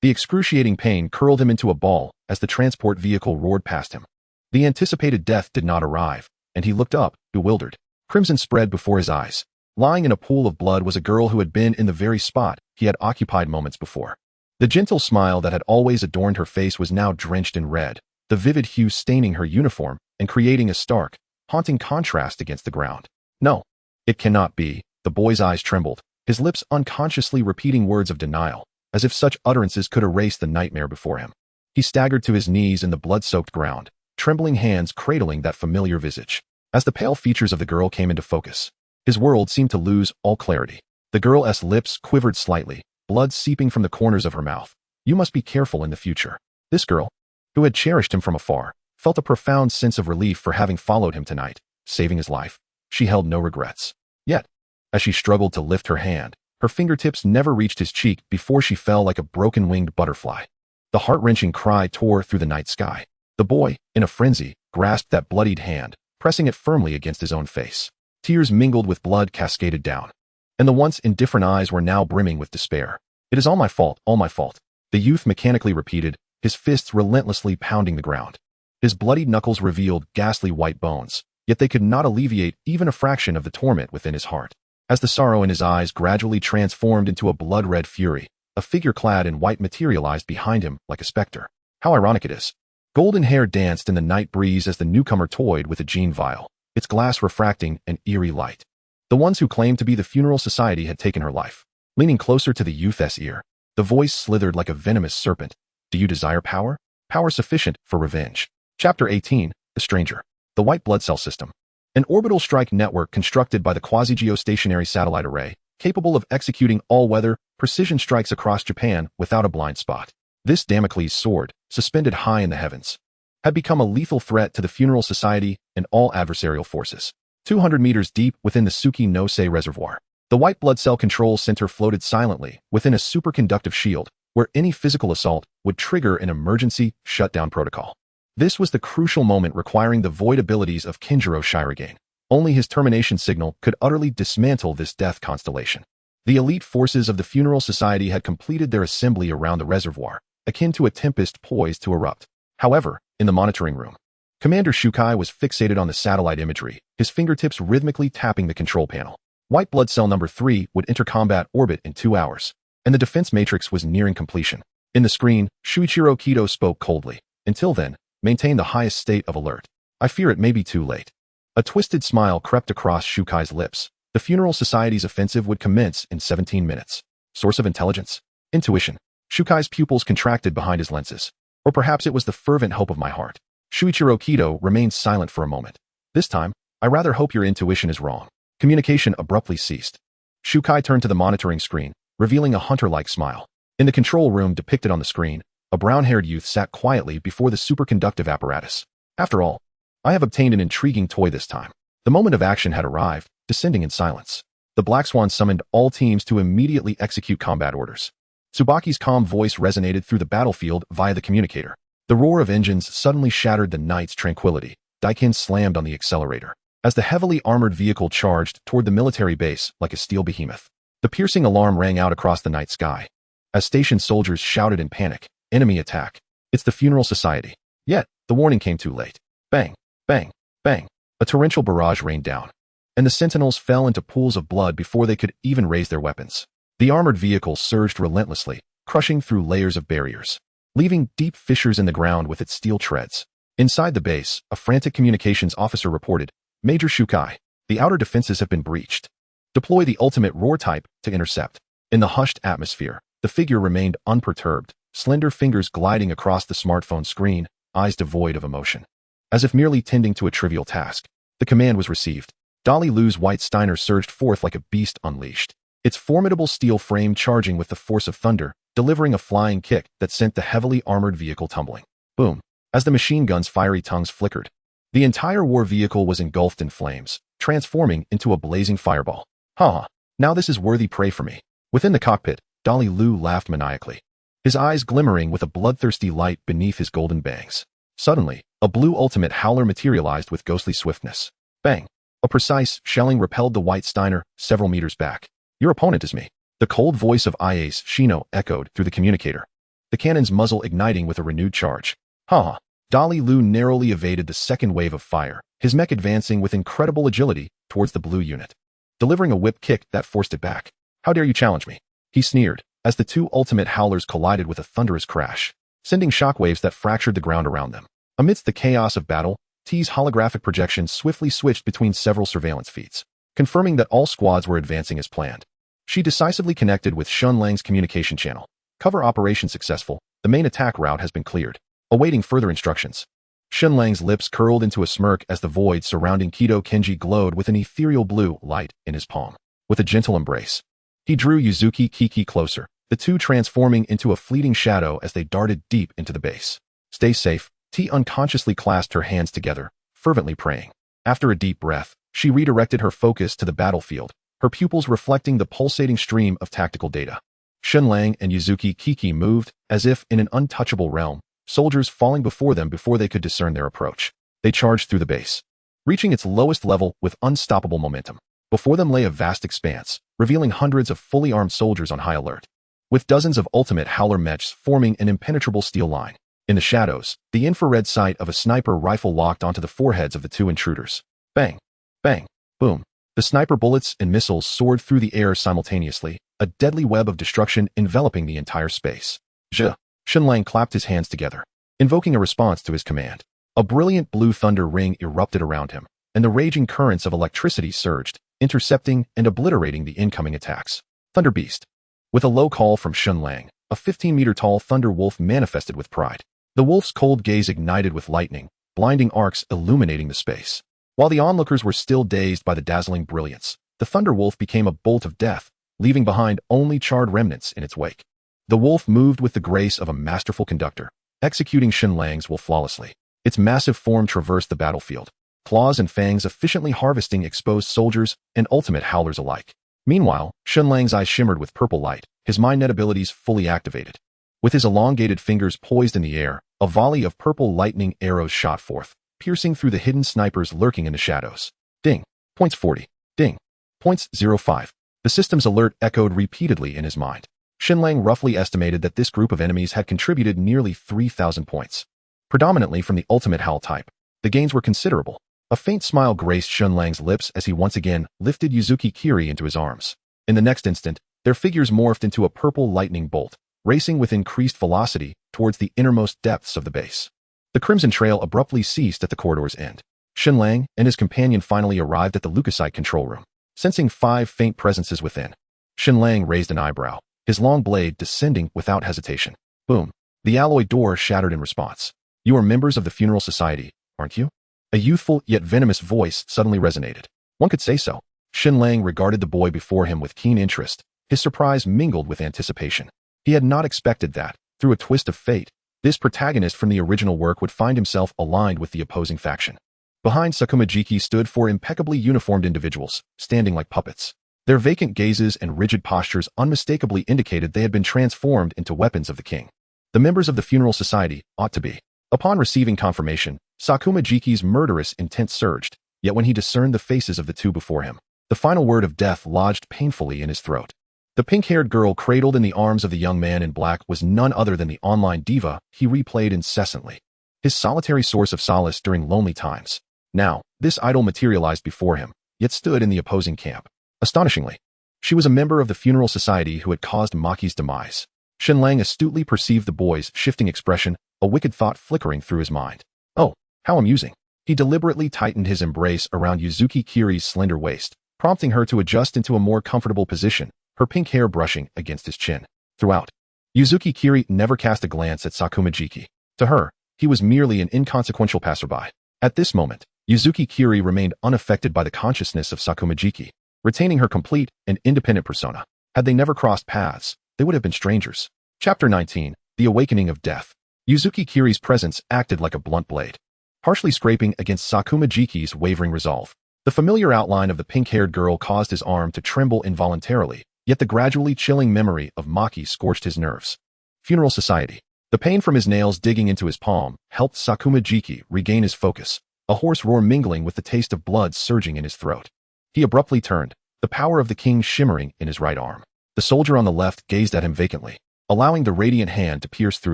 The excruciating pain curled him into a ball as the transport vehicle roared past him. The anticipated death did not arrive, and he looked up, bewildered. Crimson spread before his eyes. Lying in a pool of blood was a girl who had been in the very spot he had occupied moments before. The gentle smile that had always adorned her face was now drenched in red, the vivid hue staining her uniform and creating a stark, haunting contrast against the ground. No, it cannot be. The boy's eyes trembled, his lips unconsciously repeating words of denial, as if such utterances could erase the nightmare before him. He staggered to his knees in the blood-soaked ground, trembling hands cradling that familiar visage. As the pale features of the girl came into focus, his world seemed to lose all clarity. The girl's lips quivered slightly, blood seeping from the corners of her mouth. You must be careful in the future. This girl, who had cherished him from afar, felt a profound sense of relief for having followed him tonight, saving his life. She held no regrets. Yet, as she struggled to lift her hand, her fingertips never reached his cheek before she fell like a broken-winged butterfly. The heart-wrenching cry tore through the night sky. The boy, in a frenzy, grasped that bloodied hand, pressing it firmly against his own face. Tears mingled with blood cascaded down. and the once indifferent eyes were now brimming with despair. It is all my fault, all my fault, the youth mechanically repeated, his fists relentlessly pounding the ground. His bloodied knuckles revealed ghastly white bones, yet they could not alleviate even a fraction of the torment within his heart. As the sorrow in his eyes gradually transformed into a blood-red fury, a figure clad in white materialized behind him like a specter. How ironic it is. Golden hair danced in the night breeze as the newcomer toyed with a gene vial, its glass refracting an eerie light. The ones who claimed to be the funeral society had taken her life. Leaning closer to the youth's ear, the voice slithered like a venomous serpent. Do you desire power? Power sufficient for revenge. Chapter 18, The Stranger. The White Blood Cell System. An orbital strike network constructed by the quasi-geostationary satellite array, capable of executing all-weather, precision strikes across Japan without a blind spot. This Damocles sword, suspended high in the heavens, had become a lethal threat to the funeral society and all adversarial forces. 200 meters deep within the Suki no Se reservoir, the white blood cell control center floated silently within a superconductive shield where any physical assault would trigger an emergency shutdown protocol. This was the crucial moment requiring the void abilities of Kinjiro Shirogane. Only his termination signal could utterly dismantle this death constellation. The elite forces of the funeral society had completed their assembly around the reservoir, akin to a tempest poised to erupt. However, in the monitoring room, Commander Shukai was fixated on the satellite imagery, his fingertips rhythmically tapping the control panel. White blood cell number 3 would enter combat orbit in 2 hours, and the defense matrix was nearing completion. In the screen, Shuichiro Kido spoke coldly. Until then, maintain the highest state of alert. I fear it may be too late. A twisted smile crept across Shukai's lips. The funeral society's offensive would commence in 17 minutes. Source of intelligence? Intuition. Shukai's pupils contracted behind his lenses. Or perhaps it was the fervent hope of my heart. Shuichiro Kido remained silent for a moment. This time, I rather hope your intuition is wrong. Communication abruptly ceased. Shukai turned to the monitoring screen, revealing a hunter-like smile. In the control room depicted on the screen, a brown-haired youth sat quietly before the superconductive apparatus. After all, I have obtained an intriguing toy this time. The moment of action had arrived, descending in silence. The Black Swan summoned all teams to immediately execute combat orders. Tsubaki's calm voice resonated through the battlefield via the communicator. The roar of engines suddenly shattered the night's tranquility. Daikin slammed on the accelerator as the heavily armored vehicle charged toward the military base like a steel behemoth. The piercing alarm rang out across the night sky as station soldiers shouted in panic, "Enemy attack. It's the funeral society." Yet, the warning came too late. Bang, bang, bang. A torrential barrage rained down, and the sentinels fell into pools of blood before they could even raise their weapons. The armored vehicle surged relentlessly, crushing through layers of barriers, leaving deep fissures in the ground with its steel treads. Inside the base, a frantic communications officer reported, "Major Shukai, the outer defenses have been breached. Deploy the ultimate roar type to intercept." In the hushed atmosphere, the figure remained unperturbed, slender fingers gliding across the smartphone screen, eyes devoid of emotion. As if merely tending to a trivial task, the command was received. Dolly Lu's white Steiner surged forth like a beast unleashed, its formidable steel frame charging with the force of thunder, delivering a flying kick that sent the heavily armored vehicle tumbling. Boom. As the machine gun's fiery tongues flickered, the entire war vehicle was engulfed in flames, transforming into a blazing fireball. "Ha! Now this is worthy prey for me." Within the cockpit, Dolly Lu laughed maniacally, his eyes glimmering with a bloodthirsty light beneath his golden bangs. Suddenly, a blue ultimate howler materialized with ghostly swiftness. Bang! A precise shelling repelled the white Steiner several meters back. "Your opponent is me." The cold voice of Iace Shino echoed through the communicator, the cannon's muzzle igniting with a renewed charge. Ha! Dolly Lu narrowly evaded the second wave of fire, his mech advancing with incredible agility towards the blue unit, delivering a whip kick that forced it back. "How dare you challenge me?" he sneered, as the two ultimate howlers collided with a thunderous crash, sending shockwaves that fractured the ground around them. Amidst the chaos of battle, T's holographic projection swiftly switched between several surveillance feeds, confirming that all squads were advancing as planned. She decisively connected with Shen Lang's communication channel. "Cover operation successful. The main attack route has been cleared." Awaiting further instructions. Shen Lang's lips curled into a smirk as the void surrounding Kido Kenji glowed with an ethereal blue light in his palm. With a gentle embrace, he drew Yuzuki Kiki closer, the two transforming into a fleeting shadow as they darted deep into the base. "Stay safe." T unconsciously clasped her hands together, fervently praying. After a deep breath, she redirected her focus to the battlefield, her pupils reflecting the pulsating stream of tactical data. Shen Lang and Yuzuki Kiki moved, as if in an untouchable realm, soldiers falling before them before they could discern their approach. They charged through the base, reaching its lowest level with unstoppable momentum. Before them lay a vast expanse, revealing hundreds of fully armed soldiers on high alert, with dozens of ultimate howler mechs forming an impenetrable steel line. In the shadows, the infrared sight of a sniper rifle locked onto the foreheads of the two intruders. Bang! Bang! Boom! The sniper bullets and missiles soared through the air simultaneously, a deadly web of destruction enveloping the entire space. Shen Lang clapped his hands together, invoking a response to his command. A brilliant blue thunder ring erupted around him, and the raging currents of electricity surged, intercepting and obliterating the incoming attacks. Thunder Beast. With a low call from Shen Lang, a 15-meter-tall thunder wolf manifested with pride. The wolf's cold gaze ignited with lightning, blinding arcs illuminating the space. While the onlookers were still dazed by the dazzling brilliance, the thunder wolf became a bolt of death, leaving behind only charred remnants in its wake. The wolf moved with the grace of a masterful conductor, executing Shen Lang's will flawlessly. Its massive form traversed the battlefield, claws and fangs efficiently harvesting exposed soldiers and ultimate howlers alike. Meanwhile, Shen Lang's eyes shimmered with purple light, his mind-net abilities fully activated. With his elongated fingers poised in the air, a volley of purple lightning arrows shot forth, piercing through the hidden snipers lurking in the shadows. Ding. Points 40. Ding. Points 05. The system's alert echoed repeatedly in his mind. Shen Lang roughly estimated that this group of enemies had contributed nearly 3,000 points. Predominantly from the ultimate howl type, the gains were considerable. A faint smile graced Shen Lang's lips as he once again lifted Yuzuki Kiri into his arms. In the next instant, their figures morphed into a purple lightning bolt, racing with increased velocity towards the innermost depths of the base. The Crimson Trail abruptly ceased at the corridor's end. Shen Lang and his companion finally arrived at the leukocyte control room, sensing 5 faint presences within. Shen Lang raised an eyebrow, his long blade descending without hesitation. Boom. The alloy door shattered in response. You are members of the funeral society, aren't you? A youthful yet venomous voice suddenly resonated. One could say so. Shen Lang regarded the boy before him with keen interest, his surprise mingled with anticipation. He had not expected that, through a twist of fate, this protagonist from the original work would find himself aligned with the opposing faction. Behind Sakumajiki stood 4 impeccably uniformed individuals, standing like puppets. Their vacant gazes and rigid postures unmistakably indicated they had been transformed into weapons of the king. The members of the funeral society ought to be. Upon receiving confirmation, Sakumajiki's murderous intent surged, yet when he discerned the faces of the two before him, the final word of death lodged painfully in his throat. The pink-haired girl cradled in the arms of the young man in black was none other than the online diva he replayed incessantly, his solitary source of solace during lonely times. Now, this idol materialized before him, yet stood in the opposing camp. Astonishingly, she was a member of the funeral society who had caused Maki's demise. Shen Lang astutely perceived the boy's shifting expression, a wicked thought flickering through his mind. Oh, how amusing. He deliberately tightened his embrace around Yuzuki Kiri's slender waist, prompting her to adjust into a more comfortable position, her pink hair brushing against his chin. Throughout, Yuzuki Kiri never cast a glance at Sakumajiki. To her, he was merely an inconsequential passerby. At this moment, Yuzuki Kiri remained unaffected by the consciousness of Sakumajiki, retaining her complete and independent persona. Had they never crossed paths, they would have been strangers. Chapter 19, The Awakening of Death. Yuzuki Kiri's presence acted like a blunt blade, harshly scraping against Sakumajiki's wavering resolve. The familiar outline of the pink-haired girl caused his arm to tremble involuntarily, yet the gradually chilling memory of Maki scorched his nerves. Funeral Society. The pain from his nails digging into his palm helped Sakumajiki regain his focus, a hoarse roar mingling with the taste of blood surging in his throat. He abruptly turned, the power of the king shimmering in his right arm. The soldier on the left gazed at him vacantly, allowing the radiant hand to pierce through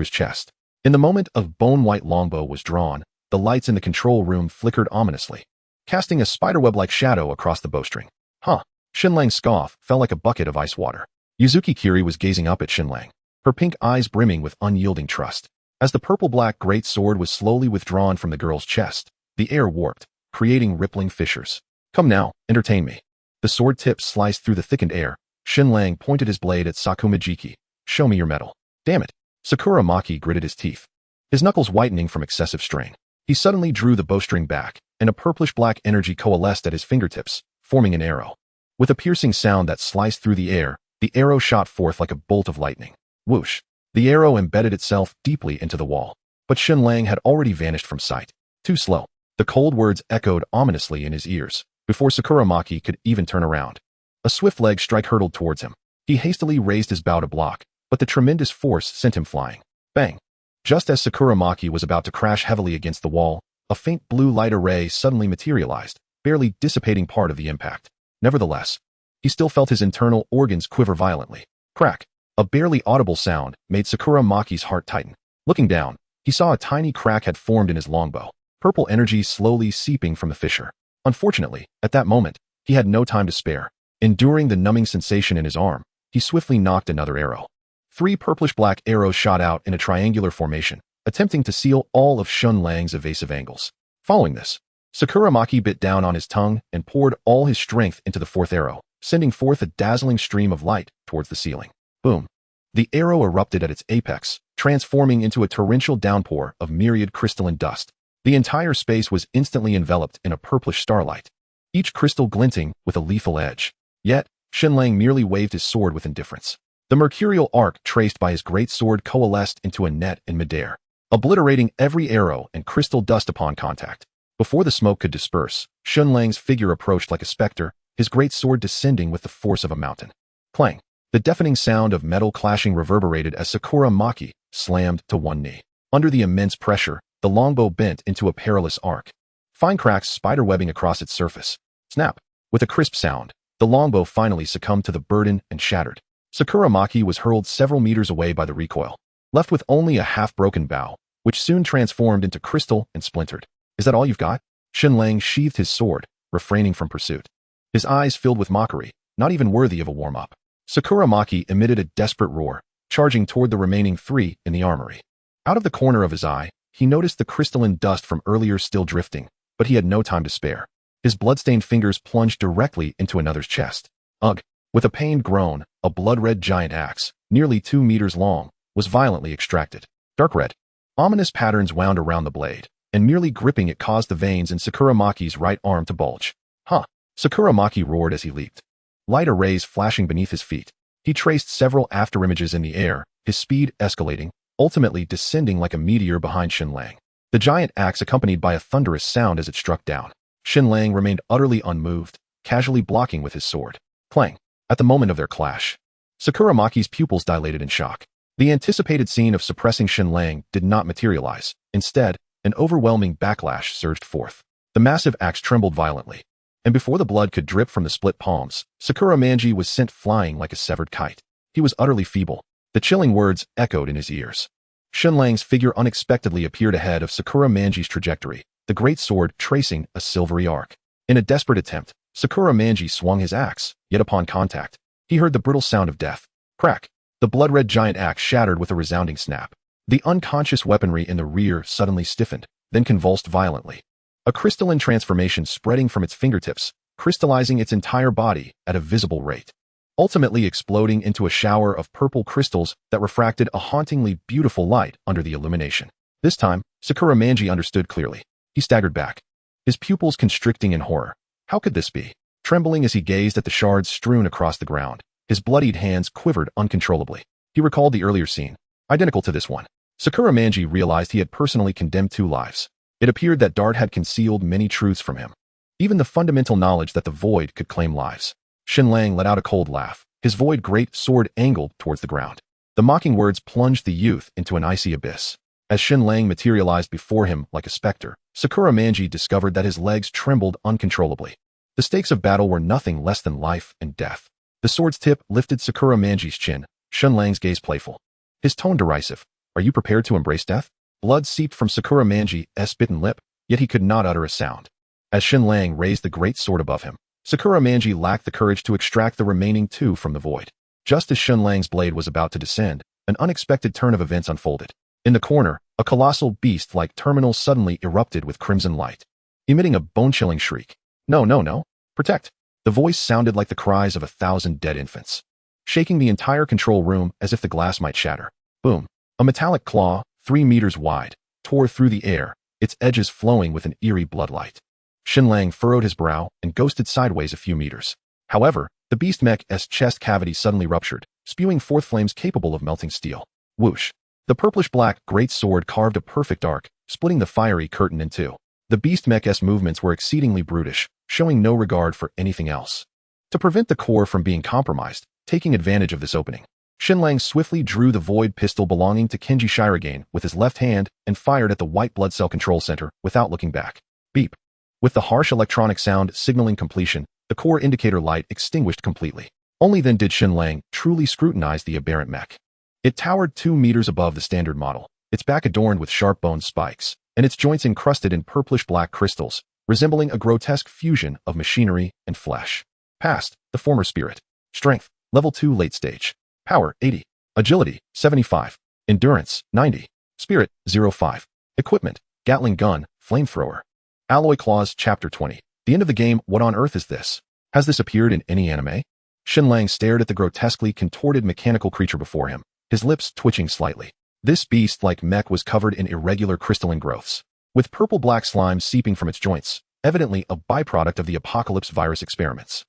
his chest. In the moment a bone-white longbow was drawn, the lights in the control room flickered ominously, casting a spiderweb-like shadow across the bowstring. Huh. Shen Lang's scoff fell like a bucket of ice water. Yuzuki Kiri was gazing up at Shen Lang, her pink eyes brimming with unyielding trust. As the purple-black great sword was slowly withdrawn from the girl's chest, the air warped, creating rippling fissures. Come now, entertain me. The sword tip sliced through the thickened air. Shen Lang pointed his blade at Sakumajiki. Show me your mettle. Damn it. Sakura Maki gritted his teeth, his knuckles whitening from excessive strain. He suddenly drew the bowstring back, and a purplish-black energy coalesced at his fingertips, forming an arrow. With a piercing sound that sliced through the air, the arrow shot forth like a bolt of lightning. Whoosh! The arrow embedded itself deeply into the wall, but Shen Lang had already vanished from sight. Too slow. The cold words echoed ominously in his ears, before Sakura Maki could even turn around. A swift leg strike hurtled towards him. He hastily raised his bow to block, but the tremendous force sent him flying. Bang! Just as Sakura Maki was about to crash heavily against the wall, a faint blue light array suddenly materialized, barely dissipating part of the impact. Nevertheless, he still felt his internal organs quiver violently. Crack. A barely audible sound made Sakura Maki's heart tighten. Looking down, he saw a tiny crack had formed in his longbow, purple energy slowly seeping from the fissure. Unfortunately, at that moment, he had no time to spare. Enduring the numbing sensation in his arm, he swiftly nocked another arrow. 3 purplish-black arrows shot out in a triangular formation, attempting to seal all of Shen Lang's evasive angles. Following this, Sakura Maki bit down on his tongue and poured all his strength into the 4th arrow, sending forth a dazzling stream of light towards the ceiling. Boom. The arrow erupted at its apex, transforming into a torrential downpour of myriad crystalline dust. The entire space was instantly enveloped in a purplish starlight, each crystal glinting with a lethal edge. Yet, Shen Lang merely waved his sword with indifference. The mercurial arc traced by his great sword coalesced into a net in midair, obliterating every arrow and crystal dust upon contact. Before the smoke could disperse, Shen Lang's figure approached like a specter, his great sword descending with the force of a mountain. Clang! The deafening sound of metal clashing reverberated as Sakura Maki slammed to one knee. Under the immense pressure, the longbow bent into a perilous arc. Fine cracks spiderwebbing across its surface. Snap! With a crisp sound, the longbow finally succumbed to the burden and shattered. Sakura Maki was hurled several meters away by the recoil, left with only a half-broken bow, which soon transformed into crystal and splintered. Is that all you've got? Shen Lang sheathed his sword, refraining from pursuit. His eyes filled with mockery, not even worthy of a warm-up. Sakura Maki emitted a desperate roar, charging toward the remaining 3 in the armory. Out of the corner of his eye, he noticed the crystalline dust from earlier still drifting, but he had no time to spare. His blood-stained fingers plunged directly into another's chest. Ugh! With a pained groan, a blood-red giant axe, nearly 2 meters long, was violently extracted. Dark red. Ominous patterns wound around the blade, and merely gripping it caused the veins in Sakura Maki's right arm to bulge. Huh! Sakura Maki roared as he leaped. Light arrays flashing beneath his feet. He traced several afterimages in the air, his speed escalating, ultimately descending like a meteor behind Shen Lang. The giant axe accompanied by a thunderous sound as it struck down. Shen Lang remained utterly unmoved, casually blocking with his sword. Clang! At the moment of their clash, Sakura Maki's pupils dilated in shock. The anticipated scene of suppressing Shen Lang did not materialize. Instead, an overwhelming backlash surged forth. The massive axe trembled violently, and before the blood could drip from the split palms, Sakura Manji was sent flying like a severed kite. He was utterly feeble. The chilling words echoed in his ears. Shen Lang's figure unexpectedly appeared ahead of Sakura Manji's trajectory, the great sword tracing a silvery arc. In a desperate attempt, Sakura Manji swung his axe, yet upon contact, he heard the brittle sound of death. Crack! The blood-red giant axe shattered with a resounding snap. The unconscious weaponry in the rear suddenly stiffened, then convulsed violently. A crystalline transformation spreading from its fingertips, crystallizing its entire body at a visible rate, ultimately exploding into a shower of purple crystals that refracted a hauntingly beautiful light under the illumination. This time, Sakura Manji understood clearly. He staggered back, his pupils constricting in horror. How could this be? Trembling as he gazed at the shards strewn across the ground, his bloodied hands quivered uncontrollably. He recalled the earlier scene, identical to this one. Sakura Manji realized he had personally condemned 2 lives. It appeared that Dart had concealed many truths from him, even the fundamental knowledge that the void could claim lives. Shen Lang let out a cold laugh, his void great sword angled towards the ground. The mocking words plunged the youth into an icy abyss. As Shen Lang materialized before him like a specter, Sakura Manji discovered that his legs trembled uncontrollably. The stakes of battle were nothing less than life and death. The sword's tip lifted Sakura Manji's chin, Shen Lang's gaze playful, his tone derisive. Are you prepared to embrace death? Blood seeped from Sakura Manji's bitten lip, yet he could not utter a sound. As Shen Lang raised the great sword above him, Sakura Manji lacked the courage to extract the remaining 2 from the void. Just as Shen Lang's blade was about to descend, an unexpected turn of events unfolded. In the corner, a colossal beast-like terminal suddenly erupted with crimson light, emitting a bone-chilling shriek. No, no, no. Protect. The voice sounded like the cries of 1,000 dead infants, shaking the entire control room as if the glass might shatter. Boom. A metallic claw, 3 meters wide, tore through the air, its edges flowing with an eerie bloodlight. Shen Lang furrowed his brow and ghosted sideways a few meters. However, the beast mech's chest cavity suddenly ruptured, spewing forth flames capable of melting steel. Whoosh. The purplish-black great sword carved a perfect arc, splitting the fiery curtain in 2. The beast mech's movements were exceedingly brutish, showing no regard for anything else. To prevent the core from being compromised, taking advantage of this opening, Shen Lang swiftly drew the void pistol belonging to Kenji Shirogane with his left hand and fired at the white blood cell control center without looking back. Beep. With the harsh electronic sound signaling completion, The core indicator light extinguished completely. Only then did Shen Lang truly scrutinize the aberrant mech. It towered 2 meters above the standard model, its back adorned with sharp-boned spikes, and its joints encrusted in purplish-black crystals, resembling a grotesque fusion of machinery and flesh. Past, the former spirit. Strength, level 2 late stage. Power, 80. Agility, 75. Endurance, 90. Spirit, 05. Equipment, Gatling gun, flamethrower. Alloy Claws, Chapter 20. The end of the game. What on earth is this? Has this appeared in any anime? Shen Lang stared at the grotesquely contorted mechanical creature before him, his lips twitching slightly. This beast-like mech was covered in irregular crystalline growths, with purple-black slime seeping from its joints, evidently a byproduct of the apocalypse virus experiments.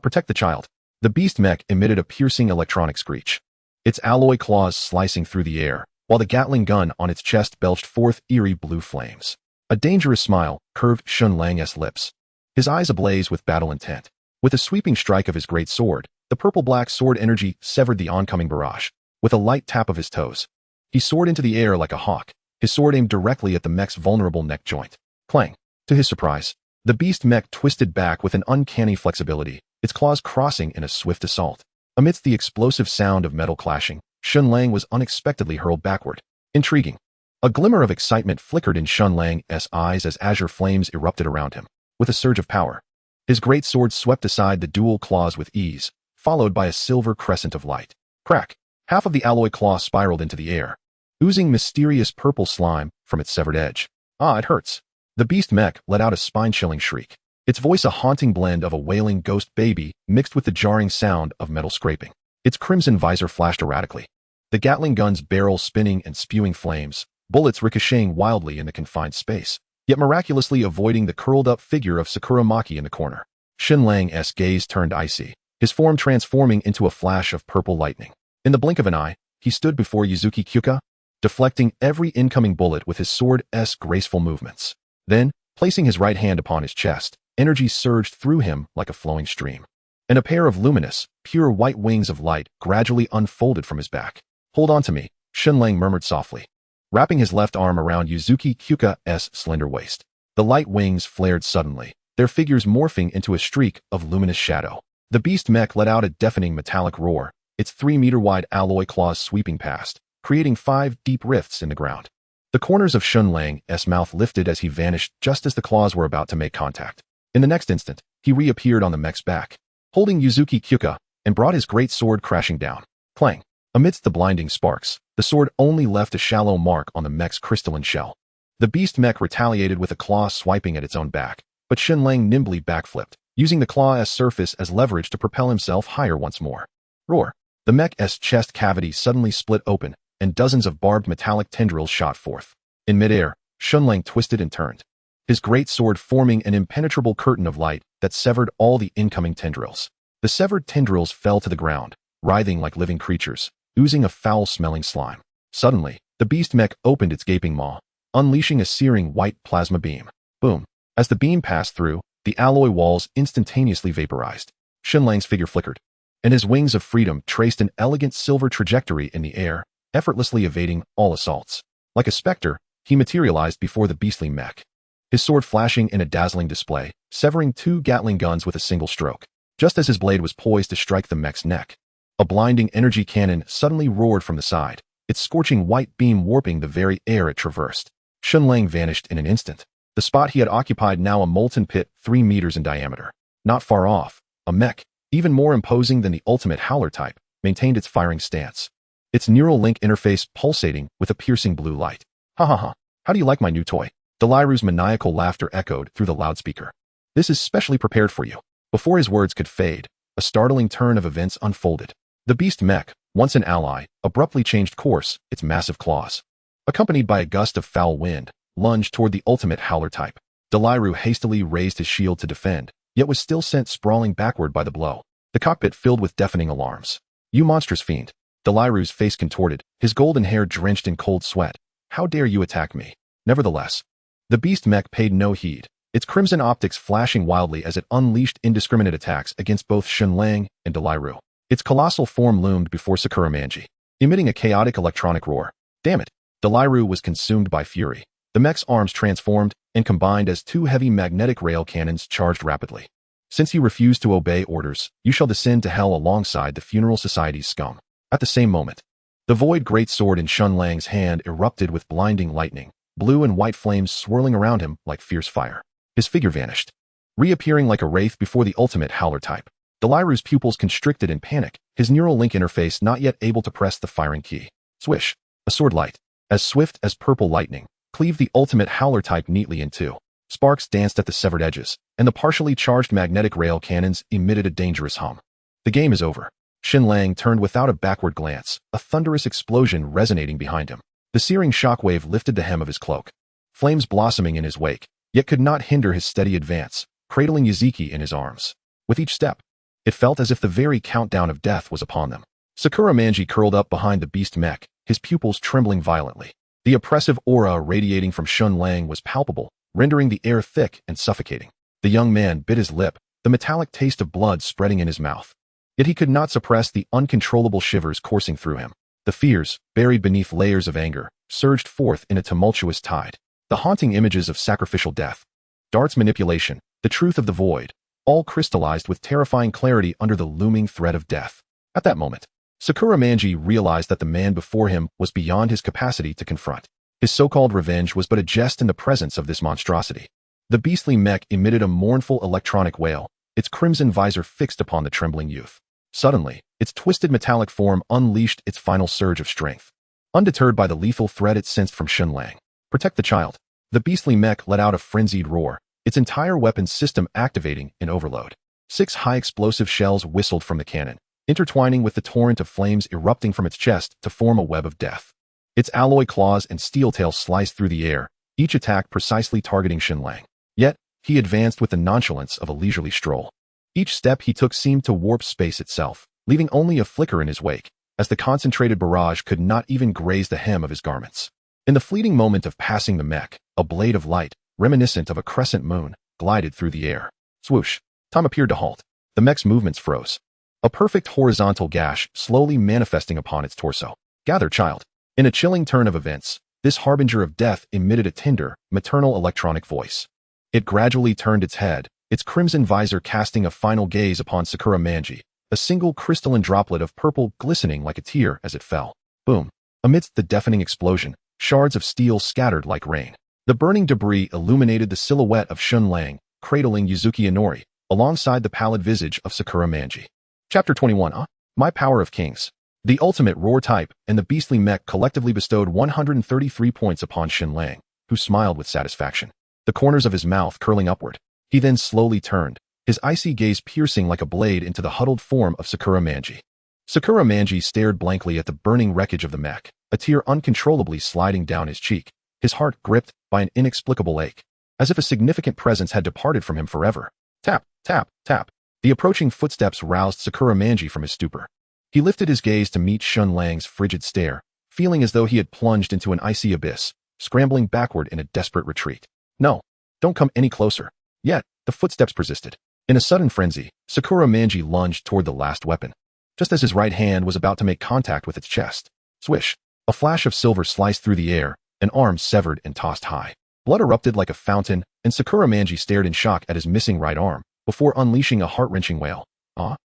Protect the child. The beast mech emitted a piercing electronic screech, its alloy claws slicing through the air, while the Gatling gun on its chest belched forth eerie blue flames. A dangerous smile curved Shen Lang's lips, his eyes ablaze with battle intent. With a sweeping strike of his great sword, the purple-black sword energy severed the oncoming barrage. With a light tap of his toes, he soared into the air like a hawk, his sword aimed directly at the mech's vulnerable neck joint. Clang! To his surprise, the beast mech twisted back with an uncanny flexibility, its claws crossing in a swift assault. Amidst the explosive sound of metal clashing, Shen Lang was unexpectedly hurled backward. Intriguing. A glimmer of excitement flickered in Shen Lang's eyes as azure flames erupted around him. With a surge of power, his great sword swept aside the dual claws with ease, followed by a silver crescent of light. Crack! Half of the alloy claw spiraled into the air, oozing mysterious purple slime from its severed edge. It hurts. The beast mech let out a spine-chilling shriek, its voice a haunting blend of a wailing ghost baby mixed with the jarring sound of metal scraping. Its crimson visor flashed erratically, the Gatling gun's barrel spinning and spewing flames, bullets ricocheting wildly in the confined space, yet miraculously avoiding the curled-up figure of Sakura Maki in the corner. Shen Lang's gaze turned icy, his form transforming into a flash of purple lightning. In the blink of an eye, he stood before Yuzuki Kyuka, deflecting every incoming bullet with his sword's graceful movements. Then, placing his right hand upon his chest, energy surged through him like a flowing stream, and a pair of luminous, pure white wings of light gradually unfolded from his back. Hold on to me, Shen Lang murmured softly, wrapping his left arm around Yuzuki Kyuka's slender waist. The light wings flared suddenly, their figures morphing into a streak of luminous shadow. The beast mech let out a deafening metallic roar, its 3-meter-wide alloy claws sweeping past, creating 5 deep rifts in the ground. The corners of Shen Lang's mouth lifted as he vanished just as the claws were about to make contact. In the next instant, he reappeared on the mech's back, holding Yuzuki Kyuka, and brought his great sword crashing down. Clang! Amidst the blinding sparks, the sword only left a shallow mark on the mech's crystalline shell. The beast mech retaliated with a claw swiping at its own back, but Shen Lang nimbly backflipped, using the claw's surface as leverage to propel himself higher once more. Roar! The mech's chest cavity suddenly split open, and dozens of barbed metallic tendrils shot forth. In midair, Shen Lang twisted and turned, his great sword forming an impenetrable curtain of light that severed all the incoming tendrils. The severed tendrils fell to the ground, writhing like living creatures, oozing a foul-smelling slime. Suddenly, the beast mech opened its gaping maw, unleashing a searing white plasma beam. Boom! As the beam passed through, the alloy walls instantaneously vaporized. Shen Lang's figure flickered, and his wings of freedom traced an elegant silver trajectory in the air, effortlessly evading all assaults. Like a specter, he materialized before the beastly mech, his sword flashing in a dazzling display, severing 2 Gatling guns with a single stroke. Just as his blade was poised to strike the mech's neck, a blinding energy cannon suddenly roared from the side, its scorching white beam warping the very air it traversed. Shen Lang vanished in an instant, the spot he had occupied now a molten pit 3 meters in diameter. Not far off, a mech, even more imposing than the ultimate howler type, maintained its firing stance, its neural link interface pulsating with a piercing blue light. Ha ha ha, how do you like my new toy? Delairu's maniacal laughter echoed through the loudspeaker. This is specially prepared for you. Before his words could fade, a startling turn of events unfolded. The beast mech, once an ally, abruptly changed course, its massive claws, accompanied by a gust of foul wind, lunged toward the ultimate howler type. Delairu hastily raised his shield to defend, yet was still sent sprawling backward by the blow. The cockpit filled with deafening alarms. You monstrous fiend! Delairu's face contorted, his golden hair drenched in cold sweat. How dare you attack me? Nevertheless, the beast mech paid no heed, its crimson optics flashing wildly as it unleashed indiscriminate attacks against both Shen Lang and Delairu. Its colossal form loomed before Sakura Manji, emitting a chaotic electronic roar. Damn it! Delairu was consumed by fury. The mech's arms transformed and combined as 2 heavy magnetic rail cannons charged rapidly. Since you refuse to obey orders, you shall descend to hell alongside the funeral society's scum. At the same moment, the void greatsword in Shen Lang's hand erupted with blinding lightning, blue and white flames swirling around him like fierce fire. His figure vanished, reappearing like a wraith before the ultimate howler type. Deliru's pupils constricted in panic, his neural link interface not yet able to press the firing key. Swish! A sword light, as swift as purple lightning, cleaved the ultimate howler type neatly in two. Sparks danced at the severed edges, and the partially charged magnetic rail cannons emitted a dangerous hum. The game is over. Shen Lang turned without a backward glance, a thunderous explosion resonating behind him. The searing shockwave lifted the hem of his cloak, flames blossoming in his wake, yet could not hinder his steady advance, cradling Yaziki in his arms. With each step, it felt as if the very countdown of death was upon them. Sakura Manji curled up behind the beast mech, his pupils trembling violently. The oppressive aura radiating from Shen Lang was palpable, rendering the air thick and suffocating. The young man bit his lip, the metallic taste of blood spreading in his mouth. Yet he could not suppress the uncontrollable shivers coursing through him. The fears, buried beneath layers of anger, surged forth in a tumultuous tide. The haunting images of sacrificial death, Dart's manipulation, the truth of the void, all crystallized with terrifying clarity under the looming threat of death. At that moment, Sakura Manji realized that the man before him was beyond his capacity to confront. His so-called revenge was but a jest in the presence of this monstrosity. The beastly mech emitted a mournful electronic wail, its crimson visor fixed upon the trembling youth. Suddenly, its twisted metallic form unleashed its final surge of strength. Undeterred by the lethal threat it sensed from Shen Lang. Protect the child. The beastly mech let out a frenzied roar, its entire weapons system activating in overload. 6 high-explosive shells whistled from the cannon, intertwining with the torrent of flames erupting from its chest to form a web of death. Its alloy claws and steel tail sliced through the air, each attack precisely targeting Shen Lang. Yet, he advanced with the nonchalance of a leisurely stroll. Each step he took seemed to warp space itself, leaving only a flicker in his wake, as the concentrated barrage could not even graze the hem of his garments. In the fleeting moment of passing the mech, a blade of light, reminiscent of a crescent moon, glided through the air. Swoosh! Time appeared to halt. The mech's movements froze. A perfect horizontal gash slowly manifesting upon its torso. Gather, child. In a chilling turn of events, this harbinger of death emitted a tender, maternal electronic voice. It gradually turned its head, its crimson visor casting a final gaze upon Sakura Manji, a single crystalline droplet of purple glistening like a tear as it fell. Boom! Amidst the deafening explosion, shards of steel scattered like rain. The burning debris illuminated the silhouette of Shen Lang, cradling Yuzuki Inori, alongside the pallid visage of Sakura Manji. Chapter 21. My Power of Kings. The ultimate roar type and the beastly mech collectively bestowed 133 points upon Shen Lang, who smiled with satisfaction, the corners of his mouth curling upward. He then slowly turned, his icy gaze piercing like a blade into the huddled form of Sakura Manji. Sakura Manji stared blankly at the burning wreckage of the mech, a tear uncontrollably sliding down his cheek, his heart gripped by an inexplicable ache, as if a significant presence had departed from him forever. Tap, tap, tap. The approaching footsteps roused Sakura Manji from his stupor. He lifted his gaze to meet Shen Lang's frigid stare, feeling as though he had plunged into an icy abyss, scrambling backward in a desperate retreat. No, don't come any closer. Yet, the footsteps persisted. In a sudden frenzy, Sakura Manji lunged toward the last weapon. Just as his right hand was about to make contact with its chest, swish! A flash of silver sliced through the air, an arm severed and tossed high. Blood erupted like a fountain, and Sakura Manji stared in shock at his missing right arm, before unleashing a heart-wrenching wail.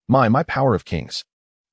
My power of kings.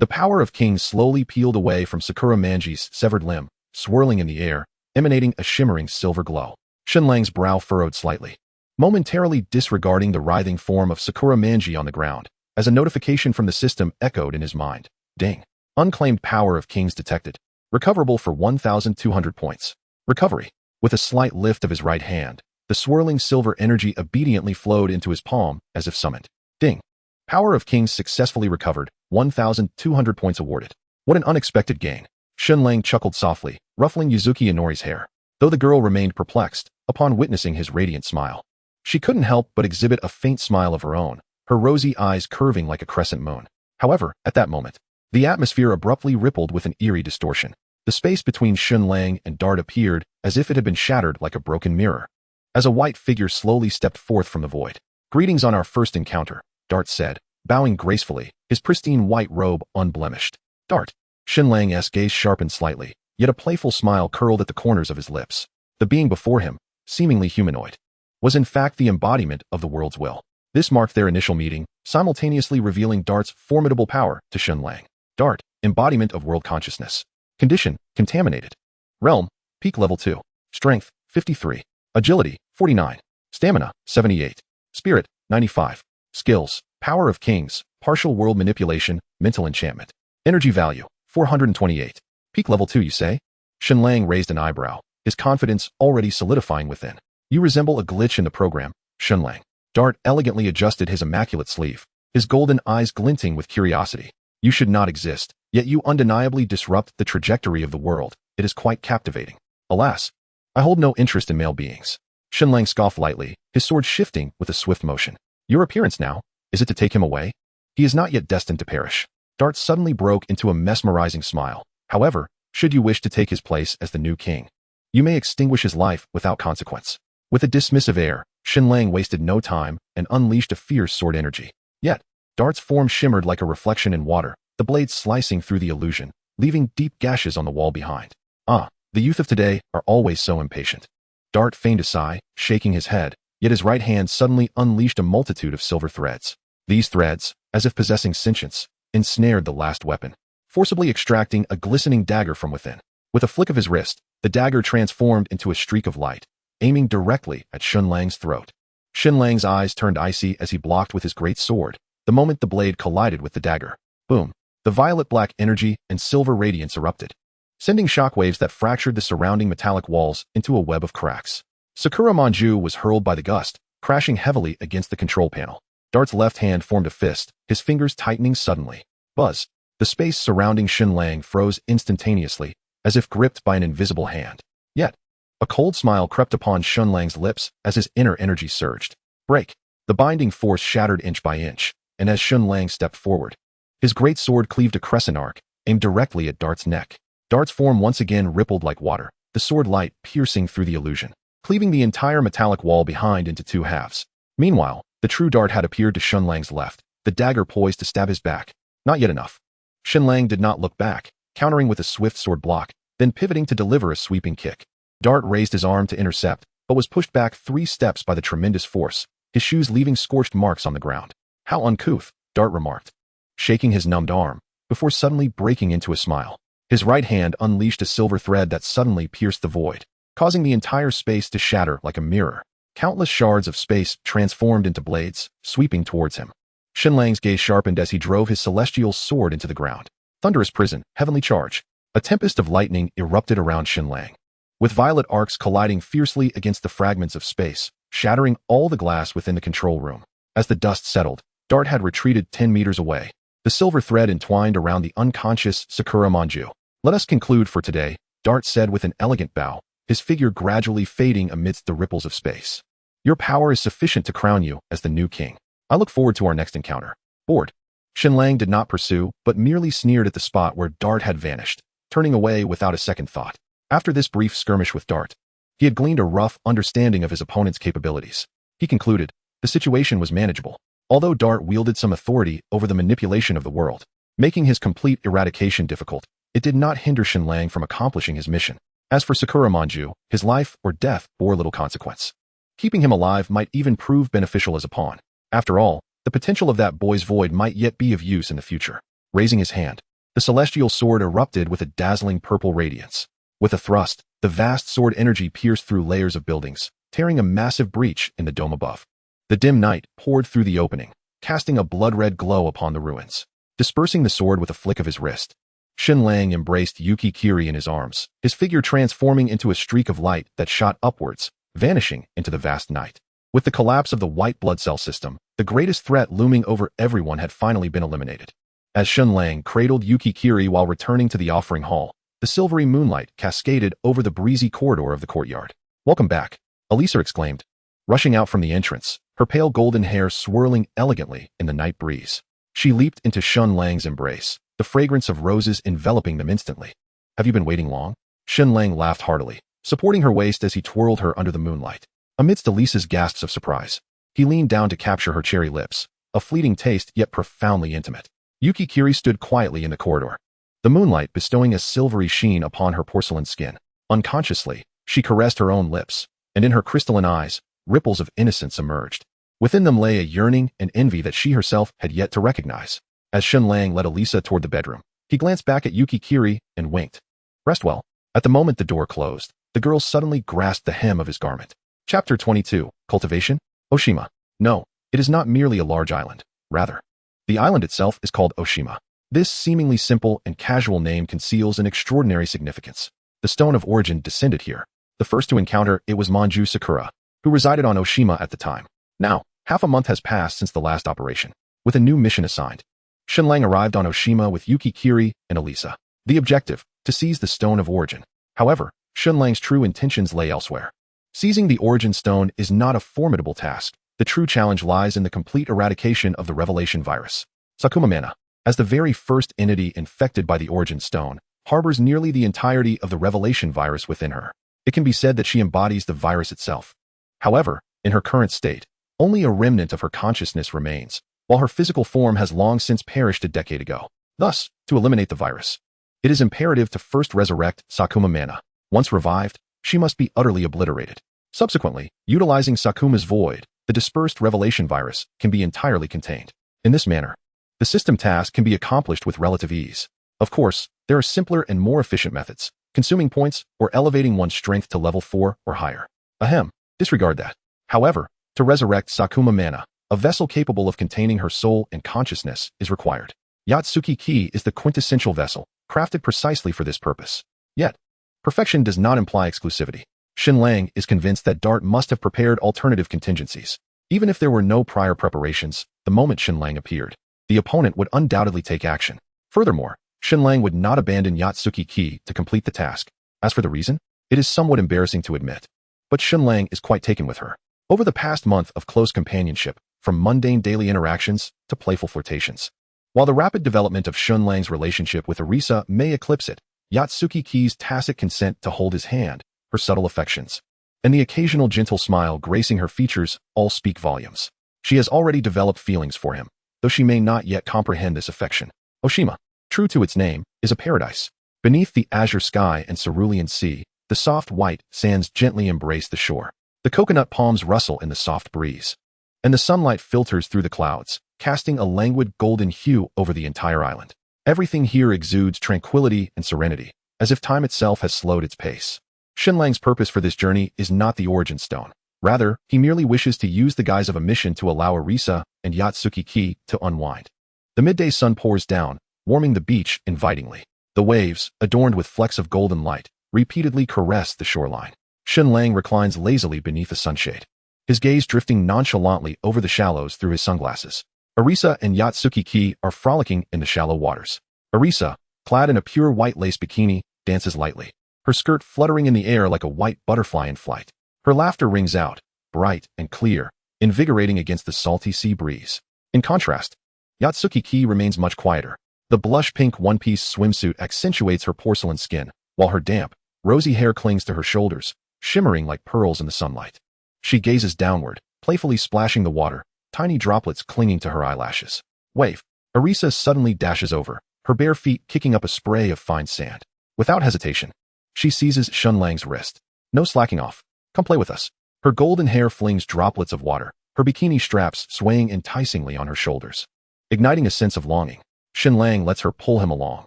The power of kings slowly peeled away from Sakura Manji's severed limb, swirling in the air, emanating a shimmering silver glow. Shen Lang's brow furrowed slightly, momentarily disregarding the writhing form of Sakura Manji on the ground, as a notification from the system echoed in his mind. Ding. Unclaimed power of kings detected. Recoverable for 1,200 points. Recovery. With a slight lift of his right hand, the swirling silver energy obediently flowed into his palm as if summoned. Ding. Power of kings successfully recovered, 1,200 points awarded. What an unexpected gain. Shen Lang chuckled softly, ruffling Yuzuki Inori's hair, though the girl remained perplexed upon witnessing his radiant smile. She couldn't help but exhibit a faint smile of her own, her rosy eyes curving like a crescent moon. However, at that moment, the atmosphere abruptly rippled with an eerie distortion. The space between Shen Lang and Dart appeared as if it had been shattered like a broken mirror, as a white figure slowly stepped forth from the void. Greetings on our first encounter, Dart said, bowing gracefully, his pristine white robe unblemished. Dart. Shen Lang's gaze sharpened slightly, yet a playful smile curled at the corners of his lips. The being before him, seemingly humanoid, was in fact the embodiment of the world's will. This marked their initial meeting, simultaneously revealing Dart's formidable power to Shen Lang. Dart, embodiment of world consciousness. Condition, contaminated. Realm, peak level 2. Strength, 53. Agility, 49. Stamina, 78. Spirit, 95. Skills, power of kings, partial world manipulation, mental enchantment. Energy value, 428. Peak level 2, you say? Shen Lang raised an eyebrow, his confidence already solidifying within. You resemble a glitch in the program, Shen Lang. Dart elegantly adjusted his immaculate sleeve, his golden eyes glinting with curiosity. You should not exist, yet you undeniably disrupt the trajectory of the world. It is quite captivating. Alas, I hold no interest in male beings. Shen Lang scoffed lightly, his sword shifting with a swift motion. Your appearance now, is it to take him away? He is not yet destined to perish. Dart suddenly broke into a mesmerizing smile. However, should you wish to take his place as the new king, you may extinguish his life without consequence. With a dismissive air, Shen Lang wasted no time and unleashed a fierce sword energy. Yet, Dart's form shimmered like a reflection in water, the blade slicing through the illusion, leaving deep gashes on the wall behind. Ah, the youth of today are always so impatient. Dart feigned a sigh, shaking his head, yet his right hand suddenly unleashed a multitude of silver threads. These threads, as if possessing sentience, ensnared the last weapon, forcibly extracting a glistening dagger from within. With a flick of his wrist, the dagger transformed into a streak of light, aiming directly at Shen Lang's throat. Shen Lang's eyes turned icy as he blocked with his great sword, the moment the blade collided with the dagger. Boom! The violet-black energy and silver radiance erupted, sending shockwaves that fractured the surrounding metallic walls into a web of cracks. Sakura Manju was hurled by the gust, crashing heavily against the control panel. Dart's left hand formed a fist, his fingers tightening suddenly. Buzz! The space surrounding Shen Lang froze instantaneously, as if gripped by an invisible hand. Yet, a cold smile crept upon Shen Lang's lips as his inner energy surged. Break! The binding force shattered inch by inch, and as Shen Lang stepped forward, his great sword cleaved a crescent arc, aimed directly at Dart's neck. Dart's form once again rippled like water, the sword light piercing through the illusion, cleaving the entire metallic wall behind into two halves. Meanwhile, the true Dart had appeared to Shen Lang's left, the dagger poised to stab his back. Not yet enough. Shen Lang did not look back, countering with a swift sword block, then pivoting to deliver a sweeping kick. Dart raised his arm to intercept, but was pushed back 3 steps by the tremendous force, his shoes leaving scorched marks on the ground. How uncouth, Dart remarked, shaking his numbed arm, before suddenly breaking into a smile. His right hand unleashed a silver thread that suddenly pierced the void, causing the entire space to shatter like a mirror. Countless shards of space transformed into blades, sweeping towards him. Shen Lang's gaze sharpened as he drove his celestial sword into the ground. Thunderous prison, heavenly charge. A tempest of lightning erupted around Shen Lang, with violet arcs colliding fiercely against the fragments of space, shattering all the glass within the control room. As the dust settled, Dart had retreated 10 meters away, the silver thread entwined around the unconscious Sakura Manju. Let us conclude for today, Dart said with an elegant bow, his figure gradually fading amidst the ripples of space. Your power is sufficient to crown you as the new king. I look forward to our next encounter. Bored. Shen Lang did not pursue, but merely sneered at the spot where Dart had vanished, turning away without a second thought. After this brief skirmish with Dart, he had gleaned a rough understanding of his opponent's capabilities. He concluded, the situation was manageable, although Dart wielded some authority over the manipulation of the world, making his complete eradication difficult. It did not hinder Shen Lang from accomplishing his mission. As for Sakura Manju, his life or death bore little consequence. Keeping him alive might even prove beneficial as a pawn. After all, the potential of that boy's void might yet be of use in the future. Raising his hand, the celestial sword erupted with a dazzling purple radiance. With a thrust, the vast sword energy pierced through layers of buildings, tearing a massive breach in the dome above. The dim night poured through the opening, casting a blood-red glow upon the ruins. Dispersing the sword with a flick of his wrist, Shen Lang embraced Yuki Kiri in his arms, his figure transforming into a streak of light that shot upwards, vanishing into the vast night. With the collapse of the white blood cell system, the greatest threat looming over everyone had finally been eliminated. As Shen Lang cradled Yuki Kiri while returning to the offering hall, the silvery moonlight cascaded over the breezy corridor of the courtyard. Welcome back, Elisa exclaimed, rushing out from the entrance, her pale golden hair swirling elegantly in the night breeze. She leaped into Shen Lang's embrace, the fragrance of roses enveloping them instantly. Have you been waiting long? Shen Lang laughed heartily, supporting her waist as he twirled her under the moonlight. Amidst Elisa's gasps of surprise, he leaned down to capture her cherry lips, a fleeting taste yet profoundly intimate. Yuki Kiri stood quietly in the corridor, the moonlight bestowing a silvery sheen upon her porcelain skin. Unconsciously, she caressed her own lips, and in her crystalline eyes, ripples of innocence emerged. Within them lay a yearning and envy that she herself had yet to recognize. As Shen Lang led Elisa toward the bedroom, he glanced back at Yuki Kiri and winked. Rest well. At the moment the door closed, the girl suddenly grasped the hem of his garment. Chapter 22, Cultivation? Oshima. No, it is not merely a large island. Rather, the island itself is called Oshima. This seemingly simple and casual name conceals an extraordinary significance. The stone of origin descended here. The first to encounter it was Manju Sakura, who resided on Oshima at the time. Now, half a month has passed since the last operation. With a new mission assigned, Shen Lang arrived on Oshima with Yuki Kiri and Elisa. The objective, to seize the stone of origin. However, Shen Lang's true intentions lay elsewhere. Seizing the origin stone is not a formidable task. The true challenge lies in the complete eradication of the revelation virus. Sakuma Mana, as the very first entity infected by the origin stone, harbors nearly the entirety of the revelation virus within her. It can be said that she embodies the virus itself. However, in her current state, only a remnant of her consciousness remains, while her physical form has long since perished a decade ago. Thus, to eliminate the virus, it is imperative to first resurrect Sakuma Mana. Once revived, she must be utterly obliterated. Subsequently, utilizing Sakuma's void, the dispersed revelation virus can be entirely contained. In this manner, the system task can be accomplished with relative ease. Of course, there are simpler and more efficient methods, consuming points or elevating one's strength to level 4 or higher. Ahem, disregard that. However, to resurrect Sakuma Mana, a vessel capable of containing her soul and consciousness is required. Yatsuki Ki is the quintessential vessel, crafted precisely for this purpose. Yet, perfection does not imply exclusivity. Shen Lang is convinced that Dart must have prepared alternative contingencies. Even if there were no prior preparations, the moment Shen Lang appeared, the opponent would undoubtedly take action. Furthermore, Shen Lang would not abandon Yatsuki Ki to complete the task. As for the reason, it is somewhat embarrassing to admit. But Shen Lang is quite taken with her. Over the past month of close companionship, from mundane daily interactions to playful flirtations. While the rapid development of Shen Lang's relationship with Arisa may eclipse it, Yatsuki Ki's tacit consent to hold his hand, her subtle affections, and the occasional gentle smile gracing her features all speak volumes. She has already developed feelings for him, though she may not yet comprehend this affection. Oshima, true to its name, is a paradise. Beneath the azure sky and cerulean sea, the soft white sands gently embrace the shore. The coconut palms rustle in the soft breeze, and the sunlight filters through the clouds, casting a languid golden hue over the entire island. Everything here exudes tranquility and serenity, as if time itself has slowed its pace. Shen Lang's purpose for this journey is not the origin stone. Rather, he merely wishes to use the guise of a mission to allow Arisa and Yatsuki Ki to unwind. The midday sun pours down, warming the beach invitingly. The waves, adorned with flecks of golden light, repeatedly caress the shoreline. Shen Lang reclines lazily beneath a sunshade, his gaze drifting nonchalantly over the shallows through his sunglasses. Arisa and Yatsuki Ki are frolicking in the shallow waters. Arisa, clad in a pure white lace bikini, dances lightly, her skirt fluttering in the air like a white butterfly in flight. Her laughter rings out, bright and clear, invigorating against the salty sea breeze. In contrast, Yatsuki Ki remains much quieter. The blush pink one-piece swimsuit accentuates her porcelain skin, while her damp, rosy hair clings to her shoulders, shimmering like pearls in the sunlight. She gazes downward, playfully splashing the water, tiny droplets clinging to her eyelashes. Wave. Arisa suddenly dashes over, her bare feet kicking up a spray of fine sand. Without hesitation, she seizes Shen Lang's wrist. No slacking off. Come play with us. Her golden hair flings droplets of water, her bikini straps swaying enticingly on her shoulders. Igniting a sense of longing, Shen Lang lets her pull him along.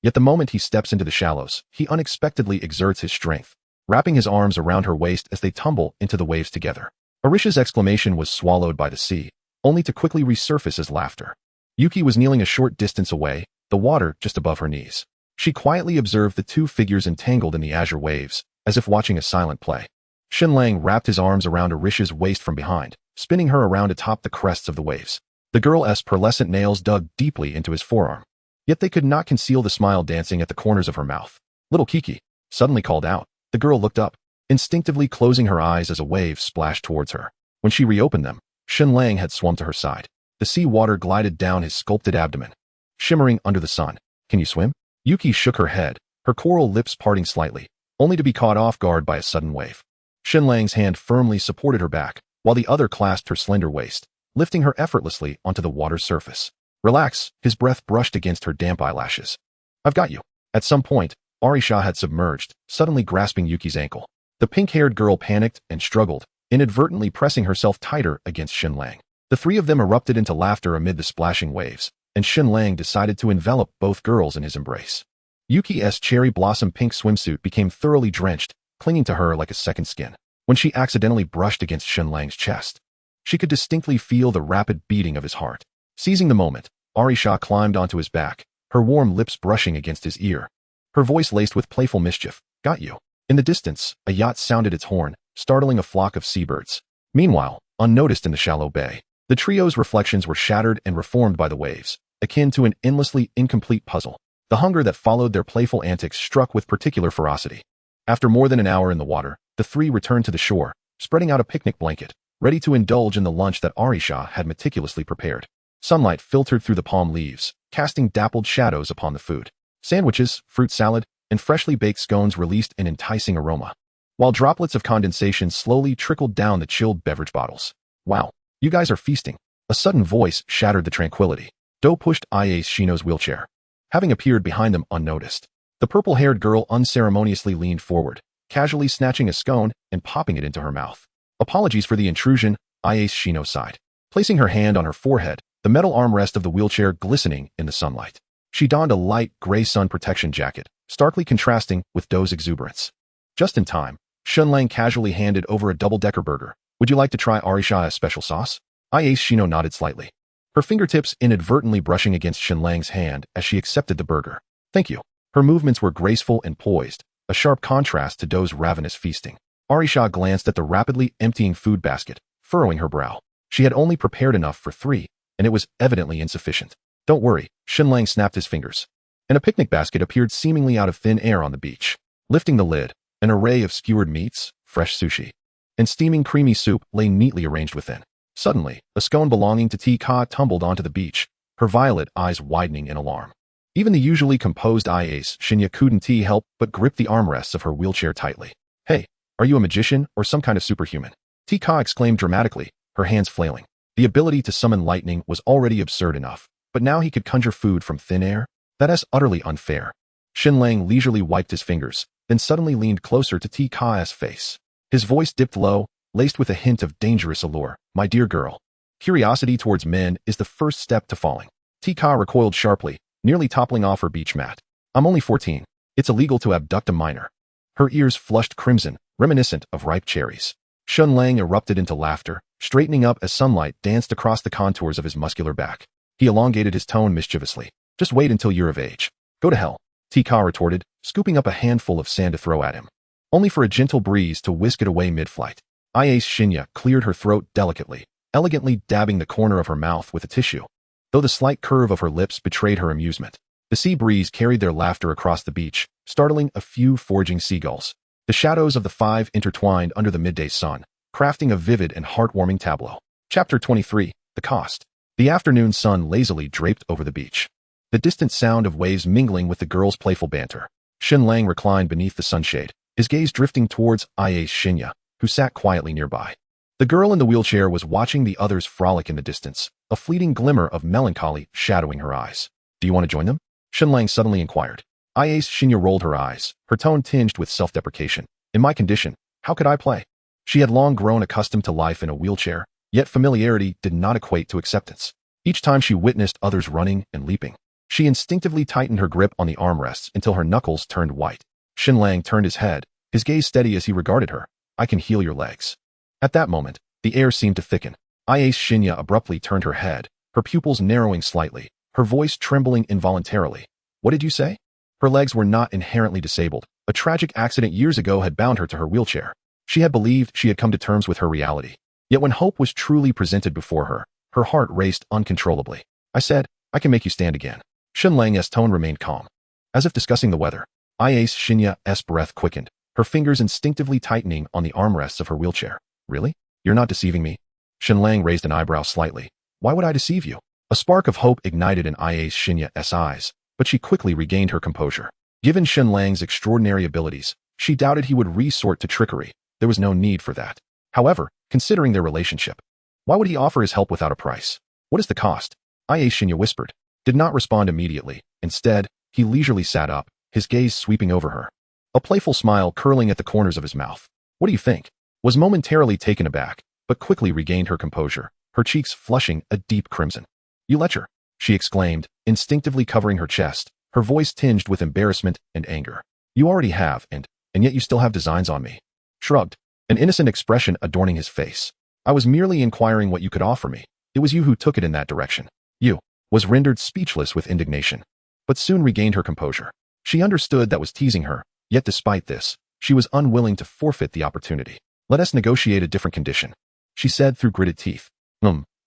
Yet the moment he steps into the shallows, he unexpectedly exerts his strength, wrapping his arms around her waist as they tumble into the waves together. Arisha's exclamation was swallowed by the sea, only to quickly resurface as laughter. Yuki was kneeling a short distance away, the water just above her knees. She quietly observed the two figures entangled in the azure waves, as if watching a silent play. Shen Lang wrapped his arms around Arisha's waist from behind, spinning her around atop the crests of the waves. The girl's pearlescent nails dug deeply into his forearm, yet they could not conceal the smile dancing at the corners of her mouth. Little Kiki, suddenly called out. The girl looked up, instinctively closing her eyes as a wave splashed towards her. When she reopened them, Shen Lang had swum to her side. The sea water glided down his sculpted abdomen, shimmering under the sun. Can you swim? Yuki shook her head, her coral lips parting slightly, only to be caught off guard by a sudden wave. Shen Lang's hand firmly supported her back, while the other clasped her slender waist, lifting her effortlessly onto the water's surface. Relax, his breath brushed against her damp eyelashes. I've got you. At some point, Arisha had submerged, suddenly grasping Yuki's ankle. The pink-haired girl panicked and struggled, inadvertently pressing herself tighter against Shen Lang. The three of them erupted into laughter amid the splashing waves, and Shen Lang decided to envelop both girls in his embrace. Yuki's cherry blossom pink swimsuit became thoroughly drenched, clinging to her like a second skin. When she accidentally brushed against Shen Lang's chest, she could distinctly feel the rapid beating of his heart. Seizing the moment, Arisha climbed onto his back, her warm lips brushing against his ear. Her voice laced with playful mischief. Got you. In the distance, a yacht sounded its horn, startling a flock of seabirds. Meanwhile, unnoticed in the shallow bay, the trio's reflections were shattered and reformed by the waves, akin to an endlessly incomplete puzzle. The hunger that followed their playful antics struck with particular ferocity. After more than an hour in the water, the three returned to the shore, spreading out a picnic blanket, ready to indulge in the lunch that Arisha had meticulously prepared. Sunlight filtered through the palm leaves, casting dappled shadows upon the food. Sandwiches, fruit salad, and freshly baked scones released an enticing aroma, while droplets of condensation slowly trickled down the chilled beverage bottles. Wow, you guys are feasting. A sudden voice shattered the tranquility. Do pushed Iace Shino's wheelchair, having appeared behind them unnoticed. The purple-haired girl unceremoniously leaned forward, casually snatching a scone and popping it into her mouth. Apologies for the intrusion, Iace Shino sighed, placing her hand on her forehead, the metal armrest of the wheelchair glistening in the sunlight. She donned a light gray sun protection jacket, starkly contrasting with Do's exuberance. Just in time, Shen Lang casually handed over a double-decker burger. Would you like to try Arisha's special sauce? Iace Shino nodded slightly, her fingertips inadvertently brushing against Shen Lang's hand as she accepted the burger. Thank you. Her movements were graceful and poised, a sharp contrast to Do's ravenous feasting. Arisha glanced at the rapidly emptying food basket, furrowing her brow. She had only prepared enough for three, and it was evidently insufficient. Don't worry, Shen Lang snapped his fingers, and a picnic basket appeared seemingly out of thin air on the beach. Lifting the lid, an array of skewered meats, fresh sushi, and steaming creamy soup lay neatly arranged within. Suddenly, a scone belonging to Tika tumbled onto the beach, her violet eyes widening in alarm. Even the usually composed Iace Shinya couldn't help but grip the armrests of her wheelchair tightly. Hey, are you a magician or some kind of superhuman? Tika exclaimed dramatically, her hands flailing. The ability to summon lightning was already absurd enough, but now he could conjure food from thin air? That is utterly unfair. Shen Lang leisurely wiped his fingers, then suddenly leaned closer to Tika's face. His voice dipped low, laced with a hint of dangerous allure. My dear girl, curiosity towards men is the first step to falling. Tika recoiled sharply, nearly toppling off her beach mat. I'm only 14. It's illegal to abduct a minor. Her ears flushed crimson, reminiscent of ripe cherries. Shen Lang erupted into laughter, straightening up as sunlight danced across the contours of his muscular back. He elongated his tone mischievously. Just wait until you're of age. Go to hell, Tika retorted, scooping up a handful of sand to throw at him, only for a gentle breeze to whisk it away mid-flight. Iace Shinya cleared her throat delicately, elegantly dabbing the corner of her mouth with a tissue, though the slight curve of her lips betrayed her amusement. The sea breeze carried their laughter across the beach, startling a few foraging seagulls. The shadows of the five intertwined under the midday sun, crafting a vivid and heartwarming tableau. Chapter 23, The Cost. The afternoon sun lazily draped over the beach, the distant sound of waves mingling with the girls' playful banter. Shen Lang reclined beneath the sunshade, his gaze drifting towards Iace Shinya, who sat quietly nearby. The girl in the wheelchair was watching the others frolic in the distance, a fleeting glimmer of melancholy shadowing her eyes. Do you want to join them? Shen Lang suddenly inquired. Iace Shinya rolled her eyes, her tone tinged with self-deprecation. In my condition, how could I play? She had long grown accustomed to life in a wheelchair, yet familiarity did not equate to acceptance. Each time she witnessed others running and leaping, she instinctively tightened her grip on the armrests until her knuckles turned white. Shen Lang turned his head, his gaze steady as he regarded her. I can heal your legs. At that moment, the air seemed to thicken. Iace Shinya abruptly turned her head, her pupils narrowing slightly, her voice trembling involuntarily. What did you say? Her legs were not inherently disabled. A tragic accident years ago had bound her to her wheelchair. She had believed she had come to terms with her reality. Yet when hope was truly presented before her, her heart raced uncontrollably. I said, I can make you stand again. Shen Lang's tone remained calm, as if discussing the weather. Iace Shinya's breath quickened, her fingers instinctively tightening on the armrests of her wheelchair. Really? You're not deceiving me? Shen Lang raised an eyebrow slightly. Why would I deceive you? A spark of hope ignited in Iace Shinya's eyes, but she quickly regained her composure. Given Shen Lang's extraordinary abilities, she doubted he would resort to trickery. There was no need for that. However, considering their relationship, why would he offer his help without a price? What is the cost? Iace Shinya whispered, did not respond immediately. Instead, he leisurely sat up, his gaze sweeping over her, a playful smile curling at the corners of his mouth. What do you think? Was momentarily taken aback, but quickly regained her composure, her cheeks flushing a deep crimson. "You lecher," she exclaimed, instinctively covering her chest, her voice tinged with embarrassment and anger. "You already have, and yet you still have designs on me." Shrugged, an innocent expression adorning his face. "I was merely inquiring what you could offer me. It was you who took it in that direction." "You," was rendered speechless with indignation, but soon regained her composure. She understood that was teasing her, yet despite this, she was unwilling to forfeit the opportunity. "Let us negotiate a different condition," she said through gritted teeth.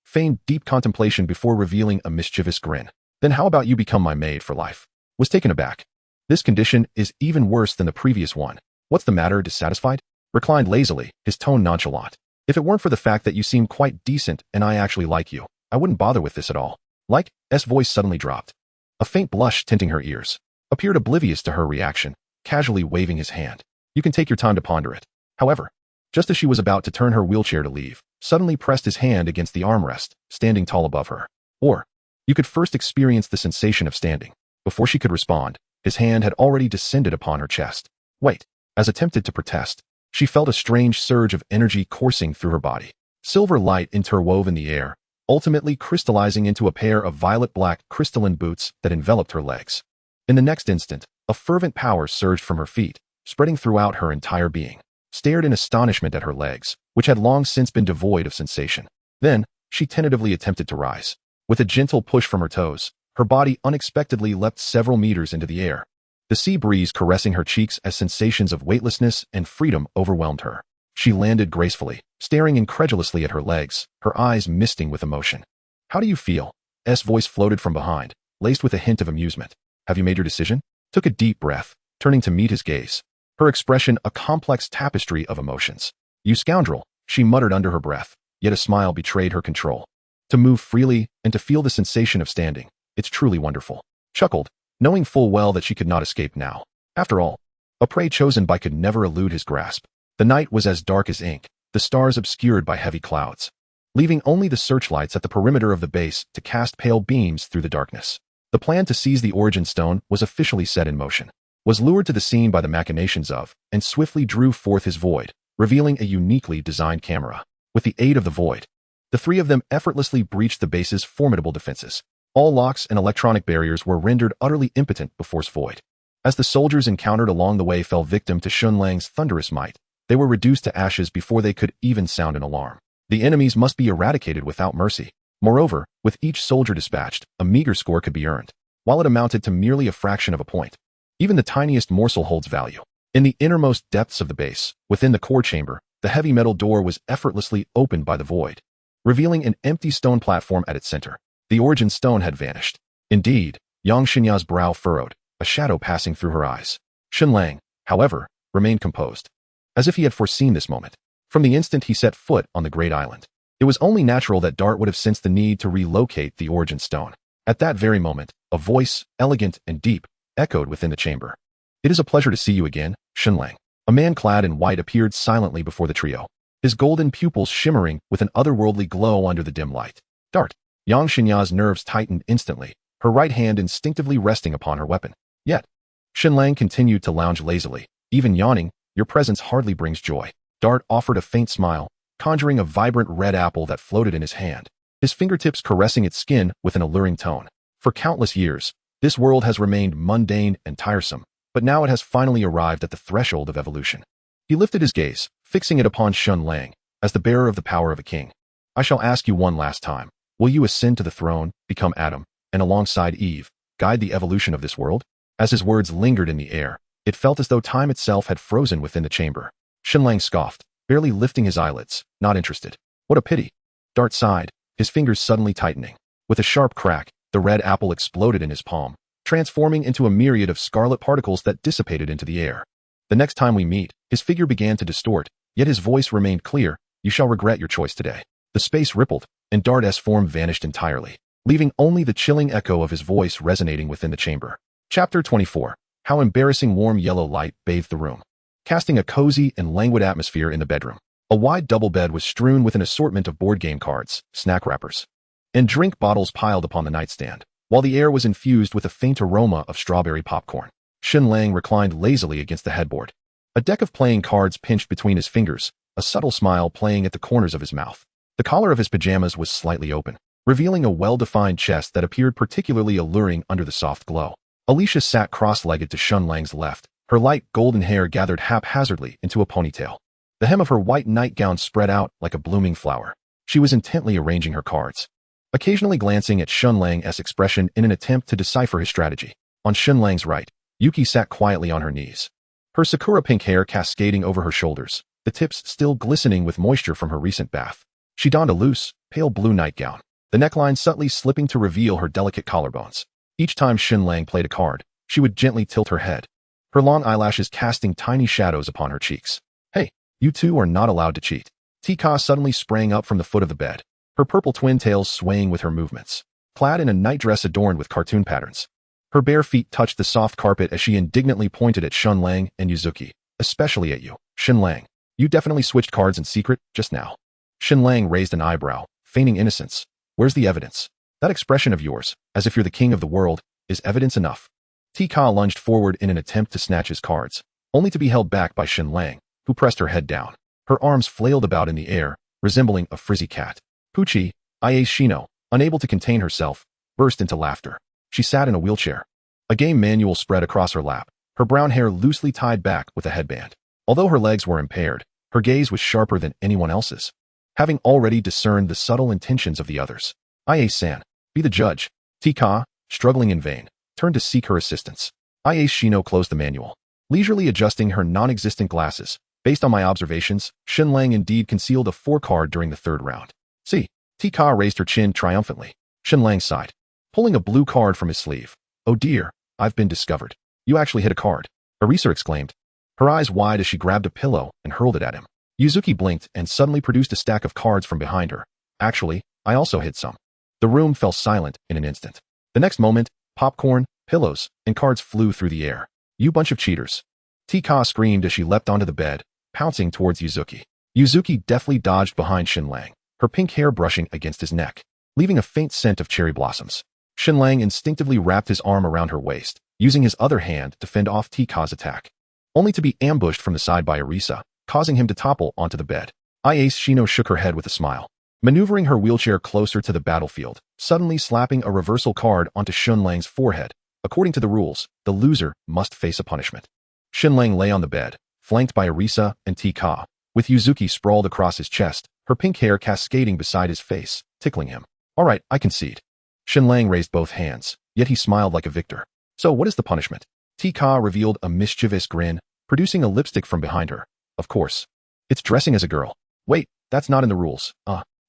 Feigned deep contemplation before revealing a mischievous grin. "Then how about you become my maid for life?" Was taken aback. "This condition is even worse than the previous one." "What's the matter, dissatisfied?" Reclined lazily, his tone nonchalant. "If it weren't for the fact that you seem quite decent and I actually like you, I wouldn't bother with this at all." S voice suddenly dropped. A faint blush tinting her ears. Appeared oblivious to her reaction, casually waving his hand. "You can take your time to ponder it." However, just as she was about to turn her wheelchair to leave, suddenly pressed his hand against the armrest, standing tall above her. "Or, you could first experience the sensation of standing." Before she could respond, his hand had already descended upon her chest. "Wait." As attempted to protest, she felt a strange surge of energy coursing through her body. Silver light interwove in the air, ultimately crystallizing into a pair of violet-black crystalline boots that enveloped her legs. In the next instant, a fervent power surged from her feet, spreading throughout her entire being. Stared in astonishment at her legs, which had long since been devoid of sensation. Then, she tentatively attempted to rise. With a gentle push from her toes, her body unexpectedly leapt several meters into the air. The sea breeze caressing her cheeks as sensations of weightlessness and freedom overwhelmed her. She landed gracefully, staring incredulously at her legs, her eyes misting with emotion. "How do you feel?" S voice floated from behind, laced with a hint of amusement. "Have you made your decision?" Took a deep breath, turning to meet his gaze. Her expression a complex tapestry of emotions. "You scoundrel," she muttered under her breath, yet a smile betrayed her control. "To move freely and to feel the sensation of standing, it's truly wonderful." Chuckled, knowing full well that she could not escape now. After all, a prey chosen by could never elude his grasp. The night was as dark as ink, the stars obscured by heavy clouds, leaving only the searchlights at the perimeter of the base to cast pale beams through the darkness. The plan to seize the origin stone was officially set in motion. Was lured to the scene by the machinations of, and swiftly drew forth his void, revealing a uniquely designed camera. With the aid of the void, the three of them effortlessly breached the base's formidable defenses. All locks and electronic barriers were rendered utterly impotent before its void. As the soldiers encountered along the way fell victim to Shen Lang's thunderous might, they were reduced to ashes before they could even sound an alarm. The enemies must be eradicated without mercy. Moreover, with each soldier dispatched, a meager score could be earned, while it amounted to merely a fraction of a point. Even the tiniest morsel holds value. In the innermost depths of the base, within the core chamber, the heavy metal door was effortlessly opened by the void, revealing an empty stone platform at its center. The origin stone had vanished. Indeed, Yang Shenya's brow furrowed, a shadow passing through her eyes. Shen Lang, however, remained composed, as if he had foreseen this moment. From the instant he set foot on the great island, it was only natural that Dart would have sensed the need to relocate the origin stone. At that very moment, a voice, elegant and deep, echoed within the chamber. "It is a pleasure to see you again, Shen Lang." A man clad in white appeared silently before the trio, his golden pupils shimmering with an otherworldly glow under the dim light. "Dart." Yang Shenya's nerves tightened instantly, her right hand instinctively resting upon her weapon. Yet, Shen Lang continued to lounge lazily, even yawning. "Your presence hardly brings joy." Dart offered a faint smile, conjuring a vibrant red apple that floated in his hand, his fingertips caressing its skin with an alluring tone. "For countless years, this world has remained mundane and tiresome, but now it has finally arrived at the threshold of evolution." He lifted his gaze, fixing it upon Shen Lang, as the bearer of the power of a king. "I shall ask you one last time. Will you ascend to the throne, become Adam, and alongside Eve, guide the evolution of this world?" As his words lingered in the air, it felt as though time itself had frozen within the chamber. Shen Lang scoffed, barely lifting his eyelids, not interested. "What a pity." Dart sighed, his fingers suddenly tightening. With a sharp crack, the red apple exploded in his palm, transforming into a myriad of scarlet particles that dissipated into the air. "The next time we meet," his figure began to distort, yet his voice remained clear. "You shall regret your choice today." The space rippled, and Dart's form vanished entirely, leaving only the chilling echo of his voice resonating within the chamber. Chapter 24. How embarrassing warm yellow light bathed the room, casting a cozy and languid atmosphere in the bedroom. A wide double bed was strewn with an assortment of board game cards, snack wrappers, and drink bottles piled upon the nightstand, while the air was infused with a faint aroma of strawberry popcorn. Shen Lang reclined lazily against the headboard, a deck of playing cards pinched between his fingers, a subtle smile playing at the corners of his mouth. The collar of his pajamas was slightly open, revealing a well-defined chest that appeared particularly alluring under the soft glow. Alicia sat cross-legged to Shen Lang's left, her light golden hair gathered haphazardly into a ponytail. The hem of her white nightgown spread out like a blooming flower. She was intently arranging her cards, occasionally glancing at Shen Lang's expression in an attempt to decipher his strategy. On Shen Lang's right, Yuki sat quietly on her knees, her sakura pink hair cascading over her shoulders, the tips still glistening with moisture from her recent bath. She donned a loose, pale blue nightgown, the neckline subtly slipping to reveal her delicate collarbones. Each time Shen Lang played a card, she would gently tilt her head, her long eyelashes casting tiny shadows upon her cheeks. Hey, you two are not allowed to cheat. Tika suddenly sprang up from the foot of the bed, her purple twin tails swaying with her movements. Clad in a nightdress adorned with cartoon patterns, her bare feet touched the soft carpet as she indignantly pointed at Shen Lang and Yuzuki. Especially at you, Shen Lang. You definitely switched cards in secret just now. Shen Lang raised an eyebrow, feigning innocence. Where's the evidence? That expression of yours, as if you're the king of the world, is evidence enough. Tika lunged forward in an attempt to snatch his cards, only to be held back by Shen Lang, who pressed her head down. Her arms flailed about in the air, resembling a frizzy cat. Pucci, Ie Shino, unable to contain herself, burst into laughter. She sat in a wheelchair. A game manual spread across her lap, her brown hair loosely tied back with a headband. Although her legs were impaired, her gaze was sharper than anyone else's, having already discerned the subtle intentions of the others. Ie-san, be the judge. Tika, struggling in vain, turned to seek her assistance. Ie Shino closed the manual, leisurely adjusting her non-existent glasses. Based on my observations, Shen Lang indeed concealed a 4-card during the third round. See, Tika raised her chin triumphantly. Shen Lang sighed, pulling a blue card from his sleeve. Oh dear, I've been discovered. You actually hit a card. Arisa exclaimed, her eyes wide as she grabbed a pillow and hurled it at him. Yuzuki blinked and suddenly produced a stack of cards from behind her. Actually, I also hit some. The room fell silent in an instant. The next moment, popcorn, pillows, and cards flew through the air. You bunch of cheaters. Tika screamed as she leapt onto the bed, pouncing towards Yuzuki. Yuzuki deftly dodged behind Shen Lang, her pink hair brushing against his neck, leaving a faint scent of cherry blossoms. Shen Lang instinctively wrapped his arm around her waist, using his other hand to fend off Tika's attack, only to be ambushed from the side by Arisa, causing him to topple onto the bed. Ie Shino shook her head with a smile, maneuvering her wheelchair closer to the battlefield, suddenly slapping a reversal card onto Shen Lang's forehead. According to the rules, the loser must face a punishment. Shen Lang lay on the bed, flanked by Arisa and Tika, with Yuzuki sprawled across his chest, her pink hair cascading beside his face, tickling him. All right, I concede. Shen Lang raised both hands, yet he smiled like a victor. So what is the punishment? Tika revealed a mischievous grin, producing a lipstick from behind her. Of course. It's dressing as a girl. Wait, that's not in the rules.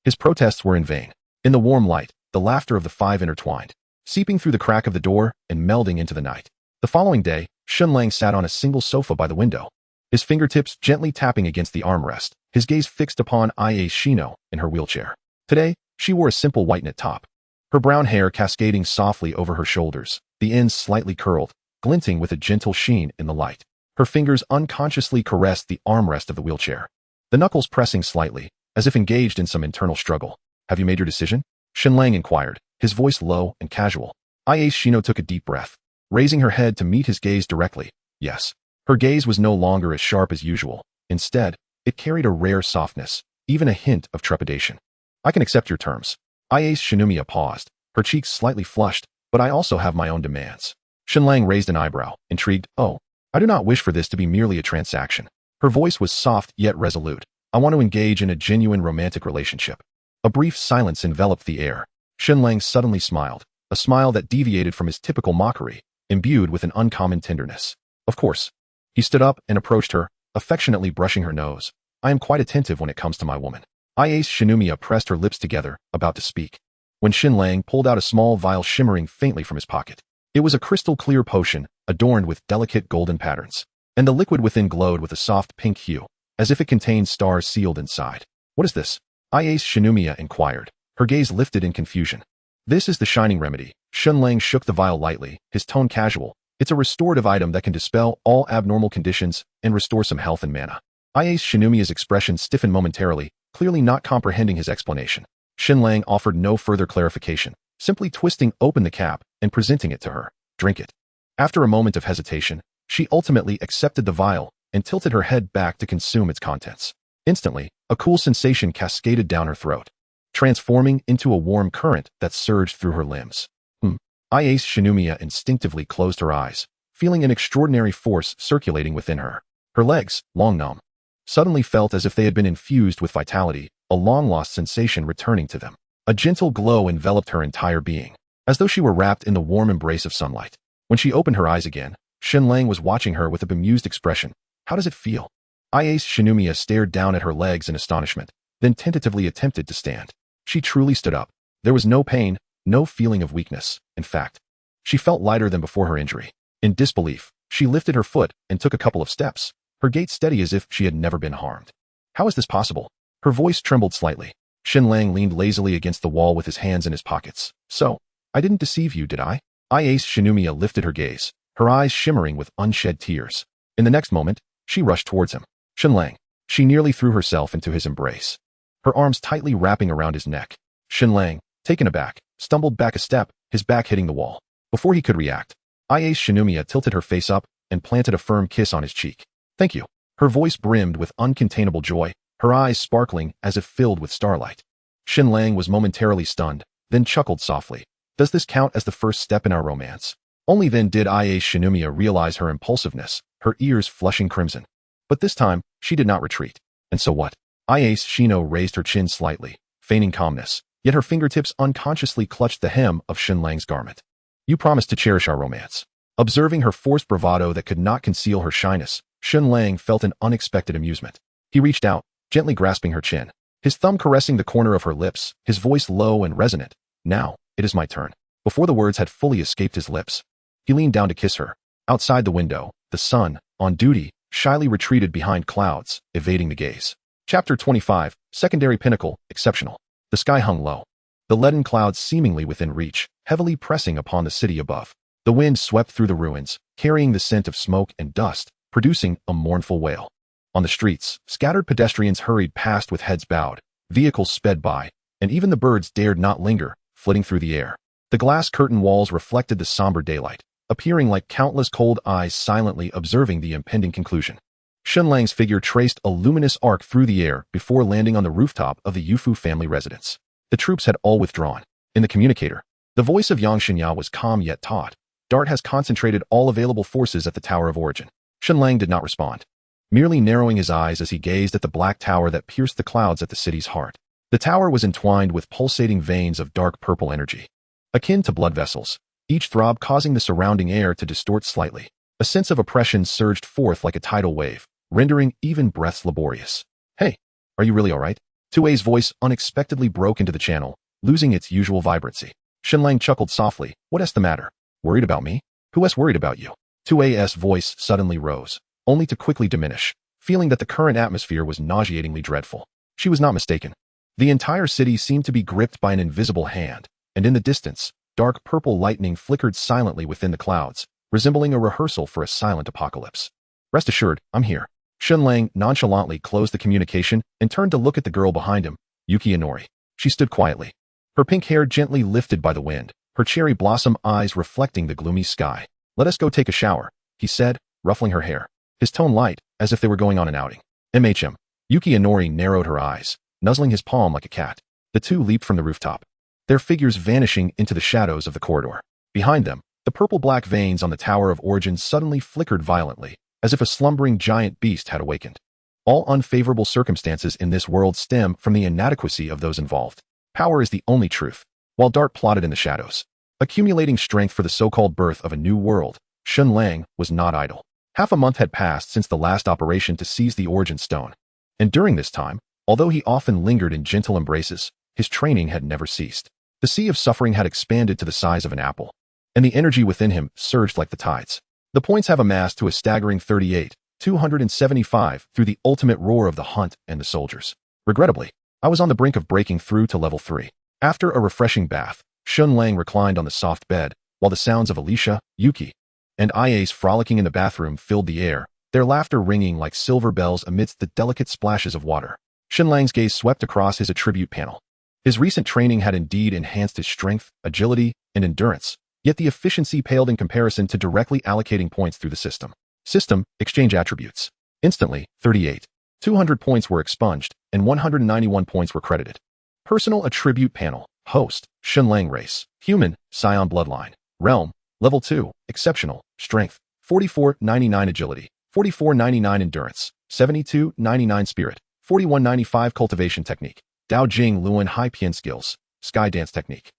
His protests were in vain. In the warm light, the laughter of the five intertwined, seeping through the crack of the door and melding into the night. The following day, Shen Lang sat on a single sofa by the window, his fingertips gently tapping against the armrest, his gaze fixed upon Ie Shino in her wheelchair. Today, she wore a simple white knit top, her brown hair cascading softly over her shoulders, the ends slightly curled, glinting with a gentle sheen in the light. Her fingers unconsciously caressed the armrest of the wheelchair, the knuckles pressing slightly, as if engaged in some internal struggle. Have you made your decision? Shen Lang inquired, his voice low and casual. Ie Shino took a deep breath, raising her head to meet his gaze directly. Yes. Her gaze was no longer as sharp as usual. Instead, it carried a rare softness, even a hint of trepidation. I can accept your terms. Ie Shinomiya paused, her cheeks slightly flushed, but I also have my own demands. Shen Lang raised an eyebrow, intrigued. Oh, I do not wish for this to be merely a transaction. Her voice was soft yet resolute. I want to engage in a genuine romantic relationship. A brief silence enveloped the air. Shen Lang suddenly smiled, a smile that deviated from his typical mockery, imbued with an uncommon tenderness. Of course. He stood up and approached her, affectionately brushing her nose. I am quite attentive when it comes to my woman. Ie Shinomiya pressed her lips together, about to speak, when Shen Lang pulled out a small vial shimmering faintly from his pocket. It was a crystal-clear potion, adorned with delicate golden patterns, and the liquid within glowed with a soft pink hue, as if it contained stars sealed inside. What is this? Ie Shinomiya inquired, her gaze lifted in confusion. This is the shining remedy. Shen Lang shook the vial lightly, his tone casual. It's a restorative item that can dispel all abnormal conditions and restore some health and mana. Ie Shinomiya's expression stiffened momentarily, clearly not comprehending his explanation. Shen Lang offered no further clarification, simply twisting open the cap and presenting it to her. Drink it. After a moment of hesitation, she ultimately accepted the vial and tilted her head back to consume its contents. Instantly, a cool sensation cascaded down her throat. transforming into a warm current that surged through her limbs. Ace Shinomiya instinctively closed her eyes, feeling an extraordinary force circulating within her. Her legs, long numb, suddenly felt as if they had been infused with vitality, a long-lost sensation returning to them. A gentle glow enveloped her entire being, as though she were wrapped in the warm embrace of sunlight. When she opened her eyes again, Shen Lang was watching her with a bemused expression. How does it feel? Ace Shinomiya stared down at her legs in astonishment, then tentatively attempted to stand. She truly stood up. There was no pain, no feeling of weakness. In fact, she felt lighter than before her injury. In disbelief, she lifted her foot and took a couple of steps, her gait steady as if she had never been harmed. How is this possible? Her voice trembled slightly. Shen Lang leaned lazily against the wall with his hands in his pockets. So, I didn't deceive you, did I? Ace Shinomiya lifted her gaze, her eyes shimmering with unshed tears. In the next moment, she rushed towards him. Shen Lang. She nearly threw herself into his embrace, her arms tightly wrapping around his neck. Shen Lang, taken aback, stumbled back a step, his back hitting the wall. Before he could react, Ace Shinomiya tilted her face up and planted a firm kiss on his cheek. Thank you. Her voice brimmed with uncontainable joy, her eyes sparkling as if filled with starlight. Shen Lang was momentarily stunned, then chuckled softly. Does this count as the first step in our romance? Only then did Ace Shinomiya realize her impulsiveness, her ears flushing crimson. But this time, she did not retreat. And so what? Ace Shino raised her chin slightly, feigning calmness, yet her fingertips unconsciously clutched the hem of Shen Lang's garment. You promised to cherish our romance. Observing her forced bravado that could not conceal her shyness, Shen Lang felt an unexpected amusement. He reached out, gently grasping her chin, his thumb caressing the corner of her lips, his voice low and resonant. Now, it is my turn. Before the words had fully escaped his lips, he leaned down to kiss her. Outside the window, the sun, on duty, shyly retreated behind clouds, evading the gaze. Chapter 25, Secondary Pinnacle, Exceptional. The sky hung low, the leaden clouds seemingly within reach, heavily pressing upon the city above. The wind swept through the ruins, carrying the scent of smoke and dust, producing a mournful wail. On the streets, scattered pedestrians hurried past with heads bowed, vehicles sped by, and even the birds dared not linger, flitting through the air. The glass curtain walls reflected the somber daylight, appearing like countless cold eyes silently observing the impending conclusion. Shen Lang's figure traced a luminous arc through the air before landing on the rooftop of the Yufu family residence. The troops had all withdrawn. In the communicator, the voice of Yang Xinya was calm yet taut. Dart has concentrated all available forces at the Tower of Origin. Shen Lang did not respond, merely narrowing his eyes as he gazed at the black tower that pierced the clouds at the city's heart. The tower was entwined with pulsating veins of dark purple energy, akin to blood vessels, each throb causing the surrounding air to distort slightly. A sense of oppression surged forth like a tidal wave, rendering even breaths laborious. Hey, are you really all right? Tue's voice unexpectedly broke into the channel, losing its usual vibrancy. Shen Lang chuckled softly. What's the matter? Worried about me? Who's worried about you? Tue's voice suddenly rose, only to quickly diminish, feeling that the current atmosphere was nauseatingly dreadful. She was not mistaken. The entire city seemed to be gripped by an invisible hand, and in the distance, dark purple lightning flickered silently within the clouds, resembling a rehearsal for a silent apocalypse. Rest assured, I'm here. Shen Lang nonchalantly closed the communication and turned to look at the girl behind him, Yuki Inori. She stood quietly, her pink hair gently lifted by the wind, her cherry blossom eyes reflecting the gloomy sky. Let us go take a shower, he said, ruffling her hair, his tone light, as if they were going on an outing. Yuki Inori narrowed her eyes, nuzzling his palm like a cat. The two leaped from the rooftop, their figures vanishing into the shadows of the corridor. Behind them, the purple-black veins on the Tower of Origin suddenly flickered violently, as if a slumbering giant beast had awakened. All unfavorable circumstances in this world stem from the inadequacy of those involved. Power is the only truth. While Dart plotted in the shadows, accumulating strength for the so-called birth of a new world, Shen Lang was not idle. Half a month had passed since the last operation to seize the Origin Stone, and during this time, although he often lingered in gentle embraces, his training had never ceased. The sea of suffering had expanded to the size of an apple, and the energy within him surged like the tides. The points have amassed to a staggering 38,275 through the ultimate roar of the hunt and the soldiers. Regrettably, I was on the brink of breaking through to level 3. After a refreshing bath, Shen Lang reclined on the soft bed, while the sounds of Alicia, Yuki, and Iace frolicking in the bathroom filled the air, their laughter ringing like silver bells amidst the delicate splashes of water. Shen Lang's gaze swept across his attribute panel. His recent training had indeed enhanced his strength, agility, and endurance, yet the efficiency paled in comparison to directly allocating points through the system. System, exchange attributes. Instantly, 38,200 points were expunged, and 191 points were credited. Personal Attribute Panel. Host, Shen Lang race. Human, Saiyan bloodline. Realm, Level 2, Exceptional, Strength, 44.99 Agility, 44.99 Endurance, 72.99 Spirit, 41.95 Cultivation Technique. Dao Jing Luan High Pian Skills, Sky Dance Technique.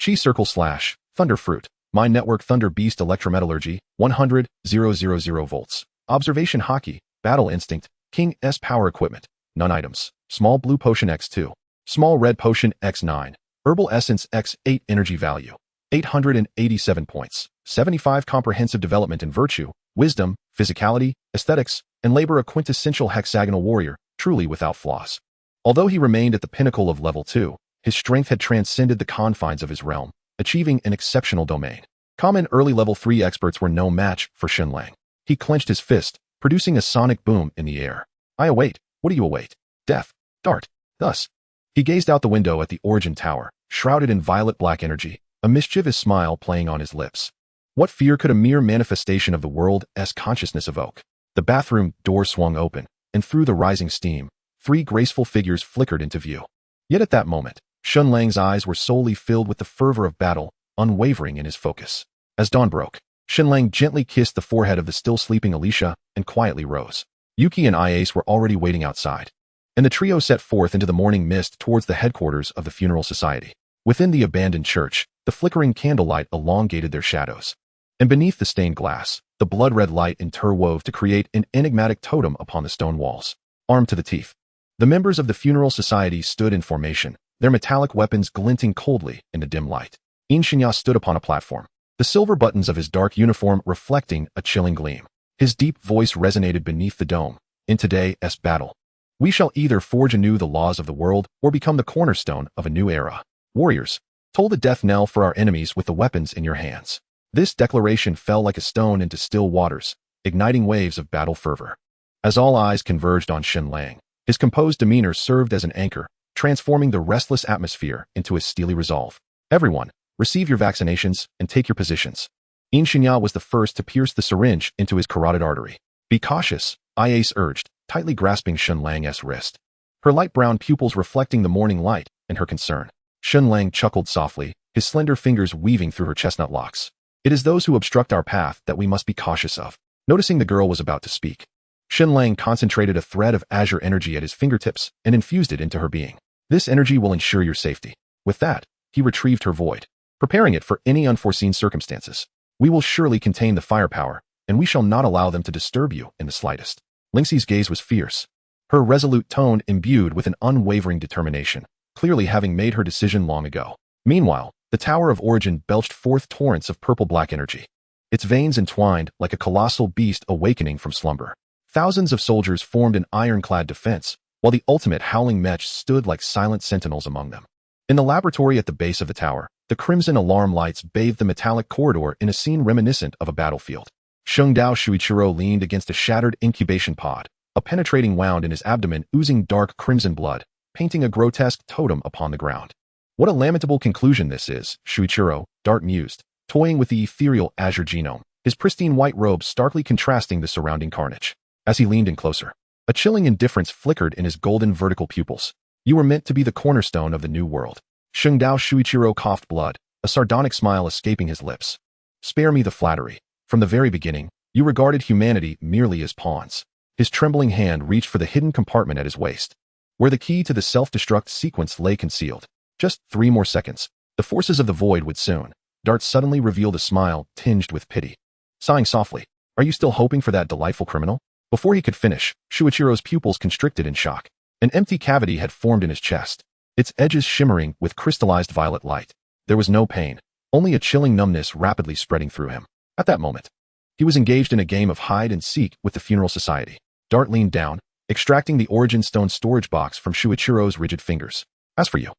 Chi Circle Slash, Thunder Fruit, Mind Network Thunder Beast Electrometallurgy, 100,000 volts. Observation Hockey, Battle Instinct, King S Power Equipment, None items. Small Blue Potion X2, Small Red Potion X9, Herbal Essence X8 Energy Value, 887 points, 75 Comprehensive Development in Virtue, Wisdom, Physicality, Aesthetics, and Labor. A quintessential hexagonal warrior, truly without flaws. Although he remained at the pinnacle of Level 2, his strength had transcended the confines of his realm, achieving an exceptional domain. Common early Level 3 experts were no match for Shen Lang. He clenched his fist, producing a sonic boom in the air. I await. What do you await? Death. Dart. Thus. He gazed out the window at the Origin Tower, shrouded in violet-black energy, a mischievous smile playing on his lips. What fear could a mere manifestation of the world's consciousness evoke? The bathroom door swung open, and through the rising steam, 3 graceful figures flickered into view. Yet at that moment, Shen Lang's eyes were solely filled with the fervor of battle, unwavering in his focus. As dawn broke, Shen Lang gently kissed the forehead of the still sleeping Alicia and quietly rose. Yuki and Iace were already waiting outside, and the trio set forth into the morning mist towards the headquarters of the funeral society. Within the abandoned church, the flickering candlelight elongated their shadows, and beneath the stained glass, the blood-red light interwove to create an enigmatic totem upon the stone walls. Armed to the teeth, the members of the funeral society stood in formation, their metallic weapons glinting coldly in the dim light. Shinya stood upon a platform, the silver buttons of his dark uniform reflecting a chilling gleam. His deep voice resonated beneath the dome. In today's battle, we shall either forge anew the laws of the world or become the cornerstone of a new era. Warriors, toll the death knell for our enemies with the weapons in your hands. This declaration fell like a stone into still waters, igniting waves of battle fervor. As all eyes converged on Shen Lang, his composed demeanor served as an anchor, transforming the restless atmosphere into a steely resolve. Everyone, receive your vaccinations and take your positions. Shinya was the first to pierce the syringe into his carotid artery. Be cautious, Iace urged, tightly grasping Shen Lang's wrist, her light brown pupils reflecting the morning light and her concern. Shen Lang chuckled softly, his slender fingers weaving through her chestnut locks. It is those who obstruct our path that we must be cautious of. Noticing the girl was about to speak, Shen Lang concentrated a thread of azure energy at his fingertips and infused it into her being. This energy will ensure your safety. With that, he retrieved her void, preparing it for any unforeseen circumstances. We will surely contain the firepower, and we shall not allow them to disturb you in the slightest. Lingxi's gaze was fierce, her resolute tone imbued with an unwavering determination, clearly having made her decision long ago. Meanwhile, the Tower of Origin belched forth torrents of purple-black energy, its veins entwined like a colossal beast awakening from slumber. Thousands of soldiers formed an ironclad defense, while the ultimate howling mech stood like silent sentinels among them. In the laboratory at the base of the tower, the crimson alarm lights bathed the metallic corridor in a scene reminiscent of a battlefield. Shengdao Shuichiro leaned against a shattered incubation pod, a penetrating wound in his abdomen oozing dark crimson blood, painting a grotesque totem upon the ground. What a lamentable conclusion this is, Shuichiro, Dart mused, toying with the ethereal azure genome, his pristine white robe starkly contrasting the surrounding carnage. As he leaned in closer, a chilling indifference flickered in his golden vertical pupils. You were meant to be the cornerstone of the new world. Shengdao Shuichiro coughed blood, a sardonic smile escaping his lips. Spare me the flattery. From the very beginning, you regarded humanity merely as pawns. His trembling hand reached for the hidden compartment at his waist, where the key to the self-destruct sequence lay concealed. Just 3 more seconds. The forces of the void would soon. Dart suddenly revealed a smile tinged with pity. Sighing softly, are you still hoping for that delightful criminal? Before he could finish, Shuichiro's pupils constricted in shock. An empty cavity had formed in his chest, its edges shimmering with crystallized violet light. There was no pain, only a chilling numbness rapidly spreading through him. At that moment, he was engaged in a game of hide and seek with the funeral society. Dart leaned down, extracting the Origin Stone storage box from Shuichiro's rigid fingers. As for you.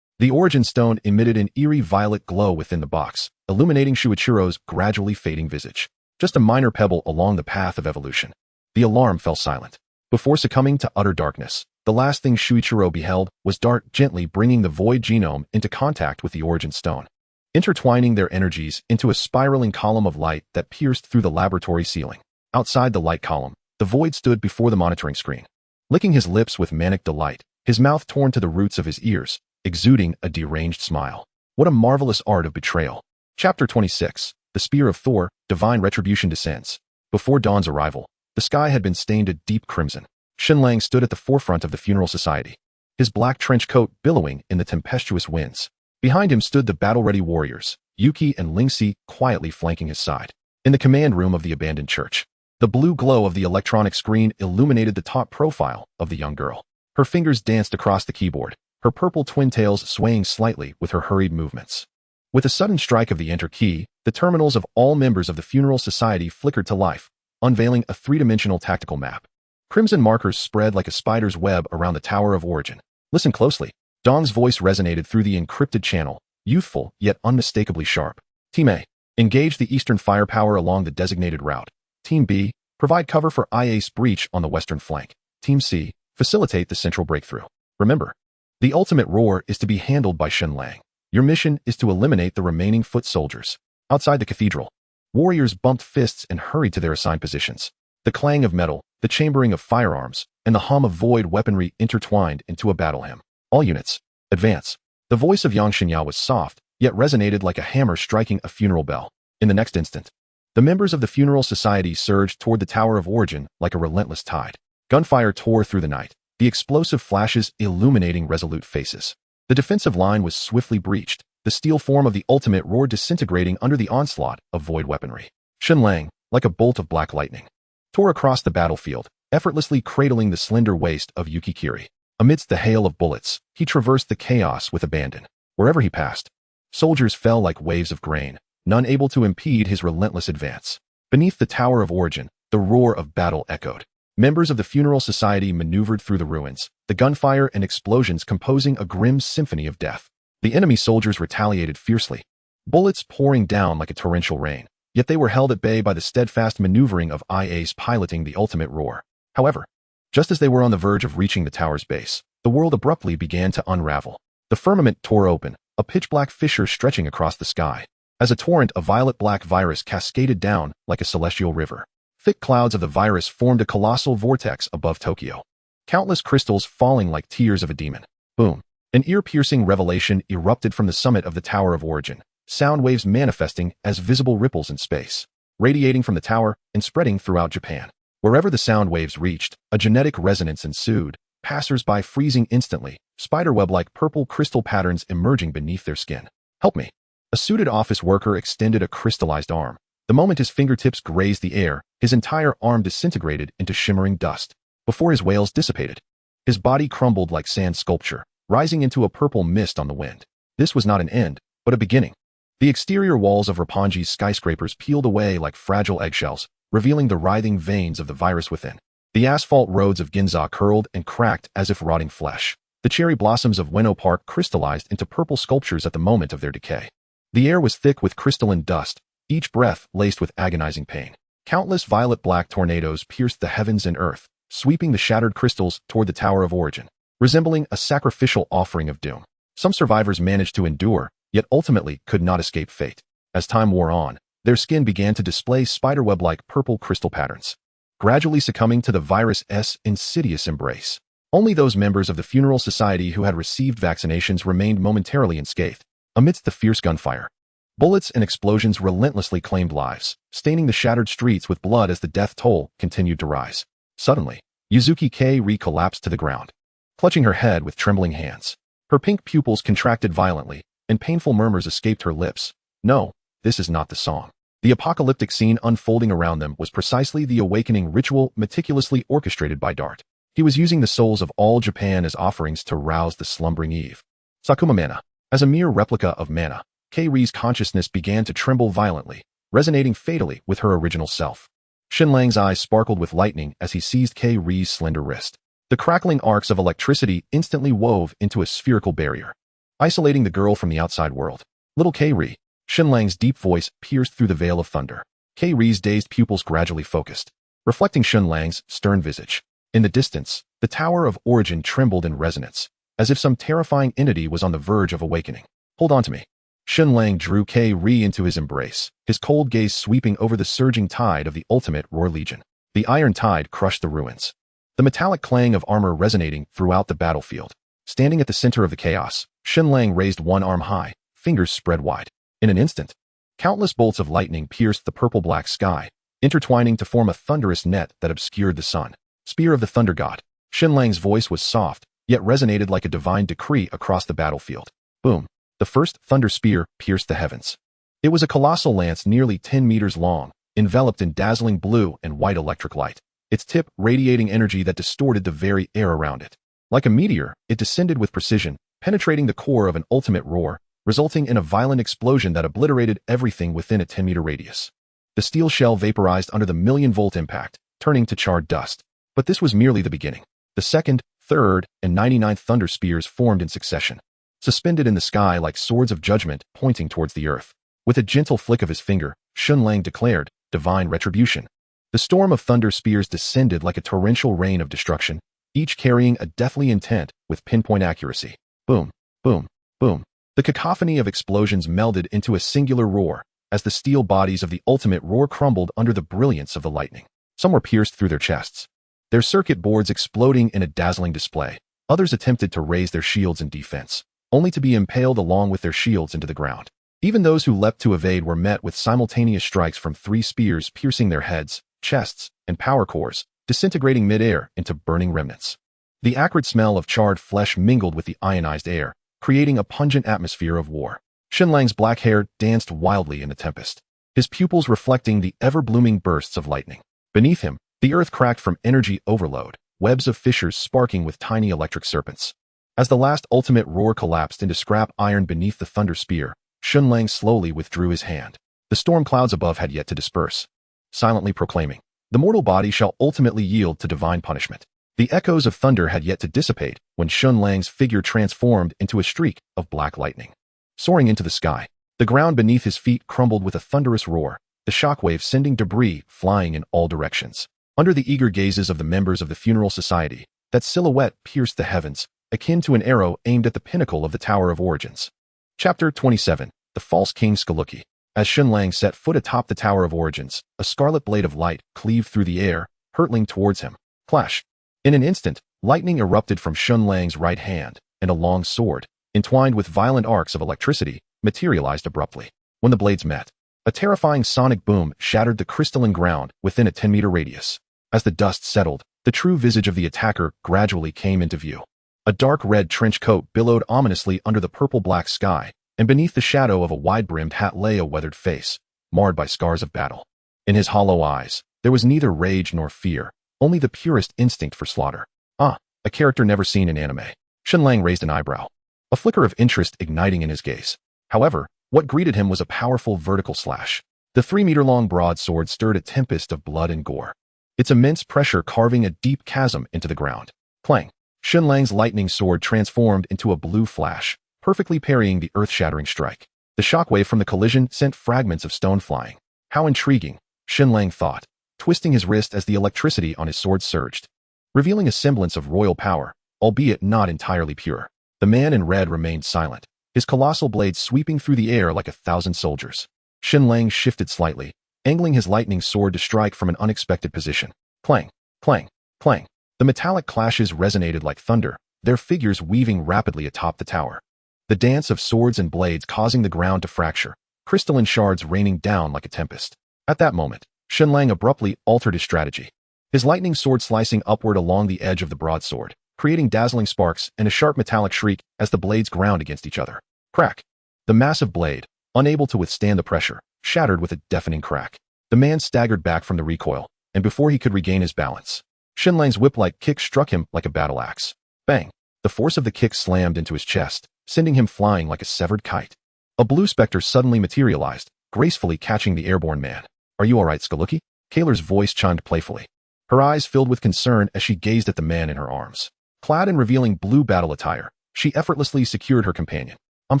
The Origin Stone emitted an eerie violet glow within the box, illuminating Shuichiro's gradually fading visage. Just a minor pebble along the path of evolution. The alarm fell silent. Before succumbing to utter darkness, the last thing Shuichiro beheld was Dart gently bringing the void genome into contact with the Origin Stone, intertwining their energies into a spiraling column of light that pierced through the laboratory ceiling. Outside the light column, the void stood before the monitoring screen. Licking his lips with manic delight, his mouth torn to the roots of his ears, exuding a deranged smile. What a marvelous art of betrayal. Chapter 26. The Spear of Thor, Divine Retribution descends. Before Dawn's arrival, the sky had been stained a deep crimson. Shen Lang stood at the forefront of the funeral society, his black trench coat billowing in the tempestuous winds. Behind him stood the battle-ready warriors, Yuki and Lingxi quietly flanking his side. In the command room of the abandoned church, the blue glow of the electronic screen illuminated the taut profile of the young girl. Her fingers danced across the keyboard, her purple twin tails swaying slightly with her hurried movements. With a sudden strike of the enter key, the terminals of all members of the funeral society flickered to life, unveiling a three-dimensional tactical map. Crimson markers spread like a spider's web around the Tower of Origin. Listen closely. Dong's voice resonated through the encrypted channel, youthful yet unmistakably sharp. Team A, engage the eastern firepower along the designated route. Team B, provide cover for IA's breach on the western flank. Team C, facilitate the central breakthrough. Remember, the ultimate roar is to be handled by Shen Lang. Your mission is to eliminate the remaining foot soldiers. Outside the cathedral, warriors bumped fists and hurried to their assigned positions. The clang of metal, the chambering of firearms, and the hum of void weaponry intertwined into a battle hymn. All units, advance. The voice of Yang Xinyao was soft, yet resonated like a hammer striking a funeral bell. In the next instant, the members of the funeral society surged toward the Tower of Origin like a relentless tide. Gunfire tore through the night, the explosive flashes illuminating resolute faces. The defensive line was swiftly breached, the steel form of the ultimate roar disintegrating under the onslaught of void weaponry. Shen Lang, like a bolt of black lightning, tore across the battlefield, effortlessly cradling the slender waist of Yuki Kiri. Amidst the hail of bullets, he traversed the chaos with abandon. Wherever he passed, soldiers fell like waves of grain, none able to impede his relentless advance. Beneath the Tower of Origin, the roar of battle echoed. Members of the funeral society maneuvered through the ruins, the gunfire and explosions composing a grim symphony of death. The enemy soldiers retaliated fiercely, bullets pouring down like a torrential rain, yet they were held at bay by the steadfast maneuvering of IAs piloting the ultimate roar. However, just as they were on the verge of reaching the tower's base, the world abruptly began to unravel. The firmament tore open, a pitch-black fissure stretching across the sky. As a torrent of violet-black virus cascaded down like a celestial river. Thick clouds of the virus formed a colossal vortex above Tokyo. Countless crystals falling like tears of a demon. Boom. An ear-piercing revelation erupted from the summit of the Tower of Origin, sound waves manifesting as visible ripples in space, radiating from the tower and spreading throughout Japan. Wherever the sound waves reached, a genetic resonance ensued, passers-by freezing instantly, spiderweb-like purple crystal patterns emerging beneath their skin. Help me. A suited office worker extended a crystallized arm. The moment his fingertips grazed the air, his entire arm disintegrated into shimmering dust. Before his wails dissipated, his body crumbled like sand sculpture, rising into a purple mist on the wind. This was not an end, but a beginning. The exterior walls of Roppongi's skyscrapers peeled away like fragile eggshells, revealing the writhing veins of the virus within. The asphalt roads of Ginza curled and cracked as if rotting flesh. The cherry blossoms of Ueno Park crystallized into purple sculptures at the moment of their decay. The air was thick with crystalline dust, each breath laced with agonizing pain. Countless violet-black tornadoes pierced the heavens and earth, sweeping the shattered crystals toward the Tower of Origin, resembling a sacrificial offering of doom. Some survivors managed to endure, yet ultimately could not escape fate. As time wore on, their skin began to display spiderweb-like purple crystal patterns, gradually succumbing to the virus's insidious embrace. Only those members of the funeral society who had received vaccinations remained momentarily unscathed. Amidst the fierce gunfire, bullets and explosions relentlessly claimed lives, staining the shattered streets with blood as the death toll continued to rise. Suddenly, Yuzuki Kei collapsed to the ground, clutching her head with trembling hands. Her pink pupils contracted violently, and painful murmurs escaped her lips. No, this is not the song. The apocalyptic scene unfolding around them was precisely the awakening ritual meticulously orchestrated by Dart. He was using the souls of all Japan as offerings to rouse the slumbering Eve. Sakuma Mana. As a mere replica of Mana, Kei-Ri's consciousness began to tremble violently, resonating fatally with her original self. Shen Lang's eyes sparkled with lightning as he seized Kei-Ri's slender wrist. The crackling arcs of electricity instantly wove into a spherical barrier, isolating the girl from the outside world. Little Kei-Ri. Shen Lang's deep voice pierced through the veil of thunder. Kei-Ri's dazed pupils gradually focused, reflecting Shen Lang's stern visage. In the distance, the Tower of Origin trembled in resonance, as if some terrifying entity was on the verge of awakening. Hold on to me. Shen Lang drew Kei-Ri into his embrace, his cold gaze sweeping over the surging tide of the ultimate Roar Legion. The iron tide crushed the ruins, the metallic clang of armor resonating throughout the battlefield. Standing at the center of the chaos, Shen Lang raised one arm high, fingers spread wide. In an instant, countless bolts of lightning pierced the purple-black sky, intertwining to form a thunderous net that obscured the sun. Spear of the Thunder God. Shen Lang's voice was soft, yet resonated like a divine decree across the battlefield. Boom. The first thunder spear pierced the heavens. It was a colossal lance nearly 10 meters long, enveloped in dazzling blue and white electric light, its tip radiating energy that distorted the very air around it. Like a meteor, it descended with precision, penetrating the core of an ultimate roar, resulting in a violent explosion that obliterated everything within a 10-meter radius. The steel shell vaporized under the million-volt impact, turning to charred dust. But this was merely the beginning. The second, third, and 99th thunder spears formed in succession, suspended in the sky like swords of judgment pointing towards the earth. With a gentle flick of his finger, Shen Lang declared, "Divine retribution." The storm of thunder spears descended like a torrential rain of destruction, each carrying a deathly intent with pinpoint accuracy. Boom, boom, boom. The cacophony of explosions melded into a singular roar as the steel bodies of the ultimate roar crumbled under the brilliance of the lightning. Some were pierced through their chests, their circuit boards exploding in a dazzling display. Others attempted to raise their shields in defense, only to be impaled along with their shields into the ground. Even those who leapt to evade were met with simultaneous strikes from 3 spears piercing their heads, chests, and power cores, disintegrating mid-air into burning remnants. The acrid smell of charred flesh mingled with the ionized air, creating a pungent atmosphere of war. Shen Lang's black hair danced wildly in the tempest, his pupils reflecting the ever-blooming bursts of lightning. Beneath him, the earth cracked from energy overload, webs of fissures sparking with tiny electric serpents. As the last ultimate roar collapsed into scrap iron beneath the thunder spear, Shen Lang slowly withdrew his hand. The storm clouds above had yet to disperse, silently proclaiming, "The mortal body shall ultimately yield to divine punishment." The echoes of thunder had yet to dissipate when Shen Lang's figure transformed into a streak of black lightning. Soaring into the sky, the ground beneath his feet crumbled with a thunderous roar, the shockwave sending debris flying in all directions. Under the eager gazes of the members of the funeral society, that silhouette pierced the heavens, akin to an arrow aimed at the pinnacle of the Tower of Origins. Chapter 27. The False King Skaluki. As Shen Lang set foot atop the Tower of Origins, a scarlet blade of light cleaved through the air, hurtling towards him. Clash! In an instant, lightning erupted from Shen Lang's right hand, and a long sword, entwined with violent arcs of electricity, materialized abruptly. When the blades met, a terrifying sonic boom shattered the crystalline ground within a 10-meter radius. As the dust settled, the true visage of the attacker gradually came into view. A dark red trench coat billowed ominously under the purple-black sky, and beneath the shadow of a wide-brimmed hat lay a weathered face, marred by scars of battle. In his hollow eyes, there was neither rage nor fear, only the purest instinct for slaughter. Ah, a character never seen in anime. Shen Lang raised an eyebrow, a flicker of interest igniting in his gaze. However, what greeted him was a powerful vertical slash. The 3-meter-long broadsword stirred a tempest of blood and gore, its immense pressure carving a deep chasm into the ground. Clang! Shen Lang's lightning sword transformed into a blue flash, perfectly parrying the earth-shattering strike. The shockwave from the collision sent fragments of stone flying. How intriguing, Shen Lang thought, twisting his wrist as the electricity on his sword surged, revealing a semblance of royal power, albeit not entirely pure. The man in red remained silent, his colossal blade sweeping through the air like 1,000 soldiers. Shen Lang shifted slightly, angling his lightning sword to strike from an unexpected position. Clang! Clang! Clang! The metallic clashes resonated like thunder, their figures weaving rapidly atop the tower. The dance of swords and blades causing the ground to fracture, crystalline shards raining down like a tempest. At that moment, Shen Lang abruptly altered his strategy, his lightning sword slicing upward along the edge of the broadsword, creating dazzling sparks and a sharp metallic shriek as the blades ground against each other. Crack! The massive blade, unable to withstand the pressure, shattered with a deafening crack. The man staggered back from the recoil, and before he could regain his balance, Shen Lang's whip-like kick struck him like a battle axe. Bang! The force of the kick slammed into his chest, sending him flying like a severed kite. A blue specter suddenly materialized, gracefully catching the airborne man. "Are you all right, Skaluki?" Kaler's voice chimed playfully. Her eyes filled with concern as she gazed at the man in her arms. Clad in revealing blue battle attire, she effortlessly secured her companion. "I'm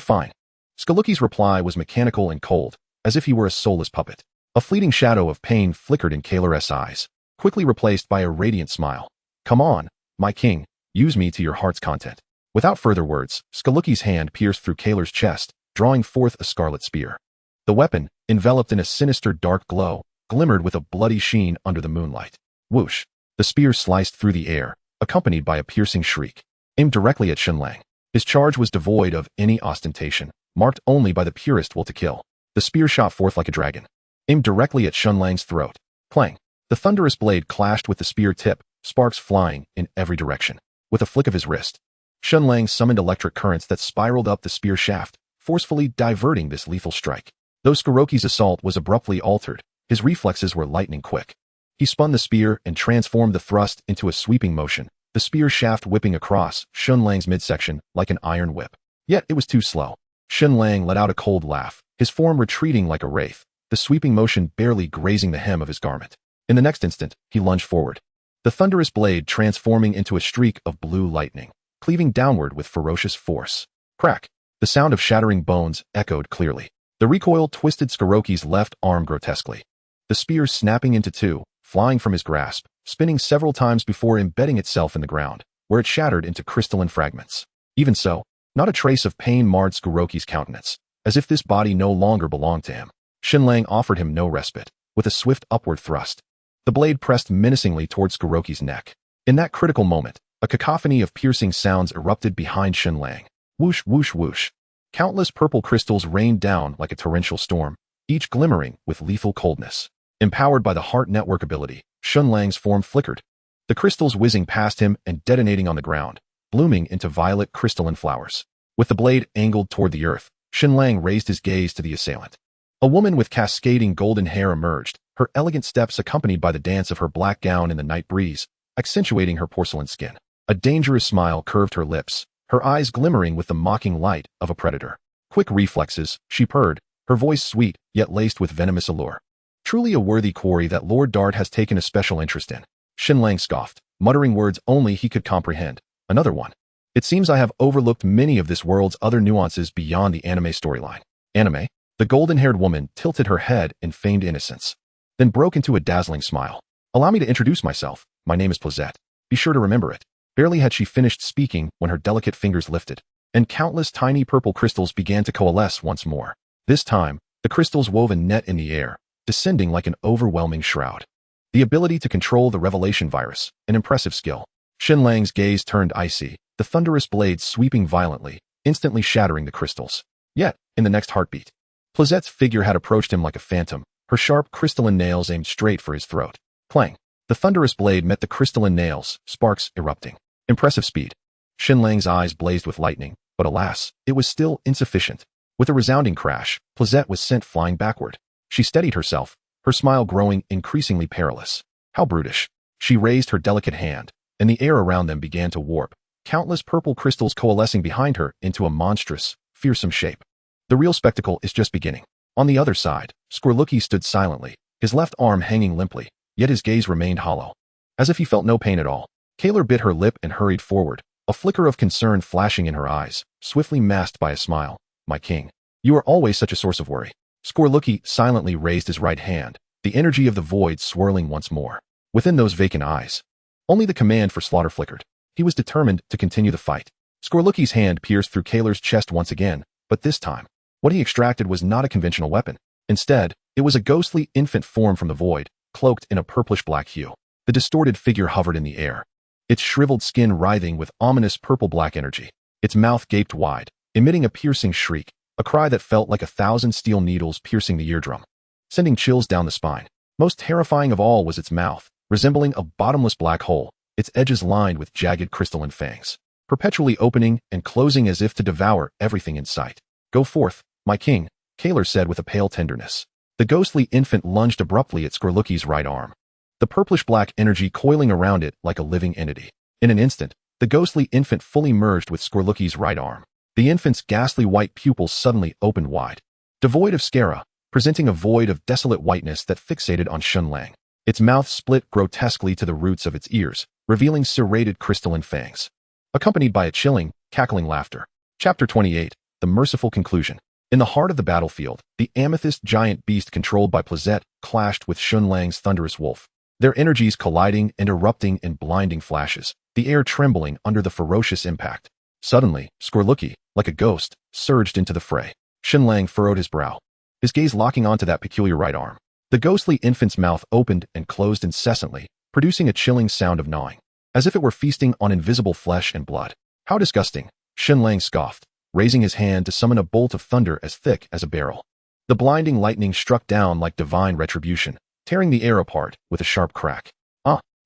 fine." Skaluki's reply was mechanical and cold, as if he were a soulless puppet. A fleeting shadow of pain flickered in Kaler's eyes, quickly replaced by a radiant smile. "Come on, my king, use me to your heart's content." Without further words, Skaluki's hand pierced through Kaler's chest, drawing forth a scarlet spear. The weapon, enveloped in a sinister dark glow, glimmered with a bloody sheen under the moonlight. Whoosh! The spear sliced through the air, accompanied by a piercing shriek. aimed directly at Shen Lang. His charge was devoid of any ostentation, marked only by the purest will to kill. The spear shot forth like a dragon, aimed directly at Shen Lang's throat. Clang! The thunderous blade clashed with the spear tip, sparks flying in every direction. With a flick of his wrist, Shen Lang summoned electric currents that spiraled up the spear shaft, forcefully diverting this lethal strike. Though Skuroki's assault was abruptly altered, his reflexes were lightning quick. He spun the spear and transformed the thrust into a sweeping motion, the spear shaft whipping across Shen Lang's midsection like an iron whip. Yet it was too slow. Shen Lang let out a cold laugh, his form retreating like a wraith, the sweeping motion barely grazing the hem of his garment. In the next instant, he lunged forward, the thunderous blade transforming into a streak of blue lightning, cleaving downward with ferocious force. Crack! The sound of shattering bones echoed clearly. The recoil twisted Skuroki's left arm grotesquely, the spear snapping into two, flying from his grasp, spinning several times before embedding itself in the ground, where it shattered into crystalline fragments. Even so, not a trace of pain marred Skuroki's countenance, as if this body no longer belonged to him. Shen Lang offered him no respite. With a swift upward thrust, the blade pressed menacingly towards Skuroki's neck. In that critical moment, a cacophony of piercing sounds erupted behind Shen Lang. Whoosh, whoosh, whoosh. Countless purple crystals rained down like a torrential storm, each glimmering with lethal coldness. Empowered by the heart network ability, Shen Lang's form flickered, the crystals whizzing past him and detonating on the ground, blooming into violet crystalline flowers. With the blade angled toward the earth, Shen Lang raised his gaze to the assailant. A woman with cascading golden hair emerged, her elegant steps accompanied by the dance of her black gown in the night breeze, accentuating her porcelain skin. A dangerous smile curved her lips, her eyes glimmering with the mocking light of a predator. Quick reflexes, she purred, her voice sweet yet laced with venomous allure. Truly a worthy quarry that Lord Dart has taken a special interest in. Shen Lang scoffed, muttering words only he could comprehend. Another one. It seems I have overlooked many of this world's other nuances beyond the anime storyline. Anime? The golden-haired woman tilted her head in feigned innocence, then broke into a dazzling smile. Allow me to introduce myself. My name is Plazette. Be sure to remember it. Barely had she finished speaking when her delicate fingers lifted, and countless tiny purple crystals began to coalesce once more. This time, the crystals wove a net in the air, descending like an overwhelming shroud. The ability to control the revelation virus, an impressive skill. Shen Lang's gaze turned icy, the thunderous blade sweeping violently, instantly shattering the crystals. Yet, in the next heartbeat, Plazette's figure had approached him like a phantom, her sharp crystalline nails aimed straight for his throat. Clang! The thunderous blade met the crystalline nails, sparks erupting. Impressive speed. Shen Lang's eyes blazed with lightning, but alas, it was still insufficient. With a resounding crash, Plazette was sent flying backward. She steadied herself, her smile growing increasingly perilous. How brutish. She raised her delicate hand, and the air around them began to warp, countless purple crystals coalescing behind her into a monstrous, fearsome shape. The real spectacle is just beginning. On the other side, Skuroki stood silently, his left arm hanging limply, yet his gaze remained hollow, as if he felt no pain at all. Kaler bit her lip and hurried forward, a flicker of concern flashing in her eyes, swiftly masked by a smile. My king, you are always such a source of worry. Skuroki silently raised his right hand, the energy of the void swirling once more. Within those vacant eyes, only the command for slaughter flickered. He was determined to continue the fight. Skuroki's hand pierced through Kaler's chest once again, but this time, what he extracted was not a conventional weapon. Instead, it was a ghostly infant form from the void, cloaked in a purplish-black hue. The distorted figure hovered in the air, its shriveled skin writhing with ominous purple-black energy. Its mouth gaped wide, emitting a piercing shriek, a cry that felt like 1,000 steel needles piercing the eardrum, sending chills down the spine. Most terrifying of all was its mouth, resembling a bottomless black hole, its edges lined with jagged crystalline fangs, perpetually opening and closing as if to devour everything in sight. Go forth, my king, Kaler said with a pale tenderness. The ghostly infant lunged abruptly at Skuroki's right arm, the purplish-black energy coiling around it like a living entity. In an instant, the ghostly infant fully merged with Skuroki's right arm. The infant's ghastly white pupils suddenly opened wide, devoid of sclera, presenting a void of desolate whiteness that fixated on Shen Lang. Its mouth split grotesquely to the roots of its ears, revealing serrated crystalline fangs, accompanied by a chilling, cackling laughter. Chapter 28, The Merciful Conclusion. In the heart of the battlefield, the amethyst giant beast controlled by Plazette clashed with Shen Lang's thunderous wolf, their energies colliding and erupting in blinding flashes, the air trembling under the ferocious impact. Suddenly, Skuroki, like a ghost, surged into the fray. Shen Lang furrowed his brow, his gaze locking onto that peculiar right arm. The ghostly infant's mouth opened and closed incessantly, producing a chilling sound of gnawing, as if it were feasting on invisible flesh and blood. How disgusting, Shen Lang scoffed, raising his hand to summon a bolt of thunder as thick as a barrel. The blinding lightning struck down like divine retribution, tearing the air apart with a sharp crack.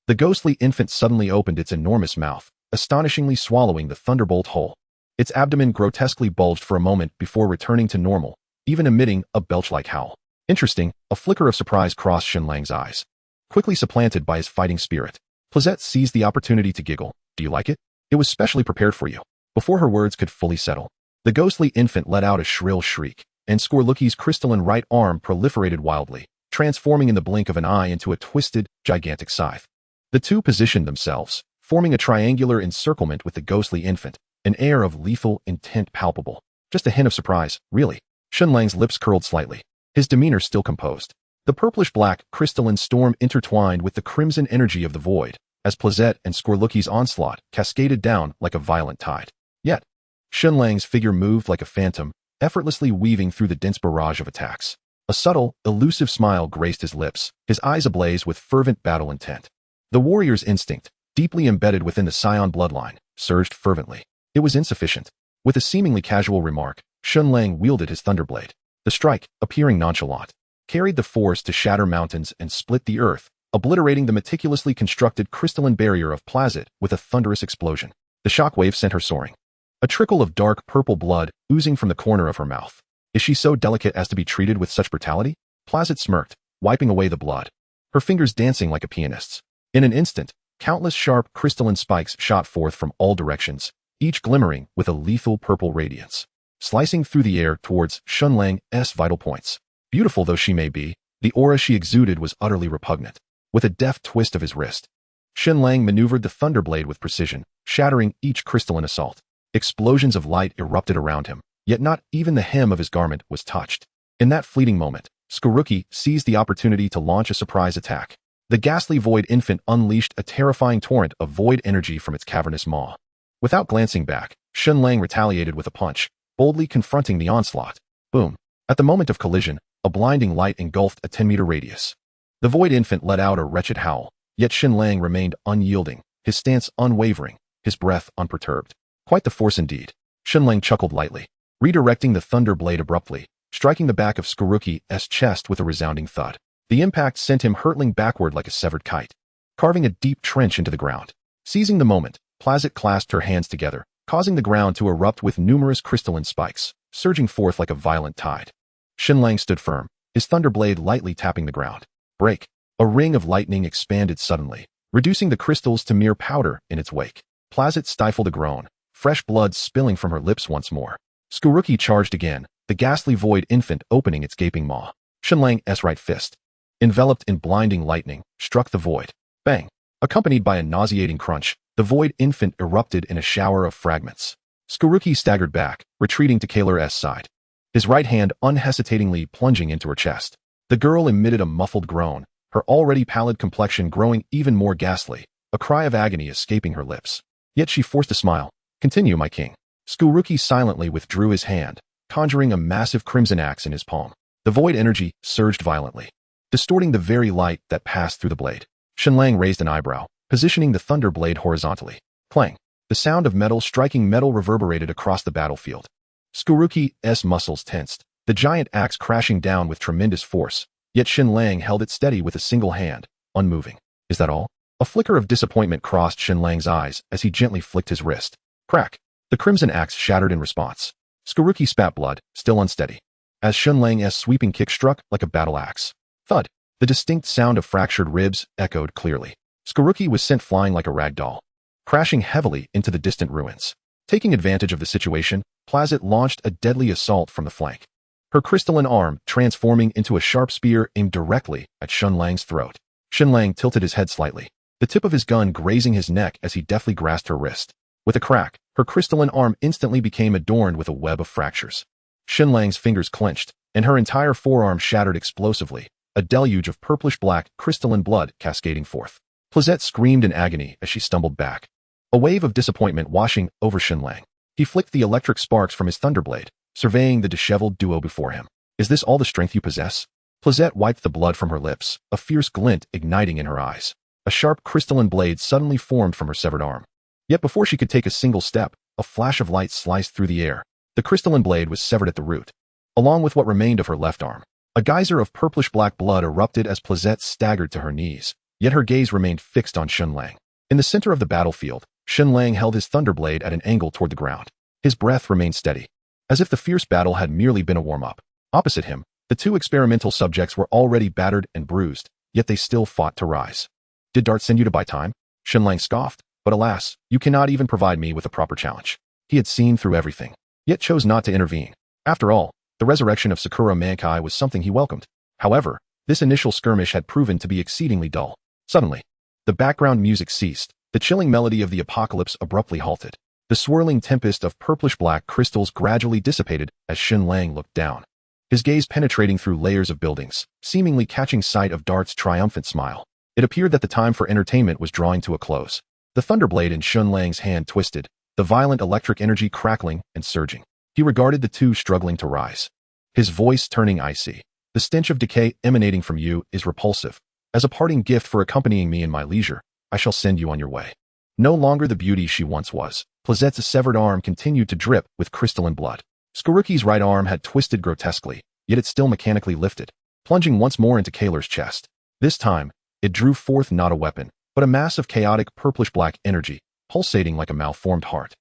The ghostly infant suddenly opened its enormous mouth, astonishingly swallowing the thunderbolt whole. Its abdomen grotesquely bulged for a moment before returning to normal, even emitting a belch-like howl. Interesting, a flicker of surprise crossed Shen Lang's eyes. Quickly supplanted by his fighting spirit, Plazette seized the opportunity to giggle. Do you like it? It was specially prepared for you. Before her words could fully settle, the ghostly infant let out a shrill shriek, and Skorluki's crystalline right arm proliferated wildly, transforming in the blink of an eye into a twisted, gigantic scythe. The two positioned themselves, forming a triangular encirclement with the ghostly infant, an air of lethal intent palpable. Just a hint of surprise, really. Shen Lang's lips curled slightly, his demeanor still composed. The purplish-black, crystalline storm intertwined with the crimson energy of the void, as Plazette and Skorluki's onslaught cascaded down like a violent tide. Yet, Shen Lang's figure moved like a phantom, effortlessly weaving through the dense barrage of attacks. A subtle, elusive smile graced his lips, his eyes ablaze with fervent battle intent. The warrior's instinct, deeply embedded within the Saiyan bloodline, surged fervently. It was insufficient. With a seemingly casual remark, Shen Lang wielded his thunderblade. The strike, appearing nonchalant, carried the force to shatter mountains and split the earth, obliterating the meticulously constructed crystalline barrier of Plazette with a thunderous explosion. The shockwave sent her soaring. A trickle of dark purple blood oozing from the corner of her mouth. Is she so delicate as to be treated with such brutality? Plazette smirked, wiping away the blood, her fingers dancing like a pianist's. In an instant, countless sharp crystalline spikes shot forth from all directions, each glimmering with a lethal purple radiance, slicing through the air towards Shen Lang's vital points. Beautiful though she may be, the aura she exuded was utterly repugnant. With a deft twist of his wrist, Shen Lang maneuvered the thunderblade with precision, shattering each crystalline assault. Explosions of light erupted around him, yet not even the hem of his garment was touched. In that fleeting moment, Skorluki seized the opportunity to launch a surprise attack. The ghastly void infant unleashed a terrifying torrent of void energy from its cavernous maw. Without glancing back, Shen Lang retaliated with a punch, boldly confronting the onslaught. Boom. At the moment of collision, a blinding light engulfed a 10-meter radius. The void infant let out a wretched howl, yet Shen Lang remained unyielding, his stance unwavering, his breath unperturbed. Quite the force indeed. Shen Lang chuckled lightly, redirecting the thunder blade abruptly, striking the back of Skorluki's chest with a resounding thud. The impact sent him hurtling backward like a severed kite, carving a deep trench into the ground. Seizing the moment, Plazette clasped her hands together, causing the ground to erupt with numerous crystalline spikes, surging forth like a violent tide. Shen Lang stood firm, his thunderblade lightly tapping the ground. Break. A ring of lightning expanded suddenly, reducing the crystals to mere powder in its wake. Plazette stifled a groan, fresh blood spilling from her lips once more. Skorluki charged again, the ghastly void infant opening its gaping maw. Shen Lang's right fist, enveloped in blinding lightning, struck the void. Bang! Accompanied by a nauseating crunch, the void infant erupted in a shower of fragments. Skorluki staggered back, retreating to Kaler's side, his right hand unhesitatingly plunging into her chest. The girl emitted a muffled groan, her already pallid complexion growing even more ghastly, a cry of agony escaping her lips. Yet she forced a smile. Continue, my king. Skorluki silently withdrew his hand, conjuring a massive crimson axe in his palm. The void energy surged violently, distorting the very light that passed through the blade. Shen Lang raised an eyebrow, positioning the thunder blade horizontally. Clang! The sound of metal striking metal reverberated across the battlefield. Skorluki's muscles tensed, the giant axe crashing down with tremendous force, yet Shen Lang held it steady with a single hand, unmoving. Is that all? A flicker of disappointment crossed Shen Lang's eyes as he gently flicked his wrist. Crack! The crimson axe shattered in response. Skorluki spat blood, still unsteady, as Shen Lang's sweeping kick struck like a battle axe. Thud! The distinct sound of fractured ribs echoed clearly. Skorluki was sent flying like a rag doll, crashing heavily into the distant ruins. Taking advantage of the situation, Plazette launched a deadly assault from the flank, her crystalline arm transforming into a sharp spear aimed directly at Shen Lang's throat. Shen Lang tilted his head slightly, the tip of his gun grazing his neck as he deftly grasped her wrist. With a crack, her crystalline arm instantly became adorned with a web of fractures. Shen Lang's fingers clenched, and her entire forearm shattered explosively, a deluge of purplish-black crystalline blood cascading forth. Plazette screamed in agony as she stumbled back, a wave of disappointment washing over Shen Lang. He flicked the electric sparks from his thunderblade, surveying the disheveled duo before him. Is this all the strength you possess? Plazette wiped the blood from her lips, a fierce glint igniting in her eyes. A sharp crystalline blade suddenly formed from her severed arm. Yet before she could take a single step, a flash of light sliced through the air. The crystalline blade was severed at the root, along with what remained of her left arm. A geyser of purplish-black blood erupted as Plazette staggered to her knees, yet her gaze remained fixed on Shen Lang. In the center of the battlefield, Shen Lang held his thunderblade at an angle toward the ground. His breath remained steady, as if the fierce battle had merely been a warm-up. Opposite him, the two experimental subjects were already battered and bruised, yet they still fought to rise. Did Dart send you to buy time? Shen Lang scoffed, but alas, you cannot even provide me with a proper challenge. He had seen through everything, yet chose not to intervene. After all, the resurrection of Sakura Mankai was something he welcomed. However, this initial skirmish had proven to be exceedingly dull. Suddenly, the background music ceased. The chilling melody of the apocalypse abruptly halted. The swirling tempest of purplish-black crystals gradually dissipated as Shen Lang looked down, his gaze penetrating through layers of buildings, seemingly catching sight of Dart's triumphant smile. It appeared that the time for entertainment was drawing to a close. The thunderblade in Shen Lang's hand twisted, the violent electric energy crackling and surging. He regarded the two struggling to rise, his voice turning icy. The stench of decay emanating from you is repulsive. As a parting gift for accompanying me in my leisure, I shall send you on your way. No longer the beauty she once was, Plazette's severed arm continued to drip with crystalline blood. Skaruki's right arm had twisted grotesquely, yet it still mechanically lifted, plunging once more into Kaler's chest. This time, it drew forth not a weapon, but a mass of chaotic purplish-black energy, pulsating like a malformed heart.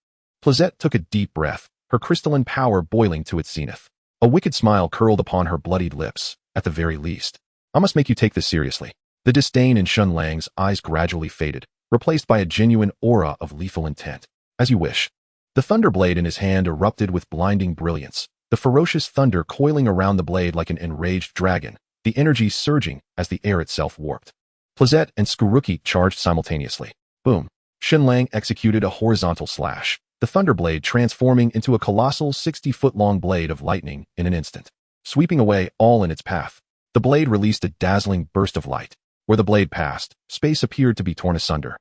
Plazette took a deep breath, her crystalline power boiling to its zenith. A wicked smile curled upon her bloodied lips. At the very least, I must make you take this seriously. The disdain in Shen Lang's eyes gradually faded, replaced by a genuine aura of lethal intent. As you wish. The thunderblade in his hand erupted with blinding brilliance, the ferocious thunder coiling around the blade like an enraged dragon, the energy surging as the air itself warped. Plazette and Skaruki charged simultaneously. Boom. Shen Lang executed a horizontal slash, the thunderblade transforming into a colossal 60-foot-long blade of lightning in an instant, sweeping away all in its path. The blade released a dazzling burst of light. Where the blade passed, space appeared to be torn asunder.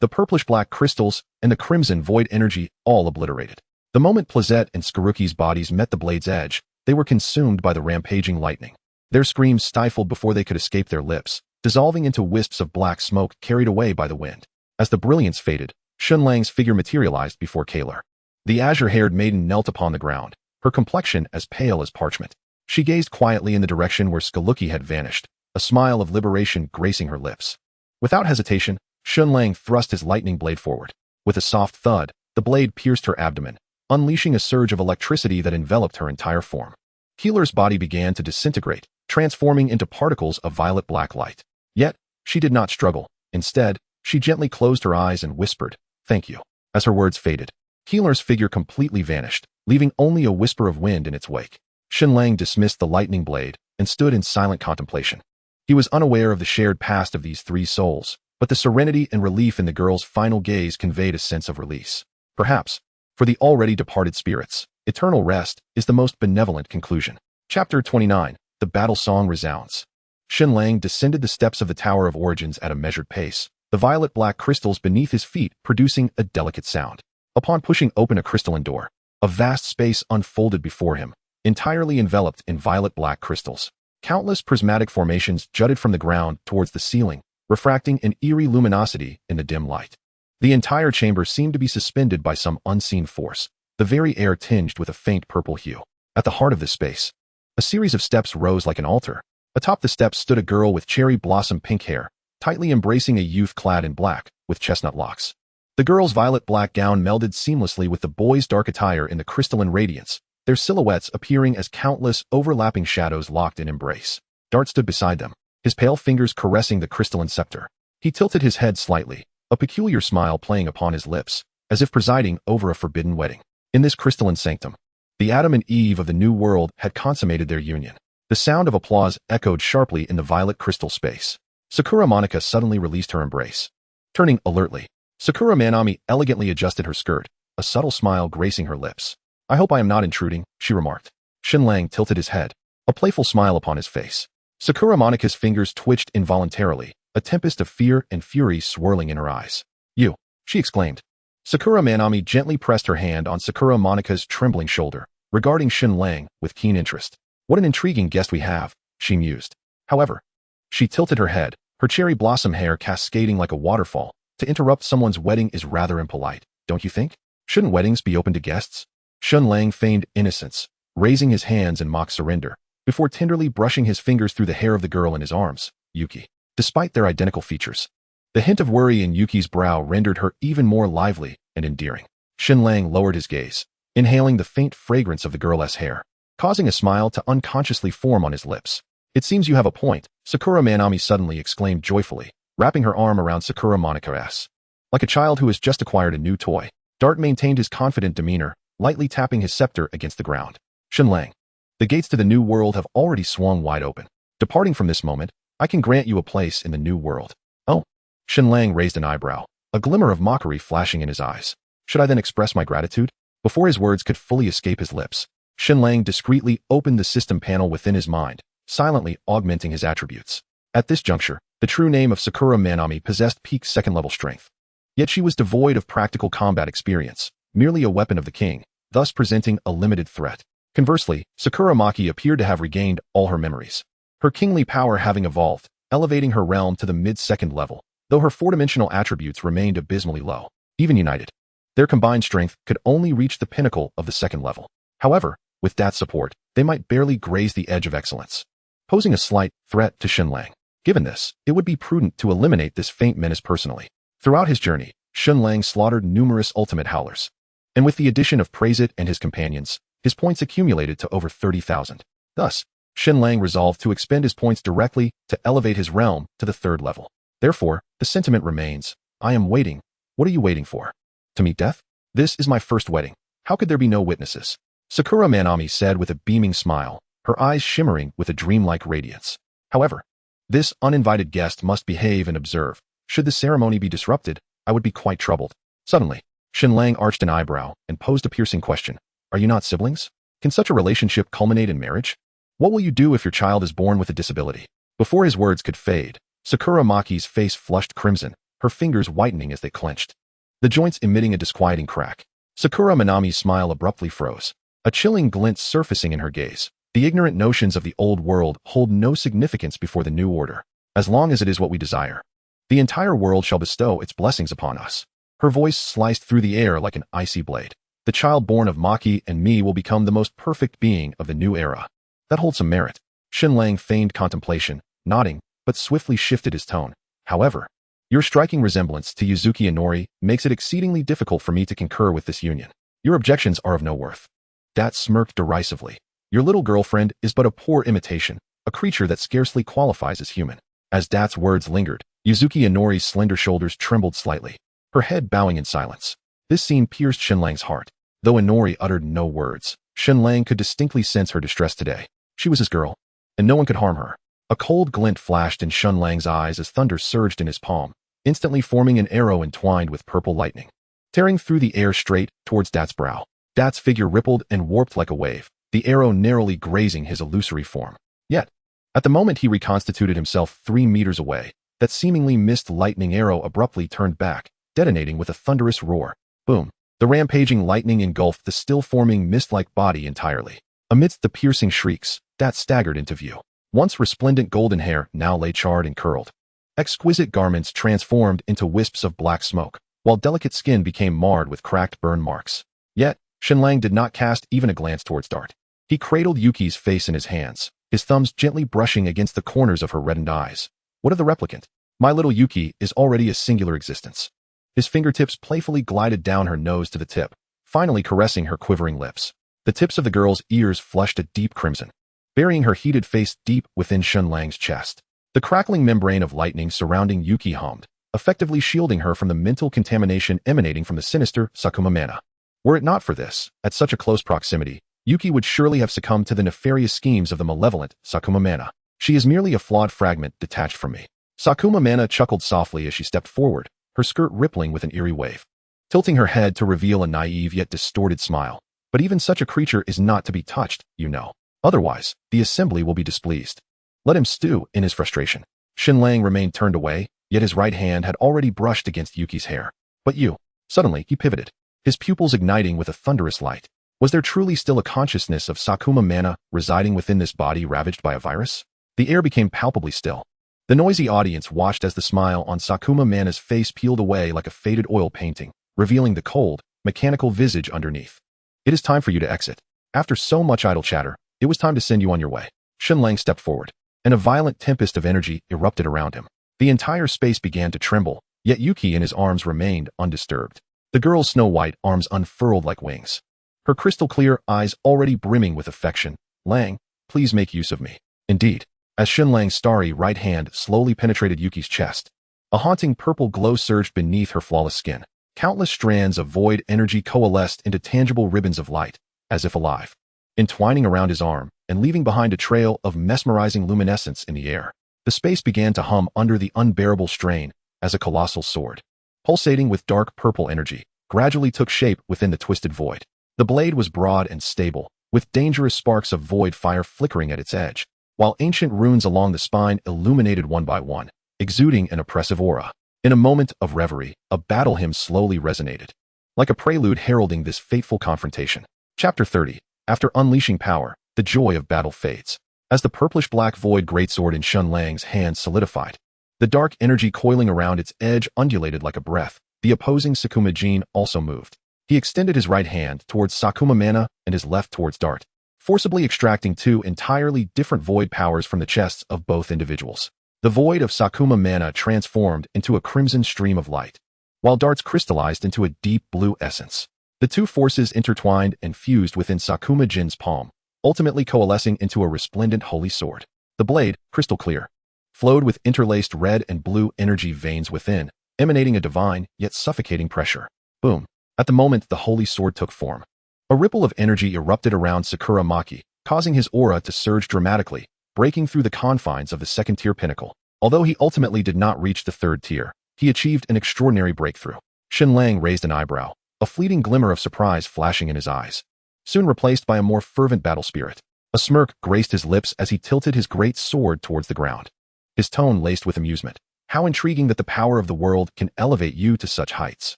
The purplish-black crystals and the crimson void energy all obliterated. The moment Plazette and Skaruki's bodies met the blade's edge, they were consumed by the rampaging lightning. Their screams stifled before they could escape their lips, dissolving into wisps of black smoke carried away by the wind. As the brilliance faded, Shen Lang's figure materialized before Kaler. The azure-haired maiden knelt upon the ground, her complexion as pale as parchment. She gazed quietly in the direction where Skaruki had vanished, a smile of liberation gracing her lips. Without hesitation, Shen Lang thrust his lightning blade forward. With a soft thud, the blade pierced her abdomen, unleashing a surge of electricity that enveloped her entire form. Keeler's body began to disintegrate, transforming into particles of violet-black light. Yet, she did not struggle. Instead, she gently closed her eyes and whispered, "Thank you." As her words faded, Keeler's figure completely vanished, leaving only a whisper of wind in its wake. Shen Lang dismissed the lightning blade and stood in silent contemplation. He was unaware of the shared past of these three souls, but the serenity and relief in the girl's final gaze conveyed a sense of release. Perhaps, for the already departed spirits, eternal rest is the most benevolent conclusion. Chapter 29. The battle song resounds. Shen Lang descended the steps of the Tower of Origins at a measured pace, the violet-black crystals beneath his feet producing a delicate sound. Upon pushing open a crystalline door, a vast space unfolded before him, entirely enveloped in violet-black crystals. Countless prismatic formations jutted from the ground towards the ceiling, refracting an eerie luminosity in the dim light. The entire chamber seemed to be suspended by some unseen force, the very air tinged with a faint purple hue. At the heart of this space, a series of steps rose like an altar. Atop the steps stood a girl with cherry blossom pink hair, tightly embracing a youth clad in black, with chestnut locks. The girl's violet-black gown melded seamlessly with the boy's dark attire in the crystalline radiance, their silhouettes appearing as countless overlapping shadows locked in embrace. Dart stood beside them, his pale fingers caressing the crystalline scepter. He tilted his head slightly, a peculiar smile playing upon his lips, as if presiding over a forbidden wedding. In this crystalline sanctum, the Adam and Eve of the New World had consummated their union. The sound of applause echoed sharply in the violet crystal space. Sakura Monica suddenly released her embrace. Turning alertly, Sakura Manami elegantly adjusted her skirt, a subtle smile gracing her lips. "I hope I am not intruding," she remarked. Shen Lang tilted his head, a playful smile upon his face. Sakura Monica's fingers twitched involuntarily, a tempest of fear and fury swirling in her eyes. "You," she exclaimed. Sakura Manami gently pressed her hand on Sakura Monica's trembling shoulder, regarding Shen Lang with keen interest. "What an intriguing guest we have," she mused. However, she tilted her head, her cherry blossom hair cascading like a waterfall. To interrupt someone's wedding is rather impolite, don't you think? Shouldn't weddings be open to guests? Shen Lang feigned innocence, raising his hands in mock surrender, before tenderly brushing his fingers through the hair of the girl in his arms, Yuki. Despite their identical features, the hint of worry in Yuki's brow rendered her even more lively and endearing. Shen Lang lowered his gaze, inhaling the faint fragrance of the girl's hair, causing a smile to unconsciously form on his lips. It seems you have a point, Sakura Manami suddenly exclaimed joyfully, wrapping her arm around Sakura Monika's. Like a child who has just acquired a new toy, Dart maintained his confident demeanor, lightly tapping his scepter against the ground. Shen Lang, the gates to the new world have already swung wide open. Departing from this moment, I can grant you a place in the new world. Oh? Shen Lang raised an eyebrow, a glimmer of mockery flashing in his eyes. Should I then express my gratitude? Before his words could fully escape his lips, Shen Lang discreetly opened the system panel within his mind, silently augmenting his attributes. At this juncture, the true name of Sakura Manami possessed peak second-level strength. Yet she was devoid of practical combat experience, merely a weapon of the king, thus presenting a limited threat. Conversely, Sakura Maki appeared to have regained all her memories, her kingly power having evolved, elevating her realm to the mid-second level, though her four-dimensional attributes remained abysmally low. Even united, their combined strength could only reach the pinnacle of the second level. However, with that support, they might barely graze the edge of excellence, posing a slight threat to Shen Lang. Given this, it would be prudent to eliminate this faint menace personally. Throughout his journey, Shen Lang slaughtered numerous ultimate howlers, and with the addition of Praise It and his companions, his points accumulated to over 30,000. Thus, Shen Lang resolved to expend his points directly to elevate his realm to the third level. Therefore, the sentiment remains, I am waiting. What are you waiting for? To meet death? This is my first wedding. How could there be no witnesses? Sakura Manami said with a beaming smile, her eyes shimmering with a dreamlike radiance. However, this uninvited guest must behave and observe. Should the ceremony be disrupted, I would be quite troubled. Suddenly, Shen Lang arched an eyebrow and posed a piercing question. Are you not siblings? Can such a relationship culminate in marriage? What will you do if your child is born with a disability? Before his words could fade, Sakura Maki's face flushed crimson, her fingers whitening as they clenched, the joints emitting a disquieting crack. Sakura Manami's smile abruptly froze, a chilling glint surfacing in her gaze. The ignorant notions of the old world hold no significance before the new order, as long as it is what we desire. The entire world shall bestow its blessings upon us. Her voice sliced through the air like an icy blade. The child born of Maki and me will become the most perfect being of the new era. That holds some merit. Shen Lang feigned contemplation, nodding, but swiftly shifted his tone. However, your striking resemblance to Yuzuki Inori makes it exceedingly difficult for me to concur with this union. Your objections are of no worth. Dat smirked derisively. Your little girlfriend is but a poor imitation, a creature that scarcely qualifies as human. As Dat's words lingered, Yuzuki Inori's slender shoulders trembled slightly, her head bowing in silence. This scene pierced Shen Lang's heart. Though Inori uttered no words, Shen Lang could distinctly sense her distress today. She was his girl, and no one could harm her. A cold glint flashed in Shen Lang's eyes as thunder surged in his palm, instantly forming an arrow entwined with purple lightning, tearing through the air straight towards Dat's brow. Dat's figure rippled and warped like a wave, the arrow narrowly grazing his illusory form. Yet, at the moment he reconstituted himself 3 meters away, that seemingly missed lightning arrow abruptly turned back, detonating with a thunderous roar. Boom! The rampaging lightning engulfed the still-forming mist-like body entirely. Amidst the piercing shrieks, Dat staggered into view. Once resplendent golden hair now lay charred and curled. Exquisite garments transformed into wisps of black smoke, while delicate skin became marred with cracked burn marks. Yet, Shen Lang did not cast even a glance towards Dart. He cradled Yuki's face in his hands, his thumbs gently brushing against the corners of her reddened eyes. What of the replicant? My little Yuki is already a singular existence. His fingertips playfully glided down her nose to the tip, finally caressing her quivering lips. The tips of the girl's ears flushed a deep crimson, burying her heated face deep within Shen Lang's chest. The crackling membrane of lightning surrounding Yuki hummed, effectively shielding her from the mental contamination emanating from the sinister Sakuma Mana. Were it not for this, at such a close proximity, Yuki would surely have succumbed to the nefarious schemes of the malevolent Sakuma Mana. She is merely a flawed fragment detached from me. Sakuma Mana chuckled softly as she stepped forward, her skirt rippling with an eerie wave, tilting her head to reveal a naive yet distorted smile. But even such a creature is not to be touched, you know. Otherwise, the assembly will be displeased. Let him stew in his frustration. Shen Lang remained turned away, yet his right hand had already brushed against Yuki's hair. But you. Suddenly, he pivoted, his pupils igniting with a thunderous light. Was there truly still a consciousness of Sakuma Mana residing within this body ravaged by a virus? The air became palpably still. The noisy audience watched as the smile on Sakuma Mana's face peeled away like a faded oil painting, revealing the cold, mechanical visage underneath. It is time for you to exit. After so much idle chatter, it was time to send you on your way. Shen Lang stepped forward, and a violent tempest of energy erupted around him. The entire space began to tremble, yet Yuki in his arms remained undisturbed. The girl's snow-white arms unfurled like wings. Her crystal-clear eyes already brimming with affection. Lang, please make use of me. Indeed, as Shen Lang's starry right hand slowly penetrated Yuki's chest, a haunting purple glow surged beneath her flawless skin. Countless strands of void energy coalesced into tangible ribbons of light, as if alive, entwining around his arm and leaving behind a trail of mesmerizing luminescence in the air. The space began to hum under the unbearable strain as a colossal sword, pulsating with dark purple energy, gradually took shape within the twisted void. The blade was broad and stable, with dangerous sparks of void fire flickering at its edge, while ancient runes along the spine illuminated one by one, exuding an oppressive aura. In a moment of reverie, a battle hymn slowly resonated, like a prelude heralding this fateful confrontation. Chapter 30. After unleashing power, the joy of battle fades. As the purplish-black void greatsword in Shen Lang's hand solidified, the dark energy coiling around its edge undulated like a breath. The opposing Sakuma Jin also moved. He extended his right hand towards Sakuma Mana and his left towards Dart, forcibly extracting two entirely different void powers from the chests of both individuals. The void of Sakuma Mana transformed into a crimson stream of light, while Dart's crystallized into a deep blue essence. The two forces intertwined and fused within Sakuma Jin's palm, ultimately coalescing into a resplendent holy sword. The blade, crystal clear, flowed with interlaced red and blue energy veins within, emanating a divine yet suffocating pressure. Boom. At the moment the holy sword took form, a ripple of energy erupted around Sakura Maki, causing his aura to surge dramatically, breaking through the confines of the second-tier pinnacle. Although he ultimately did not reach the third tier, he achieved an extraordinary breakthrough. Shen Lang raised an eyebrow, a fleeting glimmer of surprise flashing in his eyes, soon replaced by a more fervent battle spirit. A smirk graced his lips as he tilted his great sword towards the ground, his tone laced with amusement. How intriguing that the power of the world can elevate you to such heights.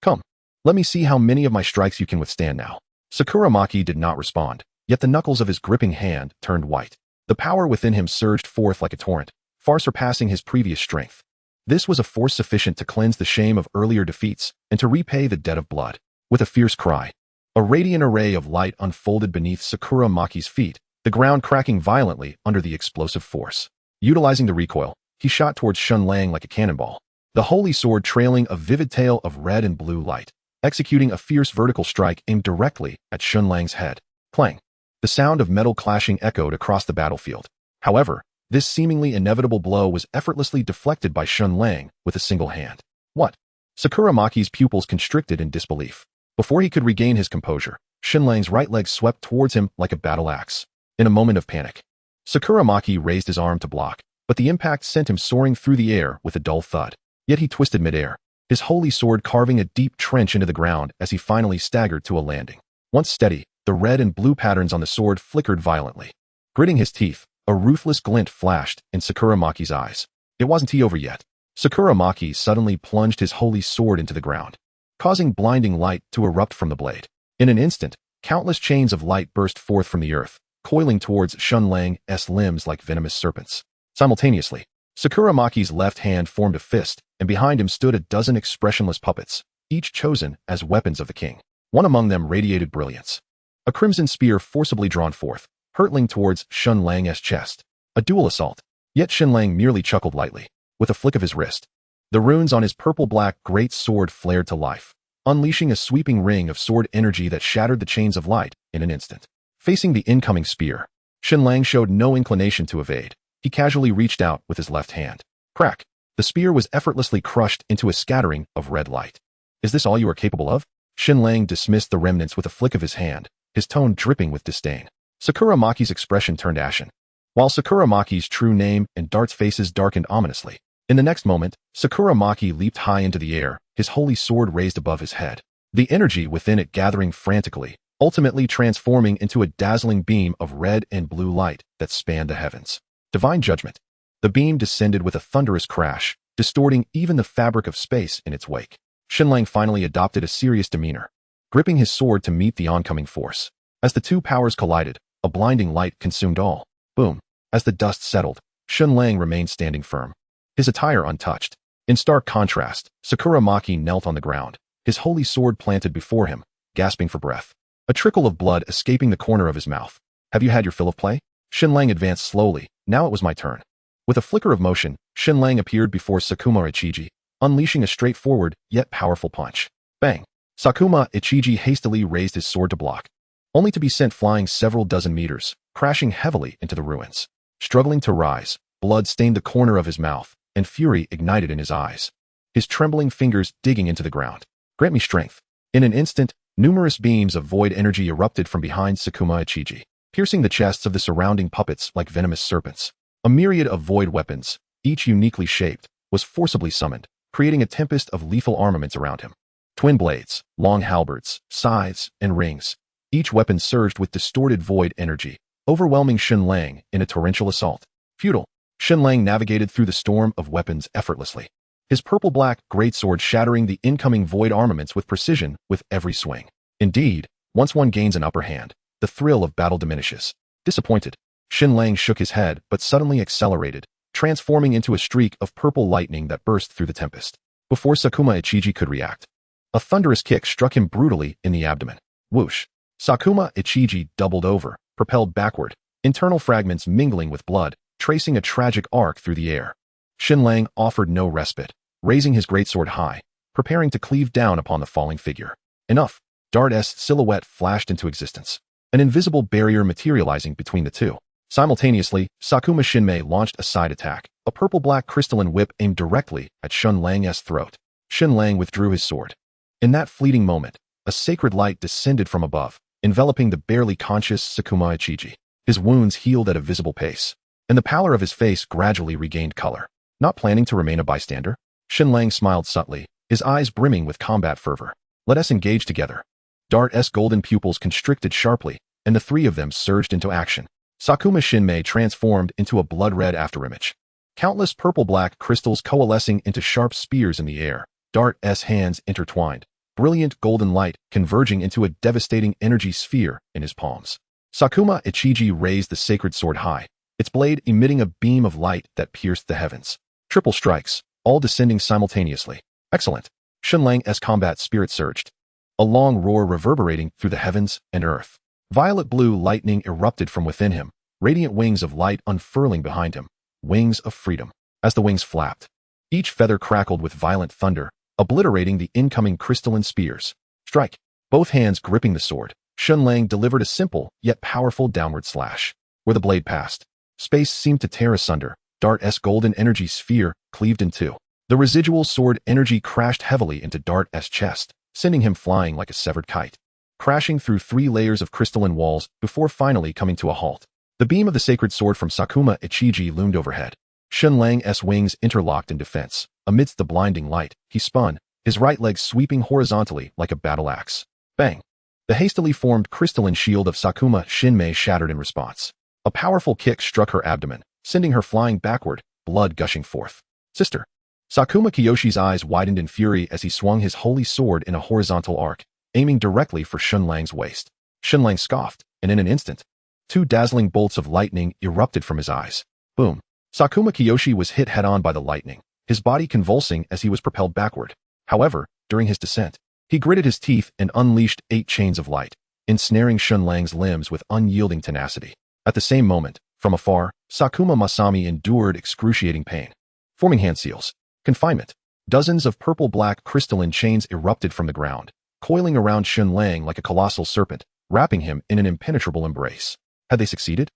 Come, let me see how many of my strikes you can withstand now. Sakura Maki did not respond, yet the knuckles of his gripping hand turned white. The power within him surged forth like a torrent, far surpassing his previous strength. This was a force sufficient to cleanse the shame of earlier defeats and to repay the debt of blood. With a fierce cry, a radiant array of light unfolded beneath Sakura Maki's feet, the ground cracking violently under the explosive force. Utilizing the recoil, he shot towards Shen Lang like a cannonball, the holy sword trailing a vivid tail of red and blue light, executing a fierce vertical strike aimed directly at Shen Lang's head. Clang! The sound of metal clashing echoed across the battlefield. However, this seemingly inevitable blow was effortlessly deflected by Shen Lang with a single hand. What? Sakura Maki's pupils constricted in disbelief. Before he could regain his composure, Shen Lang's right leg swept towards him like a battle axe. In a moment of panic, Sakura Maki raised his arm to block, but the impact sent him soaring through the air with a dull thud. Yet he twisted midair, his holy sword carving a deep trench into the ground as he finally staggered to a landing. Once steady, the red and blue patterns on the sword flickered violently. Gritting his teeth, a ruthless glint flashed in Sakura Maki's eyes. It wasn't over yet. Sakura Maki suddenly plunged his holy sword into the ground, causing blinding light to erupt from the blade. In an instant, countless chains of light burst forth from the earth, coiling towards Shen Lang's limbs like venomous serpents. Simultaneously, Sakura Maki's left hand formed a fist, and behind him stood a dozen expressionless puppets, each chosen as weapons of the king. One among them radiated brilliance, a crimson spear forcibly drawn forth, hurtling towards Shen Lang's chest. A dual assault. Yet Shen Lang merely chuckled lightly. With a flick of his wrist, the runes on his purple-black great sword flared to life, unleashing a sweeping ring of sword energy that shattered the chains of light in an instant. Facing the incoming spear, Shen Lang showed no inclination to evade. He casually reached out with his left hand. Crack! The spear was effortlessly crushed into a scattering of red light. Is this all you are capable of? Shen Lang dismissed the remnants with a flick of his hand, his tone dripping with disdain. Sakura Maki's expression turned ashen, while Sakura Maki's true name and Dart's faces darkened ominously. In the next moment, Sakura Maki leaped high into the air, his holy sword raised above his head, the energy within it gathering frantically, ultimately transforming into a dazzling beam of red and blue light that spanned the heavens. Divine judgment. The beam descended with a thunderous crash, distorting even the fabric of space in its wake. Shen Lang finally adopted a serious demeanor, gripping his sword to meet the oncoming force. As the two powers collided, a blinding light consumed all. Boom. As the dust settled, Shen Lang remained standing firm, his attire untouched. In stark contrast, Sakura Maki knelt on the ground, his holy sword planted before him, gasping for breath. A trickle of blood escaping the corner of his mouth. Have you had your fill of play? Shen Lang advanced slowly. Now it was my turn. With a flicker of motion, Shen Lang appeared before Sakuma Ichiji, unleashing a straightforward, yet powerful punch. Bang! Sakuma Ichiji hastily raised his sword to block, only to be sent flying several dozen meters, crashing heavily into the ruins. Struggling to rise, blood stained the corner of his mouth, and fury ignited in his eyes. His trembling fingers digging into the ground. Grant me strength. In an instant, numerous beams of void energy erupted from behind Sakuma Ichiji, piercing the chests of the surrounding puppets like venomous serpents. A myriad of void weapons, each uniquely shaped, was forcibly summoned, creating a tempest of lethal armaments around him. Twin blades, long halberds, scythes, and rings. Each weapon surged with distorted void energy, overwhelming Shen Lang in a torrential assault. Futile. Shen Lang navigated through the storm of weapons effortlessly, his purple-black greatsword shattering the incoming void armaments with precision with every swing. Indeed, once one gains an upper hand, the thrill of battle diminishes. Disappointed, Shen Lang shook his head but suddenly accelerated, transforming into a streak of purple lightning that burst through the tempest. Before Sakuma Ichiji could react, a thunderous kick struck him brutally in the abdomen. Whoosh! Sakuma Ichiji doubled over, propelled backward, internal fragments mingling with blood, tracing a tragic arc through the air. Shen Lang offered no respite, raising his greatsword high, preparing to cleave down upon the falling figure. Enough! Dart's silhouette flashed into existence, an invisible barrier materializing between the two. Simultaneously, Sakuma Shinmei launched a side attack, a purple-black crystalline whip aimed directly at Shen Lang's throat. Shen Lang withdrew his sword. In that fleeting moment, a sacred light descended from above, enveloping the barely conscious Sakuma Ichiji. His wounds healed at a visible pace, and the pallor of his face gradually regained color. Not planning to remain a bystander, Shen Lang smiled subtly, his eyes brimming with combat fervor. Let us engage together. Dart's golden pupils constricted sharply, and the three of them surged into action. Sakuma Shinmei transformed into a blood-red afterimage. Countless purple-black crystals coalescing into sharp spears in the air. Dart's hands intertwined, brilliant golden light converging into a devastating energy sphere in his palms. Sakuma Ichiji raised the sacred sword high, its blade emitting a beam of light that pierced the heavens. Triple strikes, all descending simultaneously. Excellent. Shen Lang's combat spirit surged, a long roar reverberating through the heavens and earth. Violet blue lightning erupted from within him, radiant wings of light unfurling behind him, wings of freedom. As the wings flapped, each feather crackled with violent thunder, obliterating the incoming crystalline spears. Strike! Both hands gripping the sword, Shen Lang delivered a simple yet powerful downward slash. Where the blade passed, space seemed to tear asunder. Dart's golden energy sphere cleaved in two. The residual sword energy crashed heavily into Dart's chest, sending him flying like a severed kite, crashing through 3 layers of crystalline walls before finally coming to a halt. The beam of the sacred sword from Sakuma Ichiji loomed overhead. Shen Lang's wings interlocked in defense. Amidst the blinding light, he spun, his right leg sweeping horizontally like a battle axe. Bang! The hastily formed crystalline shield of Sakuma Shinmei shattered in response. A powerful kick struck her abdomen, sending her flying backward, blood gushing forth. Sister! Sakuma Kiyoshi's eyes widened in fury as he swung his holy sword in a horizontal arc, aiming directly for Shen Lang's waist. Shen Lang scoffed, and in an instant, 2 dazzling bolts of lightning erupted from his eyes. Boom! Sakuma Kiyoshi was hit head-on by the lightning, his body convulsing as he was propelled backward. However, during his descent, he gritted his teeth and unleashed 8 chains of light, ensnaring Shen Lang's limbs with unyielding tenacity. At the same moment, from afar, Sakuma Masami endured excruciating pain. Forming hand seals. Confinement. Dozens of purple-black crystalline chains erupted from the ground, coiling around Shen Lang like a colossal serpent, wrapping him in an impenetrable embrace. Had they succeeded?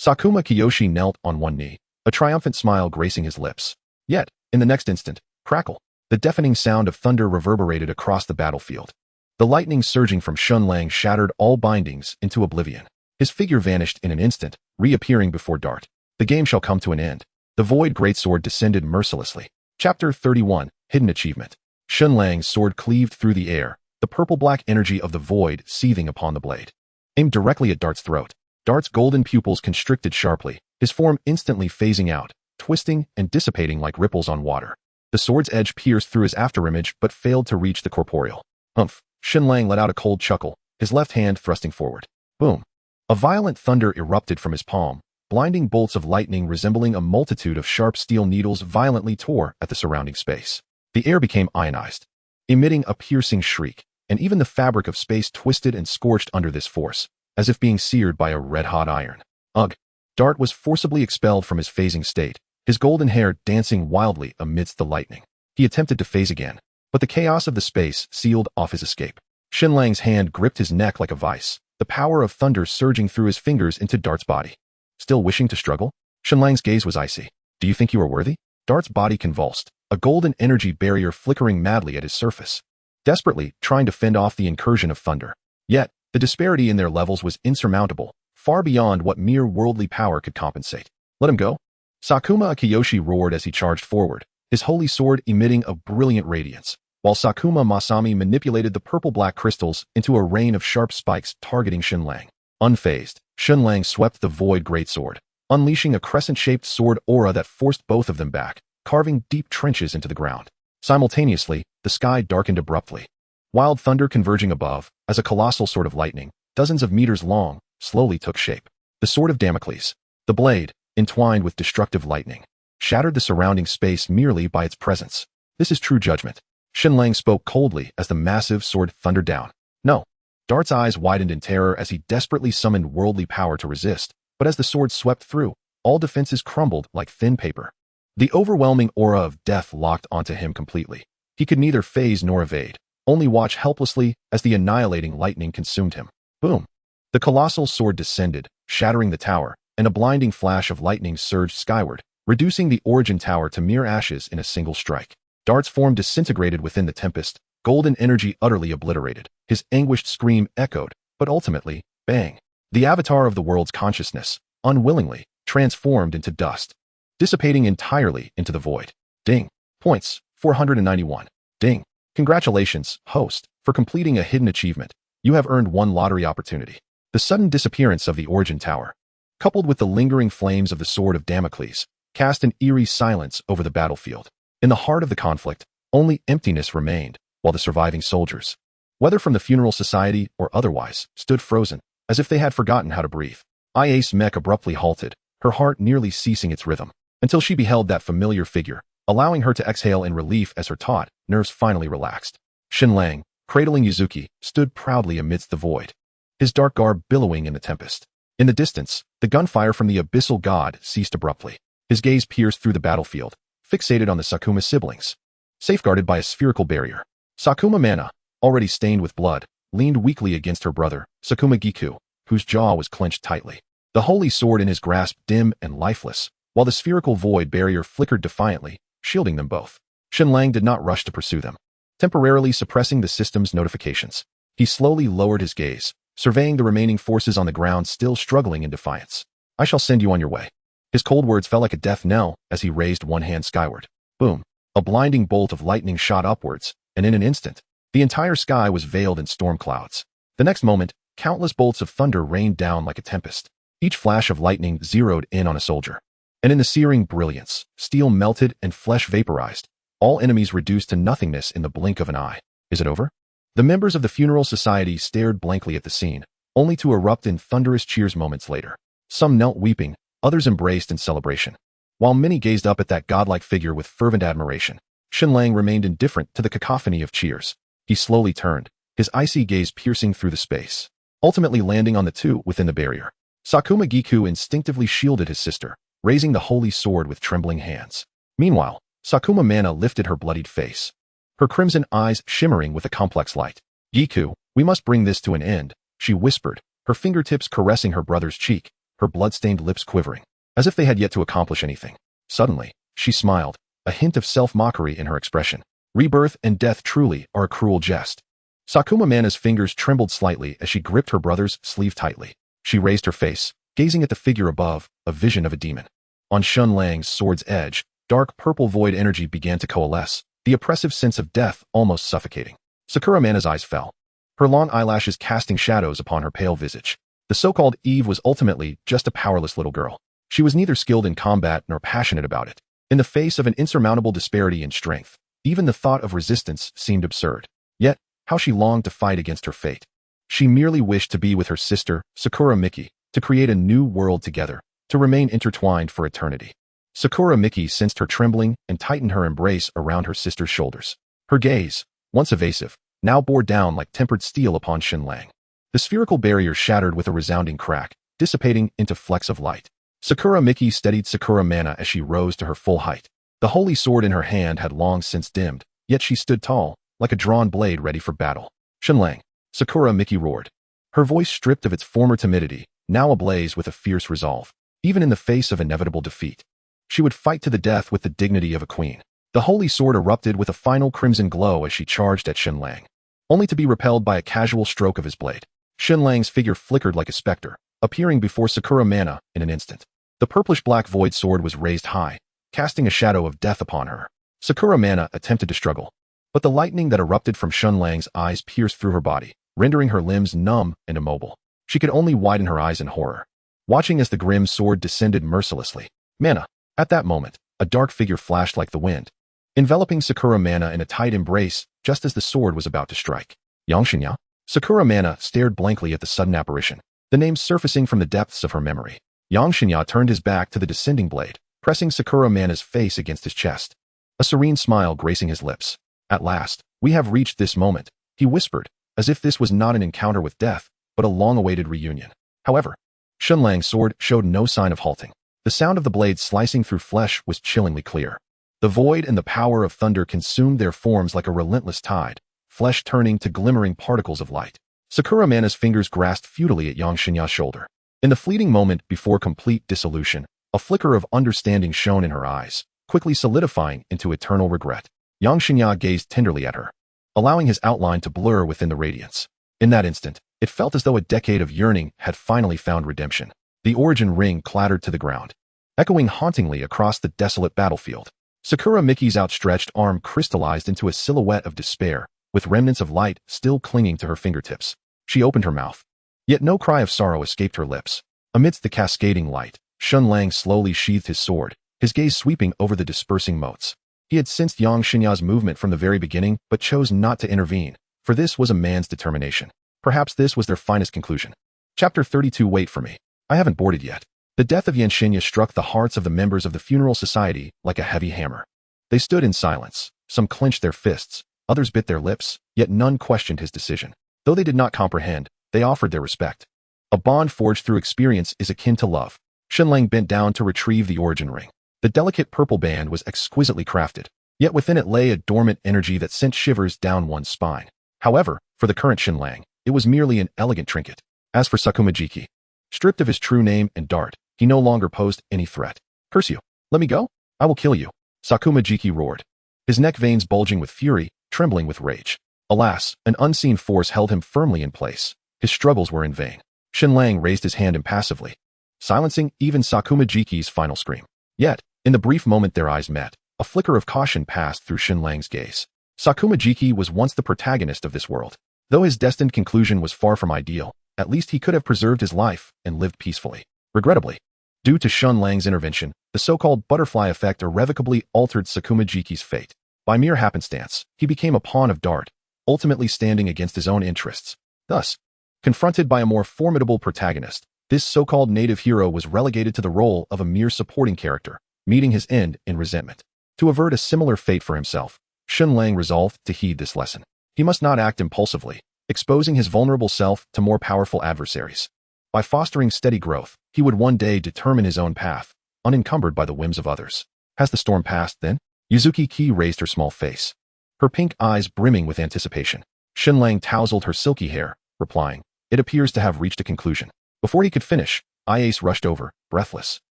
Sakuma Kiyoshi knelt on one knee, a triumphant smile gracing his lips. Yet, in the next instant, crackle, the deafening sound of thunder reverberated across the battlefield. The lightning surging from Shen Lang shattered all bindings into oblivion. His figure vanished in an instant, reappearing before Dart. The game shall come to an end. The void greatsword descended mercilessly. Chapter 31, Hidden Achievement. Shen Lang's sword cleaved through the air, the purple-black energy of the void seething upon the blade. Aimed directly at Dart's throat. Dart's golden pupils constricted sharply, his form instantly phasing out, twisting and dissipating like ripples on water. The sword's edge pierced through his afterimage but failed to reach the corporeal. Humph! Shen Lang let out a cold chuckle, his left hand thrusting forward. Boom! A violent thunder erupted from his palm. Blinding bolts of lightning resembling a multitude of sharp steel needles violently tore at the surrounding space. The air became ionized. emitting a piercing shriek, and even the fabric of space twisted and scorched under this force, as if being seared by a red-hot iron. Ugh! Dart was forcibly expelled from his phasing state, his golden hair dancing wildly amidst the lightning. He attempted to phase again, but the chaos of the space sealed off his escape. Shen Lang's hand gripped his neck like a vice, the power of thunder surging through his fingers into Dart's body. Still wishing to struggle? Shen Lang's gaze was icy. Do you think you are worthy? Dart's body convulsed, a golden energy barrier flickering madly at his surface, desperately trying to fend off the incursion of thunder. Yet, the disparity in their levels was insurmountable, far beyond what mere worldly power could compensate. Let him go. Sakuma Akiyoshi roared as he charged forward, his holy sword emitting a brilliant radiance, while Sakuma Masami manipulated the purple-black crystals into a rain of sharp spikes targeting Shen Lang. Unfazed, Shen Lang swept the void greatsword, unleashing a crescent-shaped sword aura that forced both of them back, carving deep trenches into the ground. Simultaneously, the sky darkened abruptly. Wild thunder converging above, as a colossal sword of lightning, dozens of meters long, slowly took shape. The sword of Damocles. The blade, entwined with destructive lightning, shattered the surrounding space merely by its presence. This is true judgment. Shen Lang spoke coldly as the massive sword thundered down. No. Dart's eyes widened in terror as he desperately summoned worldly power to resist, but as the sword swept through, all defenses crumbled like thin paper. The overwhelming aura of death locked onto him completely. He could neither phase nor evade, only watch helplessly as the annihilating lightning consumed him. Boom! The colossal sword descended, shattering the tower, and a blinding flash of lightning surged skyward, reducing the origin tower to mere ashes in a single strike. Dart's form disintegrated within the tempest, golden energy utterly obliterated. His anguished scream echoed, but ultimately, bang! The avatar of the world's consciousness, unwillingly, transformed into dust, dissipating entirely into the void. Ding! Points, 491. Ding! Congratulations, host, for completing a hidden achievement. You have earned one lottery opportunity. The sudden disappearance of the origin tower, coupled with the lingering flames of the sword of Damocles, cast an eerie silence over the battlefield. In the heart of the conflict, only emptiness remained, while the surviving soldiers, whether from the funeral society or otherwise, stood frozen, as if they had forgotten how to breathe. Iace Mech abruptly halted, her heart nearly ceasing its rhythm, until she beheld that familiar figure, allowing her to exhale in relief as her taut nerves finally relaxed. Shen Lang, cradling Yuzuki, stood proudly amidst the void, his dark garb billowing in the tempest. In the distance, the gunfire from the abyssal god ceased abruptly. His gaze pierced through the battlefield, fixated on the Sakuma siblings, safeguarded by a spherical barrier. Sakuma Mana, already stained with blood, leaned weakly against her brother, Sakuma Giku, whose jaw was clenched tightly, the holy sword in his grasp dim and lifeless, while the spherical void barrier flickered defiantly, shielding them both. Shen Lang did not rush to pursue them, temporarily suppressing the system's notifications. He slowly lowered his gaze, surveying the remaining forces on the ground still struggling in defiance. I shall send you on your way. His cold words fell like a death knell as he raised one hand skyward. Boom! A blinding bolt of lightning shot upwards, and in an instant, the entire sky was veiled in storm clouds. The next moment, countless bolts of thunder rained down like a tempest. Each flash of lightning zeroed in on a soldier. And in the searing brilliance, steel melted and flesh vaporized, all enemies reduced to nothingness in the blink of an eye. Is it over? The members of the funeral society stared blankly at the scene, only to erupt in thunderous cheers moments later. Some knelt weeping, others embraced in celebration. While many gazed up at that godlike figure with fervent admiration, Shen Lang remained indifferent to the cacophony of cheers. He slowly turned, his icy gaze piercing through the space, ultimately landing on the two within the barrier. Sakuma Giku instinctively shielded his sister, raising the holy sword with trembling hands. Meanwhile, Sakuma Mana lifted her bloodied face, her crimson eyes shimmering with a complex light. Giku, we must bring this to an end, she whispered, her fingertips caressing her brother's cheek, her blood-stained lips quivering, as if they had yet to accomplish anything. Suddenly, she smiled, a hint of self-mockery in her expression. Rebirth and death truly are a cruel jest. Sakuma Mana's fingers trembled slightly as she gripped her brother's sleeve tightly. She raised her face, gazing at the figure above, a vision of a demon. On Shen Lang's sword's edge, dark purple void energy began to coalesce, the oppressive sense of death almost suffocating. Sakura Mana's eyes fell, her long eyelashes casting shadows upon her pale visage. The so-called Eve was ultimately just a powerless little girl. She was neither skilled in combat nor passionate about it. In the face of an insurmountable disparity in strength, even the thought of resistance seemed absurd. Yet, how she longed to fight against her fate. She merely wished to be with her sister, Sakura Miki, to create a new world together, to remain intertwined for eternity. Sakura Miki sensed her trembling and tightened her embrace around her sister's shoulders. Her gaze, once evasive, now bore down like tempered steel upon Shen Lang. The spherical barrier shattered with a resounding crack, dissipating into flecks of light. Sakura Miki steadied Sakura Mana as she rose to her full height. The holy sword in her hand had long since dimmed, yet she stood tall, like a drawn blade ready for battle. Shen Lang, Sakura Miki roared. Her voice stripped of its former timidity, now ablaze with a fierce resolve. Even in the face of inevitable defeat, she would fight to the death with the dignity of a queen. The holy sword erupted with a final crimson glow as she charged at Shen Lang, only to be repelled by a casual stroke of his blade. Shen Lang's figure flickered like a specter, appearing before Sakura Mana in an instant. The purplish-black void sword was raised high, casting a shadow of death upon her. Sakura Mana attempted to struggle, but the lightning that erupted from Shen Lang's eyes pierced through her body, rendering her limbs numb and immobile. She could only widen her eyes in horror, watching as the grim sword descended mercilessly. Mana. At that moment, a dark figure flashed like the wind, enveloping Sakura Mana in a tight embrace just as the sword was about to strike. Yang Xinya? Sakura Mana stared blankly at the sudden apparition, the name surfacing from the depths of her memory. Yang Xinya turned his back to the descending blade, pressing Sakura Mana's face against his chest, a serene smile gracing his lips. At last, we have reached this moment, he whispered, as if this was not an encounter with death, but a long-awaited reunion. However, Shen Lang's sword showed no sign of halting. The sound of the blade slicing through flesh was chillingly clear. The void and the power of thunder consumed their forms like a relentless tide, flesh turning to glimmering particles of light. Sakura Mana's fingers grasped futilely at Yang Shinya's shoulder. In the fleeting moment before complete dissolution, a flicker of understanding shone in her eyes, quickly solidifying into eternal regret. Yang Shinya gazed tenderly at her, allowing his outline to blur within the radiance. In that instant, it felt as though a decade of yearning had finally found redemption. The origin ring clattered to the ground, echoing hauntingly across the desolate battlefield. Sakura Miki's outstretched arm crystallized into a silhouette of despair, with remnants of light still clinging to her fingertips. She opened her mouth, yet no cry of sorrow escaped her lips. Amidst the cascading light, Shen Lang slowly sheathed his sword, his gaze sweeping over the dispersing motes. He had sensed Yang Shinya's movement from the very beginning, but chose not to intervene, for this was a man's determination. Perhaps this was their finest conclusion. Chapter 32. Wait for me. I haven't boarded yet. The death of Yan Shinya struck the hearts of the members of the funeral society like a heavy hammer. They stood in silence. Some clenched their fists, others bit their lips, yet none questioned his decision. Though they did not comprehend, they offered their respect. A bond forged through experience is akin to love. Shen Lang bent down to retrieve the origin ring. The delicate purple band was exquisitely crafted, yet within it lay a dormant energy that sent shivers down one's spine. However, for the current Shen Lang, it was merely an elegant trinket. As for Sakumajiki, stripped of his true name and dart, he no longer posed any threat. Curse you! Let me go! I will kill you! Sakumajiki roared, his neck veins bulging with fury, trembling with rage. Alas, an unseen force held him firmly in place. His struggles were in vain. Shen Lang raised his hand impassively, silencing even Sakumajiki's final scream. Yet, in the brief moment their eyes met, a flicker of caution passed through Shen Lang's gaze. Sakumajiki was once the protagonist of this world. Though his destined conclusion was far from ideal, at least he could have preserved his life and lived peacefully. Regrettably, due to Shen Lang's intervention, the so-called butterfly effect irrevocably altered Sakumajiki's fate. By mere happenstance, he became a pawn of dart, ultimately standing against his own interests. Thus, confronted by a more formidable protagonist, this so-called native hero was relegated to the role of a mere supporting character, meeting his end in resentment. To avert a similar fate for himself, Shen Lang resolved to heed this lesson. He must not act impulsively, exposing his vulnerable self to more powerful adversaries. By fostering steady growth, he would one day determine his own path, unencumbered by the whims of others. Has the storm passed, then? Yuzuki Ki raised her small face, her pink eyes brimming with anticipation. Shen Lang tousled her silky hair, replying, "It appears to have reached a conclusion." Before he could finish, Iace rushed over, breathless.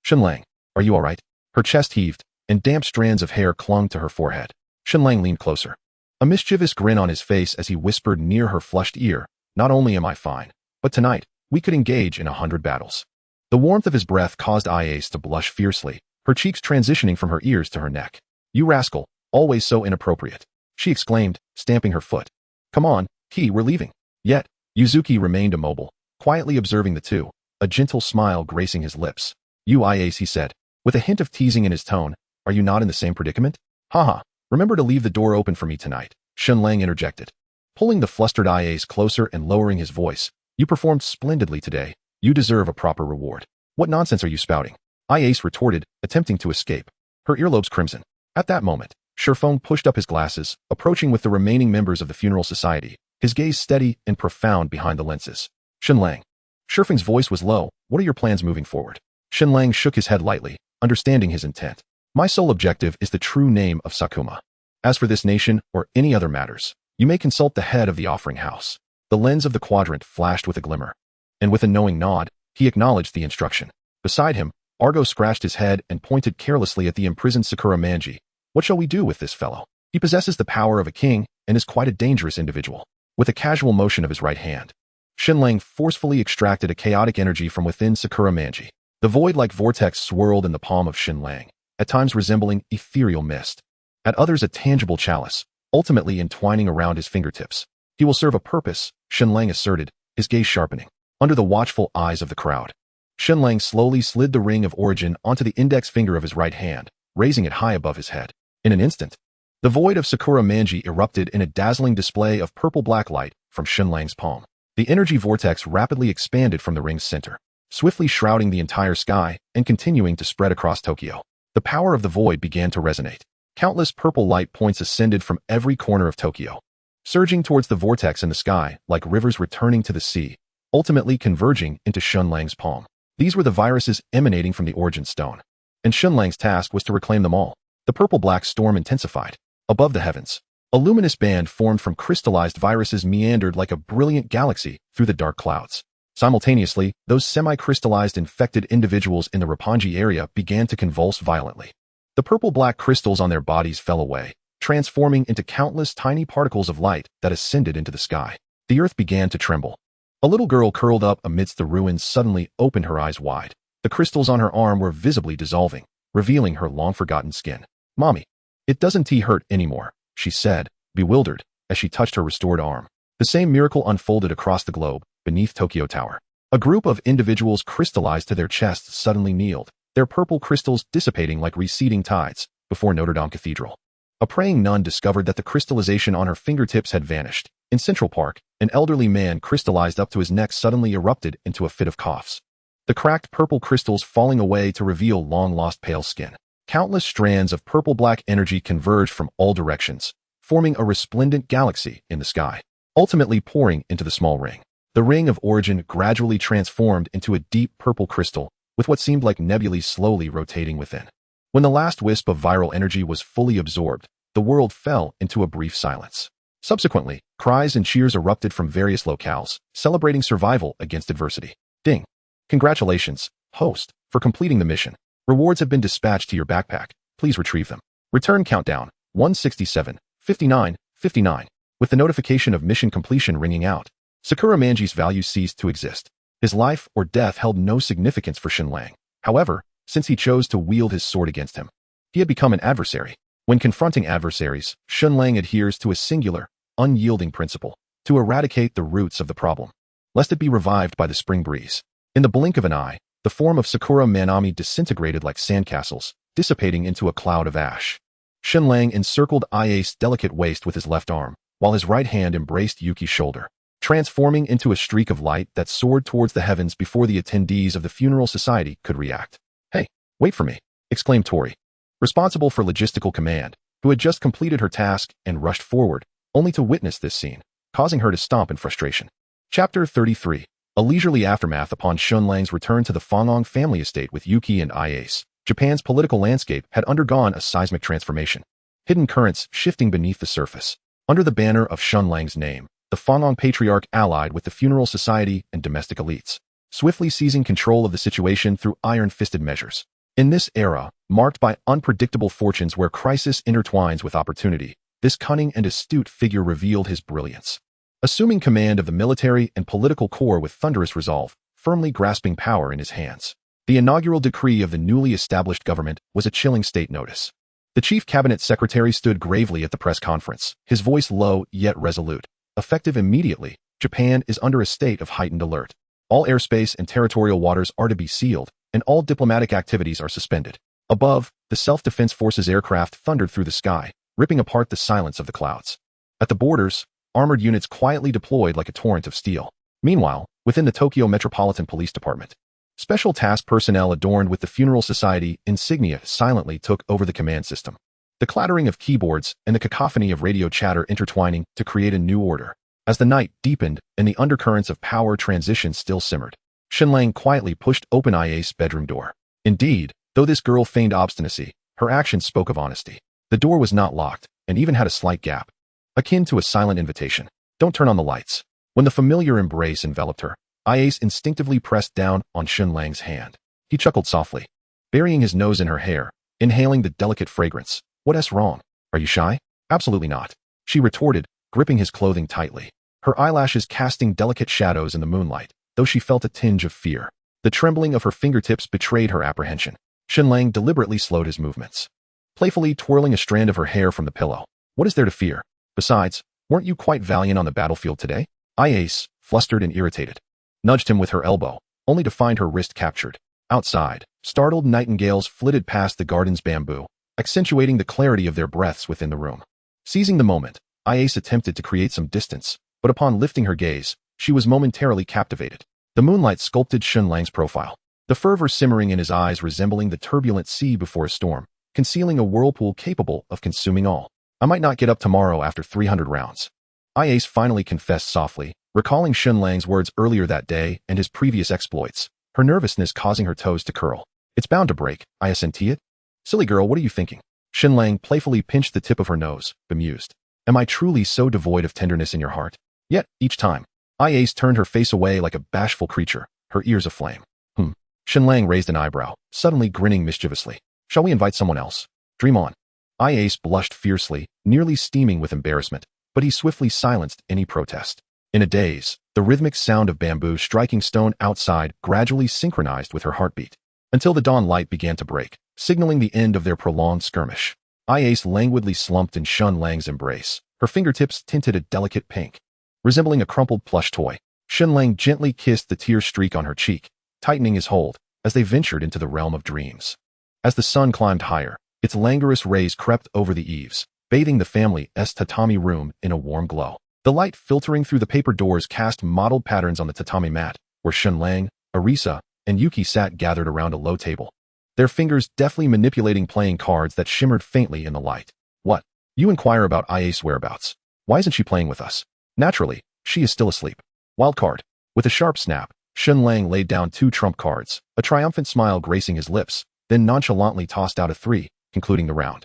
"Shen Lang, are you all right?" Her chest heaved, and damp strands of hair clung to her forehead. Shen Lang leaned closer, a mischievous grin on his face as he whispered near her flushed ear, "Not only am I fine, but tonight, we could engage in 100 battles." The warmth of his breath caused Iace to blush fiercely, her cheeks transitioning from her ears to her neck. "You rascal, always so inappropriate," she exclaimed, stamping her foot. "Come on, Ki, we're leaving." Yet, Yuzuki remained immobile, quietly observing the two, a gentle smile gracing his lips. "You Iace," he said, with a hint of teasing in his tone, "are you not in the same predicament?" "Haha, remember to leave the door open for me tonight," Shen Lang interjected, pulling the flustered Iace closer and lowering his voice. "You performed splendidly today. You deserve a proper reward." "What nonsense are you spouting?" Iace retorted, attempting to escape, her earlobes crimson. At that moment, Shifeng pushed up his glasses, approaching with the remaining members of the funeral society, his gaze steady and profound behind the lenses. Shen Lang. Shifeng's voice was low. What are your plans moving forward? Shen Lang shook his head lightly, understanding his intent. My sole objective is the true name of Sakuma. As for this nation or any other matters, you may consult the head of the offering house. The lens of the quadrant flashed with a glimmer, and with a knowing nod, he acknowledged the instruction. Beside him, Argo scratched his head and pointed carelessly at the imprisoned Sakura Manji. What shall we do with this fellow? He possesses the power of a king and is quite a dangerous individual. With a casual motion of his right hand, Shen Lang forcefully extracted a chaotic energy from within Sakura Manji. The void-like vortex swirled in the palm of Shen Lang, at times resembling ethereal mist, at others a tangible chalice, ultimately entwining around his fingertips. He will serve a purpose, Shen Lang asserted, his gaze sharpening. Under the watchful eyes of the crowd, Shen Lang slowly slid the ring of origin onto the index finger of his right hand, raising it high above his head. In an instant, the void of Sakura Manji erupted in a dazzling display of purple-black light from Shen Lang's palm. The energy vortex rapidly expanded from the ring's center, swiftly shrouding the entire sky and continuing to spread across Tokyo. The power of the void began to resonate. Countless purple light points ascended from every corner of Tokyo, surging towards the vortex in the sky like rivers returning to the sea, ultimately converging into Shen Lang's palm. These were the viruses emanating from the origin stone, and Shen Lang's task was to reclaim them all. The purple-black storm intensified. Above the heavens, a luminous band formed from crystallized viruses meandered like a brilliant galaxy through the dark clouds. Simultaneously, those semi-crystallized infected individuals in the Roppongi area began to convulse violently. The purple-black crystals on their bodies fell away, transforming into countless tiny particles of light that ascended into the sky. The earth began to tremble. A little girl curled up amidst the ruins suddenly opened her eyes wide. The crystals on her arm were visibly dissolving, revealing her long-forgotten skin. Mommy, it doesn't hurt anymore, she said, bewildered, as she touched her restored arm. The same miracle unfolded across the globe, beneath Tokyo Tower. A group of individuals crystallized to their chests suddenly kneeled, their purple crystals dissipating like receding tides, before Notre Dame Cathedral. A praying nun discovered that the crystallization on her fingertips had vanished. In Central Park, an elderly man crystallized up to his neck suddenly erupted into a fit of coughs, the cracked purple crystals falling away to reveal long-lost pale skin. Countless strands of purple-black energy converged from all directions, forming a resplendent galaxy in the sky, ultimately pouring into the small ring. The ring of origin gradually transformed into a deep purple crystal, with what seemed like nebulae slowly rotating within. When the last wisp of viral energy was fully absorbed, the world fell into a brief silence. Subsequently, cries and cheers erupted from various locales, celebrating survival against adversity. Ding! Congratulations, host, for completing the mission. Rewards have been dispatched to your backpack. Please retrieve them. Return countdown, 167, 59, 59. With the notification of mission completion ringing out, Sakura Manji's value ceased to exist. His life or death held no significance for Shen Lang. However, since he chose to wield his sword against him, he had become an adversary. When confronting adversaries, Shen Lang adheres to a singular, unyielding principle: to eradicate the roots of the problem, lest it be revived by the spring breeze. In the blink of an eye, the form of Sakura Manami disintegrated like sandcastles, dissipating into a cloud of ash. Shen Lang encircled Iace's delicate waist with his left arm, while his right hand embraced Yuki's shoulder, transforming into a streak of light that soared towards the heavens before the attendees of the funeral society could react. Hey, wait for me, exclaimed Tori, responsible for logistical command, who had just completed her task and rushed forward, only to witness this scene, causing her to stomp in frustration. Chapter 33. A leisurely aftermath upon Shen Lang's return to the Fangong family estate with Yuki and Iace. Japan's political landscape had undergone a seismic transformation. Hidden currents shifting beneath the surface. Under the banner of Shen Lang's name, the Fangong patriarch allied with the funeral society and domestic elites, swiftly seizing control of the situation through iron-fisted measures. In this era, marked by unpredictable fortunes where crisis intertwines with opportunity, this cunning and astute figure revealed his brilliance. Assuming command of the military and political core with thunderous resolve, firmly grasping power in his hands, the inaugural decree of the newly established government was a chilling state notice. The chief cabinet secretary stood gravely at the press conference, his voice low yet resolute. Effective immediately, Japan is under a state of heightened alert. All airspace and territorial waters are to be sealed, and all diplomatic activities are suspended. Above, the Self-Defense Forces aircraft thundered through the sky, ripping apart the silence of the clouds. At the borders, armored units quietly deployed like a torrent of steel. Meanwhile, within the Tokyo Metropolitan Police Department, special task personnel adorned with the funeral society insignia silently took over the command system. the clattering of keyboards and the cacophony of radio chatter intertwining to create a new order. As the night deepened and the undercurrents of power transition still simmered, Shen Lang quietly pushed open Ia's bedroom door. Indeed, though this girl feigned obstinacy, her actions spoke of honesty. The door was not locked and even had a slight gap, akin to a silent invitation. Don't turn on the lights. When the familiar embrace enveloped her, Ia instinctively pressed down on Shen Lang's hand. He chuckled softly, burying his nose in her hair, inhaling the delicate fragrance. What's wrong? Are you shy? Absolutely not, she retorted, gripping his clothing tightly. Her eyelashes casting delicate shadows in the moonlight, though she felt a tinge of fear. The trembling of her fingertips betrayed her apprehension. Shen Lang deliberately slowed his movements, playfully twirling a strand of her hair from the pillow. What is there to fear? Besides, weren't you quite valiant on the battlefield today? Ia, flustered and irritated, nudged him with her elbow, only to find her wrist captured. Outside, startled nightingales flitted past the garden's bamboo, accentuating the clarity of their breaths within the room. Seizing the moment, Ia attempted to create some distance, but upon lifting her gaze, she was momentarily captivated. The moonlight sculpted Shen Lang's profile, the fervor simmering in his eyes resembling the turbulent sea before a storm, concealing a whirlpool capable of consuming all. I might not get up tomorrow after 300 rounds. Ia finally confessed softly, recalling Shen Lang's words earlier that day and his previous exploits, her nervousness causing her toes to curl. It's bound to break, Ia senti it? Silly girl, what are you thinking? Shen Lang playfully pinched the tip of her nose, bemused. Am I truly so devoid of tenderness in your heart? Yet, each time, Ia turned her face away like a bashful creature, her ears aflame. Shen Lang raised an eyebrow, suddenly grinning mischievously. Shall we invite someone else? Dream on. Ia blushed fiercely, nearly steaming with embarrassment, but he swiftly silenced any protest. In a daze, the rhythmic sound of bamboo striking stone outside gradually synchronized with her heartbeat, until the dawn light began to break, signaling the end of their prolonged skirmish. Ia languidly slumped in Shen Lang's embrace, her fingertips tinted a delicate pink, resembling a crumpled plush toy. Shen Lang gently kissed the tear streak on her cheek, tightening his hold, as they ventured into the realm of dreams. As the sun climbed higher, its languorous rays crept over the eaves, bathing the family's tatami room in a warm glow. The light filtering through the paper doors cast mottled patterns on the tatami mat, where Shen Lang, Arisa, and Yuki sat gathered around a low table, their fingers deftly manipulating playing cards that shimmered faintly in the light. What? You inquire about Ia's whereabouts. Why isn't she playing with us? Naturally, she is still asleep. Wild card. With a sharp snap, Shen Lang laid down 2 trump cards, a triumphant smile gracing his lips, then nonchalantly tossed out a 3, concluding the round.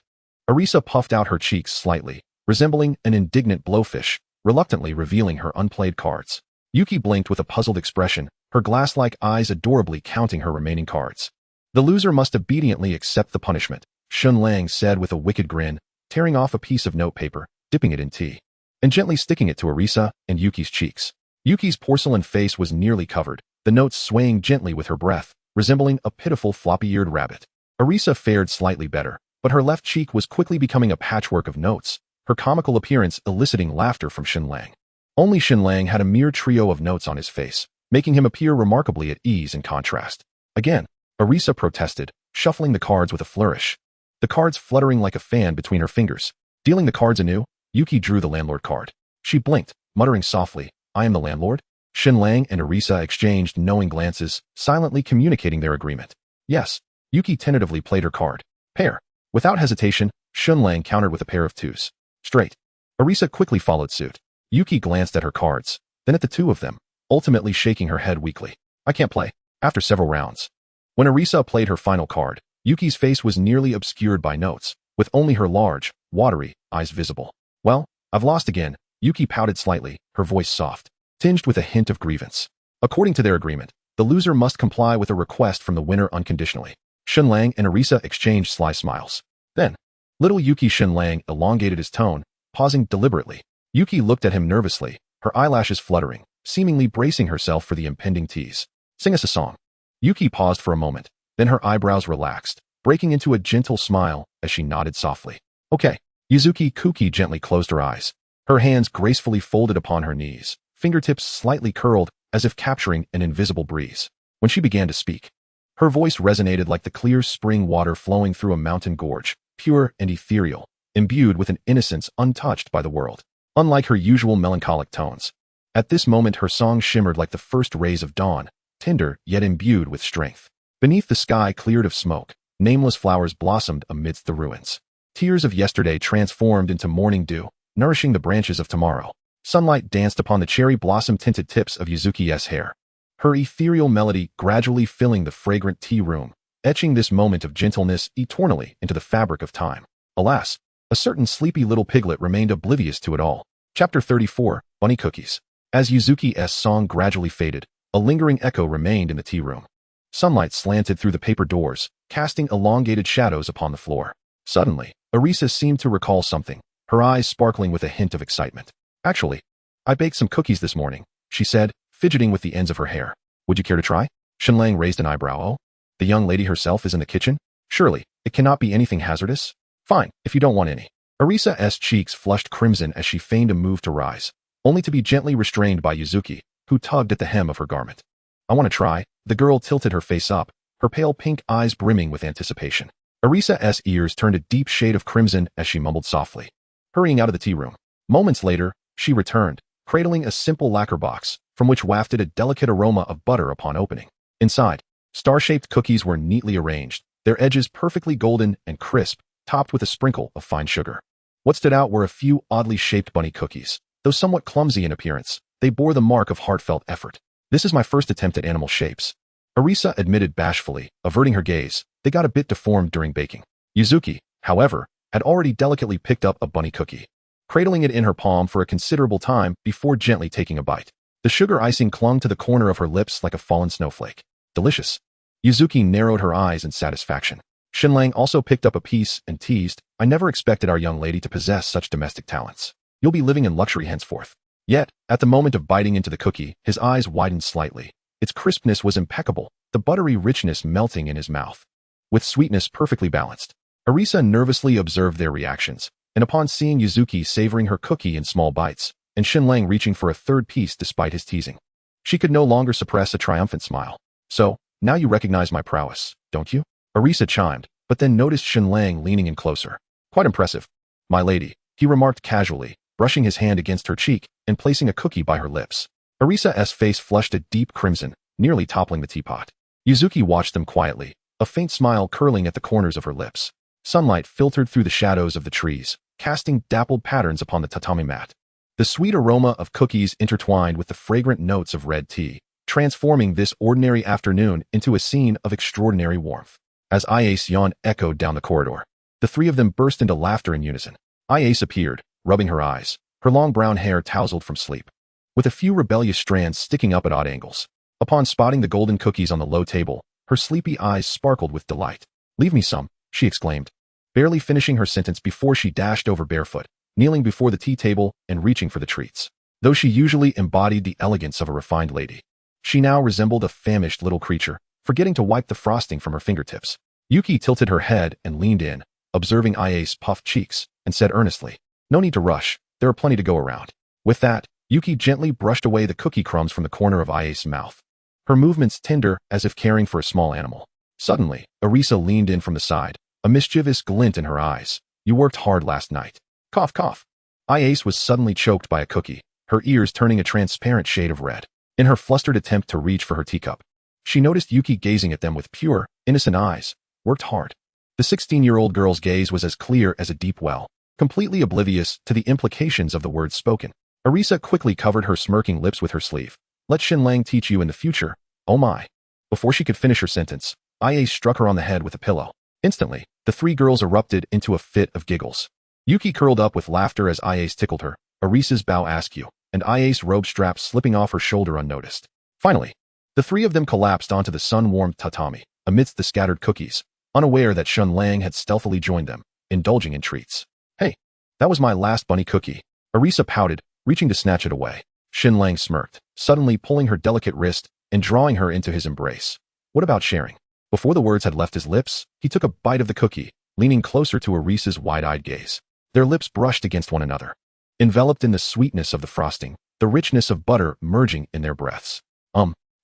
Arisa puffed out her cheeks slightly, resembling an indignant blowfish, reluctantly revealing her unplayed cards. Yuki blinked with a puzzled expression, her glass-like eyes adorably counting her remaining cards. The loser must obediently accept the punishment, Shen Lang said with a wicked grin, tearing off a piece of notepaper, dipping it in tea, and gently sticking it to Arisa and Yuki's cheeks. Yuki's porcelain face was nearly covered, the notes swaying gently with her breath, resembling a pitiful floppy-eared rabbit. Arisa fared slightly better, but her left cheek was quickly becoming a patchwork of notes, her comical appearance eliciting laughter from Shen Lang. Only Shen Lang had a mere trio of notes on his face, making him appear remarkably at ease in contrast. Again, Arisa protested, shuffling the cards with a flourish, the cards fluttering like a fan between her fingers. Dealing the cards anew, Yuki drew the landlord card. She blinked, muttering softly, I am the landlord? Shen Lang and Arisa exchanged knowing glances, silently communicating their agreement. Yes. Yuki tentatively played her card. Pair. Without hesitation, Shen Lang countered with a pair of 2s. Straight. Arisa quickly followed suit. Yuki glanced at her cards, then at the 2 of them, ultimately shaking her head weakly. I can't play. After several rounds. When Arisa played her final card, Yuki's face was nearly obscured by notes, with only her large, watery eyes visible. Well, I've lost again. Yuki pouted slightly, her voice soft, tinged with a hint of grievance. According to their agreement, the loser must comply with a request from the winner unconditionally. Shen Lang and Arisa exchanged sly smiles. Then, little Yuki Shen Lang elongated his tone, pausing deliberately. Yuki looked at him nervously, her eyelashes fluttering, seemingly bracing herself for the impending tease. Sing us a song. Yuki paused for a moment, then her eyebrows relaxed, breaking into a gentle smile as she nodded softly. Okay. Yuzuki Kuki gently closed her eyes, her hands gracefully folded upon her knees, fingertips slightly curled as if capturing an invisible breeze. When she began to speak, her voice resonated like the clear spring water flowing through a mountain gorge, pure and ethereal, imbued with an innocence untouched by the world. Unlike her usual melancholic tones, at this moment her song shimmered like the first rays of dawn, tender yet imbued with strength. Beneath the sky cleared of smoke, nameless flowers blossomed amidst the ruins. Tears of yesterday transformed into morning dew, nourishing the branches of tomorrow. Sunlight danced upon the cherry blossom-tinted tips of Yuzuki's hair, her ethereal melody gradually filling the fragrant tea room, etching this moment of gentleness eternally into the fabric of time. Alas, a certain sleepy little piglet remained oblivious to it all. Chapter 34, Bunny Cookies. As Yuzuki's song gradually faded, a lingering echo remained in the tea room. Sunlight slanted through the paper doors, casting elongated shadows upon the floor. Suddenly, Arisa seemed to recall something, her eyes sparkling with a hint of excitement. Actually, I baked some cookies this morning, she said, fidgeting with the ends of her hair. Would you care to try? Shen Lang raised an eyebrow. Oh, the young lady herself is in the kitchen? Surely, it cannot be anything hazardous? Fine, if you don't want any. Arisa's cheeks flushed crimson as she feigned a move to rise, only to be gently restrained by Yuzuki, who tugged at the hem of her garment. I want to try. The girl tilted her face up, her pale pink eyes brimming with anticipation. Arisa's ears turned a deep shade of crimson as she mumbled softly, hurrying out of the tea room. Moments later, she returned, cradling a simple lacquer box, from which wafted a delicate aroma of butter upon opening. Inside, star-shaped cookies were neatly arranged, their edges perfectly golden and crisp, topped with a sprinkle of fine sugar. What stood out were a few oddly shaped bunny cookies. Though somewhat clumsy in appearance, they bore the mark of heartfelt effort. This is my first attempt at animal shapes, Arisa admitted bashfully, averting her gaze. They got a bit deformed during baking. Yuzuki, however, had already delicately picked up a bunny cookie, cradling it in her palm for a considerable time before gently taking a bite. The sugar icing clung to the corner of her lips like a fallen snowflake. Delicious. Yuzuki narrowed her eyes in satisfaction. Shen Lang also picked up a piece and teased, I never expected our young lady to possess such domestic talents. You'll be living in luxury henceforth. Yet, at the moment of biting into the cookie, his eyes widened slightly. Its crispness was impeccable, the buttery richness melting in his mouth, with sweetness perfectly balanced. Arisa nervously observed their reactions, and upon seeing Yuzuki savoring her cookie in small bites, and Shen Lang reaching for a third piece despite his teasing, she could no longer suppress a triumphant smile. So, now you recognize my prowess, don't you? Arisa chimed, but then noticed Shen Lang leaning in closer. Quite impressive, my lady, he remarked casually, brushing his hand against her cheek and placing a cookie by her lips. Arisa's face flushed a deep crimson, nearly toppling the teapot. Yuzuki watched them quietly, a faint smile curling at the corners of her lips. Sunlight filtered through the shadows of the trees, casting dappled patterns upon the tatami mat. The sweet aroma of cookies intertwined with the fragrant notes of red tea, transforming this ordinary afternoon into a scene of extraordinary warmth. As I's yawn echoed down the corridor, the three of them burst into laughter in unison. I's appeared, rubbing her eyes, her long brown hair tousled from sleep, with a few rebellious strands sticking up at odd angles. Upon spotting the golden cookies on the low table, her sleepy eyes sparkled with delight. Leave me some, she exclaimed, barely finishing her sentence before she dashed over barefoot, kneeling before the tea table and reaching for the treats. Though she usually embodied the elegance of a refined lady, she now resembled a famished little creature, forgetting to wipe the frosting from her fingertips. Yuki tilted her head and leaned in, observing I's puffed cheeks, and said earnestly, no need to rush, there are plenty to go around. With that, Yuki gently brushed away the cookie crumbs from the corner of I's mouth, her movements tender as if caring for a small animal. Suddenly, Arisa leaned in from the side, a mischievous glint in her eyes. You worked hard last night. Cough, cough. I's was suddenly choked by a cookie, her ears turning a transparent shade of red. In her flustered attempt to reach for her teacup, she noticed Yuki gazing at them with pure, innocent eyes. Worked hard. The 16-year-old girl's gaze was as clear as a deep well, completely oblivious to the implications of the words spoken. Arisa quickly covered her smirking lips with her sleeve. Let Shen Lang teach you in the future, oh my. Before she could finish her sentence, Ia struck her on the head with a pillow. Instantly, the three girls erupted into a fit of giggles. Yuki curled up with laughter as Ia's tickled her, Arisa's bow askew, and Ia's robe strap slipping off her shoulder unnoticed. Finally, the three of them collapsed onto the sun-warmed tatami, amidst the scattered cookies, unaware that Shen Lang had stealthily joined them, indulging in treats. Hey, that was my last bunny cookie. Arisa pouted, reaching to snatch it away. Shen Lang smirked, suddenly pulling her delicate wrist and drawing her into his embrace. What about sharing? Before the words had left his lips, he took a bite of the cookie, leaning closer to Arisa's wide-eyed gaze. Their lips brushed against one another, enveloped in the sweetness of the frosting, the richness of butter merging in their breaths.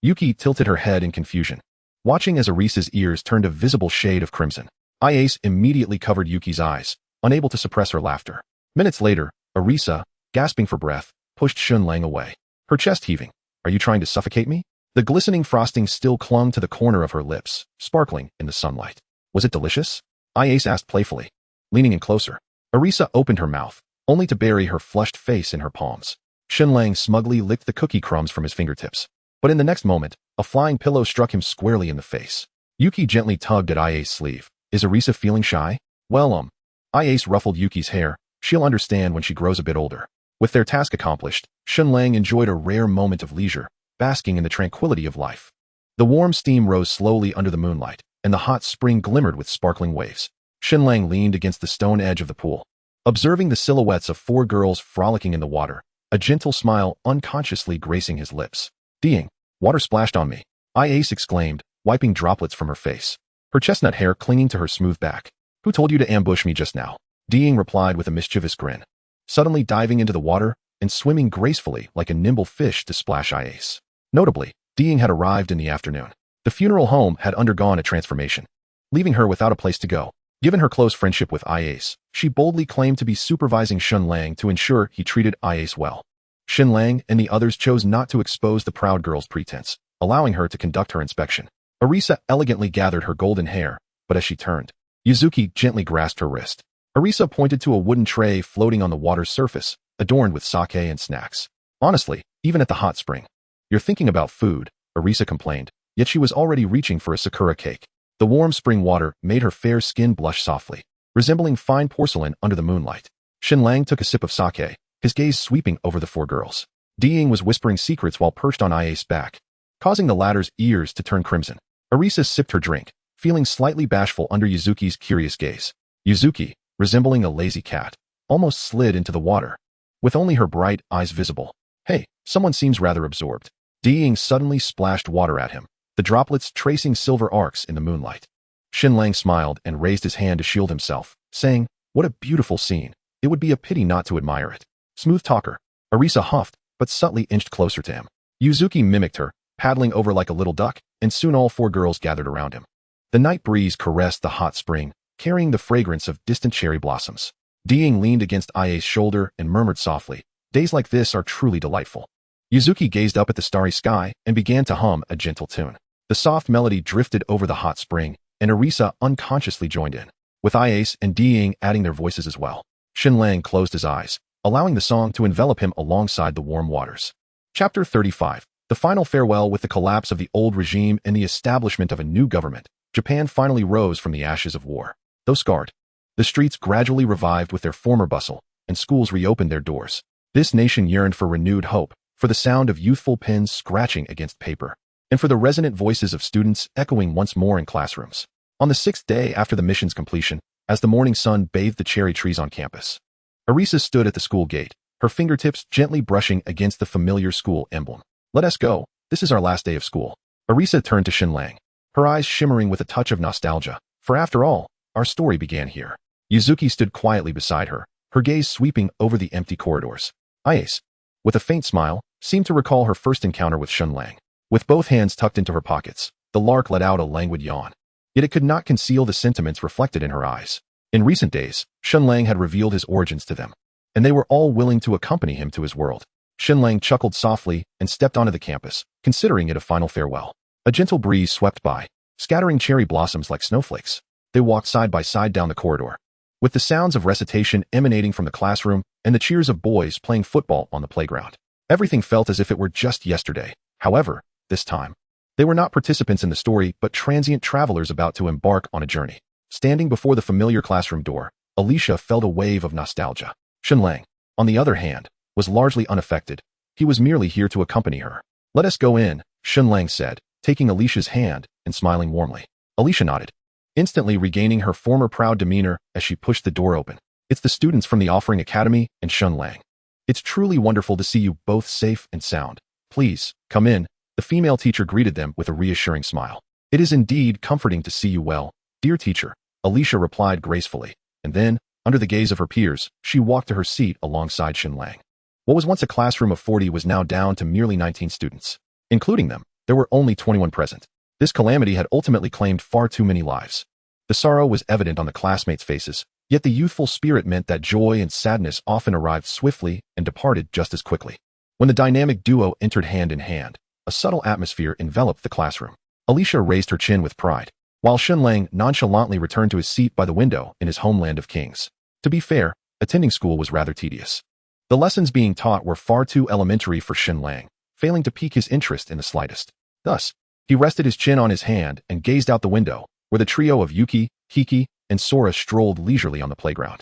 Yuki tilted her head in confusion, watching as Arisa's ears turned a visible shade of crimson. Ice immediately covered Yuki's eyes, unable to suppress her laughter. Minutes later, Arisa, gasping for breath, pushed Shen Lang away, her chest heaving. Are you trying to suffocate me? The glistening frosting still clung to the corner of her lips, sparkling in the sunlight. Was it delicious? Ice asked playfully. leaning in closer. Arisa opened her mouth, only to bury her flushed face in her palms. Shen Lang smugly licked the cookie crumbs from his fingertips. But in the next moment, a flying pillow struck him squarely in the face. Yuki gently tugged at Ia's sleeve. Is Arisa feeling shy? Well, Ia ruffled Yuki's hair. She'll understand when she grows a bit older. With their task accomplished, Shen Lang enjoyed a rare moment of leisure, basking in the tranquility of life. The warm steam rose slowly under the moonlight, and the hot spring glimmered with sparkling waves. Shen Lang leaned against the stone edge of the pool, observing the silhouettes of 4 girls frolicking in the water, a gentle smile unconsciously gracing his lips. Ding! Water splashed on me, Ia exclaimed, wiping droplets from her face, her chestnut hair clinging to her smooth back. Who told you to ambush me just now? Ding replied with a mischievous grin, suddenly diving into the water and swimming gracefully like a nimble fish to splash Ia. Notably, Ding had arrived in the afternoon. The funeral home had undergone a transformation, leaving her without a place to go. Given her close friendship with Ia, she boldly claimed to be supervising Shen Lang to ensure he treated Ia well. Shen Lang and the others chose not to expose the proud girl's pretense, allowing her to conduct her inspection. Arisa elegantly gathered her golden hair, but as she turned, Yuzuki gently grasped her wrist. Arisa pointed to a wooden tray floating on the water's surface, adorned with sake and snacks. Honestly, even at the hot spring. You're thinking about food, Arisa complained, yet she was already reaching for a sakura cake. The warm spring water made her fair skin blush softly, resembling fine porcelain under the moonlight. Shen Lang took a sip of sake, his gaze sweeping over the 4 girls. Ding was whispering secrets while perched on Ia's back, causing the latter's ears to turn crimson. Arisa sipped her drink, feeling slightly bashful under Yuzuki's curious gaze. Yuzuki, resembling a lazy cat, almost slid into the water, with only her bright eyes visible. Hey, someone seems rather absorbed. Ding suddenly splashed water at him, the droplets tracing silver arcs in the moonlight. Shen Lang smiled and raised his hand to shield himself, saying, what a beautiful scene. It would be a pity not to admire it. Smooth talker. Arisa huffed, but subtly inched closer to him. Yuzuki mimicked her, paddling over like a little duck, and soon all 4 girls gathered around him. The night breeze caressed the hot spring, carrying the fragrance of distant cherry blossoms. Ding leaned against Ia's shoulder and murmured softly, days like this are truly delightful. Yuzuki gazed up at the starry sky and began to hum a gentle tune. The soft melody drifted over the hot spring, and Arisa unconsciously joined in, with Ia and Ding adding their voices as well. Shen Lang closed his eyes, allowing the song to envelop him alongside the warm waters. Chapter 35. The final farewell. With the collapse of the old regime and the establishment of a new government, Japan finally rose from the ashes of war. Though scarred, the streets gradually revived with their former bustle, and schools reopened their doors. This nation yearned for renewed hope, for the sound of youthful pens scratching against paper, and for the resonant voices of students echoing once more in classrooms. On the 6th day after the mission's completion, as the morning sun bathed the cherry trees on campus, Arisa stood at the school gate, her fingertips gently brushing against the familiar school emblem. Let us go. This is our last day of school. Arisa turned to Shen Lang, her eyes shimmering with a touch of nostalgia, for after all, our story began here. Yuzuki stood quietly beside her, her gaze sweeping over the empty corridors. Ia, with a faint smile, seemed to recall her first encounter with Shen Lang. With both hands tucked into her pockets, the lark let out a languid yawn. Yet it could not conceal the sentiments reflected in her eyes. In recent days, Shen Lang had revealed his origins to them, and they were all willing to accompany him to his world. Shen Lang chuckled softly and stepped onto the campus, considering it a final farewell. A gentle breeze swept by, scattering cherry blossoms like snowflakes. They walked side by side down the corridor, with the sounds of recitation emanating from the classroom and the cheers of boys playing football on the playground. Everything felt as if it were just yesterday. However, this time, they were not participants in the story, but transient travelers about to embark on a journey. Standing before the familiar classroom door, Alicia felt a wave of nostalgia. Shen Lang, on the other hand, was largely unaffected. He was merely here to accompany her. Let us go in, Shen Lang said, taking Alicia's hand and smiling warmly. Alicia nodded, instantly regaining her former proud demeanor as she pushed the door open. It's the students from the Offering Academy and Shen Lang. It's truly wonderful to see you both safe and sound. Please, come in. The female teacher greeted them with a reassuring smile. It is indeed comforting to see you well, dear teacher, Alicia replied gracefully, and then, under the gaze of her peers, she walked to her seat alongside Shen Lang. What was once a classroom of 40 was now down to merely 19 students. Including them, there were only 21 present. This calamity had ultimately claimed far too many lives. The sorrow was evident on the classmates' faces, yet the youthful spirit meant that joy and sadness often arrived swiftly and departed just as quickly. When the dynamic duo entered hand in hand, a subtle atmosphere enveloped the classroom. Alicia raised her chin with pride, while Shen Lang nonchalantly returned to his seat by the window in his homeland of kings. To be fair, attending school was rather tedious. The lessons being taught were far too elementary for Shen Lang, failing to pique his interest in the slightest. Thus, he rested his chin on his hand and gazed out the window, where the trio of Yuki, Kiki, and Sora strolled leisurely on the playground.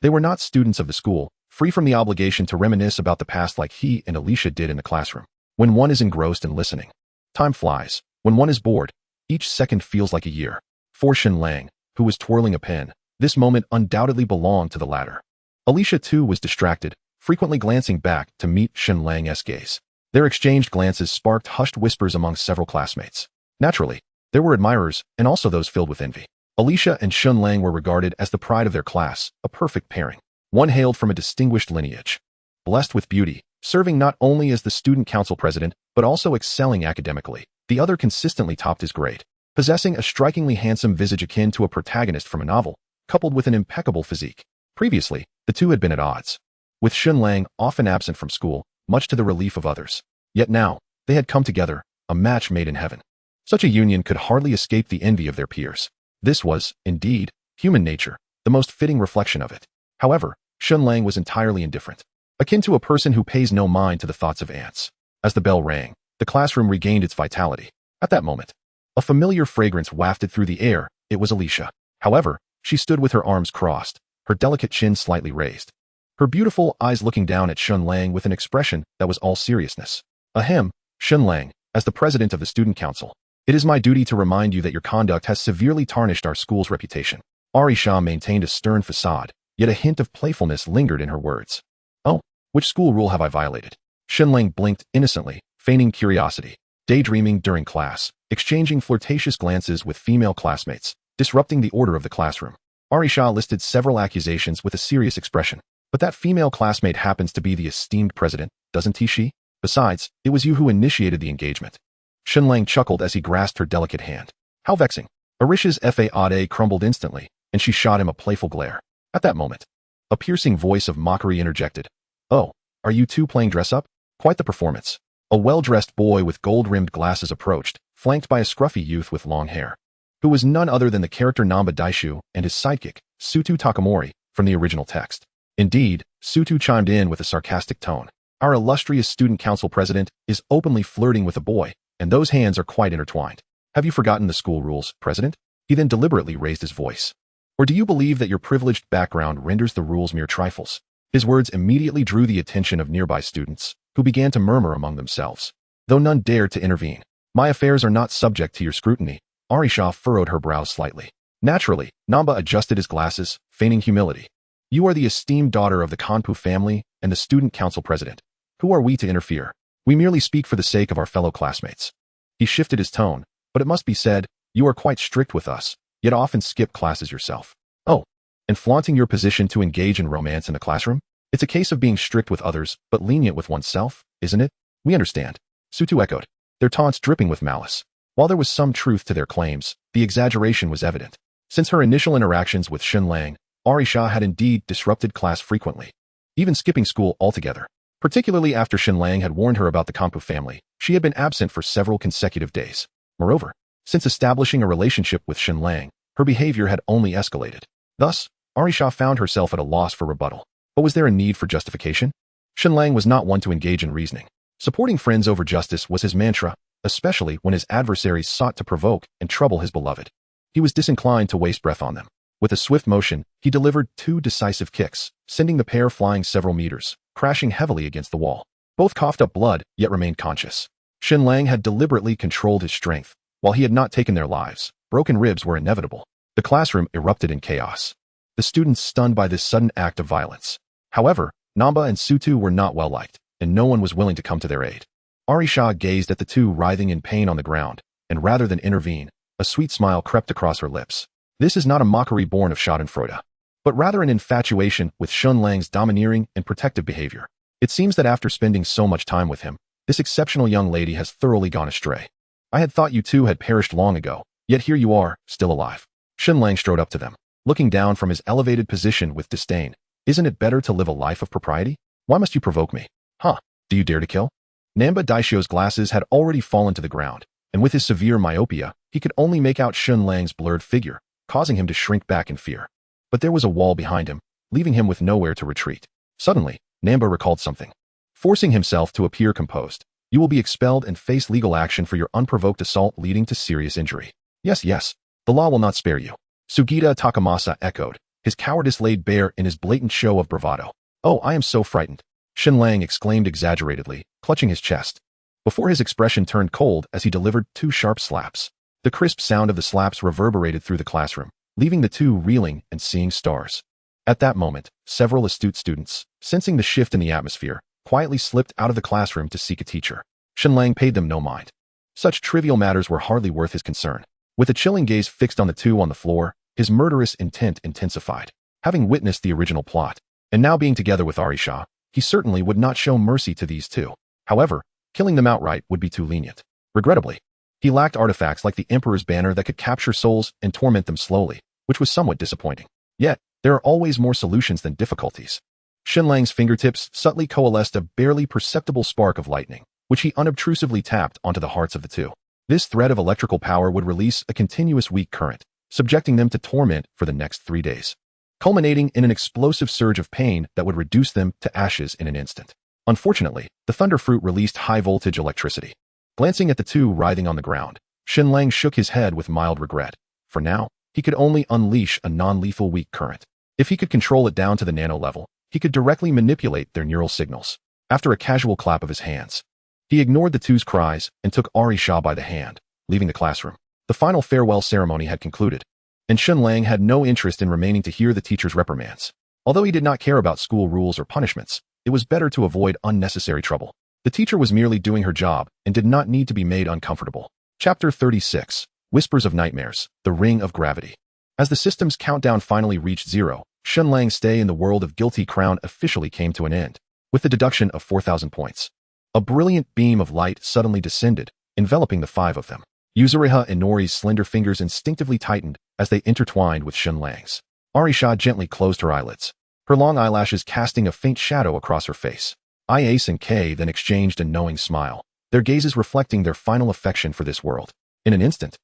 They were not students of the school, free from the obligation to reminisce about the past like he and Alicia did in the classroom. When one is engrossed in listening, time flies. When one is bored, each second feels like a year. For Shen Lang, who was twirling a pen, this moment undoubtedly belonged to the latter. Alicia too was distracted, frequently glancing back to meet Shen Lang's gaze. Their exchanged glances sparked hushed whispers among several classmates. Naturally, there were admirers and also those filled with envy. Alicia and Shen Lang were regarded as the pride of their class, a perfect pairing. One hailed from a distinguished lineage, blessed with beauty, serving not only as the student council president, but also excelling academically. The other consistently topped his grade, possessing a strikingly handsome visage akin to a protagonist from a novel, coupled with an impeccable physique. Previously, the two had been at odds, with Shen Lang often absent from school, much to the relief of others. Yet now, they had come together, a match made in heaven. Such a union could hardly escape the envy of their peers. This was, indeed, human nature, the most fitting reflection of it. However, Shen Lang was entirely indifferent, akin to a person who pays no mind to the thoughts of ants. As the bell rang, the classroom regained its vitality. At that moment, a familiar fragrance wafted through the air. It was Alicia. However, she stood with her arms crossed, her delicate chin slightly raised, her beautiful eyes looking down at Shen Lang with an expression that was all seriousness. Ahem, Shen Lang, as the president of the student council, it is my duty to remind you that your conduct has severely tarnished our school's reputation. Arisha maintained a stern facade, yet a hint of playfulness lingered in her words. Oh, which school rule have I violated? Shen Lang blinked innocently, feigning curiosity, daydreaming during class, exchanging flirtatious glances with female classmates, disrupting the order of the classroom. Arisha listed several accusations with a serious expression. But that female classmate happens to be the esteemed president, doesn't she? Besides, it was you who initiated the engagement. Shen Lang chuckled as he grasped her delicate hand. How vexing. Arisha's fa crumbled instantly, and she shot him a playful glare. At that moment, a piercing voice of mockery interjected. Oh, are you two playing dress-up? Quite the performance. A well-dressed boy with gold-rimmed glasses approached, flanked by a scruffy youth with long hair, who was none other than the character Namba Daishu and his sidekick, Sutu Takamori, from the original text. Indeed, Sutu chimed in with a sarcastic tone. Our illustrious student council president is openly flirting with a boy, and those hands are quite intertwined. Have you forgotten the school rules, President? He then deliberately raised his voice. Or do you believe that your privileged background renders the rules mere trifles? His words immediately drew the attention of nearby students, who began to murmur among themselves, though none dared to intervene. My affairs are not subject to your scrutiny. Arisha furrowed her brows slightly. Naturally, Namba adjusted his glasses, feigning humility. You are the esteemed daughter of the Kanpu family and the student council president. Who are we to interfere? We merely speak for the sake of our fellow classmates. He shifted his tone, but it must be said, you are quite strict with us, yet often skip classes yourself. Oh, and flaunting your position to engage in romance in the classroom? It's a case of being strict with others, but lenient with oneself, isn't it? We understand. Sutu echoed, their taunts dripping with malice. While there was some truth to their claims, the exaggeration was evident. Since her initial interactions with Shen Lang, Arisha had indeed disrupted class frequently, even skipping school altogether. Particularly after Shen Lang had warned her about the Kampu family, she had been absent for several consecutive days. Moreover, since establishing a relationship with Shen Lang, her behavior had only escalated. Thus, Arisha found herself at a loss for rebuttal. But was there a need for justification? Shen Lang was not one to engage in reasoning. Supporting friends over justice was his mantra, especially when his adversaries sought to provoke and trouble his beloved. He was disinclined to waste breath on them. With a swift motion, he delivered 2 decisive kicks, sending the pair flying several meters, crashing heavily against the wall. Both coughed up blood, yet remained conscious. Shen Lang had deliberately controlled his strength. While he had not taken their lives, broken ribs were inevitable. The classroom erupted in chaos, the students stunned by this sudden act of violence. However, Namba and Sutu were not well liked, and no one was willing to come to their aid. Arisha gazed at the two writhing in pain on the ground, and rather than intervene, a sweet smile crept across her lips. This is not a mockery born of schadenfreude, but rather an infatuation with Shen Lang's domineering and protective behavior. It seems that after spending so much time with him, this exceptional young lady has thoroughly gone astray. I had thought you two had perished long ago, yet here you are, still alive. Shen Lang strode up to them, looking down from his elevated position with disdain. Isn't it better to live a life of propriety? Why must you provoke me? Huh, do you dare to kill? Namba Daisho's glasses had already fallen to the ground, and with his severe myopia, he could only make out Shen Lang's blurred figure, causing him to shrink back in fear. But there was a wall behind him, leaving him with nowhere to retreat. Suddenly, Namba recalled something. Forcing himself to appear composed, "You will be expelled and face legal action for your unprovoked assault leading to serious injury. Yes, yes, the law will not spare you." Sugita Takamasa echoed, his cowardice laid bare in his blatant show of bravado. "Oh, I am so frightened," Shen Lang exclaimed exaggeratedly, clutching his chest. Before his expression turned cold as he delivered 2 sharp slaps. The crisp sound of the slaps reverberated through the classroom, leaving the two reeling and seeing stars. At that moment, several astute students, sensing the shift in the atmosphere, quietly slipped out of the classroom to seek a teacher. Shen Lang paid them no mind. Such trivial matters were hardly worth his concern. With a chilling gaze fixed on the two on the floor, his murderous intent intensified. Having witnessed the original plot, and now being together with Arisha, he certainly would not show mercy to these two. However, killing them outright would be too lenient. Regrettably, he lacked artifacts like the Emperor's banner that could capture souls and torment them slowly, which was somewhat disappointing. Yet, there are always more solutions than difficulties. Shen Lang's fingertips subtly coalesced a barely perceptible spark of lightning, which he unobtrusively tapped onto the hearts of the two. This thread of electrical power would release a continuous weak current, subjecting them to torment for the next 3 days, culminating in an explosive surge of pain that would reduce them to ashes in an instant. Unfortunately, the thunder fruit released high-voltage electricity. Glancing at the two writhing on the ground, Shen Lang shook his head with mild regret. For now, he could only unleash a non-lethal weak current. If he could control it down to the nano level, he could directly manipulate their neural signals. After a casual clap of his hands, he ignored the two's cries and took Arisha by the hand, leaving the classroom. The final farewell ceremony had concluded, and Shen Lang had no interest in remaining to hear the teacher's reprimands. Although he did not care about school rules or punishments, it was better to avoid unnecessary trouble. The teacher was merely doing her job and did not need to be made uncomfortable. Chapter 36, Whispers of Nightmares, The Ring of Gravity. As the system's countdown finally reached 0, Shen Lang's stay in the world of Guilty Crown officially came to an end, with the deduction of 4,000 points. A brilliant beam of light suddenly descended, enveloping the 5 of them. Yuzuriha and Nori's slender fingers instinctively tightened as they intertwined with Shen Lang's. Arisha gently closed her eyelids, her long eyelashes casting a faint shadow across her face. Ace and Kay then exchanged a knowing smile, their gazes reflecting their final affection for this world. In an instant,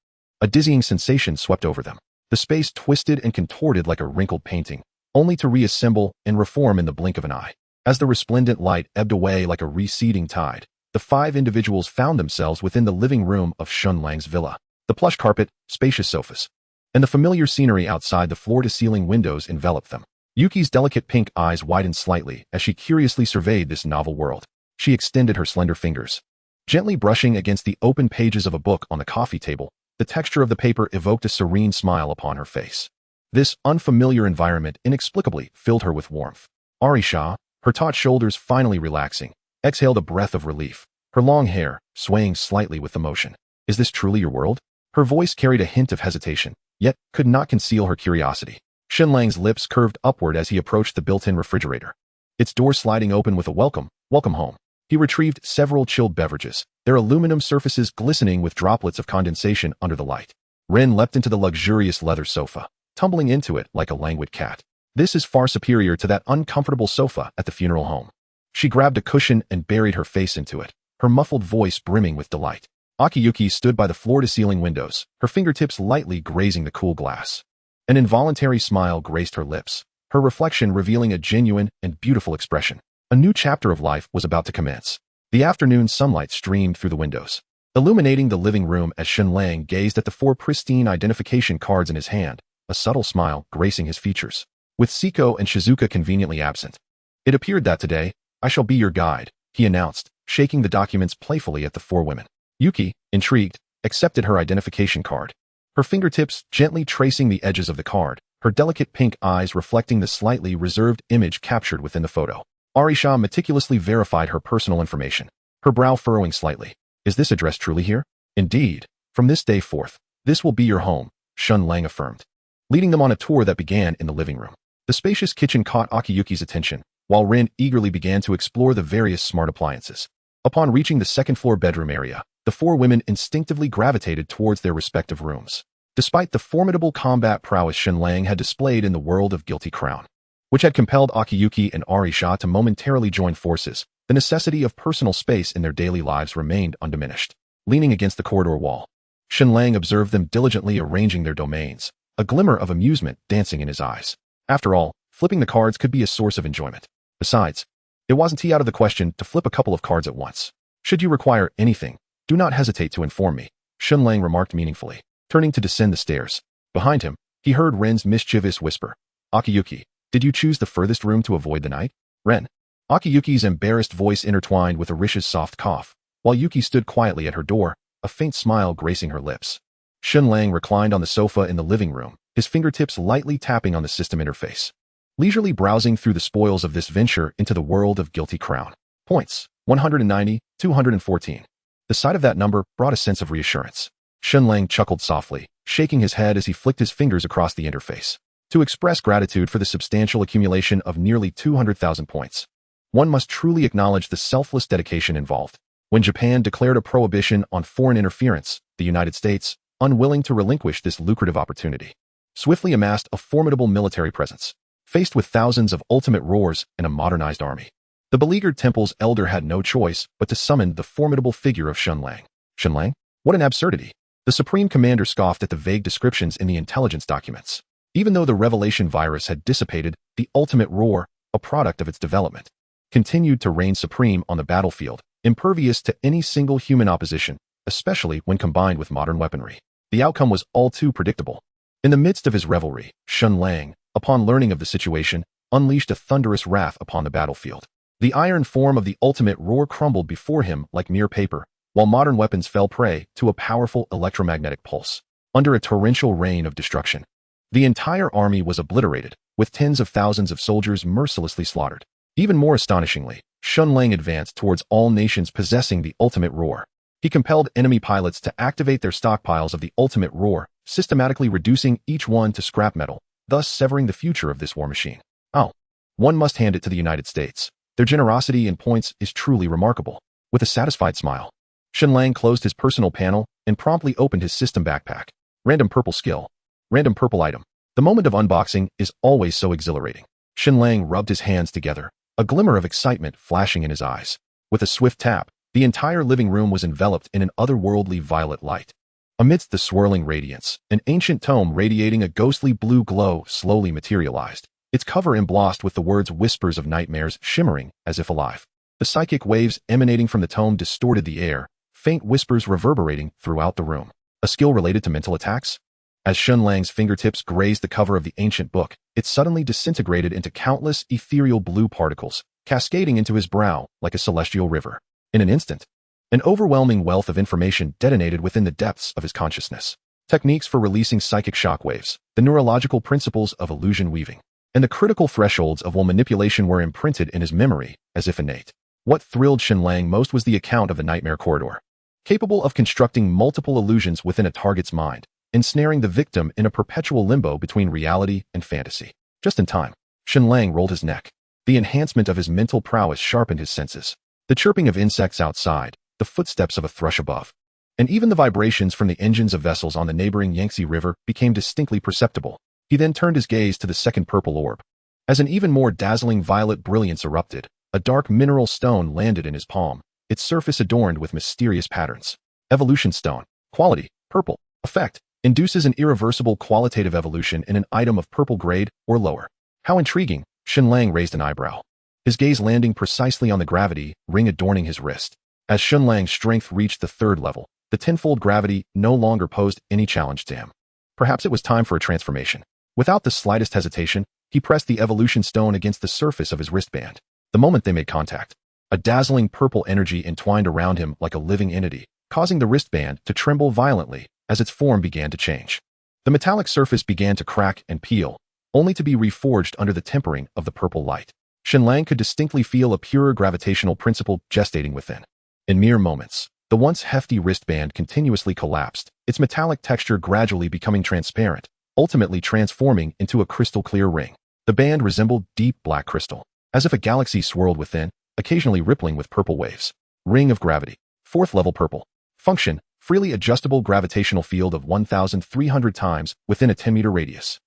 a dizzying sensation swept over them. The space twisted and contorted like a wrinkled painting, only to reassemble and reform in the blink of an eye. As the resplendent light ebbed away like a receding tide, the 5 individuals found themselves within the living room of Shen Lang's villa. The plush carpet, spacious sofas, and the familiar scenery outside the floor-to-ceiling windows enveloped them. Yuki's delicate pink eyes widened slightly as she curiously surveyed this novel world. She extended her slender fingers, gently brushing against the open pages of a book on the coffee table. The texture of the paper evoked a serene smile upon her face. This unfamiliar environment inexplicably filled her with warmth. Arisha, her taut shoulders finally relaxing, exhaled a breath of relief, her long hair swaying slightly with the motion. "Is this truly your world?" Her voice carried a hint of hesitation, yet could not conceal her curiosity. Shen Lang's lips curved upward as he approached the built-in refrigerator, its door sliding open with a welcome home. He retrieved several chilled beverages, their aluminum surfaces glistening with droplets of condensation under the light. Ren leapt into the luxurious leather sofa, tumbling into it like a languid cat. This is far superior to that uncomfortable sofa at the funeral home. She grabbed a cushion and buried her face into it, her muffled voice brimming with delight. Akiyuki stood by the floor-to-ceiling windows, her fingertips lightly grazing the cool glass. An involuntary smile graced her lips, her reflection revealing a genuine and beautiful expression. A new chapter of life was about to commence. The afternoon sunlight streamed through the windows, illuminating the living room as Shen Lang gazed at the 4 pristine identification cards in his hand, a subtle smile gracing his features. With Siko and Shizuka conveniently absent, it appeared that today, "I shall be your guide," he announced, shaking the documents playfully at the 4 women. Yuki, intrigued, accepted her identification card, her fingertips gently tracing the edges of the card, her delicate pink eyes reflecting the slightly reserved image captured within the photo. Arisha meticulously verified her personal information, her brow furrowing slightly. "Is this address truly here?" "Indeed. From this day forth, this will be your home," Shen Lang affirmed, leading them on a tour that began in the living room. The spacious kitchen caught Akiyuki's attention, while Ren eagerly began to explore the various smart appliances. Upon reaching the second-floor bedroom area, the 4 women instinctively gravitated towards their respective rooms. Despite the formidable combat prowess Shen Lang had displayed in the world of Guilty Crown, which had compelled Akiyuki and Arisha to momentarily join forces, the necessity of personal space in their daily lives remained undiminished. leaning against the corridor wall. Shen Lang observed them diligently arranging their domains, a glimmer of amusement dancing in his eyes. After all, flipping the cards could be a source of enjoyment. Besides, it wasn't out of the question to flip a couple of cards at once. Should you require anything, do not hesitate to inform me, Shen Lang remarked meaningfully, turning to descend the stairs. Behind him, he heard Ren's mischievous whisper. Akiyuki, did you choose the furthest room to avoid the night? Ren. Akiyuki's embarrassed voice intertwined with Arisha's soft cough, while Yuki stood quietly at her door, a faint smile gracing her lips. Shen Lang reclined on the sofa in the living room, his fingertips lightly tapping on the system interface, leisurely browsing through the spoils of this venture into the world of Guilty Crown. Points, 190, 214. The sight of that number brought a sense of reassurance. Shen Lang chuckled softly, shaking his head as he flicked his fingers across the interface. To express gratitude for the substantial accumulation of nearly 200,000 points, one must truly acknowledge the selfless dedication involved. When Japan declared a prohibition on foreign interference, the United States, unwilling to relinquish this lucrative opportunity, swiftly amassed a formidable military presence. Faced with thousands of ultimate roars and a modernized army, the beleaguered temple's elder had no choice but to summon the formidable figure of Shen Lang. Shen Lang? What an absurdity! The Supreme Commander scoffed at the vague descriptions in the intelligence documents. Even though the revelation virus had dissipated, the ultimate roar, a product of its development, continued to reign supreme on the battlefield, impervious to any single human opposition, especially when combined with modern weaponry. The outcome was all too predictable. In the midst of his revelry, Shen Lang, upon learning of the situation, unleashed a thunderous wrath upon the battlefield. The iron form of the ultimate roar crumbled before him like mere paper, while modern weapons fell prey to a powerful electromagnetic pulse. Under a torrential rain of destruction, the entire army was obliterated, with tens of thousands of soldiers mercilessly slaughtered. Even more astonishingly, Shen Lang advanced towards all nations possessing the ultimate roar. He compelled enemy pilots to activate their stockpiles of the ultimate roar, systematically reducing each one to scrap metal, thus severing the future of this war machine. Oh, one must hand it to the United States. Their generosity in points is truly remarkable. With a satisfied smile, Shen Lang closed his personal panel and promptly opened his system backpack. Random purple skill. Random purple item. The moment of unboxing is always so exhilarating. Shen Lang rubbed his hands together, a glimmer of excitement flashing in his eyes. With a swift tap, the entire living room was enveloped in an otherworldly violet light. Amidst the swirling radiance, an ancient tome radiating a ghostly blue glow slowly materialized, its cover embossed with the words "Whispers of Nightmares" shimmering as if alive. The psychic waves emanating from the tome distorted the air, faint whispers reverberating throughout the room. A skill related to mental attacks? As Shen Lang's fingertips grazed the cover of the ancient book, it suddenly disintegrated into countless ethereal blue particles, cascading into his brow like a celestial river. In an instant, an overwhelming wealth of information detonated within the depths of his consciousness. Techniques for releasing psychic shockwaves, the neurological principles of illusion weaving, and the critical thresholds of will manipulation were imprinted in his memory as if innate. What thrilled Shen Lang most was the account of the nightmare corridor, capable of constructing multiple illusions within a target's mind, ensnaring the victim in a perpetual limbo between reality and fantasy. Just in time, Shen Lang rolled his neck. The enhancement of his mental prowess sharpened his senses. The chirping of insects outside, the footsteps of a thrush above, and even the vibrations from the engines of vessels on the neighboring Yangtze River became distinctly perceptible. He then turned his gaze to the second purple orb. As an even more dazzling violet brilliance erupted, a dark mineral stone landed in his palm, its surface adorned with mysterious patterns. Evolution stone. Quality, purple. Effect, induces an irreversible qualitative evolution in an item of purple grade or lower. How intriguing, Shen Lang raised an eyebrow, his gaze landing precisely on the gravity ring adorning his wrist. As Shen Lang's strength reached the third level, the tenfold gravity no longer posed any challenge to him. Perhaps it was time for a transformation. Without the slightest hesitation, he pressed the evolution stone against the surface of his wristband. The moment they made contact, a dazzling purple energy entwined around him like a living entity, causing the wristband to tremble violently as its form began to change. The metallic surface began to crack and peel, only to be reforged under the tempering of the purple light. Shen Lang could distinctly feel a purer gravitational principle gestating within. In mere moments, the once hefty wristband continuously collapsed, its metallic texture gradually becoming transparent, ultimately transforming into a crystal-clear ring. The band resembled deep black crystal, as if a galaxy swirled within, occasionally rippling with purple waves. Ring of gravity. Fourth level purple. Function, freely adjustable gravitational field of 1,300 times within a 10-meter radius.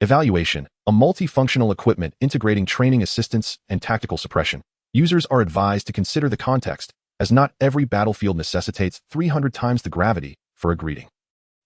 Evaluation, a multifunctional equipment integrating training assistance and tactical suppression. Users are advised to consider the context, as not every battlefield necessitates 300 times the gravity for a greeting.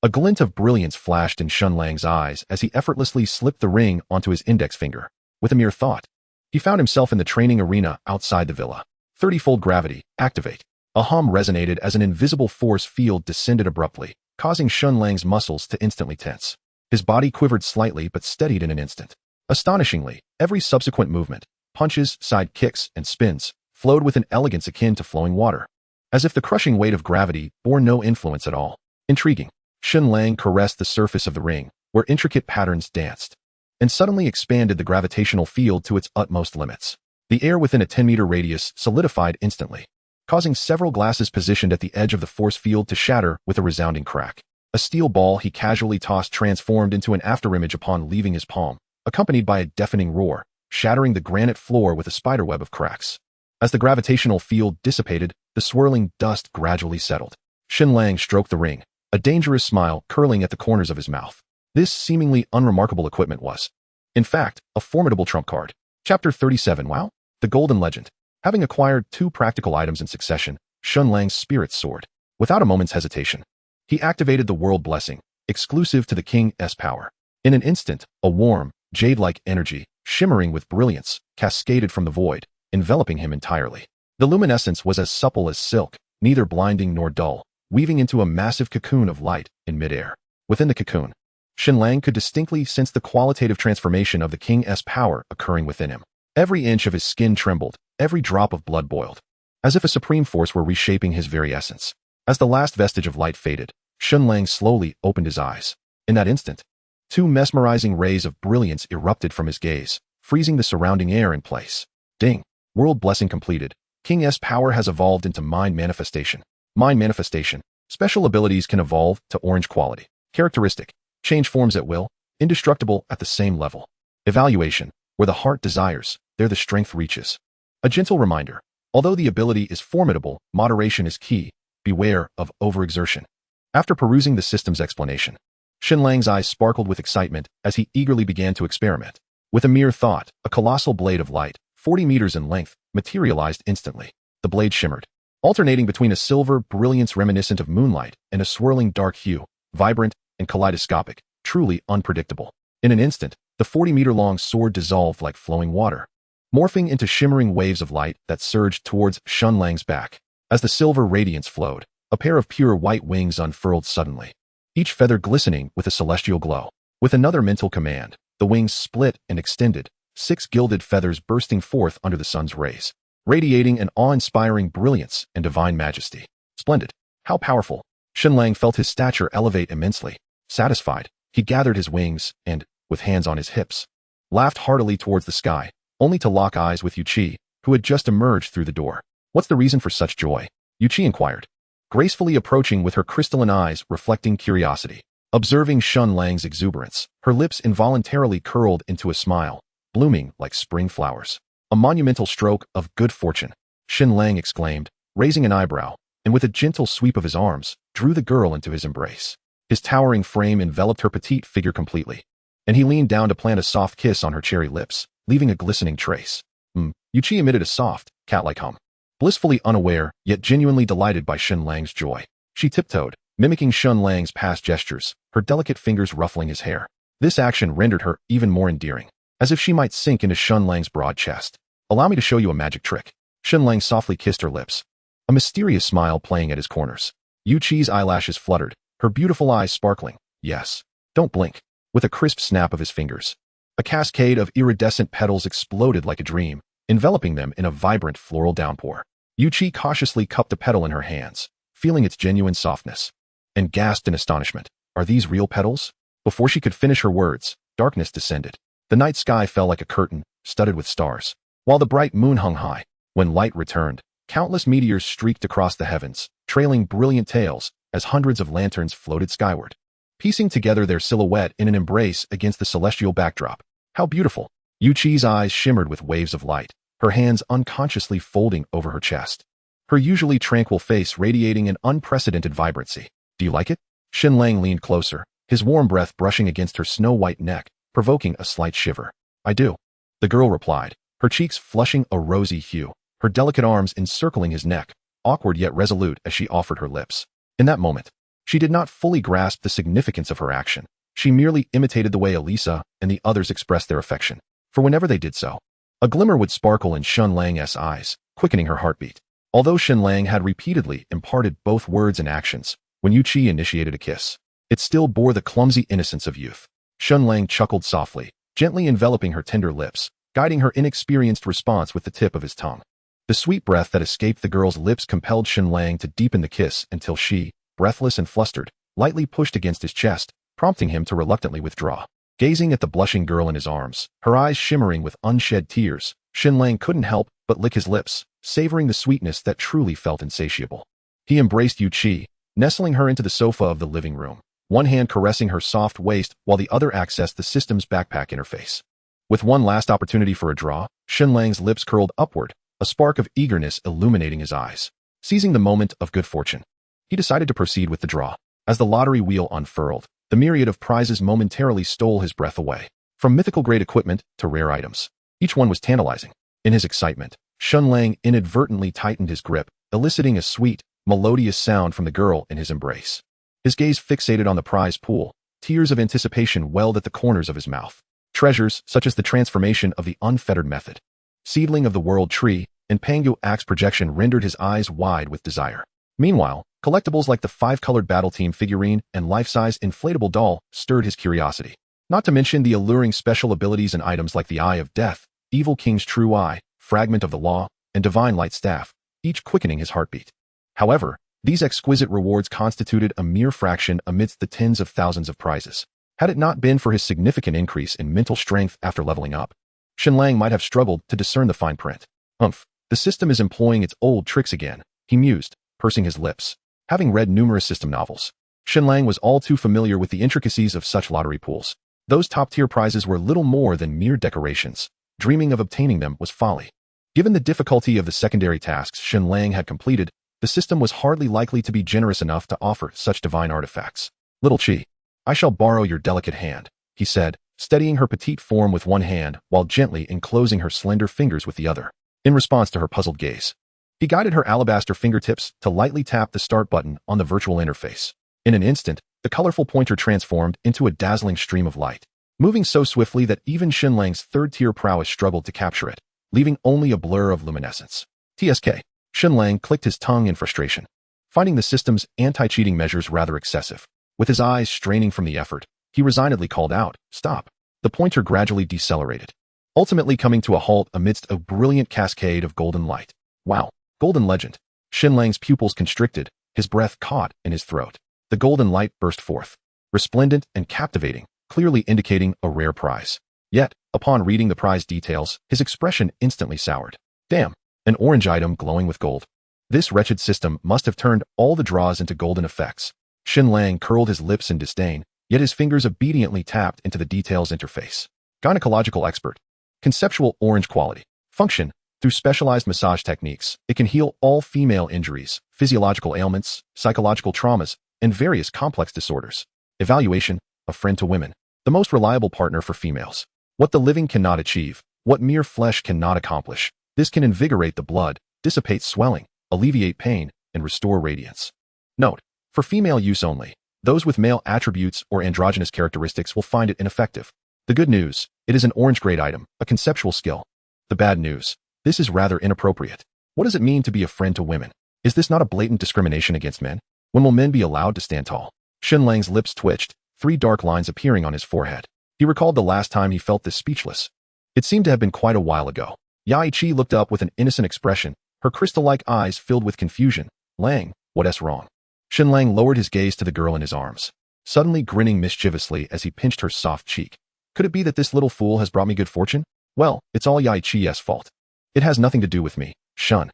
A glint of brilliance flashed in Shen Lang's eyes as he effortlessly slipped the ring onto his index finger. With a mere thought, he found himself in the training arena outside the villa. 30-fold gravity, activate. A hum resonated as an invisible force field descended abruptly, causing Shen Lang's muscles to instantly tense. His body quivered slightly but steadied in an instant. Astonishingly, every subsequent movement, punches, side kicks, and spins, flowed with an elegance akin to flowing water, as if the crushing weight of gravity bore no influence at all. Intriguing. Shen Lang caressed the surface of the ring, where intricate patterns danced, and suddenly expanded the gravitational field to its utmost limits. The air within a 10-meter radius solidified instantly, causing several glasses positioned at the edge of the force field to shatter with a resounding crack. A steel ball he casually tossed transformed into an afterimage upon leaving his palm, accompanied by a deafening roar, shattering the granite floor with a spiderweb of cracks. As the gravitational field dissipated, the swirling dust gradually settled. Shen Lang stroked the ring, a dangerous smile curling at the corners of his mouth. This seemingly unremarkable equipment was, in fact, a formidable trump card. Chapter 37. Wow! The Golden Legend. Having acquired 2 practical items in succession, Shen Lang's spirits soared. Without a moment's hesitation, he activated the World Blessing, exclusive to the King's power. In an instant, a warm, jade-like energy, shimmering with brilliance, cascaded from the void, enveloping him entirely. The luminescence was as supple as silk, neither blinding nor dull, weaving into a massive cocoon of light in midair. Within the cocoon, Shen Lang could distinctly sense the qualitative transformation of the King's power occurring within him. Every inch of his skin trembled, every drop of blood boiled, as if a supreme force were reshaping his very essence. As the last vestige of light faded, Shen Lang slowly opened his eyes. In that instant, 2 mesmerizing rays of brilliance erupted from his gaze, freezing the surrounding air in place. Ding! World Blessing completed. King's power has evolved into Mind Manifestation. Mind Manifestation. Special abilities can evolve to orange quality. Characteristic. Change forms at will, indestructible at the same level. Evaluation. Where the heart desires, there the strength reaches. A gentle reminder. Although the ability is formidable, moderation is key. Beware of overexertion. After perusing the system's explanation, Shen Lang's eyes sparkled with excitement as he eagerly began to experiment. With a mere thought, a colossal blade of light, 40 meters in length, materialized instantly. The blade shimmered, alternating between a silver brilliance reminiscent of moonlight and a swirling dark hue, vibrant and kaleidoscopic, truly unpredictable. In an instant, the 40-meter-long sword dissolved like flowing water, morphing into shimmering waves of light that surged towards Shen Lang's back. As the silver radiance flowed, a pair of pure white wings unfurled suddenly, each feather glistening with a celestial glow. With another mental command, the wings split and extended, 6 gilded feathers bursting forth under the sun's rays, radiating an awe-inspiring brilliance and divine majesty. Splendid! How powerful! Shen Lang felt his stature elevate immensely. Satisfied, he gathered his wings and, with hands on his hips, laughed heartily towards the sky, only to lock eyes with Yuqi, who had just emerged through the door. What's the reason for such joy? Yuqi inquired, gracefully approaching with her crystalline eyes reflecting curiosity. Observing Shen Lang's exuberance, her lips involuntarily curled into a smile, blooming like spring flowers. A monumental stroke of good fortune, Shen Lang exclaimed, raising an eyebrow, and with a gentle sweep of his arms, drew the girl into his embrace. His towering frame enveloped her petite figure completely, and he leaned down to plant a soft kiss on her cherry lips, leaving a glistening trace. Yuqi emitted a soft, cat-like hum. Blissfully unaware, yet genuinely delighted by Shen Lang's joy, she tiptoed, mimicking Shen Lang's past gestures, her delicate fingers ruffling his hair. This action rendered her even more endearing, as if she might sink into Shen Lang's broad chest. Allow me to show you a magic trick. Shen Lang softly kissed her lips, a mysterious smile playing at his corners. Yuqi's eyelashes fluttered, her beautiful eyes sparkling. Yes. Don't blink. With a crisp snap of his fingers, a cascade of iridescent petals exploded like a dream, enveloping them in a vibrant floral downpour. Yuqi cautiously cupped a petal in her hands, feeling its genuine softness, and gasped in astonishment. Are these real petals? Before she could finish her words, darkness descended. The night sky fell like a curtain, studded with stars, while the bright moon hung high. When light returned, countless meteors streaked across the heavens, trailing brilliant tails as hundreds of lanterns floated skyward, piecing together their silhouette in an embrace against the celestial backdrop. How beautiful! Yuqi's eyes shimmered with waves of light, her hands unconsciously folding over her chest, her usually tranquil face radiating an unprecedented vibrancy. Do you like it? Shen Lang leaned closer, his warm breath brushing against her snow-white neck, provoking a slight shiver. I do. The girl replied, her cheeks flushing a rosy hue, her delicate arms encircling his neck, awkward yet resolute as she offered her lips. In that moment, she did not fully grasp the significance of her action. She merely imitated the way Elisa and the others expressed their affection, for whenever they did so, a glimmer would sparkle in Shen Lang's eyes, quickening her heartbeat. Although Shen Lang had repeatedly imparted both words and actions, when Yu Qi initiated a kiss, it still bore the clumsy innocence of youth. Shen Lang chuckled softly, gently enveloping her tender lips, guiding her inexperienced response with the tip of his tongue. The sweet breath that escaped the girl's lips compelled Shen Lang to deepen the kiss until she, breathless and flustered, lightly pushed against his chest, prompting him to reluctantly withdraw. Gazing at the blushing girl in his arms, her eyes shimmering with unshed tears, Shen Lang couldn't help but lick his lips, savoring the sweetness that truly felt insatiable. He embraced Yu Qi, nestling her into the sofa of the living room, one hand caressing her soft waist while the other accessed the system's backpack interface. With one last opportunity for a draw, Shen Lang's lips curled upward, a spark of eagerness illuminating his eyes. Seizing the moment of good fortune, he decided to proceed with the draw. As the lottery wheel unfurled, the myriad of prizes momentarily stole his breath away. From mythical-grade equipment to rare items, each one was tantalizing. In his excitement, Shen Lang inadvertently tightened his grip, eliciting a sweet, melodious sound from the girl in his embrace. His gaze fixated on the prize pool, tears of anticipation welled at the corners of his mouth. Treasures such as the transformation of the unfettered method, seedling of the world tree, and Pangu Axe projection rendered his eyes wide with desire. Meanwhile, collectibles like the 5-colored battle team figurine and life-size inflatable doll stirred his curiosity. Not to mention the alluring special abilities and items like the Eye of Death, Evil King's True Eye, Fragment of the Law, and Divine Light Staff, each quickening his heartbeat. However, these exquisite rewards constituted a mere fraction amidst the tens of thousands of prizes. Had it not been for his significant increase in mental strength after leveling up, Shen Lang might have struggled to discern the fine print. The system is employing its old tricks again, he mused, pursing his lips. Having read numerous system novels, Shen Lang was all too familiar with the intricacies of such lottery pools. Those top-tier prizes were little more than mere decorations. Dreaming of obtaining them was folly. Given the difficulty of the secondary tasks Shen Lang had completed, the system was hardly likely to be generous enough to offer such divine artifacts. Little Qi, I shall borrow your delicate hand, he said, steadying her petite form with one hand while gently enclosing her slender fingers with the other. In response to her puzzled gaze, he guided her alabaster fingertips to lightly tap the start button on the virtual interface. In an instant, the colorful pointer transformed into a dazzling stream of light, moving so swiftly that even Shen Lang's third-tier prowess struggled to capture it, leaving only a blur of luminescence. TSK. Shen Lang clicked his tongue in frustration, finding the system's anti-cheating measures rather excessive. With his eyes straining from the effort, he resignedly called out, "Stop." The pointer gradually decelerated, ultimately coming to a halt amidst a brilliant cascade of golden light. Wow. Golden legend. Shen Lang's pupils constricted, his breath caught in his throat. The golden light burst forth, resplendent and captivating, clearly indicating a rare prize. Yet, upon reading the prize details, his expression instantly soured. Damn, an orange item glowing with gold. This wretched system must have turned all the draws into golden effects. Shen Lang curled his lips in disdain, yet his fingers obediently tapped into the details interface. Gynecological expert. Conceptual orange quality. Function. Through specialized massage techniques, it can heal all female injuries, physiological ailments, psychological traumas, and various complex disorders. Evaluation. A friend to women. The most reliable partner for females. What the living cannot achieve, what mere flesh cannot accomplish, this can invigorate the blood, dissipate swelling, alleviate pain, and restore radiance. Note. For female use only. Those with male attributes or androgynous characteristics will find it ineffective. The good news, it is an orange-grade item, a conceptual skill. The bad news, this is rather inappropriate. What does it mean to be a friend to women? Is this not a blatant discrimination against men? When will men be allowed to stand tall? Shen Lang's lips twitched, 3 dark lines appearing on his forehead. He recalled the last time he felt this speechless. It seemed to have been quite a while ago. Yai Qi looked up with an innocent expression, her crystal-like eyes filled with confusion. Lang, what's wrong? Shen Lang lowered his gaze to the girl in his arms, suddenly grinning mischievously as he pinched her soft cheek. Could it be that this little fool has brought me good fortune? Well, it's all Yai Qi's fault. It has nothing to do with me, Shun.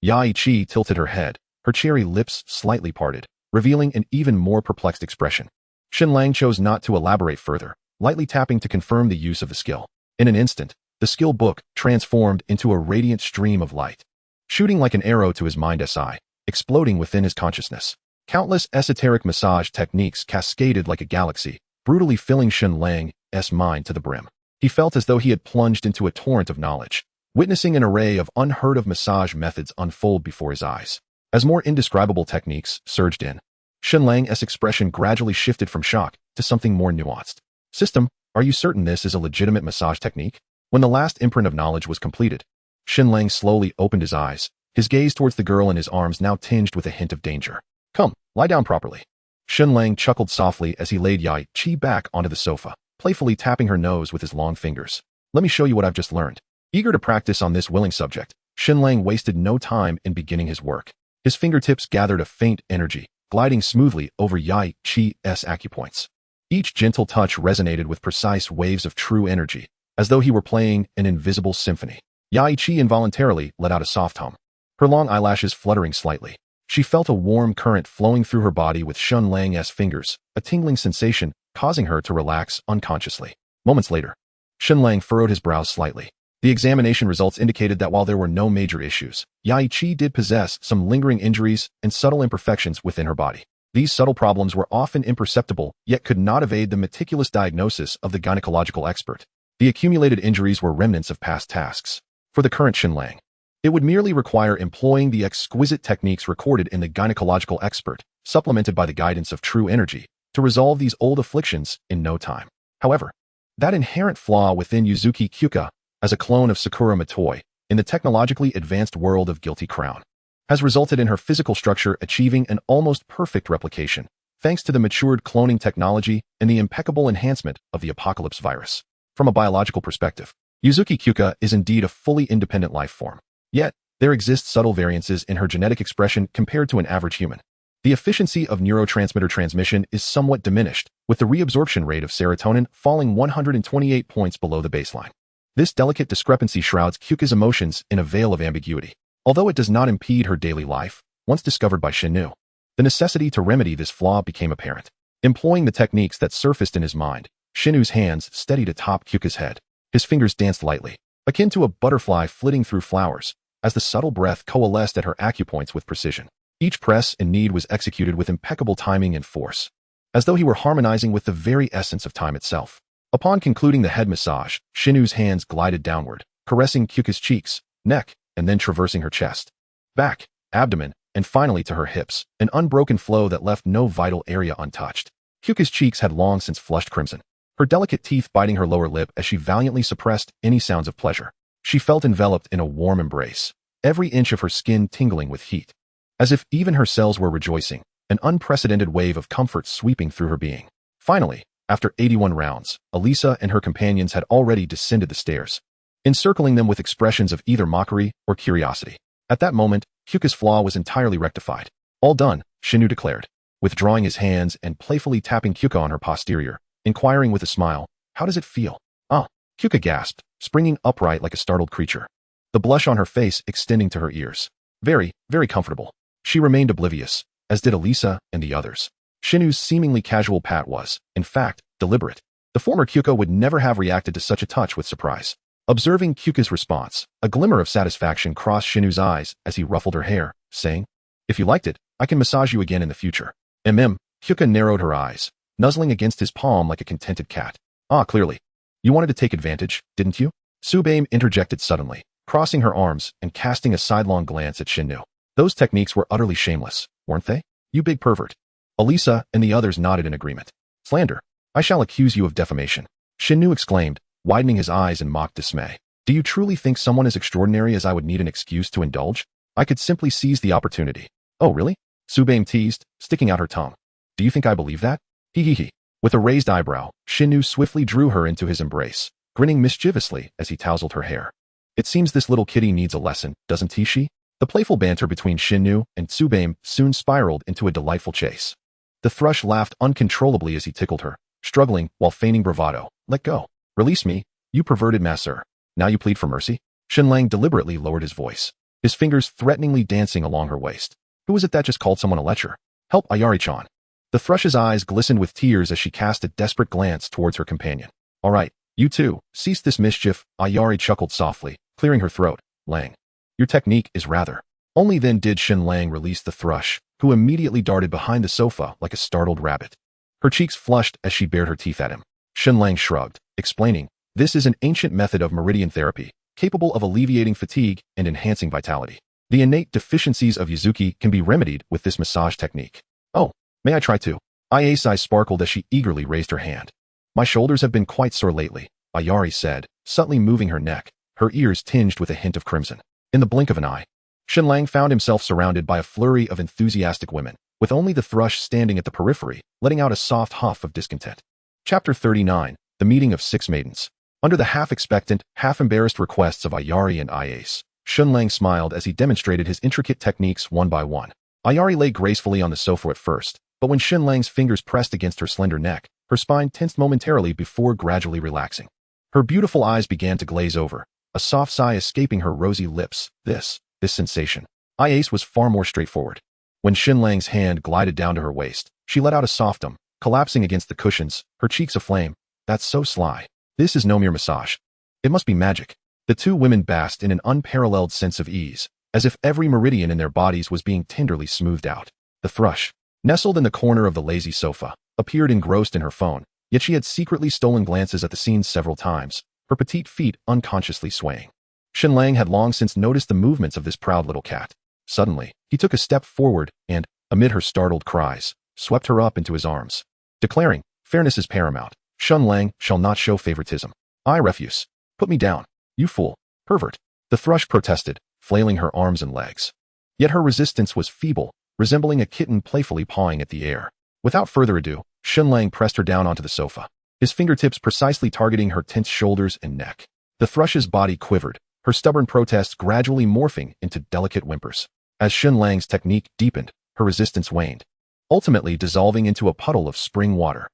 Yai Qi tilted her head, her cherry lips slightly parted, revealing an even more perplexed expression. Shen Lang chose not to elaborate further, lightly tapping to confirm the use of the skill. In an instant, the skill book transformed into a radiant stream of light, shooting like an arrow to his mind's eye, exploding within his consciousness. Countless esoteric massage techniques cascaded like a galaxy, brutally filling Shen Lang's mind to the brim. He felt as though he had plunged into a torrent of knowledge. witnessing an array of unheard-of massage methods unfold before his eyes. As more indescribable techniques surged in, Shen Lang's expression gradually shifted from shock to something more nuanced. System, are you certain this is a legitimate massage technique? When the last imprint of knowledge was completed, Shen Lang slowly opened his eyes, his gaze towards the girl in his arms now tinged with a hint of danger. Come, lie down properly. Shen Lang chuckled softly as he laid Yai Qi back onto the sofa, playfully tapping her nose with his long fingers. Let me show you what I've just learned. Eager to practice on this willing subject, Shen Lang wasted no time in beginning his work. His fingertips gathered a faint energy, gliding smoothly over Yai Qi's acupoints. Each gentle touch resonated with precise waves of true energy, as though he were playing an invisible symphony. Yai Qi involuntarily let out a soft hum, her long eyelashes fluttering slightly. She felt a warm current flowing through her body with Shen Lang's fingers, a tingling sensation causing her to relax unconsciously. Moments later, Shen Lang furrowed his brows slightly. The examination results indicated that while there were no major issues, Yai Qi did possess some lingering injuries and subtle imperfections within her body. These subtle problems were often imperceptible, yet could not evade the meticulous diagnosis of the gynecological expert. The accumulated injuries were remnants of past tasks. For the current Shen Lang, it would merely require employing the exquisite techniques recorded in the gynecological expert, supplemented by the guidance of true energy, to resolve these old afflictions in no time. However, that inherent flaw within Yuzuki Kyuka, as a clone of Sakura Matoi, in the technologically advanced world of Guilty Crown, has resulted in her physical structure achieving an almost perfect replication, thanks to the matured cloning technology and the impeccable enhancement of the Apocalypse virus. From a biological perspective, Yuzuki Kyuka is indeed a fully independent life form. Yet, there exist subtle variances in her genetic expression compared to an average human. The efficiency of neurotransmitter transmission is somewhat diminished, with the reabsorption rate of serotonin falling 128 points below the baseline. This delicate discrepancy shrouds Kyuka's emotions in a veil of ambiguity. Although it does not impede her daily life, once discovered by Shinnu, the necessity to remedy this flaw became apparent. Employing the techniques that surfaced in his mind, Shinnu's hands steadied atop Kyuka's head. His fingers danced lightly, akin to a butterfly flitting through flowers, as the subtle breath coalesced at her acupoints with precision. Each press and knead was executed with impeccable timing and force, as though he were harmonizing with the very essence of time itself. Upon concluding the head massage, Shinnu's hands glided downward, caressing Kyuka's cheeks, neck, and then traversing her chest, back, abdomen, and finally to her hips, an unbroken flow that left no vital area untouched. Kyuka's cheeks had long since flushed crimson, her delicate teeth biting her lower lip as she valiantly suppressed any sounds of pleasure. She felt enveloped in a warm embrace, every inch of her skin tingling with heat, as if even her cells were rejoicing, an unprecedented wave of comfort sweeping through her being. Finally, after 81 rounds, Elisa and her companions had already descended the stairs, encircling them with expressions of either mockery or curiosity. At that moment, Kyuka's flaw was entirely rectified. All done, Shinnu declared, withdrawing his hands and playfully tapping Kyuka on her posterior, inquiring with a smile, "How does it feel?" "Ah," Kyuka gasped, springing upright like a startled creature, the blush on her face extending to her ears. "Very, very comfortable." She remained oblivious, as did Elisa and the others. Shinnu's seemingly casual pat was, in fact, deliberate. The former Kyuka would never have reacted to such a touch with surprise. Observing Kyuka's response, a glimmer of satisfaction crossed Shinnu's eyes as he ruffled her hair, saying, "If you liked it, I can massage you again in the future." Kyuka narrowed her eyes, nuzzling against his palm like a contented cat. "Ah, clearly. You wanted to take advantage, didn't you?" Tsubame interjected suddenly, crossing her arms and casting a sidelong glance at Shinnu. "Those techniques were utterly shameless, weren't they? You big pervert." Elisa and the others nodded in agreement. "Slander. I shall accuse you of defamation," Shinnu exclaimed, widening his eyes in mock dismay. "Do you truly think someone as extraordinary as I would need an excuse to indulge? I could simply seize the opportunity." "Oh, really?" Tsubame teased, sticking out her tongue. "Do you think I believe that?" He. With a raised eyebrow, Shinnu swiftly drew her into his embrace, grinning mischievously as he tousled her hair. "It seems this little kitty needs a lesson, doesn't he?" The playful banter between Shinnu and Tsubame soon spiraled into a delightful chase. The thrush laughed uncontrollably as he tickled her, struggling while feigning bravado. "Let go. Release me, you perverted masseur. Now you plead for mercy?" Shen Lang deliberately lowered his voice, his fingers threateningly dancing along her waist. "Who was it that just called someone a lecher? Help Ayari-chan." The thrush's eyes glistened with tears as she cast a desperate glance towards her companion. "All right, you two, cease this mischief," Ayari chuckled softly, clearing her throat. "Lang, your technique is rather." Only then did Shen Lang release the thrush, who immediately darted behind the sofa like a startled rabbit. Her cheeks flushed as she bared her teeth at him. Shen Lang shrugged, explaining, "This is an ancient method of meridian therapy, capable of alleviating fatigue and enhancing vitality. The innate deficiencies of Yuzuki can be remedied with this massage technique. Oh, may I try too? Aya's eyes sparkled as she eagerly raised her hand. My shoulders have been quite sore lately, Ayari said, subtly moving her neck, her ears tinged with a hint of crimson. In the blink of an eye, Shen Lang found himself surrounded by a flurry of enthusiastic women, with only the thrush standing at the periphery, letting out a soft huff of discontent. Chapter 39, The Meeting of Six Maidens. Under the half-expectant, half-embarrassed requests of Ayari and Ayace, Shen Lang smiled as he demonstrated his intricate techniques one by one. Ayari lay gracefully on the sofa at first, but when Shen Lang's fingers pressed against her slender neck, her spine tensed momentarily before gradually relaxing. Her beautiful eyes began to glaze over, a soft sigh escaping her rosy lips. This sensation. Ayace was far more straightforward. When Shen Lang's hand glided down to her waist, she let out a soft collapsing against the cushions, her cheeks aflame. That's so sly. This is no mere massage. It must be magic. The two women basked in an unparalleled sense of ease, as if every meridian in their bodies was being tenderly smoothed out. The thrush, nestled in the corner of the lazy sofa, appeared engrossed in her phone, yet she had secretly stolen glances at the scene several times, her petite feet unconsciously swaying. Shen Lang had long since noticed the movements of this proud little cat. Suddenly, he took a step forward and, amid her startled cries, swept her up into his arms, declaring, "Fairness is paramount. Shen Lang shall not show favoritism. I refuse. Put me down, you fool, pervert." The thrush protested, flailing her arms and legs. Yet her resistance was feeble, resembling a kitten playfully pawing at the air. Without further ado, Shen Lang pressed her down onto the sofa, his fingertips precisely targeting her tense shoulders and neck. The thrush's body quivered, her stubborn protests gradually morphing into delicate whimpers. As Shen Lang's technique deepened, her resistance waned, ultimately dissolving into a puddle of spring water.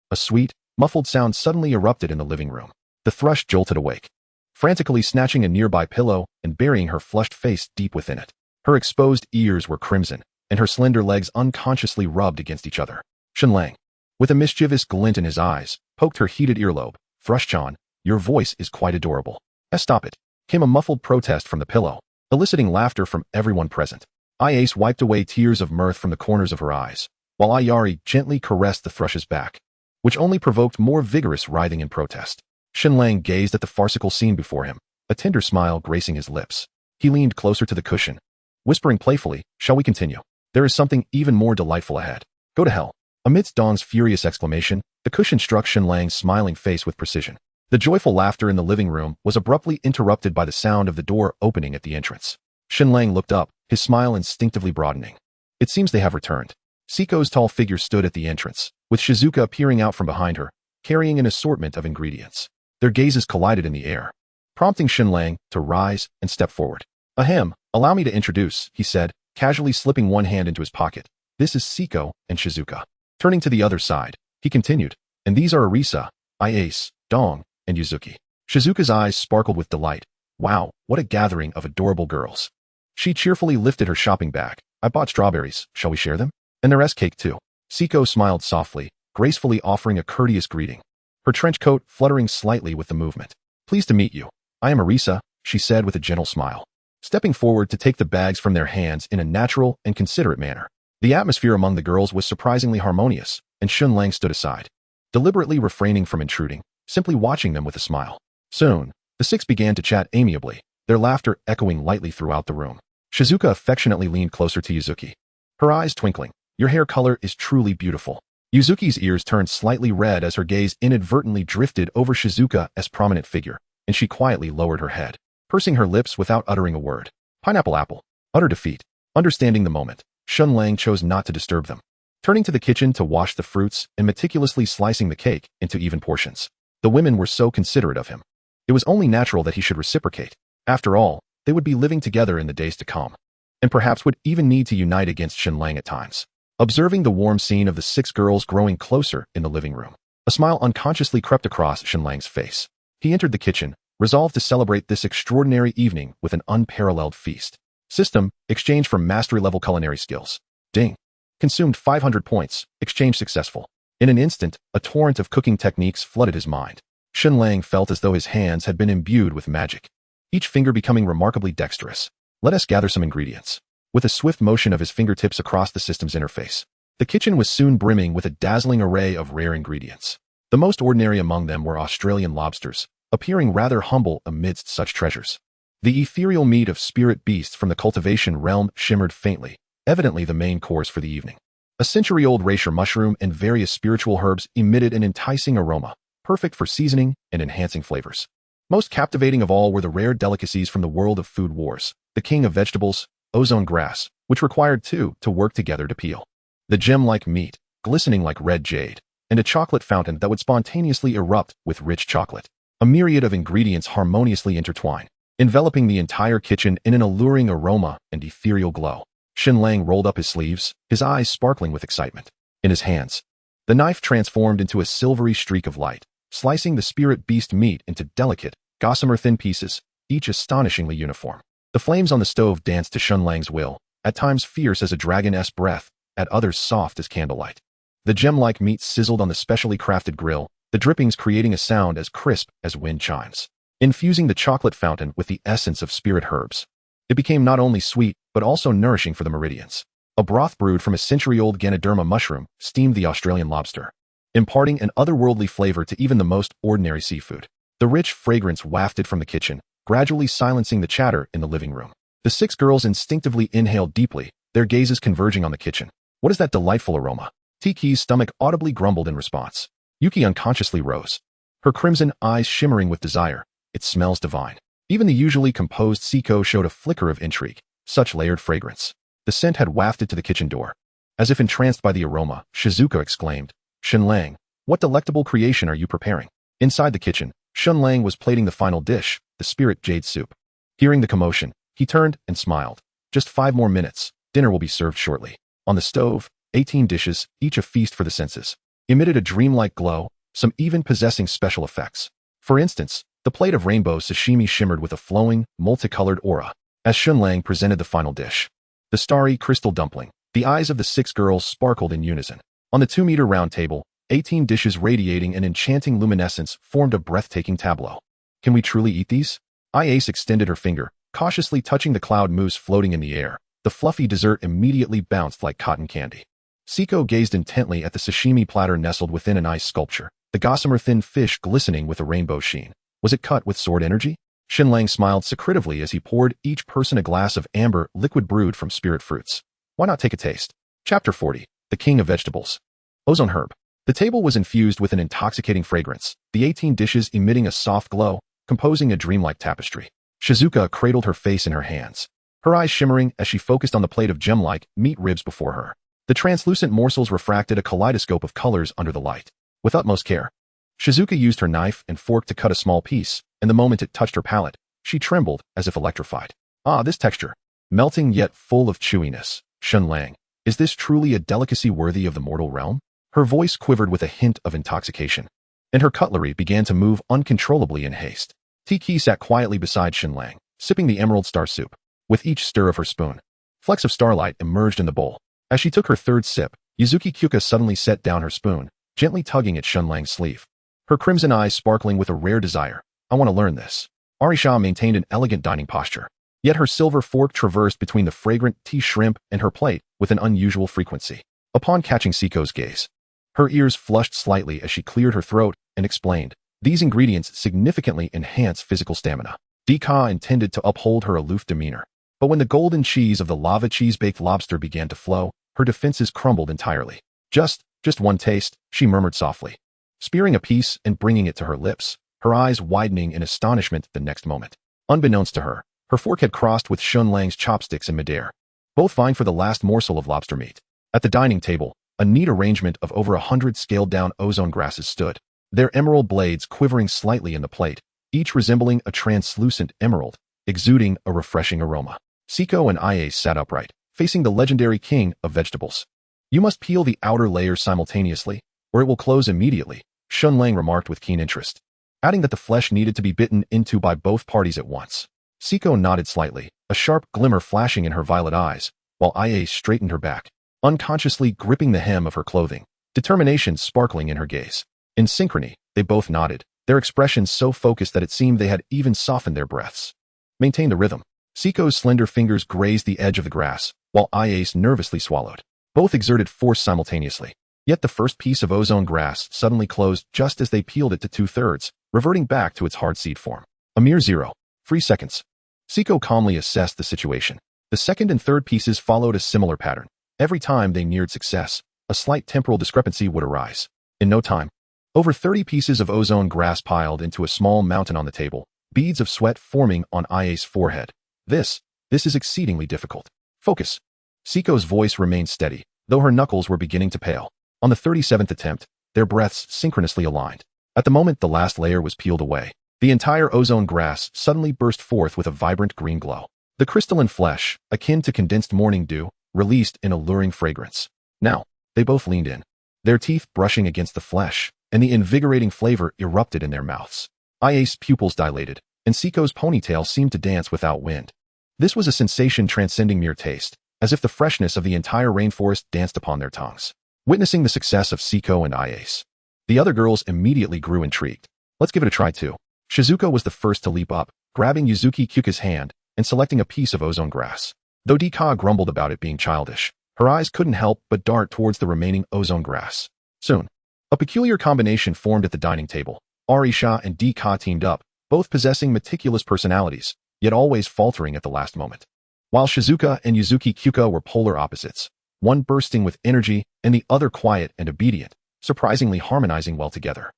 A sweet, muffled sound suddenly erupted in the living room. The thrush jolted awake, frantically snatching a nearby pillow and burying her flushed face deep within it. Her exposed ears were crimson, and her slender legs unconsciously rubbed against each other. Shen Lang, with a mischievous glint in his eyes, poked her heated earlobe. "Thrush-chan, your voice is quite adorable." "Stop it," came a muffled protest from the pillow, eliciting laughter from everyone present. Ayace wiped away tears of mirth from the corners of her eyes, while Ayari gently caressed the thrush's back, which only provoked more vigorous writhing and protest. Shen Lang gazed at the farcical scene before him, a tender smile gracing his lips. He leaned closer to the cushion, whispering playfully, "Shall we continue? There is something even more delightful ahead. Go to hell." Amidst Dong's furious exclamation, the cushion struck Shen Lang's smiling face with precision. The joyful laughter in the living room was abruptly interrupted by the sound of the door opening at the entrance. Shen Lang looked up, his smile instinctively broadening. "It seems they have returned." Siko's tall figure stood at the entrance, with Shizuka peering out from behind her, carrying an assortment of ingredients. Their gazes collided in the air, prompting Shen Lang to rise and step forward. "Ahem, allow me to introduce," he said, casually slipping one hand into his pocket. "This is Siko and Shizuka." Turning to the other side, he continued, "And these are Arisa, Ayace, Dong, and Yuzuki." Shizuka's eyes sparkled with delight. Wow, what a gathering of adorable girls. She cheerfully lifted her shopping bag. "I bought strawberries, shall we share them? And the rest cake too." Siko smiled softly, gracefully offering a courteous greeting, her trench coat fluttering slightly with the movement. "Pleased to meet you. I am Arisa," she said with a gentle smile, stepping forward to take the bags from their hands in a natural and considerate manner. The atmosphere among the girls was surprisingly harmonious, and Shen Lang stood aside, deliberately refraining from intruding, simply watching them with a smile. Soon, the six began to chat amiably, their laughter echoing lightly throughout the room. Shizuka affectionately leaned closer to Yuzuki, her eyes twinkling. "Your hair color is truly beautiful." Yuzuki's ears turned slightly red as her gaze inadvertently drifted over Shizuka's prominent figure, and she quietly lowered her head, pursing her lips without uttering a word. Pineapple apple. Utter defeat. Understanding the moment, Shen Lang chose not to disturb them, turning to the kitchen to wash the fruits and meticulously slicing the cake into even portions. The women were so considerate of him. It was only natural that he should reciprocate. After all, they would be living together in the days to come, and perhaps would even need to unite against Shen Lang at times. Observing the warm scene of the six girls growing closer in the living room, a smile unconsciously crept across Shen Lang's face. He entered the kitchen, resolved to celebrate this extraordinary evening with an unparalleled feast. System, exchange for mastery-level culinary skills. Ding. Consumed 500 points, exchange successful. In an instant, a torrent of cooking techniques flooded his mind. Shen Lang felt as though his hands had been imbued with magic, each finger becoming remarkably dexterous. "Let us gather some ingredients." With a swift motion of his fingertips across the system's interface, the kitchen was soon brimming with a dazzling array of rare ingredients. The most ordinary among them were Australian lobsters, appearing rather humble amidst such treasures. The ethereal meat of spirit beasts from the cultivation realm shimmered faintly, evidently the main course for the evening. A century-old reishi mushroom and various spiritual herbs emitted an enticing aroma, perfect for seasoning and enhancing flavors. Most captivating of all were the rare delicacies from the world of food wars, the king of vegetables, ozone grass, which required two to work together to peel. The gem-like meat, glistening like red jade, and a chocolate fountain that would spontaneously erupt with rich chocolate. A myriad of ingredients harmoniously intertwine, enveloping the entire kitchen in an alluring aroma and ethereal glow. Shen Lang rolled up his sleeves, his eyes sparkling with excitement. In his hands, the knife transformed into a silvery streak of light, slicing the spirit beast meat into delicate, gossamer-thin pieces, each astonishingly uniform. The flames on the stove danced to Shen Lang's will, at times fierce as a dragoness breath, at others soft as candlelight. The gem-like meat sizzled on the specially crafted grill, the drippings creating a sound as crisp as wind chimes. Infusing the chocolate fountain with the essence of spirit herbs, it became not only sweet, but also nourishing for the meridians. A broth brewed from a century-old Ganoderma mushroom steamed the Australian lobster, imparting an otherworldly flavor to even the most ordinary seafood. The rich fragrance wafted from the kitchen, gradually silencing the chatter in the living room. The six girls instinctively inhaled deeply, their gazes converging on the kitchen. What is that delightful aroma? Tiki's stomach audibly grumbled in response. Yuki unconsciously rose, her crimson eyes shimmering with desire. It smells divine. Even the usually composed Siko showed a flicker of intrigue. Such layered fragrance. The scent had wafted to the kitchen door. As if entranced by the aroma, Shizuka exclaimed, "Shen Lang, what delectable creation are you preparing?" Inside the kitchen, Shen Lang was plating the final dish, the spirit jade soup. Hearing the commotion, he turned and smiled. Just 5 more minutes, dinner will be served shortly. On the stove, 18 dishes, each a feast for the senses, emitted a dreamlike glow, some even possessing special effects. For instance, the plate of rainbow sashimi shimmered with a flowing, multicolored aura, as Shen Lang presented the final dish. The starry crystal dumpling, the eyes of the 6 girls sparkled in unison. On the 2-meter round table, 18 dishes radiating an enchanting luminescence formed a breathtaking tableau. Can we truly eat these? Ice extended her finger, cautiously touching the cloud mousse floating in the air. The fluffy dessert immediately bounced like cotton candy. Siko gazed intently at the sashimi platter nestled within an ice sculpture, the gossamer-thin fish glistening with a rainbow sheen. Was it cut with sword energy? Shen Lang smiled secretively as he poured each person a glass of amber liquid brewed from spirit fruits. Why not take a taste? Chapter 40. The King of Vegetables. Ozone herb. The table was infused with an intoxicating fragrance, the 18 dishes emitting a soft glow, composing a dreamlike tapestry. Shizuka cradled her face in her hands, her eyes shimmering as she focused on the plate of gem-like meat ribs before her. The translucent morsels refracted a kaleidoscope of colors under the light. With utmost care, Shizuka used her knife and fork to cut a small piece, and the moment it touched her palate, she trembled as if electrified. Ah, this texture. Melting yet full of chewiness. Shen Lang, is this truly a delicacy worthy of the mortal realm? Her voice quivered with a hint of intoxication, and her cutlery began to move uncontrollably in haste. Tiki sat quietly beside Shen Lang, sipping the emerald star soup. With each stir of her spoon, flecks of starlight emerged in the bowl. As she took her third sip, Yuzuki Kyuka suddenly set down her spoon, gently tugging at Shen Lang's sleeve, her crimson eyes sparkling with a rare desire. I want to learn this. Arisha maintained an elegant dining posture, yet her silver fork traversed between the fragrant tea shrimp and her plate with an unusual frequency. Upon catching Siko's gaze, her ears flushed slightly as she cleared her throat and explained, these ingredients significantly enhance physical stamina. Dika intended to uphold her aloof demeanor, but when the golden cheese of the lava cheese-baked lobster began to flow, her defenses crumbled entirely. Just one taste, she murmured softly, spearing a piece and bringing it to her lips, her eyes widening in astonishment the next moment. Unbeknownst to her, her fork had crossed with Shen Lang's chopsticks in midair, both vying for the last morsel of lobster meat. At the dining table, a neat arrangement of over 100 scaled-down ozone grasses stood, their emerald blades quivering slightly in the plate, each resembling a translucent emerald, exuding a refreshing aroma. Siko and Ie sat upright, facing the legendary king of vegetables. You must peel the outer layers simultaneously, or it will close immediately, Shen Lang remarked with keen interest, adding that the flesh needed to be bitten into by both parties at once. Siko nodded slightly, a sharp glimmer flashing in her violet eyes, while Ie straightened her back, unconsciously gripping the hem of her clothing, determination sparkling in her gaze. In synchrony, they both nodded, their expressions so focused that it seemed they had even softened their breaths. Maintain the rhythm. Siko's slender fingers grazed the edge of the grass, while Ie nervously swallowed. Both exerted force simultaneously. Yet the first piece of ozone grass suddenly closed just as they peeled it to 2/3, reverting back to its hard seed form. A mere 0.3 seconds. Siko calmly assessed the situation. The second and third pieces followed a similar pattern. Every time they neared success, a slight temporal discrepancy would arise. In no time, over 30 pieces of ozone grass piled into a small mountain on the table, beads of sweat forming on Ia's forehead. This is exceedingly difficult. Focus. Siko's voice remained steady, though her knuckles were beginning to pale. On the 37th attempt, their breaths synchronously aligned. At the moment the last layer was peeled away, the entire ozone grass suddenly burst forth with a vibrant green glow. The crystalline flesh, akin to condensed morning dew, released an alluring fragrance. Now, they both leaned in, their teeth brushing against the flesh, and the invigorating flavor erupted in their mouths. Ia's pupils dilated, and Siko's ponytail seemed to dance without wind. This was a sensation transcending mere taste, as if the freshness of the entire rainforest danced upon their tongues. Witnessing the success of Siko and Ia's, the other girls immediately grew intrigued. Let's give it a try too. Shizuka was the first to leap up, grabbing Yuzuki Kyuka's hand and selecting a piece of ozone grass. Though Dika grumbled about it being childish, her eyes couldn't help but dart towards the remaining ozone grass. Soon, a peculiar combination formed at the dining table. Arisha and Dika teamed up, both possessing meticulous personalities, yet always faltering at the last moment. While Shizuka and Yuzuki Kyuka were polar opposites, one bursting with energy and the other quiet and obedient, surprisingly harmonizing well together.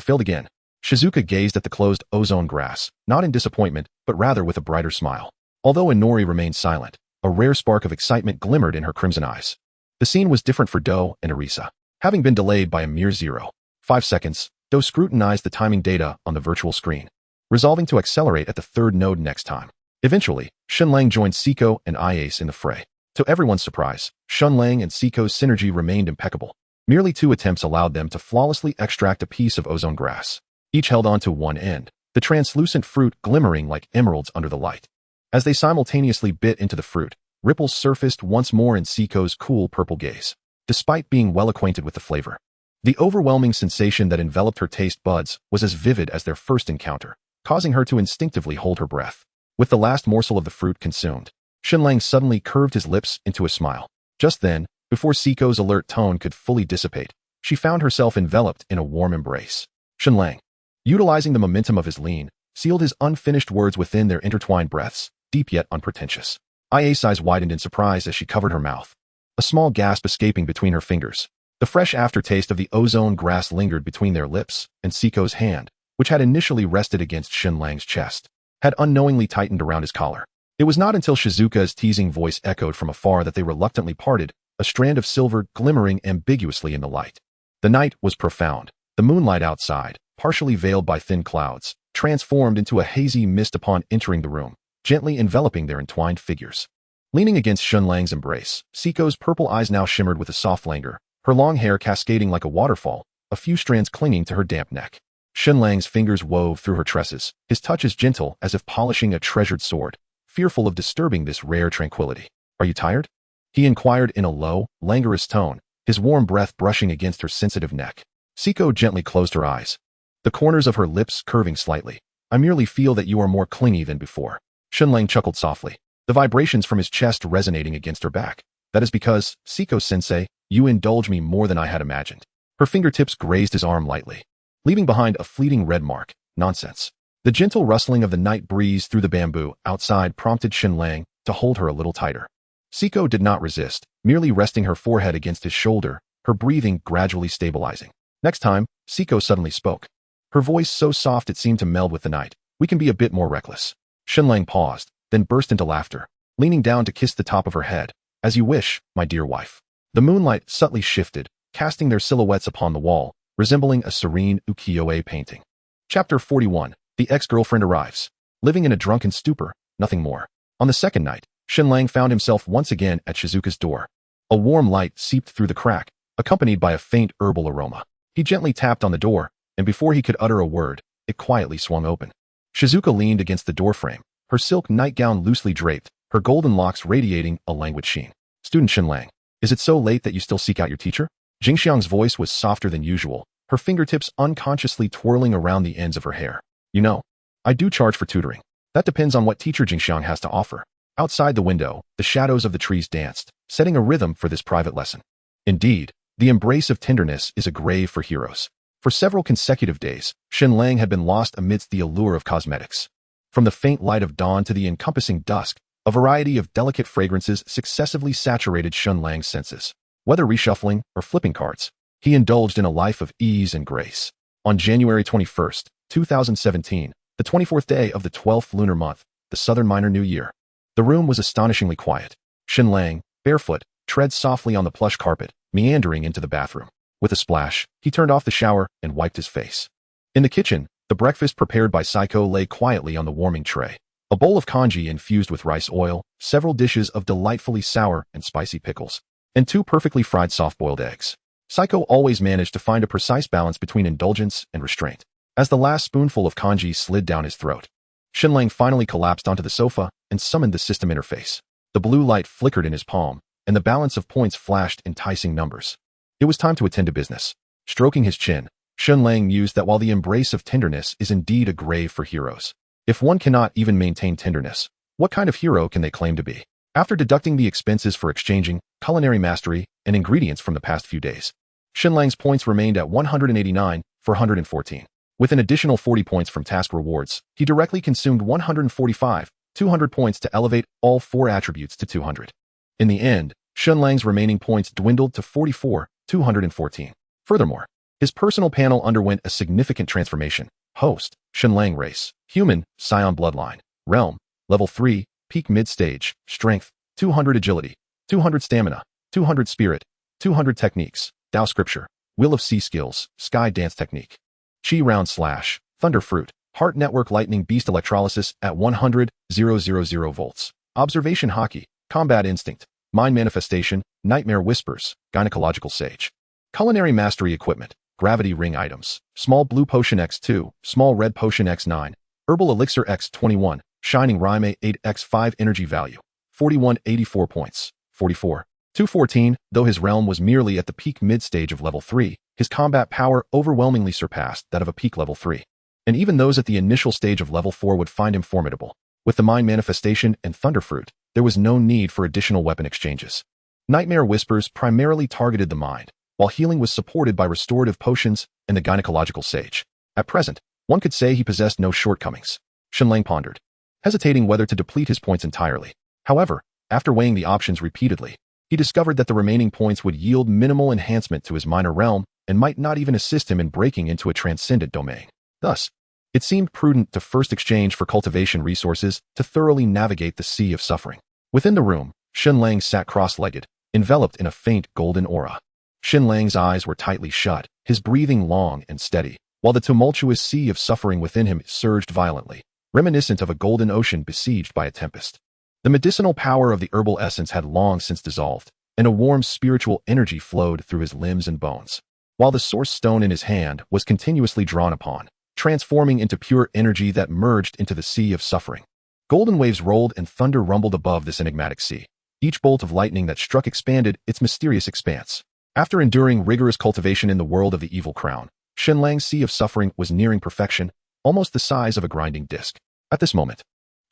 Failed again. Shizuka gazed at the closed ozone grass, not in disappointment, but rather with a brighter smile. Although Inori remained silent, a rare spark of excitement glimmered in her crimson eyes. The scene was different for Do and Arisa. Having been delayed by a mere 0.5 seconds, Do scrutinized the timing data on the virtual screen, resolving to accelerate at the third node next time. Eventually, Shen Lang joined Siko and Iace in the fray. To everyone's surprise, Shen Lang and Siko's synergy remained impeccable. Merely 2 attempts allowed them to flawlessly extract a piece of ozone grass. Each held on to one end, the translucent fruit glimmering like emeralds under the light. As they simultaneously bit into the fruit, ripples surfaced once more in Siko's cool purple gaze. Despite being well acquainted with the flavor, the overwhelming sensation that enveloped her taste buds was as vivid as their first encounter, causing her to instinctively hold her breath. With the last morsel of the fruit consumed, Shen Lang suddenly curved his lips into a smile. Just then, before Siko's alert tone could fully dissipate, she found herself enveloped in a warm embrace. Shen Lang, utilizing the momentum of his lean, sealed his unfinished words within their intertwined breaths, deep yet unpretentious. Ia's eyes widened in surprise as she covered her mouth, a small gasp escaping between her fingers. The fresh aftertaste of the ozone grass lingered between their lips, and Siko's hand, which had initially rested against Shen Lang's chest, had unknowingly tightened around his collar. It was not until Shizuka's teasing voice echoed from afar that they reluctantly parted, a strand of silver glimmering ambiguously in the light. The night was profound. The moonlight outside, partially veiled by thin clouds, transformed into a hazy mist upon entering the room, gently enveloping their entwined figures. Leaning against Shen Lang's embrace, Siko's purple eyes now shimmered with a soft languor, her long hair cascading like a waterfall, a few strands clinging to her damp neck. Shen Lang's fingers wove through her tresses, his touch as gentle as if polishing a treasured sword, fearful of disturbing this rare tranquility. Are you tired? He inquired in a low, languorous tone, his warm breath brushing against her sensitive neck. Siko gently closed her eyes, the corners of her lips curving slightly. I merely feel that you are more clingy than before. Shen Lang chuckled softly, the vibrations from his chest resonating against her back. That is because, Siko-sensei, you indulge me more than I had imagined. Her fingertips grazed his arm lightly, leaving behind a fleeting red mark. Nonsense. The gentle rustling of the night breeze through the bamboo outside prompted Shen Lang to hold her a little tighter. Siko did not resist, merely resting her forehead against his shoulder, her breathing gradually stabilizing. Next time, Siko suddenly spoke, her voice so soft it seemed to meld with the night. We can be a bit more reckless. Shen Lang paused, then burst into laughter, leaning down to kiss the top of her head. As you wish, my dear wife. The moonlight subtly shifted, casting their silhouettes upon the wall, resembling a serene ukiyo-e painting. Chapter 41. The ex-girlfriend arrives. Living in a drunken stupor, nothing more. On the second night, Shen Lang found himself once again at Shizuka's door. A warm light seeped through the crack, accompanied by a faint herbal aroma. He gently tapped on the door, and before he could utter a word, it quietly swung open. Shizuka leaned against the doorframe, her silk nightgown loosely draped, her golden locks radiating a languid sheen. Student Shen Lang, is it so late that you still seek out your teacher? Jingxiang's voice was softer than usual, her fingertips unconsciously twirling around the ends of her hair. You know, I do charge for tutoring. That depends on what teacher Jingxiang has to offer. Outside the window, the shadows of the trees danced, setting a rhythm for this private lesson. Indeed, the embrace of tenderness is a grave for heroes. For several consecutive days, Shen Lang had been lost amidst the allure of cosmetics. From the faint light of dawn to the encompassing dusk, a variety of delicate fragrances successively saturated Shen Lang's senses. Whether reshuffling or flipping cards, he indulged in a life of ease and grace. On January 21st, 2017, the 24th day of the 12th lunar month, the Southern Minor New Year, the room was astonishingly quiet. Shen Lang, barefoot, tread softly on the plush carpet, meandering into the bathroom. With a splash, he turned off the shower and wiped his face. In the kitchen, the breakfast prepared by Saiko lay quietly on the warming tray. A bowl of congee infused with rice oil, several dishes of delightfully sour and spicy pickles, and 2 perfectly fried soft-boiled eggs. Saiko always managed to find a precise balance between indulgence and restraint. As the last spoonful of congee slid down his throat, Shen Lang finally collapsed onto the sofa and summoned the system interface. The blue light flickered in his palm, and the balance of points flashed enticing numbers. It was time to attend to business. Stroking his chin, Shen Lang mused that while the embrace of tenderness is indeed a grave for heroes, if one cannot even maintain tenderness, what kind of hero can they claim to be? After deducting the expenses for exchanging, culinary mastery, and ingredients from the past few days, Shen Lang's points remained at 189 for 114. With an additional 40 points from task rewards, he directly consumed 145, 200 points to elevate all 4 attributes to 200. In the end, Shen Lang's remaining points dwindled to 44, 214. Furthermore, his personal panel underwent a significant transformation. Host, Shen Lang race, human, Saiyan bloodline, realm, level 3, peak mid-stage, strength, 200 agility, 200 stamina, 200 spirit, 200 techniques, Tao scripture, will of sea skills, sky dance technique, chi round slash, thunder fruit, heart network lightning beast electrolysis at 100,000 volts, observation hockey, combat instinct, mind manifestation, nightmare whispers, gynecological sage, culinary mastery equipment, gravity ring items, small blue potion X2, small red potion X9, herbal elixir X21, shining rhyme 8x5 energy value, 4184 points, 44. 214, though his realm was merely at the peak mid-stage of level 3, his combat power overwhelmingly surpassed that of a peak level 3. And even those at the initial stage of level 4 would find him formidable. With the mind manifestation and thunder fruit, there was no need for additional weapon exchanges. Nightmare whispers primarily targeted the mind, while healing was supported by restorative potions and the gynecological sage. At present, one could say he possessed no shortcomings. Shen Lang pondered, hesitating whether to deplete his points entirely. However, after weighing the options repeatedly, he discovered that the remaining points would yield minimal enhancement to his minor realm and might not even assist him in breaking into a transcendent domain. Thus, it seemed prudent to first exchange for cultivation resources to thoroughly navigate the sea of suffering. Within the room, Shen Lang sat cross-legged, enveloped in a faint golden aura. Shen Lang's eyes were tightly shut, his breathing long and steady, while the tumultuous sea of suffering within him surged violently, reminiscent of a golden ocean besieged by a tempest. The medicinal power of the herbal essence had long since dissolved, and a warm spiritual energy flowed through his limbs and bones, while the source stone in his hand was continuously drawn upon, transforming into pure energy that merged into the sea of suffering. Golden waves rolled and thunder rumbled above this enigmatic sea. Each bolt of lightning that struck expanded its mysterious expanse. After enduring rigorous cultivation in the world of the evil crown, Shen Lang's sea of suffering was nearing perfection, almost the size of a grinding disc. At this moment,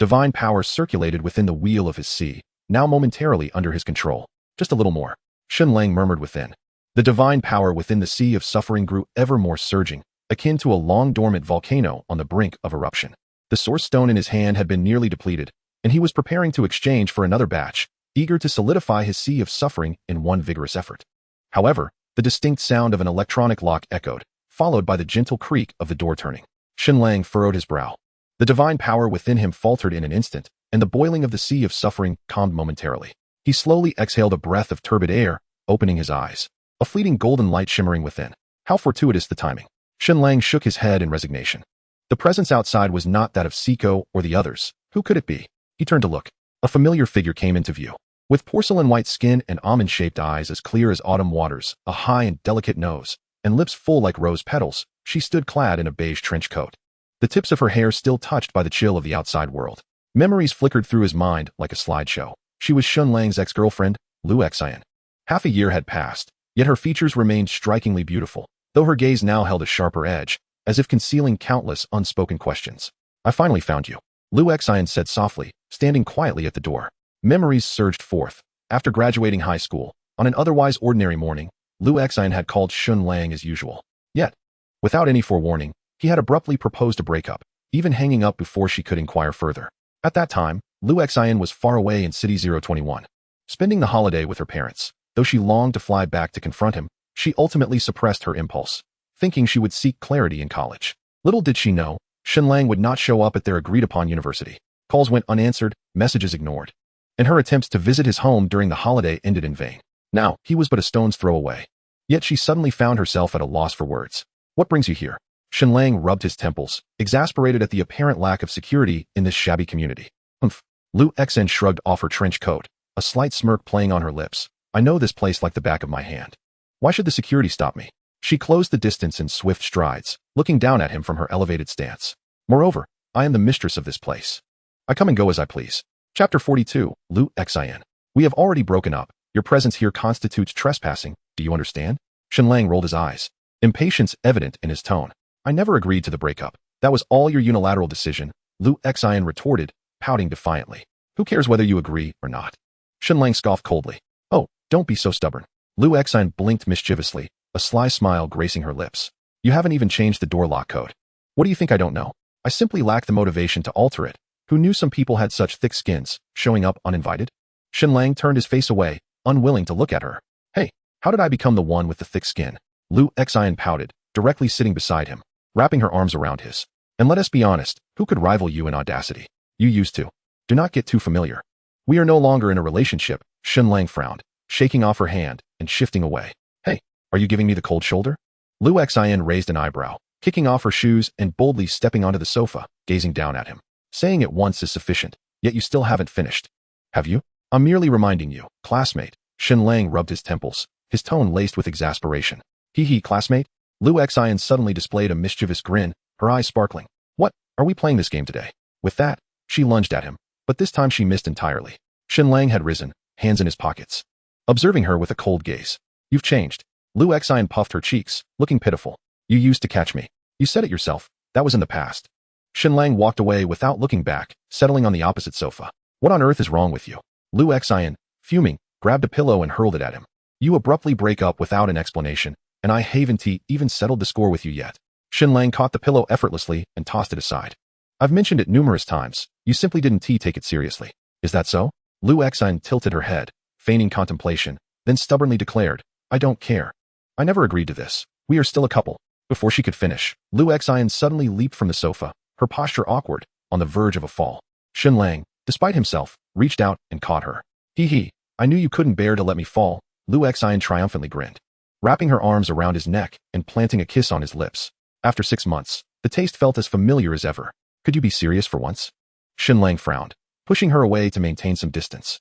divine power circulated within the wheel of his sea, now momentarily under his control. Just a little more, Shen Lang murmured within. The divine power within the sea of suffering grew ever more surging, akin to a long-dormant volcano on the brink of eruption. The source stone in his hand had been nearly depleted, and he was preparing to exchange for another batch, eager to solidify his sea of suffering in one vigorous effort. However, the distinct sound of an electronic lock echoed, followed by the gentle creak of the door turning. Shen Lang furrowed his brow. The divine power within him faltered in an instant, and the boiling of the sea of suffering calmed momentarily. He slowly exhaled a breath of turbid air, opening his eyes, a fleeting golden light shimmering within. How fortuitous the timing. Shen Lang shook his head in resignation. The presence outside was not that of Saiko or the others. Who could it be? He turned to look. A familiar figure came into view. With porcelain-white skin and almond-shaped eyes as clear as autumn waters, a high and delicate nose, and lips full like rose petals, she stood clad in a beige trench coat. The tips of her hair still touched by the chill of the outside world. Memories flickered through his mind like a slideshow. She was Shen Lang's ex-girlfriend, Lu Xian. Half a year had passed, yet her features remained strikingly beautiful, though her gaze now held a sharper edge, as if concealing countless unspoken questions. I finally found you, Lu Xian said softly, standing quietly at the door. Memories surged forth. After graduating high school, on an otherwise ordinary morning, Lu Xian had called Shen Lang as usual. Yet, Without any forewarning, he had abruptly proposed a breakup, even hanging up before she could inquire further. At that time, Liu Xian was far away in City 021, spending the holiday with her parents. Though she longed to fly back to confront him, she ultimately suppressed her impulse, thinking she would seek clarity in college. Little did she know, Shen Lang would not show up at their agreed-upon university. Calls went unanswered, messages ignored, and her attempts to visit his home during the holiday ended in vain. Now, he was but a stone's throw away. Yet she suddenly found herself at a loss for words. What brings you here? Shen Lang rubbed his temples, exasperated at the apparent lack of security in this shabby community. Liu Xian shrugged off her trench coat, a slight smirk playing on her lips. I know this place like the back of my hand. Why should the security stop me? She closed the distance in swift strides, looking down at him from her elevated stance. Moreover, I am the mistress of this place. I come and go as I please. Chapter 42, Liu Xian. We have already broken up. Your presence here constitutes trespassing. Do you understand? Shen Lang rolled his eyes, impatience evident in his tone. I never agreed to the breakup. That was all your unilateral decision, Liu Xian retorted, pouting defiantly. Who cares whether you agree or not? Shen Lang scoffed coldly. Oh, don't be so stubborn. Liu Xian blinked mischievously, a sly smile gracing her lips. You haven't even changed the door lock code. What do you think I don't know? I simply lack the motivation to alter it. Who knew some people had such thick skins, showing up uninvited? Shen Lang turned his face away, unwilling to look at her. Hey, how did I become the one with the thick skin? Liu Xian pouted, directly sitting beside him, wrapping her arms around his. And let us be honest, who could rival you in audacity? You used to. Do not get too familiar. We are no longer in a relationship, Shen Lang frowned, shaking off her hand and shifting away. Hey, are you giving me the cold shoulder? Liu Xian raised an eyebrow, kicking off her shoes and boldly stepping onto the sofa, gazing down at him. Saying it once is sufficient, yet you still haven't finished. Have you? I'm merely reminding you, classmate. Shen Lang rubbed his temples, his tone laced with exasperation. Hee, classmate? Liu Xian suddenly displayed a mischievous grin, her eyes sparkling. What, are we playing this game today? With that, she lunged at him, but this time she missed entirely. Shen Lang had risen, hands in his pockets, observing her with a cold gaze. You've changed. Liu Xian puffed her cheeks, looking pitiful. You used to catch me. You said it yourself. That was in the past. Shen Lang walked away without looking back, settling on the opposite sofa. What on earth is wrong with you? Liu Xian, fuming, grabbed a pillow and hurled it at him. You abruptly break up without an explanation, and I haven't even settled the score with you yet. Shen Lang caught the pillow effortlessly and tossed it aside. I've mentioned it numerous times. You simply didn't take it seriously. Is that so? Liu Xian tilted her head, feigning contemplation, then stubbornly declared, I don't care. I never agreed to this. We are still a couple. Before she could finish, Liu Xian suddenly leaped from the sofa, her posture awkward, on the verge of a fall. Shen Lang, despite himself, reached out and caught her. Hee, I knew you couldn't bear to let me fall, Liu Xian triumphantly grinned, wrapping her arms around his neck and planting a kiss on his lips. After 6 months, the taste felt as familiar as ever. Could you be serious for once? Shen Lang frowned, pushing her away to maintain some distance.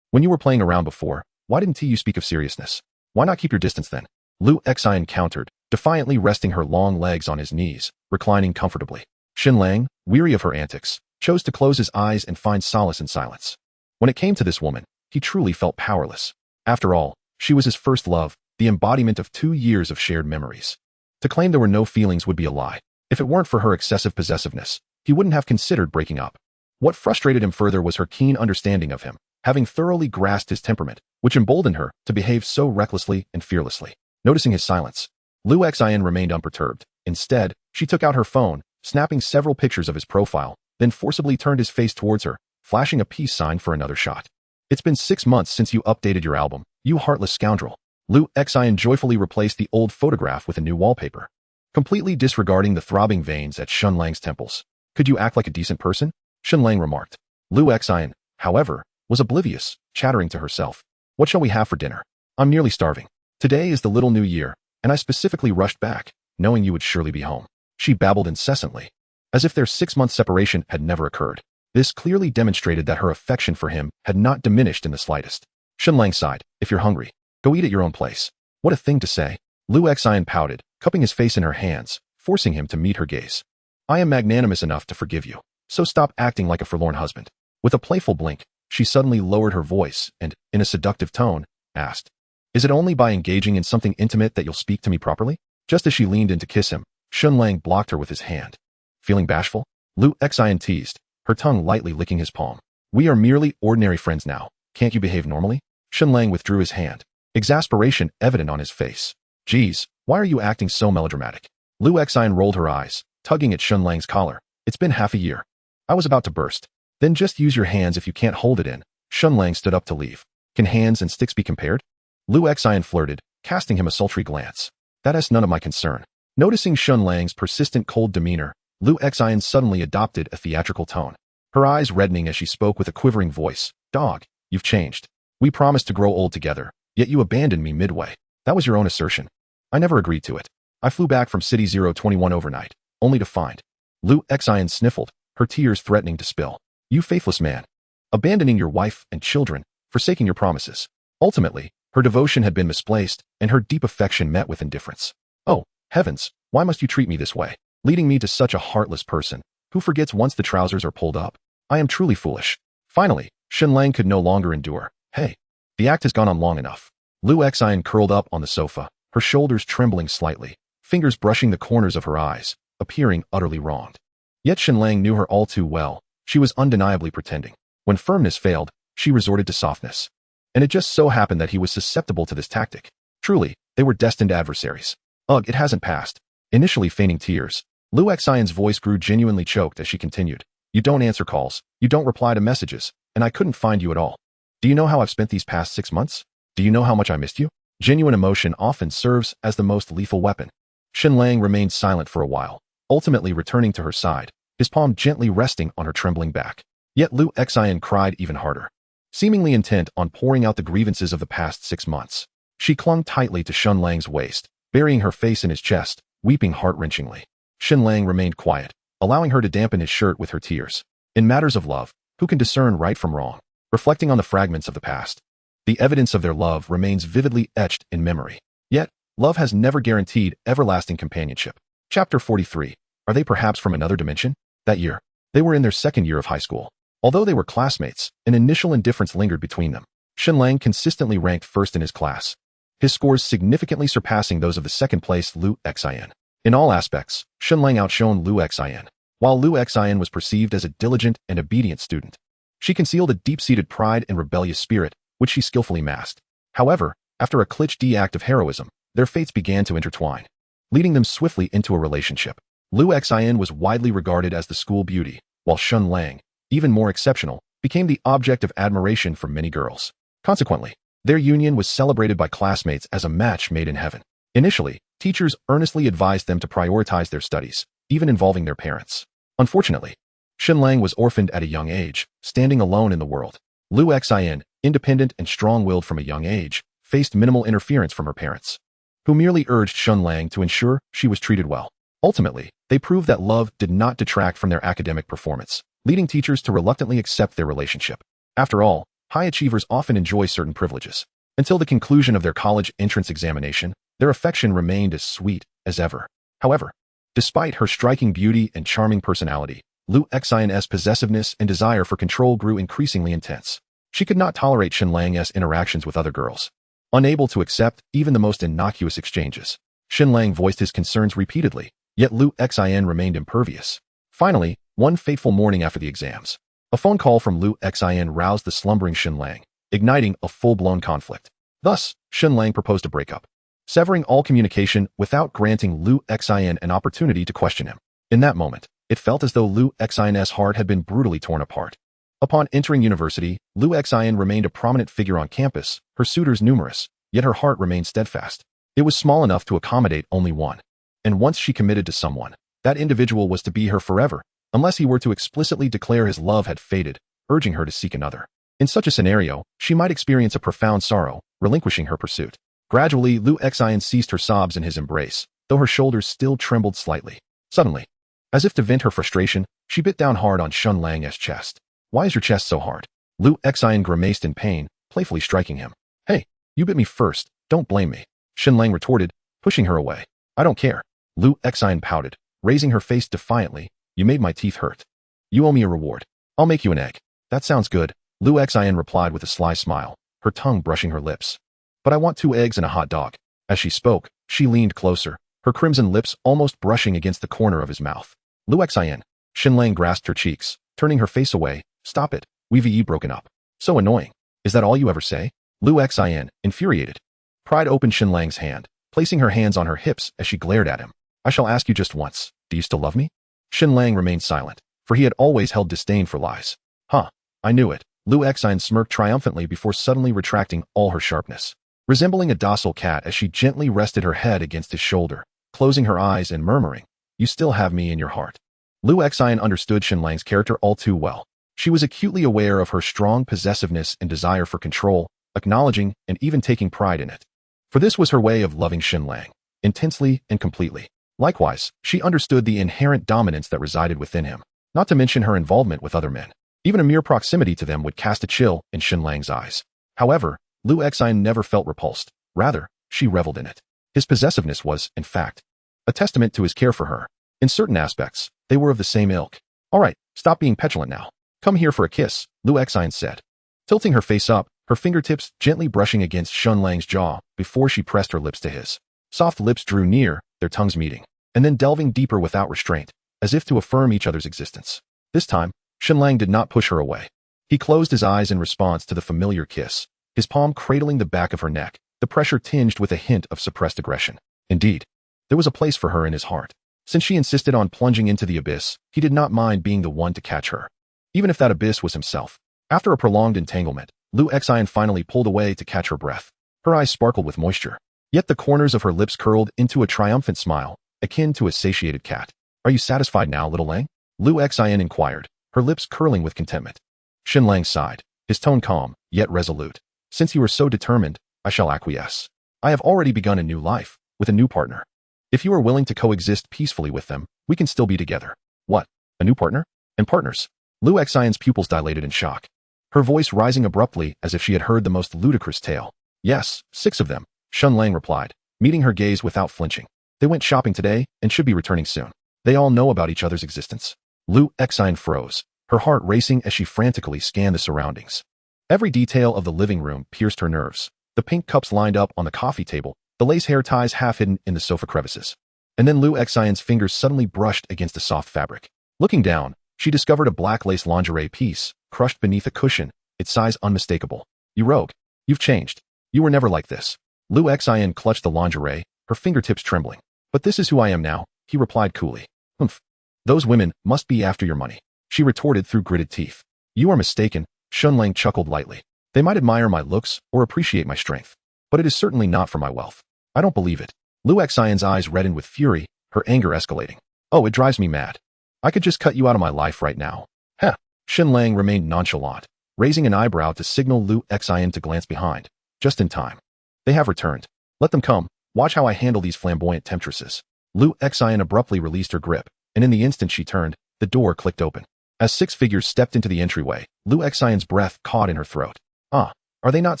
When you were playing around before, why didn't you speak of seriousness? Why not keep your distance then? Liu Xian countered, defiantly resting her long legs on his knees, reclining comfortably. Shen Lang, weary of her antics, chose to close his eyes and find solace in silence. When it came to this woman, he truly felt powerless. After all, she was his first love, the embodiment of 2 years of shared memories. To claim there were no feelings would be a lie. If it weren't for her excessive possessiveness, he wouldn't have considered breaking up. What frustrated him further was her keen understanding of him, having thoroughly grasped his temperament, which emboldened her to behave so recklessly and fearlessly. Noticing his silence, Liu Xian remained unperturbed. Instead, she took out her phone, snapping several pictures of his profile, then forcibly turned his face towards her, flashing a peace sign for another shot. It's been 6 months since you updated your album, you heartless scoundrel. Liu Xian joyfully replaced the old photograph with a new wallpaper, completely disregarding the throbbing veins at Shen Lang's temples. Could you act like a decent person? Shen Lang remarked. Liu Xian, however, was oblivious, chattering to herself. What shall we have for dinner? I'm nearly starving. Today is the little new year, and I specifically rushed back, knowing you would surely be home. She babbled incessantly, as if their 6-month separation had never occurred. This clearly demonstrated that her affection for him had not diminished in the slightest. Shen Lang sighed. If you're hungry, go eat at your own place. What a thing to say. Liu Xian pouted, cupping his face in her hands, forcing him to meet her gaze. I am magnanimous enough to forgive you, so stop acting like a forlorn husband. With a playful blink, she suddenly lowered her voice and, in a seductive tone, asked, Is it only by engaging in something intimate that you'll speak to me properly? Just as she leaned in to kiss him, Shen Lang blocked her with his hand. Feeling bashful? Liu Xian teased, her tongue lightly licking his palm. We are merely ordinary friends now. Can't you behave normally? Shen Lang withdrew his hand, exasperation evident on his face. Geez, why are you acting so melodramatic? Lu Xian rolled her eyes, tugging at Shen Lang's collar. It's been half a year. I was about to burst. Then just use your hands if you can't hold it in. Shen Lang stood up to leave. Can hands and sticks be compared? Lu Xian flirted, casting him a sultry glance. That is none of my concern. Noticing Shen Lang's persistent cold demeanor, Lu Xian suddenly adopted a theatrical tone. Her eyes reddening as she spoke with a quivering voice. Dog, you've changed. We promised to grow old together, yet you abandoned me midway. That was your own assertion. I never agreed to it. I flew back from City 021 overnight, only to find. Lu Xian sniffled, her tears threatening to spill. You faithless man. Abandoning your wife and children, forsaking your promises. Ultimately, her devotion had been misplaced, and her deep affection met with indifference. Oh, heavens, why must you treat me this way, leading me to such a heartless person, who forgets once the trousers are pulled up? I am truly foolish. Finally, Shen Lang could no longer endure. Hey, the act has gone on long enough. Lu Xian curled up on the sofa, her shoulders trembling slightly, fingers brushing the corners of her eyes, appearing utterly wronged. Yet Shen Lang knew her all too well. She was undeniably pretending. When firmness failed, she resorted to softness. And it just so happened that he was susceptible to this tactic. Truly, they were destined adversaries. Ugh, it hasn't passed. Initially feigning tears, Lu Xian's voice grew genuinely choked as she continued. You don't answer calls, you don't reply to messages, and I couldn't find you at all. Do you know how I've spent these past 6 months? Do you know how much I missed you? Genuine emotion often serves as the most lethal weapon. Shen Lang remained silent for a while, ultimately returning to her side, his palm gently resting on her trembling back. Yet Lu Xian cried even harder. Seemingly intent on pouring out the grievances of the past 6 months, she clung tightly to Shen Lang's waist, burying her face in his chest, weeping heart-wrenchingly. Shen Lang remained quiet, allowing her to dampen his shirt with her tears. In matters of love, who can discern right from wrong? Reflecting on the fragments of the past, the evidence of their love remains vividly etched in memory. Yet, love has never guaranteed everlasting companionship. Chapter 43. Are they perhaps from another dimension? That year, they were in their second year of high school. Although they were classmates, an initial indifference lingered between them. Shen Lang consistently ranked first in his class, his scores significantly surpassing those of the second-placed Lu Xian. In all aspects, Shen Lang outshone Lu Xian. While Lu Xian was perceived as a diligent and obedient student, she concealed a deep-seated pride and rebellious spirit, which she skillfully masked. However, after a cliché act of heroism, their fates began to intertwine, leading them swiftly into a relationship. Lu Xian was widely regarded as the school beauty, while Shen Lang, even more exceptional, became the object of admiration for many girls. Consequently, their union was celebrated by classmates as a match made in heaven. Initially, teachers earnestly advised them to prioritize their studies, even involving their parents. Unfortunately, Shen Lang was orphaned at a young age, standing alone in the world. Lu Xian, independent and strong-willed from a young age, faced minimal interference from her parents, who merely urged Shen Lang to ensure she was treated well. Ultimately, they proved that love did not detract from their academic performance, leading teachers to reluctantly accept their relationship. After all, high achievers often enjoy certain privileges. Until the conclusion of their college entrance examination, their affection remained as sweet as ever. However, despite her striking beauty and charming personality, Lu Xian's possessiveness and desire for control grew increasingly intense. She could not tolerate Shen Lang's interactions with other girls. Unable to accept even the most innocuous exchanges, Shen Lang voiced his concerns repeatedly, yet Lu Xian remained impervious. Finally, one fateful morning after the exams, a phone call from Lu Xian roused the slumbering Shen Lang, igniting a full-blown conflict. Thus, Shen Lang proposed a breakup, severing all communication without granting Lu Xian an opportunity to question him. In that moment, it felt as though Lu Xian's heart had been brutally torn apart. Upon entering university, Lu Xian remained a prominent figure on campus, her suitors numerous, yet her heart remained steadfast. It was small enough to accommodate only one. And once she committed to someone, that individual was to be her forever, unless he were to explicitly declare his love had faded, urging her to seek another. In such a scenario, she might experience a profound sorrow, relinquishing her pursuit. Gradually, Lu Xian ceased her sobs in his embrace, though her shoulders still trembled slightly. Suddenly, as if to vent her frustration, she bit down hard on Shen Lang's chest. Why is your chest so hard? Lu Xian grimaced in pain, playfully striking him. Hey, you bit me first, don't blame me. Shen Lang retorted, pushing her away. I don't care. Lu Xian pouted, raising her face defiantly. You made my teeth hurt. You owe me a reward. I'll make you an egg. That sounds good, Lu Xian replied with a sly smile, her tongue brushing her lips. But I want 2 eggs and a hot dog. As she spoke, she leaned closer, her crimson lips almost brushing against the corner of his mouth. Lu Xian. Shen Lang grasped her cheeks, turning her face away. Stop it. We've broken up. So annoying. Is that all you ever say? Lu Xian, infuriated, pried open Shen Lang's hand, placing her hands on her hips as she glared at him. I shall ask you just once. Do you still love me? Shen Lang remained silent, for he had always held disdain for lies. Huh, I knew it. Lu Exine smirked triumphantly before suddenly retracting all her sharpness. Resembling a docile cat as she gently rested her head against his shoulder, closing her eyes and murmuring, "You still have me in your heart." Lu Exine understood Shen Lang's character all too well. She was acutely aware of her strong possessiveness and desire for control, acknowledging and even taking pride in it. For this was her way of loving Shen Lang, intensely and completely. Likewise, she understood the inherent dominance that resided within him, not to mention her involvement with other men. Even a mere proximity to them would cast a chill in Shen Lang's eyes. However, Lu Exine never felt repulsed. Rather, she reveled in it. His possessiveness was, in fact, a testament to his care for her. In certain aspects, they were of the same ilk. "All right, stop being petulant now. Come here for a kiss," Lu Exine said, tilting her face up, her fingertips gently brushing against Shen Lang's jaw before she pressed her lips to his. Soft lips drew near, their tongues meeting, and then delving deeper without restraint, as if to affirm each other's existence. This time, Shen Lang did not push her away. He closed his eyes in response to the familiar kiss, his palm cradling the back of her neck, the pressure tinged with a hint of suppressed aggression. Indeed, there was a place for her in his heart. Since she insisted on plunging into the abyss, he did not mind being the one to catch her, even if that abyss was himself. After a prolonged entanglement, Lu Exine finally pulled away to catch her breath. Her eyes sparkled with moisture, yet the corners of her lips curled into a triumphant smile, akin to a satiated cat. "Are you satisfied now, little Lang?" Lu Exine inquired, her lips curling with contentment. Shen Lang sighed, his tone calm, yet resolute. "Since you are so determined, I shall acquiesce. I have already begun a new life, with a new partner. If you are willing to coexist peacefully with them, we can still be together." "What? A new partner? And partners?" Lu Exine's pupils dilated in shock, her voice rising abruptly as if she had heard the most ludicrous tale. "Yes, 6 of them," Shen Lang replied, meeting her gaze without flinching. "They went shopping today and should be returning soon. They all know about each other's existence." Lu Exine froze, her heart racing as she frantically scanned the surroundings. Every detail of the living room pierced her nerves. The pink cups lined up on the coffee table, the lace hair ties half hidden in the sofa crevices. And then Lu Exine's fingers suddenly brushed against the soft fabric. Looking down, she discovered a black lace lingerie piece, crushed beneath a cushion, its size unmistakable. "You rogue. You've changed. You were never like this." Lu Exine clutched the lingerie, her fingertips trembling. "But this is who I am now," he replied coolly. "Humph. Those women must be after your money," she retorted through gritted teeth. "You are mistaken," Shen Lang chuckled lightly. "They might admire my looks or appreciate my strength, but it is certainly not for my wealth." "I don't believe it." Lu Exine's eyes reddened with fury, her anger escalating. "Oh, it drives me mad. I could just cut you out of my life right now." "Heh." Shen Lang remained nonchalant, raising an eyebrow to signal Lu Exine to glance behind. Just in time. "They have returned. Let them come. Watch how I handle these flamboyant temptresses." Lu Exine abruptly released her grip, and in the instant she turned, the door clicked open. As 6 figures stepped into the entryway, Lu Exine's breath caught in her throat. Ah, are they not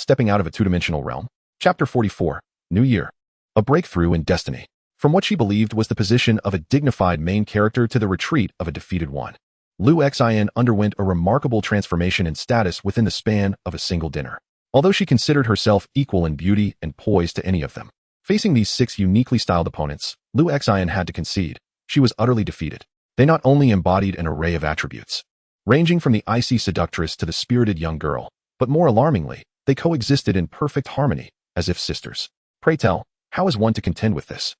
stepping out of a two-dimensional realm? Chapter 44, New Year. A breakthrough in destiny. From what she believed was the position of a dignified main character to the retreat of a defeated one. Lu Exine underwent a remarkable transformation in status within the span of a single dinner. Although she considered herself equal in beauty and poise to any of them, facing these 6 uniquely styled opponents, Lu Exine had to concede. She was utterly defeated. They not only embodied an array of attributes, ranging from the icy seductress to the spirited young girl, but more alarmingly, they coexisted in perfect harmony, as if sisters. Pray tell, how is one to contend with this?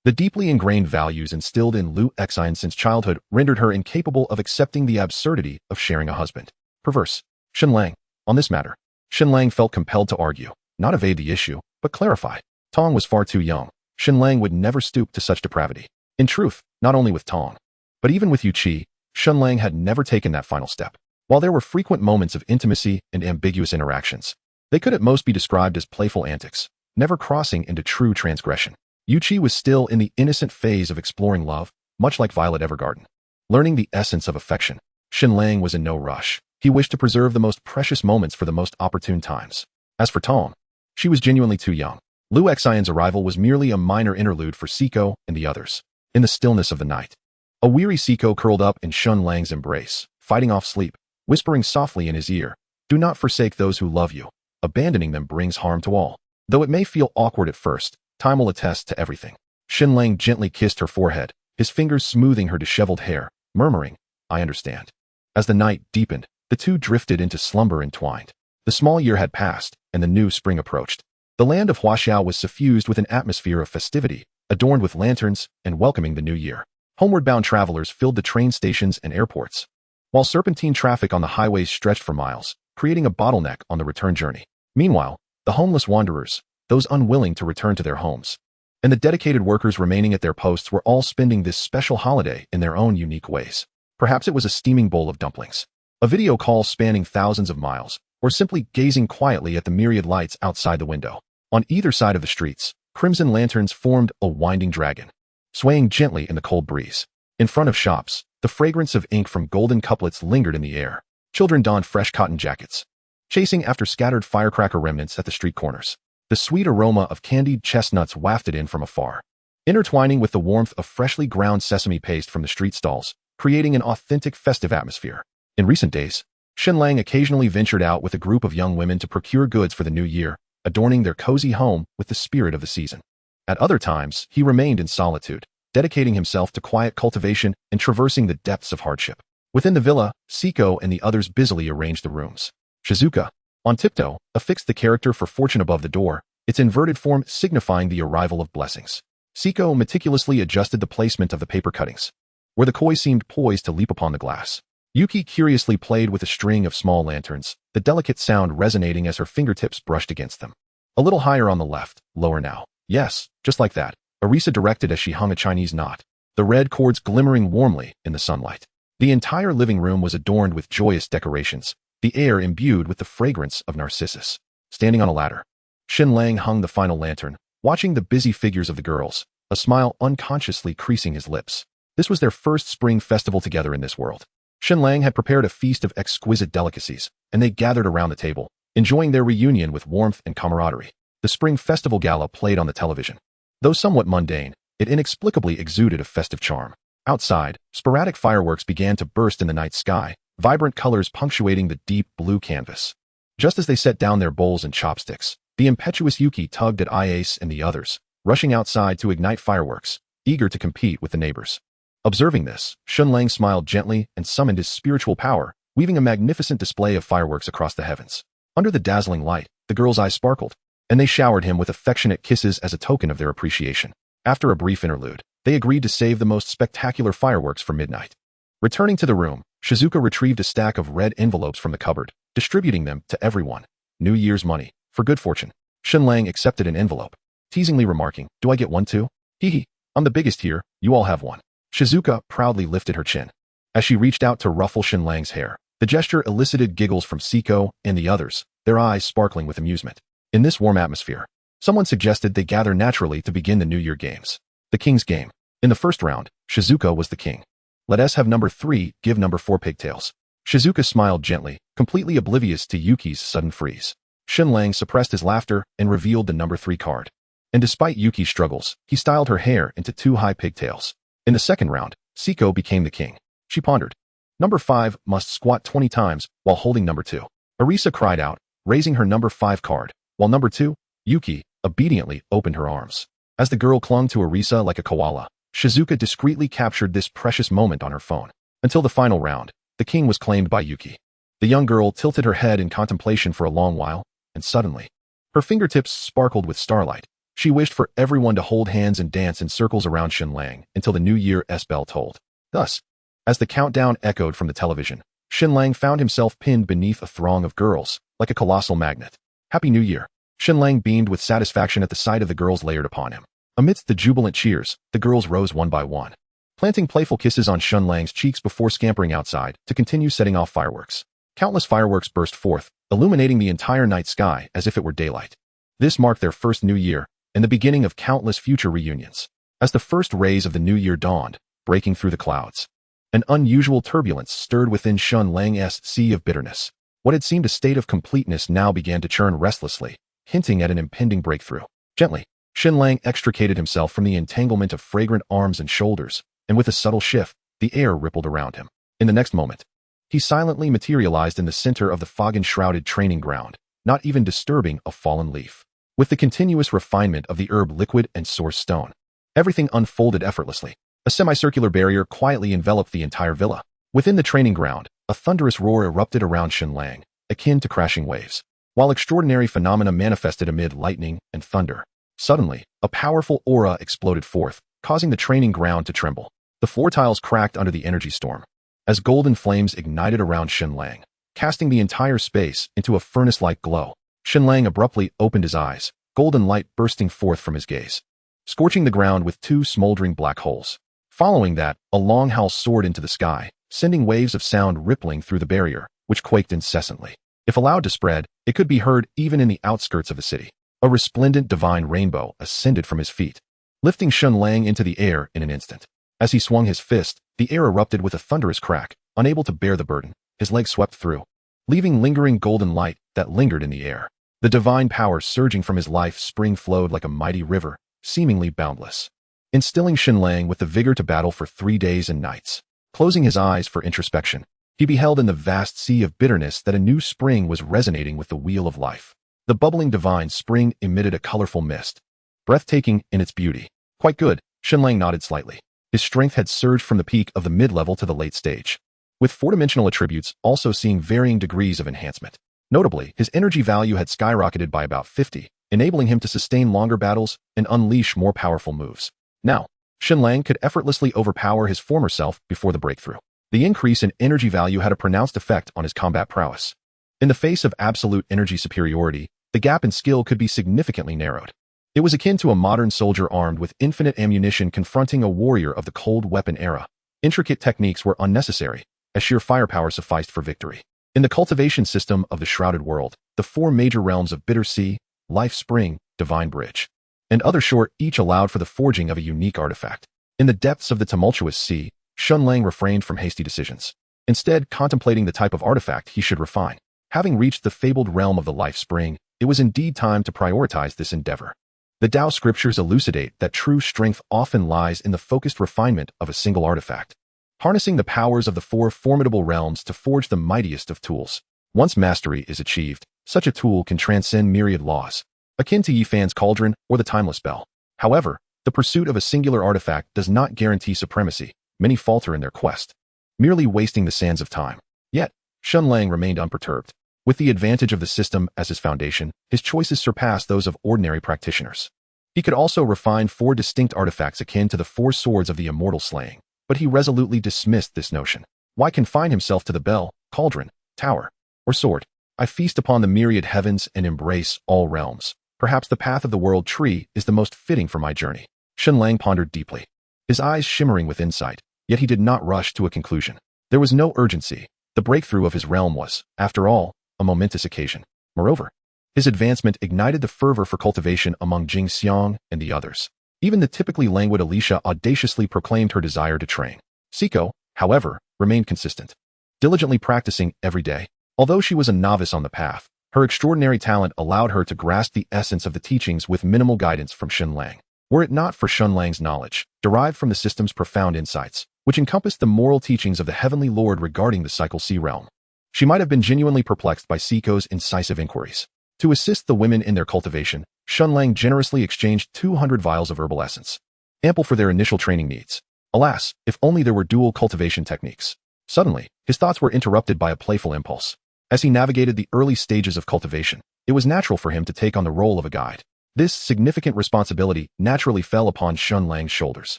The deeply ingrained values instilled in Lu Exine since childhood rendered her incapable of accepting the absurdity of sharing a husband. Perverse. Shen Lang. On this matter, Shen Lang felt compelled to argue, not evade the issue, but clarify. Tong was far too young. Shen Lang would never stoop to such depravity. In truth, not only with Tong, but even with Yu Qi, Shen Lang had never taken that final step. While there were frequent moments of intimacy and ambiguous interactions, they could at most be described as playful antics, never crossing into true transgression. Yu Qi was still in the innocent phase of exploring love, much like Violet Evergarden. Learning the essence of affection, Shen Lang was in no rush. He wished to preserve the most precious moments for the most opportune times. As for Tong, she was genuinely too young. Lu Exine's arrival was merely a minor interlude for Siko and the others. In the stillness of the night, a weary Siko curled up in Shen Lang's embrace, fighting off sleep, whispering softly in his ear, "Do not forsake those who love you. Abandoning them brings harm to all." Though it may feel awkward at first, time will attest to everything. Shen Lang gently kissed her forehead, his fingers smoothing her disheveled hair, murmuring, "I understand." As the night deepened, the two drifted into slumber entwined. The small year had passed, and the new spring approached. The land of Huaxiao was suffused with an atmosphere of festivity, adorned with lanterns and welcoming the new year. Homeward-bound travelers filled the train stations and airports, while serpentine traffic on the highways stretched for miles, creating a bottleneck on the return journey. Meanwhile, the homeless wanderers, those unwilling to return to their homes, and the dedicated workers remaining at their posts were all spending this special holiday in their own unique ways. Perhaps it was a steaming bowl of dumplings, a video call spanning thousands of miles, or simply gazing quietly at the myriad lights outside the window. On either side of the streets, crimson lanterns formed a winding dragon, swaying gently in the cold breeze. In front of shops, the fragrance of ink from golden couplets lingered in the air. Children donned fresh cotton jackets, chasing after scattered firecracker remnants at the street corners. The sweet aroma of candied chestnuts wafted in from afar, intertwining with the warmth of freshly ground sesame paste from the street stalls, creating an authentic festive atmosphere. In recent days, Shen Lang occasionally ventured out with a group of young women to procure goods for the new year, adorning their cozy home with the spirit of the season. At other times, he remained in solitude, dedicating himself to quiet cultivation and traversing the depths of hardship. Within the villa, Siko and the others busily arranged the rooms. Shizuka, on tiptoe, affixed the character for fortune above the door, its inverted form signifying the arrival of blessings. Siko meticulously adjusted the placement of the paper cuttings, where the koi seemed poised to leap upon the glass. Yuki curiously played with a string of small lanterns, the delicate sound resonating as her fingertips brushed against them. A little higher on the left, lower now. Yes, just like that, Arisa directed as she hung a Chinese knot, the red cords glimmering warmly in the sunlight. The entire living room was adorned with joyous decorations, the air imbued with the fragrance of narcissus. Standing on a ladder, Shen Lang hung the final lantern, watching the busy figures of the girls, a smile unconsciously creasing his lips. This was their first spring festival together in this world. Shen Lang had prepared a feast of exquisite delicacies, and they gathered around the table, enjoying their reunion with warmth and camaraderie. The spring festival gala played on the television. Though somewhat mundane, it inexplicably exuded a festive charm. Outside, sporadic fireworks began to burst in the night sky, vibrant colors punctuating the deep blue canvas. Just as they set down their bowls and chopsticks, the impetuous Yuki tugged at Iace and the others, rushing outside to ignite fireworks, eager to compete with the neighbors. Observing this, Shen Lang smiled gently and summoned his spiritual power, weaving a magnificent display of fireworks across the heavens. Under the dazzling light, the girls' eyes sparkled, and they showered him with affectionate kisses as a token of their appreciation. After a brief interlude, they agreed to save the most spectacular fireworks for midnight. Returning to the room, Shizuka retrieved a stack of red envelopes from the cupboard, distributing them to everyone. New Year's money, for good fortune. Shen Lang accepted an envelope, teasingly remarking, "Do I get one too? Hee hee, I'm the biggest here, you all have one." Shizuka proudly lifted her chin. As she reached out to ruffle Shen Lang's hair, the gesture elicited giggles from Siko and the others, their eyes sparkling with amusement. In this warm atmosphere, someone suggested they gather naturally to begin the New Year games. The King's Game. In the first round, Shizuka was the king. "Let us have number 3 give number 4 pigtails." Shizuka smiled gently, completely oblivious to Yuki's sudden freeze. Shen Lang suppressed his laughter and revealed the number 3 card. And despite Yuki's struggles, he styled her hair into 2 high pigtails. In the second round, Siko became the king. She pondered. Number 5 must squat 20 times while holding number 2. Arisa cried out, raising her number 5 card, while number 2, Yuki, obediently opened her arms. As the girl clung to Arisa like a koala, Shizuka discreetly captured this precious moment on her phone. Until the final round, the king was claimed by Yuki. The young girl tilted her head in contemplation for a long while, and suddenly, her fingertips sparkled with starlight. She wished for everyone to hold hands and dance in circles around Shen Lang until the New Year's bell tolled. Thus, as the countdown echoed from the television, Shen Lang found himself pinned beneath a throng of girls, like a colossal magnet. Happy New Year! Shen Lang beamed with satisfaction at the sight of the girls layered upon him. Amidst the jubilant cheers, the girls rose one by one, planting playful kisses on Shen Lang's cheeks before scampering outside to continue setting off fireworks. Countless fireworks burst forth, illuminating the entire night sky as if it were daylight. This marked their first New Year, and the beginning of countless future reunions. As the first rays of the New Year dawned, breaking through the clouds, an unusual turbulence stirred within Shen Lang's sea of bitterness. What had seemed a state of completeness now began to churn restlessly, hinting at an impending breakthrough. Gently, Shen Lang extricated himself from the entanglement of fragrant arms and shoulders, and with a subtle shift, the air rippled around him. In the next moment, he silently materialized in the center of the fog-enshrouded training ground, not even disturbing a fallen leaf. With the continuous refinement of the herb liquid and source stone, everything unfolded effortlessly. A semicircular barrier quietly enveloped the entire villa. Within the training ground, a thunderous roar erupted around Shen Lang, akin to crashing waves. While extraordinary phenomena manifested amid lightning and thunder, Suddenly, a powerful aura exploded forth, causing the training ground to tremble. The floor tiles cracked under the energy storm, as golden flames ignited around Shen Lang, casting the entire space into a furnace-like glow. Shen Lang abruptly opened his eyes, golden light bursting forth from his gaze, scorching the ground with two smoldering black holes. Following that, a long howl soared into the sky, sending waves of sound rippling through the barrier, which quaked incessantly. If allowed to spread, it could be heard even in the outskirts of the city. A resplendent divine rainbow ascended from his feet, lifting Shen Lang into the air in an instant. As he swung his fist, the air erupted with a thunderous crack. Unable to bear the burden, his legs swept through, leaving lingering golden light that lingered in the air. The divine power surging from his life spring flowed like a mighty river, seemingly boundless, instilling Shen Lang with the vigor to battle for 3 days and nights. Closing his eyes for introspection, he beheld in the vast sea of bitterness that a new spring was resonating with the wheel of life. The bubbling divine spring emitted a colorful mist, breathtaking in its beauty. Quite good, Shen Lang nodded slightly. His strength had surged from the peak of the mid-level to the late stage, with four-dimensional attributes also seeing varying degrees of enhancement. Notably, his energy value had skyrocketed by about 50, enabling him to sustain longer battles and unleash more powerful moves. Now, Shen Lang could effortlessly overpower his former self before the breakthrough. The increase in energy value had a pronounced effect on his combat prowess. In the face of absolute energy superiority, the gap in skill could be significantly narrowed. It was akin to a modern soldier armed with infinite ammunition confronting a warrior of the cold weapon era. Intricate techniques were unnecessary, as sheer firepower sufficed for victory. In the cultivation system of the Shrouded World, the 4 major realms of Bitter Sea, Life Spring, Divine Bridge, and Other Short each allowed for the forging of a unique artifact. In the depths of the tumultuous sea, Shen Lang refrained from hasty decisions, instead contemplating the type of artifact he should refine. Having reached the fabled realm of the Life Spring, it was indeed time to prioritize this endeavor. The Tao scriptures elucidate that true strength often lies in the focused refinement of a single artifact, harnessing the powers of the 4 formidable realms to forge the mightiest of tools. Once mastery is achieved, such a tool can transcend myriad laws, akin to Yifan's cauldron or the timeless bell. However, the pursuit of a singular artifact does not guarantee supremacy. Many falter in their quest, merely wasting the sands of time. Yet, Shen Lang remained unperturbed. With the advantage of the system as his foundation, his choices surpassed those of ordinary practitioners. He could also refine 4 distinct artifacts akin to the 4 swords of the immortal slaying, but he resolutely dismissed this notion. Why confine himself to the bell, cauldron, tower, or sword? I feast upon the myriad heavens and embrace all realms. Perhaps the path of the world tree is the most fitting for my journey. Shen Lang pondered deeply, his eyes shimmering with insight, yet he did not rush to a conclusion. There was no urgency. The breakthrough of his realm was, after all, a momentous occasion. Moreover, his advancement ignited the fervor for cultivation among Jing Xiang and the others. Even the typically languid Alicia audaciously proclaimed her desire to train. Siko, however, remained consistent, diligently practicing every day. Although she was a novice on the path, her extraordinary talent allowed her to grasp the essence of the teachings with minimal guidance from Shen Lang. Were it not for Shen Lang's knowledge, derived from the system's profound insights, which encompassed the moral teachings of the Heavenly Lord regarding the Cycle C realm, she might have been genuinely perplexed by Siko's incisive inquiries. To assist the women in their cultivation, Shen Lang generously exchanged 200 vials of herbal essence, ample for their initial training needs. Alas, if only there were dual cultivation techniques. Suddenly, his thoughts were interrupted by a playful impulse. As he navigated the early stages of cultivation, it was natural for him to take on the role of a guide. This significant responsibility naturally fell upon Shen Lang's shoulders.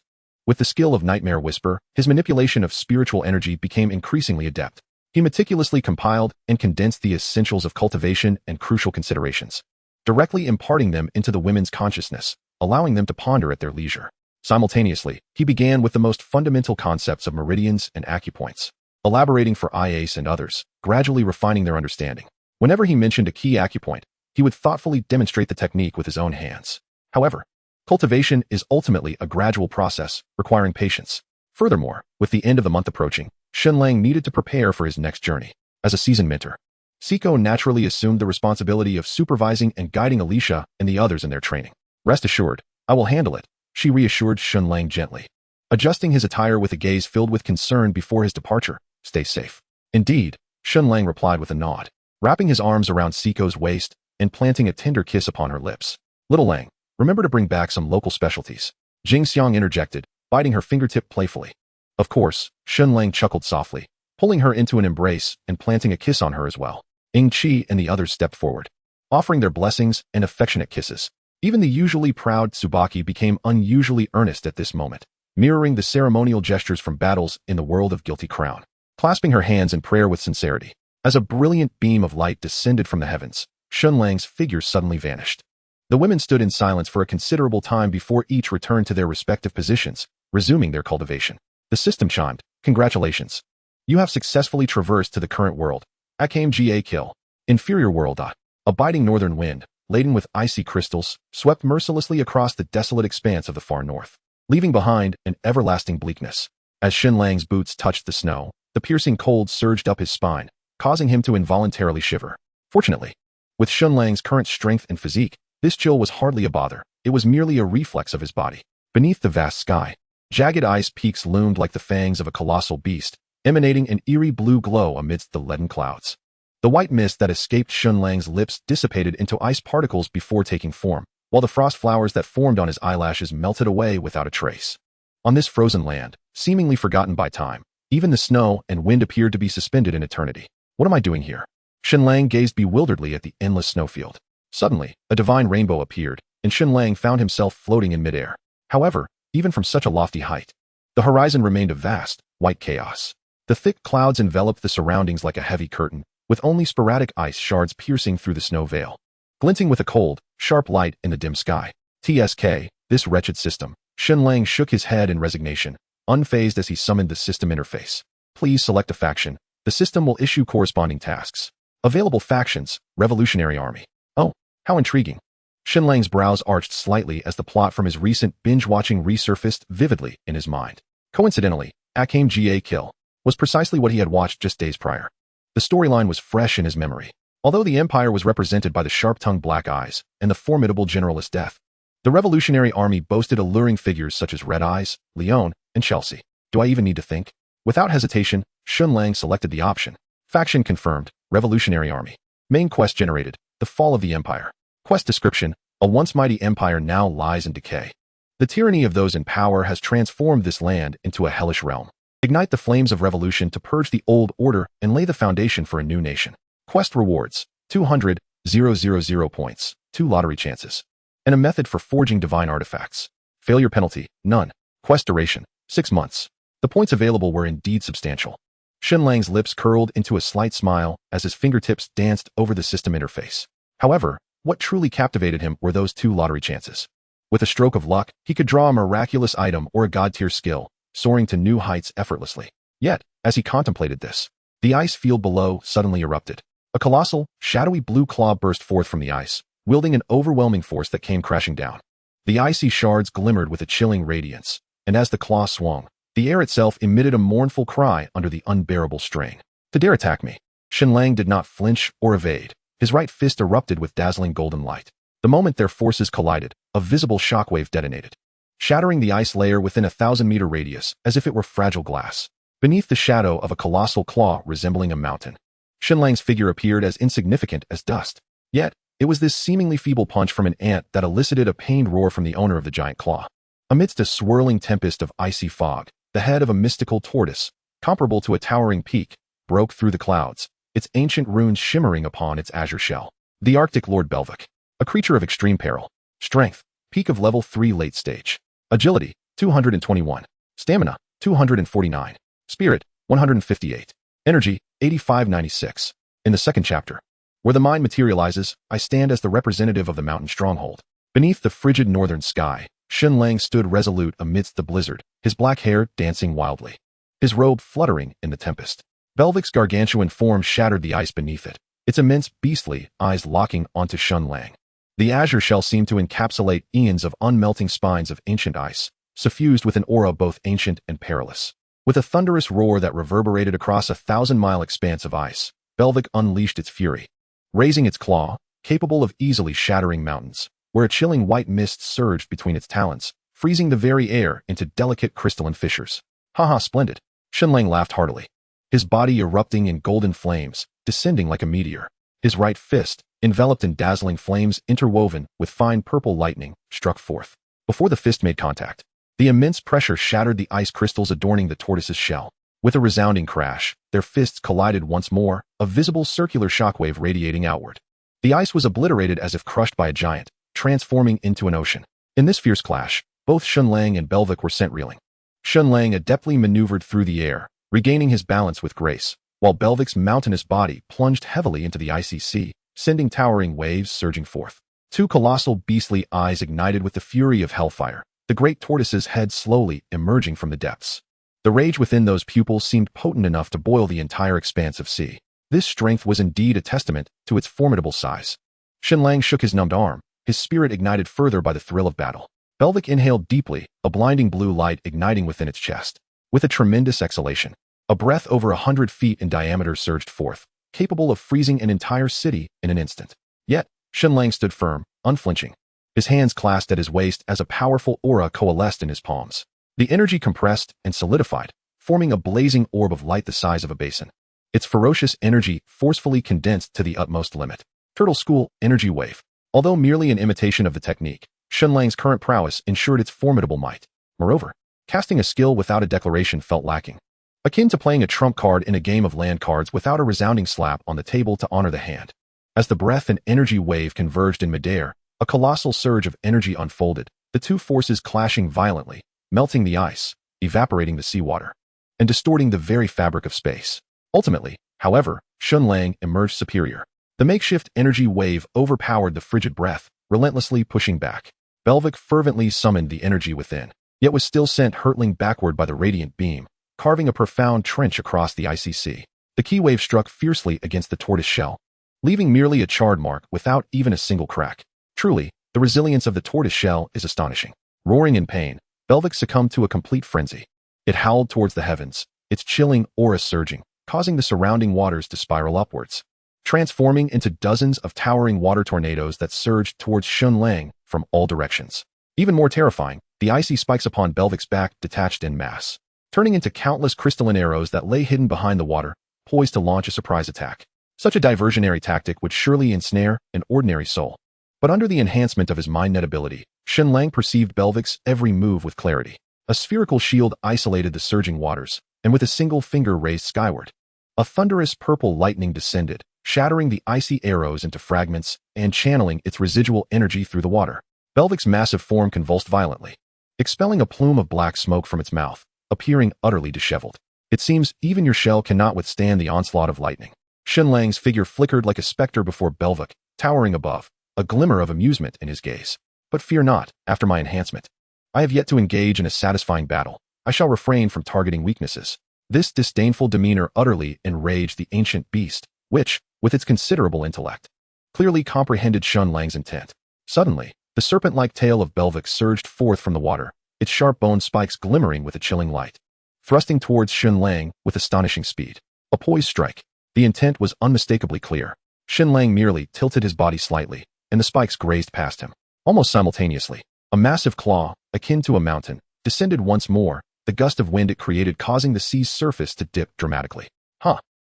With the skill of Nightmare Whisper, his manipulation of spiritual energy became increasingly adept. He meticulously compiled and condensed the essentials of cultivation and crucial considerations, directly imparting them into the women's consciousness, allowing them to ponder at their leisure. Simultaneously, he began with the most fundamental concepts of meridians and acupoints, elaborating for IACE and others, gradually refining their understanding. Whenever he mentioned a key acupoint, he would thoughtfully demonstrate the technique with his own hands. However, cultivation is ultimately a gradual process, requiring patience. Furthermore, with the end of the month approaching, Shen Lang needed to prepare for his next journey. As a seasoned mentor, Siko naturally assumed the responsibility of supervising and guiding Alicia and the others in their training. Rest assured, I will handle it, she reassured Shen Lang gently, adjusting his attire with a gaze filled with concern before his departure. Stay safe. Indeed, Shen Lang replied with a nod, wrapping his arms around Siko's waist and planting a tender kiss upon her lips. Little Lang, remember to bring back some local specialties. Jing Xiang interjected, biting her fingertip playfully. Of course, Shen Lang chuckled softly, pulling her into an embrace and planting a kiss on her as well. Ying Qi and the others stepped forward, offering their blessings and affectionate kisses. Even the usually proud Tsubaki became unusually earnest at this moment, mirroring the ceremonial gestures from battles in the world of Guilty Crown, clasping her hands in prayer with sincerity. As a brilliant beam of light descended from the heavens, Shen Lang's figure suddenly vanished. The women stood in silence for a considerable time before each returned to their respective positions, resuming their cultivation. The system chimed, "Congratulations. You have successfully traversed to the current world. Akame Kill. Inferior world. A biting northern wind, laden with icy crystals, swept mercilessly across the desolate expanse of the far north, leaving behind an everlasting bleakness. As Shen Lang's boots touched the snow, the piercing cold surged up his spine, causing him to involuntarily shiver. Fortunately, with Shen Lang's current strength and physique, this chill was hardly a bother. It was merely a reflex of his body. Beneath the vast sky, jagged ice peaks loomed like the fangs of a colossal beast, emanating an eerie blue glow amidst the leaden clouds. The white mist that escaped Shen Lang's lips dissipated into ice particles before taking form, while the frost flowers that formed on his eyelashes melted away without a trace. On this frozen land, seemingly forgotten by time, even the snow and wind appeared to be suspended in eternity. What am I doing here? Shen Lang gazed bewilderedly at the endless snowfield. Suddenly, a divine rainbow appeared, and Shen Lang found himself floating in midair. However, even from such a lofty height, the horizon remained a vast, white chaos. The thick clouds enveloped the surroundings like a heavy curtain, with only sporadic ice shards piercing through the snow veil, glinting with a cold, sharp light in the dim sky. TSK, this wretched system. Shen Lang shook his head in resignation, unfazed as he summoned the system interface. Please select a faction. The system will issue corresponding tasks. Available factions, Revolutionary Army. Oh, how intriguing. Shen Lang's brows arched slightly as the plot from his recent binge-watching resurfaced vividly in his mind. Coincidentally, Akame Kill was precisely what he had watched just days prior. The storyline was fresh in his memory. Although the Empire was represented by the sharp-tongued Black Eyes and the formidable Generalist Death, the Revolutionary Army boasted alluring figures such as Red Eyes, Leon, and Chelsea. Do I even need to think? Without hesitation, Shen Lang selected the option. Faction confirmed, Revolutionary Army. Main quest generated, the fall of the Empire. Quest description, a once mighty empire now lies in decay. The tyranny of those in power has transformed this land into a hellish realm. Ignite the flames of revolution to purge the old order and lay the foundation for a new nation. Quest rewards, 200,000 points, 2 lottery chances, and a method for forging divine artifacts. Failure penalty, none. Quest duration, 6 months. The points available were indeed substantial. Shen Lang's lips curled into a slight smile as his fingertips danced over the system interface. However, what truly captivated him were those 2 lottery chances. With a stroke of luck, he could draw a miraculous item or a god-tier skill, soaring to new heights effortlessly. Yet, as he contemplated this, the ice field below suddenly erupted. A colossal, shadowy blue claw burst forth from the ice, wielding an overwhelming force that came crashing down. The icy shards glimmered with a chilling radiance, and as the claw swung, the air itself emitted a mournful cry under the unbearable strain. To dare attack me. Shen Lang did not flinch or evade. His right fist erupted with dazzling golden light. The moment their forces collided, a visible shockwave detonated, shattering the ice layer within a 1,000-meter radius as if it were fragile glass. Beneath the shadow of a colossal claw resembling a mountain, Shen Lang's figure appeared as insignificant as dust. Yet, it was this seemingly feeble punch from an ant that elicited a pained roar from the owner of the giant claw. Amidst a swirling tempest of icy fog, the head of a mystical tortoise, comparable to a towering peak, broke through the clouds, its ancient runes shimmering upon its azure shell. The Arctic Lord Belvic, a creature of extreme peril. Strength, peak of level 3 late stage. Agility, 221. Stamina, 249. Spirit, 158. Energy, 8596. In the second chapter, where the mind materializes, I stand as the representative of the mountain stronghold. Beneath the frigid northern sky, Shen Lang stood resolute amidst the blizzard, his black hair dancing wildly, his robe fluttering in the tempest. Belvic's gargantuan form shattered the ice beneath it, its immense beastly eyes locking onto Shen Lang. The azure shell seemed to encapsulate eons of unmelting spines of ancient ice, suffused with an aura both ancient and perilous. With a thunderous roar that reverberated across a 1,000-mile expanse of ice, Belvic unleashed its fury, raising its claw, capable of easily shattering mountains, where a chilling white mist surged between its talons, freezing the very air into delicate crystalline fissures. Haha, splendid. Shen Lang laughed heartily, his body erupting in golden flames, descending like a meteor. His right fist, enveloped in dazzling flames interwoven with fine purple lightning, struck forth. Before the fist made contact, the immense pressure shattered the ice crystals adorning the tortoise's shell. With a resounding crash, their fists collided once more, a visible circular shockwave radiating outward. The ice was obliterated as if crushed by a giant, transforming into an ocean. In this fierce clash, both Shen Lang and Belvic were sent reeling. Shen Lang adeptly maneuvered through the air, regaining his balance with grace, while Belvic's mountainous body plunged heavily into the icy sea, sending towering waves surging forth. Two colossal beastly eyes ignited with the fury of hellfire, the great tortoise's head slowly emerging from the depths. The rage within those pupils seemed potent enough to boil the entire expanse of sea. This strength was indeed a testament to its formidable size. Shen Lang shook his numbed arm, his spirit ignited further by the thrill of battle. Belvic inhaled deeply, a blinding blue light igniting within its chest. With a tremendous exhalation, a breath over 100 feet in diameter surged forth, capable of freezing an entire city in an instant. Yet, Shen Lang stood firm, unflinching. His hands clasped at his waist as a powerful aura coalesced in his palms. The energy compressed and solidified, forming a blazing orb of light the size of a basin. Its ferocious energy forcefully condensed to the utmost limit. Turtle School Energy Wave. Although merely an imitation of the technique, Shen Lang's current prowess ensured its formidable might. Moreover, casting a skill without a declaration felt lacking. Akin to playing a trump card in a game of land cards without a resounding slap on the table to honor the hand. As the breath and energy wave converged in midair, a colossal surge of energy unfolded, the two forces clashing violently, melting the ice, evaporating the seawater, and distorting the very fabric of space. Ultimately, however, Shen Lang emerged superior. The makeshift energy wave overpowered the frigid breath, relentlessly pushing back. Belvic fervently summoned the energy within, yet was still sent hurtling backward by the radiant beam, carving a profound trench across the icy sea. The key wave struck fiercely against the tortoise shell, leaving merely a charred mark without even a single crack. Truly, the resilience of the tortoise shell is astonishing. Roaring in pain, Belvic succumbed to a complete frenzy. It howled towards the heavens, its chilling aura surging, causing the surrounding waters to spiral upwards, transforming into dozens of towering water tornadoes that surged towards Shen Lang from all directions. Even more terrifying, the icy spikes upon Belvic's back detached en masse, turning into countless crystalline arrows that lay hidden behind the water, poised to launch a surprise attack. Such a diversionary tactic would surely ensnare an ordinary soul. But under the enhancement of his mind-net ability, Shen Lang perceived Belvic's every move with clarity. A spherical shield isolated the surging waters, and with a single finger raised skyward, a thunderous purple lightning descended, shattering the icy arrows into fragments and channeling its residual energy through the water. Belvic's massive form convulsed violently, expelling a plume of black smoke from its mouth, appearing utterly disheveled. It seems even your shell cannot withstand the onslaught of lightning. Shen Lang's figure flickered like a specter before Belvic, towering above, a glimmer of amusement in his gaze. But fear not, after my enhancement. I have yet to engage in a satisfying battle. I shall refrain from targeting weaknesses. This disdainful demeanor utterly enraged the ancient beast, which, with its considerable intellect, clearly comprehended Shen Lang's intent. Suddenly, the serpent-like tail of Belvic surged forth from the water, its sharp-boned spikes glimmering with a chilling light, thrusting towards Shen Lang with astonishing speed. A poised strike. The intent was unmistakably clear. Shen Lang merely tilted his body slightly, and the spikes grazed past him. Almost simultaneously, a massive claw, akin to a mountain, descended once more, the gust of wind it created causing the sea's surface to dip dramatically.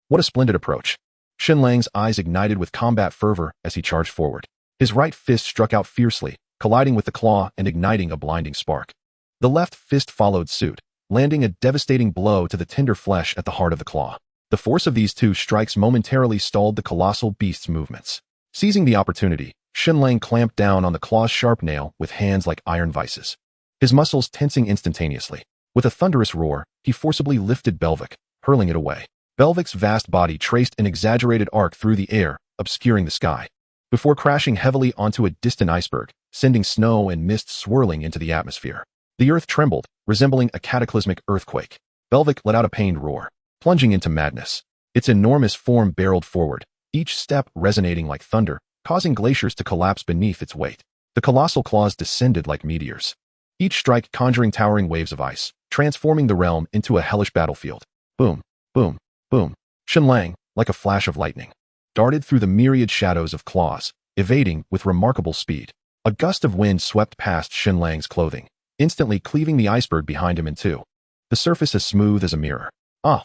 What a splendid approach. Shen Lang's eyes ignited with combat fervor as he charged forward. His right fist struck out fiercely, colliding with the claw and igniting a blinding spark. The left fist followed suit, landing a devastating blow to the tender flesh at the heart of the claw. The force of these two strikes momentarily stalled the colossal beast's movements. Seizing the opportunity, Shen Lang clamped down on the claw's sharp nail with hands like iron vices, his muscles tensing instantaneously. With a thunderous roar, he forcibly lifted Belvic, hurling it away. Belvic's vast body traced an exaggerated arc through the air, obscuring the sky, before crashing heavily onto a distant iceberg, sending snow and mist swirling into the atmosphere. The earth trembled, resembling a cataclysmic earthquake. Belvic let out a pained roar, plunging into madness. Its enormous form barreled forward, each step resonating like thunder, causing glaciers to collapse beneath its weight. The colossal claws descended like meteors, each strike conjuring towering waves of ice, transforming the realm into a hellish battlefield. Boom, boom, boom. Shen Lang, like a flash of lightning, darted through the myriad shadows of claws, evading with remarkable speed. A gust of wind swept past Shen Lang's clothing, instantly cleaving the iceberg behind him in two. The surface as smooth as a mirror.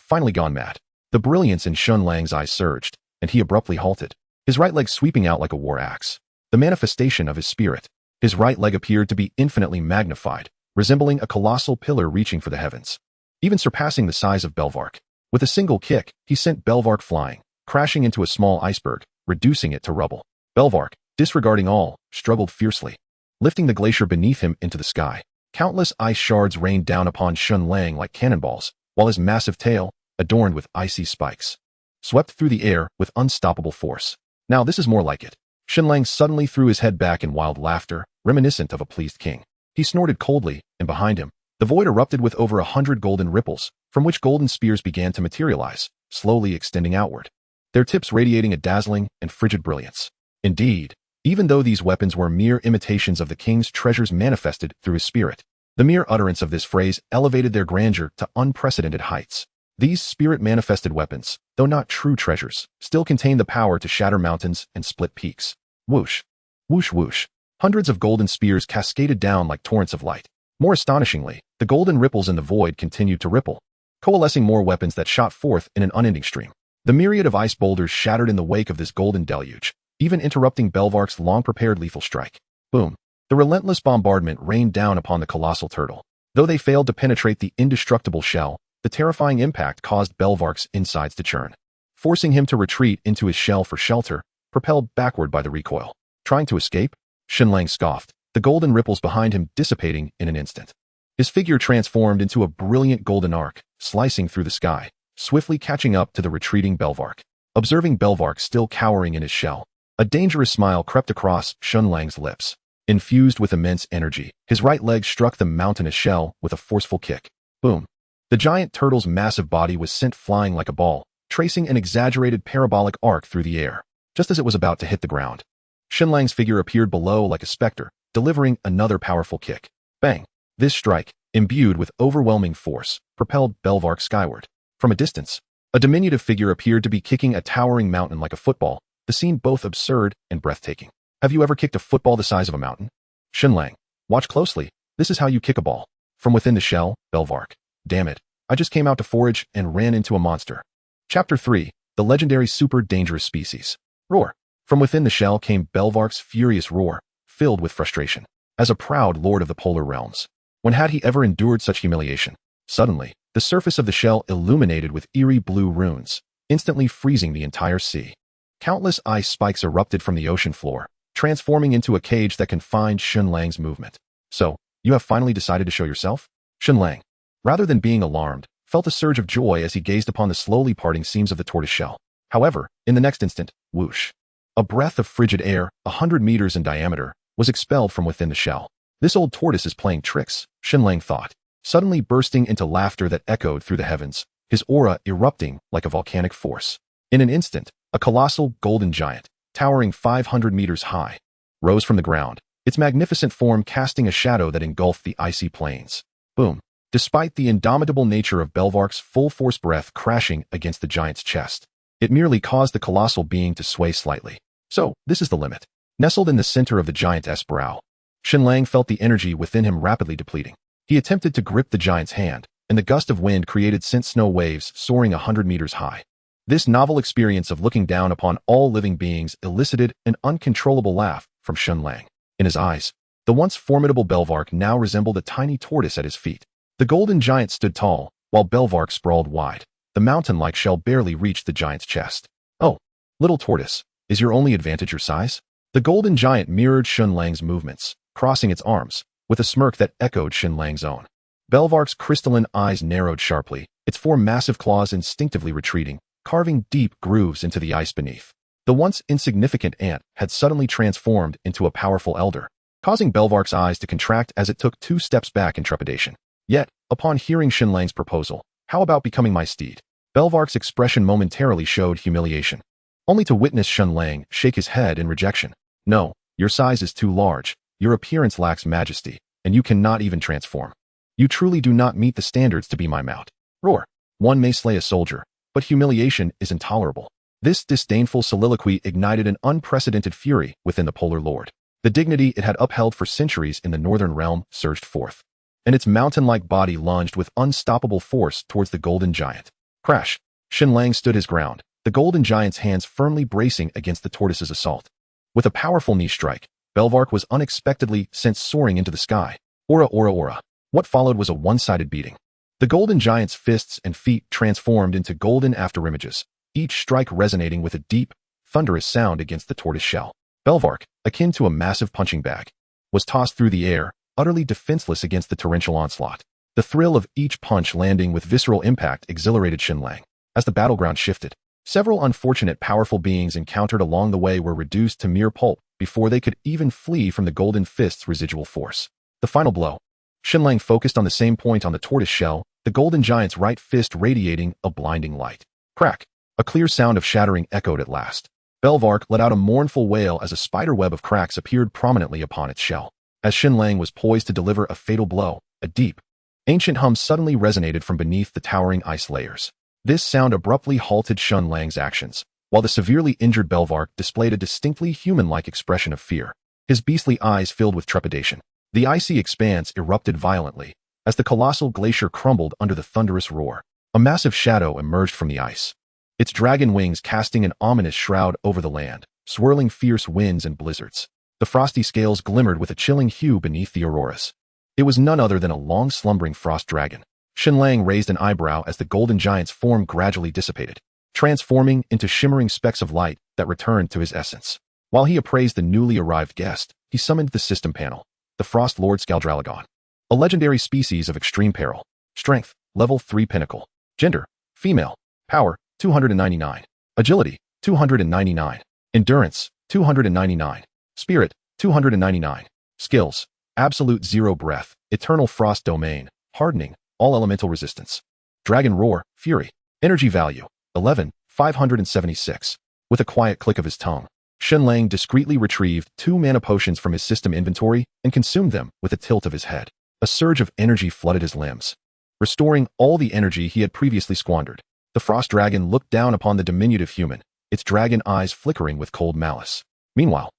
Finally gone mad. The brilliance in Shen Lang's eyes surged, and he abruptly halted, his right leg sweeping out like a war axe, the manifestation of his spirit. His right leg appeared to be infinitely magnified, resembling a colossal pillar reaching for the heavens, even surpassing the size of Belvark. With a single kick, he sent Belvark flying, crashing into a small iceberg, reducing it to rubble. Belvark, disregarding all, struggled fiercely, lifting the glacier beneath him into the sky. Countless ice shards rained down upon Shen Lang like cannonballs, while his massive tail, adorned with icy spikes, swept through the air with unstoppable force. Now this is more like it. Shen Lang suddenly threw his head back in wild laughter, reminiscent of a pleased king. He snorted coldly, and behind him, the void erupted with over 100 golden ripples, from which golden spears began to materialize, slowly extending outward, their tips radiating a dazzling and frigid brilliance. Indeed, even though these weapons were mere imitations of the king's treasures manifested through his spirit, the mere utterance of this phrase elevated their grandeur to unprecedented heights. These spirit-manifested weapons, though not true treasures, still contain the power to shatter mountains and split peaks. Whoosh! Whoosh whoosh! Hundreds of golden spears cascaded down like torrents of light. More astonishingly, the golden ripples in the void continued to ripple, coalescing more weapons that shot forth in an unending stream. The myriad of ice boulders shattered in the wake of this golden deluge, even interrupting Belvark's long-prepared lethal strike. Boom! The relentless bombardment rained down upon the colossal turtle. Though they failed to penetrate the indestructible shell, the terrifying impact caused Belvark's insides to churn, forcing him to retreat into his shell for shelter, propelled backward by the recoil. Trying to escape? Shen Lang scoffed, the golden ripples behind him dissipating in an instant. His figure transformed into a brilliant golden arc, slicing through the sky, swiftly catching up to the retreating Belvark. Observing Belvark still cowering in his shell, a dangerous smile crept across Shen Lang's lips. Infused with immense energy, his right leg struck the mountainous shell with a forceful kick. Boom! The giant turtle's massive body was sent flying like a ball, tracing an exaggerated parabolic arc through the air. Just as it was about to hit the ground, Shen Lang's figure appeared below like a specter, delivering another powerful kick. Bang! This strike, imbued with overwhelming force, propelled Belvark skyward. From a distance, a diminutive figure appeared to be kicking a towering mountain like a football, the scene both absurd and breathtaking. Have you ever kicked a football the size of a mountain? Shen Lang, watch closely. This is how you kick a ball. From within the shell, Belvark. Damn it. I just came out to forage and ran into a monster. Chapter 3, the legendary super dangerous species. Roar. From within the shell came Belvark's furious roar, filled with frustration. As a proud lord of the polar realms, when had he ever endured such humiliation? Suddenly, the surface of the shell illuminated with eerie blue runes, instantly freezing the entire sea. Countless ice spikes erupted from the ocean floor, transforming into a cage that confined Shen Lang's movement. So, you have finally decided to show yourself? Shen Lang, rather than being alarmed, felt a surge of joy as he gazed upon the slowly parting seams of the tortoise shell. However, in the next instant, whoosh! A breath of frigid air, 100 meters in diameter, was expelled from within the shell. This old tortoise is playing tricks, Shen Lang thought, suddenly bursting into laughter that echoed through the heavens, his aura erupting like a volcanic force. In an instant, a colossal golden giant, towering 500 meters high, rose from the ground, its magnificent form casting a shadow that engulfed the icy plains. Boom! Despite the indomitable nature of Belvark's full-force breath crashing against the giant's chest, it merely caused the colossal being to sway slightly. So, this is the limit. Nestled in the center of the giant's brow, Shen Lang felt the energy within him rapidly depleting. He attempted to grip the giant's hand, and the gust of wind created sent snow waves soaring 100 meters high. This novel experience of looking down upon all living beings elicited an uncontrollable laugh from Shen Lang. In his eyes, the once formidable Belvark now resembled a tiny tortoise at his feet. The golden giant stood tall, while Belvark sprawled wide. The mountain-like shell barely reached the giant's chest. Oh, little tortoise, is your only advantage your size? The golden giant mirrored Shen Lang's movements, crossing its arms, with a smirk that echoed Shen Lang's own. Belvark's crystalline eyes narrowed sharply, its four massive claws instinctively retreating, carving deep grooves into the ice beneath. The once insignificant ant had suddenly transformed into a powerful elder, causing Belvark's eyes to contract as it took 2 steps back in trepidation. Yet, upon hearing Shen Lang's proposal, how about becoming my steed? Belvark's expression momentarily showed humiliation, only to witness Shen Lang shake his head in rejection. No, your size is too large, your appearance lacks majesty, and you cannot even transform. You truly do not meet the standards to be my mount. Roar. One may slay a soldier, but humiliation is intolerable. This disdainful soliloquy ignited an unprecedented fury within the Polar Lord. The dignity it had upheld for centuries in the northern realm surged forth, and its mountain-like body lunged with unstoppable force towards the golden giant. Crash! Shen Lang stood his ground, the golden giant's hands firmly bracing against the tortoise's assault. With a powerful knee strike, Belvark was unexpectedly sent soaring into the sky. Aura, aura, aura. What followed was a one-sided beating. The golden giant's fists and feet transformed into golden afterimages, each strike resonating with a deep, thunderous sound against the tortoise shell. Belvark, akin to a massive punching bag, was tossed through the air, utterly defenseless against the torrential onslaught. The thrill of each punch landing with visceral impact exhilarated Shen Lang. As the battleground shifted, several unfortunate powerful beings encountered along the way were reduced to mere pulp before they could even flee from the golden fist's residual force. The final blow. Shen Lang focused on the same point on the tortoise shell, the golden giant's right fist radiating a blinding light. Crack! A clear sound of shattering echoed at last. Belvark let out a mournful wail as a spiderweb of cracks appeared prominently upon its shell. As Shen Lang was poised to deliver a fatal blow, a deep, ancient hum suddenly resonated from beneath the towering ice layers. This sound abruptly halted Shen Lang's actions, while the severely injured Belvark displayed a distinctly human-like expression of fear. His beastly eyes filled with trepidation. The icy expanse erupted violently as the colossal glacier crumbled under the thunderous roar. A massive shadow emerged from the ice, its dragon wings casting an ominous shroud over the land, swirling fierce winds and blizzards. The frosty scales glimmered with a chilling hue beneath the auroras. It was none other than a long-slumbering frost dragon. Shen Lang raised an eyebrow as the golden giant's form gradually dissipated, transforming into shimmering specks of light that returned to his essence. While he appraised the newly arrived guest, he summoned the system panel, the Frost Lord Scaldralagon, a legendary species of extreme peril. Strength, level 3 pinnacle. Gender, female. Power, 299. Agility, 299. Endurance, 299. Spirit, 299. Skills, absolute zero breath, eternal frost domain, hardening, all elemental resistance. Dragon Roar, Fury. Energy value, 11,576. With a quiet click of his tongue, Shen Lang discreetly retrieved 2 mana potions from his system inventory and consumed them with a tilt of his head. A surge of energy flooded his limbs, restoring all the energy he had previously squandered. The frost dragon looked down upon the diminutive human, its dragon eyes flickering with cold malice. Meanwhile,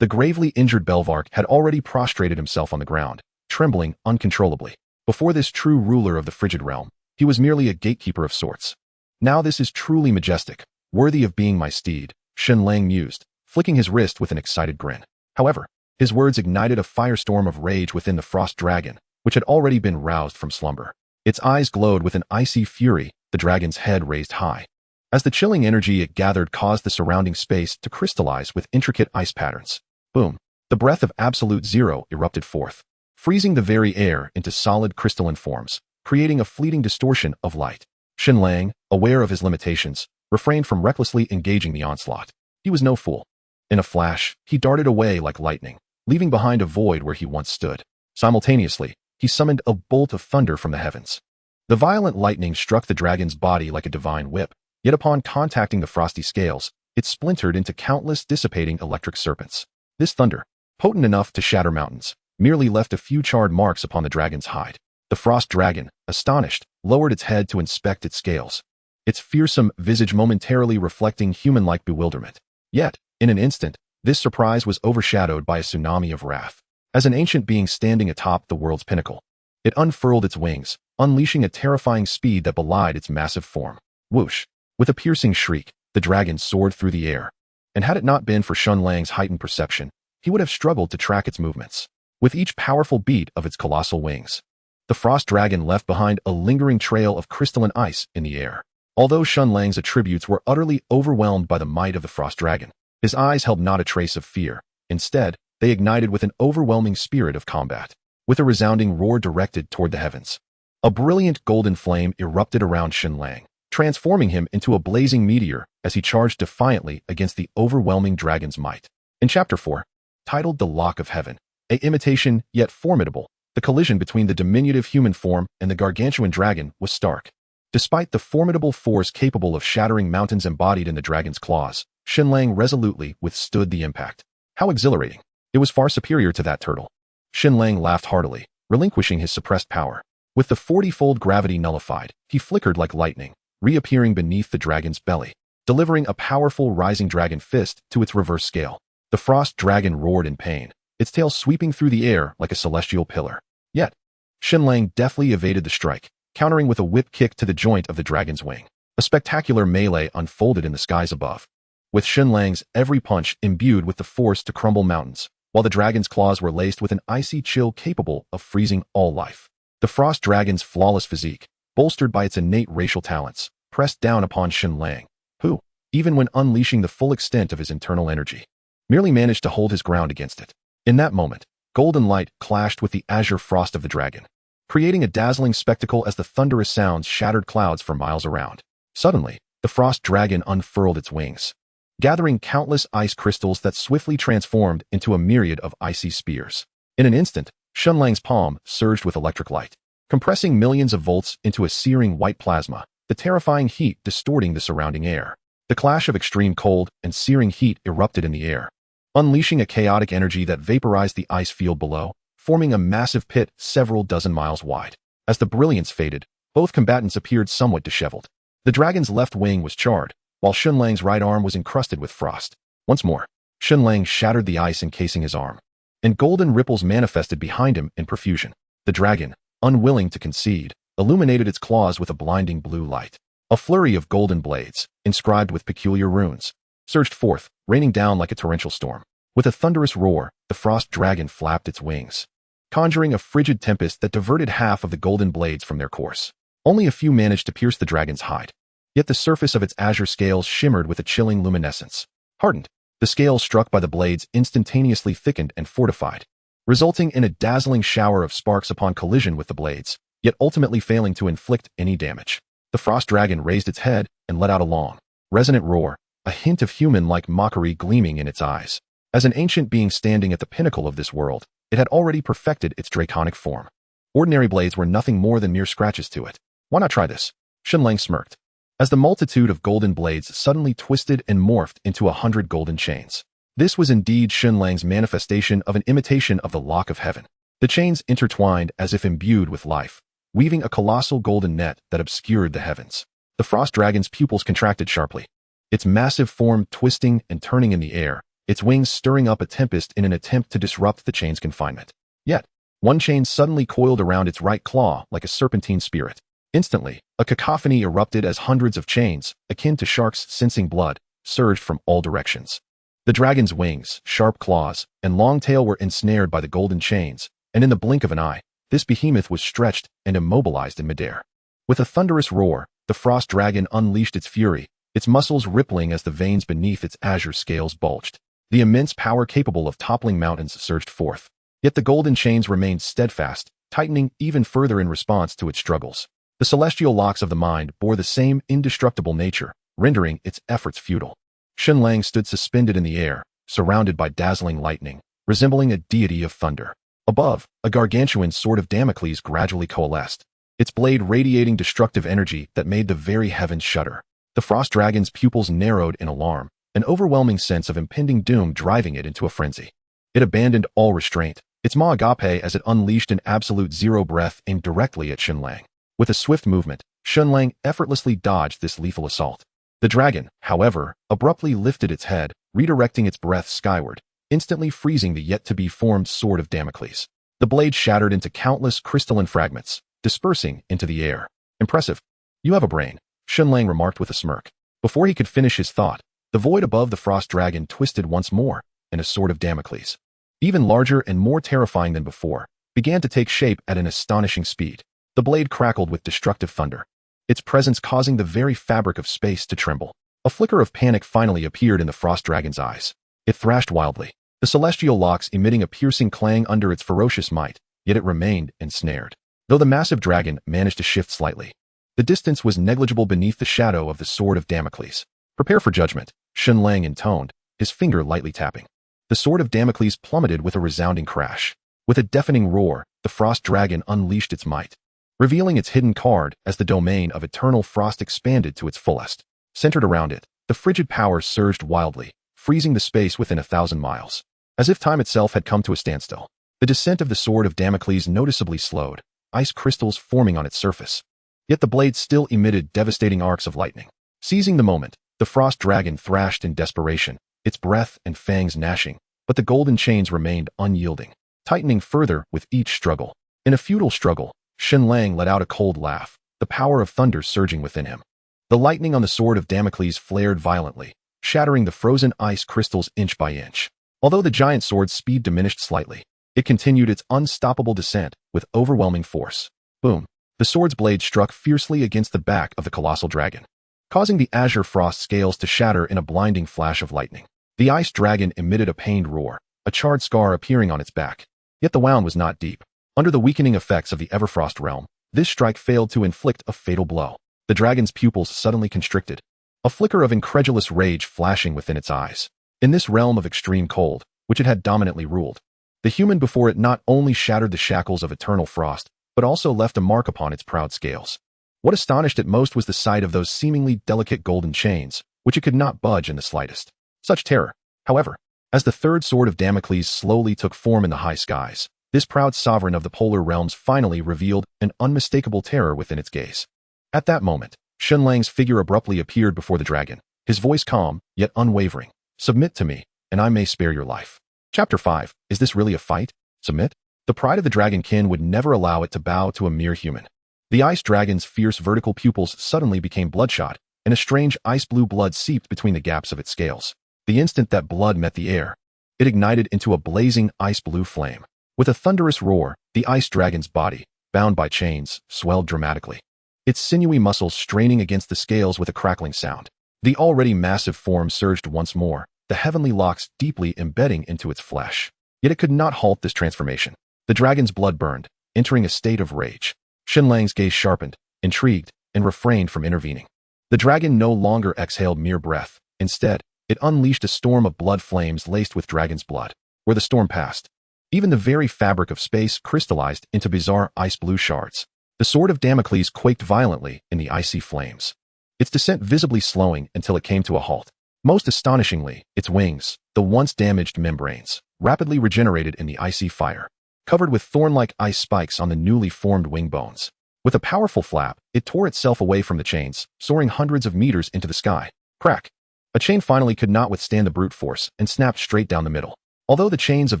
the gravely injured Belvark had already prostrated himself on the ground, trembling uncontrollably. Before this true ruler of the frigid realm, he was merely a gatekeeper of sorts. Now this is truly majestic, worthy of being my steed, Shen Lang mused, flicking his wrist with an excited grin. However, his words ignited a firestorm of rage within the frost dragon, which had already been roused from slumber. Its eyes glowed with an icy fury, the dragon's head raised high, as the chilling energy it gathered caused the surrounding space to crystallize with intricate ice patterns. Boom! The breath of absolute zero erupted forth, freezing the very air into solid crystalline forms, creating a fleeting distortion of light. Shen Lang, aware of his limitations, refrained from recklessly engaging the onslaught. He was no fool. In a flash, he darted away like lightning, leaving behind a void where he once stood. Simultaneously, he summoned a bolt of thunder from the heavens. The violent lightning struck the dragon's body like a divine whip, yet upon contacting the frosty scales, it splintered into countless dissipating electric serpents. This thunder, potent enough to shatter mountains, merely left a few charred marks upon the dragon's hide. The frost dragon, astonished, lowered its head to inspect its scales, its fearsome visage momentarily reflecting human-like bewilderment. Yet, in an instant, this surprise was overshadowed by a tsunami of wrath. As an ancient being standing atop the world's pinnacle, it unfurled its wings, unleashing a terrifying speed that belied its massive form. Whoosh! With a piercing shriek, the dragon soared through the air, and had it not been for Shen Lang's heightened perception, he would have struggled to track its movements. With each powerful beat of its colossal wings, the frost dragon left behind a lingering trail of crystalline ice in the air. Although Shen Lang's attributes were utterly overwhelmed by the might of the frost dragon, his eyes held not a trace of fear. Instead, they ignited with an overwhelming spirit of combat. With a resounding roar directed toward the heavens, a brilliant golden flame erupted around Shen Lang, transforming him into a blazing meteor as he charged defiantly against the overwhelming dragon's might. In Chapter 4, titled The Lock of Heaven, a imitation yet formidable, the collision between the diminutive human form and the gargantuan dragon was stark. Despite the formidable force capable of shattering mountains embodied in the dragon's claws, Shen Lang resolutely withstood the impact. How exhilarating! It was far superior to that turtle. Shen Lang laughed heartily, relinquishing his suppressed power. With the 40-fold gravity nullified, he flickered like lightning, reappearing beneath the dragon's belly, delivering a powerful rising dragon fist to its reverse scale. The frost dragon roared in pain, its tail sweeping through the air like a celestial pillar. Yet, Shen Lang deftly evaded the strike, countering with a whip kick to the joint of the dragon's wing. A spectacular melee unfolded in the skies above, with Shen Lang's every punch imbued with the force to crumble mountains, while the dragon's claws were laced with an icy chill capable of freezing all life. The frost dragon's flawless physique, bolstered by its innate racial talents, pressed down upon Shen Lang, who, even when unleashing the full extent of his internal energy, merely managed to hold his ground against it. In that moment, golden light clashed with the azure frost of the dragon, creating a dazzling spectacle as the thunderous sounds shattered clouds for miles around. Suddenly, the frost dragon unfurled its wings, gathering countless ice crystals that swiftly transformed into a myriad of icy spears. In an instant, Shen Lang's palm surged with electric light, compressing millions of volts into a searing white plasma, the terrifying heat distorting the surrounding air. The clash of extreme cold and searing heat erupted in the air, unleashing a chaotic energy that vaporized the ice field below, forming a massive pit several dozen miles wide. As the brilliance faded, both combatants appeared somewhat disheveled. The dragon's left wing was charred, while Shen Lang's right arm was encrusted with frost. Once more, Shen Lang shattered the ice encasing his arm, and golden ripples manifested behind him in profusion. The dragon, unwilling to concede, illuminated its claws with a blinding blue light. A flurry of golden blades, inscribed with peculiar runes, surged forth, raining down like a torrential storm. With a thunderous roar, the frost dragon flapped its wings, conjuring a frigid tempest that diverted half of the golden blades from their course. Only a few managed to pierce the dragon's hide, yet the surface of its azure scales shimmered with a chilling luminescence. Hardened, the scales struck by the blades instantaneously thickened and fortified, resulting in a dazzling shower of sparks upon collision with the blades, yet ultimately failing to inflict any damage. The frost dragon raised its head and let out a long, resonant roar, a hint of human-like mockery gleaming in its eyes. As an ancient being standing at the pinnacle of this world, it had already perfected its draconic form. Ordinary blades were nothing more than mere scratches to it. Why not try this? Shen Lang smirked, as the multitude of golden blades suddenly twisted and morphed into 100 golden chains. This was indeed Shen Lang's manifestation of an imitation of the lock of heaven. The chains intertwined as if imbued with life, weaving a colossal golden net that obscured the heavens. The frost dragon's pupils contracted sharply, its massive form twisting and turning in the air, its wings stirring up a tempest in an attempt to disrupt the chain's confinement. Yet, one chain suddenly coiled around its right claw like a serpentine spirit. Instantly, a cacophony erupted as hundreds of chains, akin to sharks sensing blood, surged from all directions. The dragon's wings, sharp claws, and long tail were ensnared by the golden chains, and in the blink of an eye, this behemoth was stretched and immobilized in midair. With a thunderous roar, the frost dragon unleashed its fury, its muscles rippling as the veins beneath its azure scales bulged. The immense power capable of toppling mountains surged forth. Yet the golden chains remained steadfast, tightening even further in response to its struggles. The celestial locks of the mind bore the same indestructible nature, rendering its efforts futile. Shen Lang stood suspended in the air, surrounded by dazzling lightning, resembling a deity of thunder. Above, a gargantuan sword of Damocles gradually coalesced, its blade radiating destructive energy that made the very heavens shudder. The frost dragon's pupils narrowed in alarm, an overwhelming sense of impending doom driving it into a frenzy. It abandoned all restraint, its maw agape as it unleashed an absolute zero breath aimed directly at Shen Lang. With a swift movement, Shen Lang effortlessly dodged this lethal assault. The dragon, however, abruptly lifted its head, redirecting its breath skyward, instantly freezing the yet-to-be-formed sword of Damocles. The blade shattered into countless crystalline fragments, dispersing into the air. Impressive. You have a brain, Shen Lang remarked with a smirk. Before he could finish his thought, the void above the frost dragon twisted once more, and a sword of Damocles, even larger and more terrifying than before, began to take shape at an astonishing speed. The blade crackled with destructive thunder, its presence causing the very fabric of space to tremble. A flicker of panic finally appeared in the frost dragon's eyes. It thrashed wildly, the celestial locks emitting a piercing clang under its ferocious might, yet it remained ensnared. Though the massive dragon managed to shift slightly, the distance was negligible beneath the shadow of the sword of Damocles. Prepare for judgment, Shen Lang intoned, his finger lightly tapping. The sword of Damocles plummeted with a resounding crash. With a deafening roar, the frost dragon unleashed its might, revealing its hidden card as the domain of eternal frost expanded to its fullest. Centered around it, the frigid power surged wildly, freezing the space within 1,000 miles. As if time itself had come to a standstill, the descent of the sword of Damocles noticeably slowed, ice crystals forming on its surface. Yet the blade still emitted devastating arcs of lightning. Seizing the moment, the frost dragon thrashed in desperation, its breath and fangs gnashing, but the golden chains remained unyielding, tightening further with each struggle. In a futile struggle, Shen Lang let out a cold laugh, the power of thunder surging within him. The lightning on the sword of Damocles flared violently, shattering the frozen ice crystals inch by inch. Although the giant sword's speed diminished slightly, it continued its unstoppable descent with overwhelming force. Boom! The sword's blade struck fiercely against the back of the colossal dragon, causing the azure frost scales to shatter in a blinding flash of lightning. The ice dragon emitted a pained roar, a charred scar appearing on its back. Yet the wound was not deep. Under the weakening effects of the Everfrost realm, this strike failed to inflict a fatal blow. The dragon's pupils suddenly constricted, a flicker of incredulous rage flashing within its eyes. In this realm of extreme cold, which it had dominantly ruled, the human before it not only shattered the shackles of eternal frost, but also left a mark upon its proud scales. What astonished it most was the sight of those seemingly delicate golden chains, which it could not budge in the slightest. Such terror, however, as the third sword of Damocles slowly took form in the high skies, this proud sovereign of the polar realms finally revealed an unmistakable terror within its gaze. At that moment, Shen Lang's figure abruptly appeared before the dragon, his voice calm, yet unwavering. Submit to me, and I may spare your life. Chapter 5. Is this really a fight? Submit? The pride of the dragonkin would never allow it to bow to a mere human. The ice dragon's fierce vertical pupils suddenly became bloodshot, and a strange ice-blue blood seeped between the gaps of its scales. The instant that blood met the air, it ignited into a blazing ice-blue flame. With a thunderous roar, the ice dragon's body, bound by chains, swelled dramatically, its sinewy muscles straining against the scales with a crackling sound. The already massive form surged once more, the heavenly locks deeply embedding into its flesh. Yet it could not halt this transformation. The dragon's blood burned, entering a state of rage. Shen Lang's gaze sharpened, intrigued, and refrained from intervening. The dragon no longer exhaled mere breath. Instead, it unleashed a storm of blood flames laced with dragon's blood. Where the storm passed, even the very fabric of space crystallized into bizarre ice-blue shards. The sword of Damocles quaked violently in the icy flames, its descent visibly slowing until it came to a halt. Most astonishingly, its wings, the once damaged membranes, rapidly regenerated in the icy fire, covered with thorn-like ice spikes on the newly formed wing bones. With a powerful flap, it tore itself away from the chains, soaring hundreds of meters into the sky. Crack! A chain finally could not withstand the brute force and snapped straight down the middle. Although the chains of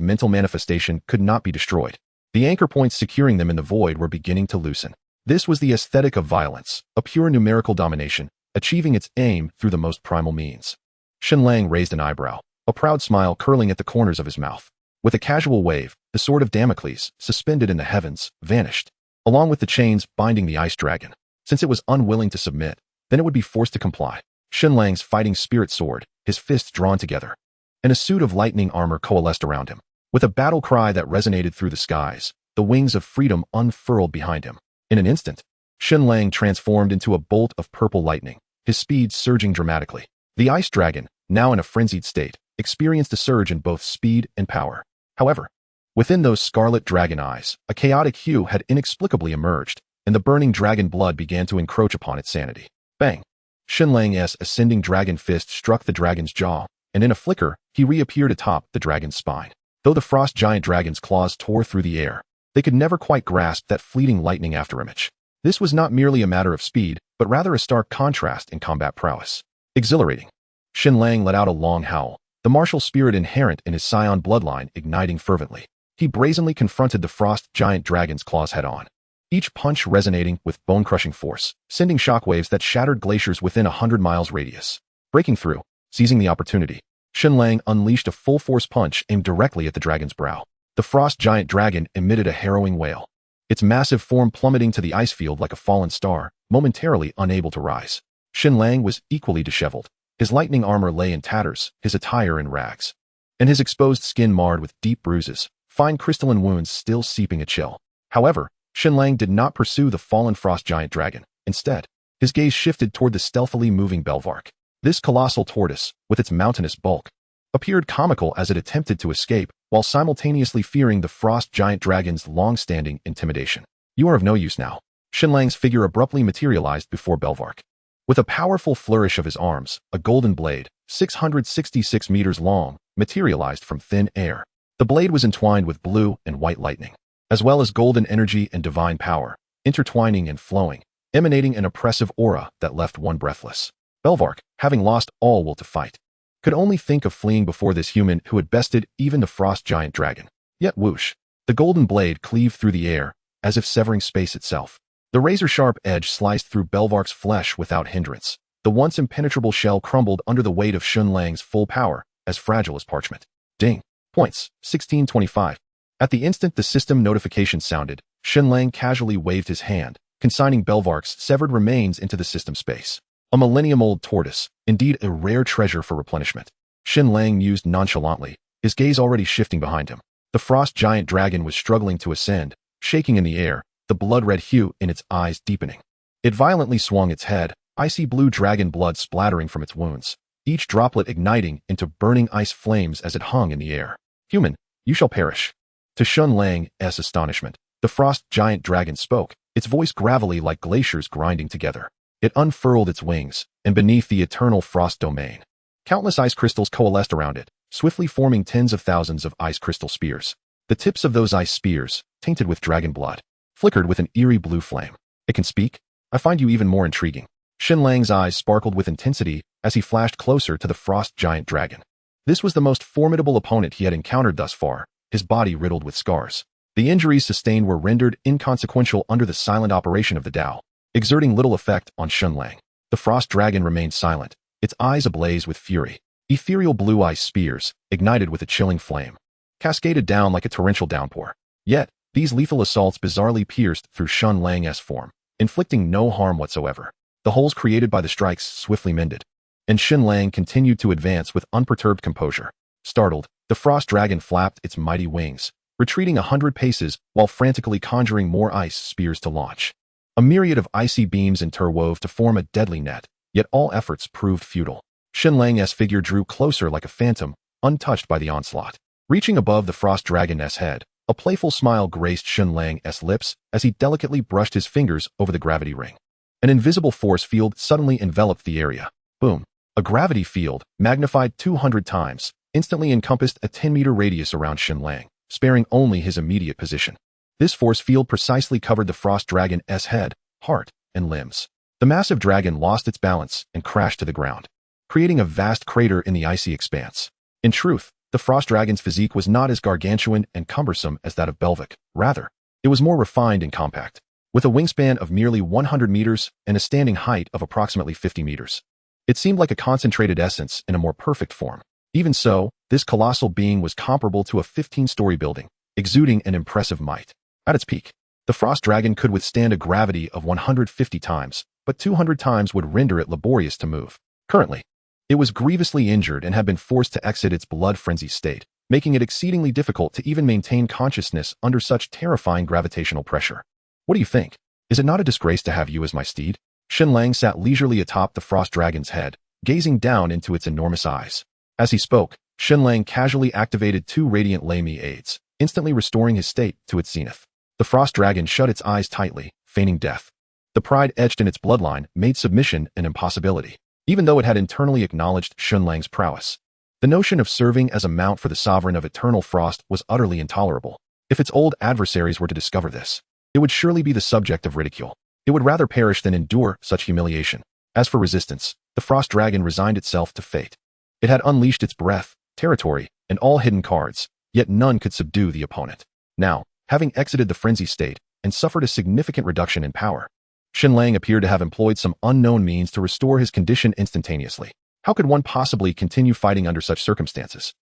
mental manifestation could not be destroyed, the anchor points securing them in the void were beginning to loosen. This was the aesthetic of violence, a pure numerical domination, achieving its aim through the most primal means. Shen Lang raised an eyebrow, a proud smile curling at the corners of his mouth. With a casual wave, the sword of Damocles, suspended in the heavens, vanished, along with the chains binding the ice dragon. Since it was unwilling to submit, then it would be forced to comply. Shen Lang's fighting spirit soared, his fists drawn together, and a suit of lightning armor coalesced around him. With a battle cry that resonated through the skies, the wings of freedom unfurled behind him. In an instant, Shen Lang transformed into a bolt of purple lightning, his speed surging dramatically. The ice dragon, now in a frenzied state, experienced a surge in both speed and power. However, within those scarlet dragon eyes, a chaotic hue had inexplicably emerged, and the burning dragon blood began to encroach upon its sanity. Bang! Shen Lang's ascending dragon fist struck the dragon's jaw, and in a flicker, he reappeared atop the dragon's spine. Though the frost giant dragon's claws tore through the air, they could never quite grasp that fleeting lightning afterimage. This was not merely a matter of speed, but rather a stark contrast in combat prowess. Exhilarating. Shen Lang let out a long howl, the martial spirit inherent in his Saiyan bloodline igniting fervently. He brazenly confronted the frost giant dragon's claws head-on, each punch resonating with bone-crushing force, sending shockwaves that shattered glaciers within 100 miles radius. Breaking through, seizing the opportunity, Shen Lang unleashed a full-force punch aimed directly at the dragon's brow. The frost giant dragon emitted a harrowing wail, its massive form plummeting to the ice field like a fallen star, momentarily unable to rise. Shen Lang was equally disheveled. His lightning armor lay in tatters, his attire in rags, and his exposed skin marred with deep bruises, fine crystalline wounds still seeping a chill. However, Shen Lang did not pursue the fallen frost giant dragon. Instead, his gaze shifted toward the stealthily moving Belvark. This colossal tortoise, with its mountainous bulk, appeared comical as it attempted to escape, while simultaneously fearing the frost giant dragon's long-standing intimidation. You are of no use now. Shen Lang's figure abruptly materialized before Belvark. With a powerful flourish of his arms, a golden blade, 666 meters long, materialized from thin air. The blade was entwined with blue and white lightning, as well as golden energy and divine power, intertwining and flowing, emanating an oppressive aura that left one breathless. Belvark, having lost all will to fight, could only think of fleeing before this human who had bested even the frost giant dragon. Yet whoosh, the golden blade cleaved through the air, as if severing space itself. The razor-sharp edge sliced through Belvark's flesh without hindrance. The once impenetrable shell crumbled under the weight of Shen Lang's full power, as fragile as parchment. Ding. Points, 1625. At the instant the system notification sounded, Shen Lang casually waved his hand, consigning Belvark's severed remains into the system space. A millennium-old tortoise, indeed a rare treasure for replenishment. Shen Lang mused nonchalantly, his gaze already shifting behind him. The frost giant dragon was struggling to ascend, shaking in the air, the blood-red hue in its eyes deepening. It violently swung its head, icy blue dragon blood splattering from its wounds, each droplet igniting into burning ice flames as it hung in the air. "Human, you shall perish." To Shen Lang's astonishment, the frost giant dragon spoke, its voice gravelly like glaciers grinding together. It unfurled its wings, and beneath the eternal frost domain, countless ice crystals coalesced around it, swiftly forming tens of thousands of ice crystal spears. The tips of those ice spears, tainted with dragon blood, flickered with an eerie blue flame. "It can speak? I find you even more intriguing." Shen Lang's eyes sparkled with intensity as he flashed closer to the frost giant dragon. This was the most formidable opponent he had encountered thus far, his body riddled with scars. The injuries sustained were rendered inconsequential under the silent operation of the Tao, exerting little effect on Shen Lang. The frost dragon remained silent, its eyes ablaze with fury. Ethereal blue ice spears, ignited with a chilling flame, cascaded down like a torrential downpour. Yet, these lethal assaults bizarrely pierced through Shen Lang's form, inflicting no harm whatsoever. The holes created by the strikes swiftly mended, and Shen Lang continued to advance with unperturbed composure. Startled, the frost dragon flapped its mighty wings, retreating 100 paces while frantically conjuring more ice spears to launch. A myriad of icy beams interwove to form a deadly net, yet all efforts proved futile. Shen Lang's figure drew closer like a phantom, untouched by the onslaught. Reaching above the frost dragon's head, a playful smile graced Shen Lang's lips as he delicately brushed his fingers over the gravity ring. An invisible force field suddenly enveloped the area. Boom! A gravity field, magnified 200 times, instantly encompassed a 10-meter radius around Shen Lang, sparing only his immediate position. This force field precisely covered the frost dragon's head, heart, and limbs. The massive dragon lost its balance and crashed to the ground, creating a vast crater in the icy expanse. In truth, the frost dragon's physique was not as gargantuan and cumbersome as that of Belvic. Rather, it was more refined and compact, with a wingspan of merely 100 meters and a standing height of approximately 50 meters. It seemed like a concentrated essence in a more perfect form. Even so, this colossal being was comparable to a 15-story building, exuding an impressive might. At its peak, the frost dragon could withstand a gravity of 150 times, but 200 times would render it laborious to move. Currently, it was grievously injured and had been forced to exit its blood-frenzied state, making it exceedingly difficult to even maintain consciousness under such terrifying gravitational pressure. "What do you think? Is it not a disgrace to have you as my steed?" Shen Lang sat leisurely atop the frost dragon's head, gazing down into its enormous eyes. As he spoke, Shen Lang casually activated 2 radiant Lamy aids, instantly restoring his state to its zenith. The frost dragon shut its eyes tightly, feigning death. The pride etched in its bloodline made submission an impossibility, even though it had internally acknowledged Shen Lang's prowess. The notion of serving as a mount for the sovereign of eternal frost was utterly intolerable. If its old adversaries were to discover this, it would surely be the subject of ridicule. It would rather perish than endure such humiliation. As for resistance, the frost dragon resigned itself to fate. It had unleashed its breath, territory, and all hidden cards, yet none could subdue the opponent. Now, having exited the frenzy state and suffered a significant reduction in power, Shen Lang appeared to have employed some unknown means to restore his condition instantaneously. How could one possibly continue fighting under such circumstances?